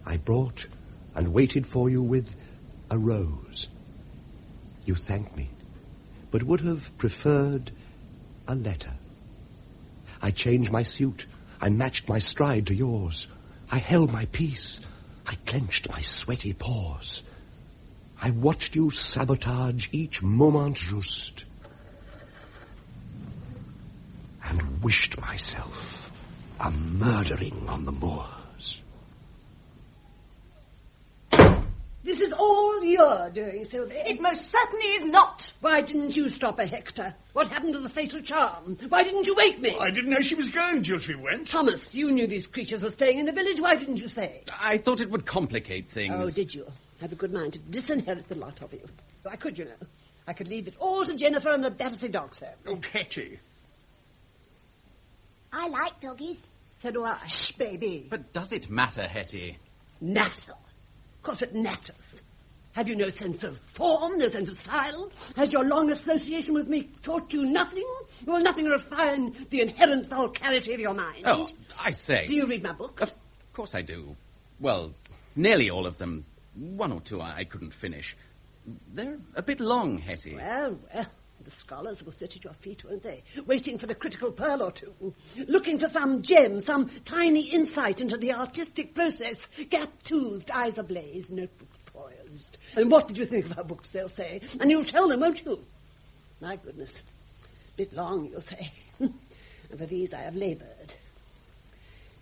S17: I brought and waited for you with a rose. You thanked me, but would have preferred a letter. I changed my suit. I matched my stride to yours. I held my peace. I clenched my sweaty paws. I watched you sabotage each moment juste, and wished myself a murdering on the moors.
S20: This is all your doing, Sylvie.
S16: It most certainly is not.
S20: Why didn't you stop her, Hector? What happened to the fatal charm? Why didn't you wake me?
S1: I didn't know she was going till she went.
S20: Thomas, you knew these creatures were staying in the village. Why didn't you say?
S8: I thought it would complicate things.
S20: Oh, did you? Have a good mind to disinherit the lot of you. I could, you know. I could leave it all to Jennifer and the Battersea Dogs home.
S1: Oh, Hetty.
S11: I like doggies.
S20: So do I. Shh, baby.
S8: But does it matter, Hetty?
S20: Natter. Of course it natters. Have you no sense of form, no sense of style? Has your long association with me taught you nothing? Will nothing refine the inherent vulgarity of your mind?
S8: Oh, I say.
S20: Do you read my books?
S8: Of course I do. Well, nearly all of them. One or two I couldn't finish. They're a bit long, Hetty.
S20: Well, the scholars will sit at your feet, won't they? Waiting for a critical pearl or two. Looking for some gem, some tiny insight into the artistic process. Gap-toothed, eyes ablaze, notebooks poised. And what did you think of our books, they'll say? And you'll tell them, won't you? My goodness. Bit long, you'll say. And for these I have laboured.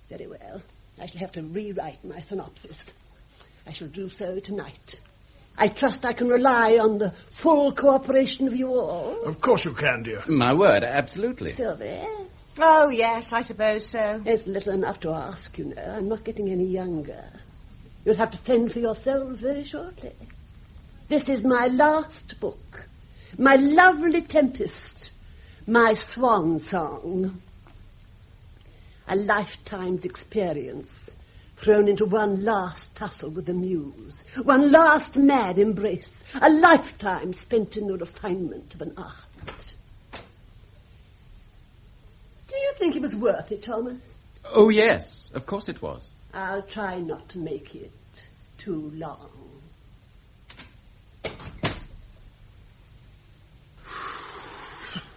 S20: Very well. I shall have to rewrite my synopsis. I shall do so tonight. I trust I can rely on the full cooperation of you all.
S1: Of course you can, dear.
S8: My word, absolutely.
S20: Sylvie?
S16: Oh, yes, I suppose so.
S20: It's little enough to ask, you know. I'm not getting any younger. You'll have to fend for yourselves very shortly. This is my last book. My lovely Tempest. My swan song. A lifetime's experience thrown into one last tussle with the muse, one last mad embrace, a lifetime spent in the refinement of an art. Do you think it was worth it, Thomas?
S8: Oh, yes, of course it was.
S20: I'll try not to make it too long.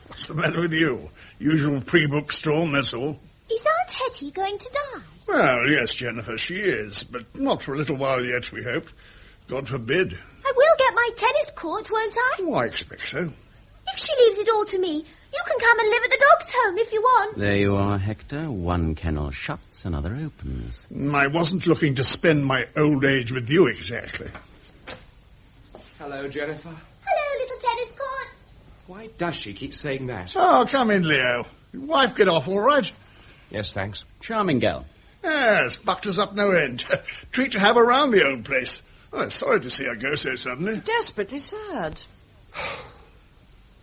S1: What's the matter with you? Usual pre-book storm, that's all.
S11: Is Aunt Hetty going to die?
S1: Well, yes, Jennifer, she is, but not for a little while yet, we hope. God forbid.
S11: I will get my tennis court, won't I?
S1: Oh, I expect so.
S11: If she leaves it all to me, you can come and live at the dog's home if you want.
S8: There you are, Hector. One kennel shuts, another opens.
S1: I wasn't looking to spend my old age with you exactly.
S17: Hello, Jennifer.
S11: Hello, little tennis court.
S17: Why does she keep saying that?
S1: Oh, come in, Leo. Your wife get off all right?
S17: Yes, thanks.
S8: Charming girl.
S1: Yes, bucked us up no end. Treat to have her round the old place. Oh, I'm sorry to see her go so suddenly.
S16: Desperately sad.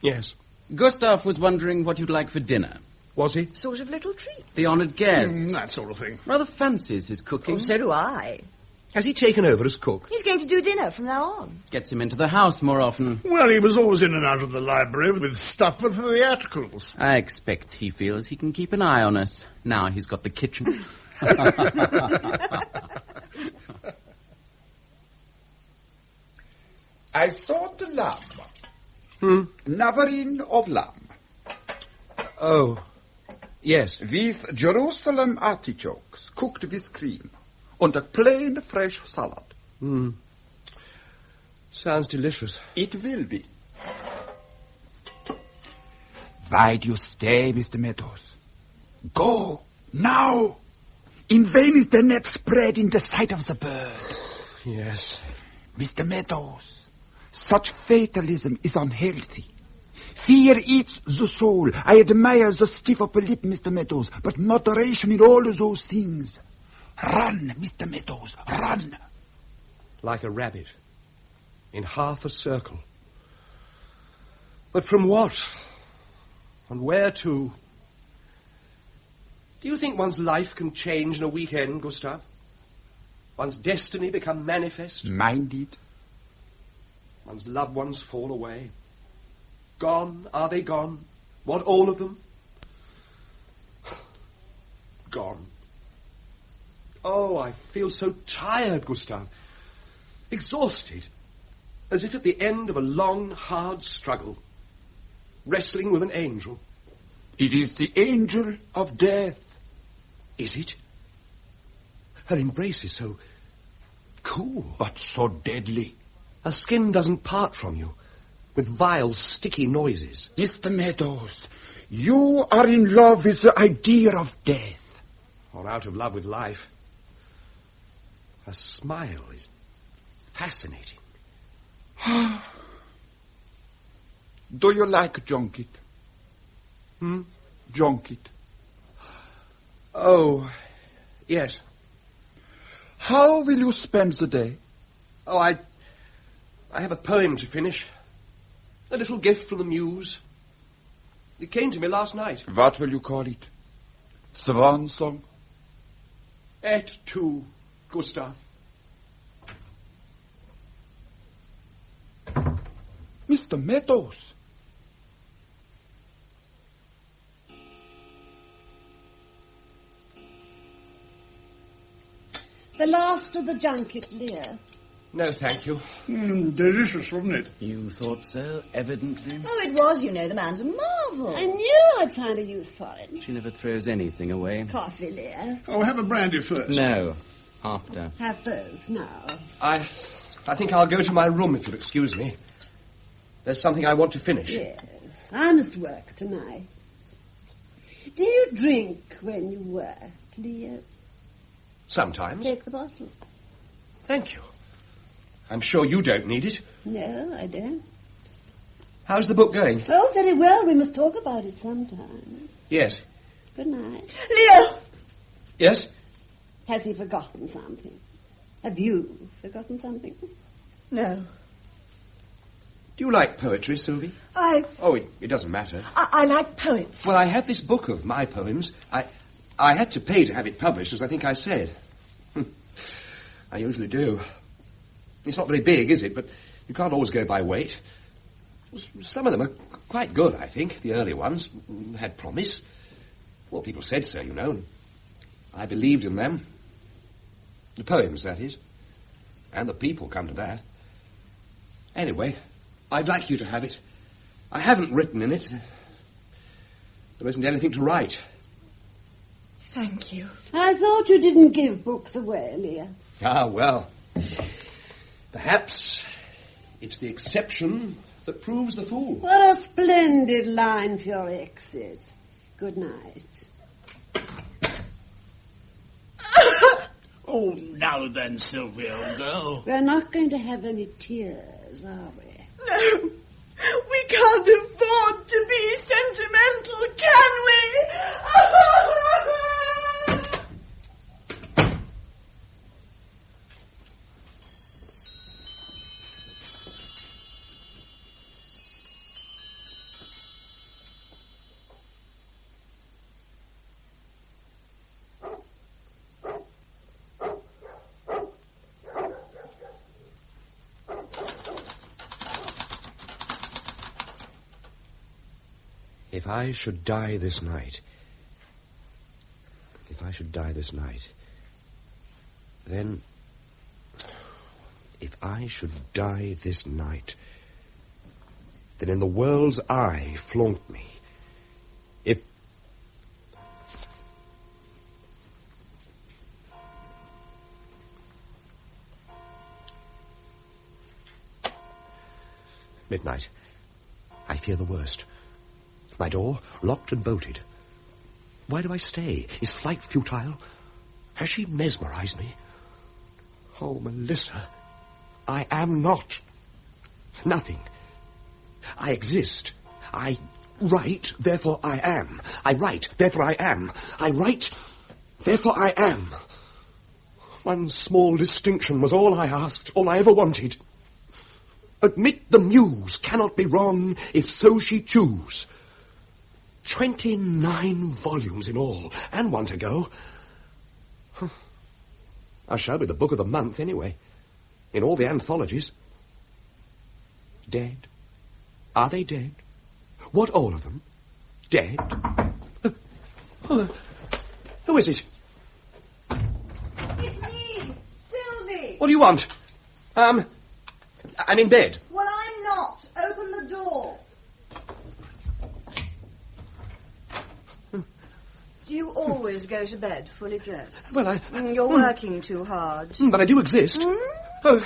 S17: Yes.
S8: Gustav was wondering what you'd like for dinner.
S22: Was he?
S14: Sort of little treat.
S8: The honoured guest.
S1: That sort of thing.
S8: Rather fancies his cooking.
S14: Oh, so do I.
S22: Has he taken over as cook?
S14: He's going to do dinner from now on.
S8: Gets him into the house more often.
S1: Well, he was always in and out of the library with stuff for theatricals.
S8: I expect he feels he can keep an eye on us. Now he's got the kitchen.
S18: I sought the lamb. Navarin of lamb.
S22: Oh, yes.
S18: With Jerusalem artichokes, cooked with cream, and a plain fresh salad.
S22: Sounds delicious.
S18: It will be. Why do you stay, Mr. Meadows? Go, now! In vain is the net spread in the sight of the bird.
S22: Yes.
S18: Mr. Meadows, such fatalism is unhealthy. Fear eats the soul. I admire the stiff upper lip, Mr. Meadows, but moderation in all of those things. Run, Mr. Meadows, run.
S22: Like a rabbit, in half a circle. But from what? And where to? Do you think one's life can change in a weekend, Gustav? One's destiny become manifest?
S18: Minded.
S22: One's loved ones fall away. Gone? Are they gone? What, all of them? Gone. Oh, I feel so tired, Gustav. Exhausted. As if at the end of a long, hard struggle. Wrestling with an angel.
S18: It is the angel of death.
S22: Is it? Her embrace is so cool.
S18: But so deadly.
S22: Her skin doesn't part from you. With vile, sticky noises.
S18: Mr. Meadows, you are in love with the idea of death.
S22: Or out of love with life. Her smile is fascinating.
S18: Do you like junket? Junket.
S22: Oh, yes.
S18: How will you spend the day?
S22: Oh, I have a poem to finish. A little gift from the muse. It came to me last night.
S18: What will you call it? Swan song?
S22: Et tu, Gustav.
S18: Mr. Meadows.
S20: The last of the junket, Lear.
S22: No, thank you.
S1: Delicious, wasn't it?
S8: You thought so, evidently.
S14: Oh, it was, you know. The man's a marvel.
S20: I knew I'd find a use for it.
S8: She never throws anything away.
S20: Coffee, Lear.
S1: Oh, have a brandy first.
S8: No, after.
S20: Have both now.
S22: I think I'll go to my room, if you'll excuse me. There's something I want to finish.
S20: Yes, I must work tonight. Do you drink when you work, Lear?
S22: Sometimes.
S20: Take the bottle.
S22: Thank you. I'm sure you don't need it.
S20: No, I don't.
S22: How's the book going?
S20: Oh, very well. We must talk about it sometime.
S22: Yes.
S20: Good night.
S14: Leo!
S22: Yes?
S20: Has he forgotten something? Have you forgotten something?
S14: No.
S22: Do you like poetry, Sylvie?
S14: Oh,
S22: it doesn't matter.
S14: I like poets.
S22: Well, I have this book of my poems. I had to pay to have it published, as I think I said. I usually do. It's not very big, is it? But you can't always go by weight. Some of them are quite good, I think. The early ones had promise. Well, people said so, you know. I believed in them. The poems, that is. And the people come to that. Anyway, I'd like you to have it. I haven't written in it. There isn't anything to write.
S14: Thank you.
S20: I thought you didn't give books away, Leah.
S22: Ah, well. Perhaps it's the exception that proves the fool.
S20: What a splendid line for your exit. Good night.
S1: Oh, now then, Sylvia, old girl.
S20: We're not going to have any tears, are we?
S14: No. We can't afford to be sentimental, can we?
S17: If I should die this night, then... If I should die this night, then in the world's eye flaunt me. If... Midnight. I fear the worst. My door locked and bolted. Why do I stay? Is flight futile? Has she mesmerized me? Oh, Melissa, I am not. Nothing. I exist. I write, therefore I am. I write, therefore I am. I write, therefore I am. One small distinction was all I asked, all I ever wanted. Admit the muse cannot be wrong if so she choose. 29 volumes in all, and one to go. I shall be the book of the month anyway, in all the anthologies. Dead? Are they dead? What, all of them? Dead? Who is it?
S14: It's me, Sylvie.
S17: What do you want? I'm in bed.
S14: Well, I'm not. Open the door. Do you always go to bed fully dressed?
S17: Well,
S14: You're working too hard.
S17: But I do exist. Oh,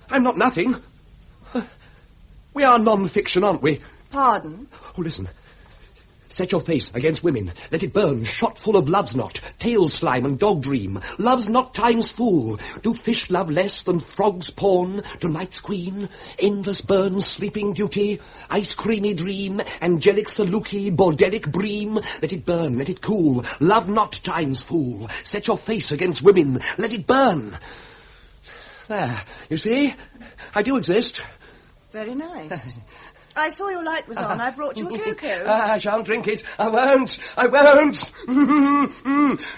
S17: I'm not nothing. We are non-fiction, aren't we?
S14: Pardon?
S17: Oh, listen. Set your face against women. Let it burn, shot full of love's knot, tail slime and dog dream. Love's knot times fool. Do fish love less than frogs porn? Tonight's queen. Endless burn, sleeping duty. Ice creamy dream. Angelic saluki, bordelic bream. Let it burn, let it cool. Love knot times fool. Set your face against women. Let it burn. There, you see? I do exist.
S14: Very nice. I saw your light was on. I brought you a cocoa.
S17: I shan't drink it. I won't. I won't.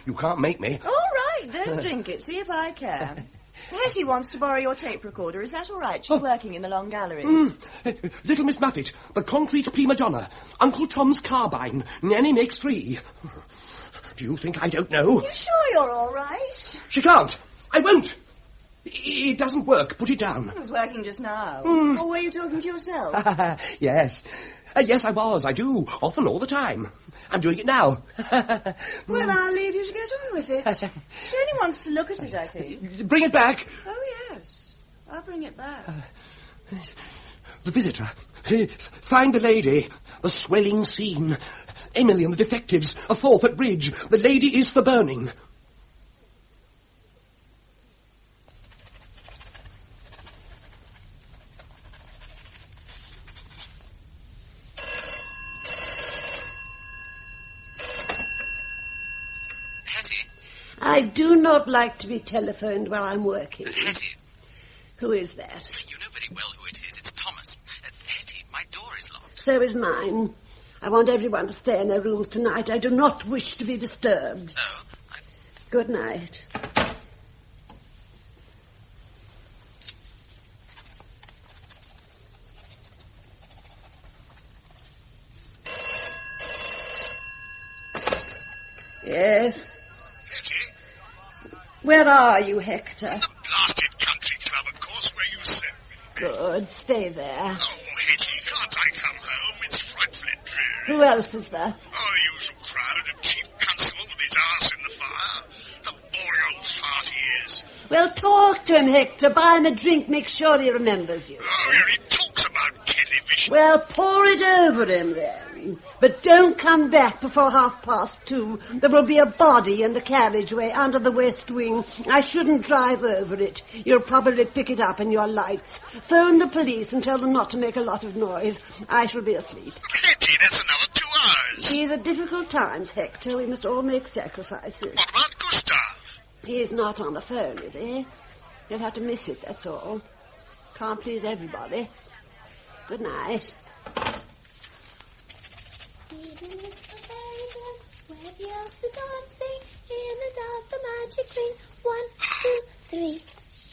S17: You can't make me.
S14: All right, don't drink it. See if I can. Hetty wants to borrow your tape recorder. Is that all right? She's working in the long gallery.
S17: Little Miss Muffet, the concrete prima donna. Uncle Tom's carbine. Nanny makes 3. Do you think I don't know?
S14: You sure you're all right?
S17: She can't. I won't. It doesn't work. Put it down.
S14: It was working just now. Or were you talking to yourself?
S17: Yes. Yes, I was. I do. Often, all the time. I'm doing it now.
S14: Well, I'll leave you to get on with it. She only wants to look at it, I think.
S17: Bring it back.
S14: Oh, yes. I'll bring it back.
S17: The visitor. Find the lady. The swelling scene. Emily and the detectives. A 4th at bridge. The lady is for burning.
S20: I do not like to be telephoned while I'm working.
S8: Hetty.
S20: Who is that?
S8: You know very well who it is. It's Thomas. Hetty, my door is locked.
S20: So is mine. I want everyone to stay in their rooms tonight. I do not wish to be disturbed.
S8: Oh,
S20: Good night. Yes? Where are you, Hector?
S1: The blasted country club, of course, where you sent me.
S20: Good, stay there.
S1: Oh, Hetty, can't I come home? It's frightfully dreary.
S20: Who else is there?
S1: Oh, the usual crowd, the chief constable with his arse in the fire. The boring old fart he is.
S20: Well, talk to him, Hector. Buy him a drink. Make sure he remembers you.
S1: Oh, he talks about television.
S20: Well, pour it over him, then. But don't come back before 2:30. There will be a body in the carriageway under the west wing. I shouldn't drive over it. You'll probably pick it up in your lights. Phone the police and tell them not to make a lot of noise. I shall be asleep.
S1: Hetty, that's another 2 hours.
S20: These are difficult times, Hector. We must all make sacrifices.
S1: What about Gustav?
S20: He's not on the phone, is he? You'll have to miss it, that's all. Can't please everybody. Good night.
S11: Where the elves are dancing in the dark, the magic ring. 1, 2, 3.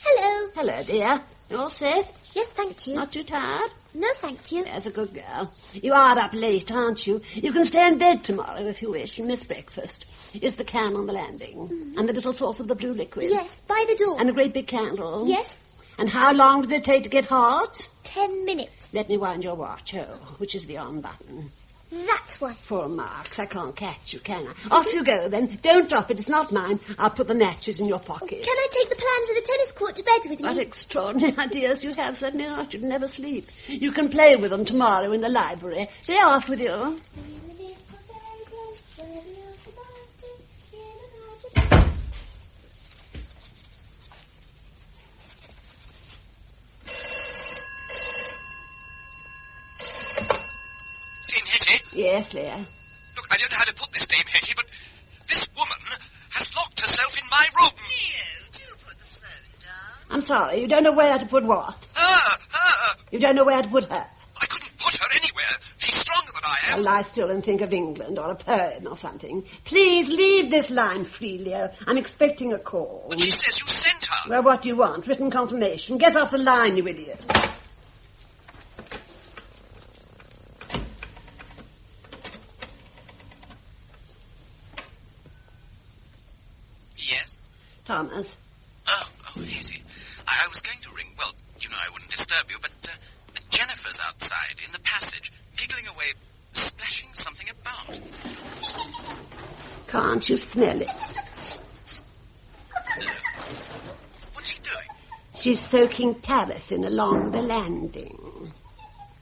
S11: Hello.
S20: Hello, dear. You all set?
S11: Yes, thank you.
S20: Not too tired?
S11: No, thank you.
S20: There's a good girl. You are up late, aren't you? You can stay in bed tomorrow if you wish and miss breakfast. Is the can on the landing? And the little source of the blue liquid?
S11: Yes, by the door.
S20: And a great big candle?
S11: Yes.
S20: And how long does it take to get hot?
S11: 10 minutes.
S20: Let me wind your watch. Oh, which is the on button?
S11: That one.
S20: 4 marks. I can't catch you, can I? Off you go, then. Don't drop it. It's not mine. I'll put the matches in your pocket.
S11: Can I take the plans of the tennis court to bed with me?
S20: What extraordinary ideas you have, certainly. I should never sleep. You can play with them tomorrow in the library. Say off with you. Yes, Leah.
S17: Look, I don't know how to put this, Dame Hetty, but this woman has locked herself in my room.
S6: Leo, do put the phone down.
S20: I'm sorry, you don't know where to put what?
S17: Her!
S20: You don't know where to put her?
S17: I couldn't put her anywhere. She's stronger than I am.
S20: I'll lie still and think of England or a poem or something. Please leave this line free, Leo. I'm expecting a call.
S17: But she says you sent her.
S20: Well, what do you want? Written confirmation. Get off the line, you idiot.
S17: Yes?
S20: Thomas.
S17: Oh, Hetty. I was going to ring. Well, you know I wouldn't disturb you, but Jennifer's outside in the passage, giggling away, splashing something about.
S20: Can't you smell it?
S17: No. What's she doing?
S20: She's soaking paraffin along the landing.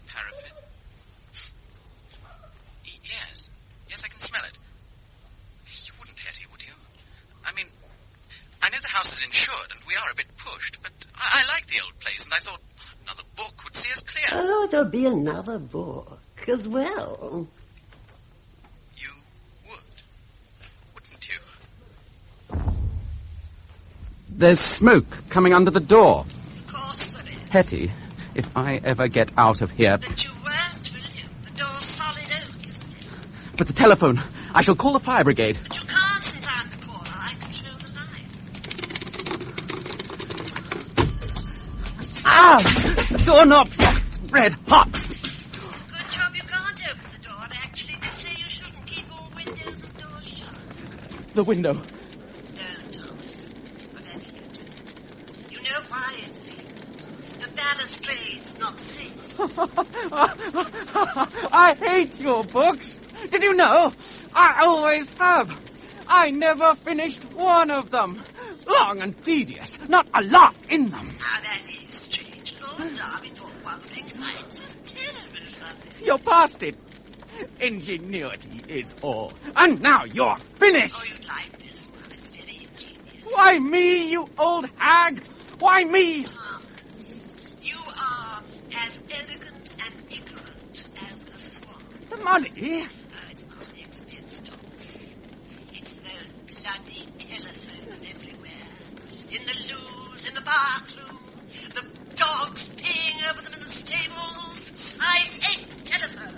S17: Paraffin? Yes. Yes, I can smell it. You wouldn't, Hetty, would you? I mean, I know the house is insured and we are a bit pushed, but I like the old place and I thought another book would see us clear.
S20: Oh, there'll be another book as well.
S17: You would, wouldn't you?
S8: There's smoke coming under the door.
S6: Of course there is.
S8: Hetty, if I ever get out of here...
S6: But you won't, will you? The door's solid oak, isn't it?
S8: But the telephone. I shall call the fire brigade.
S6: But you can't since I'm the caller. I control the line.
S8: Ah! The doorknob! It's red hot.
S6: Good job you can't open the door. Actually, they say you shouldn't keep all windows and doors shut.
S8: The window.
S6: Don't, Thomas. Whatever you do. You know why it's safe. The balustrades, not safe.
S8: I hate your books. Did you know? I always have. I never finished one of them. Long and tedious. Not a laugh in them.
S6: Now, that is strange. Lord Derby thought Wuthering Heights was terribly funny.
S8: You're past it. Ingenuity is all. And now you're finished.
S6: Oh, you'd like this one. It's very ingenious.
S8: Why me, you old hag? Why me?
S6: Thomas, you are as elegant and ignorant as the swan.
S8: The money?
S6: Oh, it's not the expense, Thomas. It's those bloody telephones everywhere. In the loos, in the bathroom, the dogs peeing over them in the stables. I hate telephones.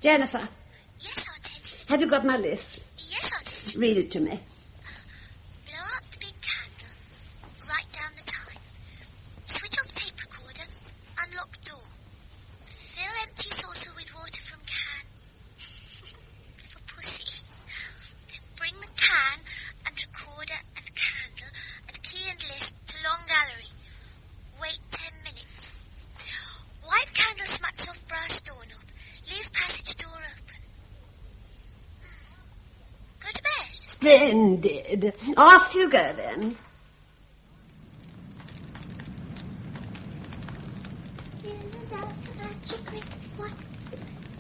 S20: Jennifer.
S6: Yes, Aunt Hetty.
S20: Have you got my list?
S6: Yes, Aunt Hetty.
S20: Read it to me.
S6: Blow up the big candle. Write down the time. Switch off tape recorder. Unlock door. Fill empty saucer with water from can. For pussy. Bring the can and recorder and candle and key and list to long gallery. Wait 10 minutes. Wipe candle smacks off brass doorknob. Leave passage door open. Go to bed.
S20: Splendid. Off you go, then.
S11: In the dark, magic ring. 1,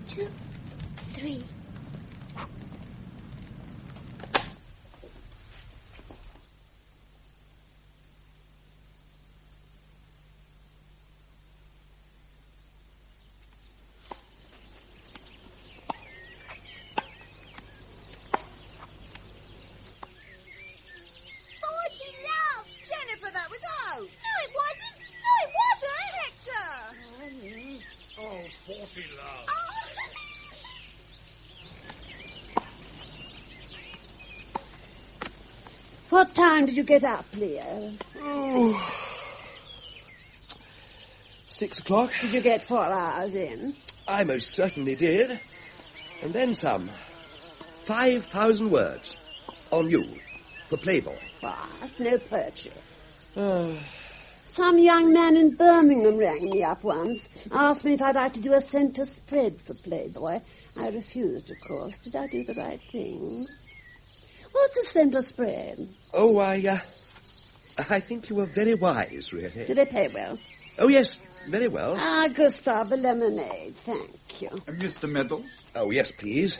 S11: 2, 3.
S1: naughty love.
S20: What time did you get up, Leo?
S17: Oh, 6 o'clock.
S20: Did you get 4 hours in?
S17: I most certainly did. And then some. 5,000 words. On you. For Playboy.
S20: What? No poetry. Some young man in Birmingham rang me up once, asked me if I'd like to do a centre spread for Playboy. I refused, of course. Did I do the right thing? What's a centre spread?
S17: Oh, I think you were very wise, really.
S20: Do they pay well?
S17: Oh, yes, very well.
S20: Ah, Gustav, the lemonade. Thank you.
S18: Mr. Meadows?
S17: Oh, yes, please.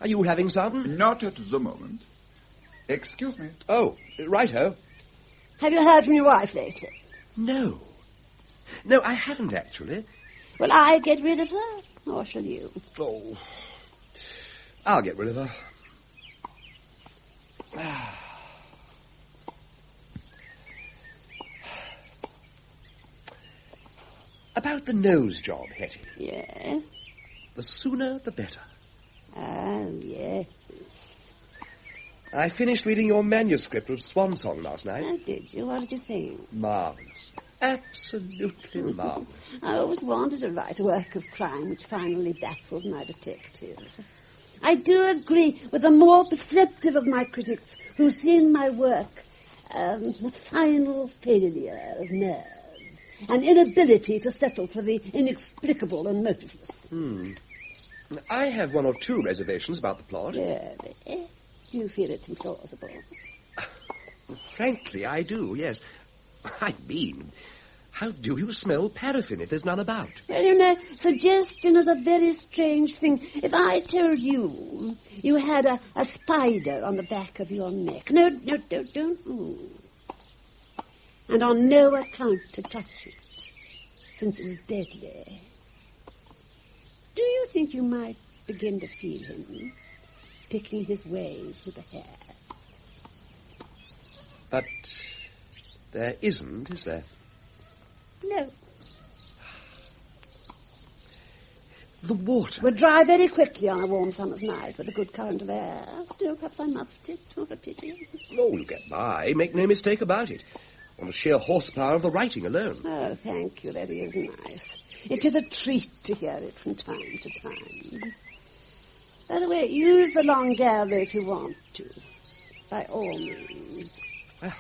S17: Are you having some?
S18: Not at the moment. Excuse me.
S17: Oh, righto.
S20: Have you heard from your wife lately?
S17: No. No, I haven't, actually.
S20: Will I get rid of her, or shall you?
S17: Oh, I'll get rid of her. About the nose job, Hetty.
S20: Yes?
S17: The sooner, the better.
S20: Oh, yes.
S17: I finished reading your manuscript of Swan Song last night.
S20: Oh, did you? What did you think?
S17: Marvellous. Absolutely marvellous.
S20: I always wanted to write a work of crime which finally baffled my detective. I do agree with the more perceptive of my critics who see in my work a final failure of nerve, an inability to settle for the inexplicable and motiveless.
S17: I have 1 or 2 reservations about the plot.
S20: Really? Do you feel it's implausible?
S17: Frankly, I do, yes. I mean, how do you smell paraffin if there's none about?
S20: Well, you know, suggestion is a very strange thing. If I told you you had a spider on the back of your neck. No, don't move. And on no account to touch it, since it was deadly. Do you think you might begin to feel him picking his ways with the hair?
S17: But there isn't, is there?
S20: No.
S17: The water
S20: would dry very quickly on a warm summer's night with a good current of air. Still, perhaps I must it. What a pity.
S17: Oh, you'll get by. Make no mistake about it. On the sheer horsepower of the writing alone.
S20: Oh, thank you. That is nice. It is a treat to hear it from time to time. By the way, use the long gallery if you want to. By all means.
S17: Well,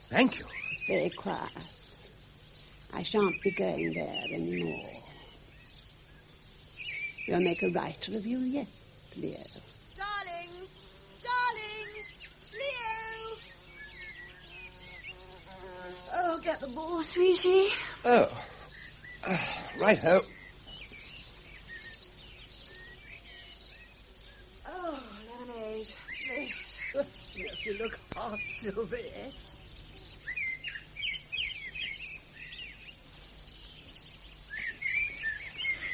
S17: thank you.
S20: It's very quiet. I shan't be going there anymore. You'll make a writer of you yet, Leo.
S5: Darling! Darling! Leo! Oh, get the ball, sweetie.
S17: Oh. Righto.
S20: Oh, lemonade. Yes. Yes, you look hot, Sylvie.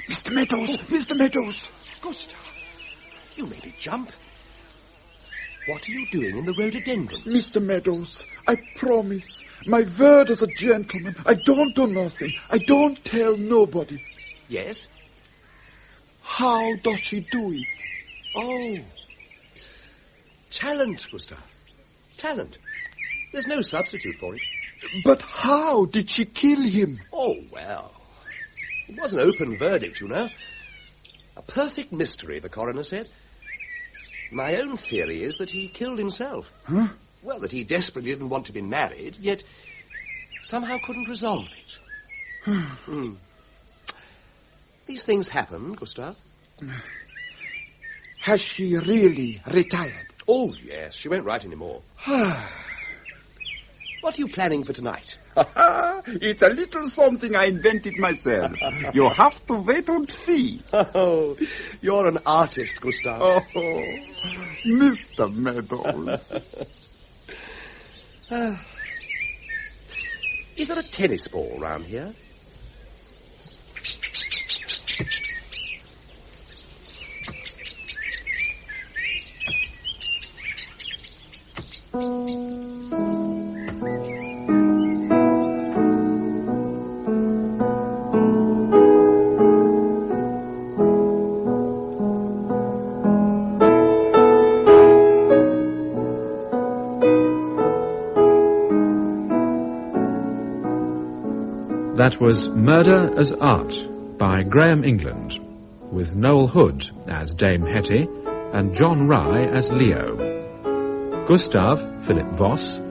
S18: Mr. Meadows! Mr. Meadows!
S17: Gustav, you made me jump. What are you doing in the rhododendron?
S18: Mr. Meadows, I promise. My word as a gentleman. I don't do nothing. I don't tell nobody.
S17: Yes?
S18: How does she do it?
S17: Oh. Talent, Gustav. Talent. There's no substitute for it.
S18: But how did she kill him?
S17: Oh, well. It was an open verdict, you know. A perfect mystery, the coroner said. My own theory is that he killed himself.
S18: Huh?
S17: Well, that he desperately didn't want to be married, yet somehow couldn't resolve it. These things happen, Gustav.
S18: Has she really retired?
S17: Oh, yes. She won't write anymore. What are you planning for tonight?
S18: It's a little something I invented myself. You have to wait and see.
S17: Oh, you're an artist, Gustav.
S18: Oh, Mr. Meadows.
S17: Is there a tennis ball round here?
S15: That was Murder as Art by Graham England, with Noel Hood as Dame Hetty and John Rye as Leo. Gustav, Philip Voss.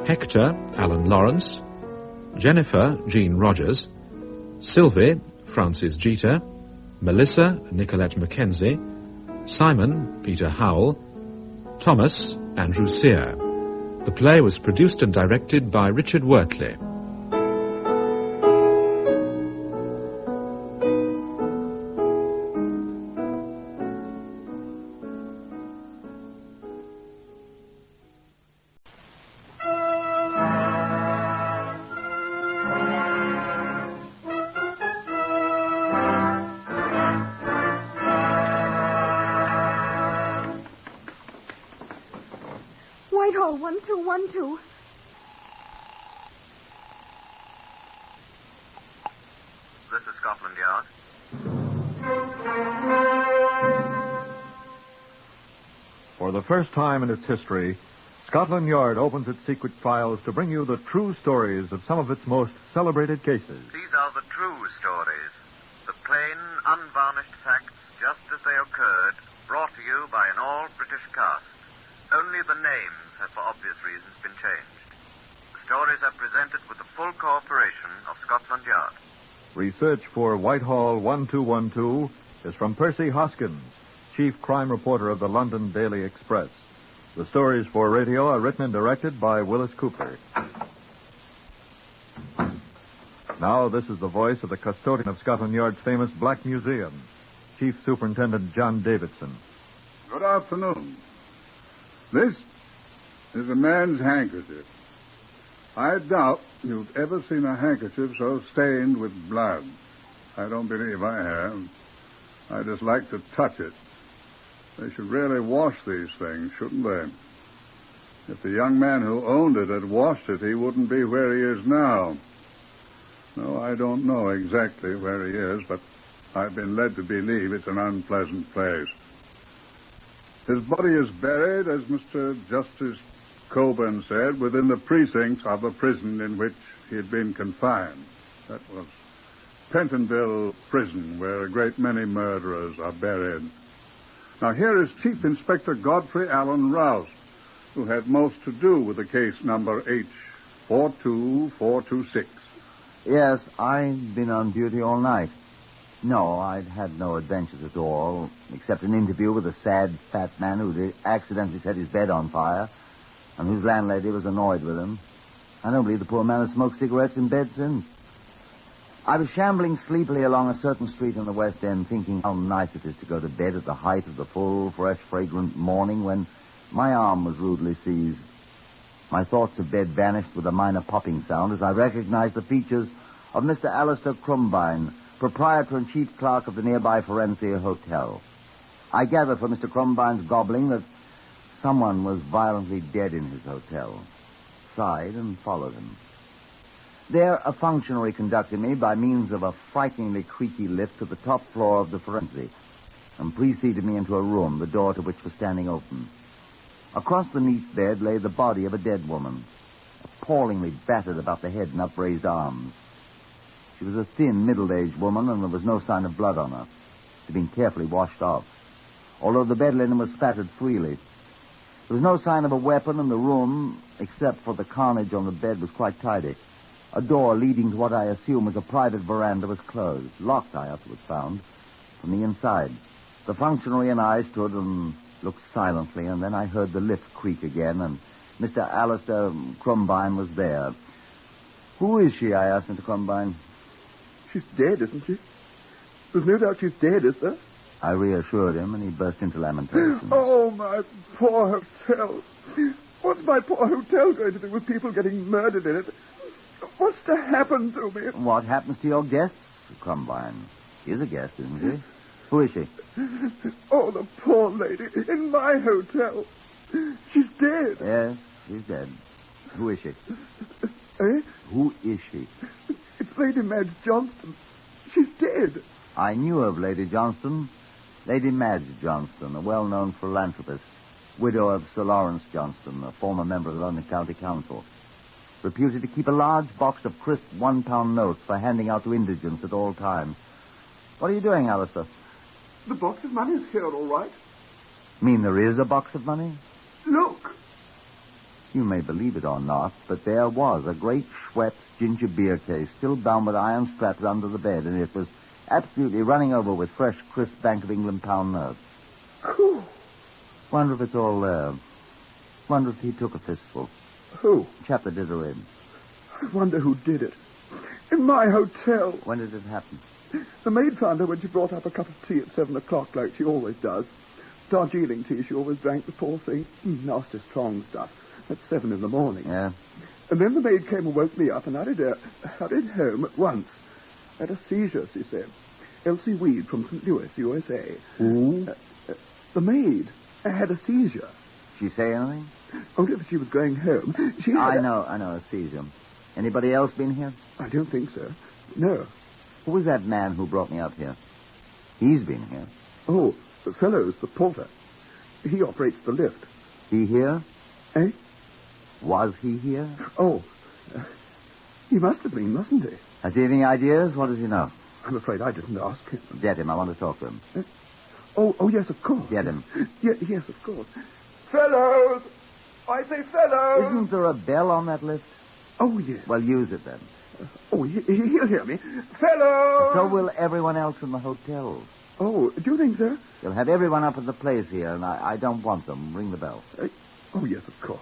S15: Hector, Alan Lawrence. Jennifer, Jean Rogers. Sylvie, Frances Jeter. Melissa, Nicolette Mackenzie. Simon, Peter Howell. Thomas, Andrew Sear. The play was produced and directed by Richard Wortley.
S5: Whitehall, 1212.
S4: This is Scotland Yard.
S12: For the first time in its history, Scotland Yard opens its secret files to bring you the true stories of some of its most celebrated cases.
S4: These are the true stories. The plain, unvarnished facts, just as they occurred, brought to you by an all-British cast. Only the names have, for obvious reasons, been changed. The stories are presented with the full cooperation of Scotland Yard.
S12: Research for Whitehall 1212 is from Percy Hoskins, chief crime reporter of the London Daily Express. The stories for radio are written and directed by Willis Cooper. Now, this is the voice of the custodian of Scotland Yard's famous Black Museum, Chief Superintendent John Davidson.
S1: Good afternoon. This is a man's handkerchief. I doubt you've ever seen a handkerchief so stained with blood. I don't believe I have. I just like to touch it. They should really wash these things, shouldn't they? If the young man who owned it had washed it, he wouldn't be where he is now. No, I don't know exactly where he is, but I've been led to believe it's an unpleasant place. His body is buried, as Mr. Justice Coburn said, within the precincts of the prison in which he had been confined. That was Pentonville Prison, where a great many murderers are buried. Now, here is Chief Inspector Godfrey Allen Rouse, who had most to do with the case number H42426.
S23: Yes, I've been on duty all night. No, I'd had no adventures at all, except an interview with a sad, fat man who'd accidentally set his bed on fire, and whose landlady was annoyed with him. I don't believe the poor man has smoked cigarettes in bed since. I was shambling sleepily along a certain street in the West End, thinking how nice it is to go to bed at the height of the full, fresh, fragrant morning, when my arm was rudely seized. My thoughts of bed vanished with a minor popping sound as I recognized the features of Mr. Alistair Crumbine, proprietor and chief clerk of the nearby Forensia Hotel. I gathered from Mr. Crumbine's gobbling that someone was violently dead in his hotel. Sighed and followed him. There, a functionary conducted me by means of a frighteningly creaky lift to the top floor of the Forensic and preceded me into a room, the door to which was standing open. Across the neat bed lay the body of a dead woman, appallingly battered about the head and upraised arms. She was a thin, middle-aged woman, and there was no sign of blood on her. She had been carefully washed off, although the bed linen was spattered freely. There was no sign of a weapon, and the room, except for the carnage on the bed, was quite tidy. A door leading to what I assume was a private veranda was closed, locked, I afterwards found, from the inside. The functionary and I stood and looked silently, and then I heard the lift creak again, and Mr. Alistair Crumbine was there. Who is she, I asked Mr. Crumbine.
S24: She's dead, isn't she? There's no doubt she's dead, is there?
S23: I reassured him, and he burst into lamentation.
S24: Oh, my poor hotel. What's my poor hotel going to do with people getting murdered in it? What's to happen to me?
S23: What happens to your guests, Crumbine? She's a guest, isn't she? Who is she?
S24: Oh, the poor lady in my hotel. She's dead.
S23: Yes, she's dead. Who is she?
S24: Eh?
S23: Who is she?
S24: It's Lady Madge Johnston. She's dead.
S23: I knew of Lady Johnston. Lady Madge Johnston, a well-known philanthropist, widow of Sir Lawrence Johnston, a former member of the London County Council. reputed to keep a large box of crisp £1 notes for handing out to indigents at all times. What are you doing, Alistair?
S24: The box of money is here, all right.
S23: Mean there is a box of money?
S24: Look.
S23: You may believe it or not, but there was a great Schweppes ginger beer case still bound with iron straps under the bed, and it was absolutely running over with fresh, crisp Bank of England pound notes.
S24: Cool.
S23: Wonder if it's all there. Wonder if he took a fistful.
S24: Who?
S23: Chap that did her in.
S24: I wonder who did it. In my hotel.
S23: When did it happen?
S24: The maid found her when she brought up a cup of tea at 7 o'clock, like she always does. Darjeeling tea she always drank, the poor thing. Nasty strong stuff. At 7 in the morning.
S23: Yeah.
S24: And then the maid came and woke me up, and I hurried home at once. Had a seizure, she said. Elsie Weed from St. Louis, USA.
S23: Who?
S24: The maid had a seizure.
S23: She say anything?
S24: Only that she was going home.
S23: I know, a seizure. Anybody else been here?
S24: I don't think so. No.
S23: Who was that man who brought me up here? He's been here.
S24: Oh, the Fellows, the porter. He operates the lift.
S23: He here?
S24: Eh?
S23: Was he here?
S24: Oh, he must have been, mustn't he?
S23: Has he any ideas? What does he know?
S24: I'm afraid I didn't ask him.
S23: Get him. I want to talk to him.
S24: Oh, yes, of course.
S23: Get him.
S24: Yes, of course. Fellows! I say fellows!
S23: Isn't there a bell on that lift?
S24: Oh, yes.
S23: Well, use it then.
S24: Oh, he'll hear me. Fellows!
S23: So will everyone else in the hotel.
S24: Oh, do you think so?
S23: You'll have everyone up at the place here, and I don't want them. Ring the bell.
S24: Oh, yes, of course.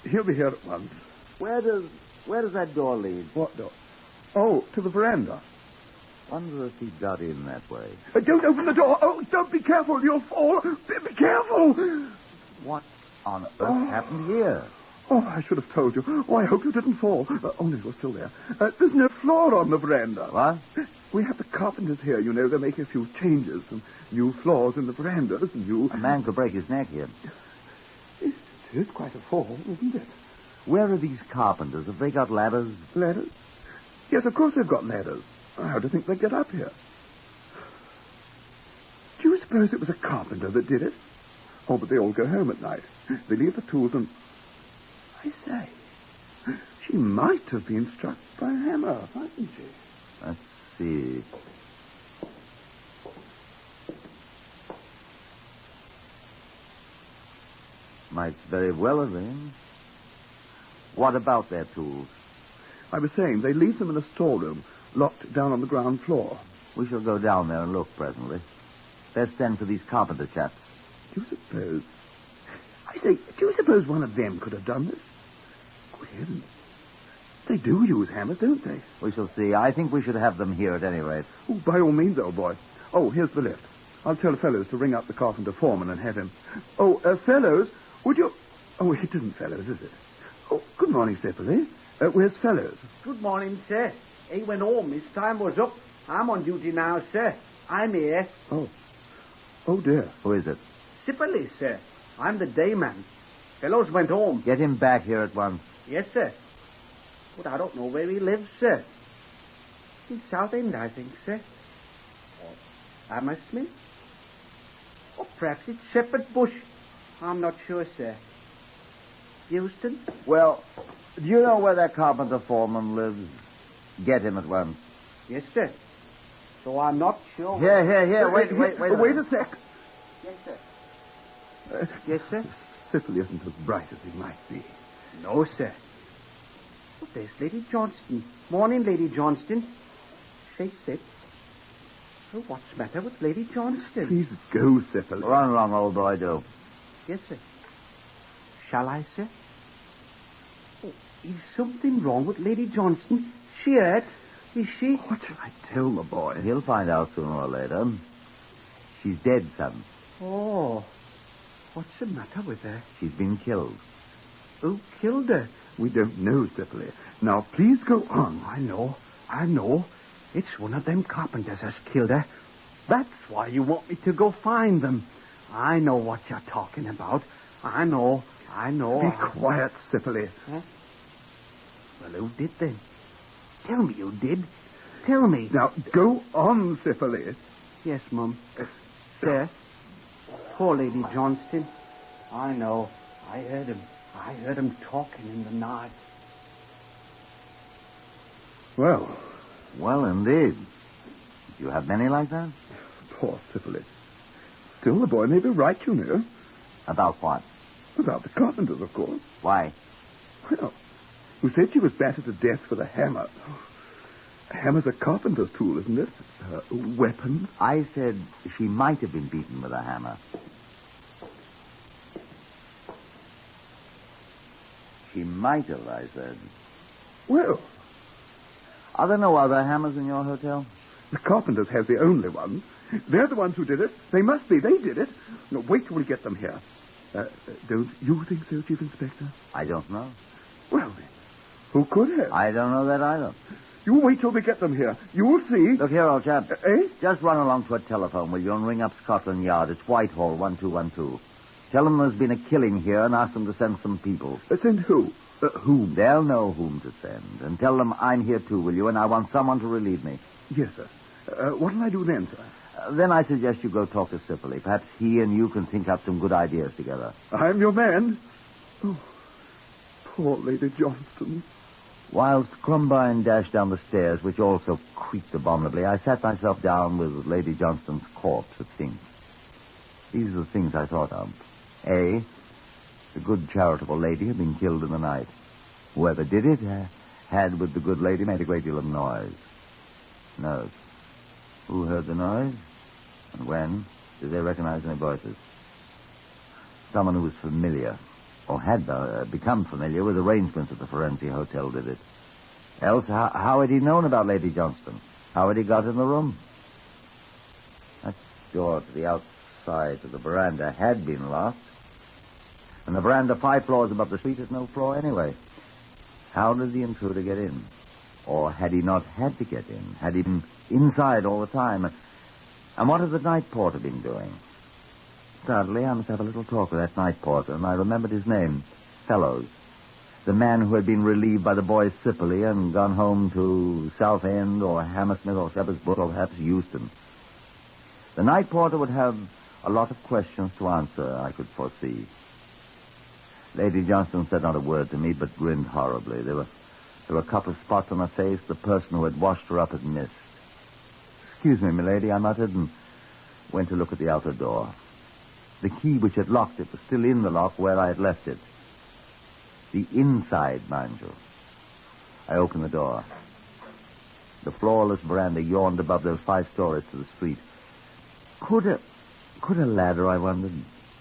S24: He'll be here at once.
S23: Where does that door lead?
S24: What door? Oh, to the veranda.
S23: Wonder if he got in that way.
S24: Don't open the door. Oh, don't be careful. You'll fall. Be careful.
S23: What on earth happened here?
S24: Oh, I should have told you. Oh, I hope you didn't fall. Only you're still there. There's no floor on the veranda.
S23: What?
S24: We have the carpenters here, you know. They're making a few changes. Some new floors in the verandas.
S23: A man could break his neck here.
S24: It is quite a fall, isn't it?
S23: Where are these carpenters? Have they got ladders?
S24: Ladders? Yes, of course they've got ladders. How do you think they get up here? Do you suppose it was a carpenter that did it? Oh, but they all go home at night. They leave the tools and... I say, she might have been struck by a hammer, mightn't she?
S23: Let's see. Might very well have been. What about their tools?
S24: I was saying, they leave them in a storeroom, locked down on the ground floor.
S23: We shall go down there and look presently. Best send for these carpenter chaps.
S24: Do you suppose... I say, do you suppose one of them could have done this? Good heavens. They do use hammers, don't they?
S23: We shall see. I think we should have them here at any rate.
S24: Oh, by all means, old boy. Oh, here's the lift. I'll tell Fellows to ring up the carpenter foreman and have him... Oh, Fellows, would you... Oh, it isn't Fellows, is it? Oh, good morning, Sepperly. Where's Fellows?
S2: Good morning, sir. He went home. His time was up. I'm on duty now, sir. I'm here.
S24: Oh. Oh, dear.
S23: Who is it?
S2: Sipperley, sir. I'm the day man. Fellows went home.
S23: Get him back here at once.
S2: Yes, sir. But I don't know where he lives, sir. In Southend, I think, sir. Or Hammersmith. Or perhaps it's Shepherd Bush. I'm not sure, sir. Houston?
S23: Well, do you know where that carpenter foreman lives? Get him at once.
S2: Yes, sir. So I'm not sure...
S23: Here. Wait
S24: a sec.
S2: Yes, sir. Yes, sir?
S24: Sipperley isn't as bright as he might be.
S2: No, sir. Oh, there's Lady Johnston. Morning, Lady Johnston. She's sick. Oh, what's the matter with Lady Johnston?
S24: Please go, Sipperley.
S23: Run along, old boy, do.
S2: Yes, sir. Shall I, sir? Oh, is something wrong with Lady Johnston? She hurt? Is she?
S24: What shall I tell the boy?
S23: He'll find out sooner or later. She's dead, son.
S2: Oh. What's the matter with her?
S23: She's been killed.
S2: Who killed her?
S24: We don't know, Sipperley. Now, please go on.
S2: I know. It's one of them carpenters has killed her. That's why you want me to go find them. I know what you're talking about. I know.
S24: Be quiet, Sipperley.
S2: Huh? Well, who did then? Tell me who did. Tell me.
S24: Now, go on, Sipperley.
S2: Yes, Mum. Sir. Poor Lady Johnston. I know. I heard him. I heard him talking in the night.
S24: Well.
S23: Well, indeed. Do you have many like that?
S24: Poor syphilis. Still, the boy may be right, you know.
S23: About what?
S24: About the carpenters, of course.
S23: Why?
S24: Well, you said she was battered to death with a hammer. A hammer's a carpenter's tool, isn't it? A weapon.
S23: I said she might have been beaten with a hammer. She might have, I said.
S24: Well.
S23: Are there no other hammers in your hotel?
S24: The carpenters have the only one. They're the ones who did it. They must be. They did it. No, wait till we get them here. Don't you think so, Chief Inspector?
S23: I don't know.
S24: Well, then, who could have?
S23: I don't know that either.
S24: You wait till we get them here. You'll see.
S23: Look here, old chap.
S24: Eh?
S23: Just run along to a telephone, will you, and ring up Scotland Yard. It's Whitehall, 1212. Tell them there's been a killing here and ask them to send some people.
S24: Send who? Whom?
S23: They'll know whom to send. And tell them I'm here too, will you, and I want someone to relieve me.
S24: Yes, sir. What'll I do then, sir?
S23: Then I suggest you go talk to Sipperley. Perhaps he and you can think up some good ideas together.
S24: I'm your man. Oh, poor Lady Johnston.
S23: Whilst Crumbine dashed down the stairs, which also creaked abominably, I sat myself down with Lady Johnston's corpse to think. These are the things I thought of. A, the good charitable lady had been killed in the night. Whoever did it had, with the good lady, made a great deal of noise. Note. Who heard the noise? And when? Did they recognize any voices? Someone who was familiar, or had become familiar with arrangements at the Forensic Hotel did it. Else, how had he known about Lady Johnston? How had he got in the room? That door to the outside of the veranda had been locked. And the veranda 5 floors above the street is no floor anyway. How did the intruder get in? Or had he not had to get in? Had he been inside all the time? And what had the night porter been doing? Suddenly, I must have a little talk with that night porter, and I remembered his name, Fellows. The man who had been relieved by the boys Sipperley and gone home to Southend or Hammersmith or Shepherd's Bush or perhaps Euston. The night porter would have a lot of questions to answer, I could foresee. Lady Johnston said not a word to me, but grinned horribly. There were a couple of spots on her face the person who had washed her up had missed. "Excuse me, milady," I muttered, and went to look at the outer door. The key which had locked it was still in the lock where I had left it. The inside, mind you. I opened the door. The floorless veranda yawned above those 5 stories to the street. Could a ladder, I wondered?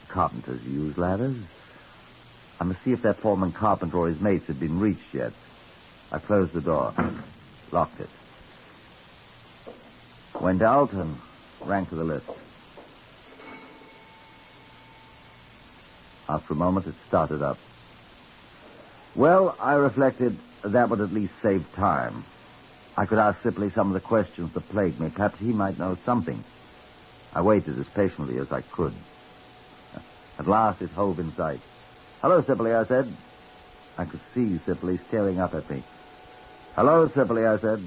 S23: Carpenters use ladders. I must see if that foreman carpenter or his mates had been reached yet. I closed the door, locked it. Went out and rang for the lift. After a moment, it started up. Well, I reflected, that would at least save time. I could ask Sipperley some of the questions that plagued me. Perhaps he might know something. I waited as patiently as I could. At last, it hove in sight. "Hello, Sipperley," I said. I could see Sipperley staring up at me. "Hello, Sipperley," I said.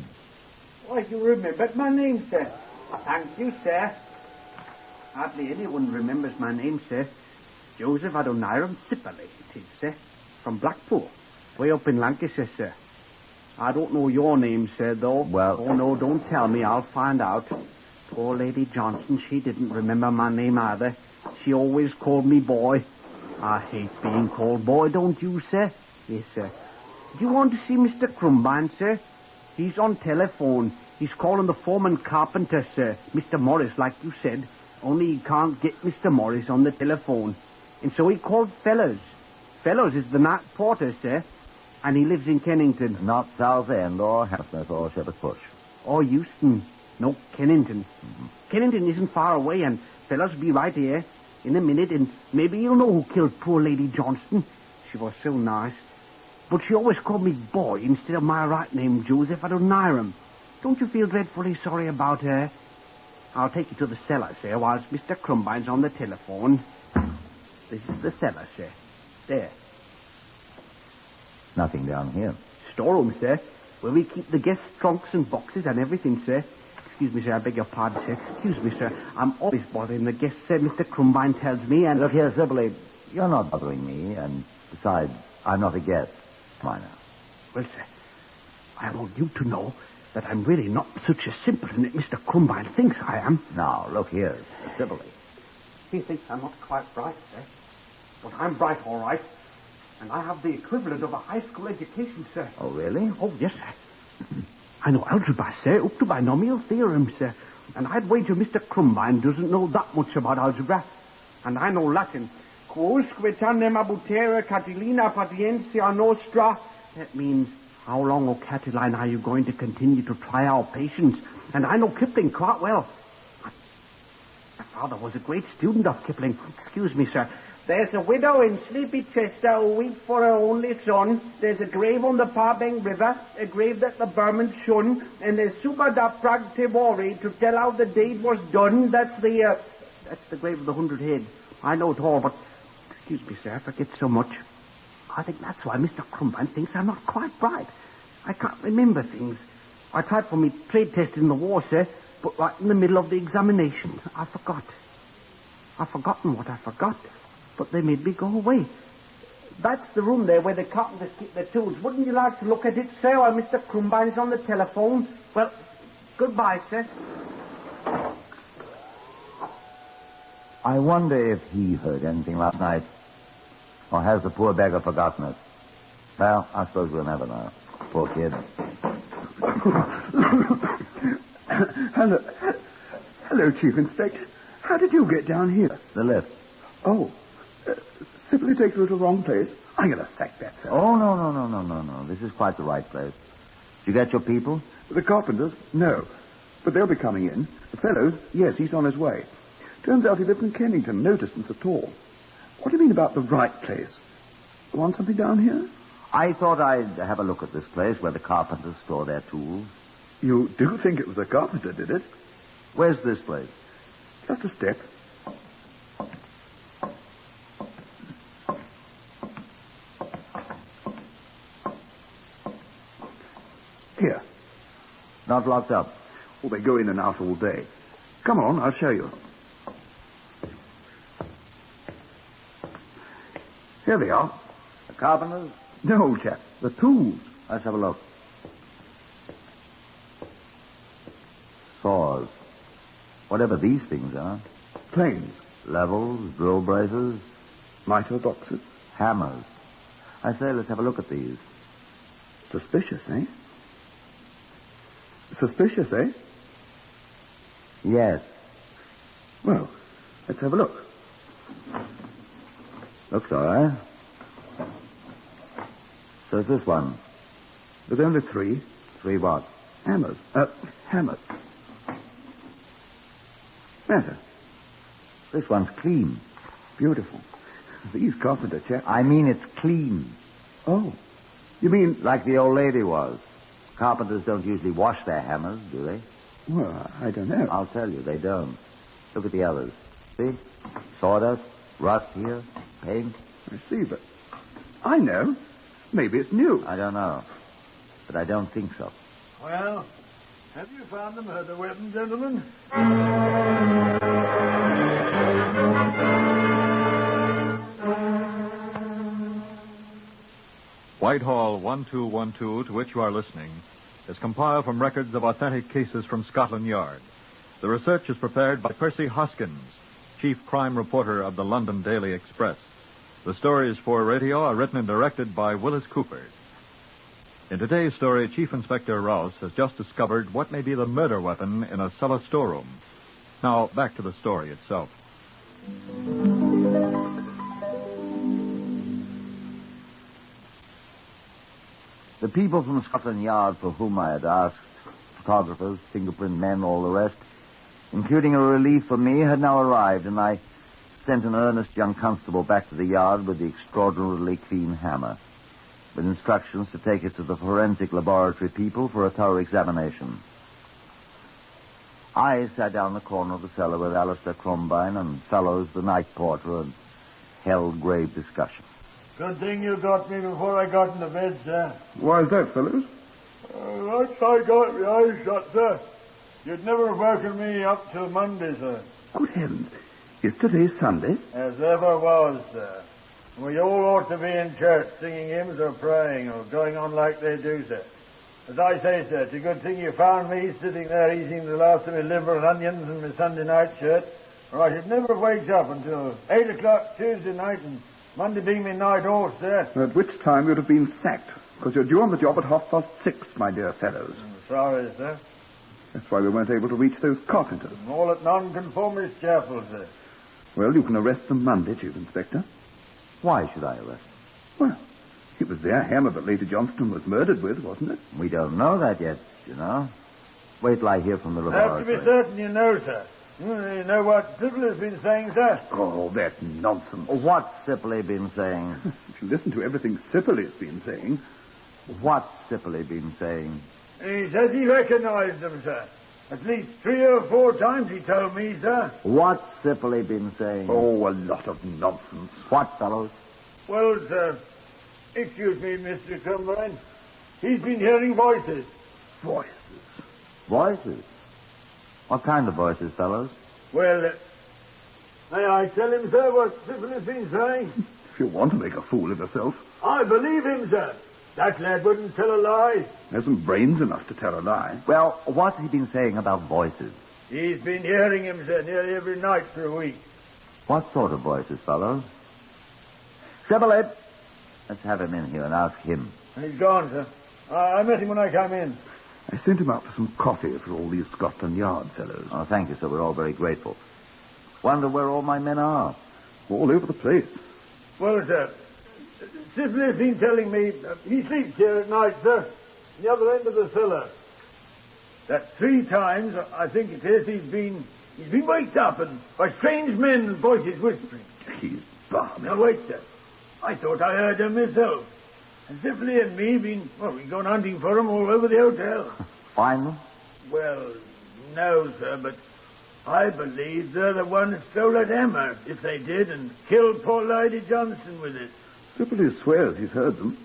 S2: Why, you remembered my name, sir. Thank you, sir. Hardly anyone remembers my name, sir. Joseph Adoniram Sipperley, it is, sir. From Blackpool, way up in Lancashire, sir. I don't know your name, sir, though.
S23: Well...
S2: Oh, no, don't tell me. I'll find out. Poor Lady Johnston, she didn't remember my name either. She always called me boy. I hate being called boy, don't you, sir? Yes, sir. Do you want to see Mr. Crumbine, sir? He's on telephone. He's calling the foreman carpenter, sir. Mr. Morris, like you said. Only he can't get Mr. Morris on the telephone. And so he called Fellows. Fellows is the night porter, sir. And he lives in Kennington.
S23: Not Southend or Hammersmith or Shepherd's Bush.
S2: Or Euston. No, Kennington. Mm-hmm. Kennington isn't far away, and Fellows will be right here in a minute, and maybe you'll know who killed poor Lady Johnston. She was so nice. But she always called me boy instead of my right name, Joseph Adoniram. Don't you feel dreadfully sorry about her? I'll take you to the cellar, sir, whilst Mr. Crumbine's on the telephone. This is the cellar, sir. There.
S23: Nothing down here.
S2: Storeroom, sir, where we keep the guests' trunks and boxes and everything, sir. Excuse me, sir, I beg your pardon, sir. Excuse me, sir. I'm always bothering the guests, sir. Mr. Crumbine tells me, and...
S23: Look here, Sipperley, you're not bothering me, and Besides, I'm not a guest. Why now?
S2: Well, sir, I want you to know that I'm really not such a simpleton that Mr. Crumbine thinks I am.
S23: Now, look here, civilly.
S2: He thinks I'm not quite bright, sir. But I'm bright, all right. And I have the equivalent of a high school education, sir.
S23: Oh, really?
S2: Oh, yes, sir. I know algebra, sir, up to binomial theorem, sir. And I'd wager Mr. Crumbine doesn't know that much about algebra. And I know Latin. Quousque tandem abutera Catilina patientia nostra. That means, how long, O Catiline, are you going to continue to try our patience? And I know Kipling quite well. My father was a great student of Kipling. Excuse me, sir. There's a widow in sleepy Chester who weeps for her only son. There's a grave on the Parbeng River, a grave that the Burmans shun, and there's Super da Prag Tevori to tell how the deed was done. That's the grave of the 100 Head. I know it all, but excuse me, sir, I forget so much. I think that's why Mr. Crumbine thinks I'm not quite bright. I can't remember things. I tried for me trade test in the war, sir, but right in the middle of the examination, I forgot. I've forgotten what I forgot. But they made me go away. That's the room there where the carpenters keep their tools. Wouldn't you like to look at it, sir, while Mr. Crumbine's on the telephone? Well, goodbye, sir.
S23: I wonder if he heard anything last night. Or has the poor beggar forgotten it? Well, I suppose we'll never know. Poor kid.
S24: Hello, Chief Inspector. How did you get down here?
S23: The lift.
S24: Oh. Simply take you to the wrong place. I'm going to sack that fellow.
S23: Oh, no. This is quite the right place. Did you get your people?
S24: The carpenters? No. But they'll be coming in. The fellows? Yes, he's on his way. Turns out he lives in Kennington, no distance at all. What do you mean about the right place? Want something down here?
S23: I thought I'd have a look at this place where the carpenters store their tools.
S24: You do think it was a carpenter, did it?
S23: Where's this place?
S24: Just a step. Here.
S23: Not locked up?
S24: Well, they go in and out all day. Come on, I'll show you. Here they are.
S23: The carpenters?
S24: No, chap. The tools.
S23: Let's have a look. Saws. Whatever these things are.
S24: Planes.
S23: Levels, drill braces.
S24: Miter boxes.
S23: Hammers. I say, let's have a look at these.
S24: Suspicious, eh? Suspicious, eh?
S23: Yes.
S24: Well, let's have a look.
S23: Looks all right. So it's this one.
S24: There's only 3.
S23: 3 what?
S24: Hammers. Hammers. Matter.
S23: This one's clean.
S24: Beautiful. These carpenter chaps.
S23: I mean it's clean.
S24: Oh. You mean...
S23: Like the old lady was. Carpenters don't usually wash their hammers, do they?
S24: Well, I don't know.
S23: I'll tell you, they don't. Look at the others. See? Sawdust, rust here, paint.
S24: I see, but I know. Maybe it's new.
S23: I don't know. But I don't think so.
S3: Well, have you found the murder weapon, gentlemen?
S12: Whitehall 1212, to which you are listening, is compiled from records of authentic cases from Scotland Yard. The research is prepared by Percy Hoskins, chief crime reporter of the London Daily Express. The stories for radio are written and directed by Willis Cooper. In today's story, Chief Inspector Rouse has just discovered what may be the murder weapon in a cellar storeroom. Now, back to the story itself.
S23: The people from Scotland Yard for whom I had asked, photographers, fingerprint men, all the rest, including a relief for me, had now arrived, and I sent an earnest young constable back to the yard with the extraordinarily clean hammer, with instructions to take it to the forensic laboratory people for a thorough examination. I sat down in the corner of the cellar with Alistair Crumbine and Fellows, the night porter, and held grave discussion.
S3: Good thing you got me before I got in the bed, sir.
S24: Why is that, fellows?
S3: Once I got my eyes shut, sir, you'd never have woken me up till Monday, sir.
S24: Good heavens. Is today Sunday?
S3: As ever was, sir. We all ought to be in church singing hymns or praying or going on like they do, sir. As I say, sir, it's a good thing you found me sitting there eating the last of my liver and onions and my Sunday night shirt, or I should never have waked up until 8 o'clock Tuesday night and Monday being my night off, sir.
S24: At which time you'd have been sacked, because you're due on the job at 6:30, my dear fellows.
S3: Sorry, sir.
S24: That's why we weren't able to reach those carpenters.
S3: All at Nonconformist Chapel, sir.
S24: Well, you can arrest them Monday, Chief Inspector.
S23: Why should I arrest them?
S24: Well, it was their hammer that Lady Johnston was murdered with, wasn't it?
S23: We don't know that yet, you know. Wait till I hear from the
S3: I have to
S23: laboratory.
S3: be certain you know, sir. You know what Sybil has been saying, sir?
S24: Oh, that nonsense.
S23: What's Sippley been saying?
S24: If you listen to everything Sippley's been saying...
S23: What's Sippley been saying?
S3: He says he recognized them, sir. At least 3 or 4 times he told me, sir.
S23: What's Sippley been saying?
S24: Oh, a lot of nonsense.
S23: What, fellows?
S3: Well, sir, excuse me, Mr. Combine. He's been hearing voices.
S24: Voices?
S23: Voices? What kind of voices, fellows?
S3: Well, may I tell him, sir, what Sybil has been saying?
S24: If you want to make a fool of yourself.
S3: I believe him, sir. That lad wouldn't tell a lie.
S24: Hasn't brains enough to tell a lie.
S23: Well, what's he been saying about voices?
S3: He's been hearing him, sir, nearly every night for a week.
S23: What sort of voices, fellows? Sippley, let's have him in here and ask him.
S3: He's gone, sir. I met him when I came in.
S24: I sent him out for some coffee for all these Scotland Yard fellows.
S23: Oh, thank you, sir. We're all very grateful. Wonder where all my men are.
S24: All over the place.
S3: Well, sir, Sybil has been telling me he sleeps here at night, sir, at the other end of the cellar. That 3 times, I think it is, he's been waked up and by strange men and voices whispering.
S24: He's balmy.
S3: Now, wait, sir. I thought I heard them myself. And Sybil and me we've gone hunting for them all over the hotel.
S23: Find them?
S3: Well, no, sir, but I believe they're the ones who stole that hammer, if they did, and killed poor Lady Johnston with it.
S24: Sybil swears he's heard them.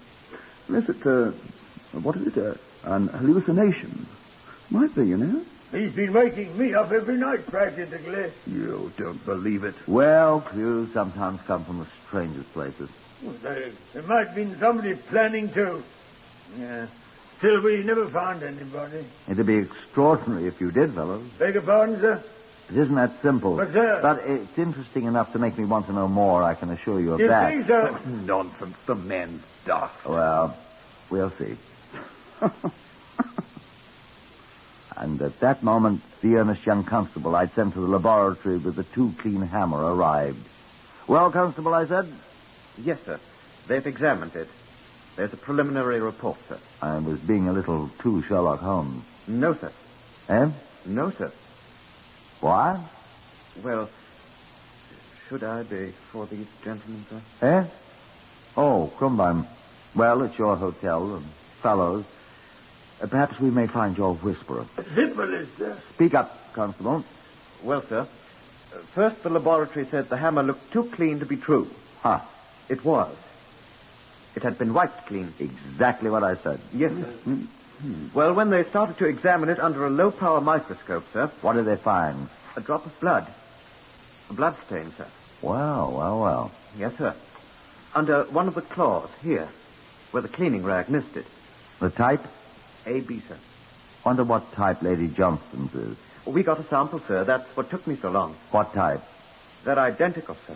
S24: Unless it's an hallucination. Might be, you know.
S3: He's been waking me up every night, practically.
S24: You don't believe it.
S23: Well, clues sometimes come from the strangest places.
S3: Well, there might have been somebody planning to. Yeah. Still, we never found anybody.
S23: It'd be extraordinary if you did, fellows.
S3: Beg your pardon, sir?
S23: It isn't that simple.
S3: But, sir...
S23: But it's interesting enough to make me want to know more, I can assure you of
S3: You
S23: that.
S3: think, sir?
S24: Oh, nonsense. The man's daft.
S23: Well, we'll see. And at that moment, the earnest young constable I'd sent to the laboratory with the too-clean hammer arrived. Well, Constable, I said?
S9: Yes, sir. They've examined it. There's a preliminary report, sir.
S23: I was being a little too Sherlock Holmes.
S9: No, sir.
S23: Eh?
S9: No, sir.
S23: Why?
S9: Well, should I be for these gentlemen, sir?
S23: Eh? Oh, Crumbine. Well, it's your hotel, and fellows. Perhaps we may find your whisperer.
S3: Sybil, sir.
S23: Speak up, Constable.
S9: Well, sir, first the laboratory said the hammer looked too clean to be true.
S23: Huh.
S9: It was. It had been wiped clean.
S23: Exactly what I said.
S9: Yes, sir. Mm-hmm. Well, when they started to examine it under a low-power microscope, sir...
S23: What did they find?
S9: A drop of blood. A blood stain, sir.
S23: Well.
S9: Yes, sir. Under one of the claws, here, where the cleaning rag missed it.
S23: The type?
S9: AB, sir.
S23: Wonder what type Lady Johnston's is.
S9: We got a sample, sir. That's what took me so long.
S23: What type?
S9: They're identical, sir.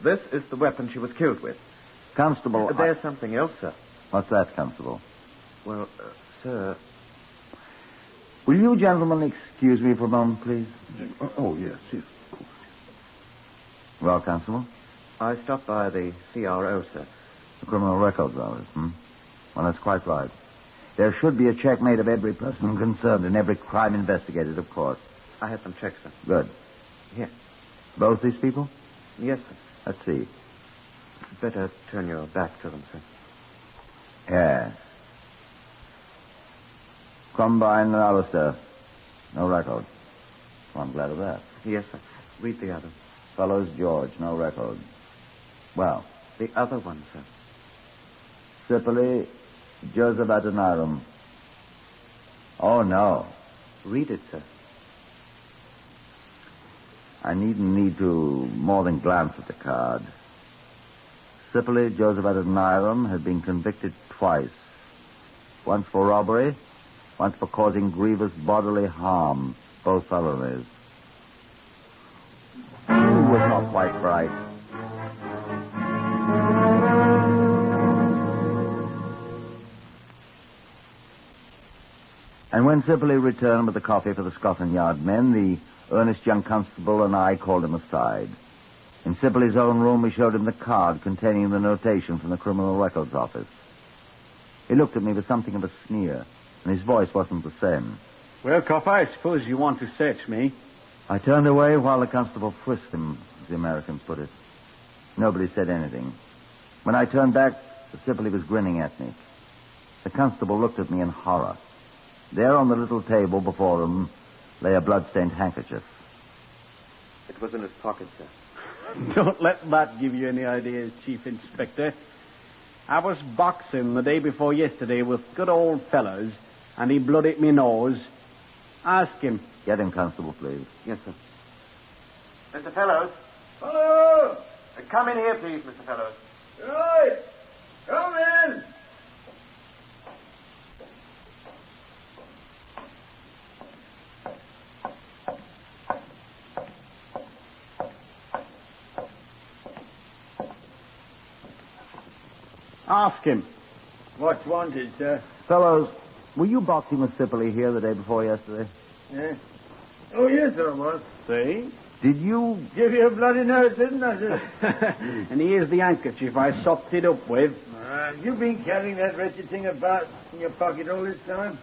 S9: This is the weapon she was killed with.
S23: Constable...
S9: There's something else, sir.
S23: What's that, Constable?
S9: Well, sir...
S23: Will you gentlemen excuse me for a moment, please?
S24: Oh, yes, of course.
S23: Well, Constable?
S9: I stopped by the CRO, sir.
S23: The Criminal Records Office, Well, that's quite right. There should be a check made of every person concerned and every crime investigated, of course.
S9: I have some checks, sir.
S23: Good.
S9: Here.
S23: Both these people?
S9: Yes, sir.
S23: Let's see.
S9: Better turn your back to them, sir.
S23: Yes. Combine and Alistair. No record. Well, I'm glad of that.
S9: Yes, sir. Read the other.
S23: Fellows George, no record. Well.
S9: The other one, sir.
S23: Sippley, Joseph Adoniram. Oh, no.
S9: Read it, sir.
S23: I needn't need to more than glance at the card. Sipperley Joseph Adoniram had been convicted twice. Once for robbery, once for causing grievous bodily harm, both felonies. He was not quite bright. And when Sipperley returned with the coffee for the Scotland Yard men, the earnest young constable and I called him aside. In Sipperley's own room, we showed him the card containing the notation from the Criminal Records Office. He looked at me with something of a sneer, and his voice wasn't the same.
S2: Well, copper, I suppose you want to search me.
S23: I turned away while the constable frisked him, as the Americans put it. Nobody said anything. When I turned back, Sipperley was grinning at me. The constable looked at me in horror. There on the little table before him lay a blood-stained handkerchief.
S9: It was in his pocket, sir.
S2: Don't let that give you any ideas, Chief Inspector. I was boxing the day before yesterday with good old fellows, and he blooded me nose. Ask him.
S23: Get him, Constable, please.
S9: Yes, sir. Mr. Fellows.
S3: Hello!
S9: Come in here, please, Mr. Fellows.
S3: Right! Come in!
S2: Ask him.
S3: What's wanted, sir?
S23: Fellows, were you boxing with Sipperley here the day before yesterday?
S3: Yeah. Oh, yes, sir, I was.
S2: See?
S23: Did you...
S3: Give you a bloody nose, didn't I, sir?
S2: And here's the handkerchief I sopped it up with.
S3: You've been carrying that wretched thing about in your pocket all this time?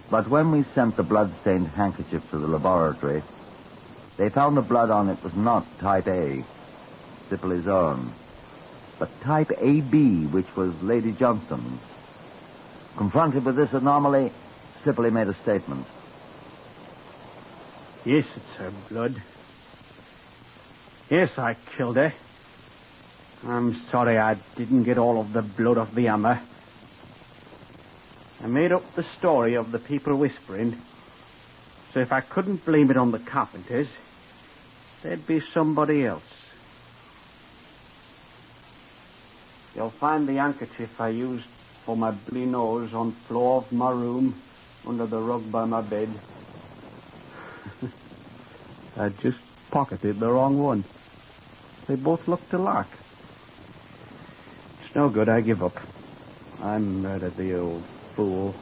S23: But when we sent the blood-stained handkerchief to the laboratory, they found the blood on it was not type A, Sipperley's own, but type AB, which was Lady Johnston's. Confronted with this anomaly, Sipperley made a statement.
S2: Yes, it's her blood. Yes, I killed her. I'm sorry I didn't get all of the blood off the hammer. I made up the story of the people whispering, so if I couldn't blame it on the carpenters, there'd be somebody else. You'll find the handkerchief I used for my bloody nose on the floor of my room under the rug by my bed. I just pocketed the wrong one. They both looked alike. It's no good, I give up. I murdered the old fool.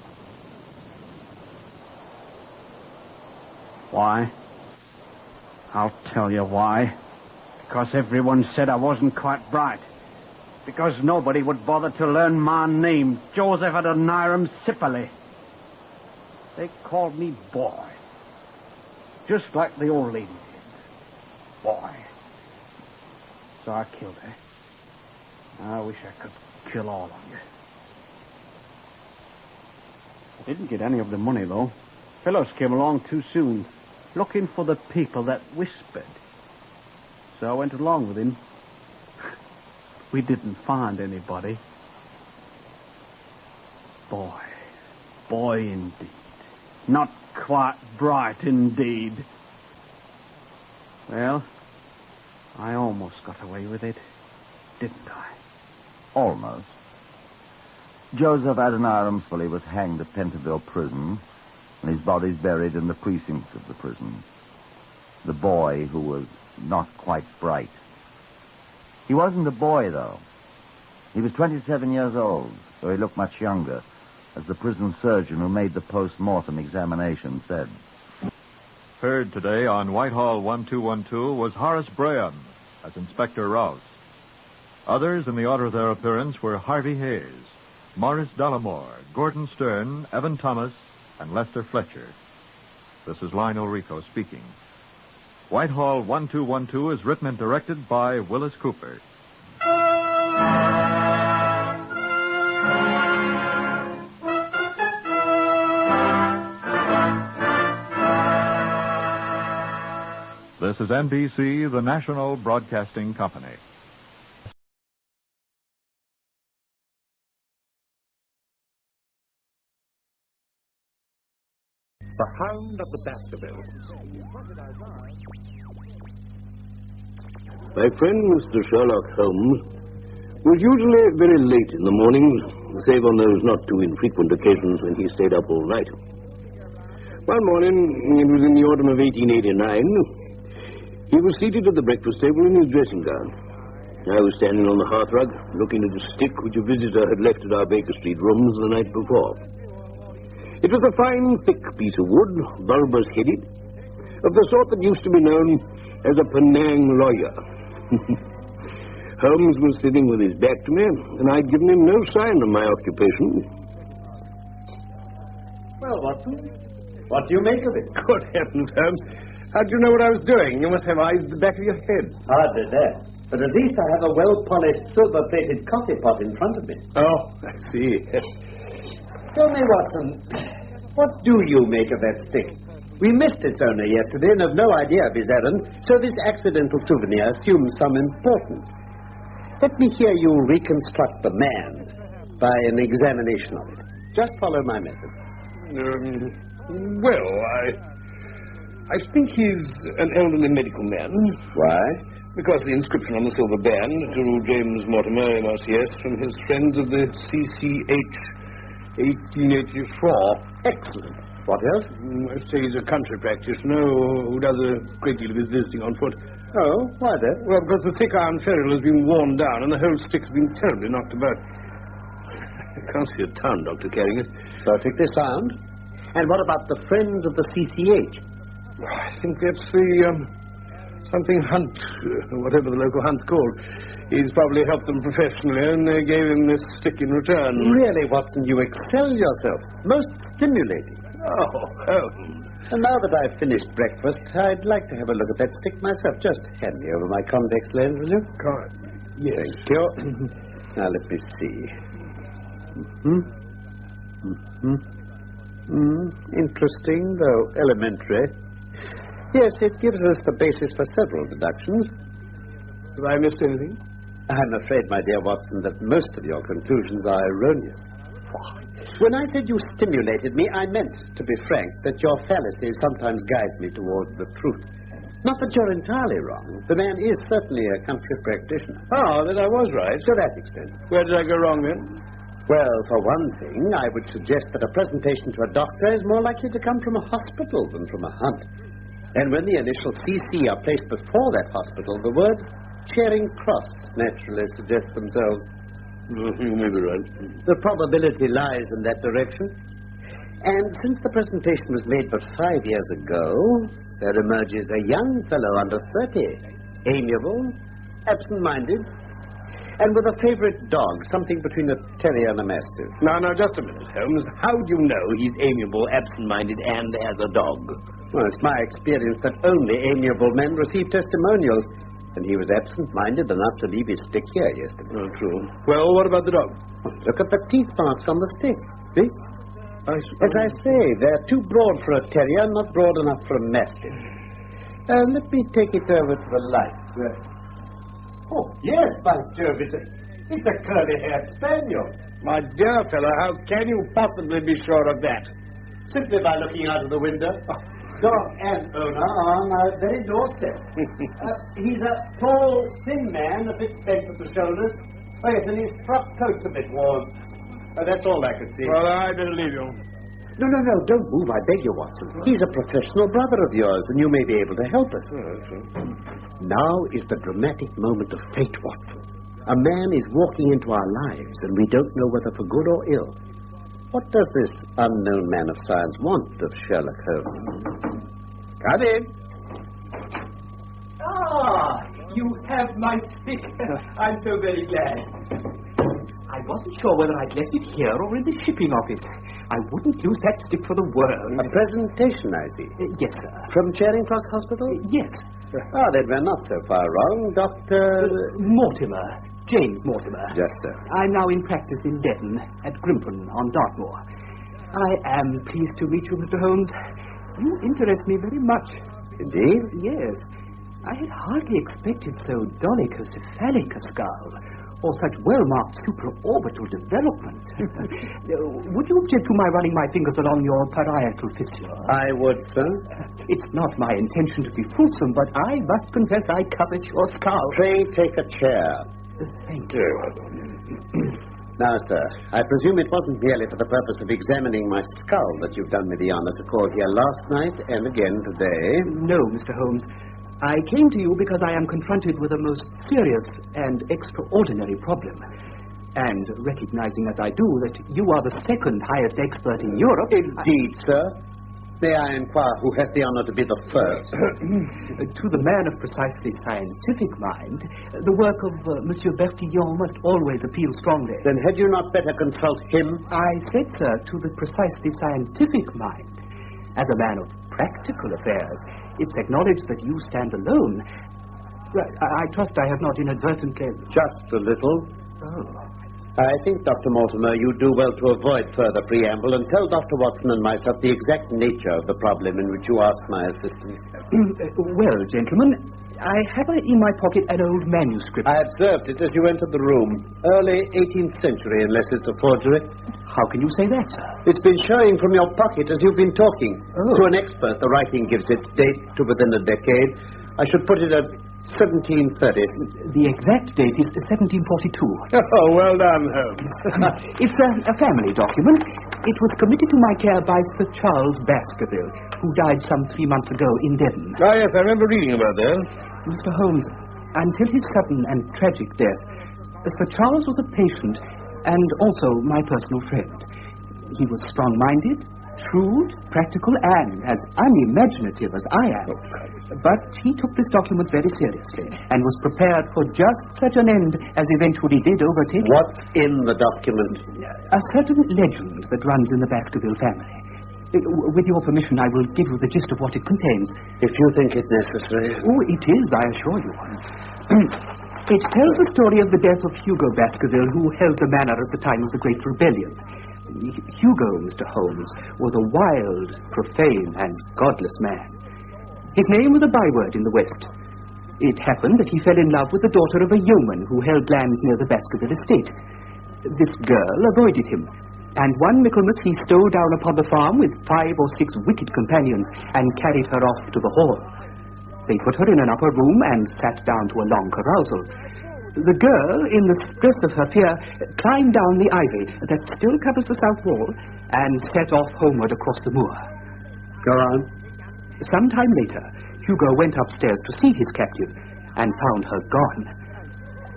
S2: Why? I'll tell you why. Because everyone said I wasn't quite bright. Because nobody would bother to learn my name, Joseph Adoniram Sipperley. They called me boy. Just like the old lady did. Boy. So I killed her. I wish I could kill all of you. I didn't get any of the money, though. Fellows came along too soon, looking for the people that whispered. So I went along with him. We didn't find anybody. Boy indeed. Not quite bright indeed. Well, I almost got away with it, didn't I?
S23: Almost. Joseph Adoniram Sipperley was hanged at Pentonville Prison, and his body's buried in the precincts of the prison. The boy who was not quite bright. He wasn't a boy, though. He was 27 years old, though he looked much younger, as the prison surgeon who made the post-mortem examination said.
S12: Heard today on Whitehall 1212 was Horace Braham as Inspector Rouse. Others in the order of their appearance were Harvey Hayes, Morris Dollamore, Gordon Stern, Evan Thomas, and Lester Fletcher. This is Lionel Rico speaking. Whitehall 1212 is written and directed by Willis Cooper. This is NBC, the national broadcasting company.
S10: The Hound of the Baskervilles.
S13: My friend, Mr. Sherlock Holmes, was usually very late in the mornings, save on those not too infrequent occasions when he stayed up all night. One morning, it was in the autumn of 1889, he was seated at the breakfast table in his dressing gown. I was standing on the hearthrug, looking at a stick which a visitor had left at our Baker Street rooms the night before. It was a fine, thick piece of wood, bulbous-headed, of the sort that used to be known as a Penang lawyer. Holmes was sitting with his back to me, and I'd given him no sign of my occupation.
S22: Well, Watson, what do you make of it?
S13: Good heavens, Holmes. How do you know what I was doing? You must have eyes at the back of your head.
S22: Hardly that. But at least I have a well-polished, silver-plated coffee pot in front of me.
S13: Oh, I see.
S22: Tell me, Watson, what do you make of that stick? We missed its owner yesterday and have no idea of his errand, so this accidental souvenir assumes some importance. Let me hear you reconstruct the man by an examination of it. Just follow my method.
S13: Well, I think he's an elderly medical man.
S22: Why?
S13: Because the inscription on the silver band, to James Mortimer, MRCS, from his friends of the CCH 1884.
S22: Excellent. What else?
S13: I say he's a country practitioner who does a great deal of his visiting on foot.
S22: Oh, why that?
S13: Well, because the thick iron ferrule has been worn down and the whole stick has been terribly knocked about. I can't see a town doctor carrying it.
S22: Perfectly sound. And what about the friends of the CCH?
S13: I think that's the something hunt, whatever the local hunt's called. He's probably helped them professionally, and they gave him this stick in return.
S22: Really, Watson, you excel yourself. Most stimulating.
S13: Oh.
S22: And now that I've finished breakfast, I'd like to have a look at that stick myself. Just hand me over my convex lens, will you?
S13: Yes.
S22: Thank you. Now, let me see. Interesting, though elementary. Yes, it gives us the basis for several deductions.
S13: Have I missed anything?
S22: I'm afraid, my dear Watson, that most of your conclusions are erroneous. When I said you stimulated me, I meant, to be frank, that your fallacies sometimes guide me towards the truth. Not that you're entirely wrong. The man is certainly a country practitioner.
S13: Oh, then I was right.
S22: To that extent.
S13: Where did I go wrong, then?
S22: Well, for one thing, I would suggest that a presentation to a doctor is more likely to come from a hospital than from a hunt. And when the initials CC are placed before that hospital, the words Charing Cross naturally suggest themselves.
S13: You may be right.
S22: The probability lies in that direction. And since the presentation was made but 5 years ago, there emerges a young fellow under 30, amiable, absent-minded, and with a favorite dog, something between a terrier and a mastiff.
S13: Now, just a minute, Holmes. How do you know he's amiable, absent-minded, and has a dog?
S22: Well, it's my experience that only amiable men receive testimonials, and he was absent-minded enough to leave his stick here yesterday.
S13: Oh, true. Well, what about the dog?
S22: Look at the teeth marks on the stick. See? As I say, they're too broad for a terrier, not broad enough for a mastiff. Let me take it over to the light. Oh, yes, by Jove, it's a curly-haired spaniel.
S13: My dear fellow, how can you possibly be sure of that?
S22: Simply by looking out of the window. Dog and owner are on our very doorstep. He's a tall, thin man, a bit bent at the shoulders. Oh, yes, and his frock coat's a bit worn. That's all I could see.
S13: Well, I better leave you.
S22: No, don't move, I beg you, Watson. He's a professional brother of yours, and you may be able to help us. Now is the dramatic moment of fate, Watson. A man is walking into our lives, and we don't know whether for good or ill. What does this unknown man of science want of Sherlock Holmes? Come in.
S19: You have my stick. I'm so very glad. I wasn't sure whether I'd left it here or in the shipping office. I wouldn't lose that stick for the world.
S22: A presentation, I see.
S19: Yes, sir.
S22: From Charing Cross Hospital?
S19: Yes.
S22: Then we're not so far wrong. Dr.
S19: Mortimer. James Mortimer.
S22: Yes, sir.
S19: I'm now in practice in Devon at Grimpen on Dartmoor. I am pleased to meet you, Mr. Holmes. You interest me very much.
S22: Indeed?
S19: Yes. I had hardly expected so dolichocephalic a skull, or such well-marked supraorbital development. Would you object to my running my fingers along your parietal fissure?
S7: I would, sir.
S19: It's not my intention to be fulsome, but I must confess I covet your skull.
S7: Pray take a chair.
S19: Thank you.
S7: Now, sir, I presume it wasn't merely for the purpose of examining my skull that you've done me the honor to call here last night and again today.
S19: No, Mr. Holmes. I came to you because I am confronted with a most serious and extraordinary problem. And recognizing as I do that you are the second highest expert in Europe...
S7: Indeed, sir. May I inquire who has the honor to be the first?
S19: To the man of precisely scientific mind, the work of Monsieur Bertillon must always appeal strongly.
S7: Then had you not better consult him?
S19: I said, sir, to the precisely scientific mind. As a man of practical affairs, it's acknowledged that you stand alone. I trust I have not inadvertently...
S7: Just a little.
S19: Oh.
S7: I think, Dr. Mortimer, you do well to avoid further preamble and tell Dr. Watson and myself the exact nature of the problem in which you ask my assistance.
S19: Well, gentlemen, I have in my pocket an old manuscript.
S7: I observed it as you entered the room. Early 18th century, unless it's a forgery.
S19: How can you say that, sir?
S7: It's been showing from your pocket as you've been talking. Oh. To an expert, the writing gives its date to within a decade. I should put it at 1730.
S19: The exact date is 1742.
S7: Oh, well done, Holmes.
S19: It's a family document. It was committed to my care by Sir Charles Baskerville, who died some 3 months ago in Devon.
S7: Ah, yes, I remember reading about that.
S19: Mr. Holmes, until his sudden and tragic death, Sir Charles was a patient and also my personal friend. He was strong-minded, shrewd, practical, and as unimaginative as I am. But he took this document very seriously and was prepared for just such an end as eventually did overtake it.
S7: What's in the document?
S19: A certain legend that runs in the Baskerville family. With your permission, I will give you the gist of what it contains.
S7: If you think it necessary.
S19: Oh, it is, I assure you. It tells the story of the death of Hugo Baskerville, who held the manor at the time of the Great Rebellion. Hugo, Mr. Holmes, was a wild, profane, and godless man. His name was a byword in the West. It happened that he fell in love with the daughter of a yeoman who held lands near the Baskerville estate. This girl avoided him, and one Michaelmas he stole down upon the farm with 5 or 6 wicked companions and carried her off to the hall. They put her in an upper room and sat down to a long carousal. The girl, in the stress of her fear, climbed down the ivy that still covers the south wall and set off homeward across the moor.
S7: Go on.
S19: Some time later, Hugo went upstairs to see his captive and found her gone.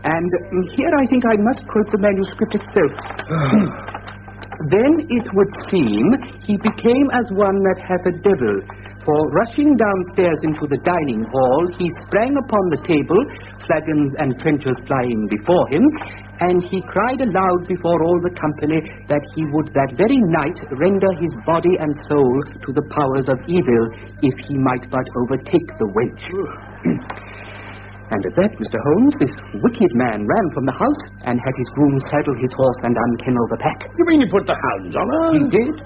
S19: And here I think I must quote the manuscript itself. Then it would seem he became as one that hath a devil, for rushing downstairs into the dining hall, he sprang upon the table, flagons and trenchers flying before him, and he cried aloud before all the company that he would that very night render his body and soul to the powers of evil, if he might but overtake the wench. And at that, Mr. Holmes, this wicked man ran from the house and had his groom saddle his horse and unkennel the pack.
S7: You mean he put the hounds on her?
S19: He did.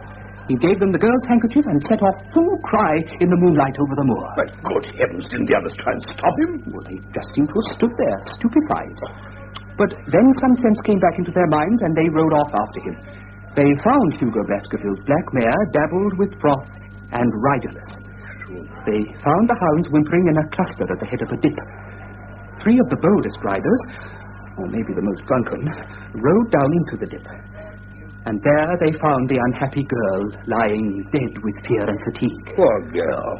S19: He gave them the girl's handkerchief and set off full cry in the moonlight over the moor.
S7: But good heavens, didn't the others try and stop him?
S19: Well, they just seemed to have stood there, stupefied. But then some sense came back into their minds, and they rode off after him. They found Hugo Baskerville's black mare dabbled with froth and riderless. They found the hounds whimpering in a cluster at the head of a dip. 3 of the boldest riders, or maybe the most drunken, rode down into the dip. And there they found the unhappy girl lying dead with fear and fatigue.
S7: Poor girl.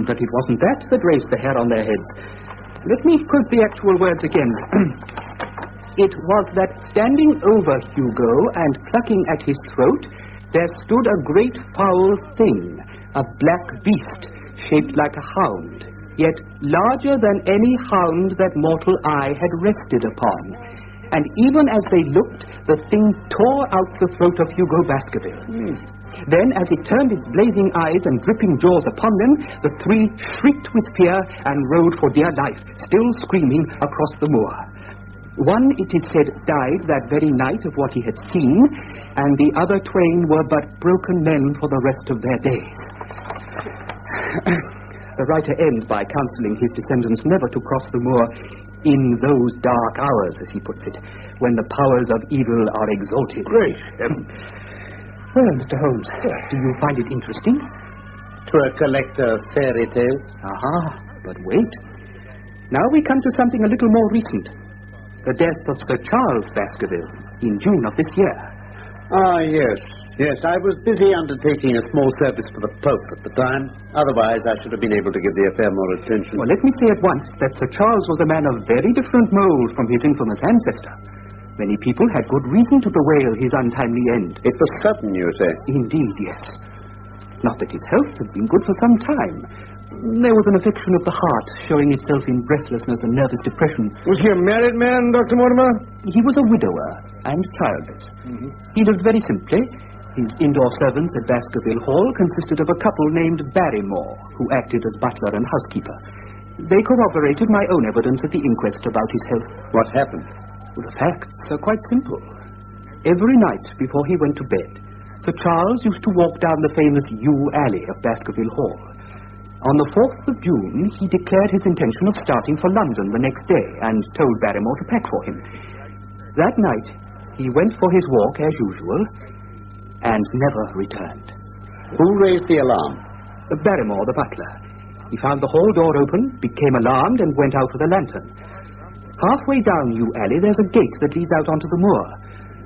S19: But it wasn't that raised the hair on their heads. Let me quote the actual words again. It was that standing over Hugo and plucking at his throat, there stood a great foul thing, a black beast, shaped like a hound, yet larger than any hound that mortal eye had rested upon. And even as they looked, the thing tore out the throat of Hugo Baskerville. Then, as it turned its blazing eyes and dripping jaws upon them, the 3 shrieked with fear and rode for dear life, still screaming, across the moor. One, it is said, died that very night of what he had seen, and the other 2 were but broken men for the rest of their days. The writer ends by counselling his descendants never to cross the moor in those dark hours, as he puts it, when the powers of evil are exalted.
S7: Great.
S19: Well, Mr. Holmes, do you find it interesting?
S7: To a collector of fairy tales?
S19: Aha, but wait. Now we come to something a little more recent. The death of Sir Charles Baskerville in June of this year.
S7: Ah, yes. Yes, I was busy undertaking a small service for the Pope at the time. Otherwise, I should have been able to give the affair more attention.
S19: Well, let me say at once that Sir Charles was a man of very different mould from his infamous ancestor. Many people had good reason to bewail his untimely end.
S7: It was sudden, you say?
S19: Indeed, yes. Not that his health had been good for some time. There was an affection of the heart showing itself in breathlessness and nervous depression.
S22: Was he a married man, Dr. Mortimer?
S19: He was a widower and childless. He lived very simply. His indoor servants at Baskerville Hall consisted of a couple named Barrymore, who acted as butler and housekeeper. They corroborated my own evidence at the inquest about his health.
S7: What happened?
S19: Well, the facts are quite simple. Every night before he went to bed, Sir Charles used to walk down the famous yew alley of Baskerville Hall. On the 4th of June, he declared his intention of starting for London the next day and told Barrymore to pack for him. That night, he went for his walk as usual and never returned.
S7: Who raised the alarm?
S19: Barrymore, the butler. He found the hall door open, became alarmed, and went out with a lantern. Halfway down Yew Alley, there's a gate that leads out onto the moor.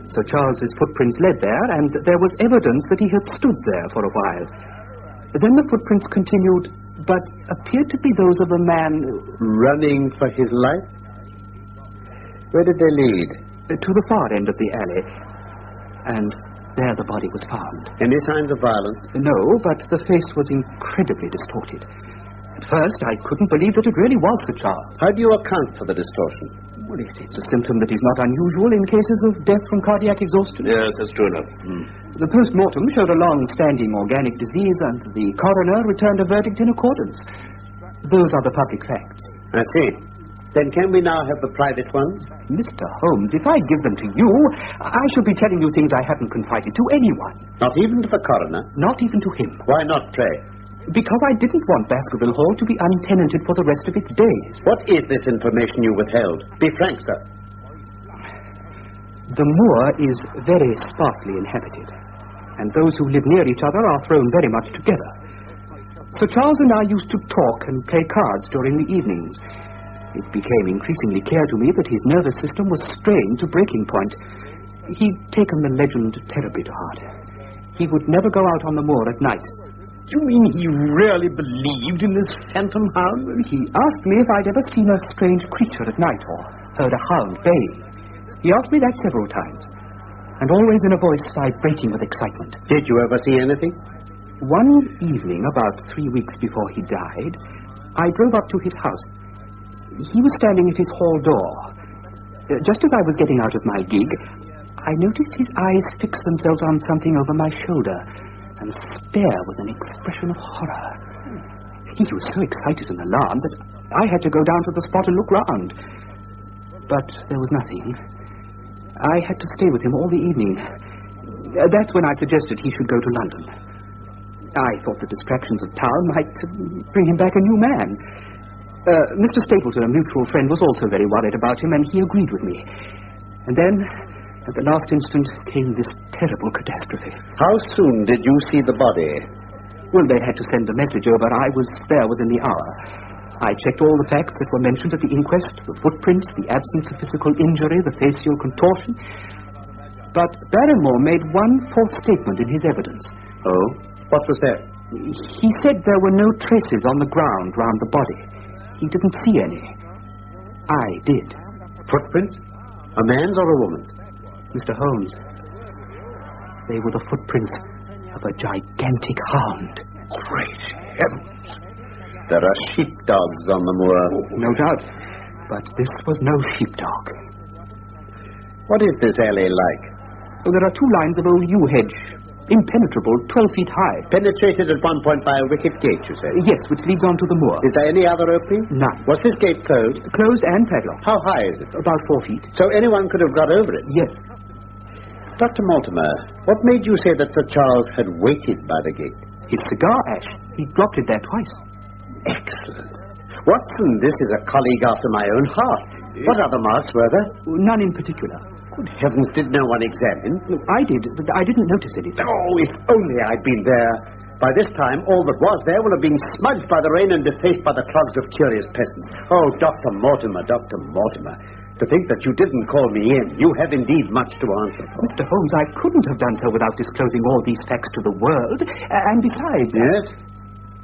S19: Sir Charles's footprints led there, and there was evidence that he had stood there for a while. Then the footprints continued, but appeared to be those of a man...
S7: Running for his life? Where did they lead?
S19: To the far end of the alley. And there the body was found.
S7: Any signs of violence?
S19: No, but the face was incredibly distorted. At first, I couldn't believe that it really was Sir Charles.
S7: How do you account for the distortion?
S19: Well, it's a symptom that is not unusual in cases of death from cardiac exhaustion.
S7: Yes, that's true enough.
S19: The post-mortem showed a long-standing organic disease, and the coroner returned a verdict in accordance. Those are the public facts.
S7: I see. Then can we now have the private ones?
S19: Mr. Holmes, if I give them to you, I shall be telling you things I haven't confided to anyone.
S7: Not even to the coroner?
S19: Not even to him.
S7: Why not, pray?
S19: Because I didn't want Baskerville Hall to be untenanted for the rest of its days.
S7: What is this information you withheld? Be frank, sir.
S19: The moor is very sparsely inhabited, and those who live near each other are thrown very much together. Sir Charles and I used to talk and play cards during the evenings. It became increasingly clear to me that his nervous system was strained to breaking point. He'd taken the legend terribly to heart. He would never go out on the moor at night.
S22: You mean he really believed in this phantom hound?
S19: He asked me if I'd ever seen a strange creature at night or heard a hound baying. He asked me that several times, and always in a voice vibrating with excitement.
S7: Did you ever see anything?
S19: One evening, about 3 weeks before he died, I drove up to his house. He was standing at his hall door. Just as I was getting out of my gig, I noticed his eyes fix themselves on something over my shoulder and stare with an expression of horror. He was so excited and alarmed that I had to go down to the spot and look round. But there was nothing. I had to stay with him all the evening. That's when I suggested he should go to London. I thought the distractions of town might bring him back a new man. Mr. Stapleton, a mutual friend, was also very worried about him, and he agreed with me. And then, at the last instant, came this terrible catastrophe.
S7: How soon did you see the body?
S19: Well, they had to send a message over. I was there within the hour. I checked all the facts that were mentioned at the inquest, the footprints, the absence of physical injury, the facial contortion. But Barrymore made one false statement in his evidence.
S7: Oh? What was that?
S19: He said there were no traces on the ground round the body. He didn't see any. I did.
S7: Footprints? A man's or a woman's?
S19: Mr. Holmes, they were the footprints of a gigantic hound.
S7: Great heavens! There are sheepdogs on the moor.
S19: No doubt. But this was no sheepdog.
S7: What is this alley like?
S19: Oh, there are 2 lines of old yew hedge. Impenetrable, 12 feet high.
S7: Penetrated at one point by a wicket gate, you say?
S19: Yes, which leads on to the moor.
S7: Is there any other opening?
S19: None.
S7: Was this gate closed?
S19: Closed and padlocked.
S7: How high is it?
S19: About 4 feet.
S7: So anyone could have got over it?
S19: Yes.
S7: Dr. Mortimer, what made you say that Sir Charles had waited by the gate?
S19: His cigar ash. He dropped it there twice.
S7: Excellent. Watson, this is a colleague after my own heart. What other marks were there?
S19: None in particular.
S7: Good heavens, did no one examine?
S19: No, I did, but I didn't notice anything.
S7: Oh, if only I'd been there. By this time, all that was there will have been smudged by the rain and defaced by the clogs of curious peasants. Oh, Dr. Mortimer, Dr. Mortimer. To think that you didn't call me in. You have indeed much to answer for.
S19: Mr. Holmes, I couldn't have done so without disclosing all these facts to the world. And besides...
S7: Yes?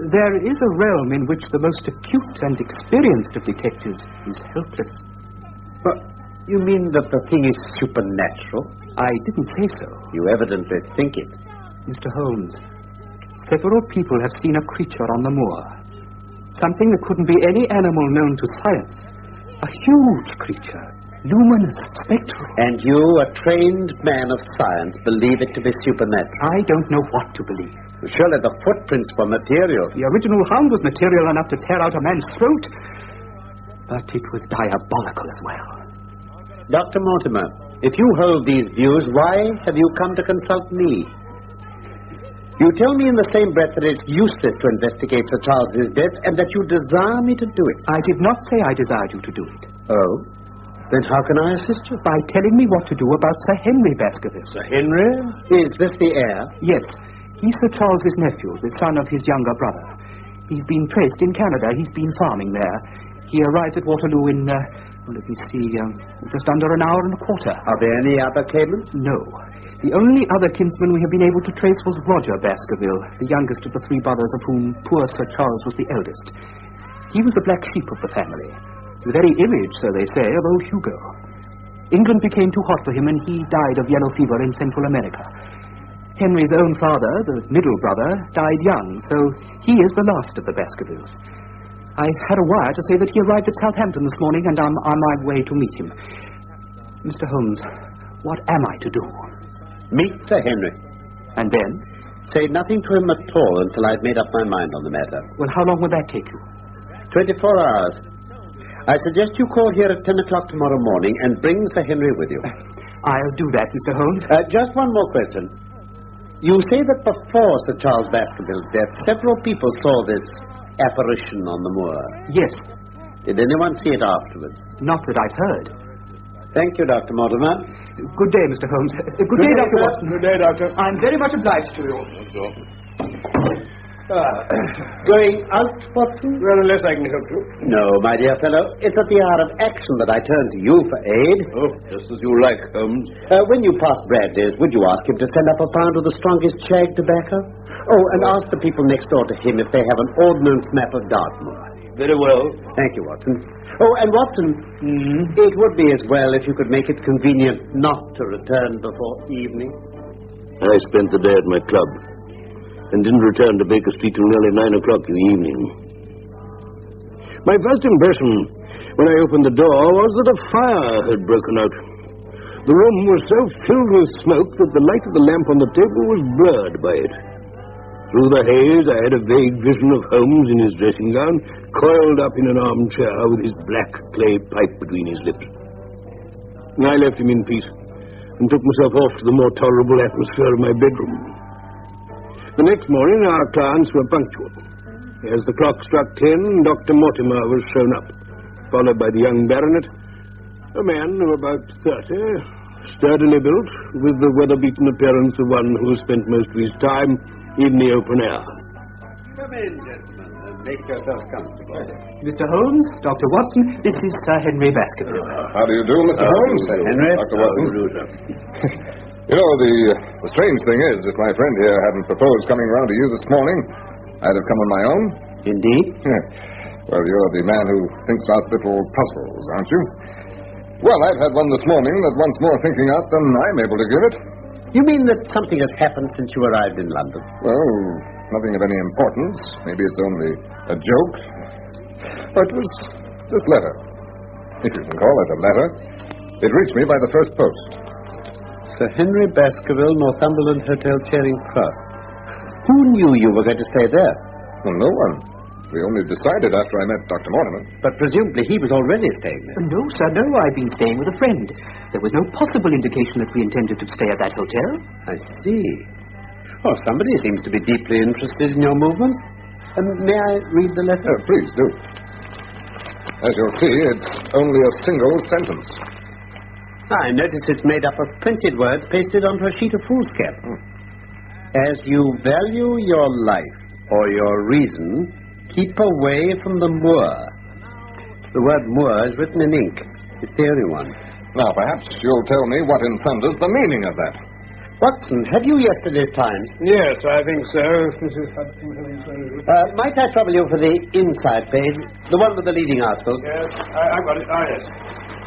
S19: There is a realm in which the most acute and experienced of detectives is helpless.
S7: But you mean that the thing is supernatural?
S19: I didn't say so.
S7: You evidently think it.
S19: Mr. Holmes, several people have seen a creature on the moor. Something that couldn't be any animal known to science. A huge creature. Luminous, spectral.
S7: And you, a trained man of science, believe it to be supernatural?
S19: I don't know what to believe.
S7: Surely the footprints were material.
S19: The original hound was material enough to tear out a man's throat. But it was diabolical as well.
S7: Dr. Mortimer, if you hold these views, why have you come to consult me? You tell me in the same breath that it's useless to investigate Sir Charles's death and that you desire me to do it.
S19: I did not say I desired you to do it.
S7: Oh? Then how can I assist you?
S19: By telling me what to do about Sir Henry Baskerville.
S7: Sir Henry? Is this the heir?
S19: Yes. He's Sir Charles's nephew, the son of his younger brother. He's been traced in Canada. He's been farming there. He arrives at Waterloo in, let me see, just under an hour and a quarter.
S7: Are there any other claimants?
S19: No. The only other kinsman we have been able to trace was Roger Baskerville, the youngest of the three brothers, of whom poor Sir Charles was the eldest. He was the black sheep of the family. The very image, so they say, of old Hugo. England became too hot for him, and he died of yellow fever in Central America. Henry's own father, the middle brother, died young, so he is the last of the Baskervilles. I had a wire to say that he arrived at Southampton this morning, and I'm on my way to meet him. Mr. Holmes, what am I to do?
S7: Meet Sir Henry.
S19: And then?
S7: Say nothing to him at all until I've made up my mind on the matter.
S19: Well, how long will that take you?
S7: 24 hours. I suggest you call here at 10 o'clock tomorrow morning and bring Sir Henry with you.
S19: I'll do that, Mr. Holmes.
S7: Just one more question. You say that before Sir Charles Baskerville's death, several people saw this apparition on the moor.
S19: Yes.
S7: Did anyone see it afterwards?
S19: Not that I've heard.
S7: Thank you, Dr. Mortimer.
S19: Good day, Mr. Holmes. Good day, Dr. Watson.
S3: Good day, Doctor.
S19: I'm very much obliged to you.
S7: Going out, Watson?
S3: Well, unless I can help you.
S7: No, my dear fellow. It's at the hour of action that I turn to you for aid.
S13: Oh, just as you like, Holmes.
S7: When you pass Bradley's, would you ask him to send up a pound of the strongest shag tobacco? Oh, and ask the people next door to him if they have an ordnance map of Dartmoor.
S13: Very well.
S7: Thank you, Watson. Oh, and Watson, it would be as well if you could make it convenient not to return before evening.
S13: I spent the day at my club and didn't return to Baker Street till nearly 9 o'clock in the evening. My first impression when I opened the door was that a fire had broken out. The room was so filled with smoke that the light of the lamp on the table was blurred by it. Through the haze, I had a vague vision of Holmes in his dressing gown, coiled up in an armchair with his black clay pipe between his lips. I left him in peace and took myself off to the more tolerable atmosphere of my bedroom. The next morning, our clients were punctual. As the clock struck 10, Dr. Mortimer was shown up, followed by the young baronet, a man of about 30, sturdily built, with the weather-beaten appearance of one who spent most of his time in the open air.
S7: Come in, gentlemen, and make yourselves comfortable.
S19: Mr. Holmes, Dr. Watson, this is Sir Henry Baskerville.
S8: How do you do, Mr. Holmes?
S7: Sir Henry.
S8: Dr. Watson. You know, the strange thing is, if my friend here hadn't proposed coming round to you this morning, I'd have come on my own.
S7: Indeed?
S8: Well, you're the man who thinks out little puzzles, aren't you? Well, I've had one this morning that wants more thinking out than I'm able to give it.
S7: You mean that something has happened since you arrived in London?
S8: Well, nothing of any importance. Maybe it's only a joke. But it was this letter. If you can call it a letter. It reached me by the first post.
S7: Sir Henry Baskerville, Northumberland Hotel, Charing Cross. Who knew you were going to stay there?
S8: Well, no one. We only decided after I met Dr. Mortimer.
S7: But presumably he was already staying there.
S19: No, sir, no. I've been staying with a friend. There was no possible indication that we intended to stay at that hotel.
S7: I see. Oh, somebody seems to be deeply interested in your movements. May I read the letter?
S8: Please do. As you'll see, it's only a single sentence.
S7: I notice it's made up of printed words pasted onto a sheet of foolscap. As you value your life or your reason, keep away from the moor. The word moor is written in ink. It's the only one.
S8: Now, perhaps you'll tell me what in thunder's the meaning of that.
S7: Watson, have you yesterday's Times?
S6: Yes, I think so.
S7: Might I trouble you for the inside page? The one with the leading articles?
S6: Yes, I've got it. Ah, yes.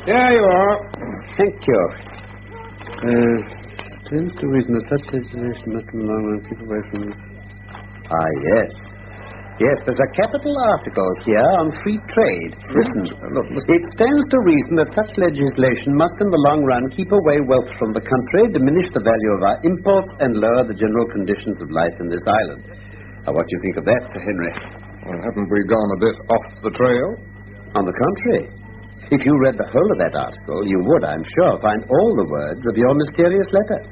S6: There you are.
S7: Thank you. Stands to reason that such legislation must be long and keep away from... Ah, yes. Yes, there's a capital article here on free trade. Listen, it stands to reason that such legislation must in the long run keep away wealth from the country, diminish the value of our imports, and lower the general conditions of life in this island. Now, what do you think of that, Sir Henry?
S8: Well, haven't we gone a bit off the trail?
S7: On the contrary. If you read the whole of that article, you would, I'm sure, find all the words of your mysterious letter.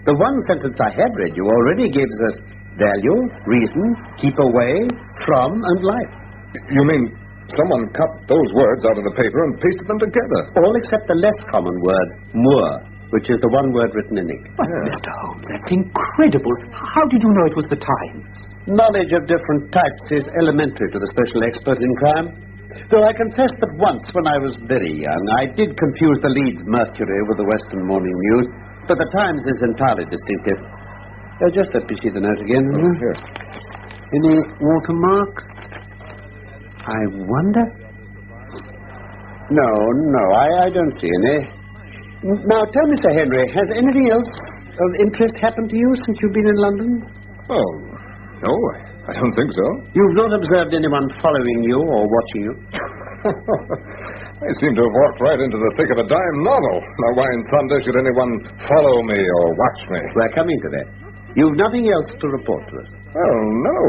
S7: The one sentence I had read you already gives us value, reason, keep away, from, and life.
S8: You mean someone cut those words out of the paper and pasted them together?
S7: All except the less common word, moor, which is the one word written in ink.
S19: But, Mr. Holmes, that's incredible. How did you know it was the Times?
S7: Knowledge of different types is elementary to the special expert in crime. Though I confess that once, when I was very young, I did confuse the Leeds Mercury with the Western Morning News, but the Times is entirely distinctive. Just let me see the note again.
S8: Here.
S7: Any watermark? I wonder. No, I don't see any. Now, tell me, Sir Henry, has anything else of interest happened to you since you've been in London?
S8: Oh, no, I don't think so.
S7: You've not observed anyone following you or watching you?
S8: I seem to have walked right into the thick of a dime novel. Now, why in thunder should anyone follow me or watch me?
S7: We're coming to that. You've nothing else to report to us?
S8: Oh, no.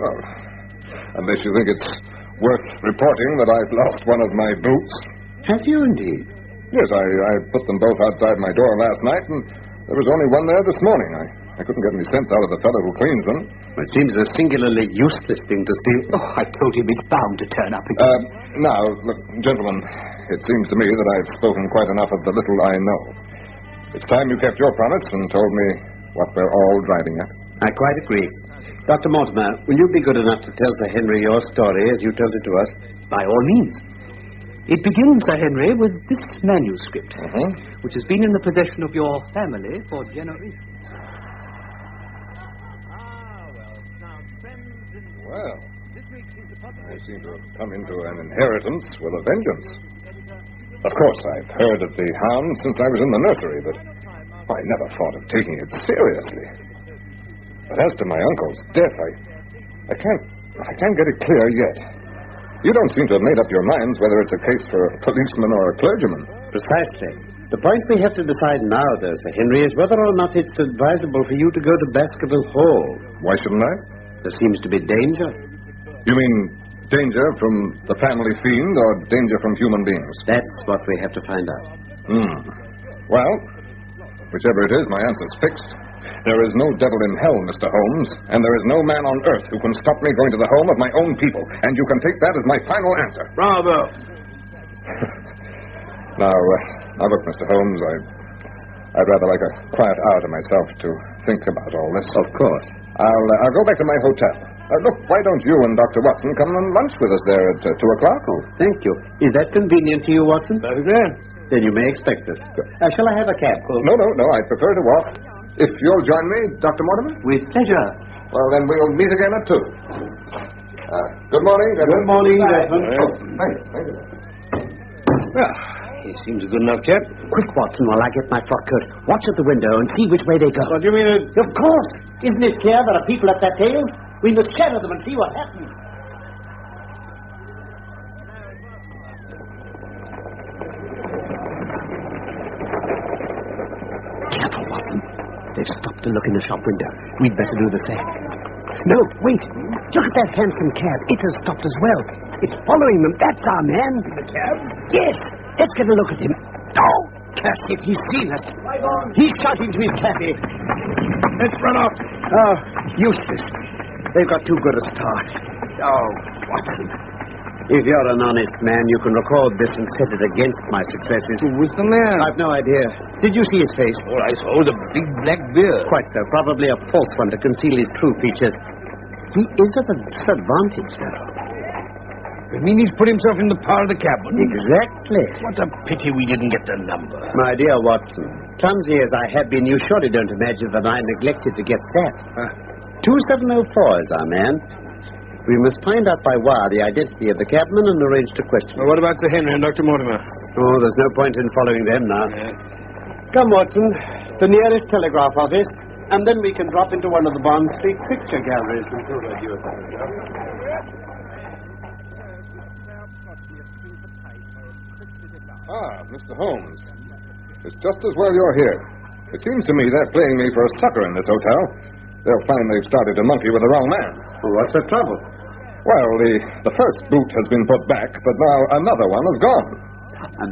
S8: Well, unless you think it's worth reporting that I've lost one of my boots.
S7: Have you indeed?
S8: Yes, I put them both outside my door last night, and there was only one there this morning. I couldn't get any sense out of the fellow who cleans them.
S7: It seems a singularly useless thing to steal.
S19: Oh, I told him it's bound to turn up again.
S8: Now, look, gentlemen, it seems to me that I've spoken quite enough of the little I know. It's time you kept your promise and told me what we're all driving at.
S7: I quite agree. Dr. Mortimer, will you be good enough to tell Sir Henry your story as you told it to us?
S19: By all means. It begins, Sir Henry, with this manuscript, which has been in the possession of your family for generations.
S8: Well, I seem to have come into an inheritance with a vengeance. Of course, I've heard of the hound since I was in the nursery, but I never thought of taking it seriously. But as to my uncle's death, I can't get it clear yet. You don't seem to have made up your minds whether it's a case for a policeman or a clergyman.
S7: Precisely. The point we have to decide now, though, Sir Henry, is whether or not it's advisable for you to go to Baskerville Hall.
S8: Why shouldn't I?
S7: There seems to be danger.
S8: You mean danger from the family fiend or danger from human beings?
S7: That's what we have to find out.
S8: Well, whichever it is, my answer's fixed. There is no devil in hell, Mr. Holmes, and there is no man on earth who can stop me going to the home of my own people, and you can take that as my final answer.
S6: Bravo.
S8: Now look, Mr. Holmes, I'd rather like a quiet hour to myself to think about all this.
S7: Of course.
S8: I'll go back to my hotel. Look, why don't you and Dr. Watson come and lunch with us there at 2 o'clock?
S7: Oh, thank you. Is that convenient to you, Watson?
S6: Very good.
S7: Then you may expect us. Shall I have a cab?
S8: No, I prefer to walk. If you'll join me, Dr. Mortimer?
S7: With pleasure.
S8: Well, then we'll meet again at 2. Good morning, gentlemen.
S7: Good morning, gentlemen.
S8: Thank you.
S6: Well, he seems a good enough chap.
S7: Quick, Watson, while I get my frock coat. Watch at the window and see which way they go.
S6: What do you mean?
S7: Of course. Isn't it clear there are people at their tails? We must shadow them and see what happens. Careful, Watson. They've stopped to look in the shop window. We'd better do the same. No, wait. Look at that handsome cab. It has stopped as well. It's following them. That's our man.
S6: The cab?
S7: Yes. Let's get a look at him. Oh, curse it. He's seen us. He's shouting to his cabby.
S6: Let's run off.
S7: Oh, useless. They've got too good a start. Oh, Watson. If you're an honest man, you can record this and set it against my successes.
S6: Who was the man?
S7: I've no idea. Did you see his face?
S6: Oh, I saw the big black beard.
S7: Quite so. Probably a false one to conceal his true features. He is at a disadvantage, though.
S6: You mean he's put himself in the power of the cabman?
S7: Exactly.
S6: What a pity we didn't get the number.
S7: My dear Watson, clumsy as I have been, you surely don't imagine that I neglected to get that. 2704 is our man. We must find out by wire the identity of the cabman and arrange to question.
S6: Well, what about Sir Henry and Dr. Mortimer?
S7: Oh, there's no point in following them now. Come, Watson, the nearest telegraph office, and then we can drop into one of the Bond Street picture galleries and do a review of that.
S8: Mr. Holmes. It's just as well you're here. It seems to me they're playing me for a sucker in this hotel. They'll find they've started to monkey with the wrong man.
S7: Well, what's the trouble?
S8: Well, the first boot has been put back, but now another one is gone.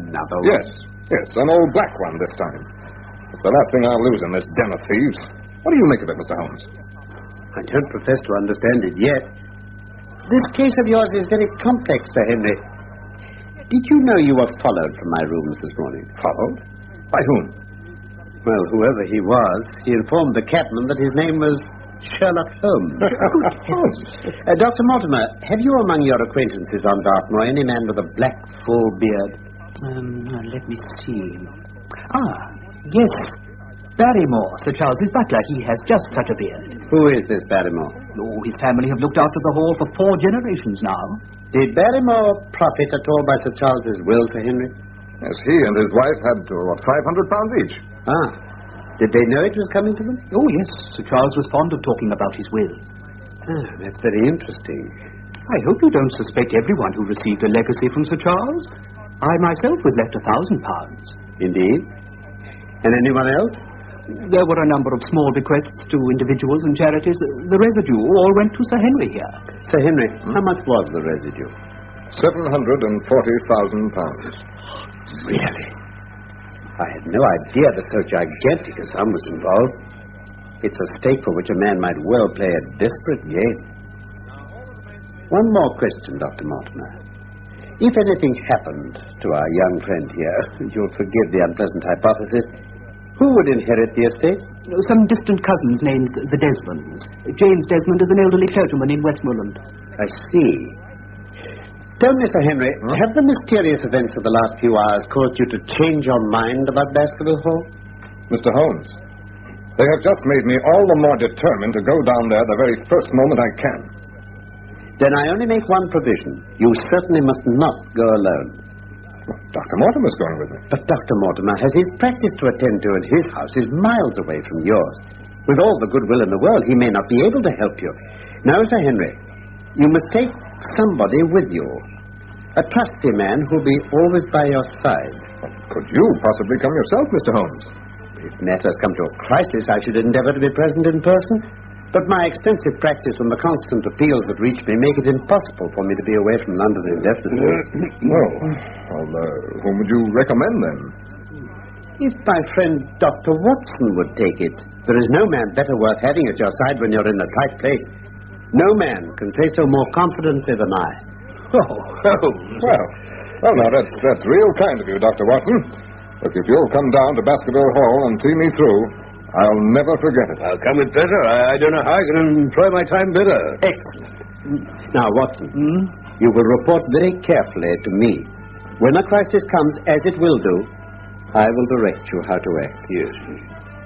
S7: Another one?
S8: Yes, an old black one this time. It's the last thing I'll lose in this den of thieves. What do you make of it, Mr. Holmes?
S7: I don't profess to understand it yet. This case of yours is very complex, Sir Henry. Did you know you were followed from my rooms this morning?
S8: Followed? By whom?
S7: Well, whoever he was, he informed the cabman that his name was Sherlock Holmes.
S8: Holmes?
S7: Dr. Mortimer, have you among your acquaintances on Dartmoor any man with a black, full beard?
S19: Let me see. Yes. Barrymore, Sir Charles's butler. He has just such a beard.
S7: Who is this Barrymore?
S19: Oh, his family have looked after the hall for 4 generations now.
S7: Did Barrymore profit at all by Sir Charles's will, Sir Henry?
S8: Yes, he and his wife had, £500 each.
S7: Did they know it was coming to them?
S19: Oh, yes. Sir Charles was fond of talking about his will.
S7: That's very interesting.
S19: I hope you don't suspect everyone who received a legacy from Sir Charles. I myself was left £1,000.
S7: Indeed? And anyone else?
S19: There were a number of small bequests to individuals and charities. The residue all went to Sir Henry here.
S7: Sir Henry, how much was the residue?
S8: £740,000.
S7: Really? I had no idea that so gigantic a sum was involved. It's a stake for which a man might well play a desperate game. One more question, Dr. Mortimer. If anything happened to our young friend here, you'll forgive the unpleasant hypothesis, who would inherit the estate?
S19: Some distant cousins named the Desmonds. James Desmond is an elderly clergyman in Westmoreland.
S7: I see. Tell me, Sir Henry, have the mysterious events of the last few hours caused you to change your mind about Baskerville Hall?
S8: Mr. Holmes, they have just made me all the more determined to go down there the very first moment I can.
S7: Then I only make one provision. You certainly must not go alone.
S8: Well, Dr. Mortimer's going with me.
S7: But Dr. Mortimer has his practice to attend to, and his house is miles away from yours. With all the goodwill in the world, he may not be able to help you. Now, Sir Henry, you must take somebody with you. A trusty man who'll be always by your side.
S8: Could you possibly come yourself, Mr. Holmes?
S7: If matters come to a crisis, I should endeavor to be present in person. But my extensive practice and the constant appeals that reach me make it impossible for me to be away from London indefinitely.
S8: Whom would you recommend, then?
S7: If my friend Dr. Watson would take it. There is no man better worth having at your side when you're in a tight place. No man can say so more confidently than I.
S8: Well, now, that's real kind of you, Dr. Watson. Look, if you'll come down to Baskerville Hall and see me through, I'll never forget it.
S6: I'll come with pleasure. I don't know how I can employ my time better.
S7: Excellent. Now, Watson, you will report very carefully to me. When a crisis comes, as it will do, I will direct you how to act.
S6: Yes.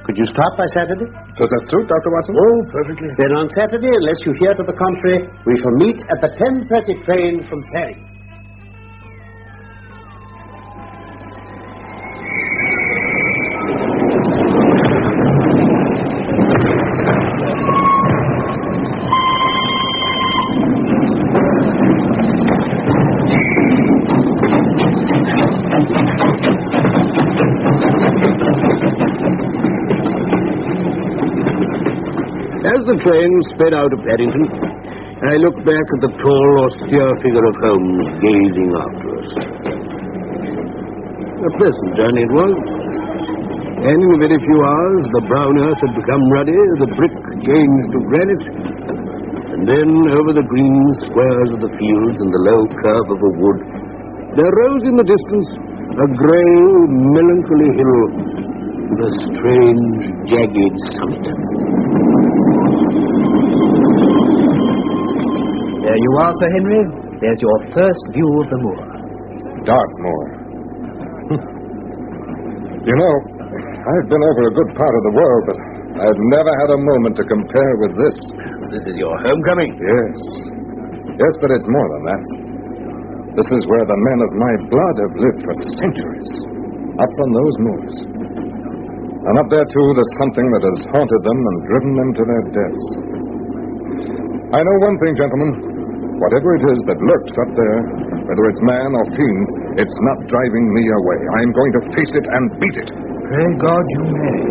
S7: Could you start by Saturday?
S8: Does that suit, Dr. Watson?
S6: Oh, perfectly.
S7: Then on Saturday, unless you hear to the contrary, we shall meet at the 10:30 train from Paris.
S13: As the train sped out of Paddington, I looked back at the tall, austere figure of Holmes gazing after us. A pleasant journey it was. And in a very few hours, the brown earth had become ruddy, the brick changed to granite, and And then, over the green squares of the fields and the low curve of a wood, there rose in the distance a grey, melancholy hill with a strange, jagged summit.
S19: There you are, Sir Henry. There's your first view of the moor.
S8: Dartmoor. You know, I've been over a good part of the world, but I've never had a moment to compare with this.
S13: This is your homecoming?
S8: Yes. Yes, but it's more than that. This is where the men of my blood have lived for centuries. Up on those moors. And up there, too, there's something that has haunted them and driven them to their deaths. I know one thing, gentlemen. Whatever it is that lurks up there, whether it's man or fiend, it's not driving me away. I'm going to face it and beat it.
S19: Pray God you may.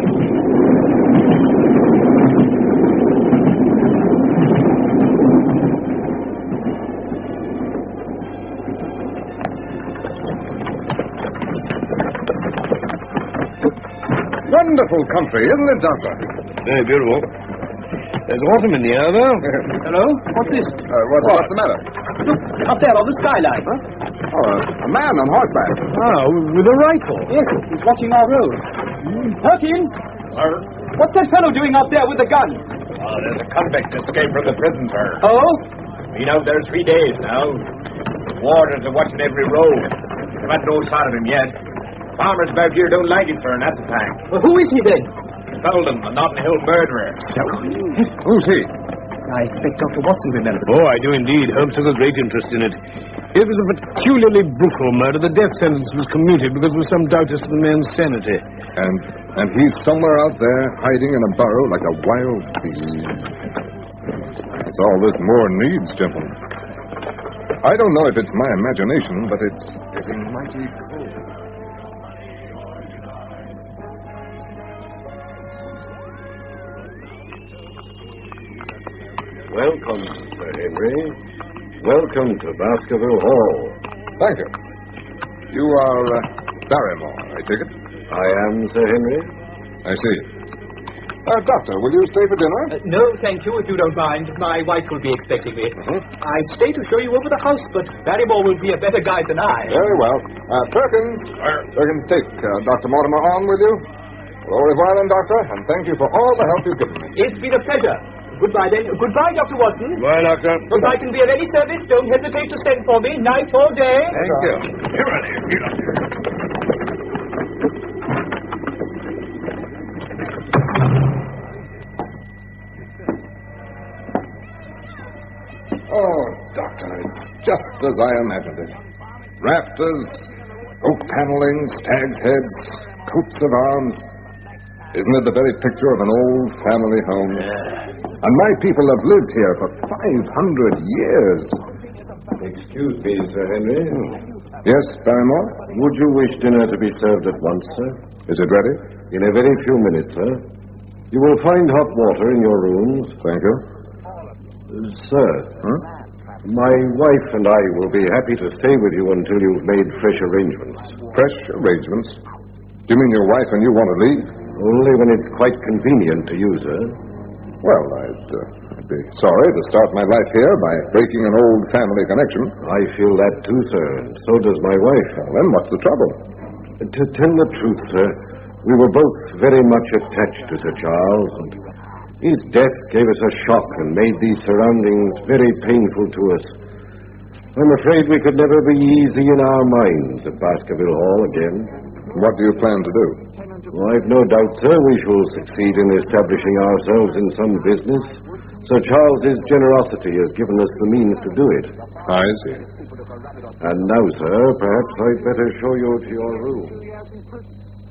S8: Wonderful country, isn't it, Doctor?
S13: Very beautiful. There's autumn in the air, though.
S19: Hello? What's this?
S8: What's the matter?
S19: Look, up there on the skyline. Huh?
S8: Oh, a man on horseback.
S19: Oh, with a rifle. Yes, he's watching our road. Perkins! What's that fellow doing up there with the gun?
S11: Oh, there's a convict escaped from the prison, sir.
S19: Oh?
S11: Been out there 3 days now. The wardens are watching every road. They've had no sign of him yet. Farmers about here don't like it, sir, and that's a fact.
S19: Well, who is he then?
S11: Selden, a Notting Hill murderer.
S8: Who's he?
S19: I expect Dr. Watson remembers.
S13: Oh, I do indeed. Holmes took a great interest in it. It was a peculiarly brutal murder. The death sentence was commuted because there was some doubt as to the man's sanity.
S8: And he's somewhere out there hiding in a burrow like a wild beast. That's all this moor needs, gentlemen. I don't know if it's my imagination, but it's getting mighty cold.
S13: Welcome, Sir Henry. Welcome to Baskerville Hall.
S8: Thank you. You are Barrymore, I take it?
S13: I am, Sir Henry.
S8: I see. Doctor, will you stay for dinner?
S19: No, thank you, if you don't mind. My wife will be expecting me. I'd stay to show you over the house, but Barrymore will be a better guide than I.
S8: Very well. Perkins. Perkins, take Dr. Mortimer on with you. Well, au revoir, then, Doctor, and thank you for all the help you've given me.
S19: It's been a pleasure. Goodbye, then. Goodbye, Dr. Watson.
S13: Goodbye, Doctor.
S19: If I can be of any service, don't hesitate to send for me, night or day.
S8: Thank you.
S11: Here, Eddie. Get up here.
S8: Oh, Doctor, it's just as I imagined it. Rafters, oak paneling, stag's heads, coats of arms. Isn't it the very picture of an old family home?
S13: Yeah.
S8: And my people have lived here for 500 years.
S13: Excuse me, Sir Henry.
S8: Yes, Barrymore?
S13: Would you wish dinner to be served at once, sir?
S8: Is it ready?
S13: In a very few minutes, sir. You will find hot water in your rooms.
S8: Thank you.
S13: Sir, my wife and I will be happy to stay with you until you've made fresh arrangements.
S8: Fresh arrangements? Do you mean your wife and you want to leave?
S13: Only when it's quite convenient to you, sir.
S8: Well, I'd be sorry to start my life here by breaking an old family connection.
S13: I feel that too, sir, and so does my wife.
S8: Well, then what's the trouble?
S13: To tell the truth, sir, we were both very much attached to Sir Charles, and his death gave us a shock and made these surroundings very painful to us. I'm afraid we could never be easy in our minds at Baskerville Hall again.
S8: What do you plan to do?
S13: I've no doubt, sir, we shall succeed in establishing ourselves in some business. Sir Charles's generosity has given us the means to do it.
S8: I see.
S13: And now, sir, perhaps I'd better show you to your room.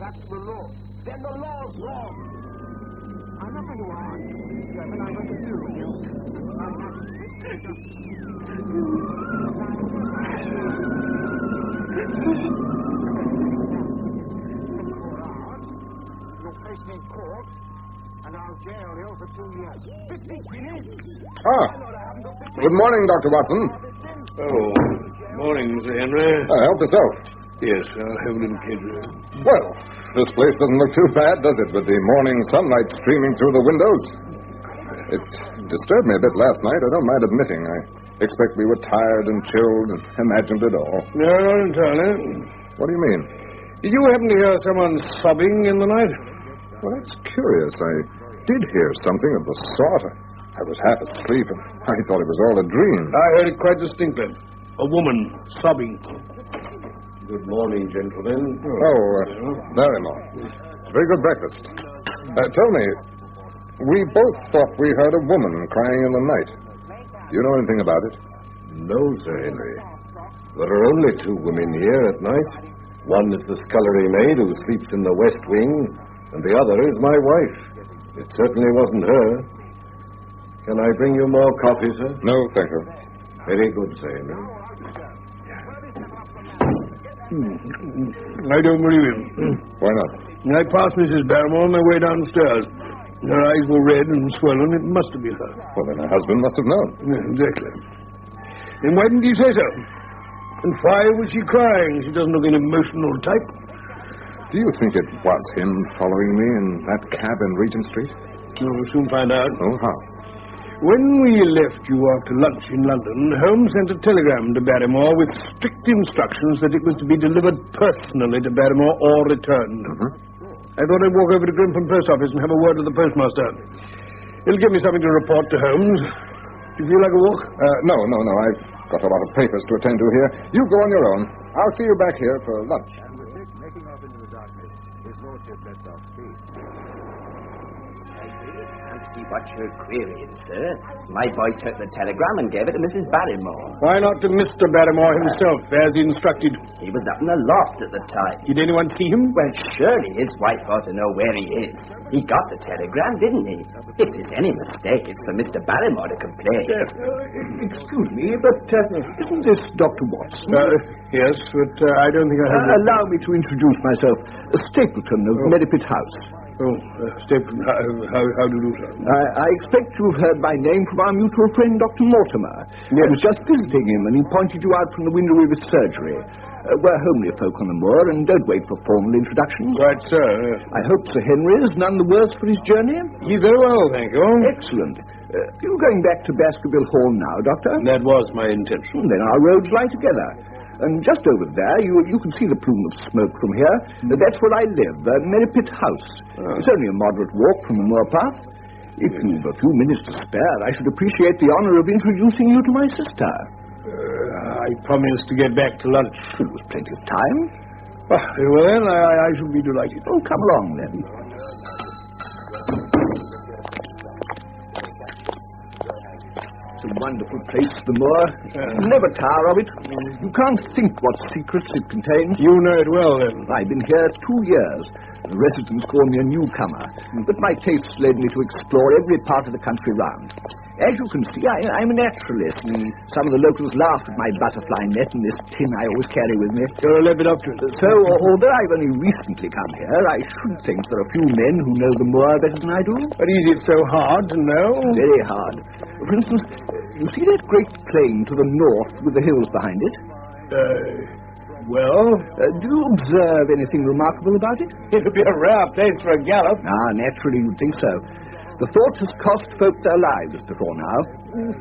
S14: That's the law. Then the law's wrong. I'm not going to argue with you, but I'm going to do with you. You'll face me in court, and I'll jail you for 2 years.
S8: Good morning, Dr. Watson.
S13: Oh, morning, Mr. Henry.
S8: Help yourself.
S13: Yes, I'll have a little catering.
S8: Well, this place doesn't look too bad, does it, with the morning sunlight streaming through the windows? It disturbed me a bit last night, I don't mind admitting. I expect we were tired and chilled and imagined it all.
S6: No, not entirely.
S8: What do you mean?
S6: Did you happen to hear someone sobbing in the night?
S8: Well, that's curious. I did hear something of the sort. I was half asleep, and I thought it was all a dream.
S6: I heard it quite distinctly. A woman sobbing.
S13: Good morning, gentlemen.
S8: Barrymore. Very good breakfast. Tell me, we both thought we heard a woman crying in the night. Do you know anything about it?
S13: No, Sir Henry. There are only two women here at night. One is the scullery maid who sleeps in the west wing, and the other is my wife. It certainly wasn't her. Can I bring you more coffee, sir?
S8: No, thank you.
S13: Very good, Sir Henry.
S6: I don't believe him.
S8: Why not?
S6: I passed Mrs. Barrymore on my way downstairs. Her eyes were red and swollen. It must have been her.
S8: Well, then her husband must have known.
S6: Yeah, exactly. Then why didn't he say so? And why was she crying? She doesn't look an emotional type.
S8: Do you think it was him following me in that cab in Regent Street?
S6: We'll soon find out.
S8: Oh, how?
S6: When we left you after lunch in London, Holmes sent a telegram to Barrymore with strict instructions that it was to be delivered personally to Barrymore or returned. I thought I'd walk over to Grimpen Post Office and have a word with the postmaster. It'll give me something to report to Holmes. Do you feel like a walk?
S8: No. I've got a lot of papers to attend to here. You go on your own. I'll see you back here for lunch.
S23: And with this making off into the darkness, his lordship left off speed.
S16: I can't see what you're querying, sir. My boy took the telegram and gave it to Mrs. Barrymore.
S6: Why not to Mr. Barrymore himself, as instructed?
S16: He was up in the loft at the time.
S6: Did anyone see him?
S16: Well, surely his wife ought to know where he is. He got the telegram, didn't he? If there's any mistake, it's for Mr. Barrymore to complain.
S18: Yes. Excuse me, but isn't this Dr. Watson?
S6: Yes, but I don't think I have...
S18: Allow me to introduce myself. Stapleton of Medipit House.
S6: Stapleton, how do you do, sir?
S18: I expect you've heard my name from our mutual friend, Dr. Mortimer. Yes. I was just visiting him, and he pointed you out from the window of his surgery. We're homely folk on the moor, and don't wait for formal introductions.
S6: Right, sir.
S18: I hope Sir Henry is none the worse for his journey.
S6: He's very well, thank you.
S18: Excellent. You're going back to Baskerville Hall now, Doctor?
S6: That was my intention.
S18: Then our roads lie together. And just over there, you can see the plume of smoke from here. That's where I live, Merripit House. It's only a moderate walk from the moor path. If you've a few minutes to spare, I should appreciate the honor of introducing you to my sister.
S6: I promised to get back to lunch.
S18: There was plenty of time.
S6: Well, I shall be delighted.
S18: Oh, come along, then. It's a wonderful place, the moor. Never tire of it. You can't think what secrets it contains.
S6: You know it well, then.
S18: I've been here 2 years. The residents call me a newcomer, but my tastes led me to explore every part of the country round. As you can see, I'm a naturalist. Some of the locals laugh at my butterfly net and this tin I always carry with me.
S6: You're a Lepidopterist.
S18: So, although I've only recently come here, I should think there are few men who know the moor better than I do.
S6: But is it so hard to know?
S18: Very hard. For instance, you see that great plain to the north with the hills behind it? Do you observe anything remarkable about it?
S6: It would be a rare place for a gallop.
S18: Naturally you'd think so. The thought has cost folk their lives before now.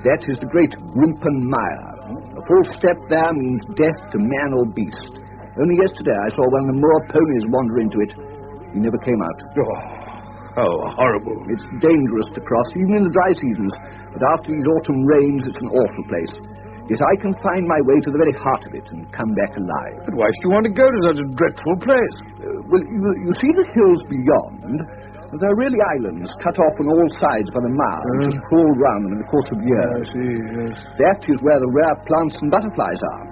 S18: That is the great Grimpen Mire. A false step there means death to man or beast. Only yesterday I saw one of the moor ponies wander into it. He never came out.
S6: Oh, how horrible.
S18: It's dangerous to cross, even in the dry seasons. But after these autumn rains, it's an awful place. Yet I can find my way to the very heart of it and come back alive.
S6: But why should you want to go to such a dreadful place?
S18: You see the hills beyond? There are really islands cut off on all sides by the mire, which has crawled round them in the course of years.
S6: I see, yes.
S18: That is where the rare plants and butterflies are.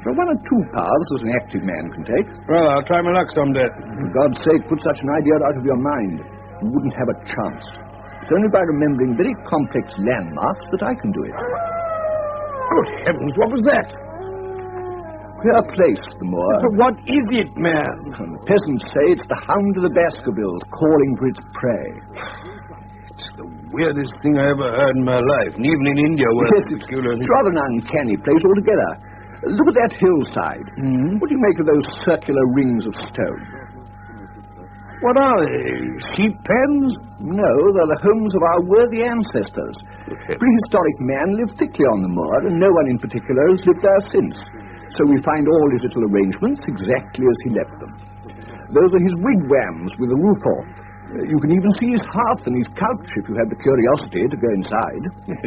S18: There are 1 or 2 paths that an active man can take.
S6: Well, I'll try my luck someday.
S18: For God's sake, put such an idea out of your mind. You wouldn't have a chance. It's only by remembering very complex landmarks that I can do it.
S6: Good heavens, what was that?
S18: Queer place, the moor.
S6: But what is it, man?
S18: And the peasants say it's the hound of the Baskervilles calling for its prey.
S6: It's the weirdest thing I ever heard in my life, and even in India where...
S18: Yes, it's rather an uncanny place altogether. Look at that hillside. What do you make of those circular rings of stone?
S13: What are they? Sheep pens?
S18: No, they're the homes of our worthy ancestors. Prehistoric man lived thickly on the moor, and no one in particular has lived there since. So we find all his little arrangements exactly as he left them. Those are his wigwams with the roof off. You can even see his hearth and his couch if you have the curiosity to go inside.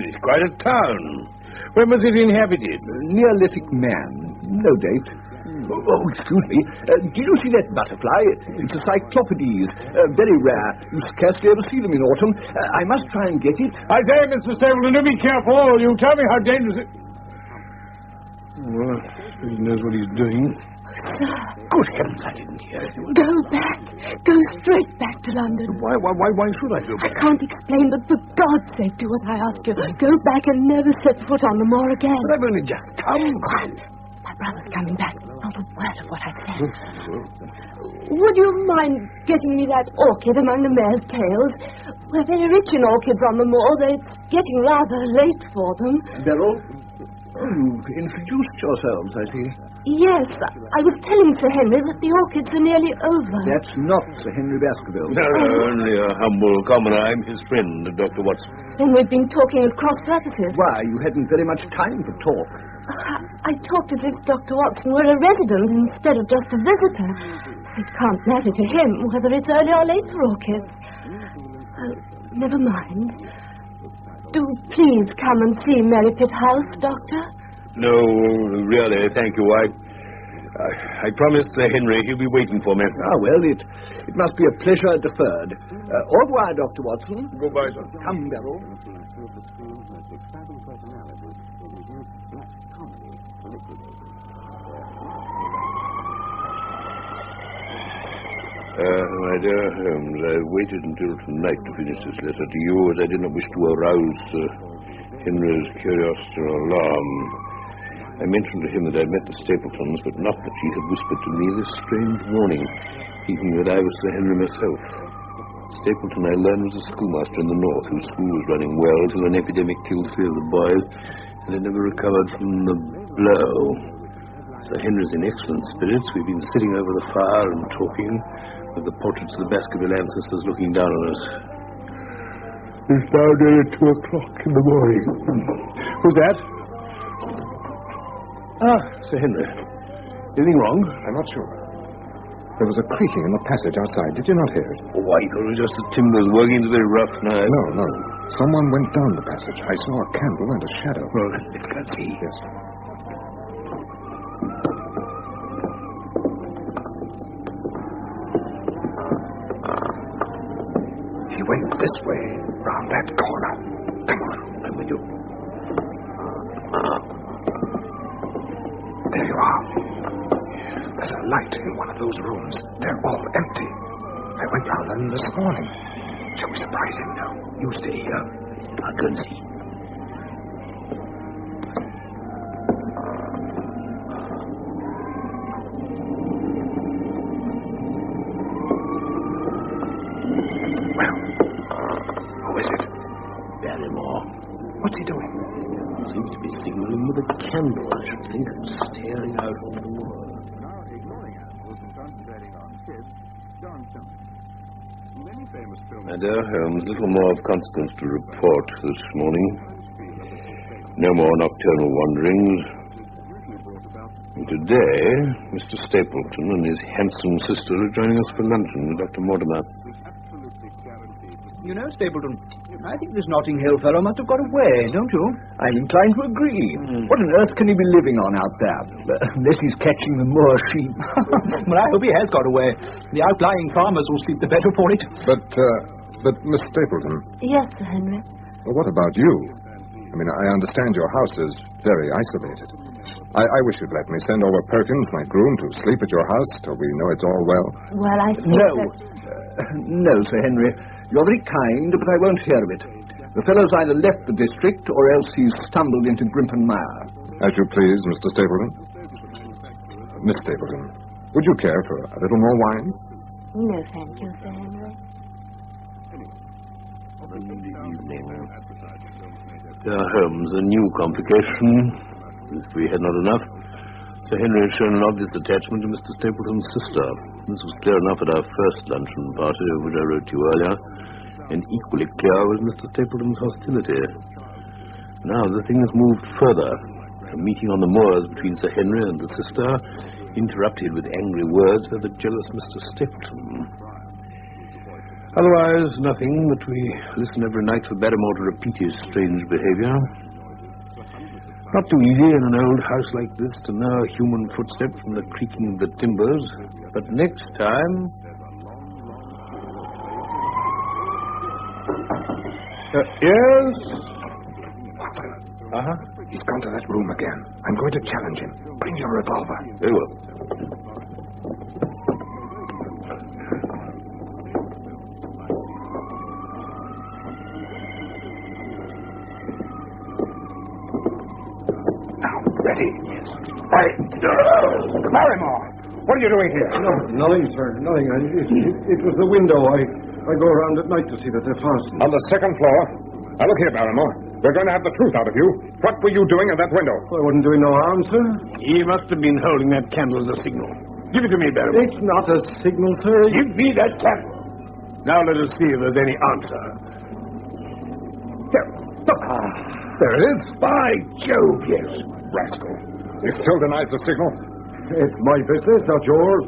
S13: It's quite a town. When was it inhabited?
S18: Neolithic man. No date. Oh, excuse me. Did you see that butterfly? It's a cyclopedes. Very rare. You scarcely ever see them in autumn. I must try and get it.
S6: I say, Mr. Stapleton, do be careful. You tell me how dangerous it...
S13: Well, he knows what he's doing.
S15: Sir.
S13: Good heavens, I didn't hear it.
S15: Go back. Go straight back to London.
S13: Why should I go back?
S15: I can't explain, but for God's sake, do what I ask you. Go back and never set foot on the moor again.
S13: But I've only just come.
S15: Quiet. My brother's coming back. Not a word of what I said. Would you mind getting me that orchid among the mare's tails? We're very rich in orchids on the moor, though it's getting rather late for them.
S18: Beryl, you've introduced yourselves, I see.
S15: Yes, I was telling Sir Henry that the orchids are nearly over.
S18: That's not Sir Henry Baskerville.
S13: No, only a humble commoner. I'm his friend, Dr. Watson.
S15: Then we've been talking at cross purposes.
S18: Why, you hadn't very much time for talk.
S15: I talked as if Dr. Watson were a resident instead of just a visitor. It can't matter to him whether it's early or late for orchids. Never mind. Do please come and see Merripit House, Doctor.
S13: No, really, thank you. I promised Sir Henry he'll be waiting for me.
S18: Ah, well, it must be a pleasure deferred. Au revoir, Dr. Watson.
S13: Goodbye, sir.
S18: Come, Beryl.
S13: My dear Holmes, I waited until tonight to finish this letter to you, as I did not wish to arouse Henry's curiosity or alarm. I mentioned to him that I'd met the Stapletons, but not that she had whispered to me this strange warning, thinking that I was Sir Henry myself. Stapleton, I learned, was a schoolmaster in the north, whose school was running well till an epidemic killed 3 of the boys, and they never recovered from the blow. Sir Henry's in excellent spirits. We've been sitting over the fire and talking, with the portraits of the Baskerville ancestors looking down on us.
S6: It's now nearly 2 o'clock in the morning. Who's that?
S13: Ah, Sir Henry. Anything wrong?
S8: I'm not sure. There was a creaking in the passage outside. Did you not hear it?
S13: Oh, I thought it was just the timbers working. It's a very rough night.
S8: No. Someone went down the passage. I saw a candle and a shadow.
S13: Well, let's go see.
S8: Yes. He went this way, round that corner. Come on, I'm with you. There you are. There's a light in one of those rooms. They're all empty. I went round them this morning. Shall we surprise him? No. You stay here.
S13: I'll go and see.
S8: What's he doing?
S13: Seems to be signaling with a candle, I should think, and staring out over the moor. My dear Holmes, little more of consequence to report this morning. No more nocturnal wanderings. And today, Mr. Stapleton and his handsome sister are joining us for luncheon with Dr. Mortimer.
S19: You know, Stapleton, I think this Notting Hill fellow must have got away, don't you?
S18: I'm inclined to agree. What on earth can he be living on out there? Unless he's catching the moor sheep.
S19: Well, I hope he has got away. The outlying farmers will sleep the better for it.
S8: But Miss Stapleton...
S15: Yes, Sir Henry.
S8: Well, what about you? I mean, I understand your house is very isolated. I wish you'd let me send over Perkins, my groom, to sleep at your house till we know it's all well.
S15: Well, I think
S18: No, Sir Henry. You're very kind, but I won't hear of it. The fellow's either left the district or else he's stumbled into Grimpen Mire.
S8: As you please, Mr. Stapleton. Miss Stapleton, would you care for a little more wine?
S15: No, thank you, Sir Henry.
S13: Holmes, a new complication, if we had not enough. Sir Henry had shown an obvious attachment to Mr. Stapleton's sister. This was clear enough at our first luncheon party, of which I wrote to you earlier, and equally clear was Mr. Stapleton's hostility. Now the thing has moved further. A meeting on the moors between Sir Henry and the sister, interrupted with angry words by the jealous Mr. Stapleton. Otherwise, nothing, but we listen every night for Barrymore to repeat his strange behavior. Not too easy in an old house like this to know a human footstep from the creaking of the timbers. But next time...
S8: Yes? Watson. Uh-huh. He's gone to that room again. I'm going to challenge him. Bring your revolver.
S13: Very well.
S8: Ready? Yes. Hey! Barrymore! What are you doing here?
S6: Nothing, sir. Nothing. It was the window. I go around at night to see that they're fastened.
S8: On the second floor. Now, look here, Barrymore. We're going to have the truth out of you. What were you doing at that window?
S6: I wasn't doing no harm, sir.
S13: He must have been holding that candle as a signal. Give it to me, Barrymore.
S6: It's not a signal, sir.
S13: Give me that candle. Now let us see if there's any answer.
S8: There. Look. There it is.
S13: By Jove, yes.
S8: Rascal. He still denies the signal.
S6: It's my business, not yours.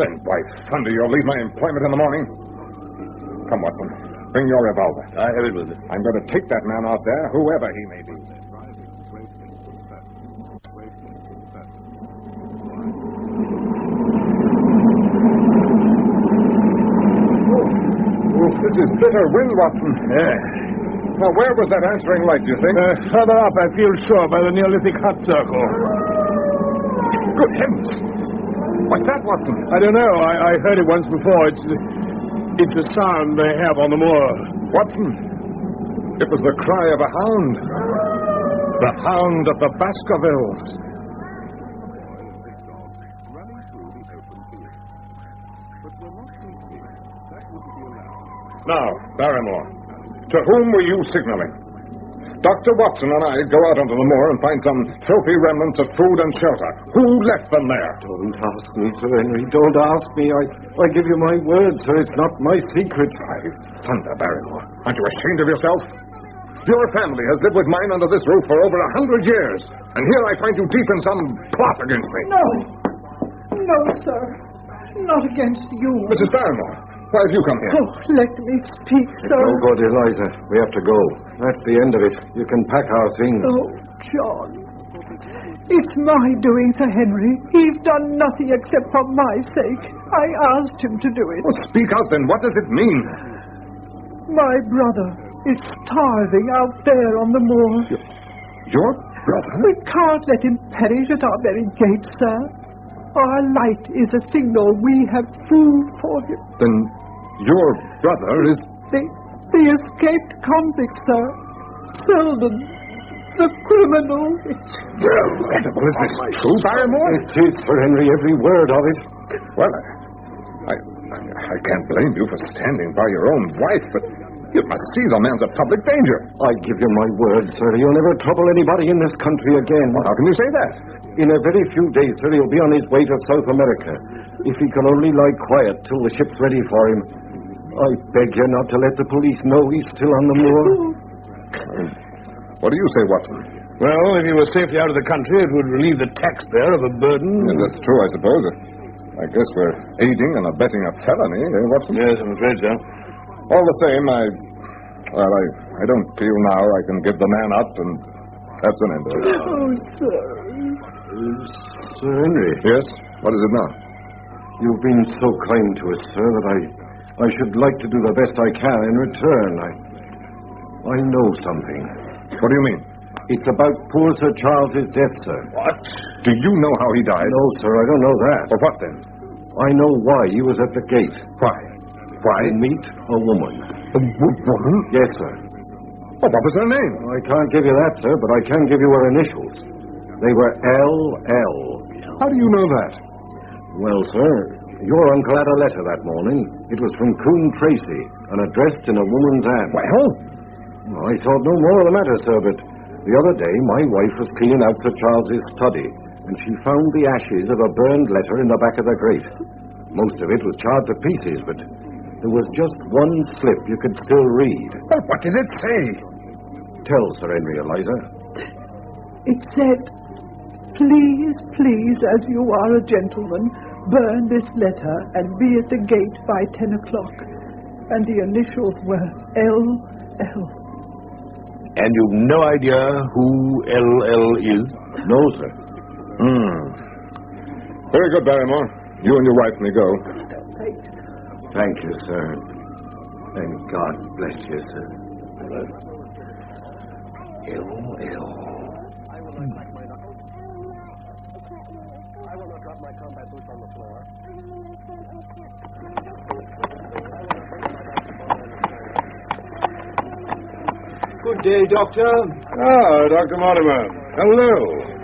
S8: Then, by thunder, you'll leave my employment in the morning. Come, Watson. Bring your revolver.
S13: I have it with me.
S8: I'm going to take that man out there, whoever he may be. Oh, this is bitter wind, Watson.
S6: Yeah.
S8: Now, where was that answering light, do you think?
S6: Further up, I feel sure, by the Neolithic hut circle.
S8: Good heavens. What's that, Watson?
S6: I don't know. I heard it once before. It's a sound they have on the moor.
S8: Watson, it was the cry of a hound. The hound of the Baskervilles. Now, Barrymore, to whom were you signaling? Dr. Watson and I go out onto the moor and find some filthy remnants of food and shelter. Who left them there?
S6: Don't ask me, Sir Henry. Don't ask me. I give you my word, sir. It's not my secret.
S8: By thunder, Barrymore. Aren't you ashamed of yourself? Your family has lived with mine under this roof for over 100 years. And here I find you deep in some plot against me.
S5: No. No, sir. Not against you.
S8: Mrs. Barrymore, why have you come here?
S5: Oh, let me speak, sir.
S6: No good, Eliza. We have to go. That's the end of it. You can pack our things.
S5: Oh, John. It's my doing, Sir Henry. He's done nothing except for my sake. I asked him to do it.
S8: Well, speak out then. What does it mean?
S5: My brother is starving out there on the moor.
S8: Your brother?
S5: We can't let him perish at our very gate, sir. Our light is a signal we have food for him.
S8: Then your brother is...
S5: The escaped convict, sir. Selden. The criminal.
S8: Incredible. Is this true, Barrymore?
S6: It is, Sir Henry, every word of it.
S8: Well, I can't blame you for standing by your own wife, but you must see the man's a public danger.
S6: I give you my word, sir. You'll never trouble anybody in this country again.
S8: Well, how can you say that?
S6: In a very few days, sir, he'll be on his way to South America. If he can only lie quiet till the ship's ready for him. I beg you not to let the police know he's still on the moor.
S8: What do you say, Watson?
S13: Well, if he were safely out of the country, it would relieve the taxpayer of a burden.
S8: Yes, that's true, I suppose. I guess we're aiding and abetting a felony, eh, Watson?
S13: Yes, I'm afraid so.
S8: All the same, I don't feel now I can give the man up, and that's an end of it.
S5: Oh, sir.
S6: Sir Henry.
S8: Yes? What is it now?
S6: You've been so kind to us, sir, that I should like to do the best I can in return. I know something.
S8: What do you mean?
S6: It's about poor Sir Charles's death, sir.
S8: What? Do you know how he died?
S6: No, sir, I don't know that.
S8: Well, what then?
S6: I know why he was at the gate.
S8: Why? Why?
S6: To meet a woman.
S8: A woman?
S6: Yes, sir.
S8: Well, what was her name?
S6: I can't give you that, sir, but I can give you her initials. They were L.L.
S8: How do you know that?
S6: Well, sir, your uncle had a letter that morning. It was from Coon Tracy and addressed in a woman's hand.
S8: Well?
S6: I thought no more of the matter, sir, but the other day my wife was cleaning out Sir Charles's study,
S10: and she found the ashes of a burned letter in the back of the grate. Most of it was charred to pieces, but there was just one slip you could still read.
S6: Well, what did it say?
S10: Tell Sir Henry, Eliza.
S5: It said, "Please, please, as you are a gentleman, burn this letter and be at the gate by 10 o'clock. And the initials were L.L.
S6: And you've no idea who L.L. is?
S10: No, sir.
S8: Very good, Barrymore. You and your wife may go.
S10: Thank you, sir. And God bless you, sir. L.L.
S14: I will not drop my combat boots on the floor.
S6: Good day, Doctor.
S8: Ah, Dr. Mortimer. Hello.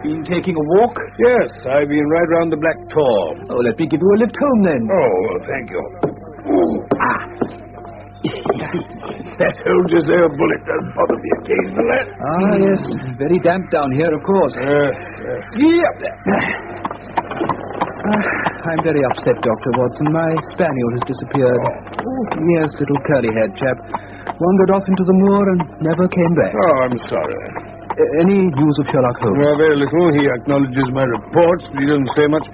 S6: Been taking a walk? Yes, I've been right round the Black Tor. Oh, let me give you a lift home, then.
S8: Oh, well, thank you.
S6: That old Josiah bullet does bother me occasionally.
S19: Ah, yes. Very damp down here, of course.
S6: Yes.
S19: Yep. I'm very upset, Dr. Watson. My spaniel has disappeared. Oh, yes, little curly-haired chap. Wandered off into the moor and never came back.
S6: Oh, I'm sorry.
S19: Any news of Sherlock Holmes?
S6: Well, very little. He acknowledges my reports, but he doesn't say much.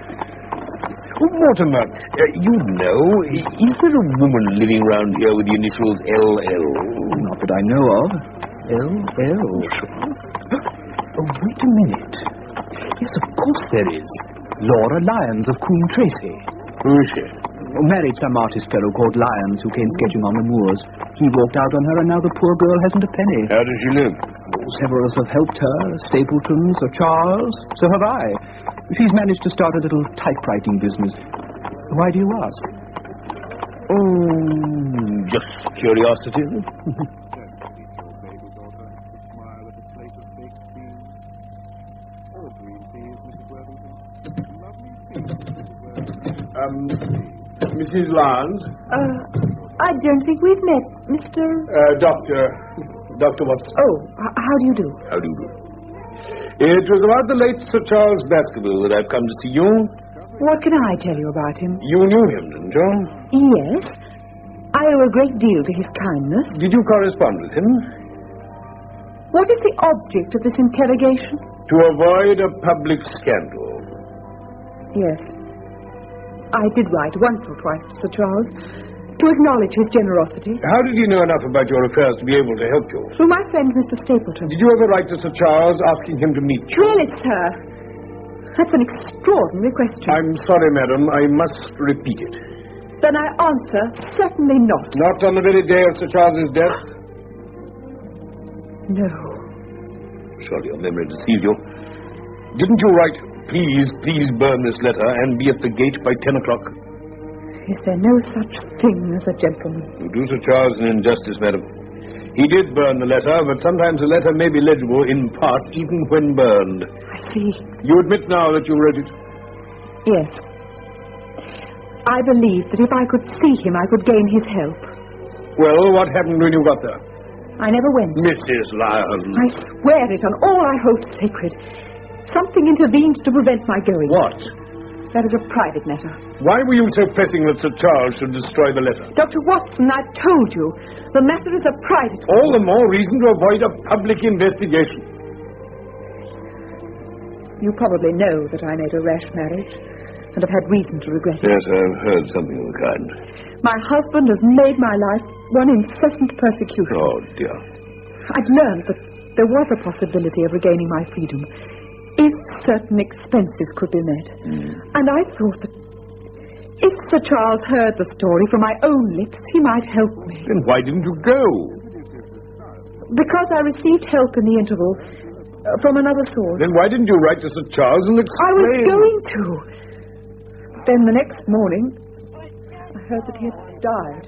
S6: Oh, Mortimer, you know, is there a woman living round here with the initials L.L.?
S19: Not that I know of. L.L. Oh, wait a minute. Yes, of course there is. Laura Lyons of Coombe Tracy.
S6: Who is she?
S19: Married some artist fellow called Lyons who came sketching on the moors. He walked out on her, and now the poor girl hasn't a penny.
S6: How does she live?
S19: Several of us have helped her. Stapleton, Sir Charles. So have I. She's managed to start a little typewriting business. Why do you ask?
S6: Oh, just curiosity. Mrs. Lyons?
S15: I don't think we've met, Mr...
S6: Dr. Watson.
S15: Oh, how do you do?
S6: How do you do? It was about the late Sir Charles Baskerville that I've come to see you.
S15: What can I tell you about him?
S6: You knew him, didn't you?
S15: Yes. I owe a great deal to his kindness.
S6: Did you correspond with him?
S15: What is the object of this interrogation?
S6: To avoid a public scandal.
S15: Yes. I did write once or twice to Sir Charles to acknowledge his generosity.
S6: How did he know enough about your affairs to be able to help you?
S15: Through my friend, Mr. Stapleton.
S6: Did you ever write to Sir Charles asking him to meet you?
S15: Really, sir, that's an extraordinary question.
S6: I'm sorry, madam. I must repeat it.
S15: Then I answer, certainly not.
S6: Not on the very day of Sir Charles's death?
S15: No.
S6: Surely your memory deceives you. Didn't you write, please burn this letter and be at the gate by 10 o'clock?
S15: Is there no such thing as a gentleman?
S6: You do Sir Charles an injustice, madam. He did burn the letter, but sometimes a letter may be legible in part, even when burned.
S15: I see.
S6: You admit now that you wrote it?
S15: Yes. I believed that if I could see him, I could gain his help.
S6: Well, what happened when you got there?
S15: I never went.
S6: Mrs. Lyons.
S15: I swear it on all I hold sacred. Something intervened to prevent my going.
S6: What?
S15: That is a private matter.
S6: Why were you so pressing that Sir Charles should destroy the letter?
S15: Dr. Watson, I've told you, the matter is a private one.
S6: All the more reason to avoid a public investigation.
S15: You probably know that I made a rash marriage and have had reason to regret it.
S6: Yes, I've heard something of the kind.
S15: My husband has made my life one incessant persecution.
S6: Oh, dear.
S15: I'd learned that there was a possibility of regaining my freedom if certain expenses could be met. And I thought that if Sir Charles heard the story from my own lips, he might help me.
S6: Then why didn't you go?
S15: Because I received help in the interval from another source.
S6: Then why didn't you write to Sir Charles and explain?
S15: I was going to. Then the next morning, I heard that he had died.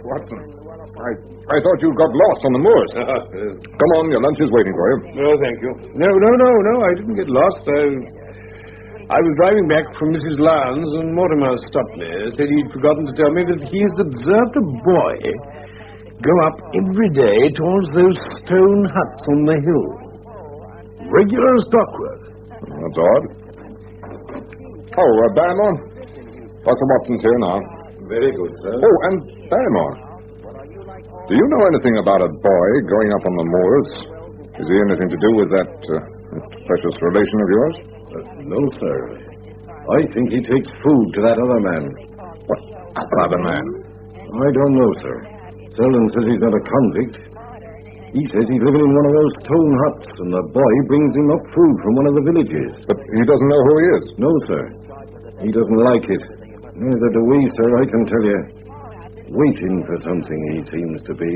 S8: Watson, I thought you got lost on the moors. Come on, your lunch is waiting for you.
S6: No, thank you. No, I didn't get lost. I was driving back from Mrs. Lyons, and Mortimer stopped me. Said he'd forgotten to tell me that he has observed a boy go up every day towards those stone huts on the hill. Regular as clockwork.
S8: That's odd. Oh, Barrymore. Dr. Watson's here now.
S10: Very good, sir.
S8: Oh, and Barrymore. Do you know anything about a boy growing up on the moors? Is he anything to do with that precious relation of yours?
S10: No, sir. I think he takes food to that other man.
S8: What other man?
S10: I don't know, sir. Selden says he's not a convict. He says he's living in one of those stone huts, and the boy brings him up food from one of the villages.
S8: But he doesn't know who he is?
S10: No, sir. He doesn't like it. Neither do we, sir, I can tell you. Waiting for something, he seems to be.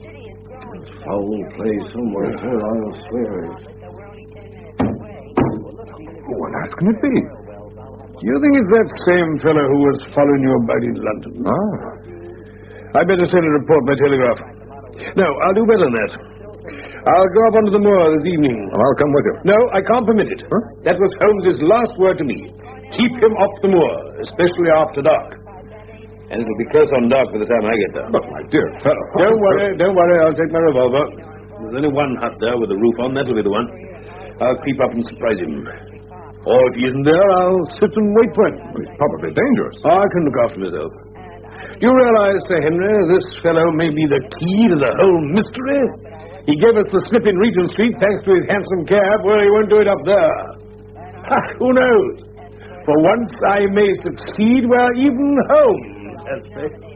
S10: There's foul play somewhere, sir, I'll swear it.
S6: What else can it be? Do you think it's that same fellow who was following you about in London? I'd better send a report by telegraph. No, I'll do better than that. I'll go up onto the moor this evening.
S8: Well, I'll come with you.
S6: No, I can't permit it. That was Holmes's last word to me. Keep him off the moor, especially after dark. And it'll be close on dark by the time I get there.
S8: But, my dear fellow...
S6: Don't worry, I'll take my revolver. There's only one hut there with a roof on, that'll be the one. I'll creep up and surprise him. Or if he isn't there, I'll sit and wait for him.
S8: Well, he's probably dangerous.
S6: I can look after myself. You realize, Sir Henry, this fellow may be the key to the whole mystery? He gave us the slip in Regent Street thanks to his handsome cab. Well, he won't do it up there. Who knows? For once I may succeed where even Holmes has failed.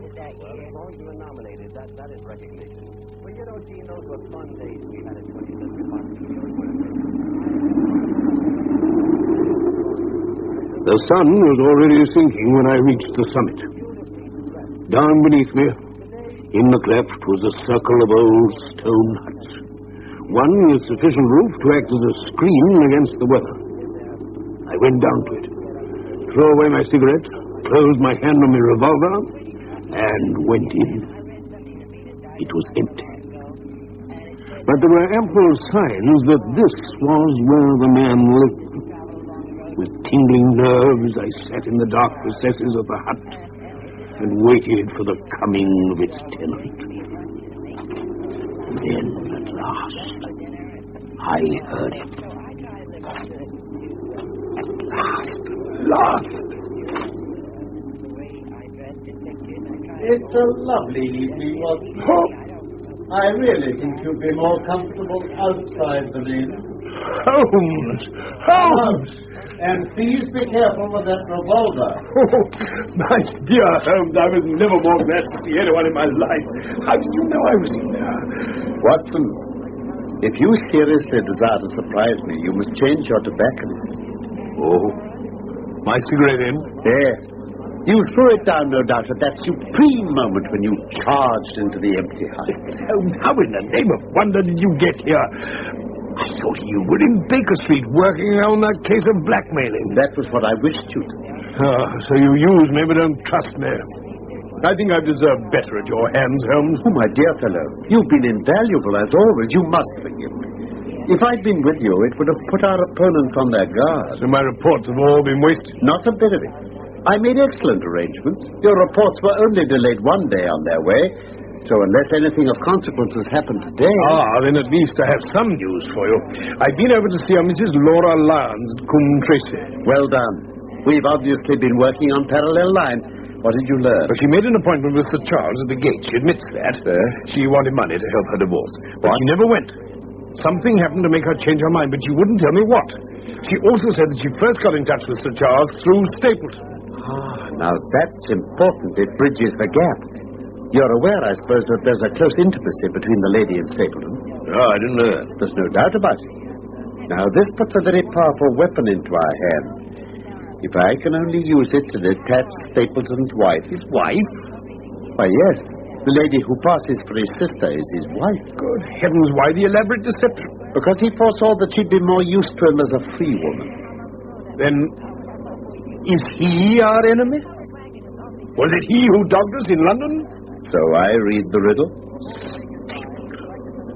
S13: The sun was already sinking when I reached the summit. Down beneath me, in the cleft, was a circle of old stone huts. One with sufficient roof to act as a screen against the weather. I went down to it, threw away my cigarette, closed my hand on my revolver, and went in. It was empty. But there were ample signs that this was where the man lived. With tingling nerves, I sat in the dark recesses of the hut and waited for the coming of its tenant. Then, at last, I heard it. At last.
S4: It's a lovely evening, wasn't it? I really think you'd be more comfortable outside than in.
S6: Holmes! Holmes!
S4: And please be careful with that revolver.
S6: Oh, my dear Holmes, I was never more glad to see anyone in my life. How did you know I was in there?
S7: Watson, if you seriously desire to surprise me, you must change your tobacconist.
S6: Oh, my cigarette in?
S7: Yes. You threw it down, no doubt, at that supreme moment when you charged into the empty hut.
S6: Holmes, how in the name of wonder did you get here? I thought you were in Baker Street working on that case of blackmailing.
S7: That was what I wished you to.
S6: So you use me but don't trust me. I think I've deserved better at your hands, Holmes.
S7: Oh, my dear fellow, you've been invaluable as always. You must forgive me. If I'd been with you, it would have put our opponents on their guard.
S6: So my reports have all been wasted?
S7: Not a bit of it. I made excellent arrangements. Your reports were only delayed one day on their way. So unless anything of consequence has happened today...
S6: then at least I have some news for you. I've been over to see Mrs. Laura Lyons at Coombe Tracy.
S7: Well done. We've obviously been working on parallel lines. What did you learn?
S6: She made an appointment with Sir Charles at the gate. She admits that. She wanted money to help her divorce. But she never went. Something happened to make her change her mind, but she wouldn't tell me what. She also said that she first got in touch with Sir Charles through Stapleton.
S7: Now that's important. It bridges the gap. You're aware, I suppose, that there's a close intimacy between the lady and Stapleton?
S6: Oh, I didn't know that.
S7: There's no doubt about it. Now, this puts a very powerful weapon into our hands. If I can only use it to detach Stapleton's wife...
S6: His wife?
S7: Why, yes. The lady who passes for his sister is his wife.
S6: Good heavens, why the elaborate deception?
S7: Because he foresaw that she'd be more used to him as a free woman.
S6: Then, is he our enemy? Was it he who dogged us in London?
S7: So I read the riddle.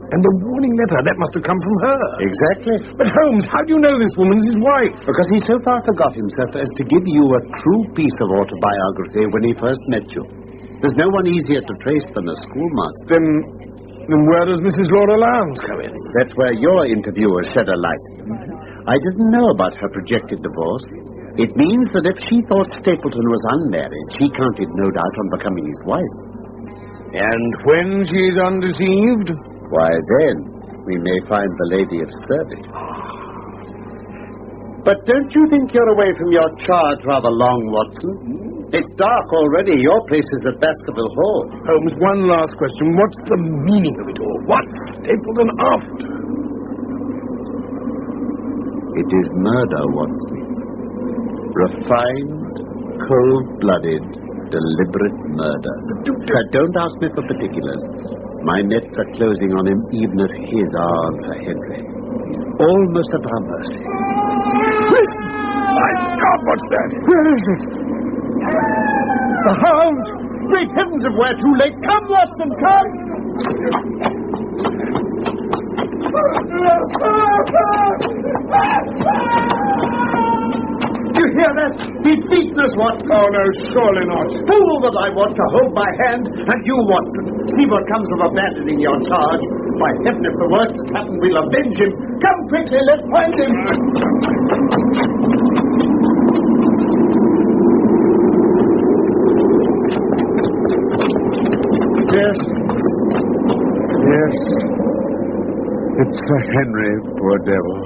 S6: And the warning letter, that must have come from her.
S7: Exactly.
S6: But Holmes, how do you know this woman's his wife?
S7: Because he so far forgot himself as to give you a true piece of autobiography when he first met you. There's no one easier to trace than a schoolmaster.
S6: Then where does Mrs. Laura Lowndes come in?
S7: That's where your interviewer shed a light. I didn't know about her projected divorce. It means that if she thought Stapleton was unmarried, she counted no doubt on becoming his wife.
S6: And when she's undeceived?
S7: Why, then we may find the lady of service. But don't you think you're away from your charge rather long, Watson? It's dark already. Your place is at Baskerville Hall.
S6: Holmes, one last question. What's the meaning of it all? What's Stapleton after?
S7: It is murder, Watson. Refined, cold-blooded, deliberate murder. Don't ask me for particulars. My nets are closing on him even as his are on Sir Henry. He's almost at our mercy.
S6: My God, what's that? Where is it?
S7: The hound! Great heavens, if we're too late. Come, Watson, come! You hear that? He's beaten us, Watson.
S6: Oh, no, surely not.
S7: Fool that I want to hold my hand, and you, Watson, see what comes of abandoning your charge. By heaven, if the worst has happened, we'll avenge him. Come quickly, let's find him.
S6: Yes. It's Sir Henry, poor devil.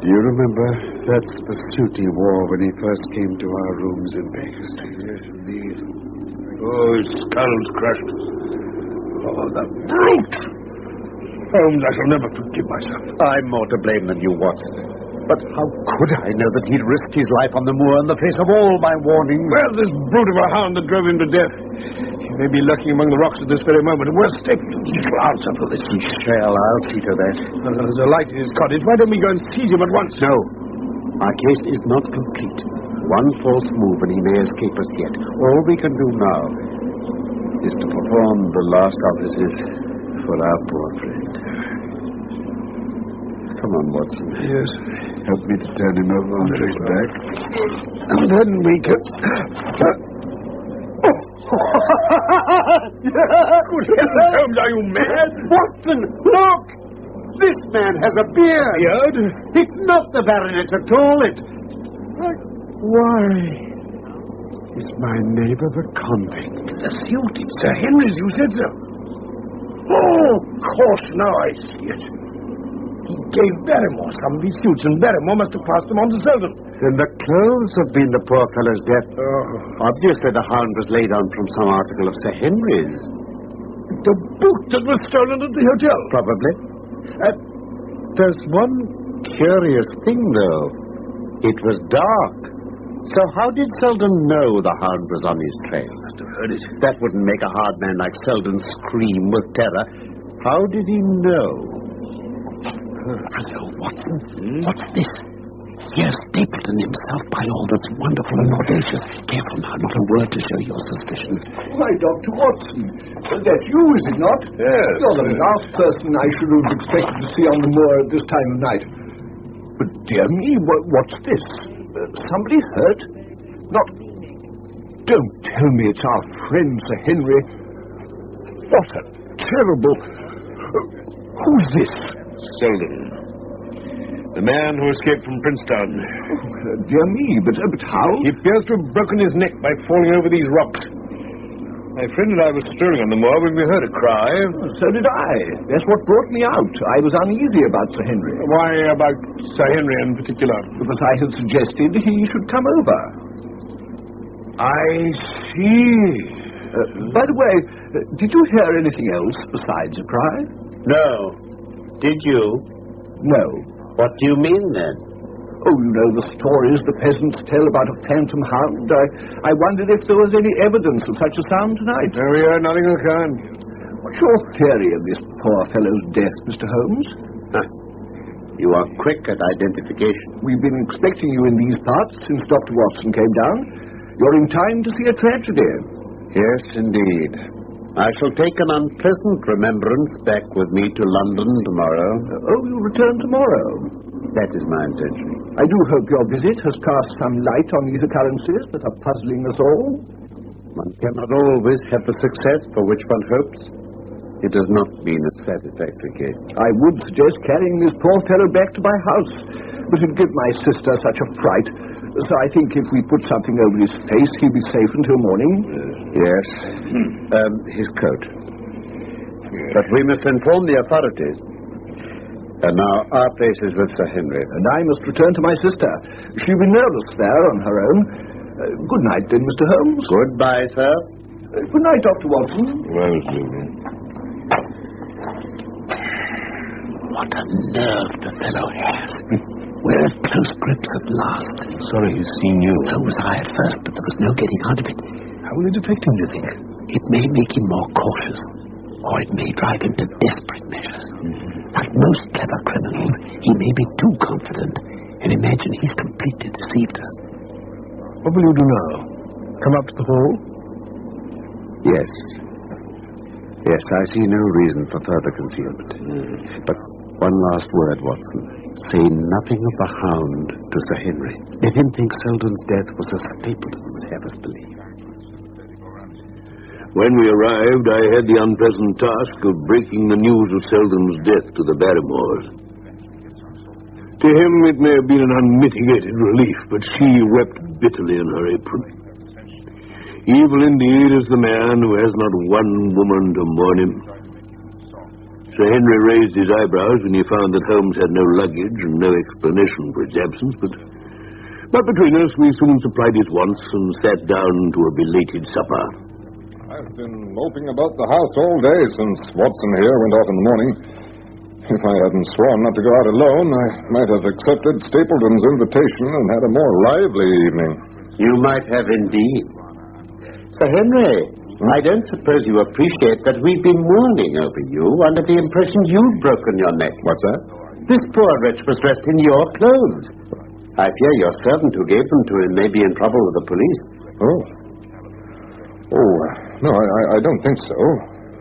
S6: Do you remember? That's the suit he wore when he first came to our rooms in Baker Street. Yes, indeed. Oh, his skull's crushed. Oh, the brute! Holmes, I shall never forgive myself.
S7: I'm more to blame than you, Watson. But how could I know that he'd risked his life on the moor in the face of all my warnings?
S6: Well, this brute of a hound that drove him to death. He may be lurking among the rocks at this very moment. And where's Stapleton? He shall answer for this.
S7: He shall. I'll see to that.
S6: There's a light in his cottage. Why don't we go and seize him at once?
S7: No. Our case is not complete. One false move and he may escape us yet. All we can do now is to perform the last offices for our poor friend. Come on, Watson.
S6: Yes. Help me to turn him over onto his back. And then we can... Good heavens, Holmes, are you mad?
S7: Watson, look! This man has a beard.
S6: Beard?
S7: It's not the baronet at all. It's...
S6: Why? Is my neighbor the convict? The suit. It's Sir Henry's, you said so. Oh, of course, now I see it. He gave Barrymore some of his suits, and Barrymore must have passed them on to Selden.
S7: Then the clothes have been the poor fellow's death. Obviously, the hound was laid on from some article of Sir Henry's.
S6: The boot that was stolen at the hotel?
S7: Probably. There's one curious thing, though. It was dark. So how did Selden know the hound was on his trail?
S6: Must have heard it.
S7: That wouldn't make a hard man like Selden scream with terror. How did he know?
S13: Hello, Watson. What's this? Here's Stapleton himself, by all that's wonderful and audacious. Careful now, not a word to show your suspicions.
S18: Why, Dr. Watson, that's you, is it not?
S8: Yes.
S18: You're the last person I should have expected to see on the moor at this time of night. But, dear me, what's this? Somebody hurt? Not... Don't tell me it's our friend, Sir Henry. What a terrible... Who's this?
S6: Selden. The man who escaped from Princetown.
S18: Oh, dear me, but how?
S6: He appears to have broken his neck by falling over these rocks. My friend and I were strolling on the moor when we heard a cry.
S18: So did I. That's what brought me out. I was uneasy about Sir Henry.
S6: Why about Sir Henry in particular?
S18: Because I had suggested he should come over.
S6: I see.
S18: By the way, did you hear anything else besides a cry?
S7: No. Did you?
S18: No.
S7: What do you mean, then?
S18: Oh, you know the stories the peasants tell about a phantom hound. I wondered if there was any evidence of such a sound tonight.
S6: No, we heard nothing of the kind.
S18: What's your theory of this poor fellow's death, Mr. Holmes?
S7: You are quick at identification.
S18: We've been expecting you in these parts since Dr. Watson came down. You're in time to see a tragedy.
S7: Yes, indeed. I shall take an unpleasant remembrance back with me to London tomorrow.
S18: Oh, you return tomorrow?
S7: That is my intention.
S18: I do hope your visit has cast some light on these occurrences that are puzzling us all.
S7: One cannot always have the success for which one hopes. It has not been a satisfactory case.
S18: I would suggest carrying this poor fellow back to my house, but it'd give my sister such a fright. So I think if we put something over his face, he'll be safe until morning.
S7: Yes. His coat. But we must inform the authorities. And now our place is with Sir Henry.
S18: And I must return to my sister. She'll be nervous there on her own. Good night, then, Mr. Holmes.
S7: Goodbye, sir.
S18: Good night, Dr. Watson.
S10: Well, Stephen.
S13: What a nerve the fellow has. We're at close grips at last.
S10: Sorry he's seen you.
S13: So was I at first, but there was no getting out of it.
S10: How will it affect him, do you think?
S13: It may make him more cautious, or it may drive him to desperate measures. Like most clever criminals, he may be too confident and imagine he's completely deceived us.
S6: What will you do now? Come up to the hall?
S7: Yes. Yes, I see no reason for further concealment. But one last word, Watson. Say nothing of the hound to Sir Henry. Let him think Selden's death was a Stapleton would have us believe.
S13: When we arrived, I had the unpleasant task of breaking the news of Selden's death to the Barrymores.
S6: To him it may have been an unmitigated relief, but she wept bitterly in her apron. Evil indeed is the man who has not one woman to mourn him. Sir Henry raised his eyebrows when he found that Holmes had no luggage and no explanation for his absence, but between us we soon supplied his wants and sat down to a belated supper.
S8: I've been moping about the house all day since Watson here went off in the morning. If I hadn't sworn not to go out alone, I might have accepted Stapleton's invitation and had a more lively evening.
S7: You might have indeed. Sir Henry, I don't suppose you appreciate that we've been mourning over you under the impression you'd broken your neck.
S8: What's that?
S7: This poor wretch was dressed in your clothes. I fear your servant who gave them to him may be in trouble with the police.
S8: No, I don't think so.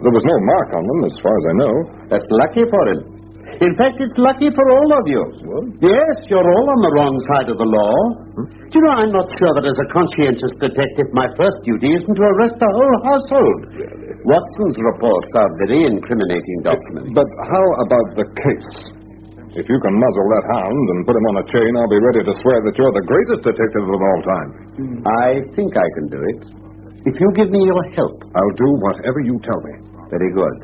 S8: There was no mark on them, as far as I know.
S7: That's lucky for him. In fact, it's lucky for all of you. What? Yes, you're all on the wrong side of the law. Do you know, I'm not sure that as a conscientious detective, my first duty isn't to arrest the whole household. Watson's reports are very incriminating documents.
S8: But how about the case? If you can muzzle that hound and put him on a chain, I'll be ready to swear that you're the greatest detective of all time.
S7: I think I can do it. If you give me your help.
S8: I'll do whatever you tell me.
S7: Very good.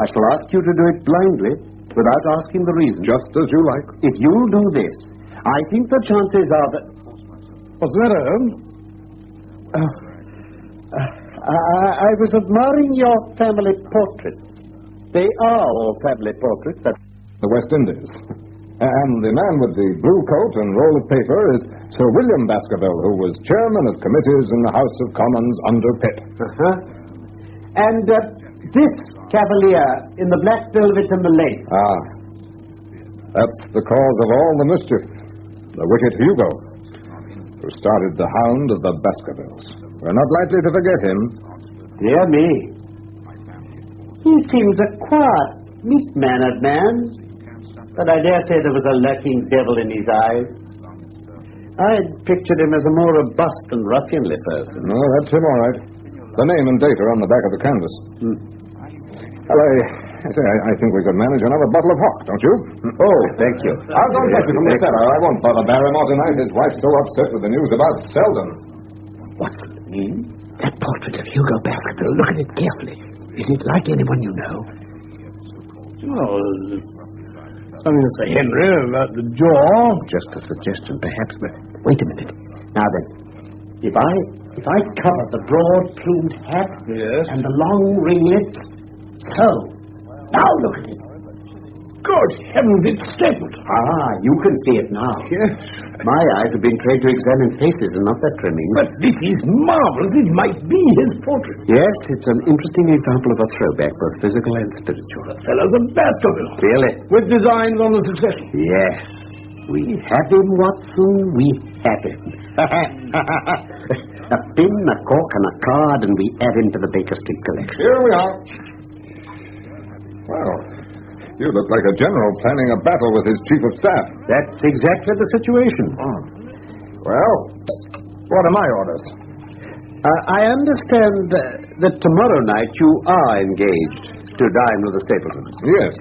S7: I shall ask you to do it blindly, without asking the reason.
S8: Just as you like.
S7: If you'll do this, I think the chances are that...
S6: What's the matter, Holmes?
S7: I was admiring your family portraits. They are all family portraits.
S8: The West Indies. And the man with the blue coat and roll of paper is Sir William Baskerville, who was chairman of committees in the House of Commons under Pitt.
S7: And this cavalier in the black velvet and the lace.
S8: That's the cause of all the mischief. The wicked Hugo, who started the hound of the Baskervilles. We're not likely to forget him.
S7: Dear me. He seems a quiet, meek-mannered man. But I dare say there was a lurking devil in his eyes. I had pictured him as a more robust and ruffianly person.
S8: No, that's him, all right. The name and date are on the back of the canvas. Well, I think we could manage another bottle of hock, don't you?
S7: Oh, thank you.
S8: I'll go and get it from the cellar. I won't bother Barrymore tonight. His wife's so upset with the news about Selden.
S13: What's the name? That portrait of Hugo Baskerville. Look at it carefully. Is it like anyone you know?
S6: Something to say, Henry, about the jaw.
S7: Just a suggestion, perhaps, but wait a minute. Now then, if I cover the broad-plumed hat and the long ringlets, so. Now look at it.
S6: Good heavens, it's stapled.
S7: You can see it now.
S6: Yes.
S7: My eyes have been trained to examine faces and not their trimming.
S6: But this is marvelous. It might be his portrait.
S7: Yes, it's an interesting example of a throwback, both physical and spiritual.
S6: The fellow's a Baskerville.
S7: Really?
S6: With designs on the succession.
S7: Yes. We have him, Watson. We have him. A pin, a cork, and a card, and we add him to the Baker Street collection.
S8: Here we are. Well, you look like a general planning a battle with his chief of staff.
S7: That's exactly the situation.
S8: Well, what are my orders?
S7: I understand that tomorrow night you are engaged to dine with the Stapletons.
S8: Yes.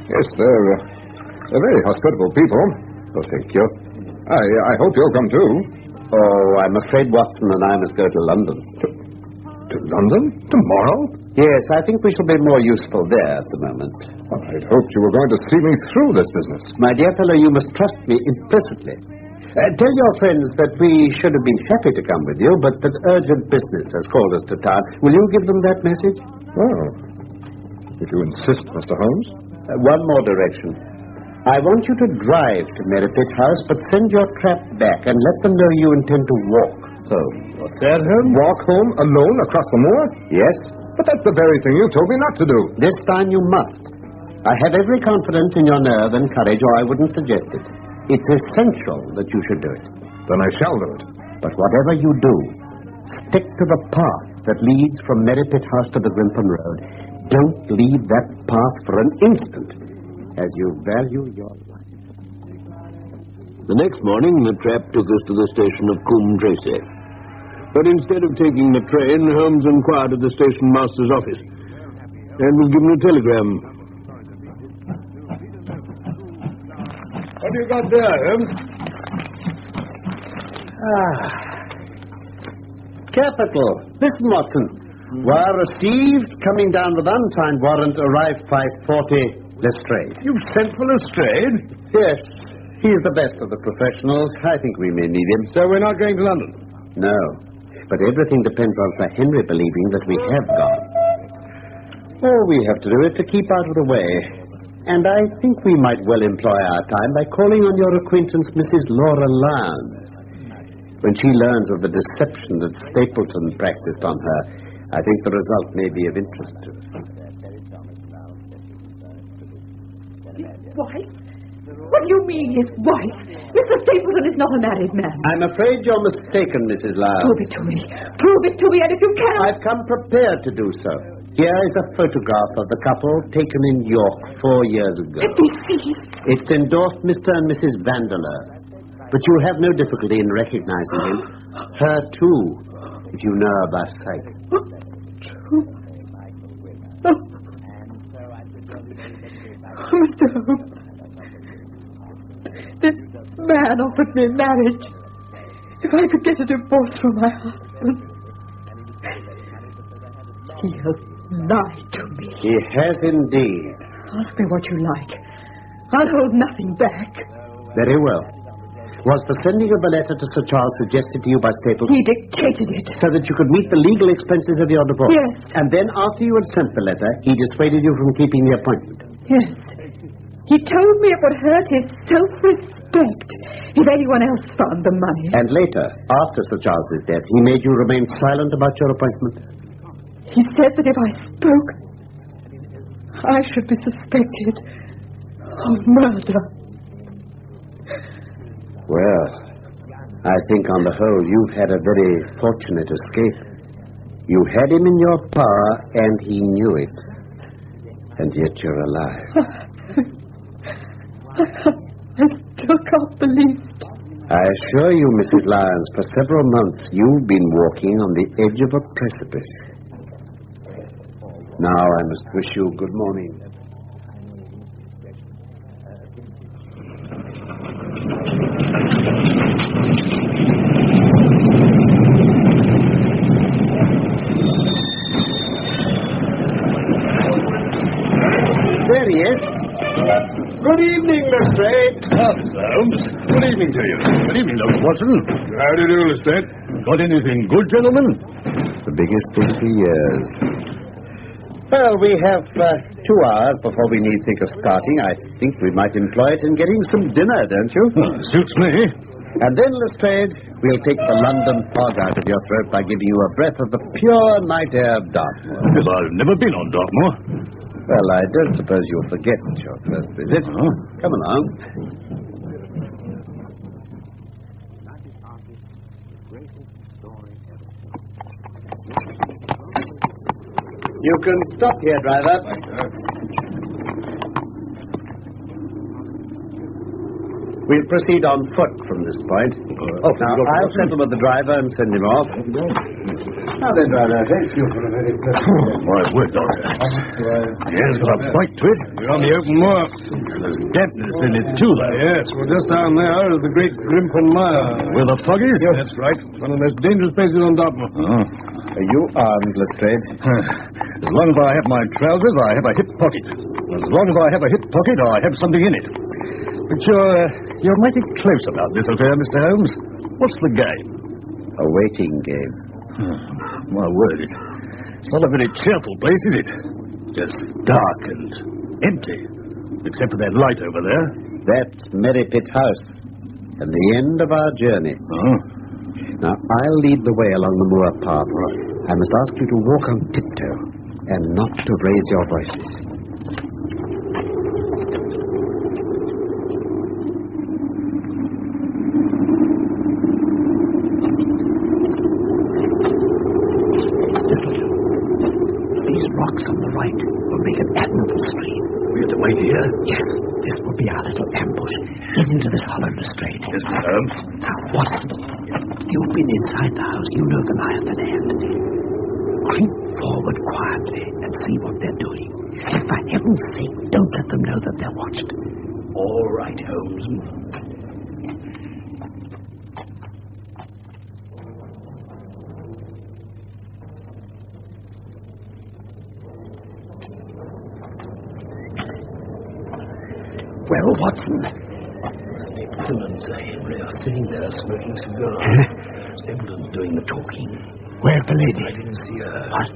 S8: Yes, they're very hospitable people.
S7: Oh, thank you.
S8: I hope you'll come too.
S7: Oh, I'm afraid Watson and I must go to London.
S8: To London? Tomorrow?
S7: Yes, I think we shall be more useful there at the moment.
S8: Well, I'd hoped you were going to see me through this business.
S7: My dear fellow, you must trust me implicitly. Tell your friends that we should have been happy to come with you, but that urgent business has called us to town. Will you give them that message?
S8: Well, if you insist, Mr. Holmes.
S7: One more direction. I want you to drive to Merripit House, but send your trap back and let them know you intend to walk home.
S8: What's that, Holmes? Walk home alone across the moor?
S7: Yes.
S8: But that's the very thing you told me not to do.
S7: This time you must. I have every confidence in your nerve and courage, or I wouldn't suggest it. It's essential that you should do it.
S8: Then I shall do it.
S7: But whatever you do, stick to the path that leads from Merripit House to the Grimpen Road. Don't leave that path for an instant, as you value your life.
S13: The next morning, the trap took us to the station of Coombe Tracy. But instead of taking the train, Holmes inquired at the station master's office and was given a telegram.
S6: What have you got there, Holmes?
S7: Capital. Listen, Watson. Wire received, coming down with unsigned warrant, arrived 5:40, Lestrade.
S6: You've sent for Lestrade?
S7: Yes. He's the best of the professionals. I think we may need him.
S6: So we're not going to London?
S7: No. But everything depends on Sir Henry believing that we have gone. All we have to do is to keep out of the way. And I think we might well employ our time by calling on your acquaintance, Mrs. Laura Lyons. When she learns of the deception that Stapleton practiced on her, I think the result may be of interest to us.
S5: His wife? What do you mean, his wife? Mr. Stapleton is not a married man.
S7: I'm afraid you're mistaken, Mrs. Lyons.
S5: Prove it to me. Prove it to me, and if you can...
S7: I've come prepared to do so. Here is a photograph of the couple taken in York 4 years ago.
S5: Let me see.
S7: It's endorsed Mr. and Mrs. Vandeleur. But you have no difficulty in recognizing him. Her, too, if you know of our sight.
S5: Mr. Holmes, this man offered me marriage if I could get a divorce from my husband. He has lied to me.
S7: He has indeed.
S5: Ask me what you like. I'll hold nothing back.
S7: Very well. Was the sending of the letter to Sir Charles suggested to you by Stapleton?
S5: He dictated it.
S7: So that you could meet the legal expenses of your divorce?
S5: Yes.
S7: And then, after you had sent the letter, he dissuaded you from keeping the appointment?
S5: Yes. He told me it would hurt his self-respect if anyone else found the money.
S7: And later, after Sir Charles's death, he made you remain silent about your appointment?
S5: He said that if I spoke, I should be suspected of murder.
S7: Well, I think on the whole you've had a very fortunate escape. You had him in your power, and he knew it. And yet you're alive.
S5: I still can't believe it.
S7: I assure you, Mrs. Lyons, for several months you've been walking on the edge of a precipice. Now I must wish you good morning. There he is. Good evening, Lestrade.
S6: Holmes. Good evening to you. Good evening, Dr. Watson. How do you do, Lestrade? Got anything good, gentlemen?
S7: The biggest thing for years. Well, we have 2 hours before we need think of starting. I think we might employ it in getting some dinner, don't you?
S6: Suits me.
S7: And then, Lestrade, we'll take the London fog out of your throat by giving you a breath of the pure night air of Dartmoor.
S6: Well, I've never been on Dartmoor.
S7: Well, I don't suppose you'll forget your first visit. Come along. You can stop here, driver. We'll proceed on foot from this point. Now, I'll settle with the driver and send him off.
S6: Now then, brother, thank you for a very pleasant...
S10: My word, Doctor. Yes, got a bite to it.
S6: We're on the open moor.
S10: There's dampness in it, too, though.
S6: Yes, well, just down there is the great Grimpen Mire.
S10: Where the fog is?
S6: Yes, that's right. One of the most dangerous places on Dartmoor.
S10: Oh.
S7: Are you armed, Lestrade?
S10: As long as I have my trousers, I have a hip pocket. As long as I have a hip pocket, I have something in it. But you're mighty close about this affair, Mr. Holmes. What's the game?
S7: A waiting game.
S10: My word, it's not a very cheerful place, is it? Just dark and empty, except for that light over there.
S7: That's Merripit House, and the end of our journey.
S10: Oh.
S7: Now, I'll lead the way along the moor path. I must ask you to walk on tiptoe, and not to raise your voices.
S18: On the right will make an admirable screen.
S10: We have to wait here?
S18: Yes, this will be our little ambush. Get into this hollow, Lestrade.
S10: Yes, Mr. Holmes.
S18: Now, Watson, you've been inside the house. You know the lie of the land. Creep forward quietly and see what they're doing. And for heaven's sake, don't let them know that they're watched.
S10: All right, Holmes.
S18: Well, Watson?
S13: The Clemens and Henry are sitting there smoking cigars. Stapleton's doing the talking.
S18: Where's the lady?
S13: I didn't see her. What?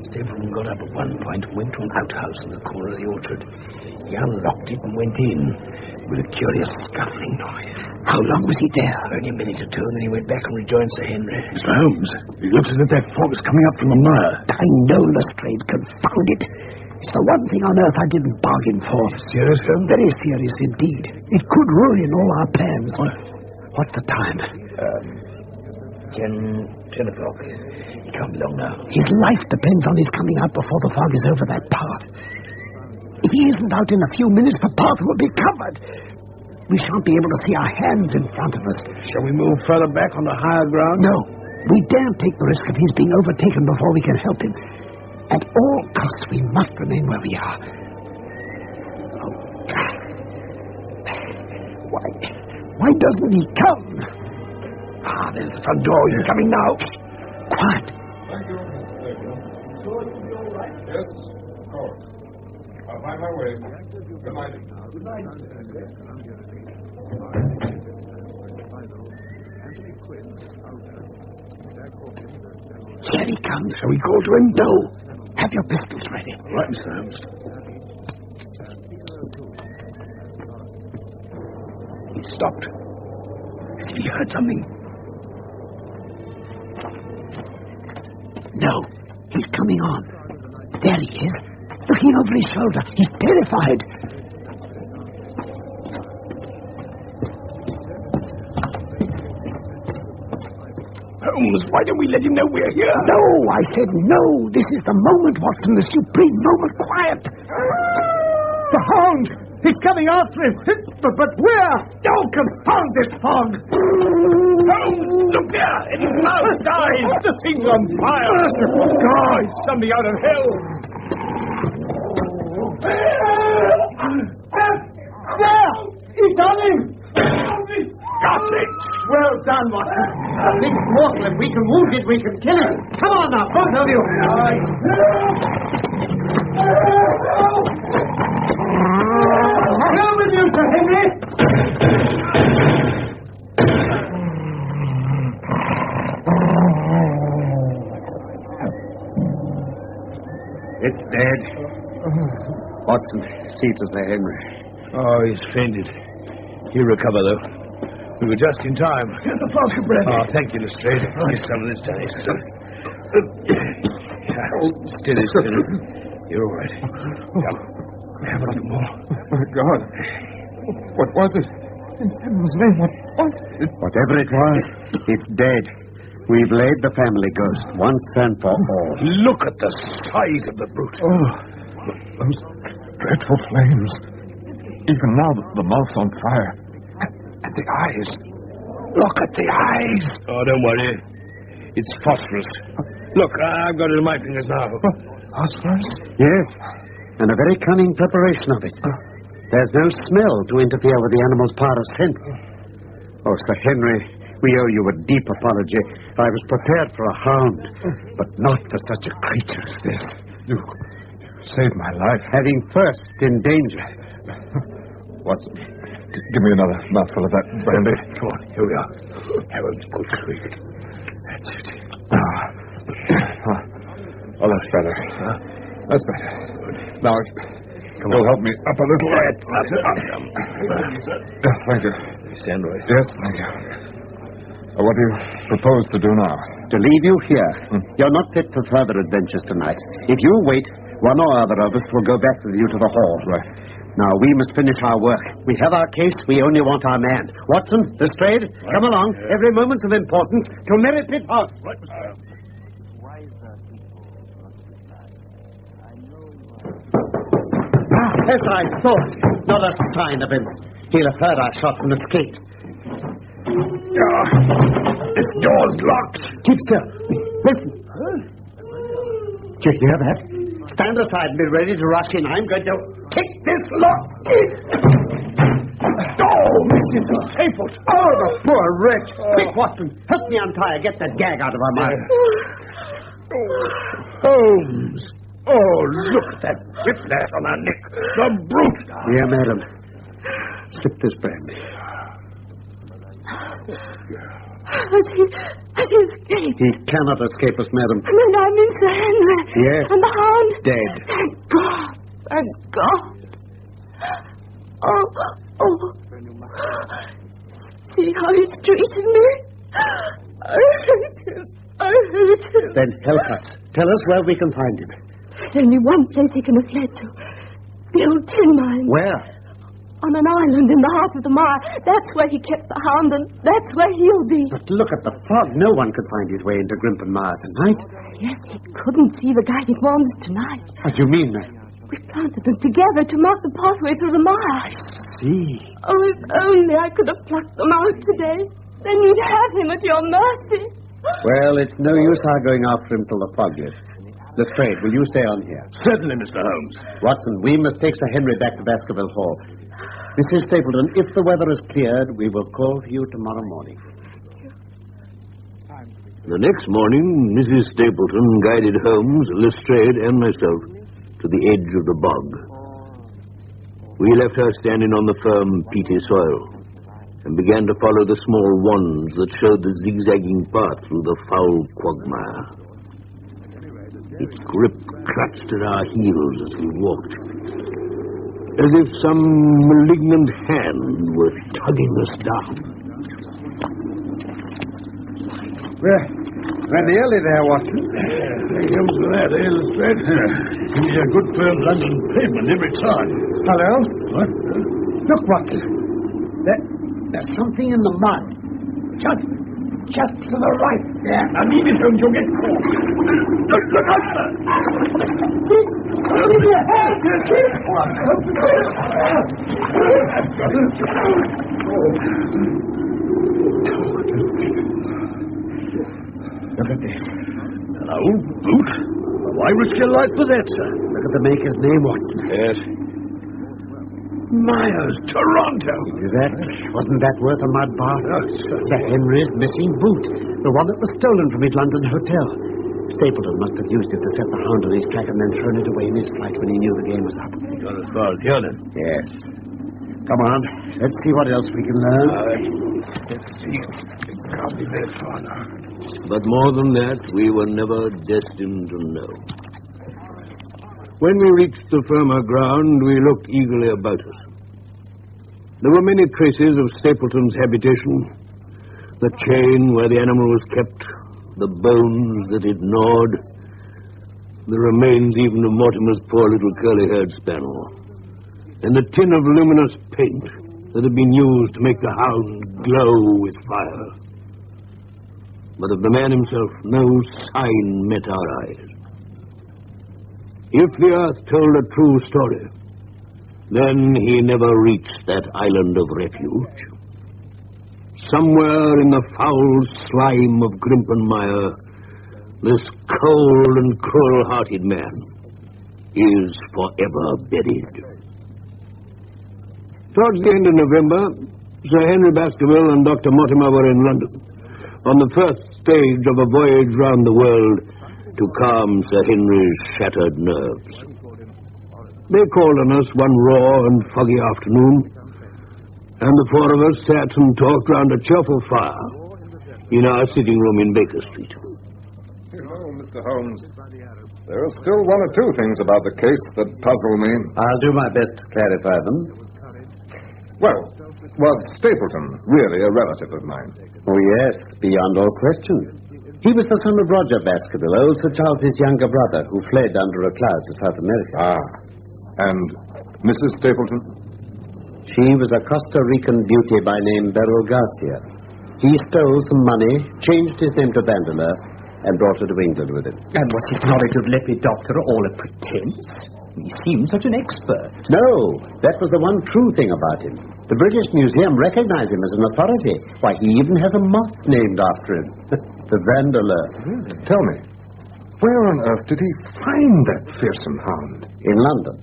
S13: Stapleton got up at one point and went to an outhouse in the corner of the orchard. He unlocked it and went in with a curious scuffling noise.
S18: How long was he there?
S13: Only a minute or two, and then he went back and rejoined Sir Henry.
S10: Mr. Holmes, it looks as if that fog is coming up from the mire.
S18: I know, Lestrade, confound it. It's the one thing on earth I didn't bargain for.
S13: Serious, Holmes?
S18: Very serious indeed. It could ruin all our plans. What's the time?
S13: 10 o'clock. He can't be long now.
S18: His life depends on his coming out before the fog is over that path. If he isn't out in a few minutes, the path will be covered. We shan't be able to see our hands in front of us.
S6: Shall we move further back on the higher ground?
S18: No. We daren't take the risk of his being overtaken before we can help him. At all costs, we must remain where we are. Oh, God. Why doesn't he come? Ah, there's the front door. He's coming now. Quiet.
S8: Thank you. So it will be all right? Yes, of course. I'll find my way. Good night. Good night.
S18: Here he comes. Shall we call to him? No. Have your pistols ready.
S10: Right, Mr. Holmes.
S18: He stopped. As if he heard something. No. He's coming on. There he is. Looking over his shoulder. He's terrified.
S10: Holmes, why don't we let him know we're here?
S18: No, I said no. This is the moment, Watson, the supreme moment. Quiet.
S6: The hound! He's coming after him. But where?
S18: Oh, confound this fog.
S6: Holmes, look there. It is now died. The thing's on fire. Merciful God. Somebody out of hell. There! He's on him! Got it! Well done, Watson. The thing's mortal. If we can wound it, we can kill him. Come on now, both of you. Come with you, Sir Henry.
S7: It's dead. Watson, see to Sir Henry.
S6: Oh, he's fainted. He'll recover, though. We were just in time.
S18: Here's a flask of brandy.
S6: Oh, thank you, Lestrade. Get some of this, Danny. Steady. You're all right. Come. Have a little more.
S8: My God. What was it? In heaven's name, what was it?
S7: Whatever it was, it's dead. We've laid the family ghost once and for all.
S6: Look at the size of the brute.
S8: Oh, those dreadful flames. Even now, the mouth's on fire. And the eyes.
S18: Look at the eyes.
S6: Oh, don't worry. It's phosphorus. Look, I've got it in my fingers now.
S7: Phosphorus? Yes, and a very cunning preparation of it. There's no smell to interfere with the animal's power of scent. Oh, Sir Henry, we owe you a deep apology. I was prepared for a hound, but not for such a creature as this.
S8: You saved my life.
S7: Having first endangered.
S8: Watson, give me another mouthful of that brandy.
S6: Come on, here we are. Have a good swig. That's it.
S8: Oh, that's better. That's better. Now, you'll help me up a little. Thank you.
S6: Stand right.
S8: Yes, thank you. What do you propose to do now?
S7: To leave you here. You're not fit for further adventures tonight. If you wait, one or other of us will go back with you to the hall.
S8: Right.
S7: Now, we must finish our work. We have our case. We only want our man. Watson, Lestrade, come along. Every moment's of importance to Merripit House. As I thought. Not a sign of him. He'll have heard our shots and escaped.
S6: This door's locked.
S7: Keep still. Listen. Did you hear that? Stand aside and be ready to rush in. I'm going to kick this lock in. Oh, Mrs. Staples. Oh, the poor wretch. Quick, Watson. Help me untie her. Get that gag out of her mouth.
S6: Holmes. Oh, look at that whiplash on her neck. The brute.
S7: Here, madam. Sip this brandy.
S15: Has he escaped?
S7: He cannot escape us, madam.
S15: And then I mean Sir Henry.
S7: Yes.
S15: And the hound.
S7: Dead.
S15: Thank God. Thank God. Oh. See how he's treated me? I hate him.
S7: Then help us. Tell us where we can find him.
S15: There's only one place he can have fled to. The old tin mine.
S7: Where?
S15: On an island in the heart of the mire. That's where he kept the hound, and that's where he'll be.
S7: But look at the fog. No one could find his way into Grimpen Mire tonight.
S15: Yes, he couldn't see the guided wands tonight.
S7: What do you mean, ma'am?
S15: We planted them together to mark the pathway through the mire.
S7: I see.
S15: Oh, if only I could have plucked them out today. Then you'd have him at your mercy.
S7: Well, it's no use our going after him till the fog lifts. Lestrade, will you stay on here?
S6: Certainly, Mr. Holmes.
S7: Watson, we must take Sir Henry back to Baskerville Hall. Mrs. Stapleton, if the weather is cleared, we will call for you tomorrow morning.
S13: The next morning, Mrs. Stapleton guided Holmes, Lestrade, and myself to the edge of the bog. We left her standing on the firm, peaty soil, and began to follow the small wands that showed the zigzagging path through the foul quagmire. Its grip clutched at our heels as we walked, as if some malignant hand were tugging us down.
S7: We're nearly there, Watson.
S6: Here comes to that, Lestrade. Gives you a good firm London pavement every time.
S7: Hello?
S6: What?
S7: Look, Watson. There's something in the mud. Just to the right.
S6: Yeah, now leave it, Holmes. You'll get caught. Look out, sir.
S7: Look at this.
S6: An old boot? Why risk your life for that, sir?
S7: Look at the maker's name, Watson.
S6: Yes. Myers, Toronto.
S7: Exactly. Wasn't that worth a mud bath?
S6: Oh,
S7: Sir Henry's missing boot. The one that was stolen from his London hotel. Stapleton must have used it to set the hound on his track and then thrown it away in his flight when he knew the game was up.
S6: He got as far as here, then?
S7: Yes. Come on. Let's see what else we can learn.
S6: Let's see. It can't be that far now.
S13: But more than that, we were never destined to know. When we reached the firmer ground, we looked eagerly about us. There were many traces of Stapleton's habitation. The chain where the animal was kept, the bones that it gnawed, the remains even of Mortimer's poor little curly-haired spaniel, and the tin of luminous paint that had been used to make the hound glow with fire. But of the man himself, no sign met our eyes. If the earth told a true story, then he never reached that island of refuge. somewhere in the foul slime of Grimpenmire, this cold and cruel-hearted man is forever buried. Towards the end of November, Sir Henry Baskerville and Dr. Mortimer were in London, on the first stage of a voyage round the world to calm Sir Henry's shattered nerves. They called on us one raw and foggy afternoon, and the four of us sat and talked round a cheerful fire in our sitting room in Baker Street.
S8: Hello, Mr. Holmes. There are still one or two things about the case that puzzle me.
S7: I'll do my best to clarify them.
S8: Well, was Stapleton really a relative of mine?
S7: Oh, yes, beyond all question. He was the son of Roger Baskerville, old Sir Charles's younger brother, who fled under a cloud to South America.
S8: Ah, and Mrs. Stapleton?
S7: She was a Costa Rican beauty by name Beryl Garcia. He stole some money, changed his name to Vandeleur, and brought her to England with him.
S19: And was his knowledge of Lepidoptera all a pretense? He seemed such an expert.
S7: No, that was the one true thing about him. The British Museum recognized him as an authority. Why, he even has a moth named after him. The Vandeleur.
S8: Really? Tell me, where on earth did he find that fearsome hound?
S7: In London.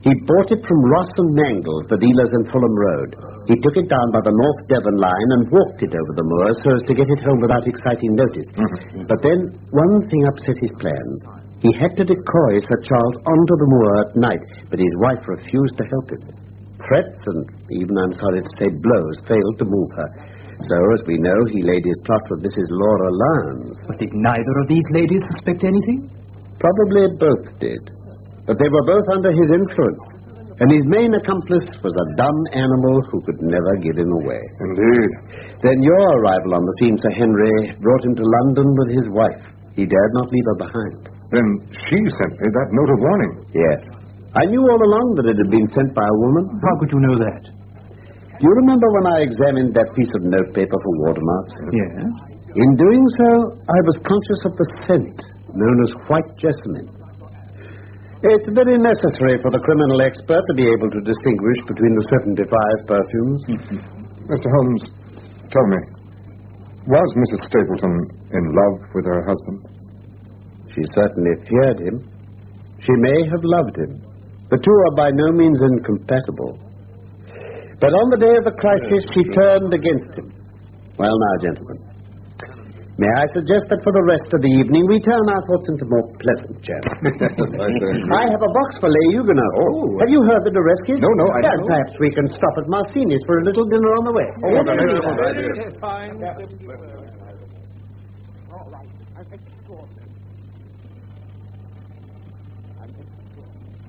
S7: He bought it from Ross and Mangles, the dealers in Fulham Road. He took it down by the North Devon line and walked it over the moors so as to get it home without exciting notice. Mm-hmm. But then one thing upset his plans. He had to decoy Sir Charles onto the moor at night, but his wife refused to help him. Threats and even, I'm sorry to say, blows failed to move her. So, as we know, he laid his plot with Mrs. Laura Lyons.
S19: But did neither of these ladies suspect anything?
S7: Probably both did. But they were both under his influence. And his main accomplice was a dumb animal who could never give him away.
S8: Indeed.
S7: Then your arrival on the scene, Sir Henry, brought him to London with his wife. He dared not leave her behind.
S8: Then she sent me that note of warning.
S7: Yes. I knew all along that it had been sent by a woman.
S19: How could you know that?
S7: Do you remember when I examined that piece of notepaper for watermarks?
S19: Yes.
S7: In doing so, I was conscious of the scent, known as white jessamine. It's very necessary for the criminal expert to be able to distinguish between the 75 perfumes.
S8: Mr. Holmes, tell me, was Mrs. Stapleton in love with her husband?
S7: She certainly feared him. She may have loved him. The two are by no means incompatible. But on the day of the crisis, she turned against him. Well, now, gentlemen, may I suggest that for the rest of the evening we turn our thoughts into more pleasant channels? I have a box for Les Huguenots. Oh. Have you heard the Dureskis?
S8: No, I
S7: don't.
S8: don't.
S7: Perhaps we can stop at Marcini's for a little dinner on the way.
S8: Oh, that's a good idea.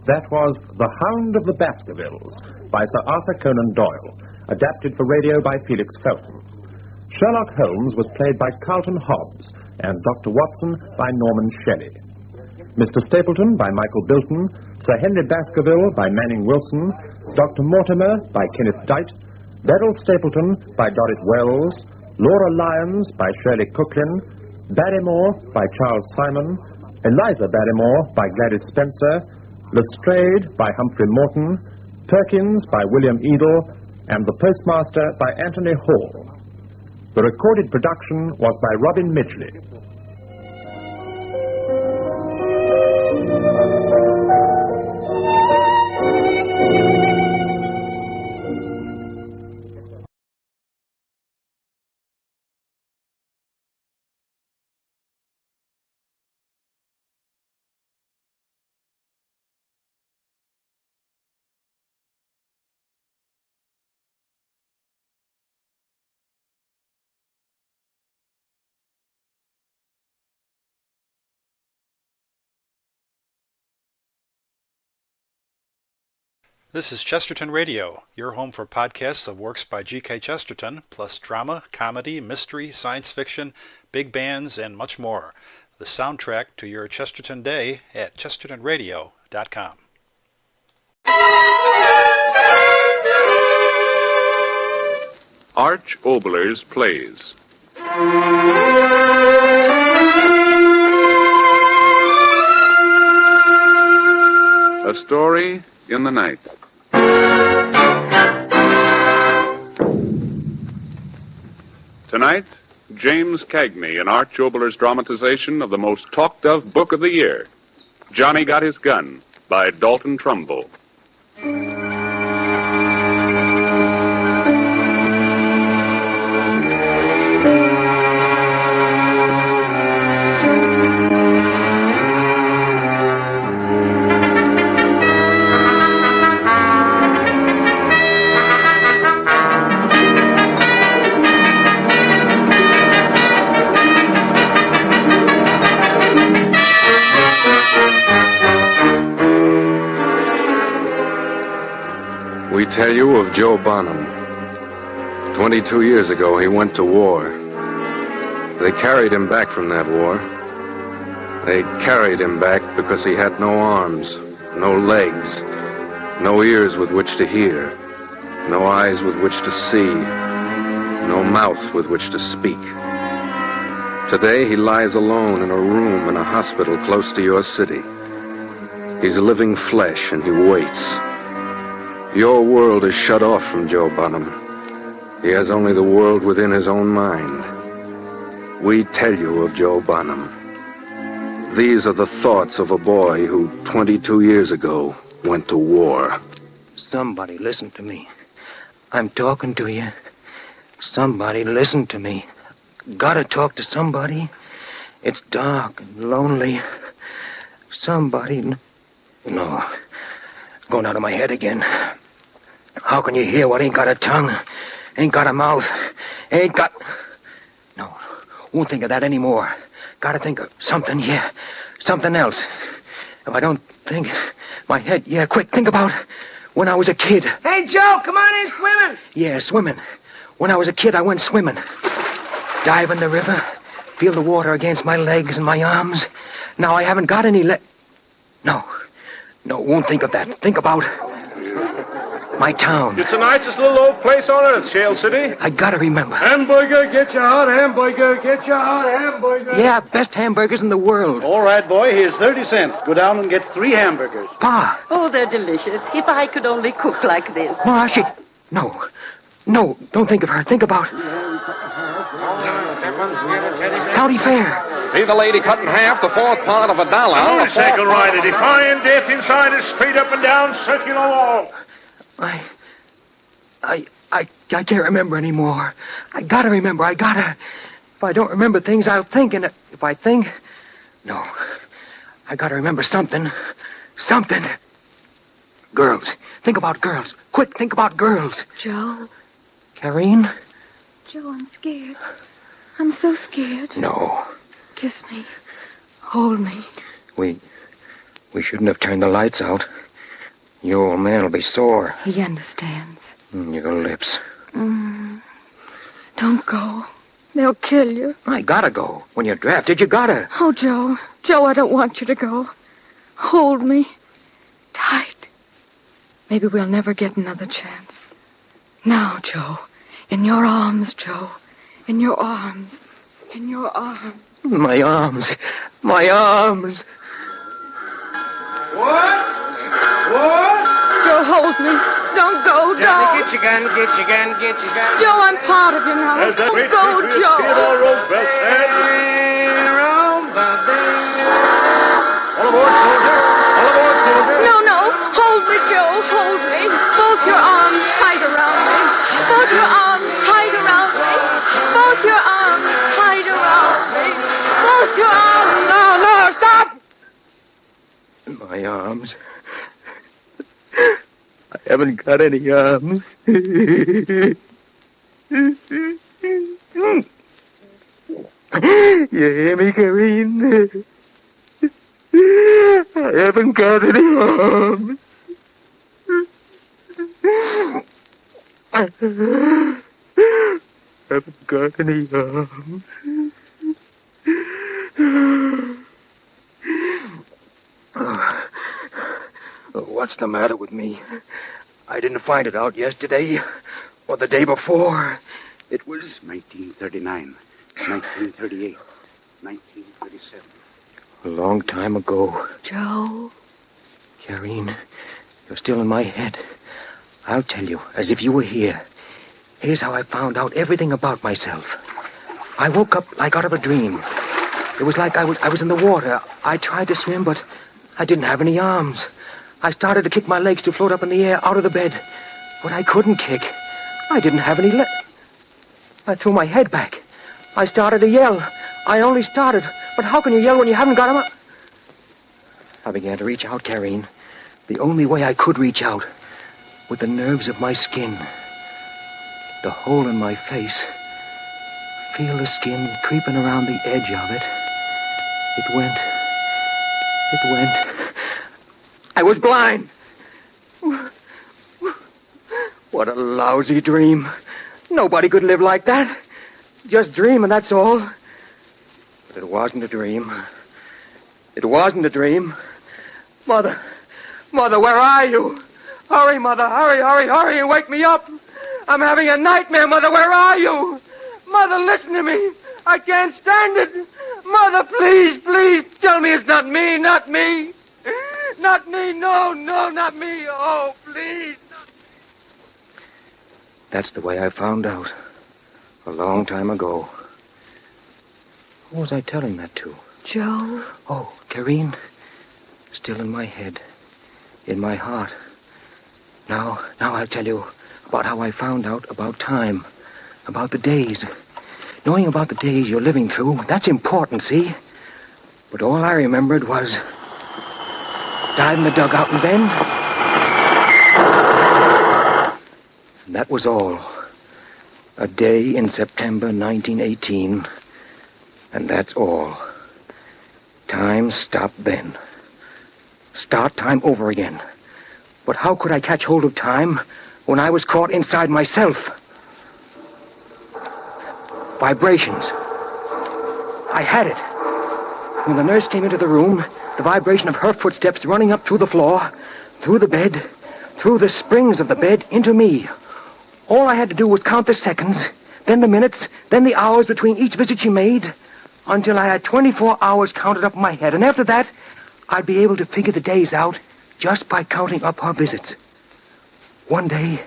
S1: That was The Hound of the Baskervilles by Sir Arthur Conan Doyle, adapted for radio by Felix Felton. Sherlock Holmes was played by Carlton Hobbs and Dr. Watson by Norman Shelley. Mr. Stapleton by Michael Bilton, Sir Henry Baskerville by Manning Wilson, Dr. Mortimer by Kenneth Dyte, Beryl Stapleton by Dorrit Wells, Laura Lyons by Shirley Cooklin, Barrymore by Charles Simon, Eliza Barrymore by Gladys Spencer, Lestrade by Humphrey Morton, Perkins by William Edel, and The Postmaster by Anthony Hall. The recorded production was by Robin Midgley.
S17: This is Chesterton Radio, your home for podcasts of works by G.K. Chesterton, plus drama, comedy, mystery, science fiction, big bands, and much more. The soundtrack to your Chesterton day at chestertonradio.com.
S20: Arch Oboler's Plays. A story in the night. Tonight, James Cagney in Art Jobler's dramatization of the most talked-of book of the year, Johnny Got His Gun, by Dalton Trumbull.
S2: We tell you of Joe Bonham. 22 years ago, he went to war. They carried him back from that war. They carried him back because he had no arms, no legs, no ears with which to hear, no eyes with which to see, no mouth with which to speak. Today, he lies alone in a room in a hospital close to your city. He's a living flesh, and he waits. Your world is shut off from Joe Bonham. He has only the world within his own mind. We tell you of Joe Bonham. These are the thoughts of a boy who 22 years ago went to war.
S9: Somebody listen to me. I'm talking to you. Somebody listen to me. Gotta talk to somebody. It's dark and lonely. Somebody... No. Going out of my head again. How can you hear what ain't got a tongue, ain't got a mouth, ain't got... No, won't think of that anymore. Gotta think of something, yeah, something else. If I don't think, my head, yeah, quick, think about when I was a kid.
S14: Hey, Joe, come on in swimming.
S9: Yeah, swimming. When I was a kid, I went swimming. Dive in the river, feel the water against my legs and my arms. Now I haven't got any No, won't think of that. Think about my town.
S6: It's the nicest little old place on earth, Shale City.
S9: I gotta remember.
S6: Hamburger, get your hot hamburger, get your hot hamburger.
S9: Yeah, best hamburgers in the world.
S21: All right, boy, here's 30 cents. Go down and get 3 hamburgers.
S9: Pa.
S24: Oh, they're delicious. If I could only cook like this.
S9: Ma, No, don't think of her. Think about... County Fair.
S8: See the lady cut in half the fourth part of a dollar.
S6: A motorcycle rider defying death inside a straight up and down circular wall.
S9: I can't remember anymore. I gotta remember. If I don't remember things, I'll think. And if I think... No. I gotta remember something. Something. Girls. Think about girls. Quick, think about girls.
S15: Joe.
S9: Karine?
S15: Joe, I'm scared. I'm so scared.
S9: No.
S15: Kiss me. Hold me.
S9: We shouldn't have turned the lights out. Your old man will be sore.
S15: He understands.
S9: Your lips.
S15: Don't go. They'll kill you.
S9: I gotta go. When you're drafted, you gotta.
S15: Oh, Joe. Joe, I don't want you to go. Hold me. Tight. Maybe we'll never get another chance. Now, Joe. In your arms, Joe. In your arms. In your arms.
S9: My arms. My arms.
S14: What?
S15: Joe, hold me. Don't go, Joe.
S14: Johnny, get your gun.
S15: Joe, I'm part of you now. Don't go, Joe.
S6: Theodore Roosevelt said... All aboard, soldier. All aboard, soldier.
S15: No. Hold me, Joe. Hold me. Both your arms tight around me. Both your arms tight around me. Both your arms tight around me. Both your arms...
S9: No, stop! My arms. I haven't got any arms. You hear me, Karine? I haven't got any arms. I haven't got any arms. What's the matter with me? I didn't find it out yesterday or the day before. It was
S21: 1939, 1938, 1937.
S9: A long time ago.
S15: Joe.
S9: Karine, you're still in my head. I'll tell you, as if you were here. Here's how I found out everything about myself. I woke up like out of a dream. It was like I was in the water. I tried to swim, but I didn't have any arms. I started to kick my legs to float up in the air out of the bed, but I couldn't kick. I didn't have any legs. I threw my head back. I started to yell. I only started, but how can you yell when you haven't got 'em up? I began to reach out, Karine. The only way I could reach out, with the nerves of my skin. The hole in my face. Feel the skin creeping around the edge of it. It went. I was blind. What a lousy dream. Nobody could live like that. Just dream, and that's all. But it wasn't a dream. It wasn't a dream. Mother, where are you? Hurry, Mother, hurry, and wake me up. I'm having a nightmare, Mother, where are you? Mother, listen to me. I can't stand it. Mother, please, tell me it's not me. Not me, no, not me. Oh, please. That's the way I found out. A long time ago. Who was I telling that to?
S15: Joe.
S9: Oh, Karine. Still in my head. In my heart. Now I'll tell you about how I found out about time. About the days. Knowing about the days you're living through, that's important, see? But all I remembered was dive in the dugout and then... And that was all. A day in September 1918. And that's all. Time stopped then. Start time over again. But how could I catch hold of time when I was caught inside myself? Vibrations. I had it. When the nurse came into the room, the vibration of her footsteps running up through the floor, through the bed, through the springs of the bed, into me. All I had to do was count the seconds, then the minutes, then the hours between each visit she made, until I had 24 hours counted up in my head. And after that, I'd be able to figure the days out just by counting up her visits. One day,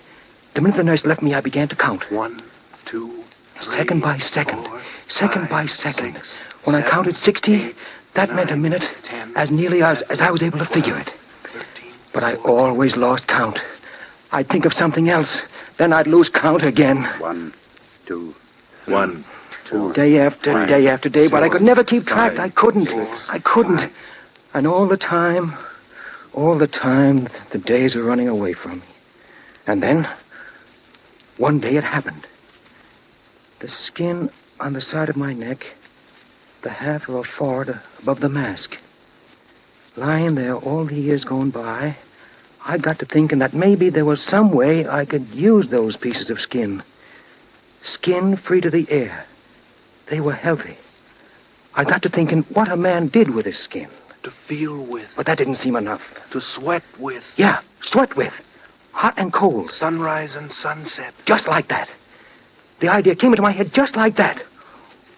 S9: the minute the nurse left me, I began to count. 1, 2, 3, second by second, 4, second 5, by second. 6, when 7, I counted 60, 8, that 9, meant a minute, 10, as nearly as I was able to figure it. 13, but I always lost count. I'd think of something else, then I'd lose count again. 1, 2, 3, 1, 2, day after 5, day after day, 6, but I could never keep track. 5, I couldn't. 5, and all the time, the days were running away from me. And then, one day it happened. The skin on the side of my neck, the half of a forehead above the mask. Lying there all the years gone by, I got to thinking that maybe there was some way I could use those pieces of skin. Skin free to the air. They were healthy. I got to thinking what a man did with his skin.
S14: To feel with.
S9: But that didn't seem enough.
S14: To sweat with.
S9: Yeah, sweat with. Hot and cold.
S14: Sunrise and sunset.
S9: Just like that. The idea came into my head just like that.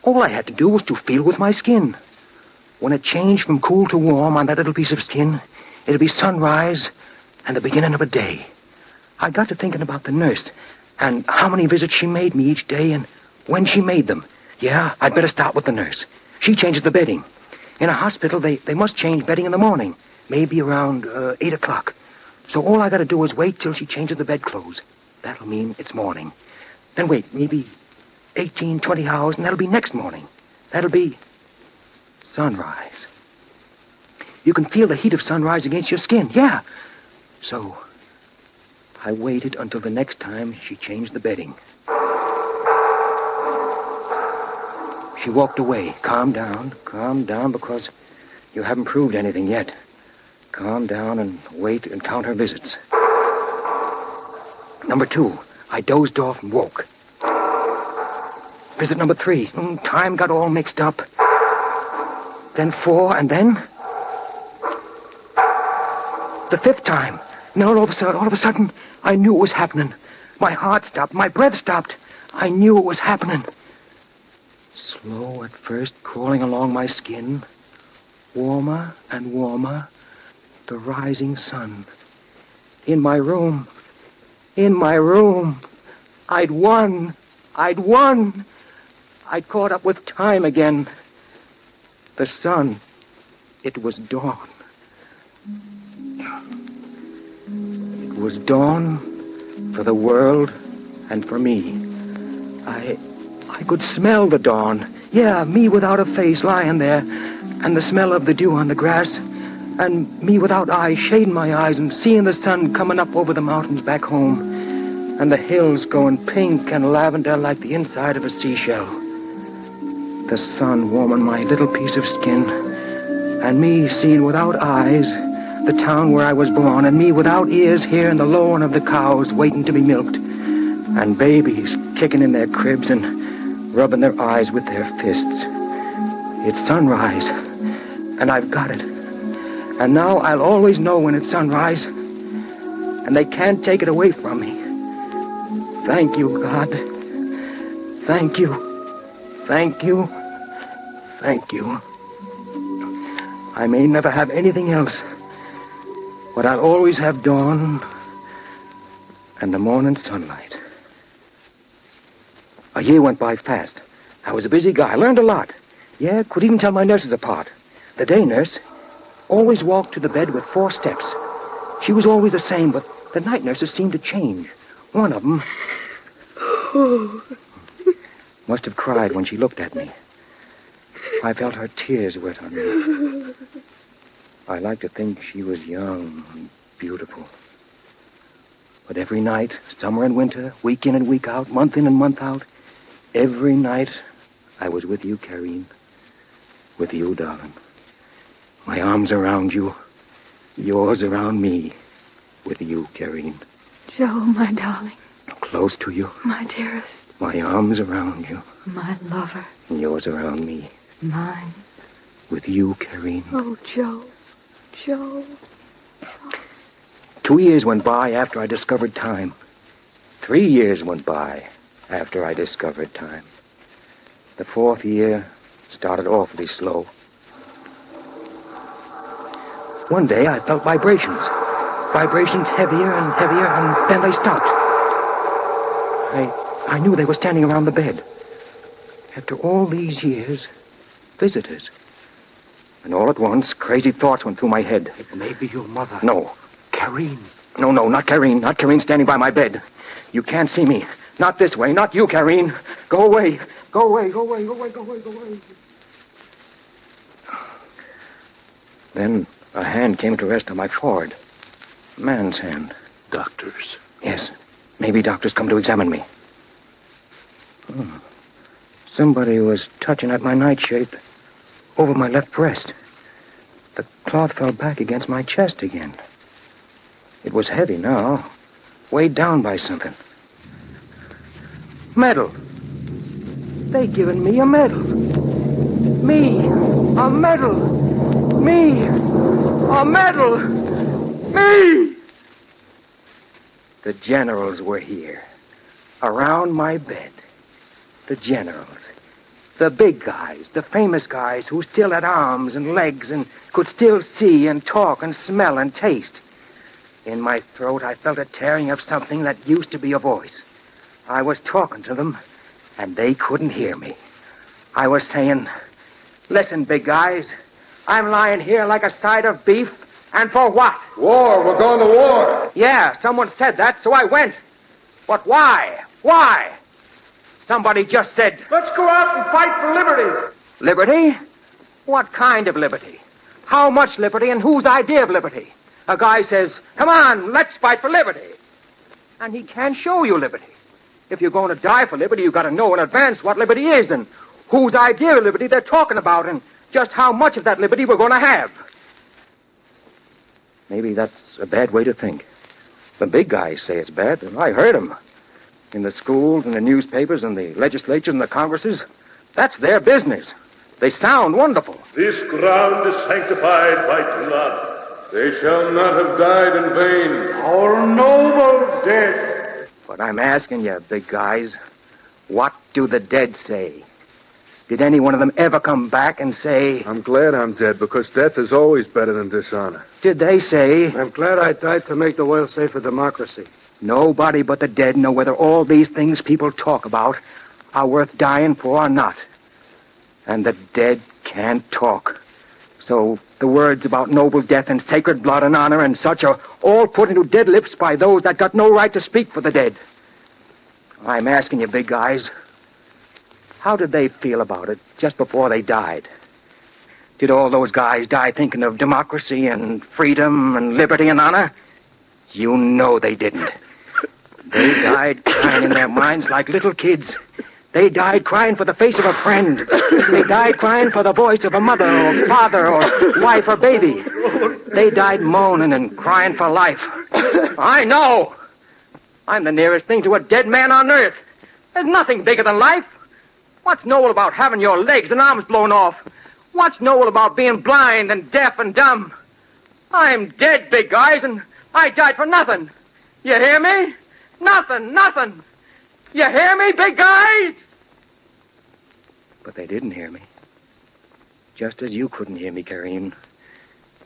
S9: All I had to do was to feel with my skin. When it changed from cool to warm on that little piece of skin, it'd be sunrise and the beginning of a day. I got to thinking about the nurse and how many visits she made me each day and when she made them. Yeah, I'd better start with the nurse. She changes the bedding. In a hospital, they must change bedding in the morning, maybe around 8 o'clock. So all I got to do is wait till she changes the bedclothes. That'll mean it's morning. Then wait, maybe 18, 20 hours, and that'll be next morning. That'll be sunrise. You can feel the heat of sunrise against your skin, yeah. So I waited until the next time she changed the bedding. She walked away. Calm down, because you haven't proved anything yet. Calm down and wait and count her visits. Number 2, I dozed off and woke. Visit number 3, time got all mixed up. Then 4, and then... the 5th time. And all of a sudden, I knew it was happening. My heart stopped, my breath stopped. I knew it was happening. Slow at first, crawling along my skin. Warmer and warmer. The rising sun. In my room. I'd won. I caught up with time again. The sun, it was dawn. It was dawn for the world and for me. I could smell the dawn. Yeah, me without a face lying there, and the smell of the dew on the grass, and me without eyes, shading my eyes and seeing the sun coming up over the mountains back home, and the hills going pink and lavender like the inside of a seashell. The sun warming my little piece of skin, and me seeing without eyes the town where I was born, and me without ears hearing the lowing of the cows waiting to be milked, and babies kicking in their cribs and rubbing their eyes with their fists. It's sunrise, and I've got it. And now I'll always know when it's sunrise, and they can't take it away from me. Thank you, God. Thank you. Thank you. Thank you. I may never have anything else, but I'll always have dawn and the morning sunlight. A year went by fast. I was a busy guy. I learned a lot. Yeah, could even tell my nurses apart. The day nurse always walked to the bed with 4 steps. She was always the same, but the night nurses seemed to change. One of them must have cried when she looked at me. I felt her tears wet on me. I like to think she was young and beautiful. But every night, summer and winter, week in and week out, month in and month out, every night I was with you, Karine. With you, darling. My arms around you, yours around me. With you, Karine.
S15: Joe, my darling.
S9: Close to you.
S15: My dearest.
S9: My arms around you.
S15: My lover.
S9: And yours around me.
S15: Mine.
S9: With you, Karine.
S15: Oh, Joe. Joe.
S9: 2 years went by after I discovered time. 3 years went by after I discovered time. The 4th year started awfully slow. One day I felt vibrations. Vibrations heavier and heavier, and then they stopped. I knew they were standing around the bed. After all these years, visitors. And all at once, crazy thoughts went through my head.
S19: It may be your mother.
S9: No.
S19: Karine.
S9: No, not Karine. Not Karine standing by my bed. You can't see me. Not this way. Not you, Karine. Go away. Go away. Go away. Go away. Go away. Go away. Then a hand came to rest on my forehead. A man's hand.
S19: Doctors.
S9: Yes. Maybe doctors come to examine me. Somebody was touching at my nightshirt over my left breast. The cloth fell back against my chest again. It was heavy now, weighed down by something. Medal. They given me a medal. Me, a medal. Me, a medal. Me! The generals were here, around my bed. The generals. The big guys, the famous guys who still had arms and legs and could still see and talk and smell and taste. In my throat, I felt a tearing of something that used to be a voice. I was talking to them, and they couldn't hear me. I was saying, listen, big guys, I'm lying here like a side of beef, and for what?
S10: War. We're going to war.
S9: Yeah, someone said that, so I went. But why? Why? Somebody just said,
S14: let's go out and fight for liberty.
S9: Liberty? What kind of liberty? How much liberty and whose idea of liberty? A guy says, come on, let's fight for liberty. And he can't show you liberty. If you're going to die for liberty, you've got to know in advance what liberty is and whose idea of liberty they're talking about and just how much of that liberty we're going to have. Maybe that's a bad way to think. The big guys say it's bad, and I heard them. In the schools and the newspapers and the legislatures and the congresses, that's their business. They sound wonderful.
S3: This ground is sanctified by blood. They shall not have died in vain.
S14: Our noble dead.
S9: But I'm asking you, big guys, what do the dead say? Did any one of them ever come back and say...
S10: I'm glad I'm dead, because death is always better than dishonor.
S9: Did they say...
S10: I'm glad I died to make the world safe for democracy.
S9: Nobody but the dead know whether all these things people talk about are worth dying for or not. And the dead can't talk. So the words about noble death and sacred blood and honor and such are all put into dead lips by those that got no right to speak for the dead. I'm asking you, big guys, how did they feel about it just before they died? Did all those guys die thinking of democracy and freedom and liberty and honor? You know they didn't. They died crying in their minds like little kids. They died crying for the face of a friend. They died crying for the voice of a mother or father or wife or baby. They died moaning and crying for life. I know. I'm the nearest thing to a dead man on earth. There's nothing bigger than life. What's noble about having your legs and arms blown off? What's noble about being blind and deaf and dumb? I'm dead, big guys, and I died for nothing. You hear me? Nothing. You hear me, big guys? But they didn't hear me. Just as you couldn't hear me, Kareem,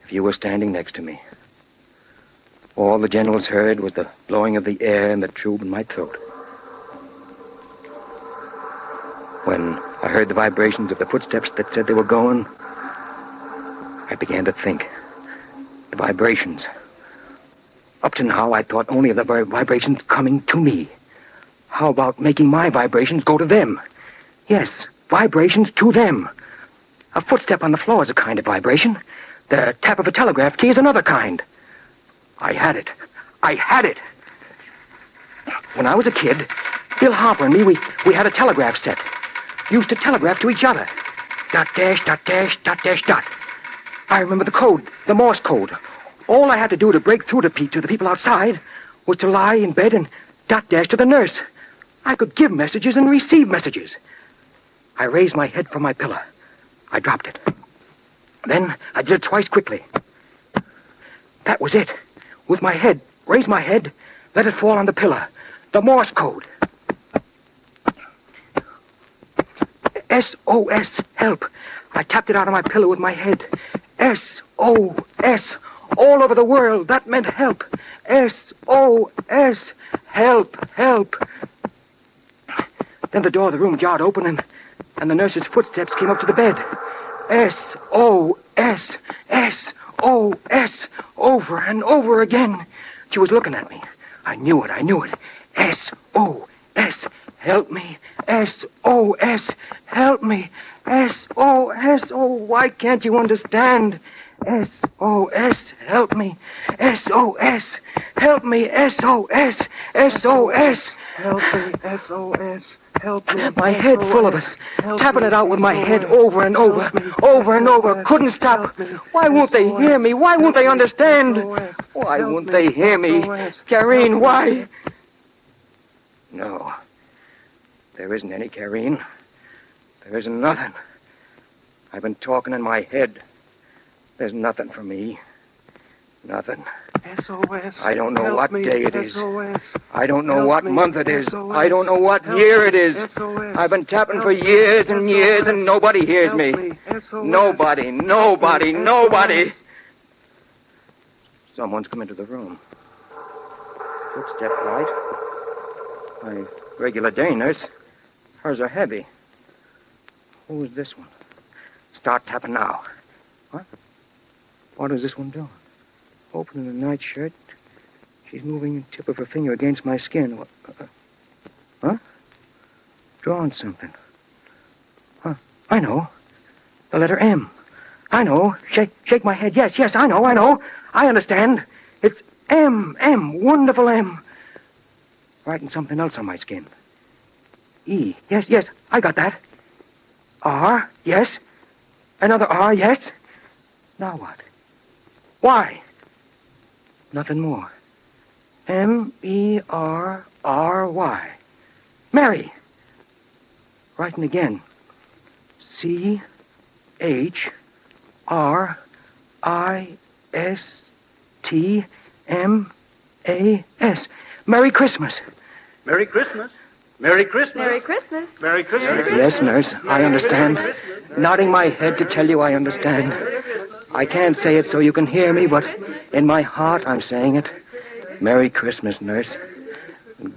S9: if you were standing next to me. All the generals heard was the blowing of the air in the tube in my throat. When I heard the vibrations of the footsteps that said they were going, I began to think. The vibrations. Up to now, I thought only of the vibrations coming to me. How about making my vibrations go to them? Yes, vibrations to them. A footstep on the floor is a kind of vibration. The tap of a telegraph key is another kind. I had it. When I was a kid, Bill Harper and me, we had a telegraph set. Used to telegraph to each other. Dot dash, dot dash, dot dash, dot. I remember the code, the Morse code. All I had to do to break through to the people outside was to lie in bed and dot dash to the nurse. I could give messages and receive messages. I raised my head from my pillow. I dropped it. Then I did it twice quickly. That was it. With my head, raise my head, let it fall on the pillow. The Morse code. SOS, help. I tapped it out of my pillow with my head. SOS. All over the world, that meant help. SOS. Help. Then the door of the room jarred open and the nurse's footsteps came up to the bed. SOS. SOS. Over and over again. She was looking at me. I knew it. SOS. Help me. SOS. Help me. SOS. Oh, why can't you understand? SOS. Help me. SOS. Help me. SOS. SOS.
S14: Help me. SOS. Help me.
S9: My head full of it. Tapping it out with my head over and over. Over and over. Couldn't stop. Why won't they hear me? Why won't they understand? Why won't they hear me? Karine, why? No. There isn't any, Karine. There isn't nothing. I've been talking in my head. There's nothing for me. Nothing.
S14: SOS.
S9: I don't know what day it is.
S14: SOS.
S9: I don't know what month it is. I don't know what year it is. I've been tapping for years and years and nobody hears me. Nobody. Someone's come into the room. Footstep light. My regular day nurse. Hers are heavy. Who's this one? Start tapping now. What is this one doing? Opening the nightshirt. She's moving the tip of her finger against my skin. Drawing something. I know. The letter M. I know. Shake my head. Yes, I know. I understand. It's M. Wonderful M. Writing something else on my skin. E. Yes, I got that. R. Yes. Another R. Yes. Now what? Why? Nothing more. MERRY. Mary. Writing again. CHRISTMAS. Merry Christmas.
S21: Merry Christmas. Merry Christmas.
S15: Merry Christmas.
S21: Merry Christmas.
S9: Yes, nurse, I understand. Nodding my head to tell you I understand. I can't say it so you can hear me, but in my heart I'm saying it. Merry Christmas, nurse.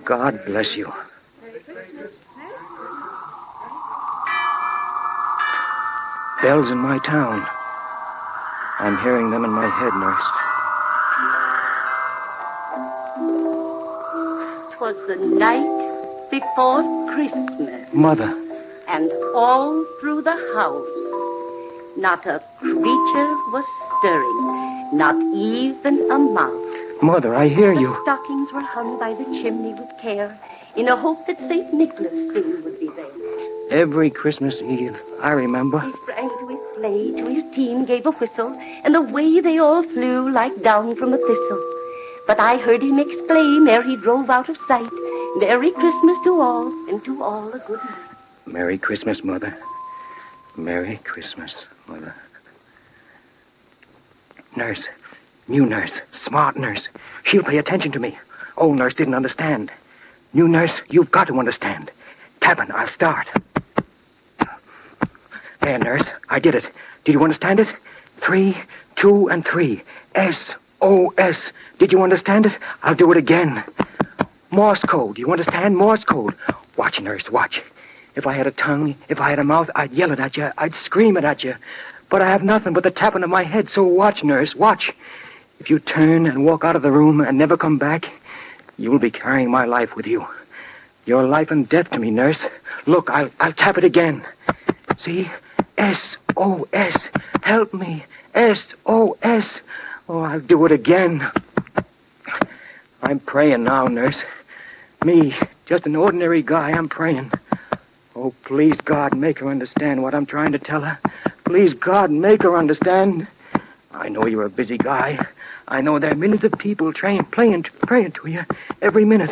S9: God bless you. Bells in my town. I'm hearing them in my head, nurse.
S24: 'Twas the night before Christmas.
S9: Mother.
S24: And all through the house, not a creature was stirring, not even a mouse.
S9: Mother, I hear you.
S24: The stockings were hung by the chimney with care, in a hope that St. Nicholas soon would be there.
S9: Every Christmas Eve, I remember.
S24: He sprang to his sleigh, to his team gave a whistle, and away they all flew like down from a thistle. But I heard him exclaim ere he drove out of sight, Merry Christmas to all, and to all a good night.
S9: Merry Christmas, Mother. Merry Christmas, Mother. Nurse. New nurse. Smart nurse. She'll pay attention to me. Old nurse didn't understand. New nurse, you've got to understand. Tapping, I'll start. There, nurse. I did it. Did you understand it? 3, 2, and 3. S-O-S. Did you understand it? I'll do it again. Morse code. You understand? Morse code. Watch, nurse, watch. If I had a tongue, if I had a mouth, I'd yell it at you. I'd scream it at you. But I have nothing but the tapping of my head, so watch, nurse, watch. If you turn and walk out of the room and never come back, you'll be carrying my life with you. You're life and death to me, nurse. Look, I'll tap it again. See? S-O-S. Help me. S-O-S. Oh, I'll do it again. I'm praying now, nurse. Me, just an ordinary guy, I'm praying. Oh, please, God, make her understand what I'm trying to tell her. Please, God, make her understand. I know you're a busy guy. I know there are millions of people praying to you every minute.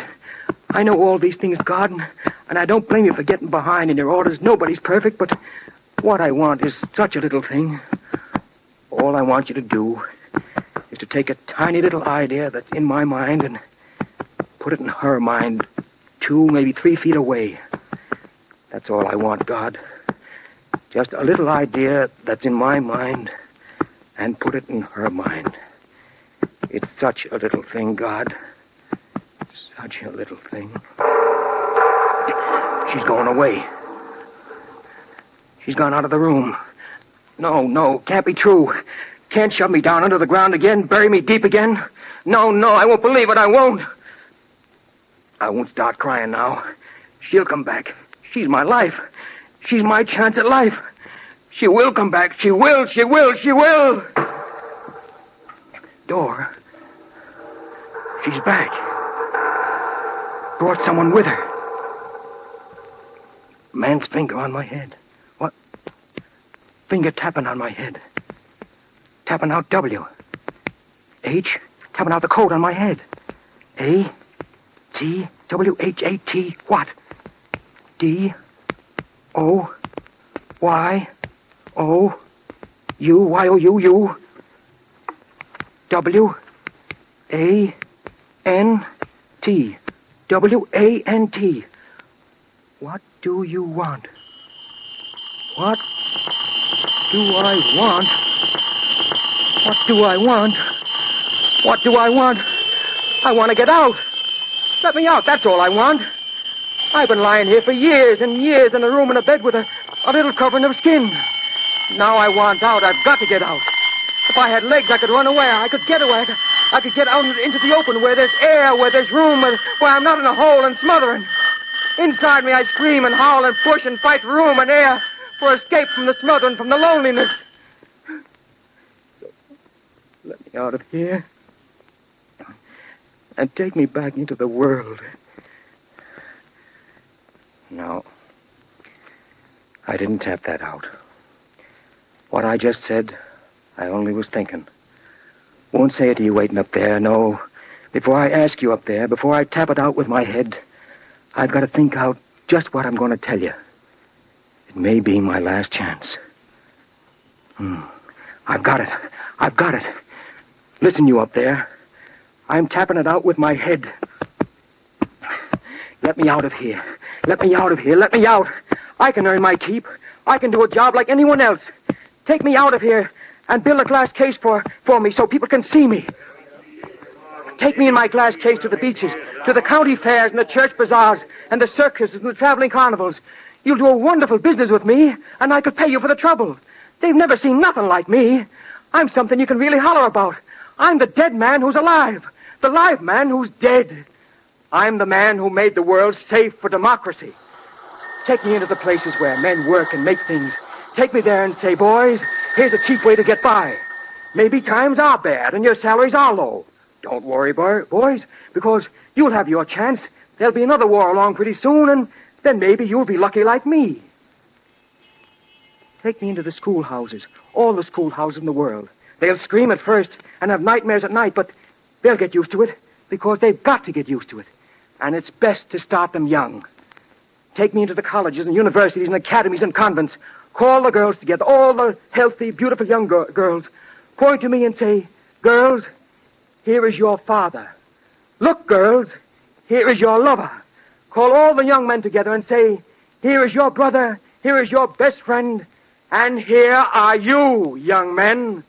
S9: I know all these things, God, and I don't blame you for getting behind in your orders. Nobody's perfect, but what I want is such a little thing. All I want you to do is to take a tiny little idea that's in my mind and put it in her mind 2, maybe 3 feet away. That's all I want, God. Just a little idea that's in my mind and put it in her mind. It's such a little thing, God. Such a little thing. She's going away. She's gone out of the room. No, can't be true. Can't shove me down under the ground again, bury me deep again. No, I won't believe it, I won't. I won't start crying now. She'll come back. She's my life. She's my chance at life. She will come back. She will. Door. She's back. Brought someone with her. Man's finger on my head. What? Finger tapping on my head. Tapping out W. H. Tapping out the code on my head. A. T. W. H. A. T. What? D. O. Y. O. U. Y. O. U. U. W. A. N. T. W. A. N. T. What do you want? What do I want? What do I want? What do I want? I want to get out. Let me out, that's all I want. I've been lying here for years and years in a room in a bed with a little covering of skin. Now I want out. I've got to get out. If I had legs, I could run away. I could get away. I could get out into the open where there's air, where there's room, where I'm not in a hole and smothering. Inside me, I scream and howl and push and fight for room and air for escape from the smothering, from the loneliness. So, let me out of here and take me back into the world. No, I didn't tap that out. What I just said, I only was thinking. Won't say it to you waiting up there, no. Before I ask you up there, before I tap it out with my head, I've got to think out just what I'm going to tell you. It may be my last chance. I've got it. Listen, you up there. I'm tapping it out with my head. Let me out of here. Let me out. I can earn my keep. I can do a job like anyone else. Take me out of here and build a glass case for me so people can see me. Take me in my glass case to the beaches, to the county fairs and the church bazaars and the circuses and the traveling carnivals. You'll do a wonderful business with me, and I could pay you for the trouble. They've never seen nothing like me. I'm something you can really holler about. I'm the dead man who's alive. The live man who's dead. I'm the man who made the world safe for democracy. Take me into the places where men work and make things. Take me there and say, boys, here's a cheap way to get by. Maybe times are bad and your salaries are low. Don't worry, boys, because you'll have your chance. There'll be another war along pretty soon, and then maybe you'll be lucky like me. Take me into the schoolhouses, all the schoolhouses in the world. They'll scream at first and have nightmares at night, but they'll get used to it because they've got to get used to it. And it's best to start them young. Take me into the colleges and universities and academies and convents. Call the girls together, all the healthy, beautiful young girls. Point to me and say, girls, here is your father. Look, girls, here is your lover. Call all the young men together and say, here is your brother, here is your best friend, and here are you, young men.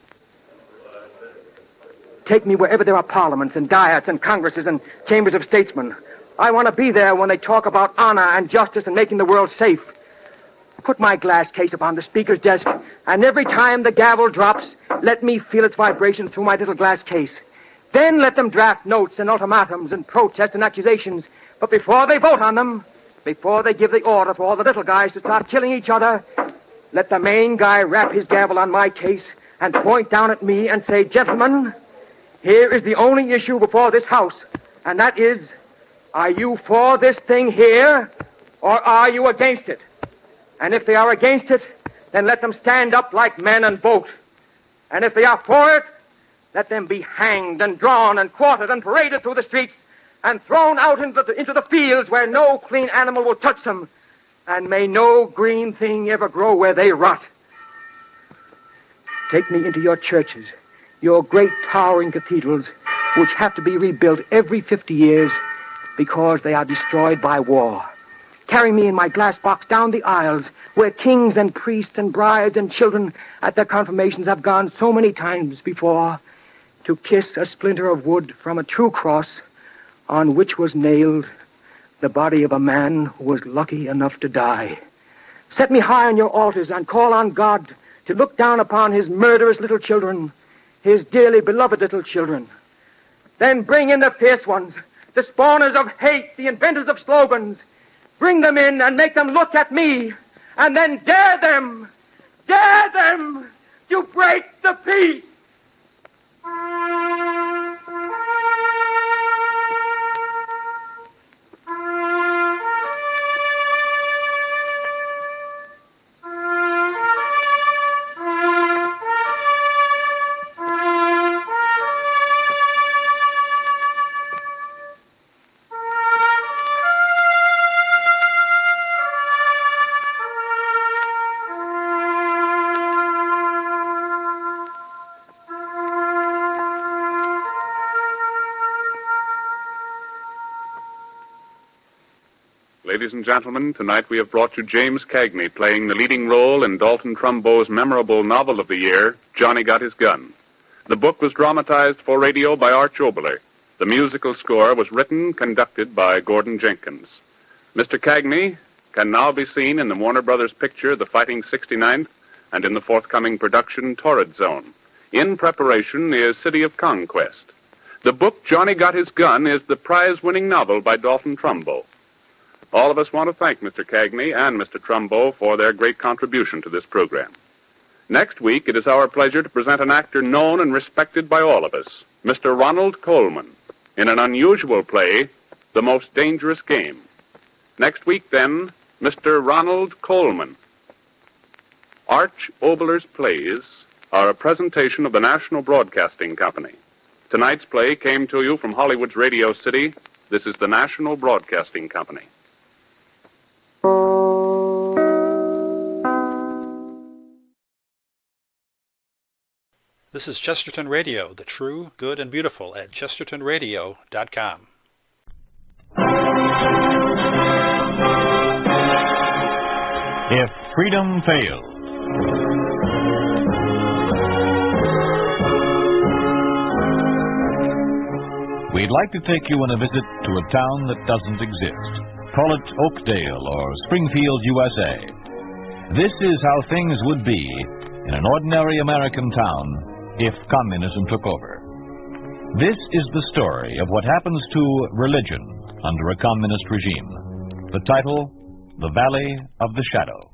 S9: Take me wherever there are parliaments and diets and congresses and chambers of statesmen. I want to be there when they talk about honor and justice and making the world safe. Put my glass case upon the speaker's desk, and every time the gavel drops, let me feel its vibration through my little glass case. Then let them draft notes and ultimatums and protests and accusations. But before they vote on them, before they give the order for all the little guys to start killing each other, let the main guy rap his gavel on my case and point down at me and say, gentlemen, here is the only issue before this House, and that is, are you for this thing here, or are you against it? And if they are against it, then let them stand up like men and vote. And if they are for it, let them be hanged and drawn and quartered and paraded through the streets and thrown out into the fields where no clean animal will touch them, and may no green thing ever grow where they rot. Take me into your churches, your great towering cathedrals, which have to be rebuilt every 50 years because they are destroyed by war. Carry me in my glass box down the aisles where kings and priests and brides and children at their confirmations have gone so many times before to kiss a splinter of wood from a true cross on which was nailed the body of a man who was lucky enough to die. Set me high on your altars and call on God to look down upon his murderous little children, his dearly beloved little children. Then bring in the fierce ones, the spawners of hate, the inventors of slogans. Bring them in and make them look at me, and then dare them to break the peace.
S20: Ladies and gentlemen, tonight we have brought you James Cagney playing the leading role in Dalton Trumbo's memorable novel of the year, Johnny Got His Gun. The book was dramatized for radio by Arch Oboler. The musical score was written, conducted by Gordon Jenkins. Mr. Cagney can now be seen in the Warner Brothers picture, The Fighting 69th, and in the forthcoming production, Torrid Zone. In preparation is City of Conquest. The book, Johnny Got His Gun, is the prize-winning novel by Dalton Trumbo. All of us want to thank Mr. Cagney and Mr. Trumbo for their great contribution to this program. Next week, it is our pleasure to present an actor known and respected by all of us, Mr. Ronald Colman, in an unusual play, The Most Dangerous Game. Next week, then, Mr. Ronald Colman. Arch Oboler's plays are a presentation of the National Broadcasting Company. Tonight's play came to you from Hollywood's Radio City. This is the National Broadcasting Company.
S17: This is Chesterton Radio, the true, good, and beautiful at chestertonradio.com.
S11: If freedom fails. We'd like to take you on a visit to a town that doesn't exist. Call it Oakdale or Springfield, USA. This is how things would be in an ordinary American town if communism took over. This is the story of what happens to religion under a communist regime. The title, The Valley of the Shadow.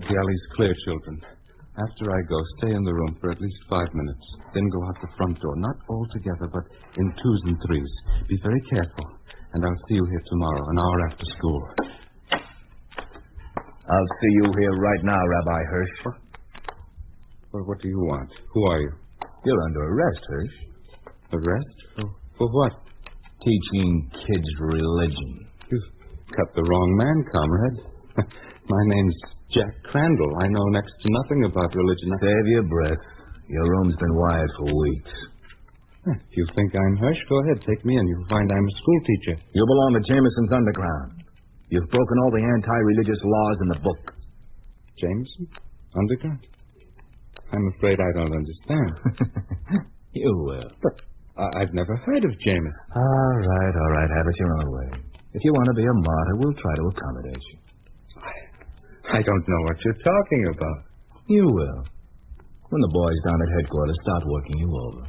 S12: The alley's clear, children. After I go, stay in the room for at least 5 minutes. Then go out the front door. Not all together, but in twos and threes. Be very careful. And I'll see you here tomorrow, an hour after school.
S16: I'll see you here right now, Rabbi Hirsch.
S12: Well, what do you want? Who are you?
S16: You're under arrest, Hirsch.
S12: Arrest? For what?
S16: Teaching kids religion.
S12: You've cut the wrong man, comrade. My name's Jack Crandall. I know next to nothing about religion.
S16: Save your breath. Your room's been wired for weeks.
S12: If you think I'm Hirsch, go ahead. Take me in. You'll find I'm a school teacher.
S16: You belong to Jameson's underground. You've broken all the anti-religious laws in the book.
S12: Jameson? Underground? I'm afraid I don't understand.
S16: You will.
S12: But I've never heard of Jameson.
S16: All right. Have it your own way. If you want to be a martyr, we'll try to accommodate you.
S12: I don't know what you're talking about.
S16: You will. When the boys down at headquarters start working you over.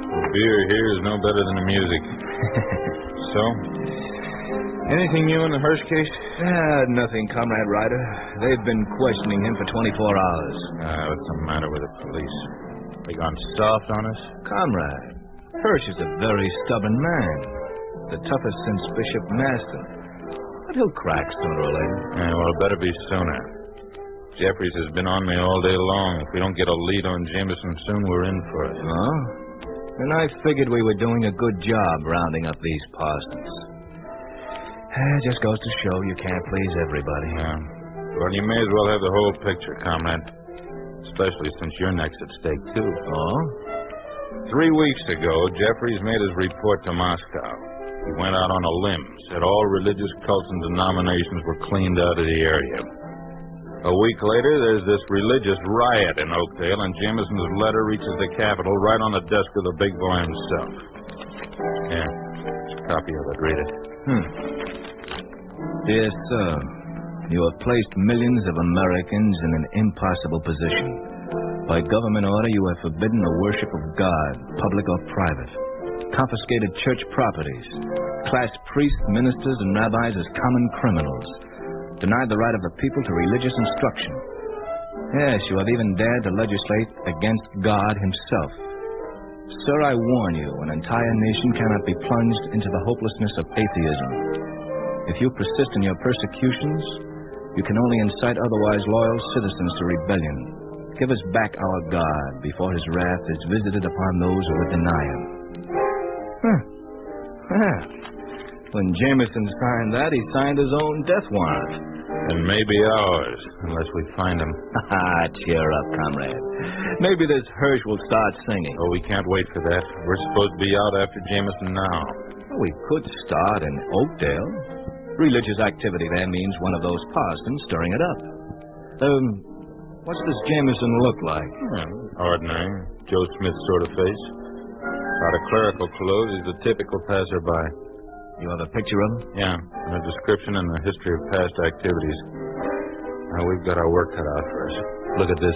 S22: The beer here is no better than the music. So, anything new in the Hirsch case?
S16: Nothing, Comrade Ryder. They've been questioning him for 24 hours.
S22: What's the matter with the police? They gone soft on us?
S16: Comrade, Hirsch is a very stubborn man. The toughest since Bishop Maston. But he'll crack sooner or later.
S22: Well, it better be sooner. Jeffries has been on me all day long. If we don't get a lead on Jameson soon, we're in for it.
S16: Huh? And I figured we were doing a good job rounding up these Parsons. It just goes to show you can't please everybody.
S22: Yeah. Well, you may as well have the whole picture, comrade. Especially since your neck's at stake, too.
S16: Oh?
S22: 3 weeks ago, Jeffries made his report to Moscow. He went out on a limb, said all religious cults and denominations were cleaned out of the area. A week later, there's this religious riot in Oakdale, and Jameson's letter reaches the Capitol right on the desk of the big boy himself. Yeah, it's a copy of it. Read it.
S16: Dear sir, you have placed millions of Americans in an impossible position. By government order, you have forbidden the worship of God, public or private, confiscated church properties, classed priests, ministers, and rabbis as common criminals, denied the right of the people to religious instruction. Yes, you have even dared to legislate against God himself. Sir, I warn you, an entire nation cannot be plunged into the hopelessness of atheism. If you persist in your persecutions, you can only incite otherwise loyal citizens to rebellion. Give us back our God before his wrath is visited upon those who would deny him. When Jameson signed that, he signed his own death warrant.
S22: And maybe ours, unless we find him.
S16: Cheer up, comrade. Maybe this Hirsch will start singing.
S22: Oh, we can't wait for that. We're supposed to be out after Jameson now.
S16: Well, we could start in Oakdale. Religious activity there means one of those parsons stirring it up. What's this Jameson look like?
S22: Ordinary. Joe Smith sort of face. Out of clerical clothes, he's a typical passerby.
S16: You have a picture of him?
S22: Yeah, and a description and a history of past activities. Now, we've got our work cut out for us. Look at this.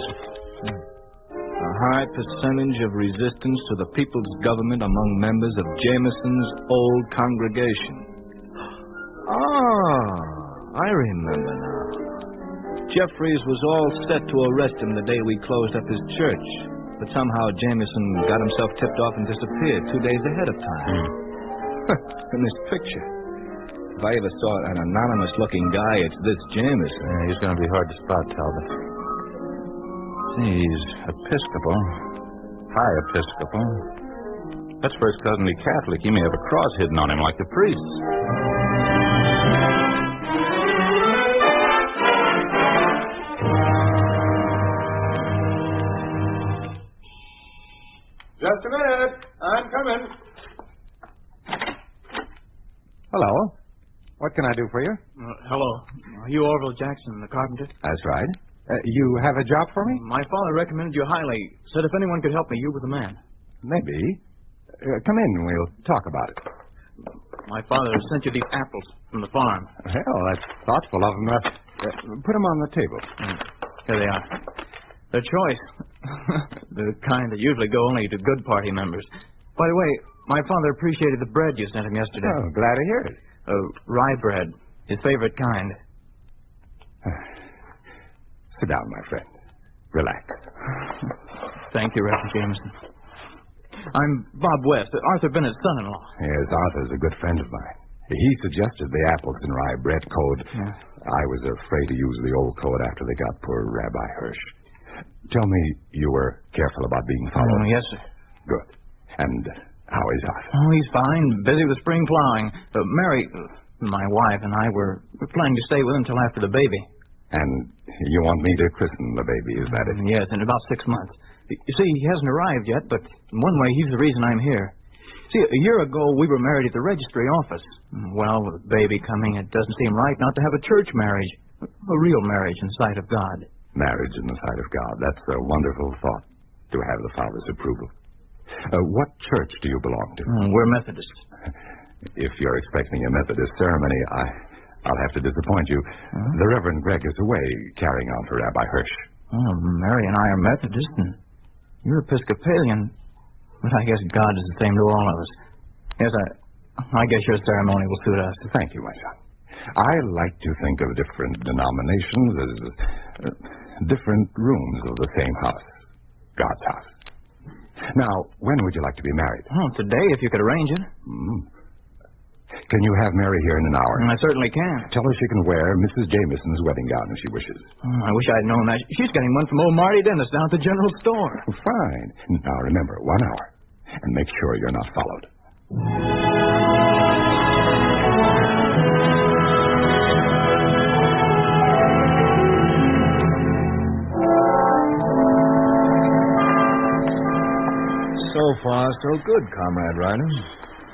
S16: A high percentage of resistance to the people's government among members of Jameson's old congregation. I remember now. Jeffries was all set to arrest him the day we closed up his church. But somehow Jameson got himself tipped off and disappeared 2 days ahead of time. In this picture. If I ever saw an anonymous-looking guy, it's this Jameson.
S22: Yeah, he's going to be hard to spot, Talbot. See, he's Episcopal. High Episcopal. That's for his cousin be Catholic. He may have a cross hidden on him like the priests.
S4: can I do for you?
S5: Hello. Are you Orville Jackson, the carpenter?
S4: That's right. You have a job for me?
S5: My father recommended you highly. Said if anyone could help me, you were the man.
S4: Maybe. Come in and we'll talk about it.
S5: My father sent you these apples from the farm.
S4: Well, that's thoughtful of him. Put them on the table.
S5: Here they are. They're choice. The kind that usually go only to good party members. By the way, my father appreciated the bread you sent him yesterday.
S4: Oh, glad to hear it.
S5: Rye bread. His favorite kind.
S4: Sit down, my friend. Relax.
S5: Thank you, Reverend Jameson. I'm Bob West, Arthur Bennett's son-in-law.
S4: Yes, Arthur's a good friend of mine. He suggested the apples and rye bread code.
S5: Yeah.
S4: I was afraid to use the old code after they got poor Rabbi Hirsch. Tell me you were careful about being followed.
S5: Yes, sir.
S4: Good. And how is Arthur?
S5: Oh, he's fine. Busy with spring plowing. Mary, my wife, and I were planning to stay with him until after the baby.
S4: And you want me to christen the baby, is that it?
S5: Yes, in about 6 months. You see, he hasn't arrived yet, but in one way, he's the reason I'm here. See, a year ago, we were married at the registry office. Well, with the baby coming, it doesn't seem right not to have a church marriage. A real marriage in the sight of God.
S4: Marriage in the sight of God. That's a wonderful thought, to have the Father's approval. What church do you belong to?
S5: We're Methodists.
S4: If you're expecting a Methodist ceremony, I'll have to disappoint you. The Reverend Gregg is away carrying on for Rabbi Hirsch.
S5: Oh, Mary and I are Methodists, and you're Episcopalian. But I guess God is the same to all of us. Yes, I guess your ceremony will suit us.
S4: Thank you, my son. I like to think of different denominations as different rooms of the same house. God's house. Now, when would you like to be married?
S5: Oh, today, if you could arrange it.
S4: Can you have Mary here in an hour?
S5: I certainly can.
S4: Tell her she can wear Mrs. Jameson's wedding gown if she wishes.
S5: I wish I'd known that. She's getting one from old Marty Dennis down at the general store.
S4: Fine. Now, remember, 1 hour. And make sure you're not followed.
S16: So far, so good, Comrade Ryder.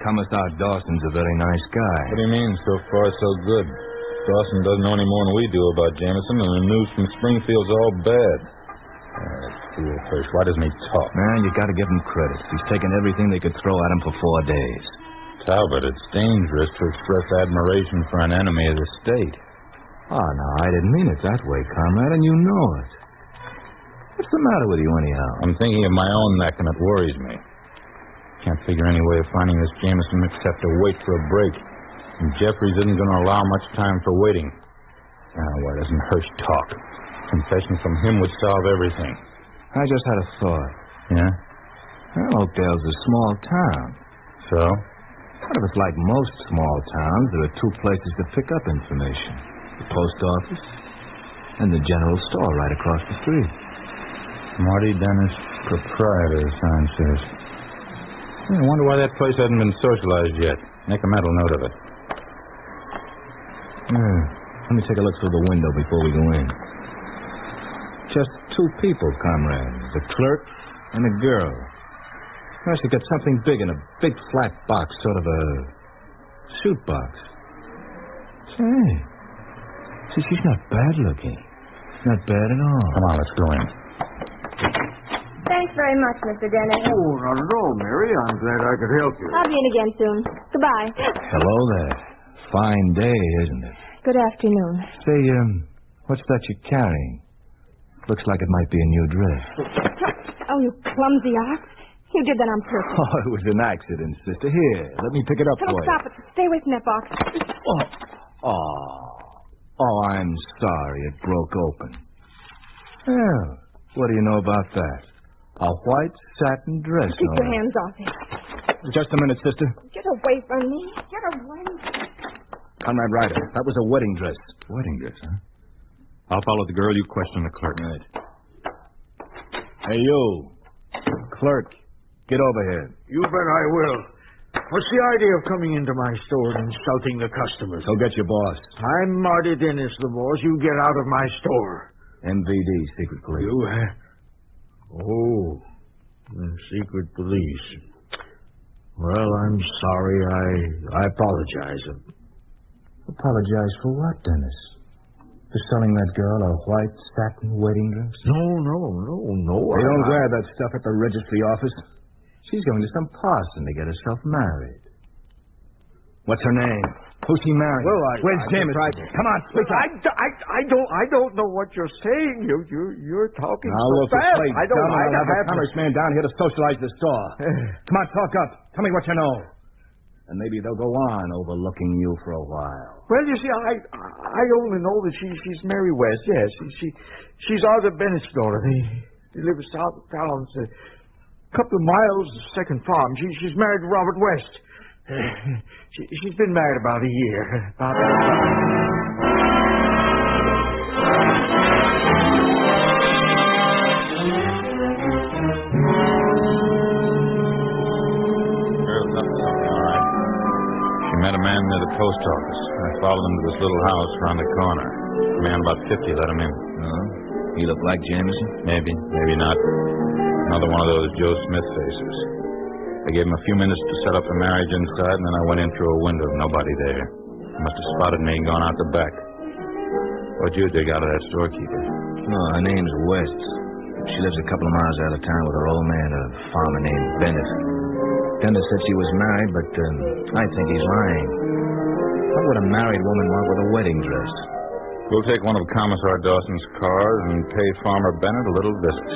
S16: Commissar Dawson's a very nice guy.
S22: What do you mean, so far, so good? Dawson doesn't know any more than we do about Jameson, and the news from Springfield's all bad. Fool Hirsch, why doesn't he talk?
S16: Man, you gotta give him credit. He's taken everything they could throw at him for 4 days.
S22: Talbot, it's dangerous to express admiration for an enemy of the state.
S16: Oh, no, I didn't mean it that way, Comrade, and you know it. What's the matter with you, anyhow?
S22: I'm thinking of my own neck, and it worries me. Can't figure any way of finding this Jameson except to wait for a break. And Jeffries isn't going to allow much time for waiting. Now, why doesn't Hirsch talk? Confession from him would solve everything.
S16: I just had a thought.
S22: Yeah?
S16: Well, Oakdale's a small town.
S22: So?
S16: What if it's like most small towns, there are 2 places to pick up information. The post office and the general store right across the street.
S22: Marty Dennis, proprietor, the sign says. I wonder why that place hasn't been socialized yet. Make a mental note of it.
S16: Let me take a look through the window before we go in. Just 2 people, comrade. The clerk and a girl. Well, she got something big in a big flat box, sort of a suit box. Say, see, she's not bad looking. Not bad at all.
S22: Come on, let's go in.
S15: Thanks very much, Mr. Dennis.
S10: Oh, not at all, Mary. I'm glad I could help you.
S15: I'll be in again soon. Goodbye.
S16: Hello there. Fine day, isn't it?
S15: Good afternoon.
S16: Say, what's that you're carrying? Looks like it might be a new dress.
S15: Oh, you clumsy ox. You did that on purpose.
S16: Oh, it was an accident, sister. Here, let me pick it up for you.
S15: Stop it. Stay away from that box.
S16: Oh, I'm sorry. It broke open. Well, what do you know about that? A white satin dress.
S15: Keep your hands off it.
S16: Just a minute, sister.
S15: Get away from me. Get away.
S16: Conrad Ryder, that was a wedding dress.
S12: Wedding dress, huh? I'll follow the girl. You question the clerk.
S16: Right. Hey, you. Clerk, get over here.
S10: You bet I will. What's the idea of coming into my store and insulting the customers?
S16: Go get your boss.
S10: I'm Marty Dennis, the boss. You get out of my store.
S16: MVD, secret police.
S10: You, Oh, the secret police. Well, I'm sorry. I apologize.
S16: Apologize for what, Dennis? For selling that girl a white satin wedding dress?
S7: No.
S16: They don't wear that stuff at the registry office. She's going to some parson to get herself married. What's her name? Who's she married?
S7: Well,
S16: Where's Jameson? Come on, speak up.
S7: I don't know what you're saying. You're talking
S16: Now,
S7: so
S16: look,
S7: fast.
S16: I'll have a commerce man down here to socialize the store. Come on, talk up. Tell me what you know. And maybe they'll go on overlooking you for a while.
S7: Well, you see, I only know that she's Mary West. Yes, she's Arthur Bennett's daughter. They live south of town. It's a couple of miles second farm. She's married to Robert West. She's been married about a year.
S22: Met a man near the post office. I followed him to this little house around the corner. A man about 50 let him in.
S16: Oh? He looked like Jameson?
S22: Maybe not. Another one of those Joe Smith faces. I gave him a few minutes to set up the marriage inside, and then I went in through a window. Nobody there. He must have spotted me and gone out the back. What'd you dig out of that storekeeper?
S16: No, her name's West. She lives a couple of miles out of town with her old man, a farmer named Bennett. Dennis said she was married, but I think he's lying. What would a married woman want with a wedding dress?
S22: We'll take one of Commissar Dawson's cars and pay Farmer Bennett a little visit.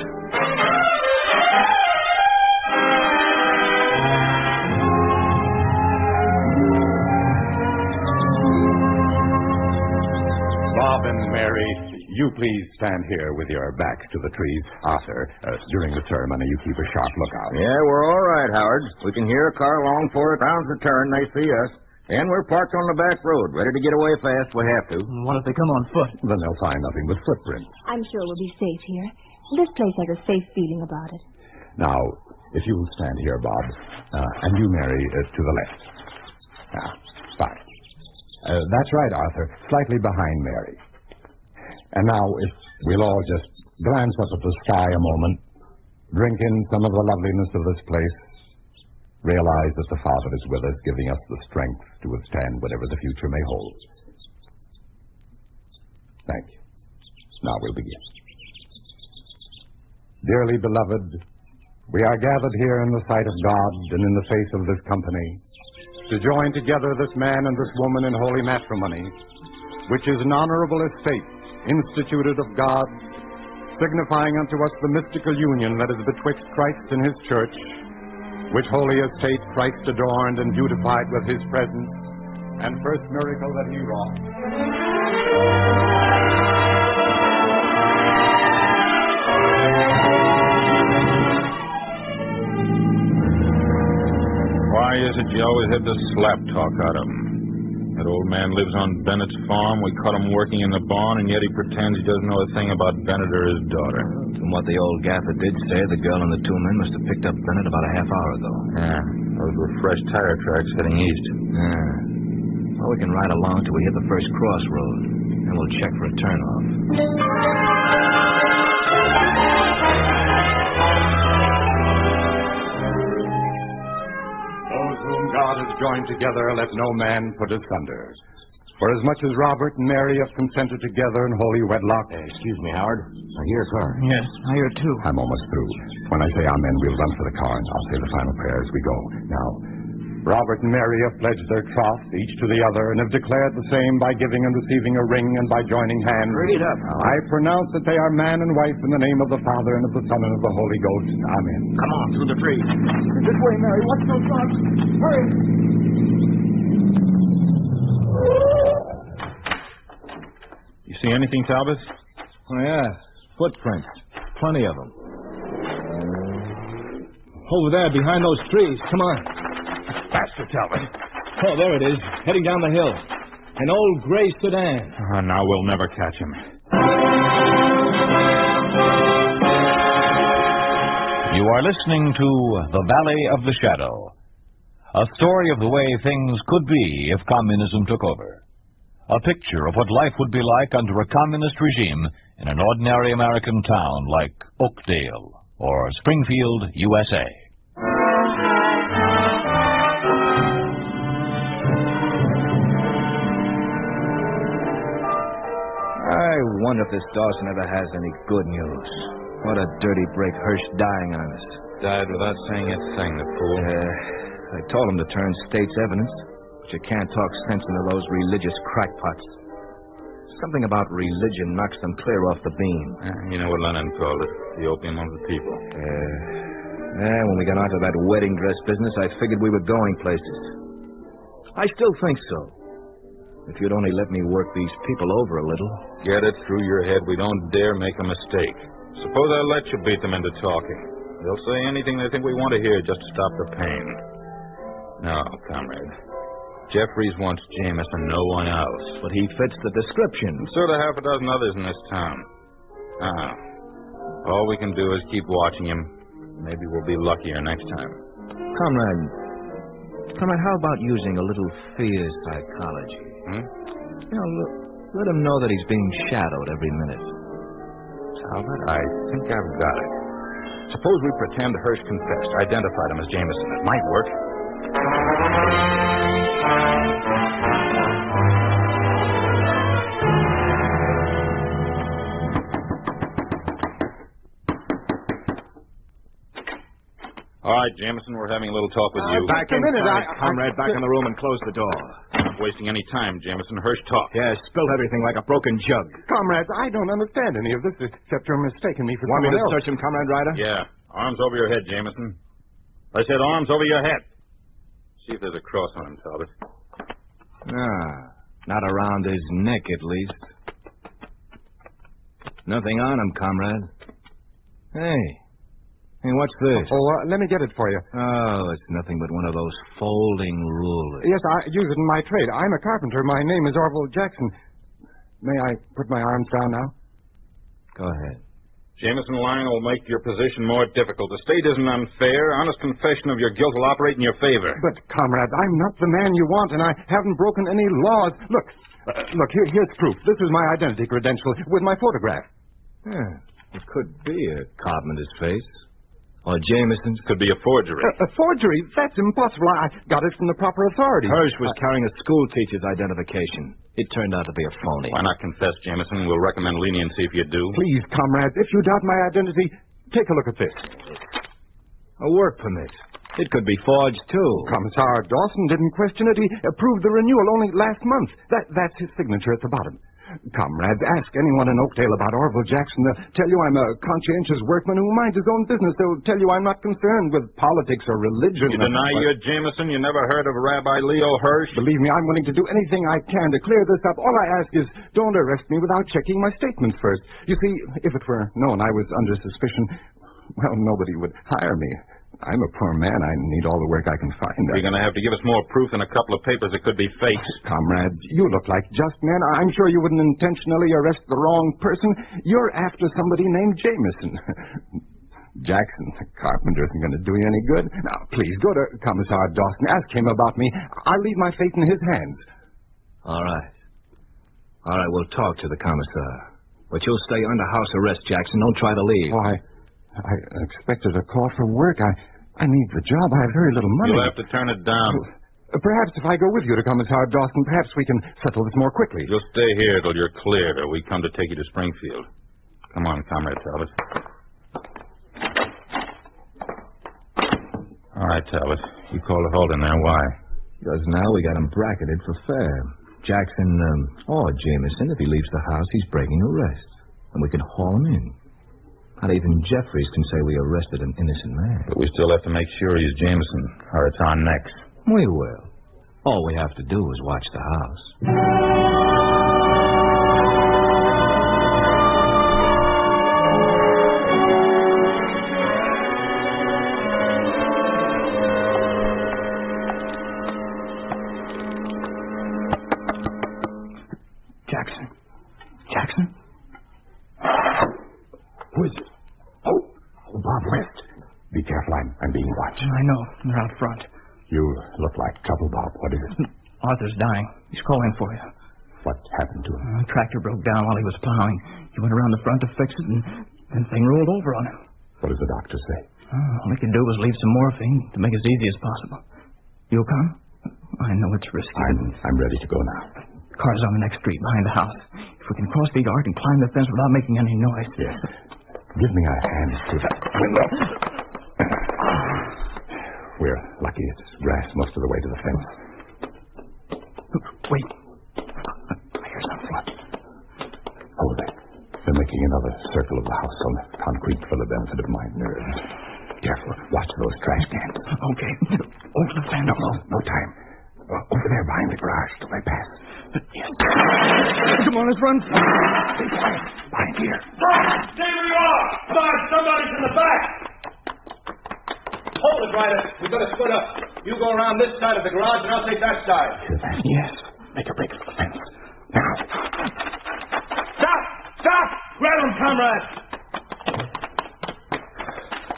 S4: Bob and Mary, you please stand here with your backs to the trees. Arthur, during the ceremony, you keep a sharp lookout.
S10: Yeah, we're all right, Howard. We can hear a car long before it rounds the turn. They see us. And we're parked on the back road, ready to get away fast. We have to.
S5: What if they come on foot?
S4: Then they'll find nothing but footprints.
S15: I'm sure we'll be safe here. This place has a safe feeling about it.
S4: Now, if you will stand here, Bob, and you, Mary, to the left. Now, fine. That's right, Arthur. Slightly behind Mary. And now, if we'll all just glance up at the sky a moment, drink in some of the loveliness of this place, realize that the Father is with us, giving us the strength to withstand whatever the future may hold. Thank you. Now we'll begin. Dearly beloved, we are gathered here in the sight of God and in the face of this company to join together this man and this woman in holy matrimony, which is an honorable estate instituted of God, signifying unto us the mystical union that is betwixt Christ and his church, which holy estate Christ adorned and beautified with his presence, and first miracle that he wrought.
S22: Why is it you always have the slap talk out of him? That old man lives on Bennett's farm. We caught him working in the barn, and yet he pretends he doesn't know a thing about Bennett or his daughter.
S16: From what the old gaffer did say, the girl and the two men must have picked up Bennett about a half hour ago.
S22: Yeah, those were fresh tire tracks heading east.
S16: Yeah. Well, we can ride along till we hit the first crossroad, and we'll check for a turnoff.
S4: Those whom God has joined together, let no man put asunder. For as much as Robert and Mary have consented together in holy wedlock...
S10: excuse me, Howard. I hear her.
S5: Yes, I hear it too.
S4: I'm almost through. When I say amen, we'll run for the car, and I'll say the final prayer as we go. Now, Robert and Mary have pledged their troth, each to the other, and have declared the same by giving and receiving a ring and by joining hands.
S10: Read it up, Howard.
S4: I pronounce that they are man and wife in the name of the Father and of the Son and of the Holy Ghost. Amen.
S10: Come on, through the trees.
S7: This way, Mary. Watch those rocks. Hurry.
S22: You see anything, Talbot?
S16: Oh, yeah. Footprints. Plenty of them.
S6: Over there, behind those trees. Come on.
S16: Faster, Talbot.
S6: Oh, there it is. Heading down the hill. An old gray sedan.
S22: Now we'll never catch him.
S11: You are listening to The Valley of the Shadow, a story of the way things could be if communism took over. A picture of what life would be like under a communist regime in an ordinary American town like Oakdale or Springfield, USA.
S16: wonder if this Dawson ever has any good news. What a dirty break, Hirsch dying on us.
S22: Died without saying a thing, the fool.
S16: I told him to turn state's evidence, but you can't talk sense into those religious crackpots. Something about religion knocks them clear off the beam.
S22: You know what Lenin called it, the opium of the people.
S16: When we got onto that wedding dress business, I figured we were going places. I still think so. If you'd only let me work these people over a little.
S22: Get it through your head we don't dare make a mistake. Suppose I let you beat them into talking. They'll say anything they think we want to hear just to stop the pain. No, comrade. Jeffries wants Jameson, no one else.
S16: But he fits the description.
S22: And so do half a dozen others in this town. All we can do is keep watching him. Maybe we'll be luckier next time.
S16: Comrade, how about using a little fear psychology? Let him know that he's being shadowed every minute.
S22: Talbot, I think I've got it. Suppose we pretend Hirsch confessed, identified him as Jameson. It might work. All right, Jameson, we're having a little talk with you.
S16: Back inside, comrade. Back in the room and close the door.
S22: Not wasting any time, Jameson. Hirsch, talk.
S16: Yeah, spilled everything like a broken jug.
S4: Comrades, I don't understand any of this, except you're mistaking me for
S16: Want me
S4: someone
S16: to
S4: else.
S16: search him, Comrade Ryder?
S22: Yeah. Arms over your head, Jameson. I said arms over your head. See if there's a cross on him, Talbot.
S16: Not around his neck, at least. Nothing on him, comrade. Hey, what's this?
S4: Let me get it for you.
S16: Oh, it's nothing but one of those folding rulers.
S4: Yes, I use it in my trade. I'm a carpenter. My name is Orville Jackson. May I put my arms down now?
S16: Go ahead.
S22: Jameson, lying will make your position more difficult. The state isn't unfair. Honest confession of your guilt will operate in your favor.
S4: But, comrade, I'm not the man you want, and I haven't broken any laws. Look, here's proof. This is my identity credential with my photograph.
S16: It could be a carpenter's face. Or Jameson's.
S22: Could be a forgery.
S4: A forgery? That's impossible. I got it from the proper authorities.
S16: Hirsch was carrying a school teacher's identification. It turned out to be a phony.
S22: Why not confess, Jameson? We'll recommend leniency if you do.
S4: Please, comrades, if you doubt my identity, take a look at this.
S16: A work permit. It could be forged, too.
S4: Commissar Dawson didn't question it. He approved the renewal only last month. That's his signature at the bottom. Comrades, ask anyone in Oakdale about Orville Jackson. They'll tell you I'm a conscientious workman who minds his own business. They'll tell you I'm not concerned with politics or religion.
S22: You deny you're Jameson? You never heard of Rabbi Leo Hirsch?
S4: Believe me, I'm willing to do anything I can to clear this up. All I ask is don't arrest me without checking my statements first. You see, if it were known I was under suspicion, well, nobody would hire me. I'm a poor man. I need all the work I can find.
S22: You're going to have to give us more proof than a couple of papers that could be fakes.
S4: Comrade, you look like just men. I'm sure you wouldn't intentionally arrest the wrong person. You're after somebody named Jameson. Jackson, the carpenter, isn't going to do you any good. Now, please, go to Commissar Dawson. Ask him about me. I'll leave my fate in his hands.
S16: All right, we'll talk to the commissar. But you'll stay under house arrest, Jackson. Don't try to leave.
S4: Oh, I expected a call for work. I need the job. I have very little money.
S22: You'll have to turn it down.
S4: Perhaps if I go with you to Commissar Dawson, perhaps we can settle this more quickly.
S22: You'll stay here till you're cleared, or we come to take you to Springfield. Come on, Comrade Talbot. All right, Talbot. You called a halt in there. Why?
S16: Because now we got him bracketed for fair. Jackson, or Jameson, if he leaves the house, he's breaking arrest. And we can haul him in. Not even Jeffries can say we arrested an innocent man.
S22: But we still have to make sure he's Jameson, or it's on next.
S16: We will. All we have to do is watch the house.
S4: Jackson? Who is it? Oh, Bob West. Be careful, I'm being watched.
S5: I know. They're out front.
S4: You look like trouble, Bob. What is it?
S5: Arthur's dying. He's calling for you.
S4: What happened to him?
S5: The tractor broke down while he was plowing. He went around the front to fix it, and the thing rolled over on him.
S4: What does the doctor say?
S5: All he could do was leave some morphine to make it as easy as possible. You'll come? I know it's risky.
S4: I'm ready to go now.
S5: Car's on the next street behind the house. If we can cross the yard and climb the fence without making any noise.
S4: Yes. Give me a hand through that window. We're lucky it's grass most of the way to the fence.
S5: Wait. I hear something.
S4: Hold it. They're making another circle of the house on the concrete for the benefit of my nerves. Careful. Watch those trash cans.
S5: Okay. Over the fence.
S4: No time. Over there behind the garage till they pass.
S5: Yes. Come on, let's run.
S4: Stay quiet. Behind here.
S1: Stay where you are! Come on, somebody's in the back! Hold it, Ryder. We better split up. You go around this side of the garage, and I'll take that side.
S4: Yes. Make a break for the fence. Now.
S1: Stop! Stop! Grab him, comrade!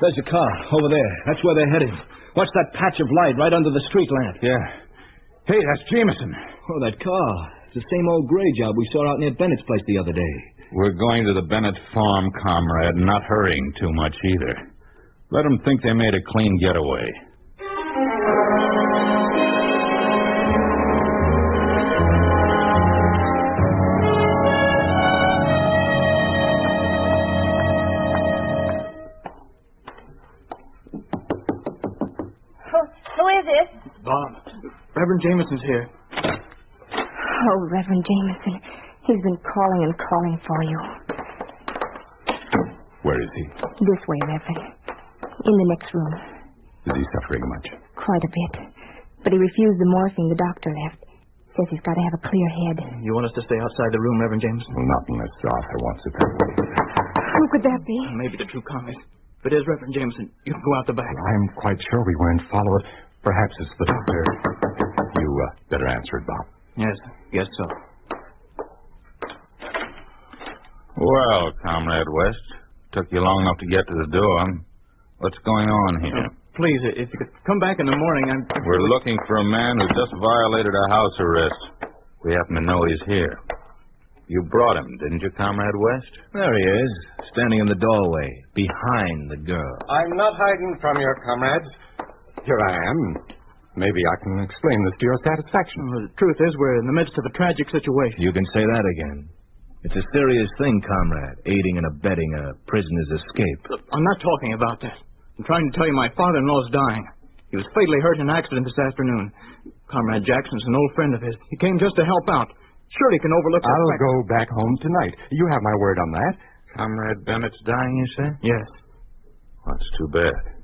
S16: There's a car, over there. That's where they're heading. Watch that patch of light right under the street lamp.
S4: Yeah. Hey, that's Jameson.
S16: Oh, that car. It's the same old gray job we saw out near Bennett's place the other day.
S22: We're going to the Bennett farm, comrade, not hurrying too much either. Let them think they made a clean getaway.
S15: Who is it?
S5: Bob. Reverend Jameson's here.
S15: Oh, Reverend Jameson. He's been calling and calling for you.
S4: Where is he?
S15: This way, Reverend. In the next room.
S4: Is he suffering much?
S15: Quite a bit. But he refused the morphine the doctor left. Says he's got to have a clear head.
S5: You want us to stay outside the room, Reverend Jameson?
S4: Well, not unless Arthur wants it that way.
S15: Who could that be?
S5: Maybe the true comet. If it is Reverend Jameson, you can go out the back.
S4: I'm quite sure we weren't followed. Perhaps it's the doctor. You better answer it, Bob.
S5: Yes, so.
S22: Well, Comrade West, took you long enough to get to the door. What's going on here?
S5: Please, if you could come back in the morning,
S22: We're looking for a man who just violated a house arrest. We happen to know he's here. You brought him, didn't you, Comrade West?
S16: There he is, standing in the doorway, behind the girl.
S13: I'm not hiding from you, comrades.
S4: Here I am. Maybe I can explain this to your satisfaction.
S5: Well, the truth is, we're in the midst of a tragic situation.
S16: You can say that again. It's a serious thing, comrade, aiding and abetting a prisoner's escape.
S5: I'm not talking about that. I'm trying to tell you my father-in-law's dying. He was fatally hurt in an accident this afternoon. Comrade Jackson's an old friend of his. He came just to help out. Surely he can overlook that
S4: I'll go back home tonight. You have my word on that.
S22: Comrade Bennett's dying, you say?
S5: Yes.
S22: That's too bad.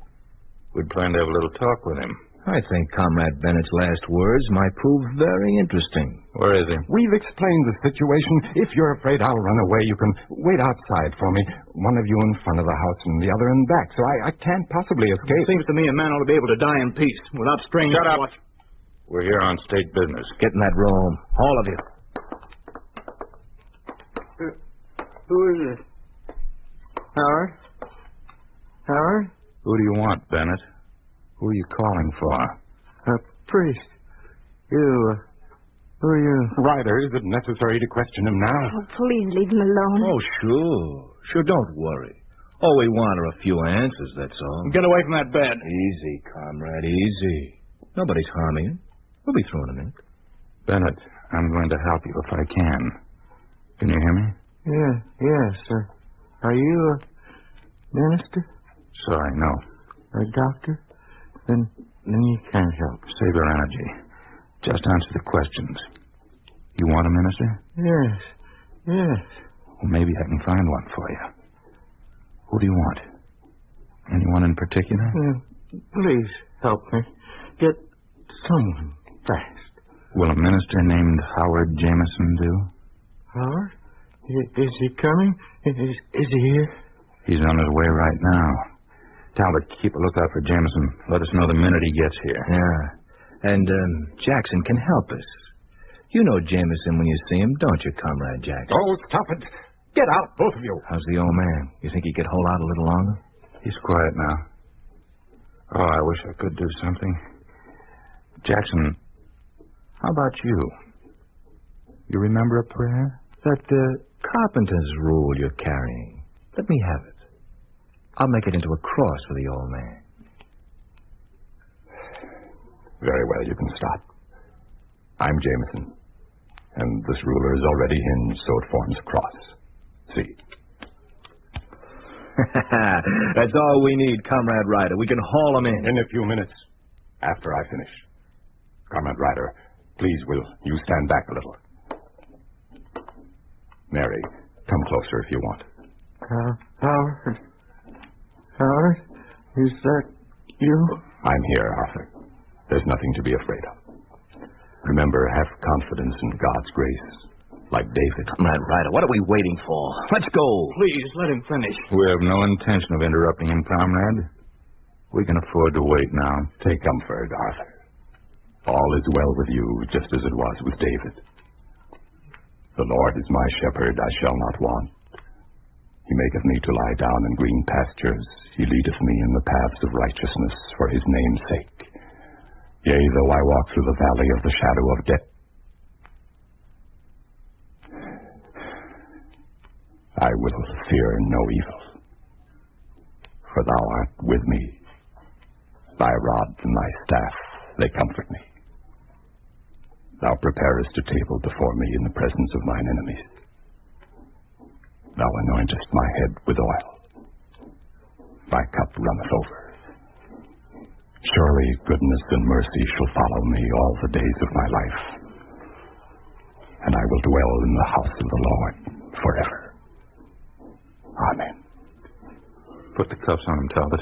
S22: We'd planned to have a little talk with him.
S16: I think Comrade Bennett's last words might prove very interesting.
S22: Where is he?
S4: We've explained the situation. If you're afraid I'll run away, you can wait outside for me. One of you in front of the house and the other in back, so I can't possibly escape.
S5: It seems to me a man ought to be able to die in peace without strangers.
S22: Shut up. We're here on state business.
S16: Get in that room, all of you.
S7: Who is it? Howard? Howard?
S22: Who do you want, Bennett? Who are you calling for?
S7: A priest. You, who are you?
S4: Ryder, is it necessary to question him now?
S15: Oh, please leave him alone.
S16: Oh, sure. Sure, don't worry. All we want are a few answers, that's all.
S5: Get away from that bed.
S16: Easy, comrade, easy. Nobody's harming you. We'll be through in a minute.
S22: Bennett, I'm going to help you if I can. Can you hear me?
S7: Yes, sir. Are you a minister?
S22: Sorry, no.
S7: A doctor? Then you can't help.
S22: Save your energy. Just answer the questions. You want a minister?
S7: Yes.
S22: Well, maybe I can find one for you. Who do you want? Anyone in particular?
S7: Please help me. Get someone fast.
S22: Will a minister named Howard Jameson do?
S7: Howard? Is he coming? Is he here?
S22: He's on his way right now. Talbot, keep a lookout for Jameson. Let us know the minute he gets here.
S16: Yeah. And Jackson can help us. You know Jameson when you see him, don't you, Comrade Jackson?
S4: Oh, stop it. Get out, both of you.
S16: How's the old man? You think he could hold out a little longer?
S22: He's quiet now. Oh, I wish I could do something. Jackson, how about you? You remember a prayer?
S16: That carpenter's rule you're carrying. Let me have it. I'll make it into a cross for the old man.
S4: Very well, you can stop. I'm Jameson, And this ruler is already hinged so it forms a cross. See?
S16: That's all we need, Comrade Ryder. We can haul him in.
S4: In a few minutes, after I finish. Comrade Ryder, please, will you stand back a little? Mary, come closer if you want.
S7: Howard? Howard? Is that you?
S4: I'm here, Arthur. There's nothing to be afraid of. Remember, have confidence in God's grace, like David.
S16: Comrade Ryder, what are we waiting for? Let's go.
S5: Please, let him finish.
S22: We have no intention of interrupting him, comrade. We can afford to wait now.
S4: Take comfort, Arthur. All is well with you, just as it was with David. The Lord is my shepherd, I shall not want. He maketh me to lie down in green pastures. He leadeth me in the paths of righteousness for his name's sake. Yea, though I walk through the valley of the shadow of death, I will fear no evil. For thou art with me. Thy rod and thy staff, they comfort me. Thou preparest a table before me in the presence of mine enemies. Thou anointest my head with oil. My cup runneth over. Surely goodness and mercy shall follow me all the days of my life, and I will dwell in the house of the Lord forever. Amen.
S22: Put the cuffs on him, Talbot.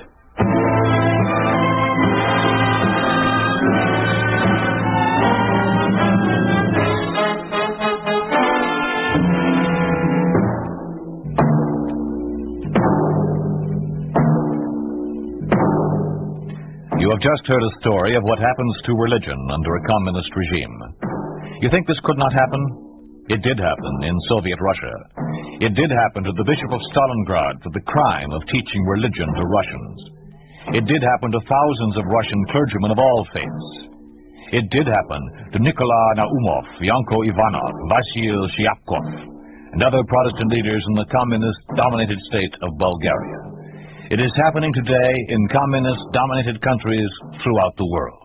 S11: You have just heard a story of what happens to religion under a communist regime. You think this could not happen? It did happen in Soviet Russia. It did happen to the Bishop of Stalingrad for the crime of teaching religion to Russians. It did happen to thousands of Russian clergymen of all faiths. It did happen to Nikolai Naumov, Yanko Ivanov, Vasil Shyapkov, and other Protestant leaders in the communist-dominated state of Bulgaria. It is happening today in communist-dominated countries throughout the world.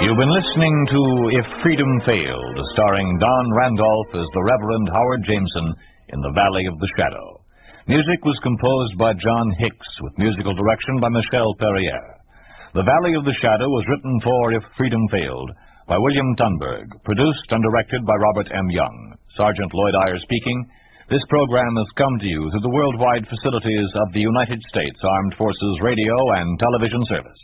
S11: You've been listening to If Freedom Failed, starring Don Randolph as the Reverend Howard Jameson in The Valley of the Shadow. Music was composed by John Hicks, with musical direction by Michel Perrier. The Valley of the Shadow was written for If Freedom Failed by William Tunberg, produced and directed by Robert M. Young. Sergeant Lloyd Eyre speaking. This program has come to you through the worldwide facilities of the United States Armed Forces Radio and Television Service.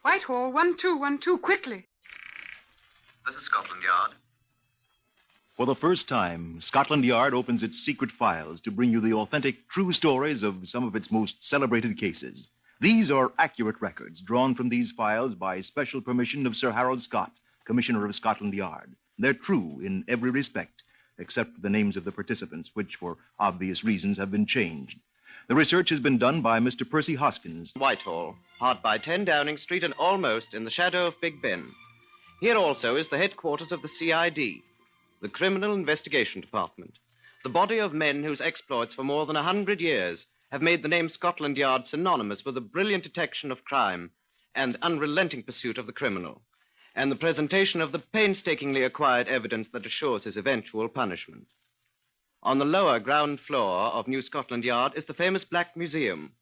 S2: Whitehall, 1212, quickly.
S8: This is Scotland Yard.
S2: For the first time, Scotland Yard opens its secret files to bring you the authentic, true stories of some of its most celebrated cases. These are accurate records drawn from these files by special permission of Sir Harold Scott, Commissioner of Scotland Yard. They're true in every respect, except for the names of the participants, which, for obvious reasons, have been changed. The research has been done by Mr. Percy Hoskins.
S8: Whitehall, hard by 10 Downing Street and almost in the shadow of Big Ben. Here also is the headquarters of the CID, the Criminal Investigation Department, the body of men whose exploits for more than 100 years have made the name Scotland Yard synonymous with the brilliant detection of crime and unrelenting pursuit of the criminal, and the presentation of the painstakingly acquired evidence that assures his eventual punishment. On the lower ground floor of New Scotland Yard is the famous Black Museum,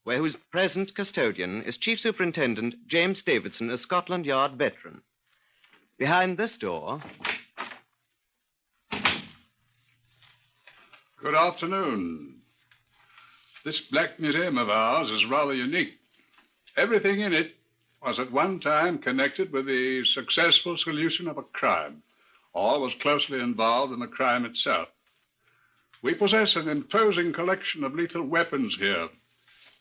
S8: whose present custodian is Chief Superintendent James Davidson, a Scotland Yard veteran. Behind this door...
S18: Good afternoon. This Black Museum of ours is rather unique. Everything in it was at one time connected with the successful solution of a crime, or was closely involved in the crime itself. We possess an imposing collection of lethal weapons here,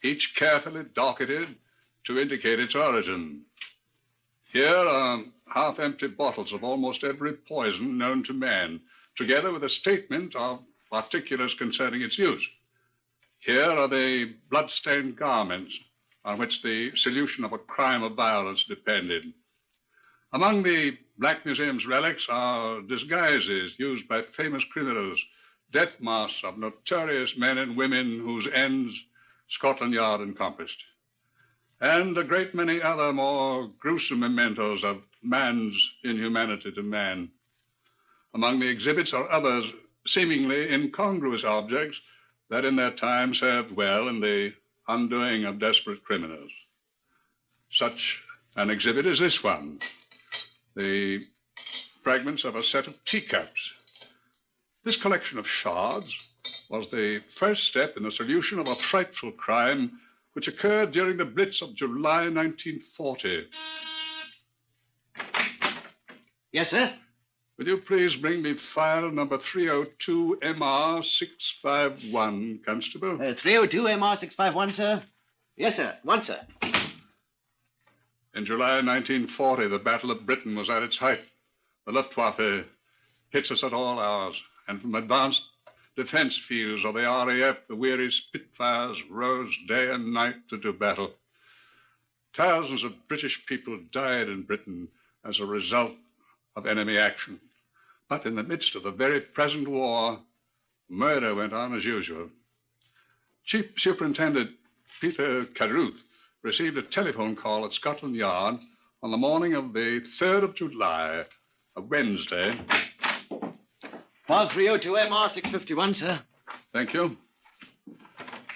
S18: each carefully docketed to indicate its origin. Here are half-empty bottles of almost every poison known to man, together with a statement of particulars concerning its use. Here are the blood-stained garments on which the solution of a crime of violence depended. Among the Black Museum's relics are disguises used by famous criminals, death masks of notorious men and women whose ends Scotland Yard encompassed, and a great many other more gruesome mementos of man's inhumanity to man. Among the exhibits are others seemingly incongruous objects that in their time served well in the undoing of desperate criminals. Such an exhibit is this one, the fragments of a set of teacups. This collection of shards was the first step in the solution of a frightful crime which occurred during the Blitz of July 1940.
S8: Yes, sir?
S18: Will you please bring me file number 302 MR651, Constable?
S8: 302 MR651, sir? Yes, sir. One, sir.
S18: In July 1940, the Battle of Britain was at its height. The Luftwaffe hits us at all hours, and from advanced defense fields of the RAF, the weary Spitfires rose day and night to do battle. Thousands of British people died in Britain as a result of enemy action. But in the midst of the very present war, murder went on as usual. Chief Superintendent Peter Carruth received a telephone call at Scotland Yard on the morning of the 3rd of July, a Wednesday.
S8: File 302 MR651, sir.
S18: Thank you.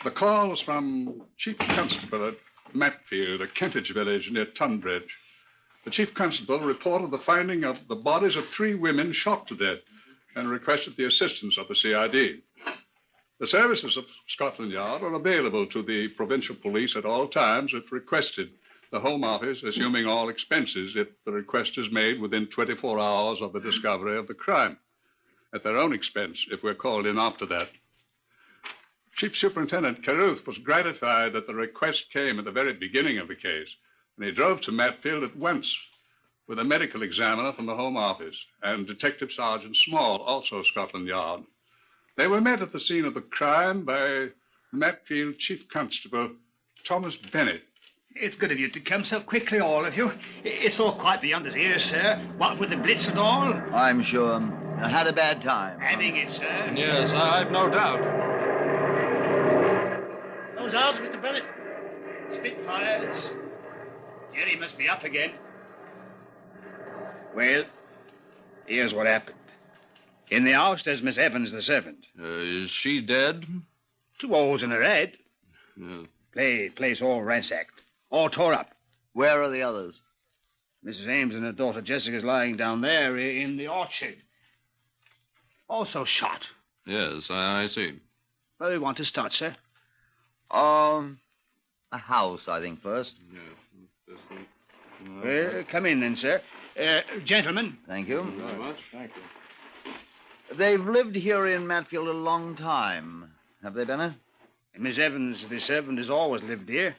S18: The call was from Chief Constable at Matfield, a Kentish village near Tunbridge. The Chief Constable reported the finding of the bodies of 3 women shot to death and requested the assistance of the CID. The services of Scotland Yard are available to the provincial police at all times if requested, the Home Office assuming all expenses if the request is made within 24 hours of the discovery of the crime, at their own expense if we're called in after that. Chief Superintendent Carruth was gratified that the request came at the very beginning of the case, and he drove to Matfield at once with a medical examiner from the Home Office and Detective Sergeant Small, also Scotland Yard. They were met at the scene of the crime by Matfield Chief Constable Thomas Bennett.
S23: It's good of you to come so quickly, all of you. It's all quite beyond us here, sir. What with the Blitz and all?
S25: I'm sure. I had a bad time.
S23: Having it, sir.
S25: Yes, I've no doubt.
S23: Those ours, Mr. Bennett. Spitfires. Jerry must be up again.
S26: Well, here's what happened. In the house, there's Miss Evans, the servant.
S25: Is she dead?
S26: 2 holes in her head. Place all ransacked. All tore up.
S25: Where are the others?
S26: Mrs. Ames and her daughter Jessica's lying down there in the orchard. Also shot.
S25: Yes, I see.
S26: Where do you want to start, sir?
S25: A house, I think, first.
S26: Well, come in then, sir. Gentlemen.
S25: Thank you.
S26: Very much. Thank you.
S25: They've lived here in Matfield a long time. Have they, Bennett?
S23: Miss Evans, the servant, has always lived here.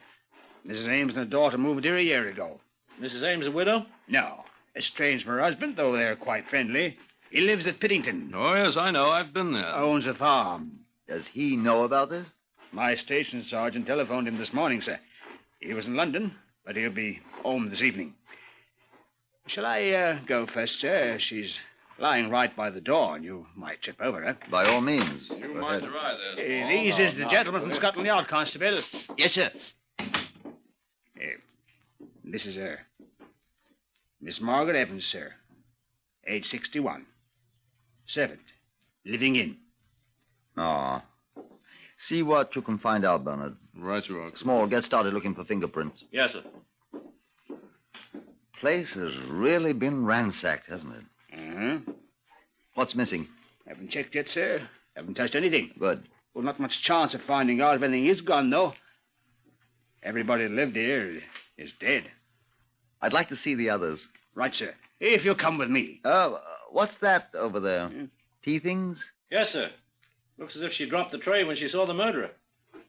S23: Mrs. Ames and her daughter moved here a year ago.
S3: Mrs. Ames a widow?
S23: No. Estranged from her husband, though they're quite friendly. He lives at Pittington.
S9: Oh, yes, I know. I've been there.
S23: Owns a farm.
S25: Does he know about this?
S23: My station sergeant telephoned him this morning, sir. He was in London, but he'll be home this evening. Shall I go first, sir? She's lying right by the door, and you might trip over her.
S25: By all means.
S9: You might try this.
S23: These is the gentleman from Scotland Yard, Constable.
S25: Yes, sir.
S23: This is her. Miss Margaret Evans, sir. Age 61. Servant. Living in.
S25: Oh. See what you can find out, Bernard.
S9: Right, you are.
S25: Small, get started looking for fingerprints.
S3: Yes, sir.
S25: Place has really been ransacked, hasn't it?
S23: Uh-huh.
S25: What's missing?
S23: Haven't checked yet, sir. Haven't touched anything.
S25: Good.
S23: Well, not much chance of finding out if anything is gone, though. Everybody that lived here is dead.
S25: I'd like to see the others.
S23: Right, sir. If you'll come with me.
S25: What's that over there? Tea things?
S3: Yes, sir. Looks as if she dropped the tray when she saw the murderer.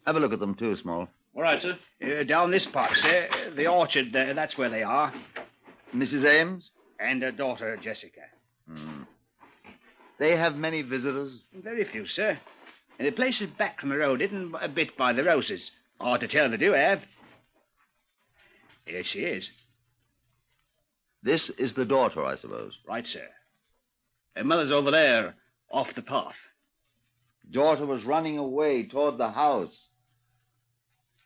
S25: Have a look at them, too, Small.
S3: All right, sir.
S23: Down this part, sir. The orchard, that's where they are.
S25: Mrs. Ames?
S23: And her daughter, Jessica.
S25: They have many visitors?
S23: Very few, sir. And the place is back from the road, isn't a bit by the roses. Hard to tell they do have. Here she is.
S25: This is the daughter, I suppose.
S23: Right, sir. Her mother's over there, off the path.
S25: Daughter was running away toward the house.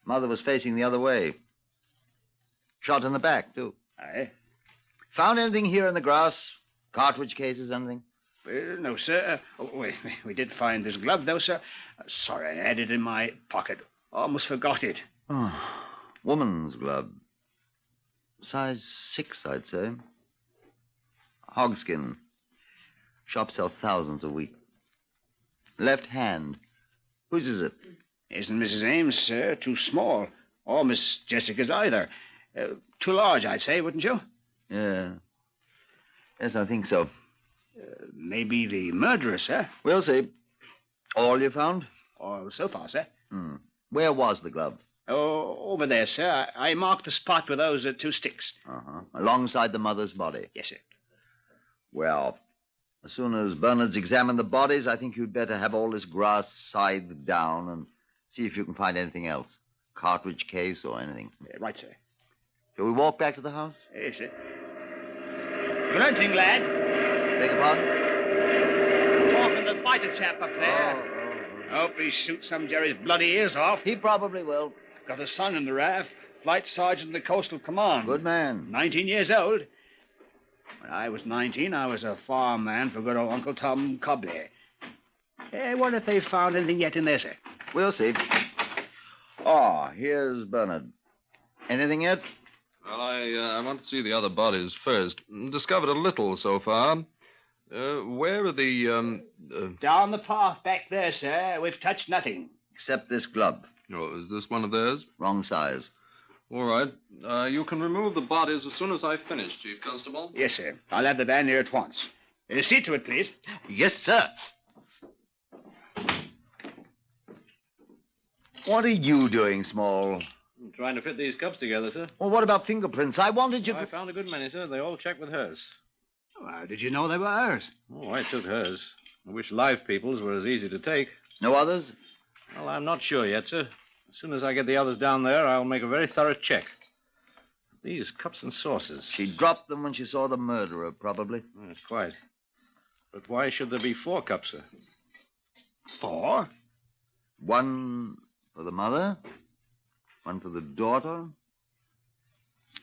S25: Mother was facing the other way. Shot in the back, too.
S23: Aye.
S25: Found anything here in the grass? Cartridge cases, anything?
S23: No, sir. We did find this glove, though, sir. Sorry, I had it in my pocket. Almost forgot it.
S25: Oh, woman's glove. Size 6, I'd say. Hogskin. Shops sell thousands a week. Left hand. Whose is it?
S23: Isn't Mrs. Ames, sir. Too small. Or Miss Jessica's either. Too large, I'd say, wouldn't you?
S25: Yeah. Yes, I think so.
S23: Maybe the murderer, sir.
S25: We'll see. All you found?
S23: Oh, so far, sir.
S25: Where was the glove?
S23: Oh, over there, sir. I marked the spot with those 2 sticks.
S25: Alongside the mother's body?
S23: Yes, sir.
S25: Well, as soon as Bernard's examined the bodies, I think you'd better have all this grass scythed down and see if you can find anything else. Cartridge case or anything.
S23: Right, sir.
S25: Shall we walk back to the house?
S23: Yes, sir. Good hunting, lad.
S25: Beg your pardon?
S23: Talking to the fighter chap up there. Hope he shoots some Jerry's bloody ears off.
S25: He probably will.
S23: Got a son in the RAF. Flight sergeant in the Coastal Command.
S25: Good man.
S23: 19 years old. When I was 19, I was a farm man for good old Uncle Tom Cobley. I wonder if they've found anything yet in there, sir.
S25: We'll see. Oh, here's Bernard. Anything yet?
S9: Well, I want to see the other bodies first. Discovered a little so far. Where are the,
S23: Down the path back there, sir. We've touched nothing.
S25: Except this glove.
S9: Oh, is this one of theirs?
S25: Wrong size.
S9: All right. You can remove the bodies as soon as I finish, Chief Constable.
S23: Yes, sir. I'll have the van here at once. See to it, please.
S25: Yes, sir. What are you doing, Small?
S3: I'm trying to fit these cups together, sir.
S25: Well, what about fingerprints? I wanted you to...
S3: I found a good many, sir. They all check with hers.
S23: How did you know they were hers?
S3: Oh, I took hers. I wish live people's were as easy to take.
S25: No others?
S3: Well, I'm not sure yet, sir. As soon as I get the others down there, I'll make a very thorough check. These cups and saucers.
S25: She dropped them when she saw the murderer, probably.
S3: Yes, quite. But why should there be 4 cups, sir?
S23: 4?
S25: One for the mother, one for the daughter,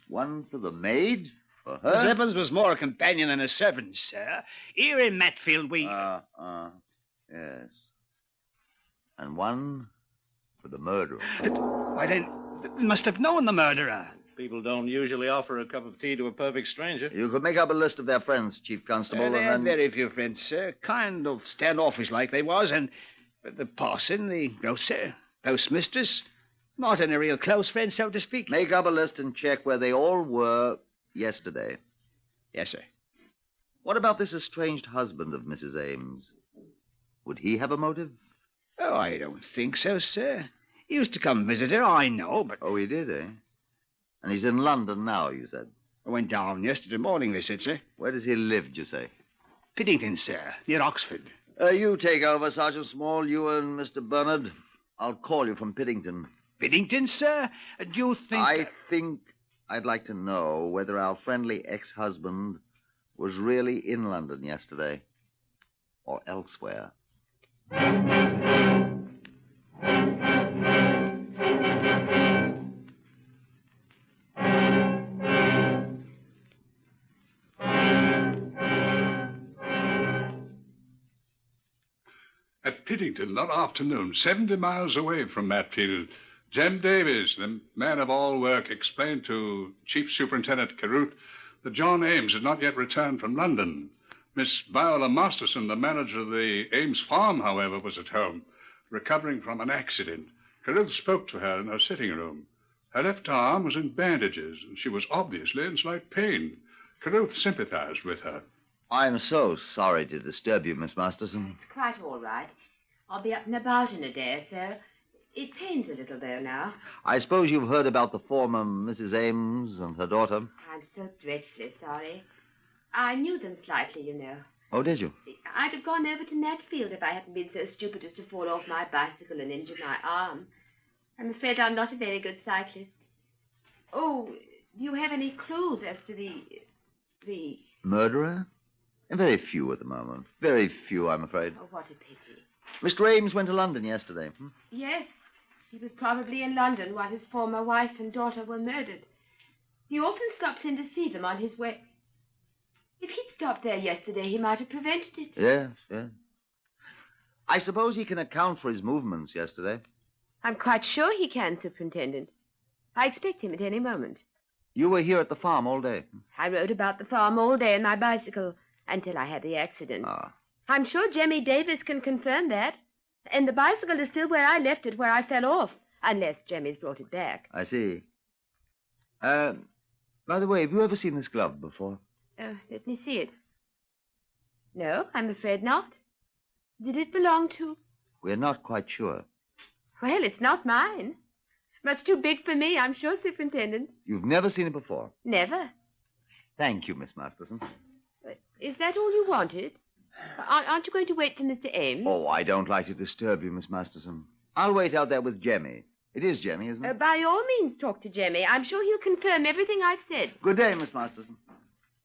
S25: one for the maid, for her.
S23: Miss Evans was more a companion than a servant, sir. Here in Matfield, we...
S25: Yes. And one for the murderer.
S23: Why, then, they must have known the murderer.
S3: People don't usually offer a cup of tea to a perfect stranger.
S25: You could make up a list of their friends, Chief Constable,
S23: They
S25: and
S23: had
S25: then...
S23: very few friends, sir. Kind of standoffish like they was, and the parson, the grocer, postmistress, not any real close friends, so to speak.
S25: Make up a list and check where they all were yesterday.
S23: Yes, sir.
S25: What about this estranged husband of Mrs. Ames? Would he have a motive?
S26: Oh, I don't think so, sir. He used to come visit her, I know, but...
S25: Oh, he did, eh? And he's in London now, you said?
S26: I went down yesterday morning, they said, sir.
S25: Where does he live, did you say?
S26: Piddington, sir, near Oxford.
S25: You take over, Sergeant Small, you and Mr. Bernard. I'll call you from Piddington.
S26: Piddington, sir? Do you think...
S25: I think I'd like to know whether our friendly ex-husband was really in London yesterday or elsewhere.
S18: At Piddington that afternoon, 70 miles away from Matfield, Jem Davies, the man of all work, explained to Chief Superintendent Carruth that John Ames had not yet returned from London. Miss Viola Masterson, the manager of the Ames farm, however, was at home, recovering from an accident. Carruth spoke to her in her sitting room. Her left arm was in bandages, and she was obviously in slight pain. Carruth sympathized with her.
S25: I'm so sorry to disturb you, Miss Masterson.
S14: It's quite all right. I'll be up and about in a day or so. It pains a little, though, now.
S25: I suppose you've heard about the former Mrs. Ames and her daughter?
S14: I'm so dreadfully sorry. I knew them slightly, you know.
S25: Oh, did you?
S14: I'd have gone over to Matfield if I hadn't been so stupid as to fall off my bicycle and injure my arm. I'm afraid I'm not a very good cyclist. Oh, do you have any clues as to the...
S25: Murderer? Very few at the moment. Very few, I'm afraid.
S14: Oh, what a pity.
S25: Mr. Ames went to London yesterday.
S14: Yes. He was probably in London while his former wife and daughter were murdered. He often stops in to see them on his way. If he'd stopped there yesterday, he might have prevented it.
S25: Yes, yes. I suppose he can account for his movements yesterday.
S14: I'm quite sure he can, Superintendent. I expect him at any moment.
S25: You were here at the farm all day.
S14: I rode about the farm all day on my bicycle until I had the accident.
S25: Ah.
S14: I'm sure Jemmy Davis can confirm that. And the bicycle is still where I left it, where I fell off, unless Jemmy's brought it back.
S25: I see. By the way, have you ever seen this glove before?
S14: Let me see it. No, I'm afraid not. Did it belong to...
S25: We're not quite sure.
S14: Well, it's not mine. But it's too big for me, I'm sure, Superintendent.
S25: You've never seen it before?
S14: Never.
S25: Thank you, Miss Masterson.
S14: Is that all you wanted? Aren't you going to wait for Mr. Ames?
S25: Oh, I don't like to disturb you, Miss Masterson. I'll wait out there with Jemmy. It is Jemmy, isn't it?
S14: By all means, talk to Jemmy. I'm sure he'll confirm everything I've said.
S25: Good day, Miss Masterson.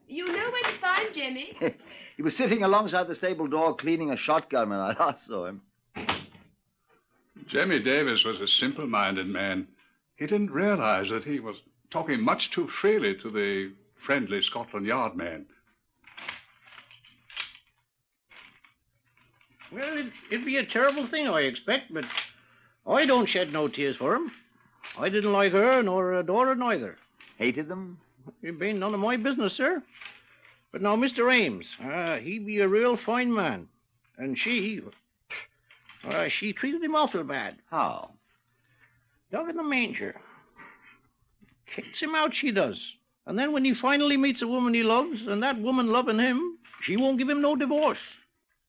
S14: You know where to find Jemmy?
S25: He was sitting alongside the stable door cleaning a shotgun when I last saw him.
S18: Jemmy Davis was a simple-minded man. He didn't realize that he was talking much too freely to the friendly Scotland Yard man.
S3: Well, it'd be a terrible thing, I expect, but I don't shed no tears for him. I didn't like her nor her daughter neither.
S25: Hated them?
S3: It been none of my business, sir. But now, Mr. Ames, he be a real fine man. And she treated him awful bad.
S25: How?
S3: Dog in the manger. Kicks him out, she does. And then when he finally meets a woman he loves, and that woman loving him, she won't give him no divorce.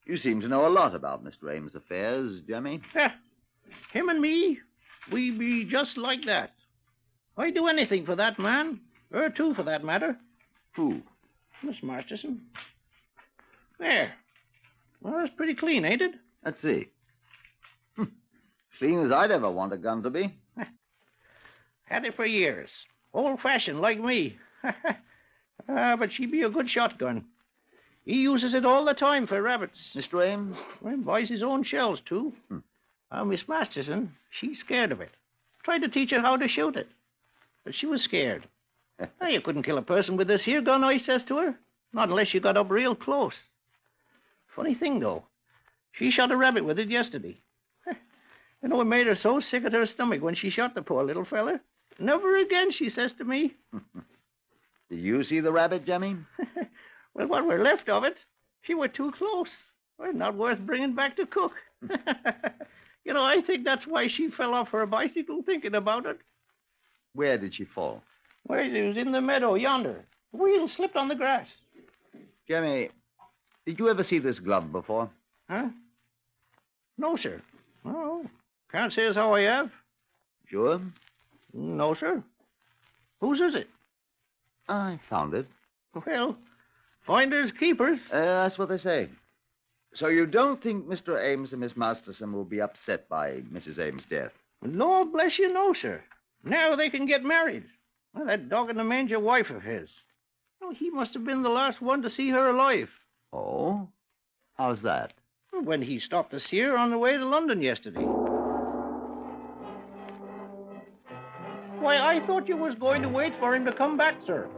S25: You seem to know a lot about Mr. Ames' affairs, Jemmy.
S3: Him and me, we be just like that. I'd do anything for that man. Her, too, for that matter.
S25: Who?
S3: Miss Masterson. There. Well, that's pretty clean, ain't it?
S25: Let's see. Clean as I'd ever want a gun to be.
S3: Had it for years. Old-fashioned, like me. But she be a good shotgun. He uses it all the time for rabbits.
S25: Mr. Ames?
S3: Well, buys his own shells, too. Miss Masterson, she's scared of it. Tried to teach her how to shoot it. But she was scared. You couldn't kill a person with this here gun, I says to her. Not unless you got up real close. Funny thing, though. She shot a rabbit with it yesterday. You know, it made her so sick at her stomach when she shot the poor little feller. Never again, she says to me.
S25: Did you see the rabbit, Jemmy?
S3: Well, what were left of it, she were too close. Well, not worth bringing back to cook. You know, I think that's why she fell off her bicycle thinking about it.
S25: Where did she fall?
S3: Well, it was in the meadow yonder. The wheel slipped on the grass.
S25: Jemmy, did you ever see this glove before?
S3: Huh? No, sir. Oh, can't say as how I have.
S25: Sure?
S3: No, sir. Whose is it?
S25: I found it.
S3: Well, finders keepers.
S25: That's what they say. So you don't think Mr. Ames and Miss Masterson will be upset by Mrs. Ames' death?
S3: Lord bless you, no, sir. Now they can get married. Well, that dog-in-the-manger wife of his. Oh, he must have been the last one to see her alive.
S25: Oh? How's that?
S3: When he stopped to see her on the way to London yesterday. Why, I thought you was going to wait for him to come back, sir.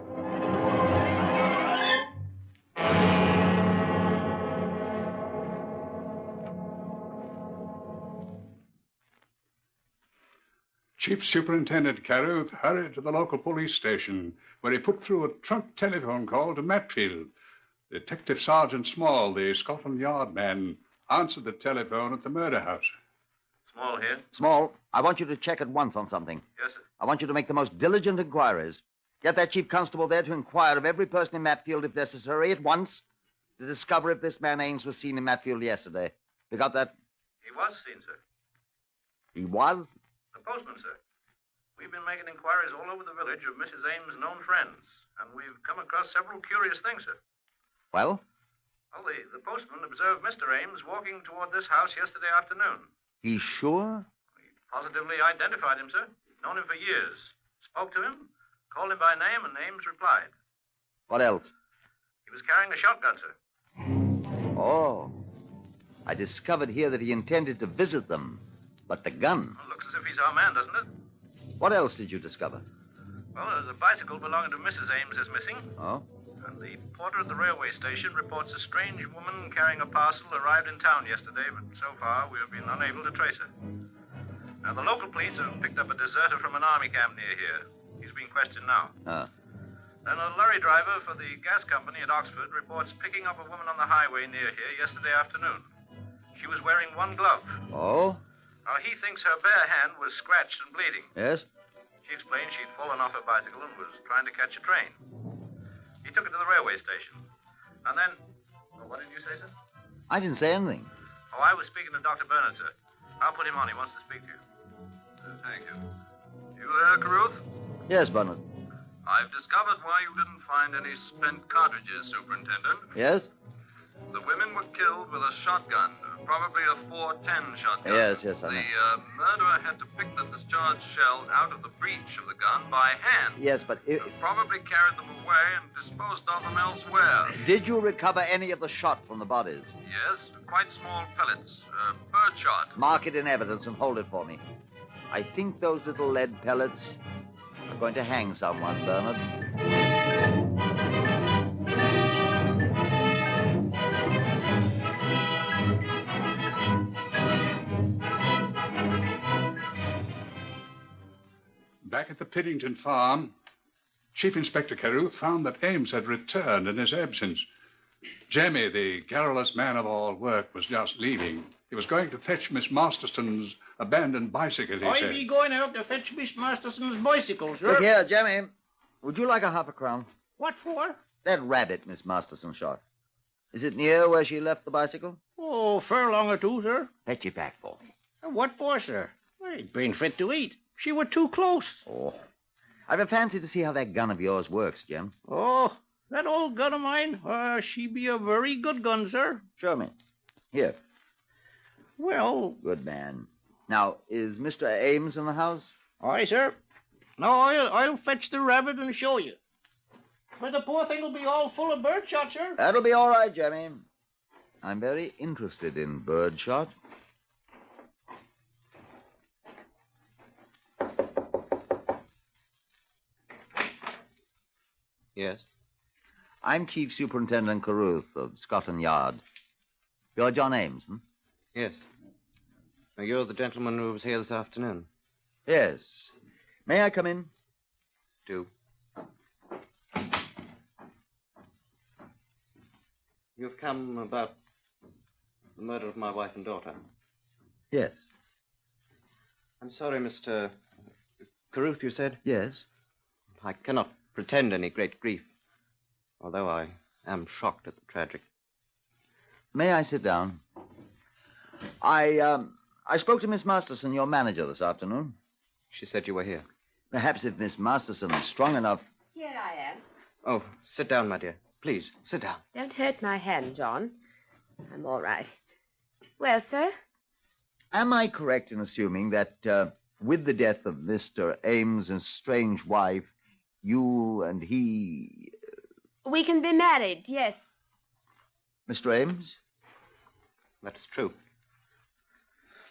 S18: Chief Superintendent Caruth hurried to the local police station, where he put through a trunk telephone call to Matfield. Detective Sergeant Small, the Scotland Yard man, answered the telephone at the murder house.
S12: Small here.
S25: Small, I want you to check at once on something.
S12: Yes, sir.
S25: I want you to make the most diligent inquiries. Get that chief constable there to inquire of every person in Matfield, if necessary, at once, to discover if this man Ames was seen in Matfield yesterday. You got that?
S12: He was seen, sir.
S25: He was?
S12: The postman, sir. We've been making inquiries all over the village of Mrs. Ames' known friends, and we've come across several curious things, sir.
S25: Well?
S12: Well, the postman observed Mr. Ames walking toward this house yesterday afternoon.
S25: He's sure?
S12: Positively identified him, sir. Known him for years. Spoke to him, called him by name, and Ames replied.
S25: What else?
S12: He was carrying a shotgun, sir.
S25: Oh. I discovered here that he intended to visit them. But the gun...
S12: Well, looks as if he's our man, doesn't it?
S25: What else did you discover?
S12: Well, there's a bicycle belonging to Mrs. Ames is missing.
S25: Oh?
S12: And the porter at the railway station reports a strange woman carrying a parcel arrived in town yesterday, but so far we have been unable to trace her. Now, the local police have picked up a deserter from an army camp near here. He's being questioned now. Then a lorry driver for the gas company at Oxford reports picking up a woman on the highway near here yesterday afternoon. She was wearing one glove.
S25: Oh?
S12: Now, he thinks her bare hand was scratched and bleeding.
S25: Yes?
S12: She explained she'd fallen off her bicycle and was trying to catch a train. He took her to the railway station. And then... Well, what did you say, sir?
S25: I didn't say anything.
S12: Oh, I was speaking to Dr. Bernard, sir. I'll put him on. He wants to speak to you. Thank you. You there, Caruth?
S25: Yes, Bernard.
S12: I've discovered why you didn't find any spent cartridges, Superintendent.
S25: Yes?
S12: The women were killed with a shotgun, probably a .410 shotgun.
S25: Yes, I know.
S12: The murderer had to pick the discharged shells out of the breech of the gun by hand.
S25: Yes, but...
S12: Probably carried them away and disposed of them elsewhere.
S25: Did you recover any of the shot from the bodies?
S12: Yes, quite small pellets. Bird shot.
S25: Mark it in evidence and hold it for me. I think those little lead pellets are going to hang someone, Bernard.
S18: Back at the Piddington farm, Chief Inspector Caruth found that Ames had returned in his absence. Jemmy, the garrulous man of all work, was just leaving. He was going to fetch Miss Masterston's abandoned bicycle, he
S3: I'll
S18: said.
S3: be going out to fetch Miss Masterson's bicycle, sir.
S25: Look here, Jemmy. Would you like a half-a-crown?
S3: What for?
S25: That rabbit Miss Masterson shot. Is it near where she left the bicycle?
S3: Oh, furlong or two, sir.
S25: Fetch it back for me.
S3: What for, sir? Well, it ain't fit to eat. She were too close.
S25: Oh. I've a fancy to see how that gun of yours works, Jim.
S3: Oh, that old gun of mine? She be a very good gun, sir.
S25: Show me. Here.
S3: Well...
S25: Good man. Now, is Mr. Ames in the house?
S3: Aye, sir. No, I'll fetch the rabbit and show you. But the poor thing will be all full of bird shot, sir.
S25: That'll be all right, Jemmy. I'm very interested in bird shot.
S8: Yes?
S25: I'm Chief Superintendent Caruth of Scotland Yard. You're John Ames, hmm?
S8: Yes. Now, you're the gentleman who was here this afternoon.
S25: Yes. May I come in?
S8: Do. You've come about the murder of my wife and daughter.
S25: Yes.
S8: I'm sorry, Mr. Caruth, you said?
S25: Yes.
S8: I cannot pretend any great grief, although I am shocked at the tragic.
S25: May I sit down? I spoke to Miss Masterson, your manager, this afternoon.
S8: She said you were here.
S25: Perhaps if Miss Masterson is strong enough...
S14: Here I am.
S8: Oh, sit down, my dear. Please, sit down.
S14: Don't hurt my hand, John. I'm all right. Well, sir?
S25: Am I correct in assuming that with the death of Mr. Ames' strange wife, you and he...
S14: We can be married, yes.
S25: Mr. Ames?
S8: That is true.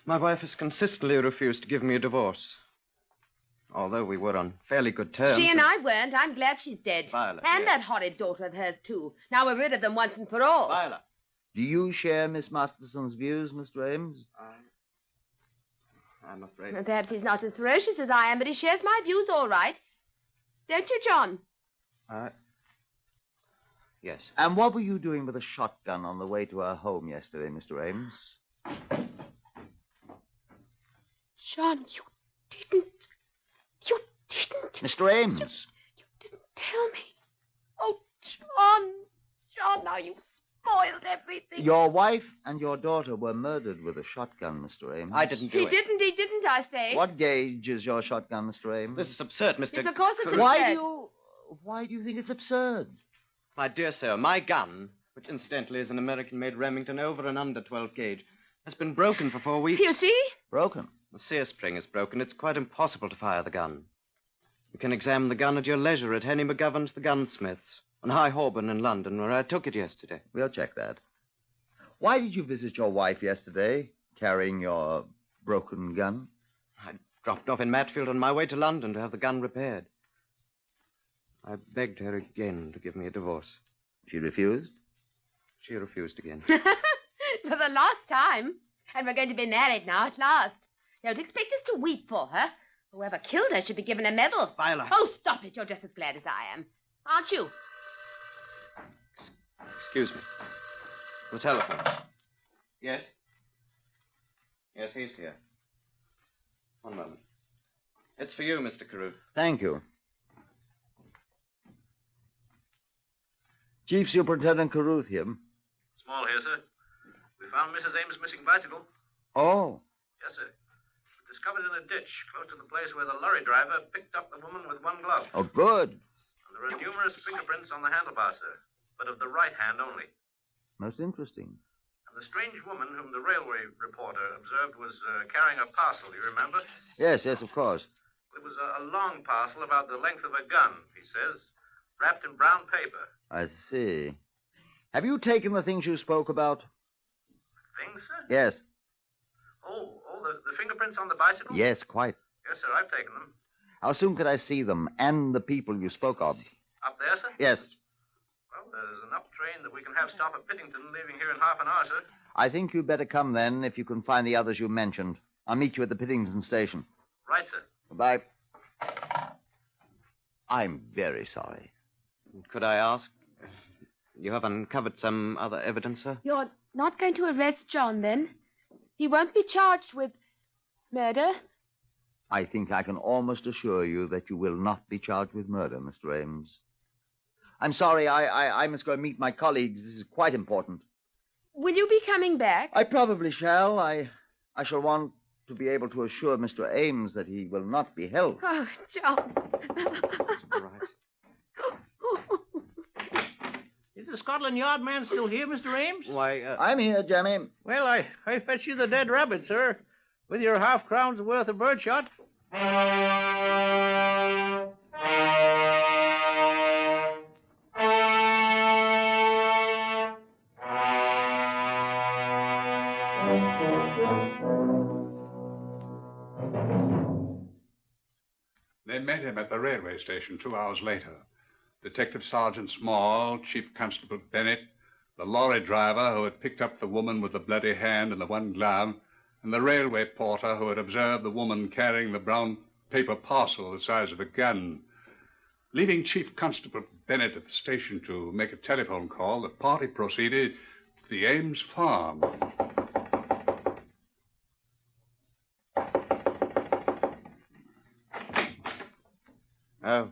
S8: My wife has consistently refused to give me a divorce. Although we were on fairly good terms.
S14: She and I weren't. I'm glad she's dead.
S25: Violet,
S14: And
S25: yes.
S14: that horrid daughter of hers, too. Now we're rid of them once and for all.
S25: Violet. Do you share Miss Masterson's views, Mr. Ames?
S8: I'm afraid.
S14: Perhaps he's not as ferocious as I am, but he shares my views all right. Don't you, John?
S8: Yes.
S25: And what were you doing with a shotgun on the way to her home yesterday, Mr. Ames?
S14: John, you didn't. You didn't.
S25: Mr. Ames.
S14: You didn't tell me. Oh, John. John, now you've spoiled everything.
S25: Your wife and your daughter were murdered with a shotgun, Mr. Ames.
S8: I didn't do
S14: He
S8: it.
S14: didn't, I say.
S25: What gauge is your shotgun, Mr. Ames?
S8: This is absurd, Mr.
S14: Yes, of course it's
S25: Why do you think it's absurd?
S8: My dear sir, my gun, which incidentally is an American-made Remington over and under 12 gauge, has been broken for 4 weeks.
S14: You see?
S25: Broken?
S8: The sear spring is broken. It's quite impossible to fire the gun. You can examine the gun at your leisure at Henry McGovern's The Gunsmiths on High Holborn in London, where I took it yesterday.
S25: We'll check that. Why did you visit your wife yesterday, carrying your broken gun?
S8: I dropped off in Matfield on my way to London to have the gun repaired. I begged her again to give me a divorce.
S25: She refused?
S8: She refused again.
S14: For the last time. And we're going to be married now at last. Don't expect us to weep for her. Whoever killed her should be given a medal.
S8: Violet.
S14: Oh, stop it. You're just as glad as I am. Aren't you?
S8: Excuse me. The telephone. Yes? Yes, he's here. One moment. It's for you, Mr. Carew.
S25: Thank you. Chief Superintendent Carruth here.
S12: Small here, sir. We found Mrs. Ames' missing bicycle.
S25: Oh.
S12: Yes, sir. Discovered in a ditch close to the place where the lorry driver picked up the woman with one glove.
S25: Oh, good.
S12: And there are numerous fingerprints on the handlebar, sir, but of the right hand only.
S25: Most interesting.
S12: And the strange woman whom the railway reporter observed was carrying a parcel, you remember?
S25: Yes, of course.
S12: It was a long parcel about the length of a gun, he says, wrapped in brown paper.
S25: I see. Have you taken the things you spoke about?
S12: Things, sir?
S25: Yes.
S12: Oh, the fingerprints on the bicycle?
S25: Yes, quite.
S12: Yes, sir, I've taken them.
S25: How soon could I see them and the people you spoke of?
S12: Up there, sir?
S25: Yes.
S12: Well, there's enough train that we can have stop at Pittington, leaving here in half an hour, sir.
S25: I think you'd better come then if you can find the others you mentioned. I'll meet you at the Pittington station.
S12: Right, sir.
S25: Goodbye. I'm very sorry.
S8: Could I ask? You have uncovered some other evidence, sir?
S14: You're not going to arrest John, then? He won't be charged with murder?
S25: I think I can almost assure you that you will not be charged with murder, Mr. Ames. I'm sorry, I must go and meet my colleagues. This is quite important.
S14: Will you be coming back?
S25: I probably shall. I shall want to be able to assure Mr. Ames that he will not be held.
S14: Oh, John.
S3: Is the Scotland Yard man still here, Mr. Ames?
S8: Why,
S25: I'm here, Jemmy.
S3: Well, I fetch you the dead rabbit, sir, with your half-crown's worth of birdshot.
S18: They met him at the railway station 2 hours later. Detective Sergeant Small, Chief Constable Bennett, the lorry driver who had picked up the woman with the bloody hand and the one glove, and the railway porter who had observed the woman carrying the brown paper parcel the size of a gun. Leaving Chief Constable Bennett at the station to make a telephone call, the party proceeded to the Ames farm.
S8: Oh.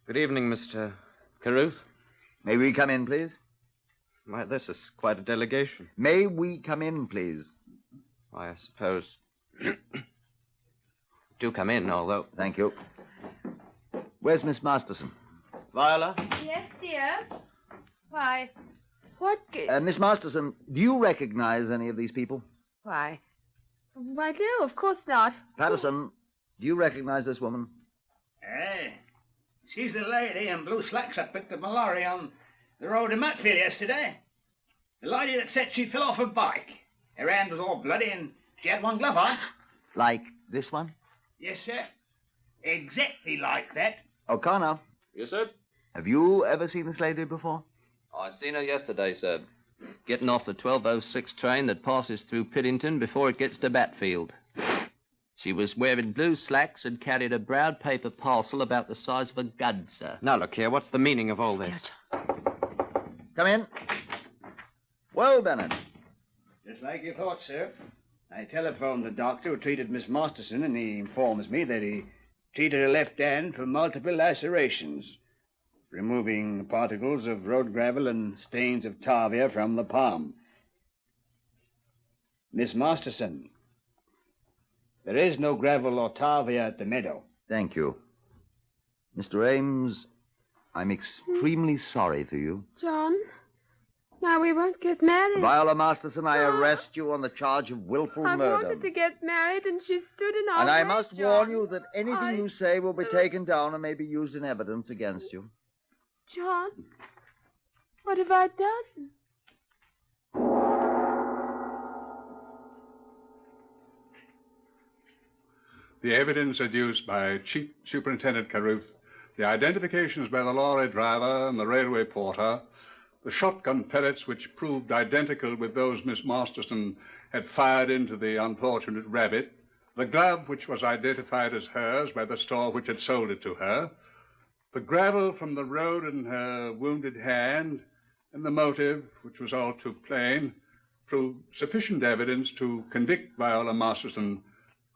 S8: Good evening, Mr. Caruth.
S25: May we come in, please?
S8: Why, this is quite a delegation.
S25: May we come in, please?
S8: Why, I suppose. Do come in, although...
S25: Thank you. Where's Miss Masterson?
S8: Viola?
S14: Yes, dear. Why, what...
S25: Miss Masterson, do you recognize any of these people?
S14: Why, no, of course not.
S25: Patterson, do you recognize this woman?
S26: Hey, she's the lady in blue slacks I picked up my lorry on the road to Matfield yesterday. The lady that said she fell off her bike. Her hand was all bloody and she had one glove on.
S25: Like this one?
S26: Yes, sir. Exactly like that.
S25: O'Connor.
S9: Yes, sir?
S25: Have you ever seen this lady before?
S8: I seen her yesterday, sir. Getting off the 1206 train that passes through Piddington before it gets to Batfield. She was wearing blue slacks and carried a brown paper parcel about the size of a gun, sir. Now, look here, what's the meaning of all this?
S25: Come in. Well, Bennett.
S26: Just like you thought, sir. I telephoned the doctor who treated Miss Masterson, and he informs me that he treated her left hand for multiple lacerations, removing particles of road gravel and stains of tarvia from the palm. Miss Masterson, there is no gravel or tarvia at the meadow.
S25: Thank you. Mr. Ames, I'm extremely sorry for you.
S14: John, now we won't get married.
S25: Viola Masterson, I arrest you on the charge of willful murder.
S14: I wanted to get married, and she stood in our
S25: And I
S14: way,
S25: must
S14: John.
S25: warn you that anything you say will be taken down and may be used in evidence against you.
S14: John, what have I done?
S18: The evidence adduced by Chief Superintendent Carruth, the identifications by the lorry driver and the railway porter, the shotgun pellets which proved identical with those Miss Masterson had fired into the unfortunate rabbit, the glove which was identified as hers by the store which had sold it to her, the gravel from the road in her wounded hand, and the motive, which was all too plain, proved sufficient evidence to convict Viola Masterson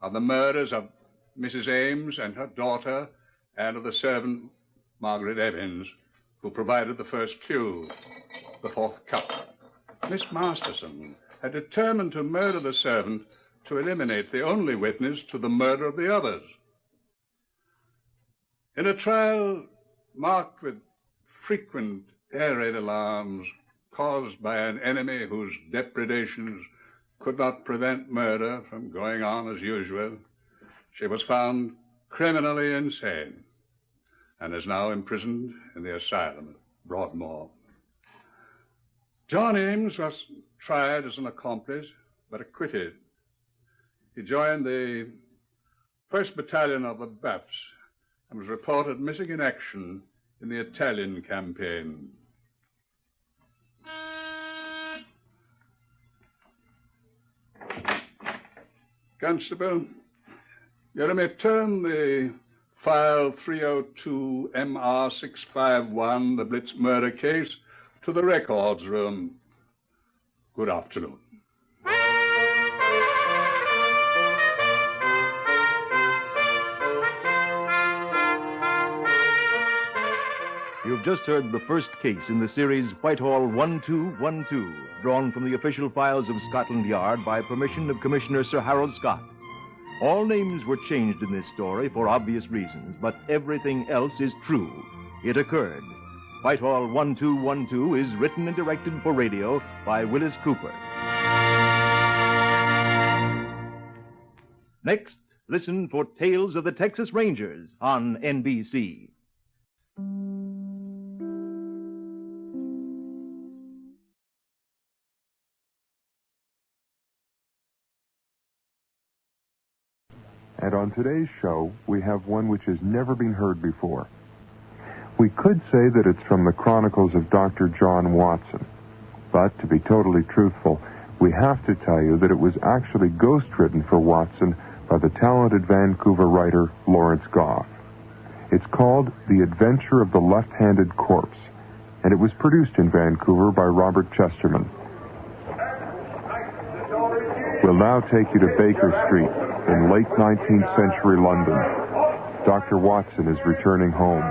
S18: of the murders of Mrs. Ames and her daughter, and of the servant, Margaret Evans, who provided the first clue, the fourth cup. Miss Masterson had determined to murder the servant to eliminate the only witness to the murder of the others. In a trial marked with frequent air raid alarms caused by an enemy whose depredations could not prevent murder from going on as usual, she was found criminally insane and is now imprisoned in the asylum at Broadmoor. John Ames was tried as an accomplice, but acquitted. He joined the 1st Battalion of the Buffs and was reported missing in action in the Italian campaign. Constable, you may turn the file 302 MR651, the Blitz murder case, to the records room. Good afternoon.
S2: You've just heard the first case in the series Whitehall 1212, drawn from the official files of Scotland Yard by permission of Commissioner Sir Harold Scott. All names were changed in this story for obvious reasons, but everything else is true. It occurred. Whitehall 1212 is written and directed for radio by Willis Cooper. Next, listen for Tales of the Texas Rangers on NBC.
S10: And on today's show, we have one which has never been heard before. We could say that it's from the chronicles of Dr. John Watson. But to be totally truthful, we have to tell you that it was actually ghostwritten for Watson by the talented Vancouver writer Lawrence Goff. It's called The Adventure of the Left-Handed Corpse, and it was produced in Vancouver by Robert Chesterton. We'll now take you to Baker Street in late 19th century London. Dr. Watson is returning home.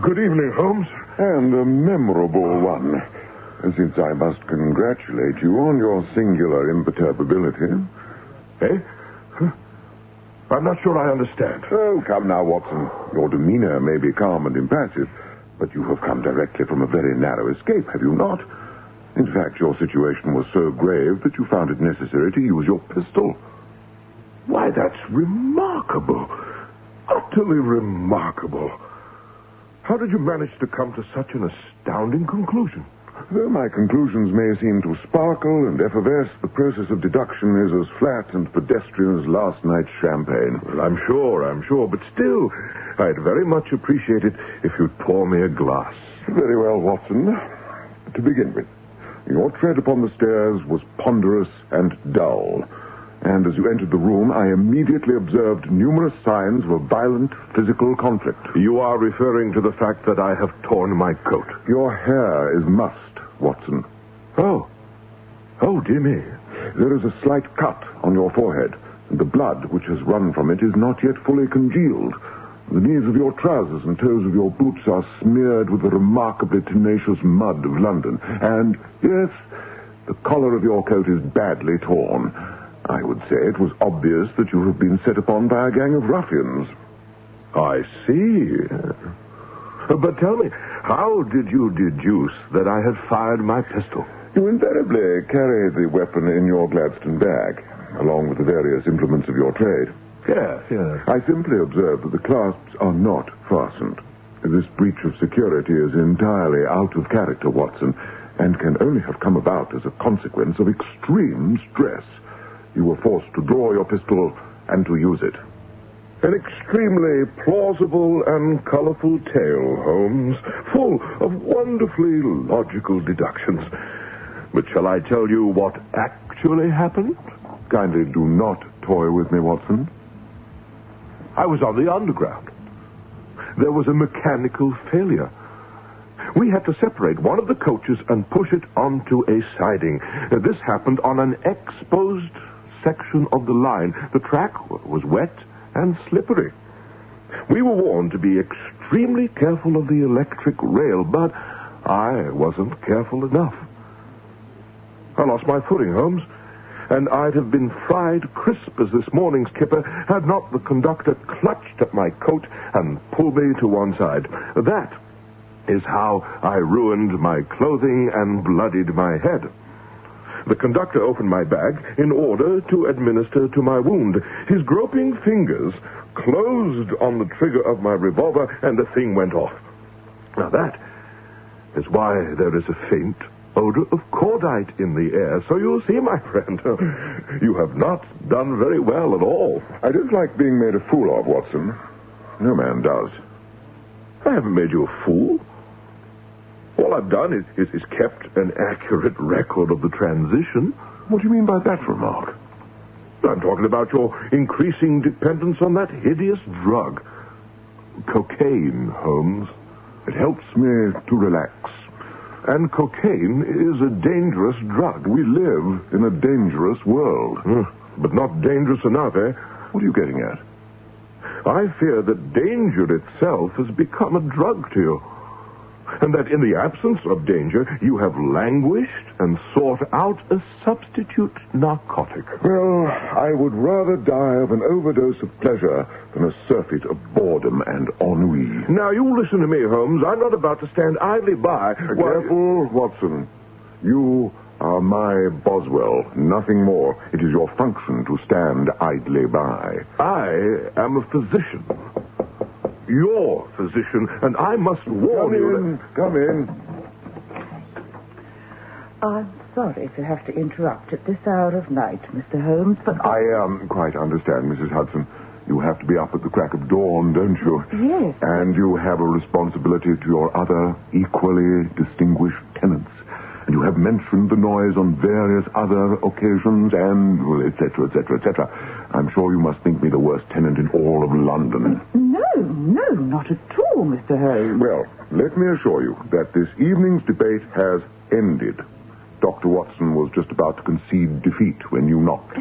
S6: Good evening, Holmes.
S10: And a memorable one, since I must congratulate you on your singular imperturbability.
S6: Eh? Huh? I'm not sure I understand.
S10: Oh, come now, Watson. Your demeanor may be calm and impassive, but you have come directly from a very narrow escape, have you not? In fact, your situation was so grave that you found it necessary to use your pistol.
S6: Why, that's remarkable. Utterly remarkable. How did you manage to come to such an astounding conclusion?
S10: Though my conclusions may seem to sparkle and effervesce, the process of deduction is as flat and pedestrian as last night's champagne.
S6: Well, I'm sure, but still, I'd very much appreciate it if you'd pour me a glass.
S10: Very well, Watson. To begin with, your tread upon the stairs was ponderous and dull. And as you entered the room, I immediately observed numerous signs of a violent physical conflict.
S6: You are referring to the fact that I have torn my coat.
S10: Your hair is mussed, Watson.
S6: Oh, dear me.
S10: There is a slight cut on your forehead, and the blood which has run from it is not yet fully congealed. The knees of your trousers and toes of your boots are smeared with the remarkably tenacious mud of London. And, yes, the collar of your coat is badly torn. I would say it was obvious that you have been set upon by a gang of ruffians.
S6: I see. But tell me, how did you deduce that I had fired my pistol?
S10: You invariably carry the weapon in your Gladstone bag, along with the various implements of your trade.
S6: Yes.
S10: I simply observed that the clasps are not fastened. This breach of security is entirely out of character, Watson, and can only have come about as a consequence of extreme stress. You were forced to draw your pistol and to use it.
S6: An extremely plausible and colorful tale, Holmes, full of wonderfully logical deductions. But shall I tell you what actually happened?
S10: Kindly do not toy with me, Watson.
S6: I was on the Underground. There was a mechanical failure. We had to separate one of the coaches and push it onto a siding. This happened on an exposed section of the line. The track was wet and slippery. We were warned to be extremely careful of the electric rail, but I wasn't careful enough. I lost my footing, Holmes, and I'd have been fried crisp as this morning's kipper had not the conductor clutched at my coat and pulled me to one side. That is how I ruined my clothing and bloodied my head. The conductor opened my bag in order to administer to my wound. His groping fingers closed on the trigger of my revolver, and the thing went off. Now that is why there is a faint odor of cordite in the air. So you see, my friend, you have not done very well at all.
S10: I don't like being made a fool of, Watson. No man does.
S6: I haven't made you a fool. All I've done is kept an accurate record of the transition.
S10: What do you mean by that remark?
S6: I'm talking about your increasing dependence on that hideous drug. Cocaine, Holmes.
S10: It helps me to relax.
S6: And cocaine is a dangerous drug.
S10: We live in a dangerous world.
S6: But not dangerous enough, eh?
S10: What are you getting at?
S6: I fear that danger itself has become a drug to you. And that in the absence of danger, you have languished and sought out a substitute narcotic.
S10: Well, I would rather die of an overdose of pleasure than a surfeit of boredom and ennui.
S6: Now, you listen to me, Holmes. I'm not about to stand idly by.
S10: Careful, Watson. You are my Boswell, nothing more. It is your function to stand idly by.
S6: I am a physician. Your physician, and I must warn you.
S10: Come in.
S17: I'm sorry to have to interrupt at this hour of night, Mr. Holmes, but...
S10: I quite understand, Mrs. Hudson. You have to be up at the crack of dawn, don't you?
S17: Yes.
S10: And you have a responsibility to your other equally distinguished tenants. And you have mentioned the noise on various other occasions and, well, et cetera, et cetera, et cetera. I'm sure you must think me the worst tenant in all of London.
S17: No, not at all, Mr. Holmes.
S10: Well, let me assure you that this evening's debate has ended. Dr. Watson was just about to concede defeat when you knocked.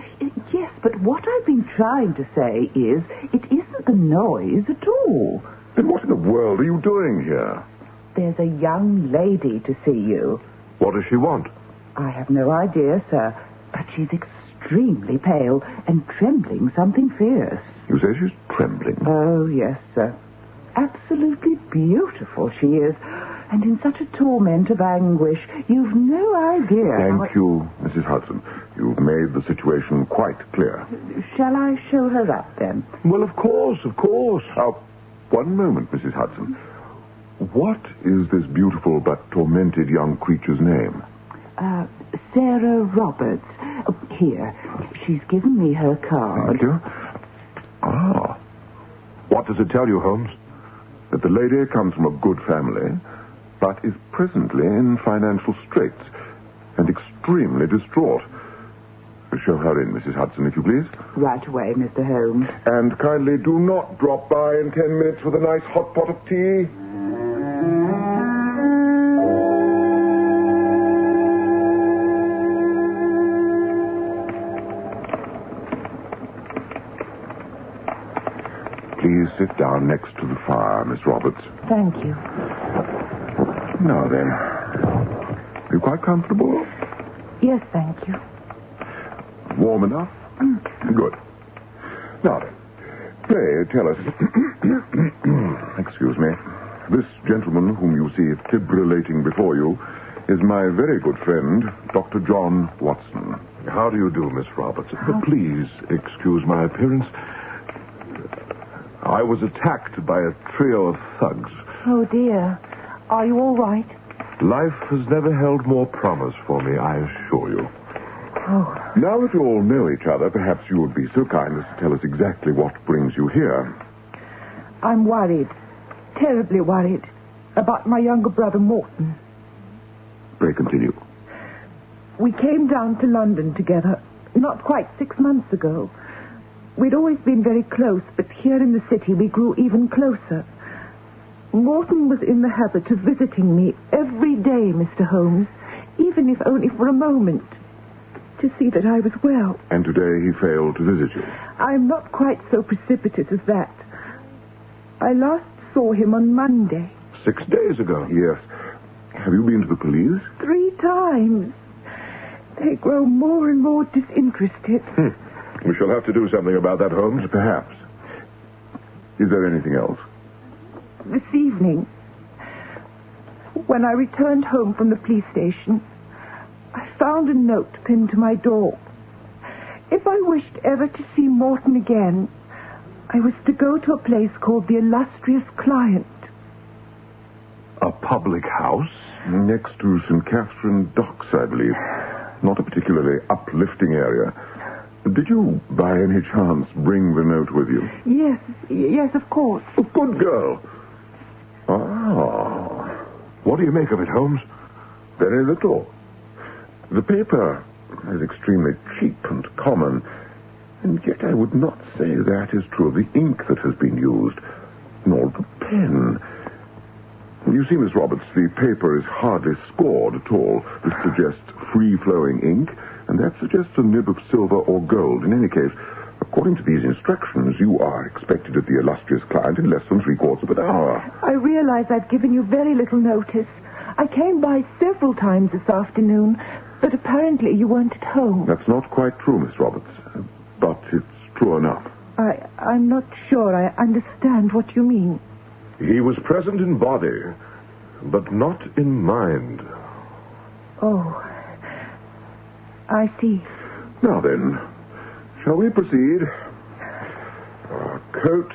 S17: Yes, but what I've been trying to say is it isn't the noise at all.
S6: Then what in the world are you doing here?
S17: There's a young lady to see you.
S6: What does she want?
S17: I have no idea, sir, but she's extremely pale and trembling something fierce.
S6: You say she's trembling?
S17: Oh, yes, sir. Absolutely beautiful she is, and in such a torment of anguish, you've no idea.
S6: Thank you, Mrs. Hudson. You've made the situation quite clear.
S17: Shall I show her up, then?
S6: Well, of course, of course. One moment, Mrs. Hudson. What is this beautiful but tormented young creature's name?
S17: Sarah Roberts. Oh, here, she's given me her card.
S6: Thank you. Ah. What does it tell you, Holmes? That the lady comes from a good family, but is presently in financial straits and extremely distraught. Show her in, Mrs. Hudson, if you please.
S17: Right away, Mr. Holmes.
S6: And kindly do not drop by in 10 minutes with a nice hot pot of tea. Please sit down next to the fire, Miss Roberts.
S17: Thank you.
S6: Now then, are you quite comfortable?
S17: Yes, thank you.
S6: Warm enough? Good. Now then, pray tell us... Excuse me. This gentleman whom you see fibrillating before you is my very good friend, Dr. John Watson. How do you do, Miss Roberts? Please excuse my appearance. I was attacked by a trio of thugs.
S17: Oh, dear. Are you all right?
S6: Life has never held more promise for me, I assure you.
S17: Oh.
S6: Now that you all know each other, perhaps you would be so kind as to tell us exactly what brings you here.
S17: I'm worried. Terribly worried. About my younger brother, Morton.
S6: Pray continue.
S17: We came down to London together, not quite 6 months ago. We'd always been very close, but here in the city we grew even closer. Morton was in the habit of visiting me every day, Mr. Holmes, even if only for a moment, to see that I was well.
S6: And today he failed to visit you.
S17: I'm not quite so precipitous as that. I last saw him on Monday.
S6: 6 days ago? Yes. Have you been to the police?
S17: 3 times. They grow more and more disinterested.
S6: We shall have to do something about that, Holmes, perhaps. Is there anything else?
S17: This evening, when I returned home from the police station, I found a note pinned to my door. If I wished ever to see Morton again, I was to go to a place called the Illustrious Client.
S6: A public house? Next to St. Catherine Docks, I believe. Not a particularly uplifting area. Did you, by any chance, bring the note with you?
S17: Yes, of course.
S6: A good girl. Ah. What do you make of it, Holmes? Very little. The paper is extremely cheap and common, and yet I would not say that is true of the ink that has been used, nor the pen. You see, Miss Roberts, the paper is hardly scored at all. This suggests free-flowing ink, and that suggests a nib of silver or gold. In any case, according to these instructions, you are expected at the Illustrious Client in less than 3/4 of an hour.
S17: I realize I've given you very little notice. I came by several times this afternoon, but apparently you weren't at home.
S6: That's not quite true, Miss Roberts, but it's true enough.
S17: I'm not sure I understand what you mean.
S6: He was present in body, but not in mind.
S17: Oh, I see.
S6: Now then, shall we proceed? Coat,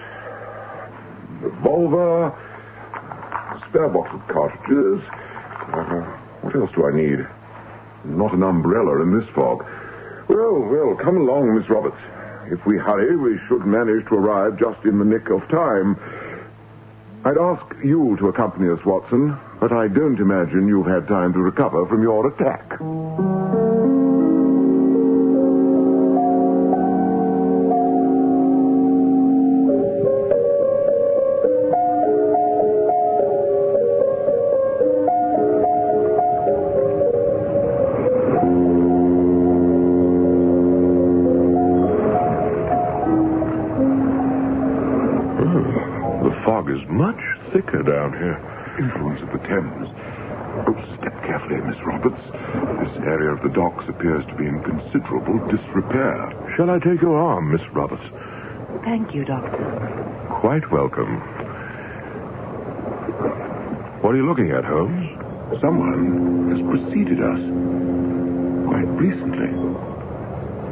S6: revolver, spare box of cartridges. What else do I need? Not an umbrella in this fog. Well, come along, Miss Roberts. If we hurry, we should manage to arrive just in the nick of time. I'd ask you to accompany us, Watson, but I don't imagine you've had time to recover from your attack. The fog is is much thicker down here. Influence of the Thames. Oh, step carefully, Miss Roberts. This area of the docks appears to be in considerable disrepair. Shall I take your arm, Miss Roberts?
S17: Thank you, Doctor.
S6: Quite welcome. What are you looking at, Holmes? Someone has preceded us. Quite recently.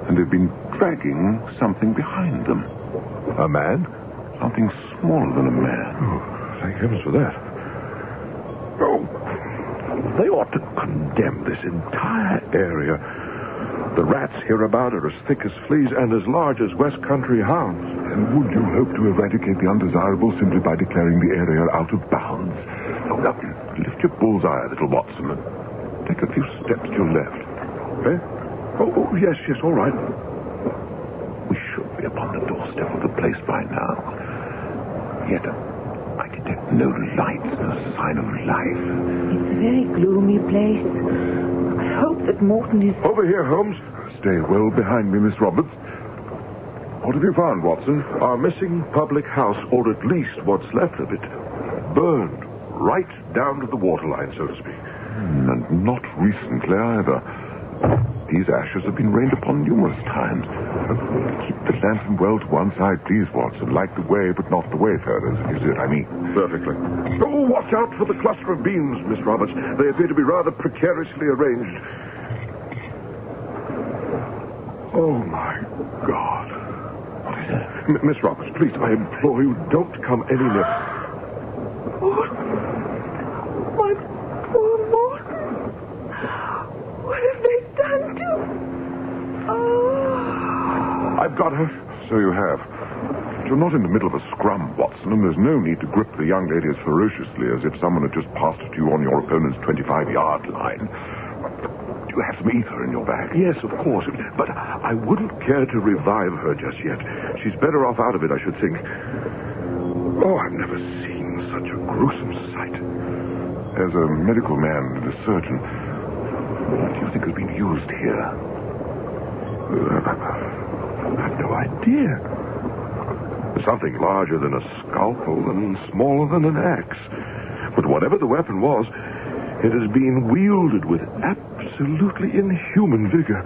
S6: And they've been dragging something behind them. A man? Something smaller than a man. Oh, thank heavens for that. Oh, they ought to condemn this entire area. The rats hereabout are as thick as fleas and as large as West Country hounds.
S10: And would you hope to eradicate the undesirable simply by declaring the area out of bounds?
S6: Oh, now, lift your bullseye, little Watson, and take a few steps to your left. Eh? Oh, yes, all right. We should be upon the doorstep of the place by now. Yet I detect no lights, no sign of life.
S17: It's a very gloomy place. I hope that Morton is...
S6: Over here, Holmes.
S10: Stay well behind me, Miss Roberts.
S6: What have you found, Watson? Our missing public house, or at least what's left of it, burned right down to the waterline, so to speak.
S10: And not recently either. These ashes have been rained upon numerous times. Keep the lantern well to one side, please, Watson. Light the way, but not the wayfarers, if you see what I mean.
S6: Perfectly. Oh, watch out for the cluster of beams, Miss Roberts. They appear to be rather precariously arranged. Oh, my God. What is it? Miss Roberts, please, I implore you, don't come any nearer.
S17: My poor Morton. What have they done to... Oh.
S6: I've got her.
S10: So you have. You're not in the middle of a scrum, Watson, and there's no need to grip the young lady as ferociously as if someone had just passed you on your opponent's 25-yard line. Do you have some ether in your bag?
S6: Yes, of course. But I wouldn't care to revive her just yet. She's better off out of it, I should think. Oh, I've never seen such a gruesome sight.
S10: As a medical man and a surgeon, what do you think has been used here?
S6: I've no idea. Something larger than a scalpel and smaller than an axe. But whatever the weapon was, it has been wielded with absolutely inhuman vigor.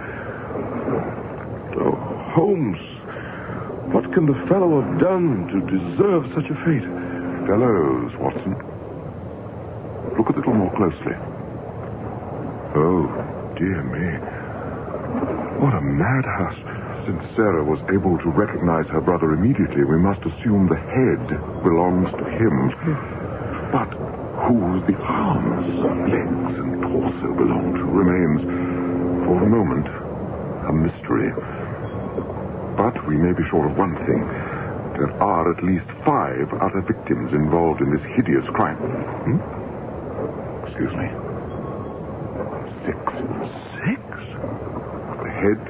S6: Oh, Holmes, what can the fellow have done to deserve such a fate?
S10: Fellows, Watson. Look a little more closely. Oh, dear me. What a madhouse. Since Sarah was able to recognize her brother immediately, we must assume the head belongs to him. But who the arms, legs, and torso belong to remains, for the moment, a mystery. But we may be sure of one thing. There are at least 5 other victims involved in this hideous crime. Excuse me. 6. 6? The head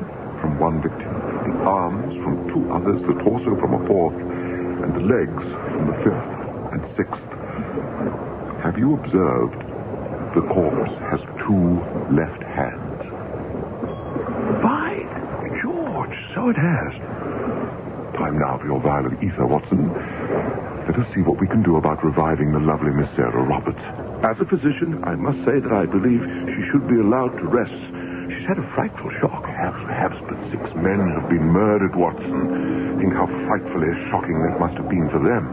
S10: from one victim, the arms from 2 others, the torso from a 4th, and the legs from the 5th and 6th. Have you observed the corpse has 2 left hands?
S6: By George, so it has.
S10: Time now for your vial of ether, Watson. Let us see what we can do about reviving the lovely Miss Sarah Roberts.
S6: As a physician, I must say that I believe she should be allowed to rest. She's had a frightful shock.
S10: Perhaps, but 6 men have been murdered, Watson. Think how frightfully shocking that must have been for them.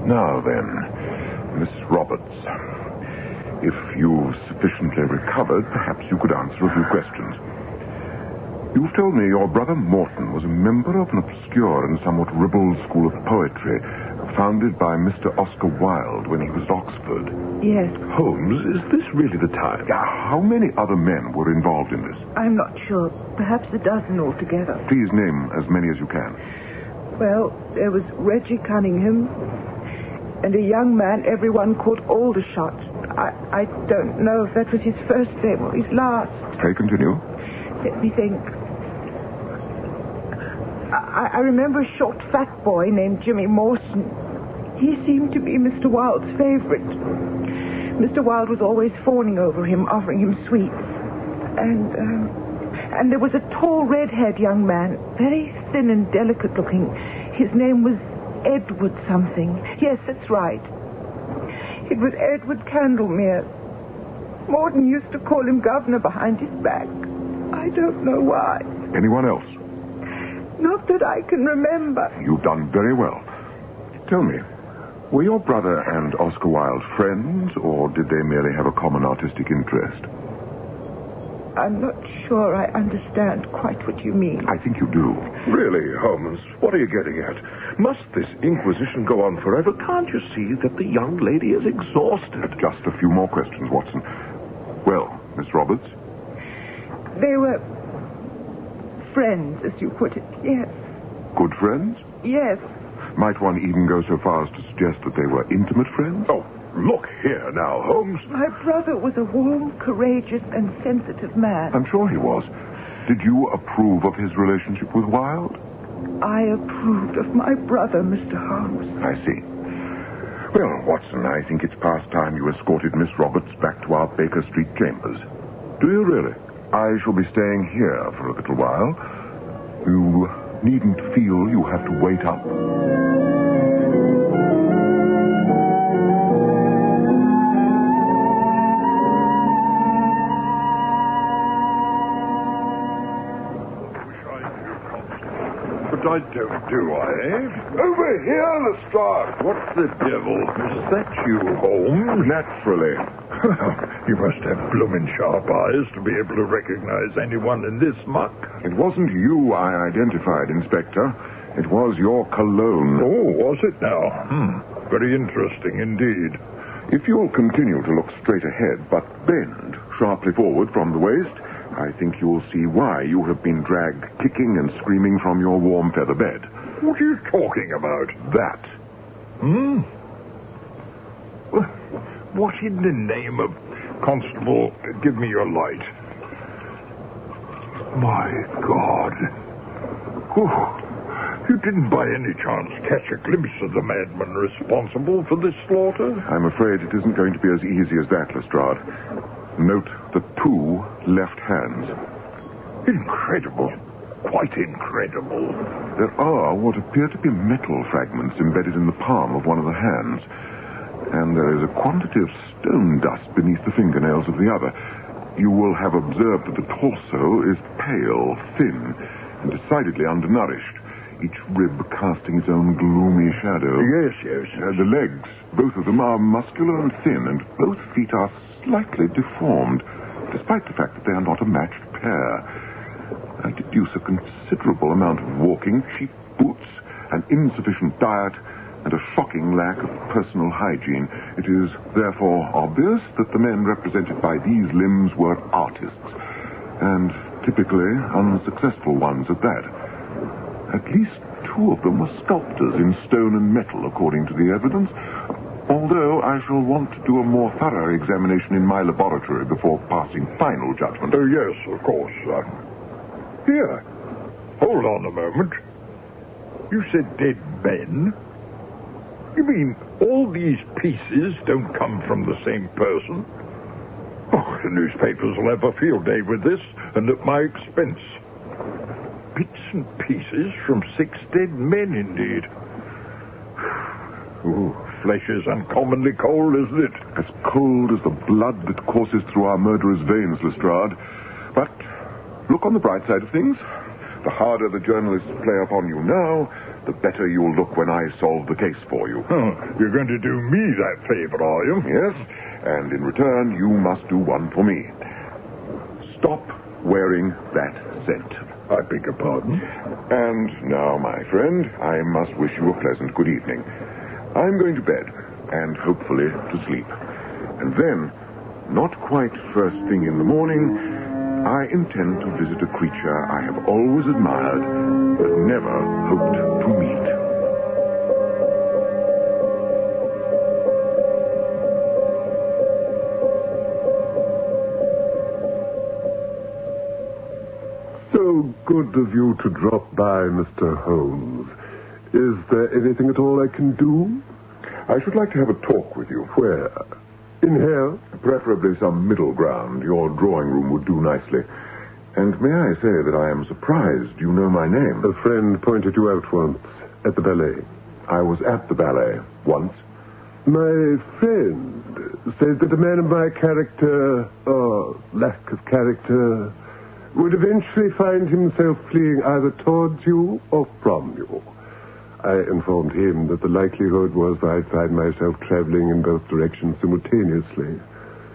S10: Now then, Miss Roberts, if you've sufficiently recovered, perhaps you could answer a few questions. You've told me your brother Morton was a member of an obscure and somewhat ribald school of poetry founded by Mr. Oscar Wilde when he was at Oxford.
S17: Yes.
S6: Holmes, is this really the time?
S10: How many other men were involved in this?
S17: I'm not sure. Perhaps a dozen altogether.
S10: Please name as many as you can.
S17: Well, there was Reggie Cunningham and a young man everyone called Aldershot. I don't know if that was his first name or his last.
S10: Pray continue.
S17: Let me think. I remember a short, fat boy named Jimmy Mawson. He seemed to be Mr. Wilde's favorite. Mr. Wilde was always fawning over him, offering him sweets. And there was a tall, red-haired young man, very thin and delicate-looking. His name was Edward something. Yes, that's right. It was Edward Candlemere. Morton used to call him Governor behind his back. I don't know why.
S6: Anyone else?
S17: Not that I can remember.
S6: You've done very well. Tell me, were your brother and Oscar Wilde friends, or did they merely have a common artistic interest?
S17: I'm not sure I understand quite what you mean.
S6: I think you do. Really, Holmes, what are you getting at? Must this inquisition go on forever? Can't you see that the young lady is exhausted? Just a few more questions, Watson. Well, Miss Roberts?
S17: They were friends, as you put it, yes.
S6: Good friends?
S17: Yes.
S6: Might one even go so far as to suggest that they were intimate friends? Oh, look here now, Holmes.
S17: My brother was a warm, courageous, and sensitive man.
S6: I'm sure he was. Did you approve of his relationship with Wilde?
S17: I approved of my brother, Mr. Holmes.
S6: I see. Well, Watson, I think it's past time you escorted Miss Roberts back to our Baker Street chambers. Do you really? I shall be staying here for a little while. You needn't feel you have to wait up.
S1: But I don't, do I, eh? Over here, Lestrade. What the devil? Is that you, Holmes?
S6: Naturally.
S1: You must have bloomin' sharp eyes to be able to recognize anyone in this muck.
S6: It wasn't you I identified, Inspector. It was your cologne.
S1: Oh, was it now? Very interesting indeed.
S6: If you'll continue to look straight ahead, but bend sharply forward from the waist, I think you'll see why you have been dragged kicking and screaming from your warm feather bed.
S1: What are you talking about?
S6: That.
S1: What in the name of... Constable, give me your light. My God. You didn't by any chance catch a glimpse of the madman responsible for this slaughter?
S6: I'm afraid it isn't going to be as easy as that, Lestrade. Note the 2 left hands.
S1: Incredible. Quite incredible.
S6: There are what appear to be metal fragments embedded in the palm of one of the hands. And there is a quantity of stone dust beneath the fingernails of the other. You will have observed that the torso is pale, thin, and decidedly undernourished, each rib casting its own gloomy shadow.
S1: Yes.
S6: The legs, both of them are muscular and thin, and both feet are slightly deformed, despite the fact that they are not a matched pair. I deduce a considerable amount of walking, cheap boots, an insufficient diet, and a shocking lack of personal hygiene. It is therefore obvious that the men represented by these limbs were artists, and typically unsuccessful ones at that. At least 2 of them were sculptors in stone and metal, according to the evidence, although I shall want to do a more thorough examination in my laboratory before passing final judgment.
S1: Oh, yes, of course. Here, hold on a moment. You said dead men? You mean all these pieces don't come from the same person? Oh, the newspapers will have a field day with this, and at my expense. Bits and pieces from 6 dead men, indeed. Ooh, flesh is uncommonly cold, isn't it?
S6: As cold as the blood that courses through our murderer's veins, Lestrade. But look on the bright side of things. The harder the journalists play upon you now, the better you'll look when I solve the case for you.
S1: You're going to do me that favor, are you?
S6: Yes, and in return, you must do one for me. Stop wearing that scent.
S1: I beg your pardon?
S6: And now, my friend, I must wish you a pleasant good evening. I'm going to bed, and hopefully to sleep. And then, not quite first thing in the morning, I intend to visit a creature I have always admired, but never hoped to meet. So good of you to drop by, Mr. Holmes. Is there anything at all I can do? I should like to have a talk with you. Where? In here? Preferably some middle ground. Your drawing room would do nicely. And may I say that I am surprised you know my name. A friend pointed you out once at the ballet. I was at the ballet once. My friend said that a man of my character, or lack of character, would eventually find himself fleeing either towards you or from you. I informed him that the likelihood was that I'd find myself traveling in both directions simultaneously.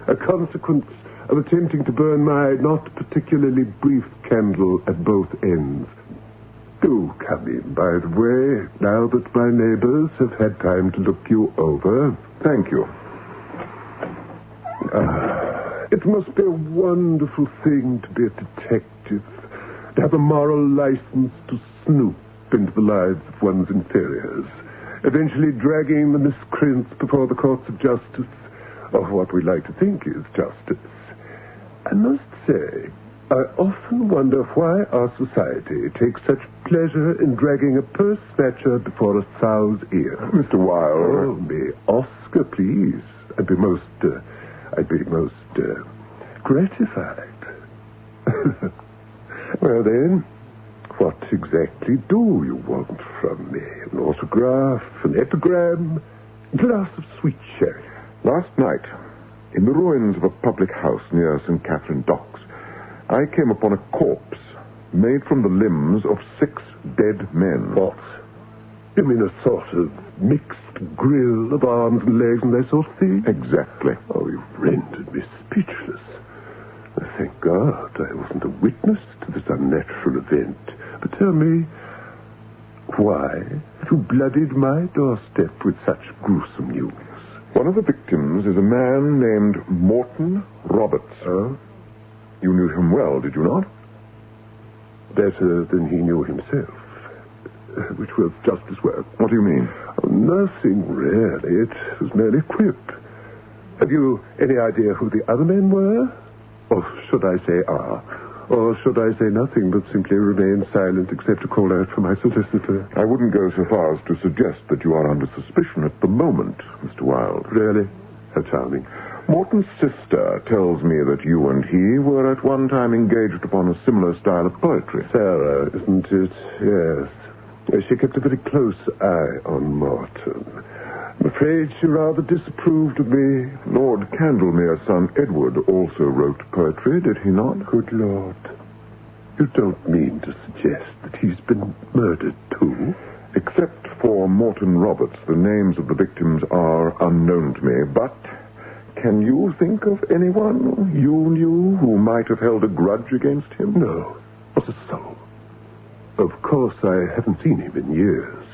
S6: A consequence of attempting to burn my not particularly brief candle at both ends. Do come in, by the way, now that my neighbors have had time to look you over. Thank you. It must be a wonderful thing to be a detective, to have a moral license to snoop into the lives of one's inferiors, eventually dragging the miscreants before the courts of justice, or what we like to think is justice. I must say, I often wonder why our society takes such pleasure in dragging a purse snatcher before a sow's ear. Mr. Wilde. Oh, me, Oscar, please. I'd be most gratified. Well, then, what exactly do you want from me? An autograph, an epigram, a glass of sweet sherry? Last night, in the ruins of a public house near St. Catherine Docks, I came upon a corpse made from the limbs of 6 dead men. What? You mean a sort of mixed grill of arms and legs and that sort of thing? Exactly. Oh, you've rendered me speechless. Thank God I wasn't a witness to this unnatural event. But tell me, why have you blooded my doorstep with such gruesome news? One of the victims is a man named Morton Roberts. Oh? You knew him well, did you not? Better than he knew himself. Which was just as well. What do you mean? Oh, nothing, really. It was merely quip. Have you any idea who the other men were? Or should I say are? Or should I say nothing but simply remain silent except to call out for my solicitor? I wouldn't go so far as to suggest that you are under suspicion at the moment, Mr. Wilde. Really? How charming. Morton's sister tells me that you and he were at one time engaged upon a similar style of poetry. Sarah, isn't it? Yes. She kept a very close eye on Morton. I'm afraid she rather disapproved of me. Lord Candlemere's son Edward also wrote poetry, did he not? Good Lord. You don't mean to suggest that he's been murdered too? Except for Morton Roberts, the names of the victims are unknown to me, but can you think of anyone you knew who might have held a grudge against him? No, not a soul. Of course, I haven't seen him in years.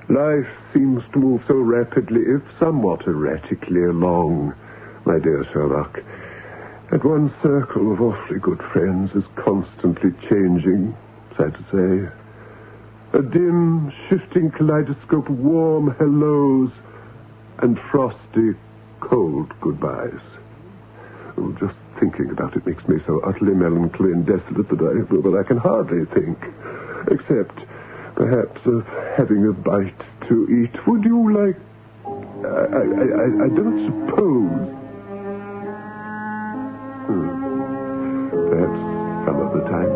S6: Life seems to move so rapidly, if somewhat erratically, along, my dear Sherlock. And one circle of awfully good friends is constantly changing, sad to say. A dim, shifting kaleidoscope of warm hellos and frosty, cold goodbyes. Oh, just thinking about it makes me so utterly melancholy and desolate that I can hardly think. Except, perhaps, of having a bite to eat. Would you like... I don't suppose... Perhaps some other time.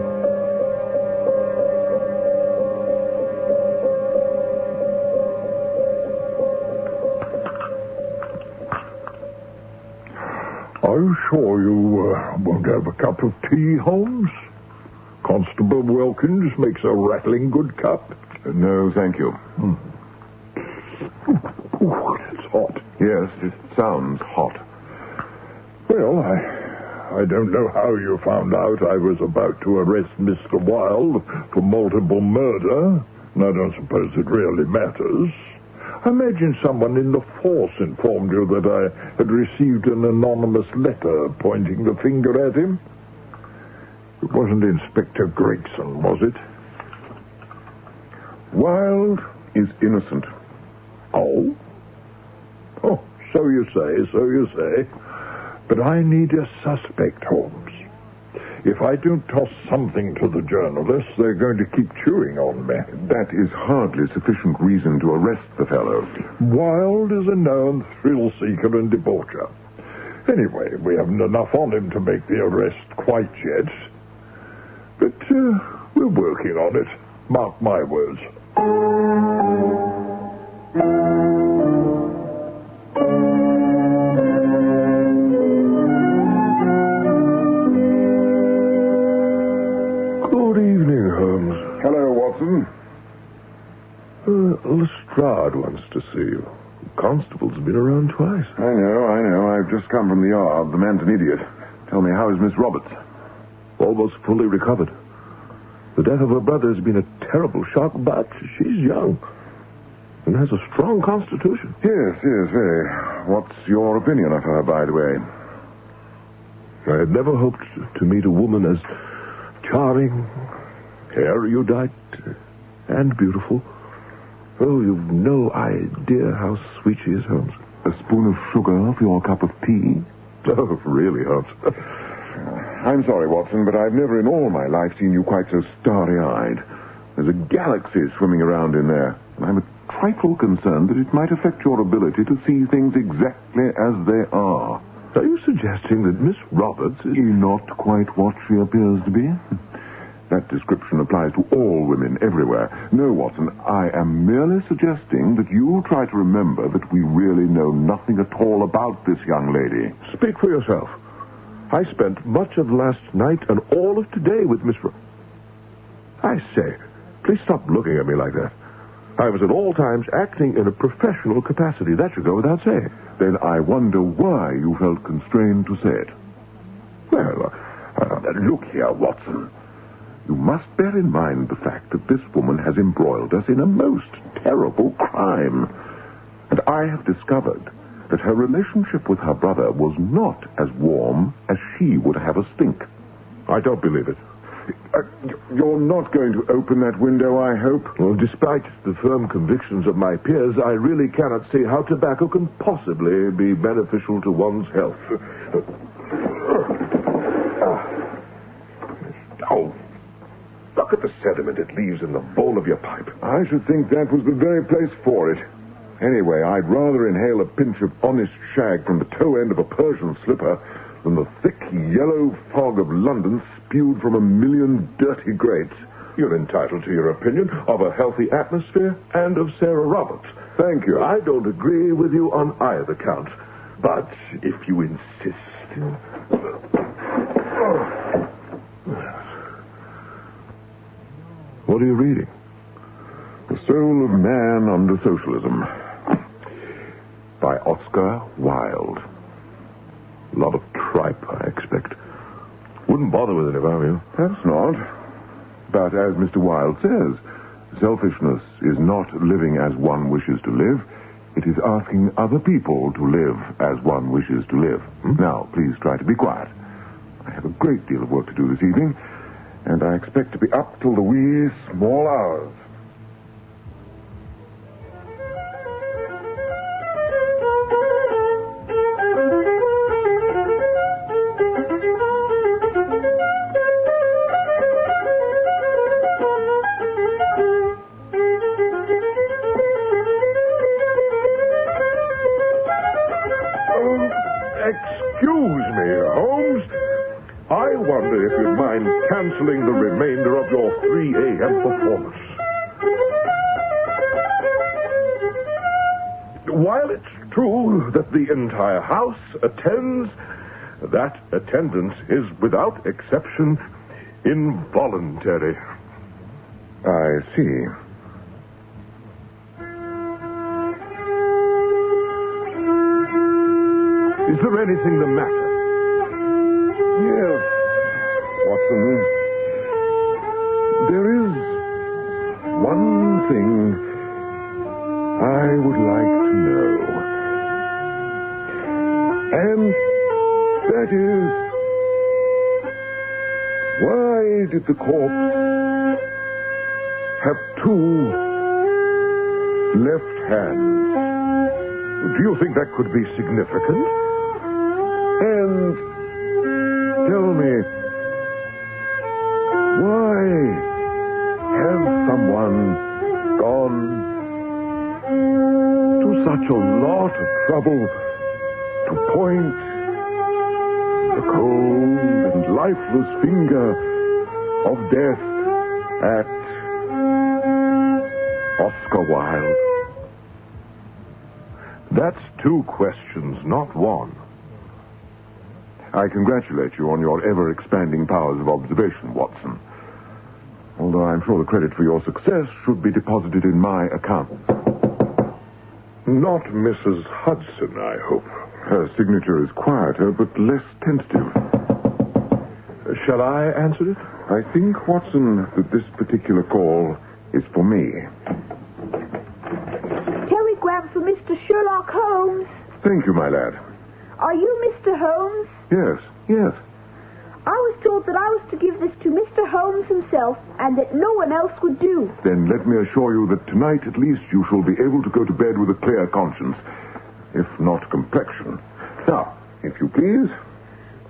S1: Are you sure you won't have a cup of tea, Holmes? Constable Wilkins makes a rattling good cup.
S6: No, thank you.
S1: It's hot.
S6: Yes, it sounds hot.
S1: Well, I don't know how you found out I was about to arrest Mr. Wilde for multiple murder, and I don't suppose it really matters. I imagine someone in the force informed you that I had received an anonymous letter pointing the finger at him. It wasn't Inspector Gregson, was it?
S6: Wilde is innocent.
S1: Oh? Oh, so you say. But I need a suspect, Holmes. If I don't toss something to the journalists, they're going to keep chewing on me.
S6: That is hardly sufficient reason to arrest the fellow.
S1: Wilde is a known thrill-seeker and debaucher. Anyway, we haven't enough on him to make the arrest quite yet. But we're working on it. Mark my words.
S6: Good evening, Holmes. Hello, Watson.
S1: Lestrade wants to see you. The constable's been around twice.
S6: I know. I've just come from the yard. The man's an idiot. Tell me, how is Miss Roberts?
S1: Almost fully recovered. The death of her brother has been a terrible shock, but she's young and has a strong constitution.
S6: Yes, very. What's your opinion of her, by the way?
S1: I had never hoped to meet a woman as charming, erudite, and beautiful. Oh, you've no idea how sweet she is, Holmes.
S6: A spoon of sugar for your cup of tea?
S1: Oh, really, Holmes?
S6: I'm sorry, Watson, but I've never in all my life seen you quite so starry-eyed. There's a galaxy swimming around in there, and I'm a trifle concerned that it might affect your ability to see things exactly as they are.
S1: Are you suggesting that Miss Roberts is
S6: not quite what she appears to be? That description applies to all women everywhere. No, Watson, I am merely suggesting that you try to remember that we really know nothing at all about this young lady.
S1: Speak for yourself. I spent much of last night and all of today with Miss Roberts. I say, please stop looking at me like that. I was at all times acting in a professional capacity. That should go without saying.
S6: Then I wonder why you felt constrained to say it.
S1: Well, look here, Watson.
S6: You must bear in mind the fact that this woman has embroiled us in a most terrible crime. And I have discovered that her relationship with her brother was not as warm as she would have us think.
S1: I don't believe it.
S6: You're not going to open that window, I hope?
S1: Well, despite the firm convictions of my peers, I really cannot see how tobacco can possibly be beneficial to one's health. Oh, look at the sediment it leaves in the bowl of your pipe.
S6: I should think that was the very place for it. Anyway, I'd rather inhale a pinch of honest shag from the toe end of a Persian slipper than the thick yellow fog of London spewed from a million dirty grates.
S1: You're entitled to your opinion of a healthy atmosphere and of Sarah Roberts.
S6: Thank you.
S1: I don't agree with you on either count. But if you insist... What are you reading?
S6: The Soul of Man Under Socialism by Oscar Wilde.
S1: A lot of tripe, I expect. Wouldn't bother with it if I were you.
S6: Perhaps not. But as Mr. Wilde says, selfishness is not living as one wishes to live. It is asking other people to live as one wishes to live. Now, please try to be quiet. I have a great deal of work to do this evening, and I expect to be up till the wee small hours.
S1: Excuse me, Holmes. I wonder if you'd mind canceling the remainder of your 3 a.m. performance. While it's true that the entire house attends, that attendance is without exception involuntary.
S6: I see.
S1: Is there anything the matter?
S6: Yes, Watson. There is one thing I would like to know. And that is, why did the corpse have 2 left hands?
S1: Do you think that could be significant?
S6: And tell me, has someone gone to such a lot of trouble to point the cold and lifeless finger of death at Oscar Wilde? That's two questions, not one. I congratulate you on your ever-expanding powers of observation, Watson. Although I'm sure the credit for your success should be deposited in my account. Not Mrs. Hudson, I hope. Her signature is quieter, but less tentative. Shall I answer it? I think, Watson, that this particular call is for me.
S17: Telegram for Mr. Sherlock Holmes.
S6: Thank you, my lad.
S17: Are you Mr. Holmes?
S6: Yes.
S17: I was told that I was to give this to Mr. Holmes himself and that no one else would do.
S6: Then let me assure you that tonight at least you shall be able to go to bed with a clear conscience, if not complexion. Now, if you please.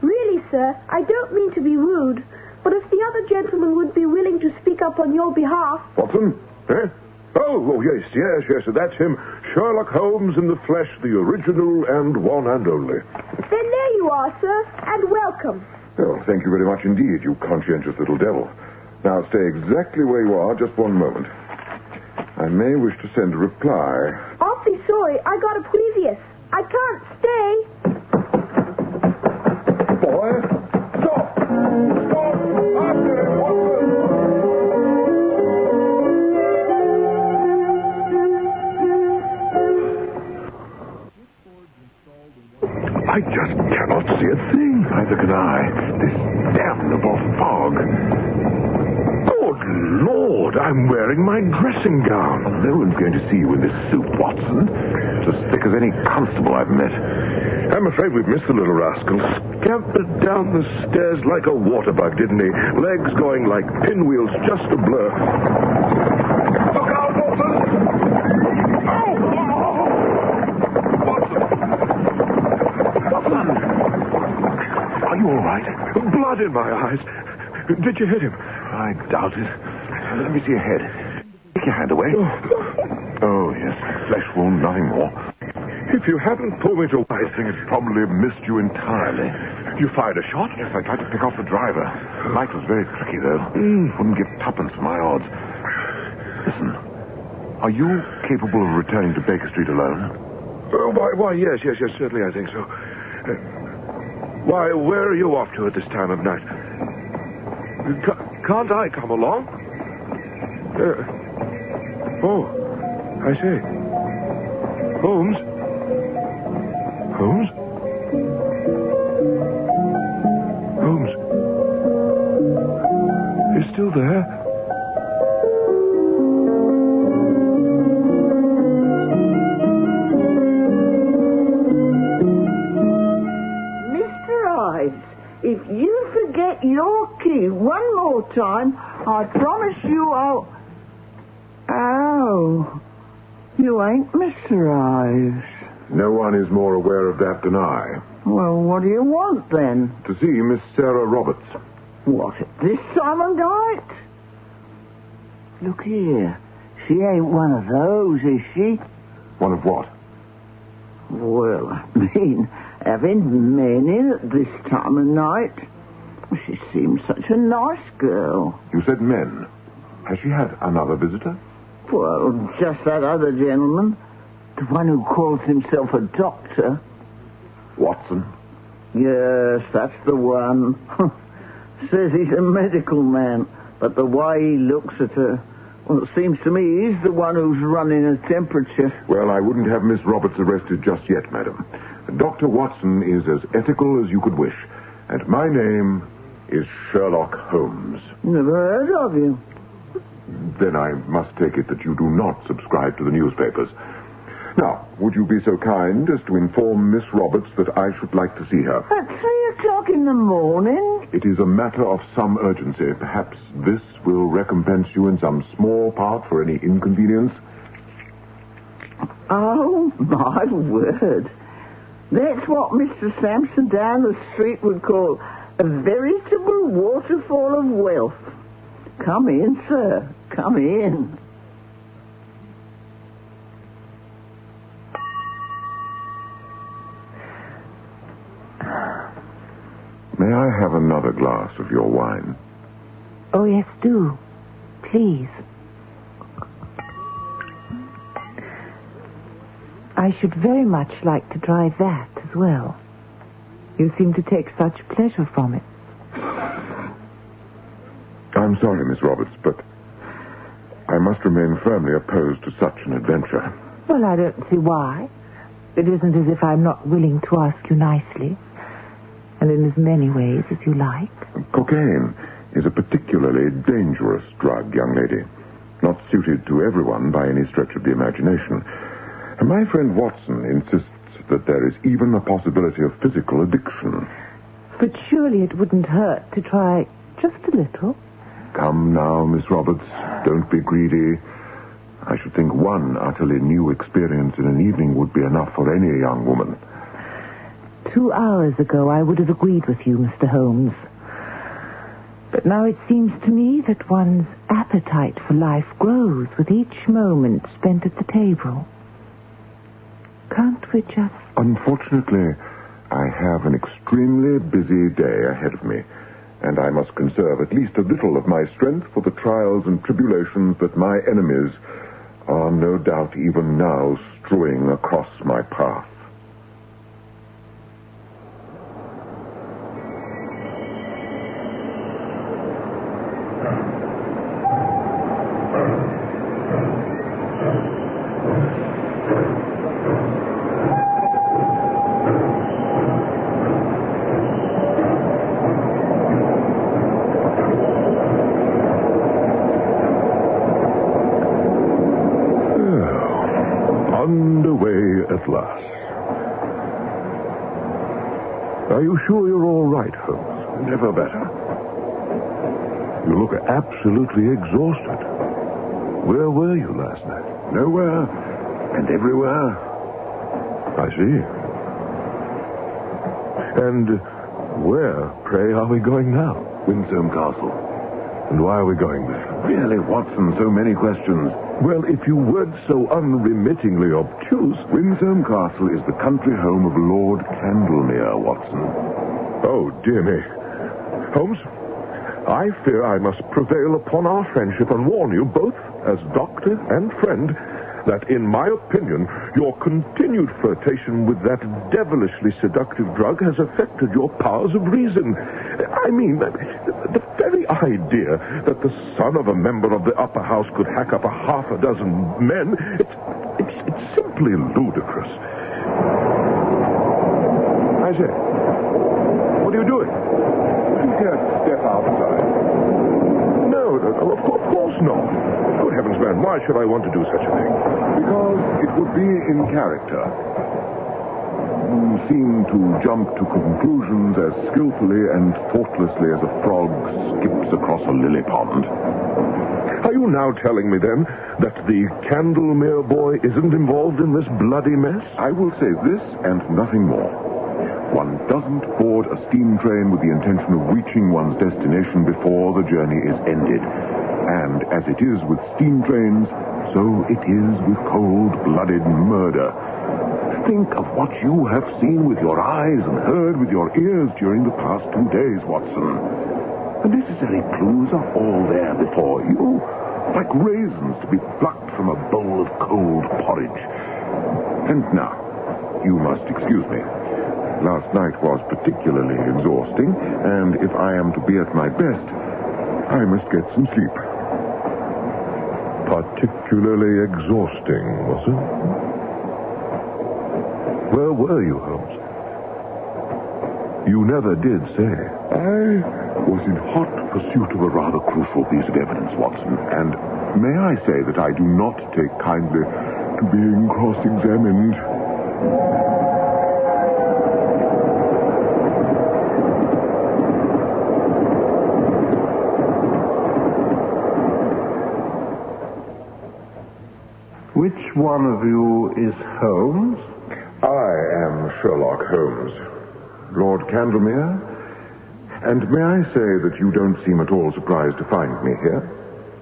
S17: Really, sir, I don't mean to be rude, but if the other gentleman would be willing to speak up on your behalf...
S6: Watson? Eh? Oh, yes, that's him. Sherlock Holmes in the flesh, the original and one and only.
S17: Then there you are, sir, and welcome.
S6: Oh, thank you very much indeed, you conscientious little devil. Now, stay exactly where you are, just one moment. I may wish to send a reply.
S17: Awfully sorry, I got a previous. I can't stay.
S6: Boy, stop! Stop! After him, Watson! I just cannot see a thing. Neither can I. This damnable fog. Good Lord, I'm wearing my dressing gown. No one's going to see you in this suit, Watson. It's as thick as any constable I've met. I'm afraid we've missed the little rascal. Scampered down the stairs like a water bug, didn't he? Legs going like pinwheels, just a blur. Look out, Watson! Are you all right? Blood in my eyes. Did you hit him? I doubt it. Let me see your head. Take your hand away. Oh, yes. Flesh wound, nothing more. If you hadn't pulled me to... I think it probably missed you entirely. You fired a shot? Yes, I tried to pick off the driver. The night was very tricky, though. Wouldn't give tuppence for my odds. Listen. Are you capable of returning to Baker Street alone? Why, yes, certainly I think so. Why, where are you off to at this time of night? Can't I come along? I say. Holmes? Holmes? Holmes? You're still there?
S13: If you forget your key one more time, I promise you I'll... Oh, you ain't Mr. Ives.
S6: No one is more aware of that than I.
S13: Well, what do you want, then?
S6: To see Miss Sarah Roberts.
S13: What, at this time of night? Look here, she ain't one of those, is she?
S6: One of what?
S13: Well, I mean, having men in at this time of night. She seems such a nice girl.
S6: You said men. Has she had another visitor?
S13: Well, just that other gentleman. The one who calls himself a doctor.
S6: Watson?
S13: Yes, that's the one. Says he's a medical man, but the way he looks at her... Well, it seems to me he's the one who's running a temperature.
S6: Well, I wouldn't have Miss Roberts arrested just yet, madam. Dr. Watson is as ethical as you could wish. And my name is Sherlock Holmes.
S13: Never heard of you.
S6: Then I must take it that you do not subscribe to the newspapers. Now, would you be so kind as to inform Miss Roberts that I should like to see her?
S13: At 3 o'clock in the morning?
S6: It is a matter of some urgency. Perhaps this will recompense you in some small part for any inconvenience.
S13: Oh, my word. That's what Mr. Sampson down the street would call a veritable waterfall of wealth. Come in, sir. Come in.
S6: May I have another glass of your wine?
S17: Oh, yes, do. Please. I should very much like to try that as well. You seem to take such pleasure from it.
S6: I'm sorry, Miss Roberts, but I must remain firmly opposed to such an adventure.
S17: Well, I don't see why. It isn't as if I'm not willing to ask you nicely, and in as many ways as you like.
S6: Cocaine is a particularly dangerous drug, young lady. Not suited to everyone by any stretch of the imagination. And my friend Watson insists that there is even a possibility of physical addiction.
S17: But surely it wouldn't hurt to try just a little.
S6: Come now, Miss Roberts. Don't be greedy. I should think one utterly new experience in an evening would be enough for any young woman.
S17: 2 hours ago, I would have agreed with you, Mr. Holmes. But now it seems to me that one's appetite for life grows with each moment spent at the table. Can't we just...
S6: Unfortunately, I have an extremely busy day ahead of me, and I must conserve at least a little of my strength for the trials and tribulations that my enemies are no doubt even now strewing across my path. Are you sure you're all right, Holmes? Never better. You look absolutely exhausted. Where were you last night? Nowhere and everywhere. I see. And where, pray, are we going now? Windsor Castle. And why are we going there? Really, Watson, so many questions. Well, if you weren't so unremittingly obtuse, Windsor Castle is the country home of Lord Candlemere, Watson. Oh, dear me. Holmes, I fear I must prevail upon our friendship and warn you, both as doctor and friend, that, in my opinion, your continued flirtation with that devilishly seductive drug has affected your powers of reason. I mean, the very idea that the son of a member of the upper house could hack up a half a dozen men, it's simply ludicrous. I say, what are you doing? Would you care to step outside? No, of course not. Good heavens, man, why should I want to do such a thing? Because it would be in character. You seem to jump to conclusions as skillfully and thoughtlessly as a frog skips across a lily pond. Are you now telling me, then, that the Candlemere boy isn't involved in this bloody mess? I will say this and nothing more. One doesn't board a steam train with the intention of reaching one's destination before the journey is ended. And as it is with steam trains, so it is with cold-blooded murder. Think of what you have seen with your eyes and heard with your ears during the past 2 days, Watson. The necessary clues are all there before you, like raisins to be plucked from a bowl of cold porridge. And now, you must excuse me. Last night was particularly exhausting, and if I am to be at my best, I must get some sleep. Particularly exhausting, was it? Where were you, Holmes? You never did say. I was in hot pursuit of a rather crucial piece of evidence, Watson, and may I say that I do not take kindly to being cross-examined.
S7: Which one of you is Holmes?
S6: I am Sherlock Holmes. Lord Candlemere? And may I say that you don't seem at all surprised to find me here?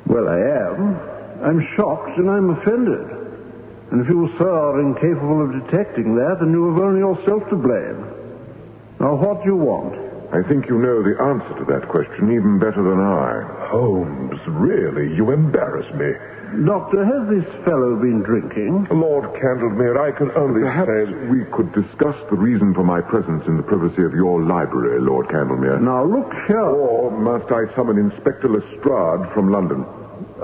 S7: Well, I am. I'm shocked and I'm offended. And if you, sir, are incapable of detecting that, then you have only yourself to blame. Now, what do you want?
S6: I think you know the answer to that question even better than I.
S1: Holmes, really, you embarrass me.
S7: Doctor, has this fellow been drinking?
S6: Lord Candlemere, I can only say we could discuss the reason for my presence in the privacy of your library, Lord Candlemere.
S7: Now, look here.
S6: Or must I summon Inspector Lestrade from London?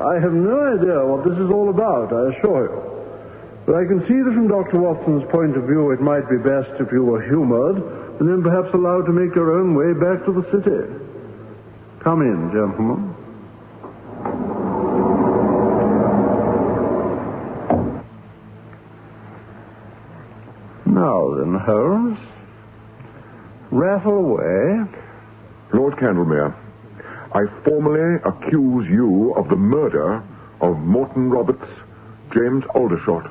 S7: I have no idea what this is all about, I assure you. But I can see that from Dr. Watson's point of view, it might be best if you were humored, and then perhaps allowed to make your own way back to the city. Come in, gentlemen. Now then, Holmes, rattle away.
S6: Lord Candlemere, I formally accuse you of the murder of Morton Roberts, James Aldershot,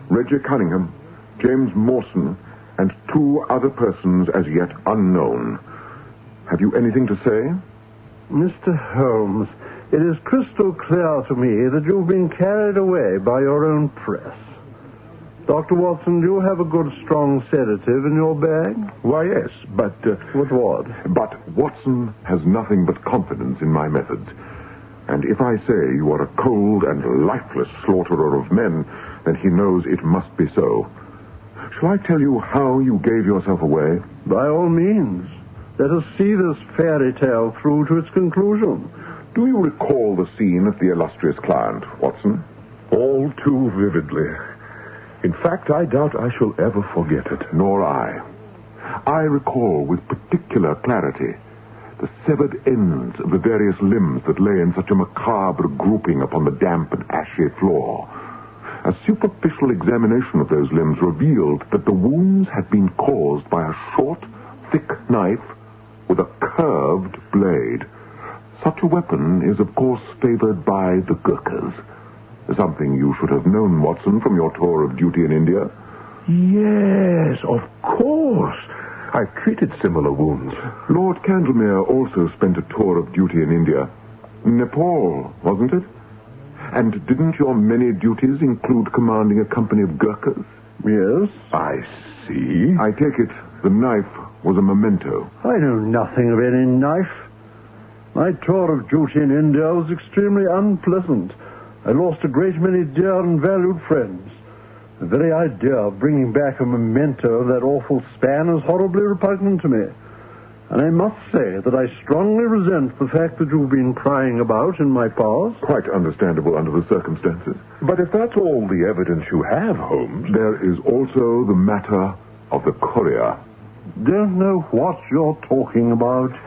S6: Reggie Cunningham, James Mawson, and 2 other persons as yet unknown. Have you anything to say?
S7: Mr. Holmes, it is crystal clear to me that you've been carried away by your own press. Dr. Watson, do you have a good, strong sedative in your bag?
S6: Why, yes, but...
S7: With what?
S6: But Watson has nothing but confidence in my methods. And if I say you are a cold and lifeless slaughterer of men, then he knows it must be so. Shall I tell you how you gave yourself away?
S7: By all means. Let us see this fairy tale through to its conclusion.
S6: Do you recall the scene of the illustrious client, Watson?
S1: All too vividly. In fact, I doubt I shall ever forget it.
S6: Nor I. I recall with particular clarity the severed ends of the various limbs that lay in such a macabre grouping upon the damp and ashy floor. A superficial examination of those limbs revealed that the wounds had been caused by a short, thick knife with a curved blade. Such a weapon is, of course, favored by the Gurkhas. Something you should have known, Watson, from your tour of duty in India.
S1: Yes, of course. I've treated similar wounds.
S6: Lord Candlemere also spent a tour of duty in India. Nepal, wasn't it? And didn't your many duties include commanding a company of Gurkhas?
S7: Yes.
S1: I see.
S6: I take it the knife was a memento.
S7: I know nothing of any knife. My tour of duty in India was extremely unpleasant. I lost a great many dear and valued friends. The very idea of bringing back a memento of that awful span is horribly repugnant to me. And I must say that I strongly resent the fact that you've been prying about in my past.
S6: Quite understandable under the circumstances.
S1: But if that's all the evidence you have, Holmes...
S6: There is also the matter of the courier.
S7: Don't know what you're talking about.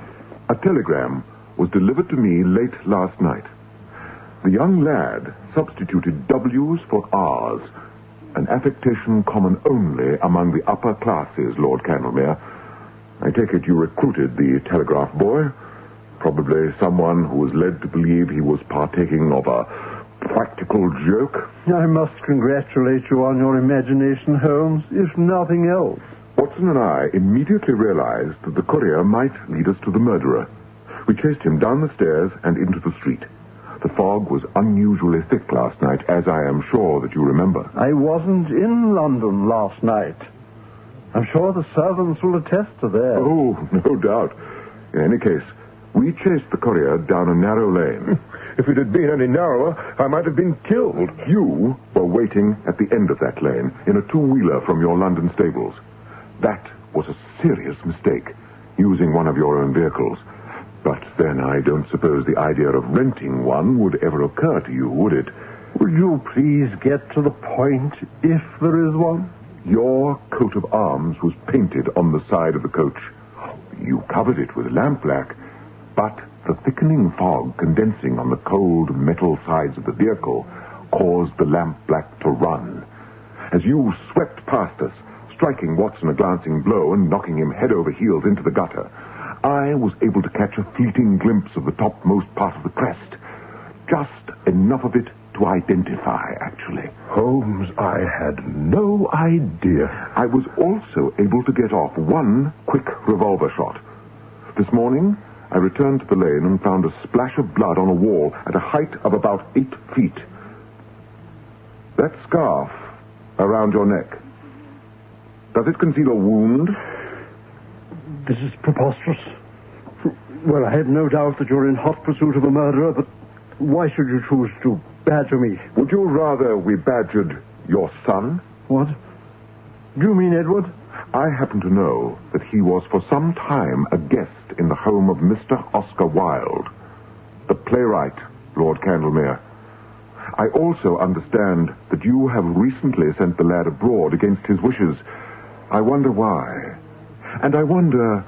S6: A telegram was delivered to me late last night. The young lad substituted W's for R's, an affectation common only among the upper classes, Lord Candlemere. I take it you recruited the telegraph boy, probably someone who was led to believe he was partaking of a practical joke.
S7: I must congratulate you on your imagination, Holmes, if nothing else.
S6: Watson and I immediately realized that the courier might lead us to the murderer. We chased him down the stairs and into the street. The fog was unusually thick last night, as I am sure that you remember.
S7: I wasn't in London last night. I'm sure the servants will attest to that.
S6: Oh, no doubt. In any case, we chased the courier down a narrow lane.
S1: If it had been any narrower, I might have been killed.
S6: You were waiting at the end of that lane in a two-wheeler from your London stables. That was a serious mistake, using one of your own vehicles. But then I don't suppose the idea of renting one would ever occur to you, would it?
S7: Would you please get to the point, if there is one?
S6: Your coat of arms was painted on the side of the coach. You covered it with lampblack, but the thickening fog condensing on the cold metal sides of the vehicle caused the lampblack to run. As you swept past us, striking Watson a glancing blow and knocking him head over heels into the gutter, I was able to catch a fleeting glimpse of the topmost part of the crest. Just enough of it to identify, actually.
S1: Holmes, I had no idea.
S6: I was also able to get off one quick revolver shot. This morning, I returned to the lane and found a splash of blood on a wall at a height of about 8 feet. That scarf around your neck, does it conceal a wound?
S7: This is preposterous. Well, I have no doubt that you're in hot pursuit of a murderer, but why should you choose to badger me?
S6: Would you rather we badgered your son?
S7: What? Do you mean Edward?
S6: I happen to know that he was for some time a guest in the home of Mr. Oscar Wilde, the playwright, Lord Candlemere. I also understand that you have recently sent the lad abroad against his wishes. I wonder why. And I wonder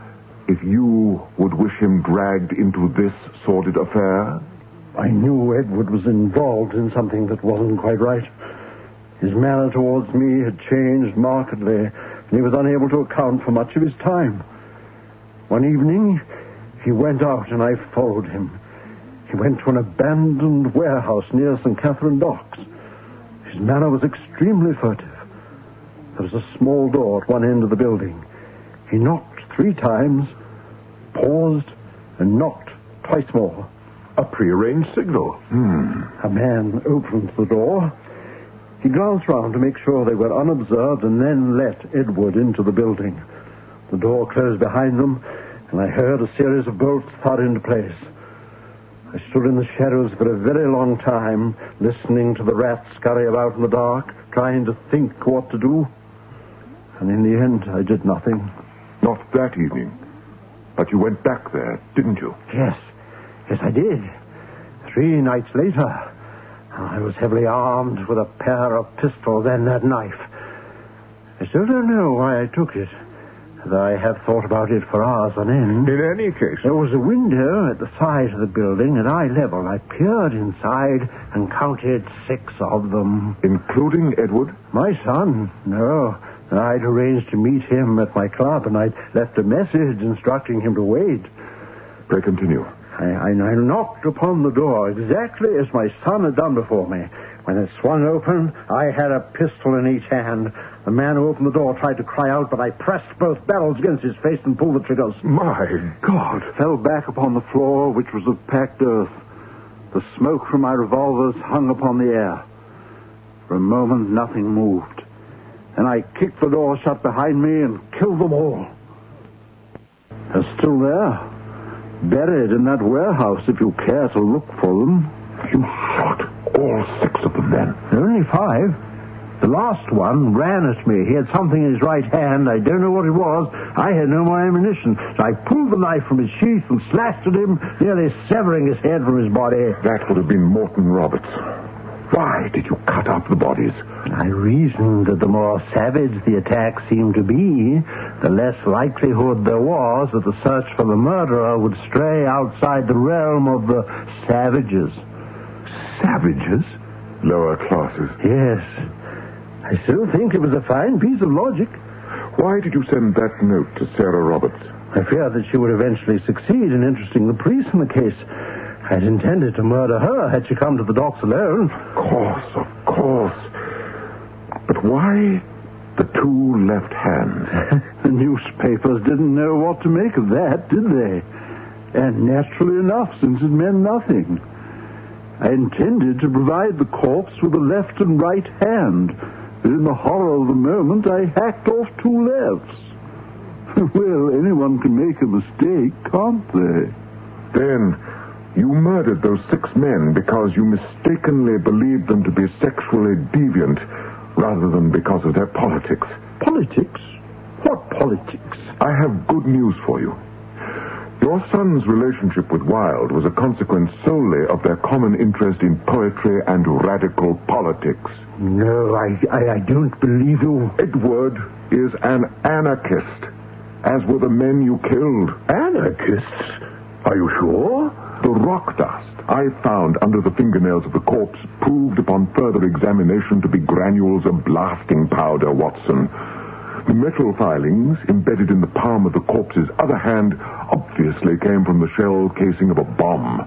S6: if you would wish him dragged into this sordid affair.
S7: I knew Edward was involved in something that wasn't quite right. His manner towards me had changed markedly, and he was unable to account for much of his time. One evening, he went out and I followed him. He went to an abandoned warehouse near St. Catherine Docks. His manner was extremely furtive. There was a small door at one end of the building. He knocked 3 times, paused, and knocked twice more.
S6: A prearranged signal.
S7: A man opened the door. He glanced round to make sure they were unobserved and then let Edward into the building. The door closed behind them, and I heard a series of bolts thud into place. I stood in the shadows for a very long time, listening to the rats scurry about in the dark, trying to think what to do. And in the end, I did nothing.
S6: Not that evening. But you went back there, didn't you?
S7: Yes, I did. 3 nights later, I was heavily armed with a pair of pistols and that knife. I still don't know why I took it, though I have thought about it for hours on end.
S6: In any case...
S7: There was a window at the side of the building at eye level. I peered inside and counted 6 of them.
S6: Including Edward?
S7: My son? No. I'd arranged to meet him at my club, and I'd left a message instructing him to wait.
S6: Pray continue.
S7: I knocked upon the door exactly as my son had done before me. When it swung open, I had a pistol in each hand. The man who opened the door tried to cry out, but I pressed both barrels against his face and pulled the triggers.
S6: My God!
S7: Fell back upon the floor, which was of packed earth. The smoke from my revolvers hung upon the air. For a moment, nothing moved. Then I kicked the door shut behind me and killed them all. They're still there. Buried in that warehouse, if you care to look for them.
S6: You shot all 6 of them, then?
S7: Only 5. The last one ran at me. He had something in his right hand. I don't know what it was. I had no more ammunition. So I pulled the knife from his sheath and slashed at him, nearly severing his head from his body.
S6: That would have been Morton Roberts. Why did you cut up the bodies?
S7: I reasoned that the more savage the attack seemed to be, the less likelihood there was that the search for the murderer would stray outside the realm of the savages.
S6: Savages? Lower classes?
S7: Yes. I still think it was a fine piece of logic.
S6: Why did you send that note to Sarah Roberts?
S7: I feared that she would eventually succeed in interesting the police in the case. I'd intended to murder her had she come to the docks alone.
S6: Of course. But why the 2 left hands?
S7: The newspapers didn't know what to make of that, did they? And naturally enough, since it meant nothing. I intended to provide the corpse with a left and right hand. But in the horror of the moment, I hacked off 2 lefts. Well, anyone can make a mistake, can't they?
S6: Then you murdered those 6 men because you mistakenly believed them to be sexually deviant rather than because of their politics.
S7: Politics? What politics?
S6: I have good news for you. Your son's relationship with Wilde was a consequence solely of their common interest in poetry and radical politics.
S7: No, I don't believe you.
S6: Edward is an anarchist, as were the men you killed.
S7: Anarchists? Are you sure?
S6: The rock dust I found under the fingernails of the corpse proved upon further examination to be granules of blasting powder, Watson. The metal filings embedded in the palm of the corpse's other hand obviously came from the shell casing of a bomb.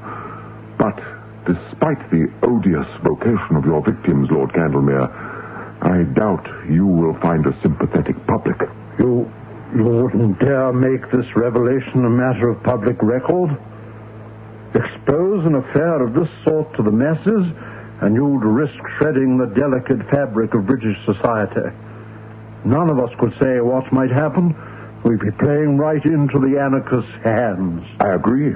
S6: But despite the odious vocation of your victims, Lord Candlemere, I doubt you will find a sympathetic public.
S7: You You wouldn't dare make this revelation a matter of public record? Expose an affair of this sort to the masses, and you'd risk shredding the delicate fabric of British society. None of us could say what might happen. We'd be playing right into the anarchists' hands.
S6: I agree.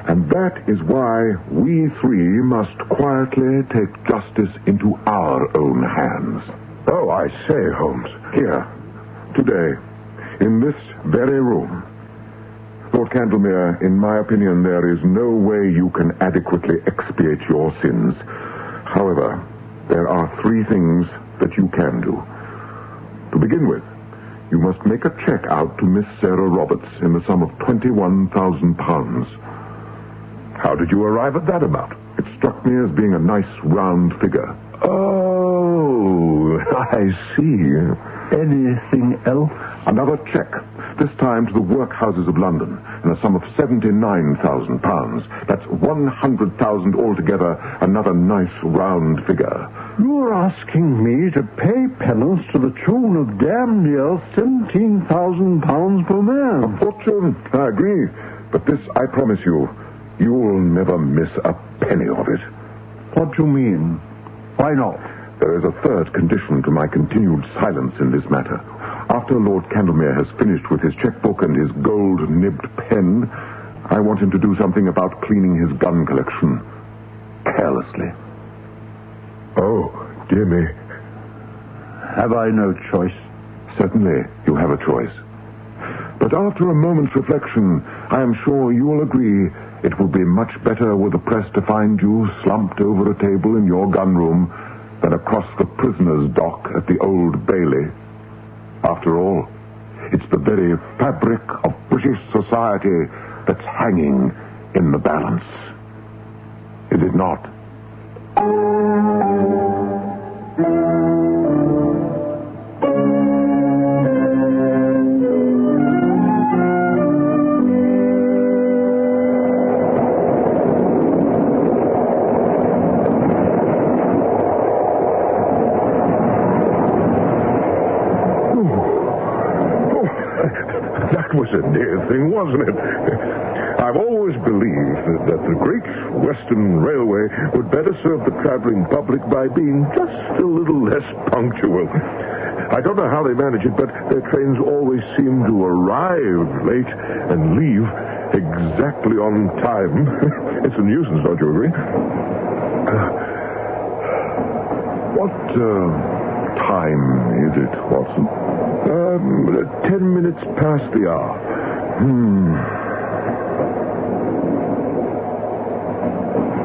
S6: And that is why we three must quietly take justice into our own hands. Oh, I say, Holmes. Here, today, in this very room. Lord Candlemere, in my opinion, there is no way you can adequately expiate your sins. However, there are three things that you can do. To begin with, you must make a check out to Miss Sarah Roberts in the sum of £21,000. How did you arrive at that amount? It struck me as being a nice round figure. Oh, I see. Anything else? Another check, this time to the workhouses of London, in a sum of £79,000. That's 100,000 altogether, another nice round figure.
S7: You're asking me to pay penance to the tune of damn near £17,000 per man.
S6: A fortune, I agree. But this, I promise you, you'll never miss a penny of it.
S7: What do you mean? Why not?
S6: There is a third condition to my continued silence in this matter. After Lord Candlemere has finished with his checkbook and his gold-nibbed pen, I want him to do something about cleaning his gun collection. Carelessly. Oh, dear me.
S7: Have I no choice?
S6: Certainly, you have a choice. But after a moment's reflection, I am sure you will agree it would be much better with the press to find you slumped over a table in your gun room than across the prisoner's dock at the Old Bailey. After all, it's the very fabric of British society that's hanging in the balance. Is it not? Wasn't it? I've always believed that the Great Western Railway would better serve the traveling public by being just a little less punctual. I don't know how they manage it, but their trains always seem to arrive late and leave exactly on time. It's a nuisance, don't you agree? What time is it, Watson? 10 minutes past the hour.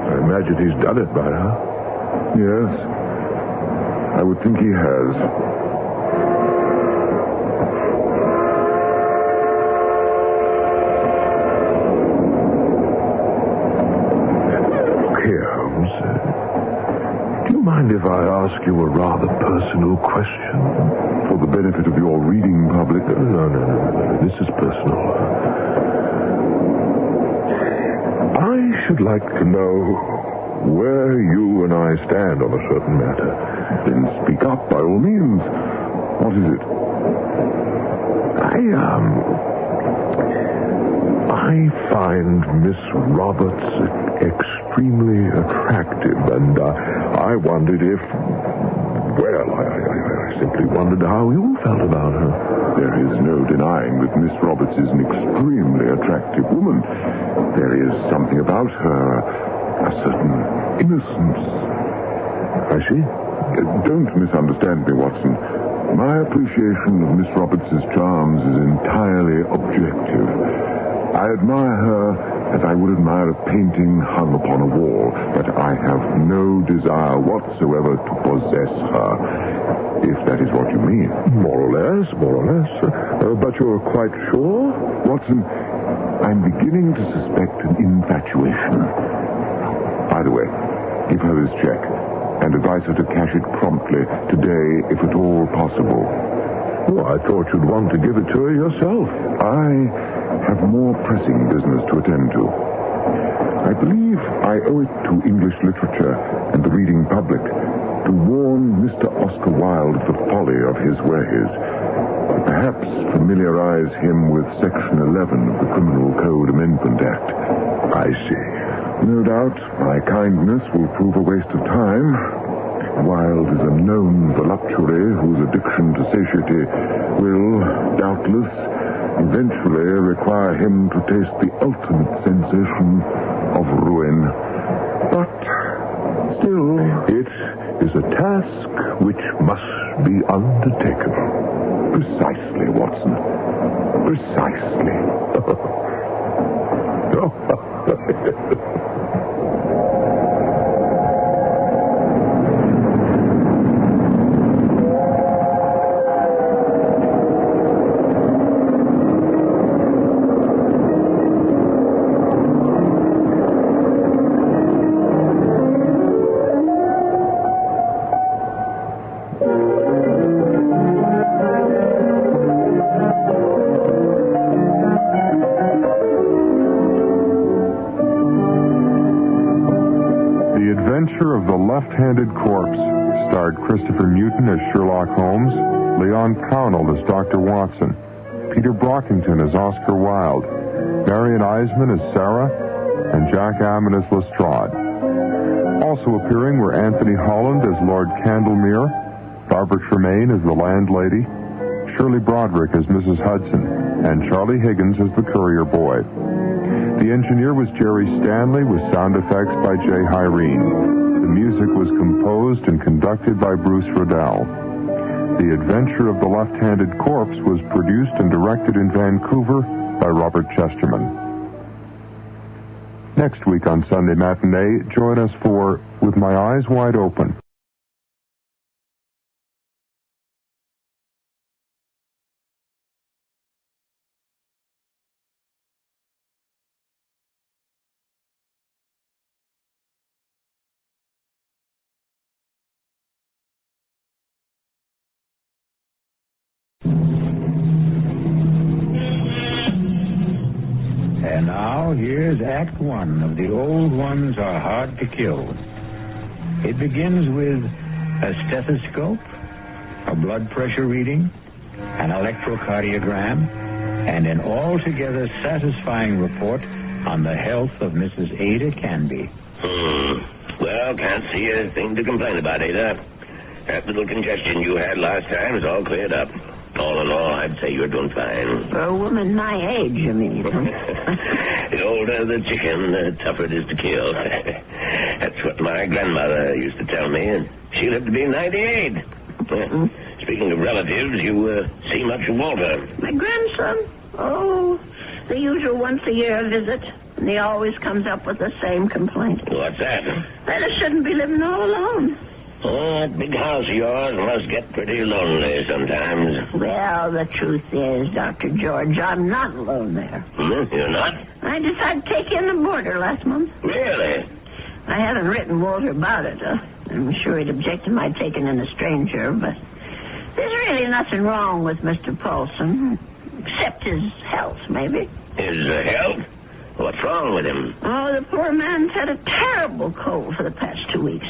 S6: I imagine he's done it by now. Yes. I would think he has. Look here, Holmes. Do you mind if I ask you a rather personal question? For the benefit of your reading public? No. This is personal. I should like to know where you and I stand on a certain matter. Then speak up, by all means. What is it? I find Miss Roberts extremely attractive, and I wondered if... Well, I simply wondered how you felt about her. There is no denying that Miss Roberts is an extremely attractive woman. There is something about her, a certain innocence. I see. Don't misunderstand me, Watson. My appreciation of Miss Roberts' charms is entirely objective. I admire her as I would admire a painting hung upon a wall, but I have no desire whatsoever to possess her, if that is what you mean. More or less. But you're quite sure? Watson, I'm beginning to suspect an infatuation. Either way, give her this check and advise her to cash it promptly today, if at all possible. Oh, I thought you'd want to give it to her yourself. I have more pressing business to attend to. I believe I owe it to English literature and the reading public to warn Mr. Oscar Wilde of the folly of his ways. Perhaps familiarize him with Section 11 of the Criminal Code Amendment Act. I see. No doubt my kindness will prove a waste of time. Wilde is a known voluptuary whose addiction to satiety will, doubtless, eventually require him to taste the ultimate sensation of ruin. But still, it is a task which must be undertaken. Precisely, Watson. Precisely.
S10: Of the Left-Handed Corpse starred Christopher Newton as Sherlock Holmes, Leon Pownall as Dr. Watson, Peter Brockington as Oscar Wilde, Marion Eisman as Sarah, and Jack Ammon as Lestrade. Also appearing were Anthony Holland as Lord Candlemere, Barbara Tremaine as the landlady, Shirley Broderick as Mrs. Hudson, and Charlie Higgins as the courier boy. The engineer was Jerry Stanley, with sound effects by Jay Hyrene. The music was composed and conducted by Bruce Riddell. The Adventure of the Left-Handed Corpse was produced and directed in Vancouver by Robert Chesterman. Next week on Sunday Matinee, join us for With My Eyes Wide Open.
S15: And now, here's Act One of The Old Ones Are Hard to Kill. It begins with a stethoscope, a blood pressure reading, an electrocardiogram, and an altogether satisfying report on the health of Mrs. Ada Canby.
S16: Well, can't see anything to complain about, Ada. That little congestion you had last time is all cleared up. All in all, I'd say you're doing fine.
S19: For a woman my age, you mean?
S16: The older the chicken, the tougher it is to kill. That's what my grandmother used to tell me, and she lived to be 98. Speaking of relatives, you see much of Walter.
S19: My grandson? Oh, the usual once-a-year visit. And he always comes up with the same complaint.
S16: What's that?
S19: That I shouldn't be living all alone.
S16: Oh, that big house of yours must get pretty lonely sometimes.
S19: Well, the truth is, Dr. George, I'm not alone there.
S16: You're not?
S19: I decided to take in the boarder last month.
S16: Really?
S19: I haven't written Walter about it. I'm sure he'd object to my taking in a stranger, but there's really nothing wrong with Mr. Paulson, except his health, maybe.
S16: His health? What's wrong with him?
S19: Oh, the poor man's had a terrible cold for the past 2 weeks.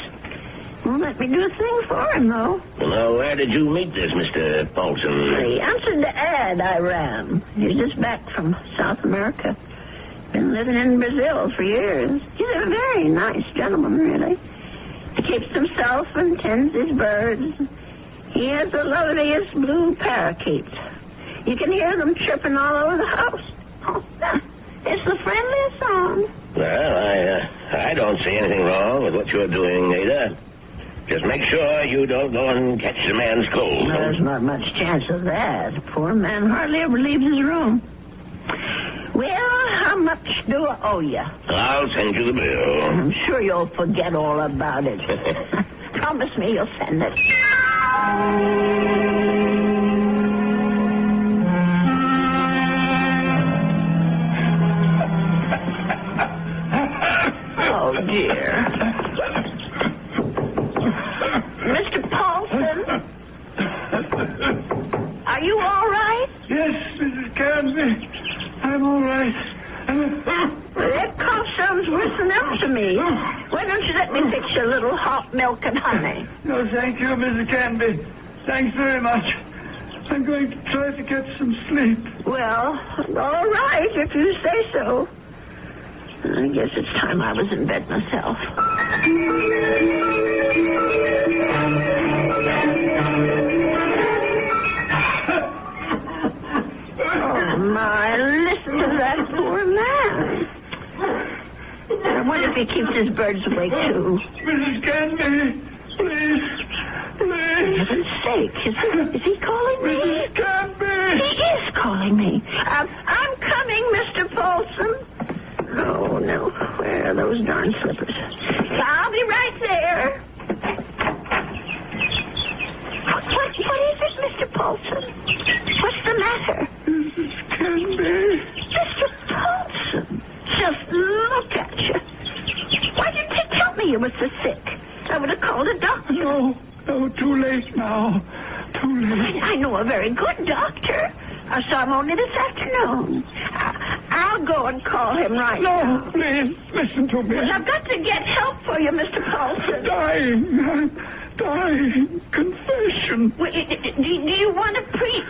S19: Won't let me do a thing for him, though.
S16: Well, where did you meet this Mr. Paulson?
S19: He answered the ad I ran. He's just back from South America. Been living in Brazil for years. He's a very nice gentleman, really. He keeps himself and tends his birds. He has the loveliest blue parakeets. You can hear them chirping all over the house. Oh, it's the friendliest song.
S16: Well, I don't see anything wrong with what you're doing, Ada. Just make sure you don't go and catch the man's cold.
S19: There's not much chance of that. The poor man hardly ever leaves his room. Well, how much do I owe you?
S16: I'll send you the bill.
S19: I'm sure you'll forget all about it. Promise me you'll send it. Oh, dear. Mr. Paulson? Are you all right?
S15: Yes, Mrs. Canby. I'm all right.
S19: That cough sounds worse than ever to me. Why don't you let me fix you a little hot milk and honey?
S15: No, thank you, Mrs. Canby. Thanks very much.
S4: I'm going to try to get some sleep.
S19: Well, all right, if you say so. I guess it's time I was in bed myself. Oh, my, listen to that poor man. I wonder if he keeps his birds awake, too.
S4: Mrs. Canby, please.
S19: For heaven's sake, is he calling me?
S4: Mrs. Canby!
S19: He is calling me. I'm coming, Mr. Paulson. Oh, no. Where are those darn slippers? I'll be right there. What is it, Mr. Paulson? What's the matter?
S4: Mrs. Canby.
S19: Mr. Paulson, just look at you. Why didn't you tell me you were so sick? I would have called a doctor.
S4: No, too late now. Too late.
S19: I know a very good doctor. I saw him only this afternoon. I'll go and call him right now.
S4: No, please, listen to me.
S19: Well, I've got to get help for you, Mr. Paulson.
S4: I'm dying. Confession.
S19: Well, do you want to preach?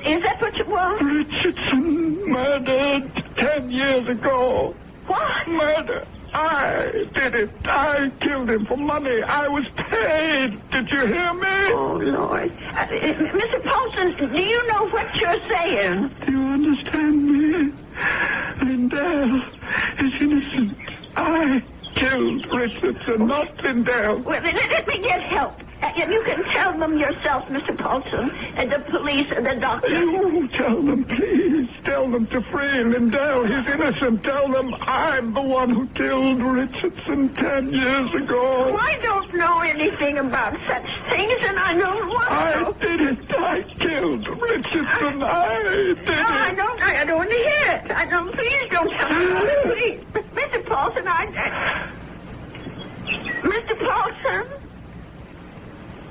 S19: Is that what you want?
S4: Richardson murdered 10 years ago.
S19: What?
S4: Murder. I did it. I killed him for money. I was paid. Did you hear me?
S19: Oh, Lord. Mr. Paulson, do you know what you're saying?
S4: Do you understand me? Lindell is innocent. I killed Richardson, not Lindell.
S19: Well, let me get help. You can tell them yourself, Mr. Paulson, and the police and the doctor.
S4: You tell them, please. Tell them to free Lindell. He's innocent. Tell them I'm the one who killed Richardson 10 years ago.
S19: Well, I don't know anything about such things, and I don't want to.
S4: I did it. I killed Richardson. I did it.
S19: I don't want to hear it. Please don't tell me. Please. Mr. Paulson, Mr. Paulson?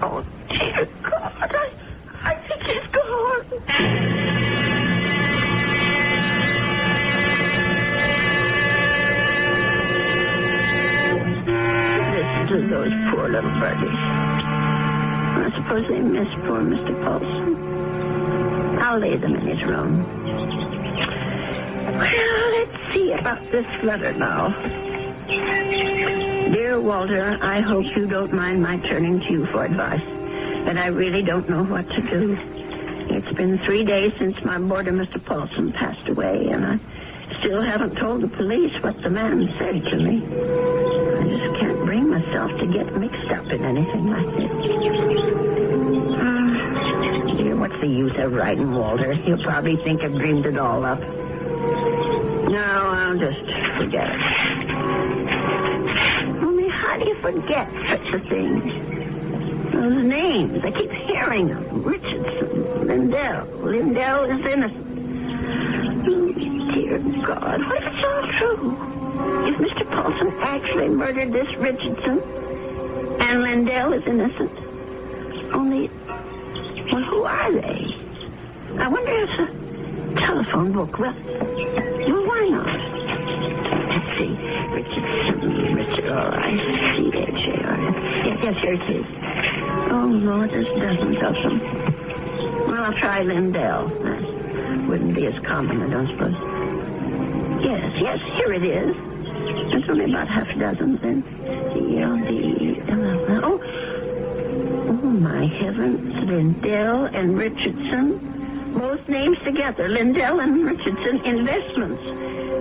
S19: Oh, dear God, I think he's gone. Listen to those poor little birdies. I suppose they miss poor Mr. Paulson. I'll lay them in his room. Well, let's see about this letter now. Dear Walter, I hope you don't mind my turning to you for advice, but I really don't know what to do. It's been 3 days since my boarder, Mr. Paulson, passed away, and I still haven't told the police what the man said to me. I just can't bring myself to get mixed up in anything like this. Dear, what's the use of writing Walter? He'll probably think I've dreamed it all up. No, I'll just forget it. How do you forget such a thing? Those names, I keep hearing them. Richardson, Lindell. Lindell is innocent. Oh, dear God, what if it's all true? If Mr. Paulson actually murdered this Richardson, and Lindell is innocent, only, well, who are they? I wonder if a telephone book, well, why not? Let's see. Richard, all right. C-H-A-R-N. Yes, here it is. Oh, Lord, there's dozens of them. Well, I'll try Lindell. That wouldn't be as common, I don't suppose. Yes, here it is. There's only about half a dozen, then. D-L-D-L-L. Oh, my heavens. Lindell and Richardson. Both names together. Lindell and Richardson Investments.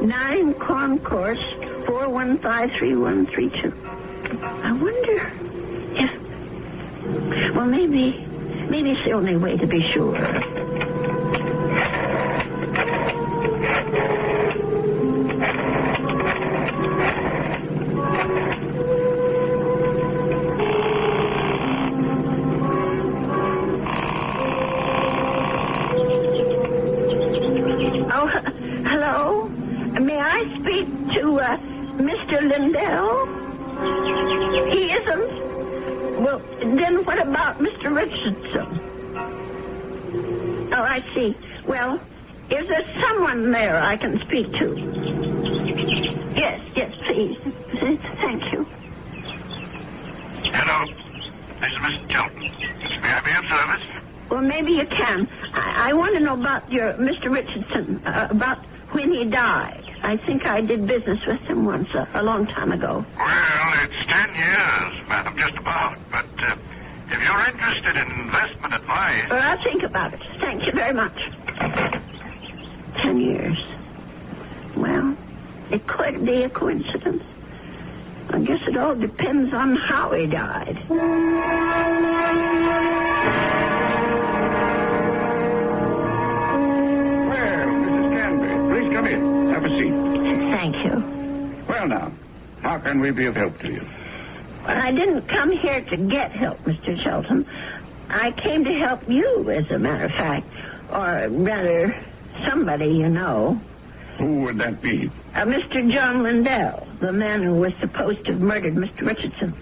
S19: 9 Concourse 4153132. I wonder if... Well, maybe it's the only way to be sure. Oh, hello? May I speak to Mr. Lindell? He isn't? Well, then what about Mr. Richardson? Oh, I see. Well, is there someone there I can speak to? Yes, please. Thank you.
S5: Hello. This is Mr. Tilton. May I be of service?
S19: Well, maybe you can. I want to know about your Mr. Richardson, about when he died. I think I did business with him once, a long time ago.
S5: Well, it's 10 years, madam, just about. But if you're interested in investment advice...
S19: Well, I'll think about it. Thank you very much. 10 years. Well, it could be a coincidence. I guess it all depends on how he died.
S18: Please come in. Have a seat.
S19: Thank you.
S18: Well, now, how can we be of help to you?
S19: Well, I didn't come here to get help, Mr. Shelton. I came to help you, as a matter of fact. Or rather, somebody you know.
S18: Who would that be?
S19: Mr. John Lindell, the man who was supposed to have murdered Mr. Richardson.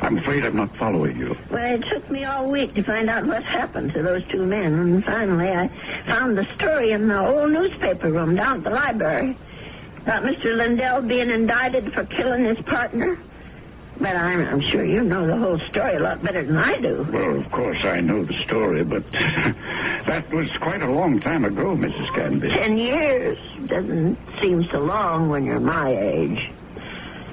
S18: I'm afraid I'm not following you.
S19: Well, it took me all week to find out what happened to those two men, and finally I found the story in the old newspaper room down at the library about Mr. Lindell being indicted for killing his partner. But I'm sure you know the whole story a lot better than I do.
S18: Well, of course I know the story, but that was quite a long time ago, Mrs. Canby.
S19: 10 years doesn't seem so long when you're my age.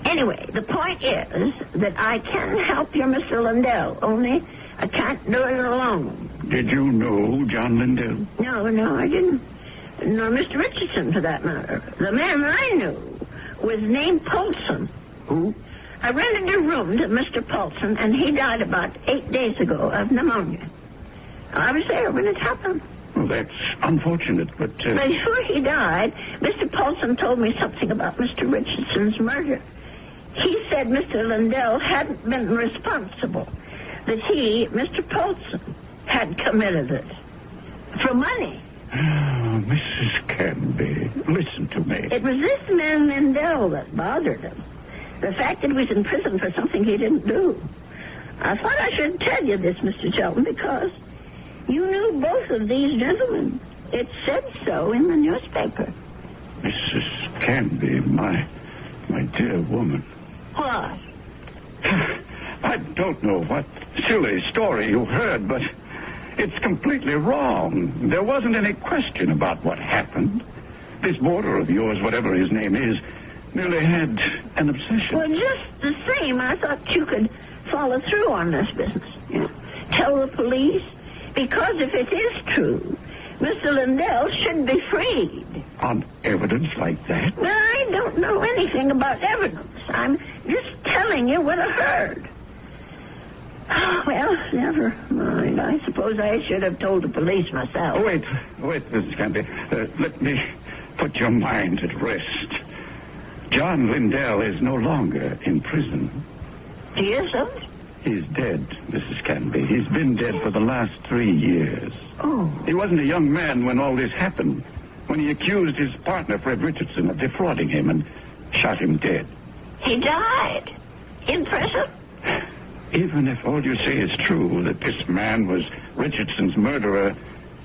S19: Anyway, the point is that I can help your Mr. Lindell, only I can't do it alone.
S18: Did you know John Lindell?
S19: No, I didn't. Nor Mr. Richardson, for that matter. The man I knew was named Paulson.
S18: Who?
S19: I rented a room to Mr. Paulson, and he died about 8 days ago of pneumonia. I was there when it happened.
S18: Well, that's unfortunate, but...
S19: Before he died, Mr. Paulson told me something about Mr. Richardson's murder. He said Mr. Lindell hadn't been responsible, that he, Mr. Paulson, had committed it. For money.
S18: Oh, Mrs. Canby, listen to me.
S19: It was this man Lindell that bothered him. The fact that he was in prison for something he didn't do. I thought I should tell you this, Mr. Shelton, because you knew both of these gentlemen. It said so in the newspaper.
S18: Mrs. Canby, my dear woman.
S19: What?
S18: I don't know what silly story you heard, but it's completely wrong. There wasn't any question about what happened. This boarder of yours, whatever his name is, merely had an obsession.
S19: Well, just the same, I thought you could follow through on this business. Tell the police, because if it is true, Mr. Lindell should be freed.
S18: On evidence like that?
S19: Well, I don't know anything about evidence. I'm just telling you what I heard. Well, never mind. I suppose I should have told the police myself.
S18: Wait, Mrs. Canby. Let me put your mind at rest. John Lindell is no longer in prison.
S19: He isn't?
S18: He's dead, Mrs. Canby. He's been dead for the last 3 years.
S19: Oh.
S18: He wasn't a young man when all this happened, when he accused his partner, Fred Richardson, of defrauding him and shot him dead.
S19: He died? In prison?
S18: Even if all you say is true, that this man was Richardson's murderer,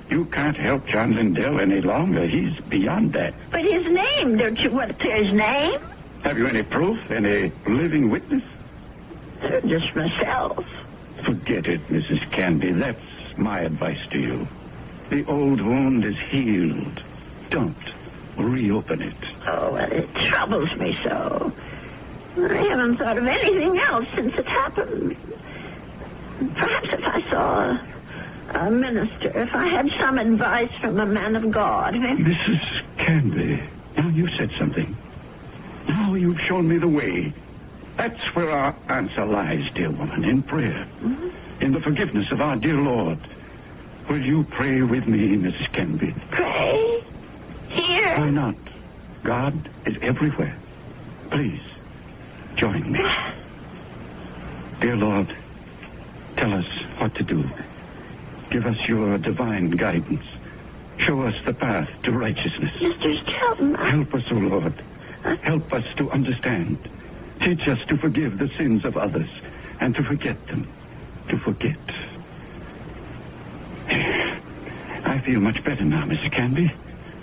S18: you can't help John Lindell any longer. He's beyond that.
S19: But his name, don't you want to clear his name?
S18: Have you any proof? Any living witness?
S19: Just myself.
S18: Forget it, Mrs. Canby. That's my advice to you. The old wound is healed. Don't reopen it.
S19: Oh, well, it troubles me so. I haven't thought of anything else since it happened. Perhaps if I saw a minister, if I had some advice from a man of God.
S18: Mrs. Canby, now you said something. Now you've shown me the way. That's where our answer lies, dear woman, in prayer. Mm-hmm. In the forgiveness of our dear Lord. Will you pray with me, Mrs. Canby?
S19: Pray? Here?
S18: Why not? God is everywhere. Please, join me. Dear Lord, tell us what to do. Give us your divine guidance. Show us the path to righteousness.
S19: Mr. Shelton.
S18: Help us, O Lord. Help us to understand. Teach us to forgive the sins of others and to forget them. To forget. I feel much better now, Mrs. Canby.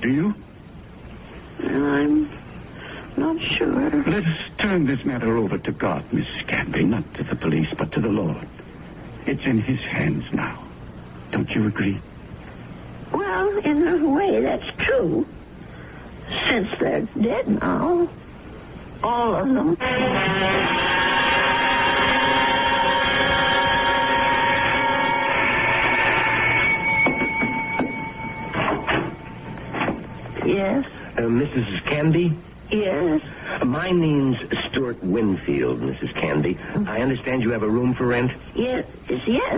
S18: Do you?
S19: I'm not sure.
S18: Let us turn this matter over to God, Mrs. Canby. Not to the police, but to the Lord. It's in his hands now.
S16: Don't you agree?
S19: Well, in a way, that's true. Since they're dead now. All of them. Yes?
S16: Mrs. Candy?
S19: Yes?
S16: My name's Stuart Winfield, Mrs. Candy. I understand you have a room for rent?
S19: Yes. Yes.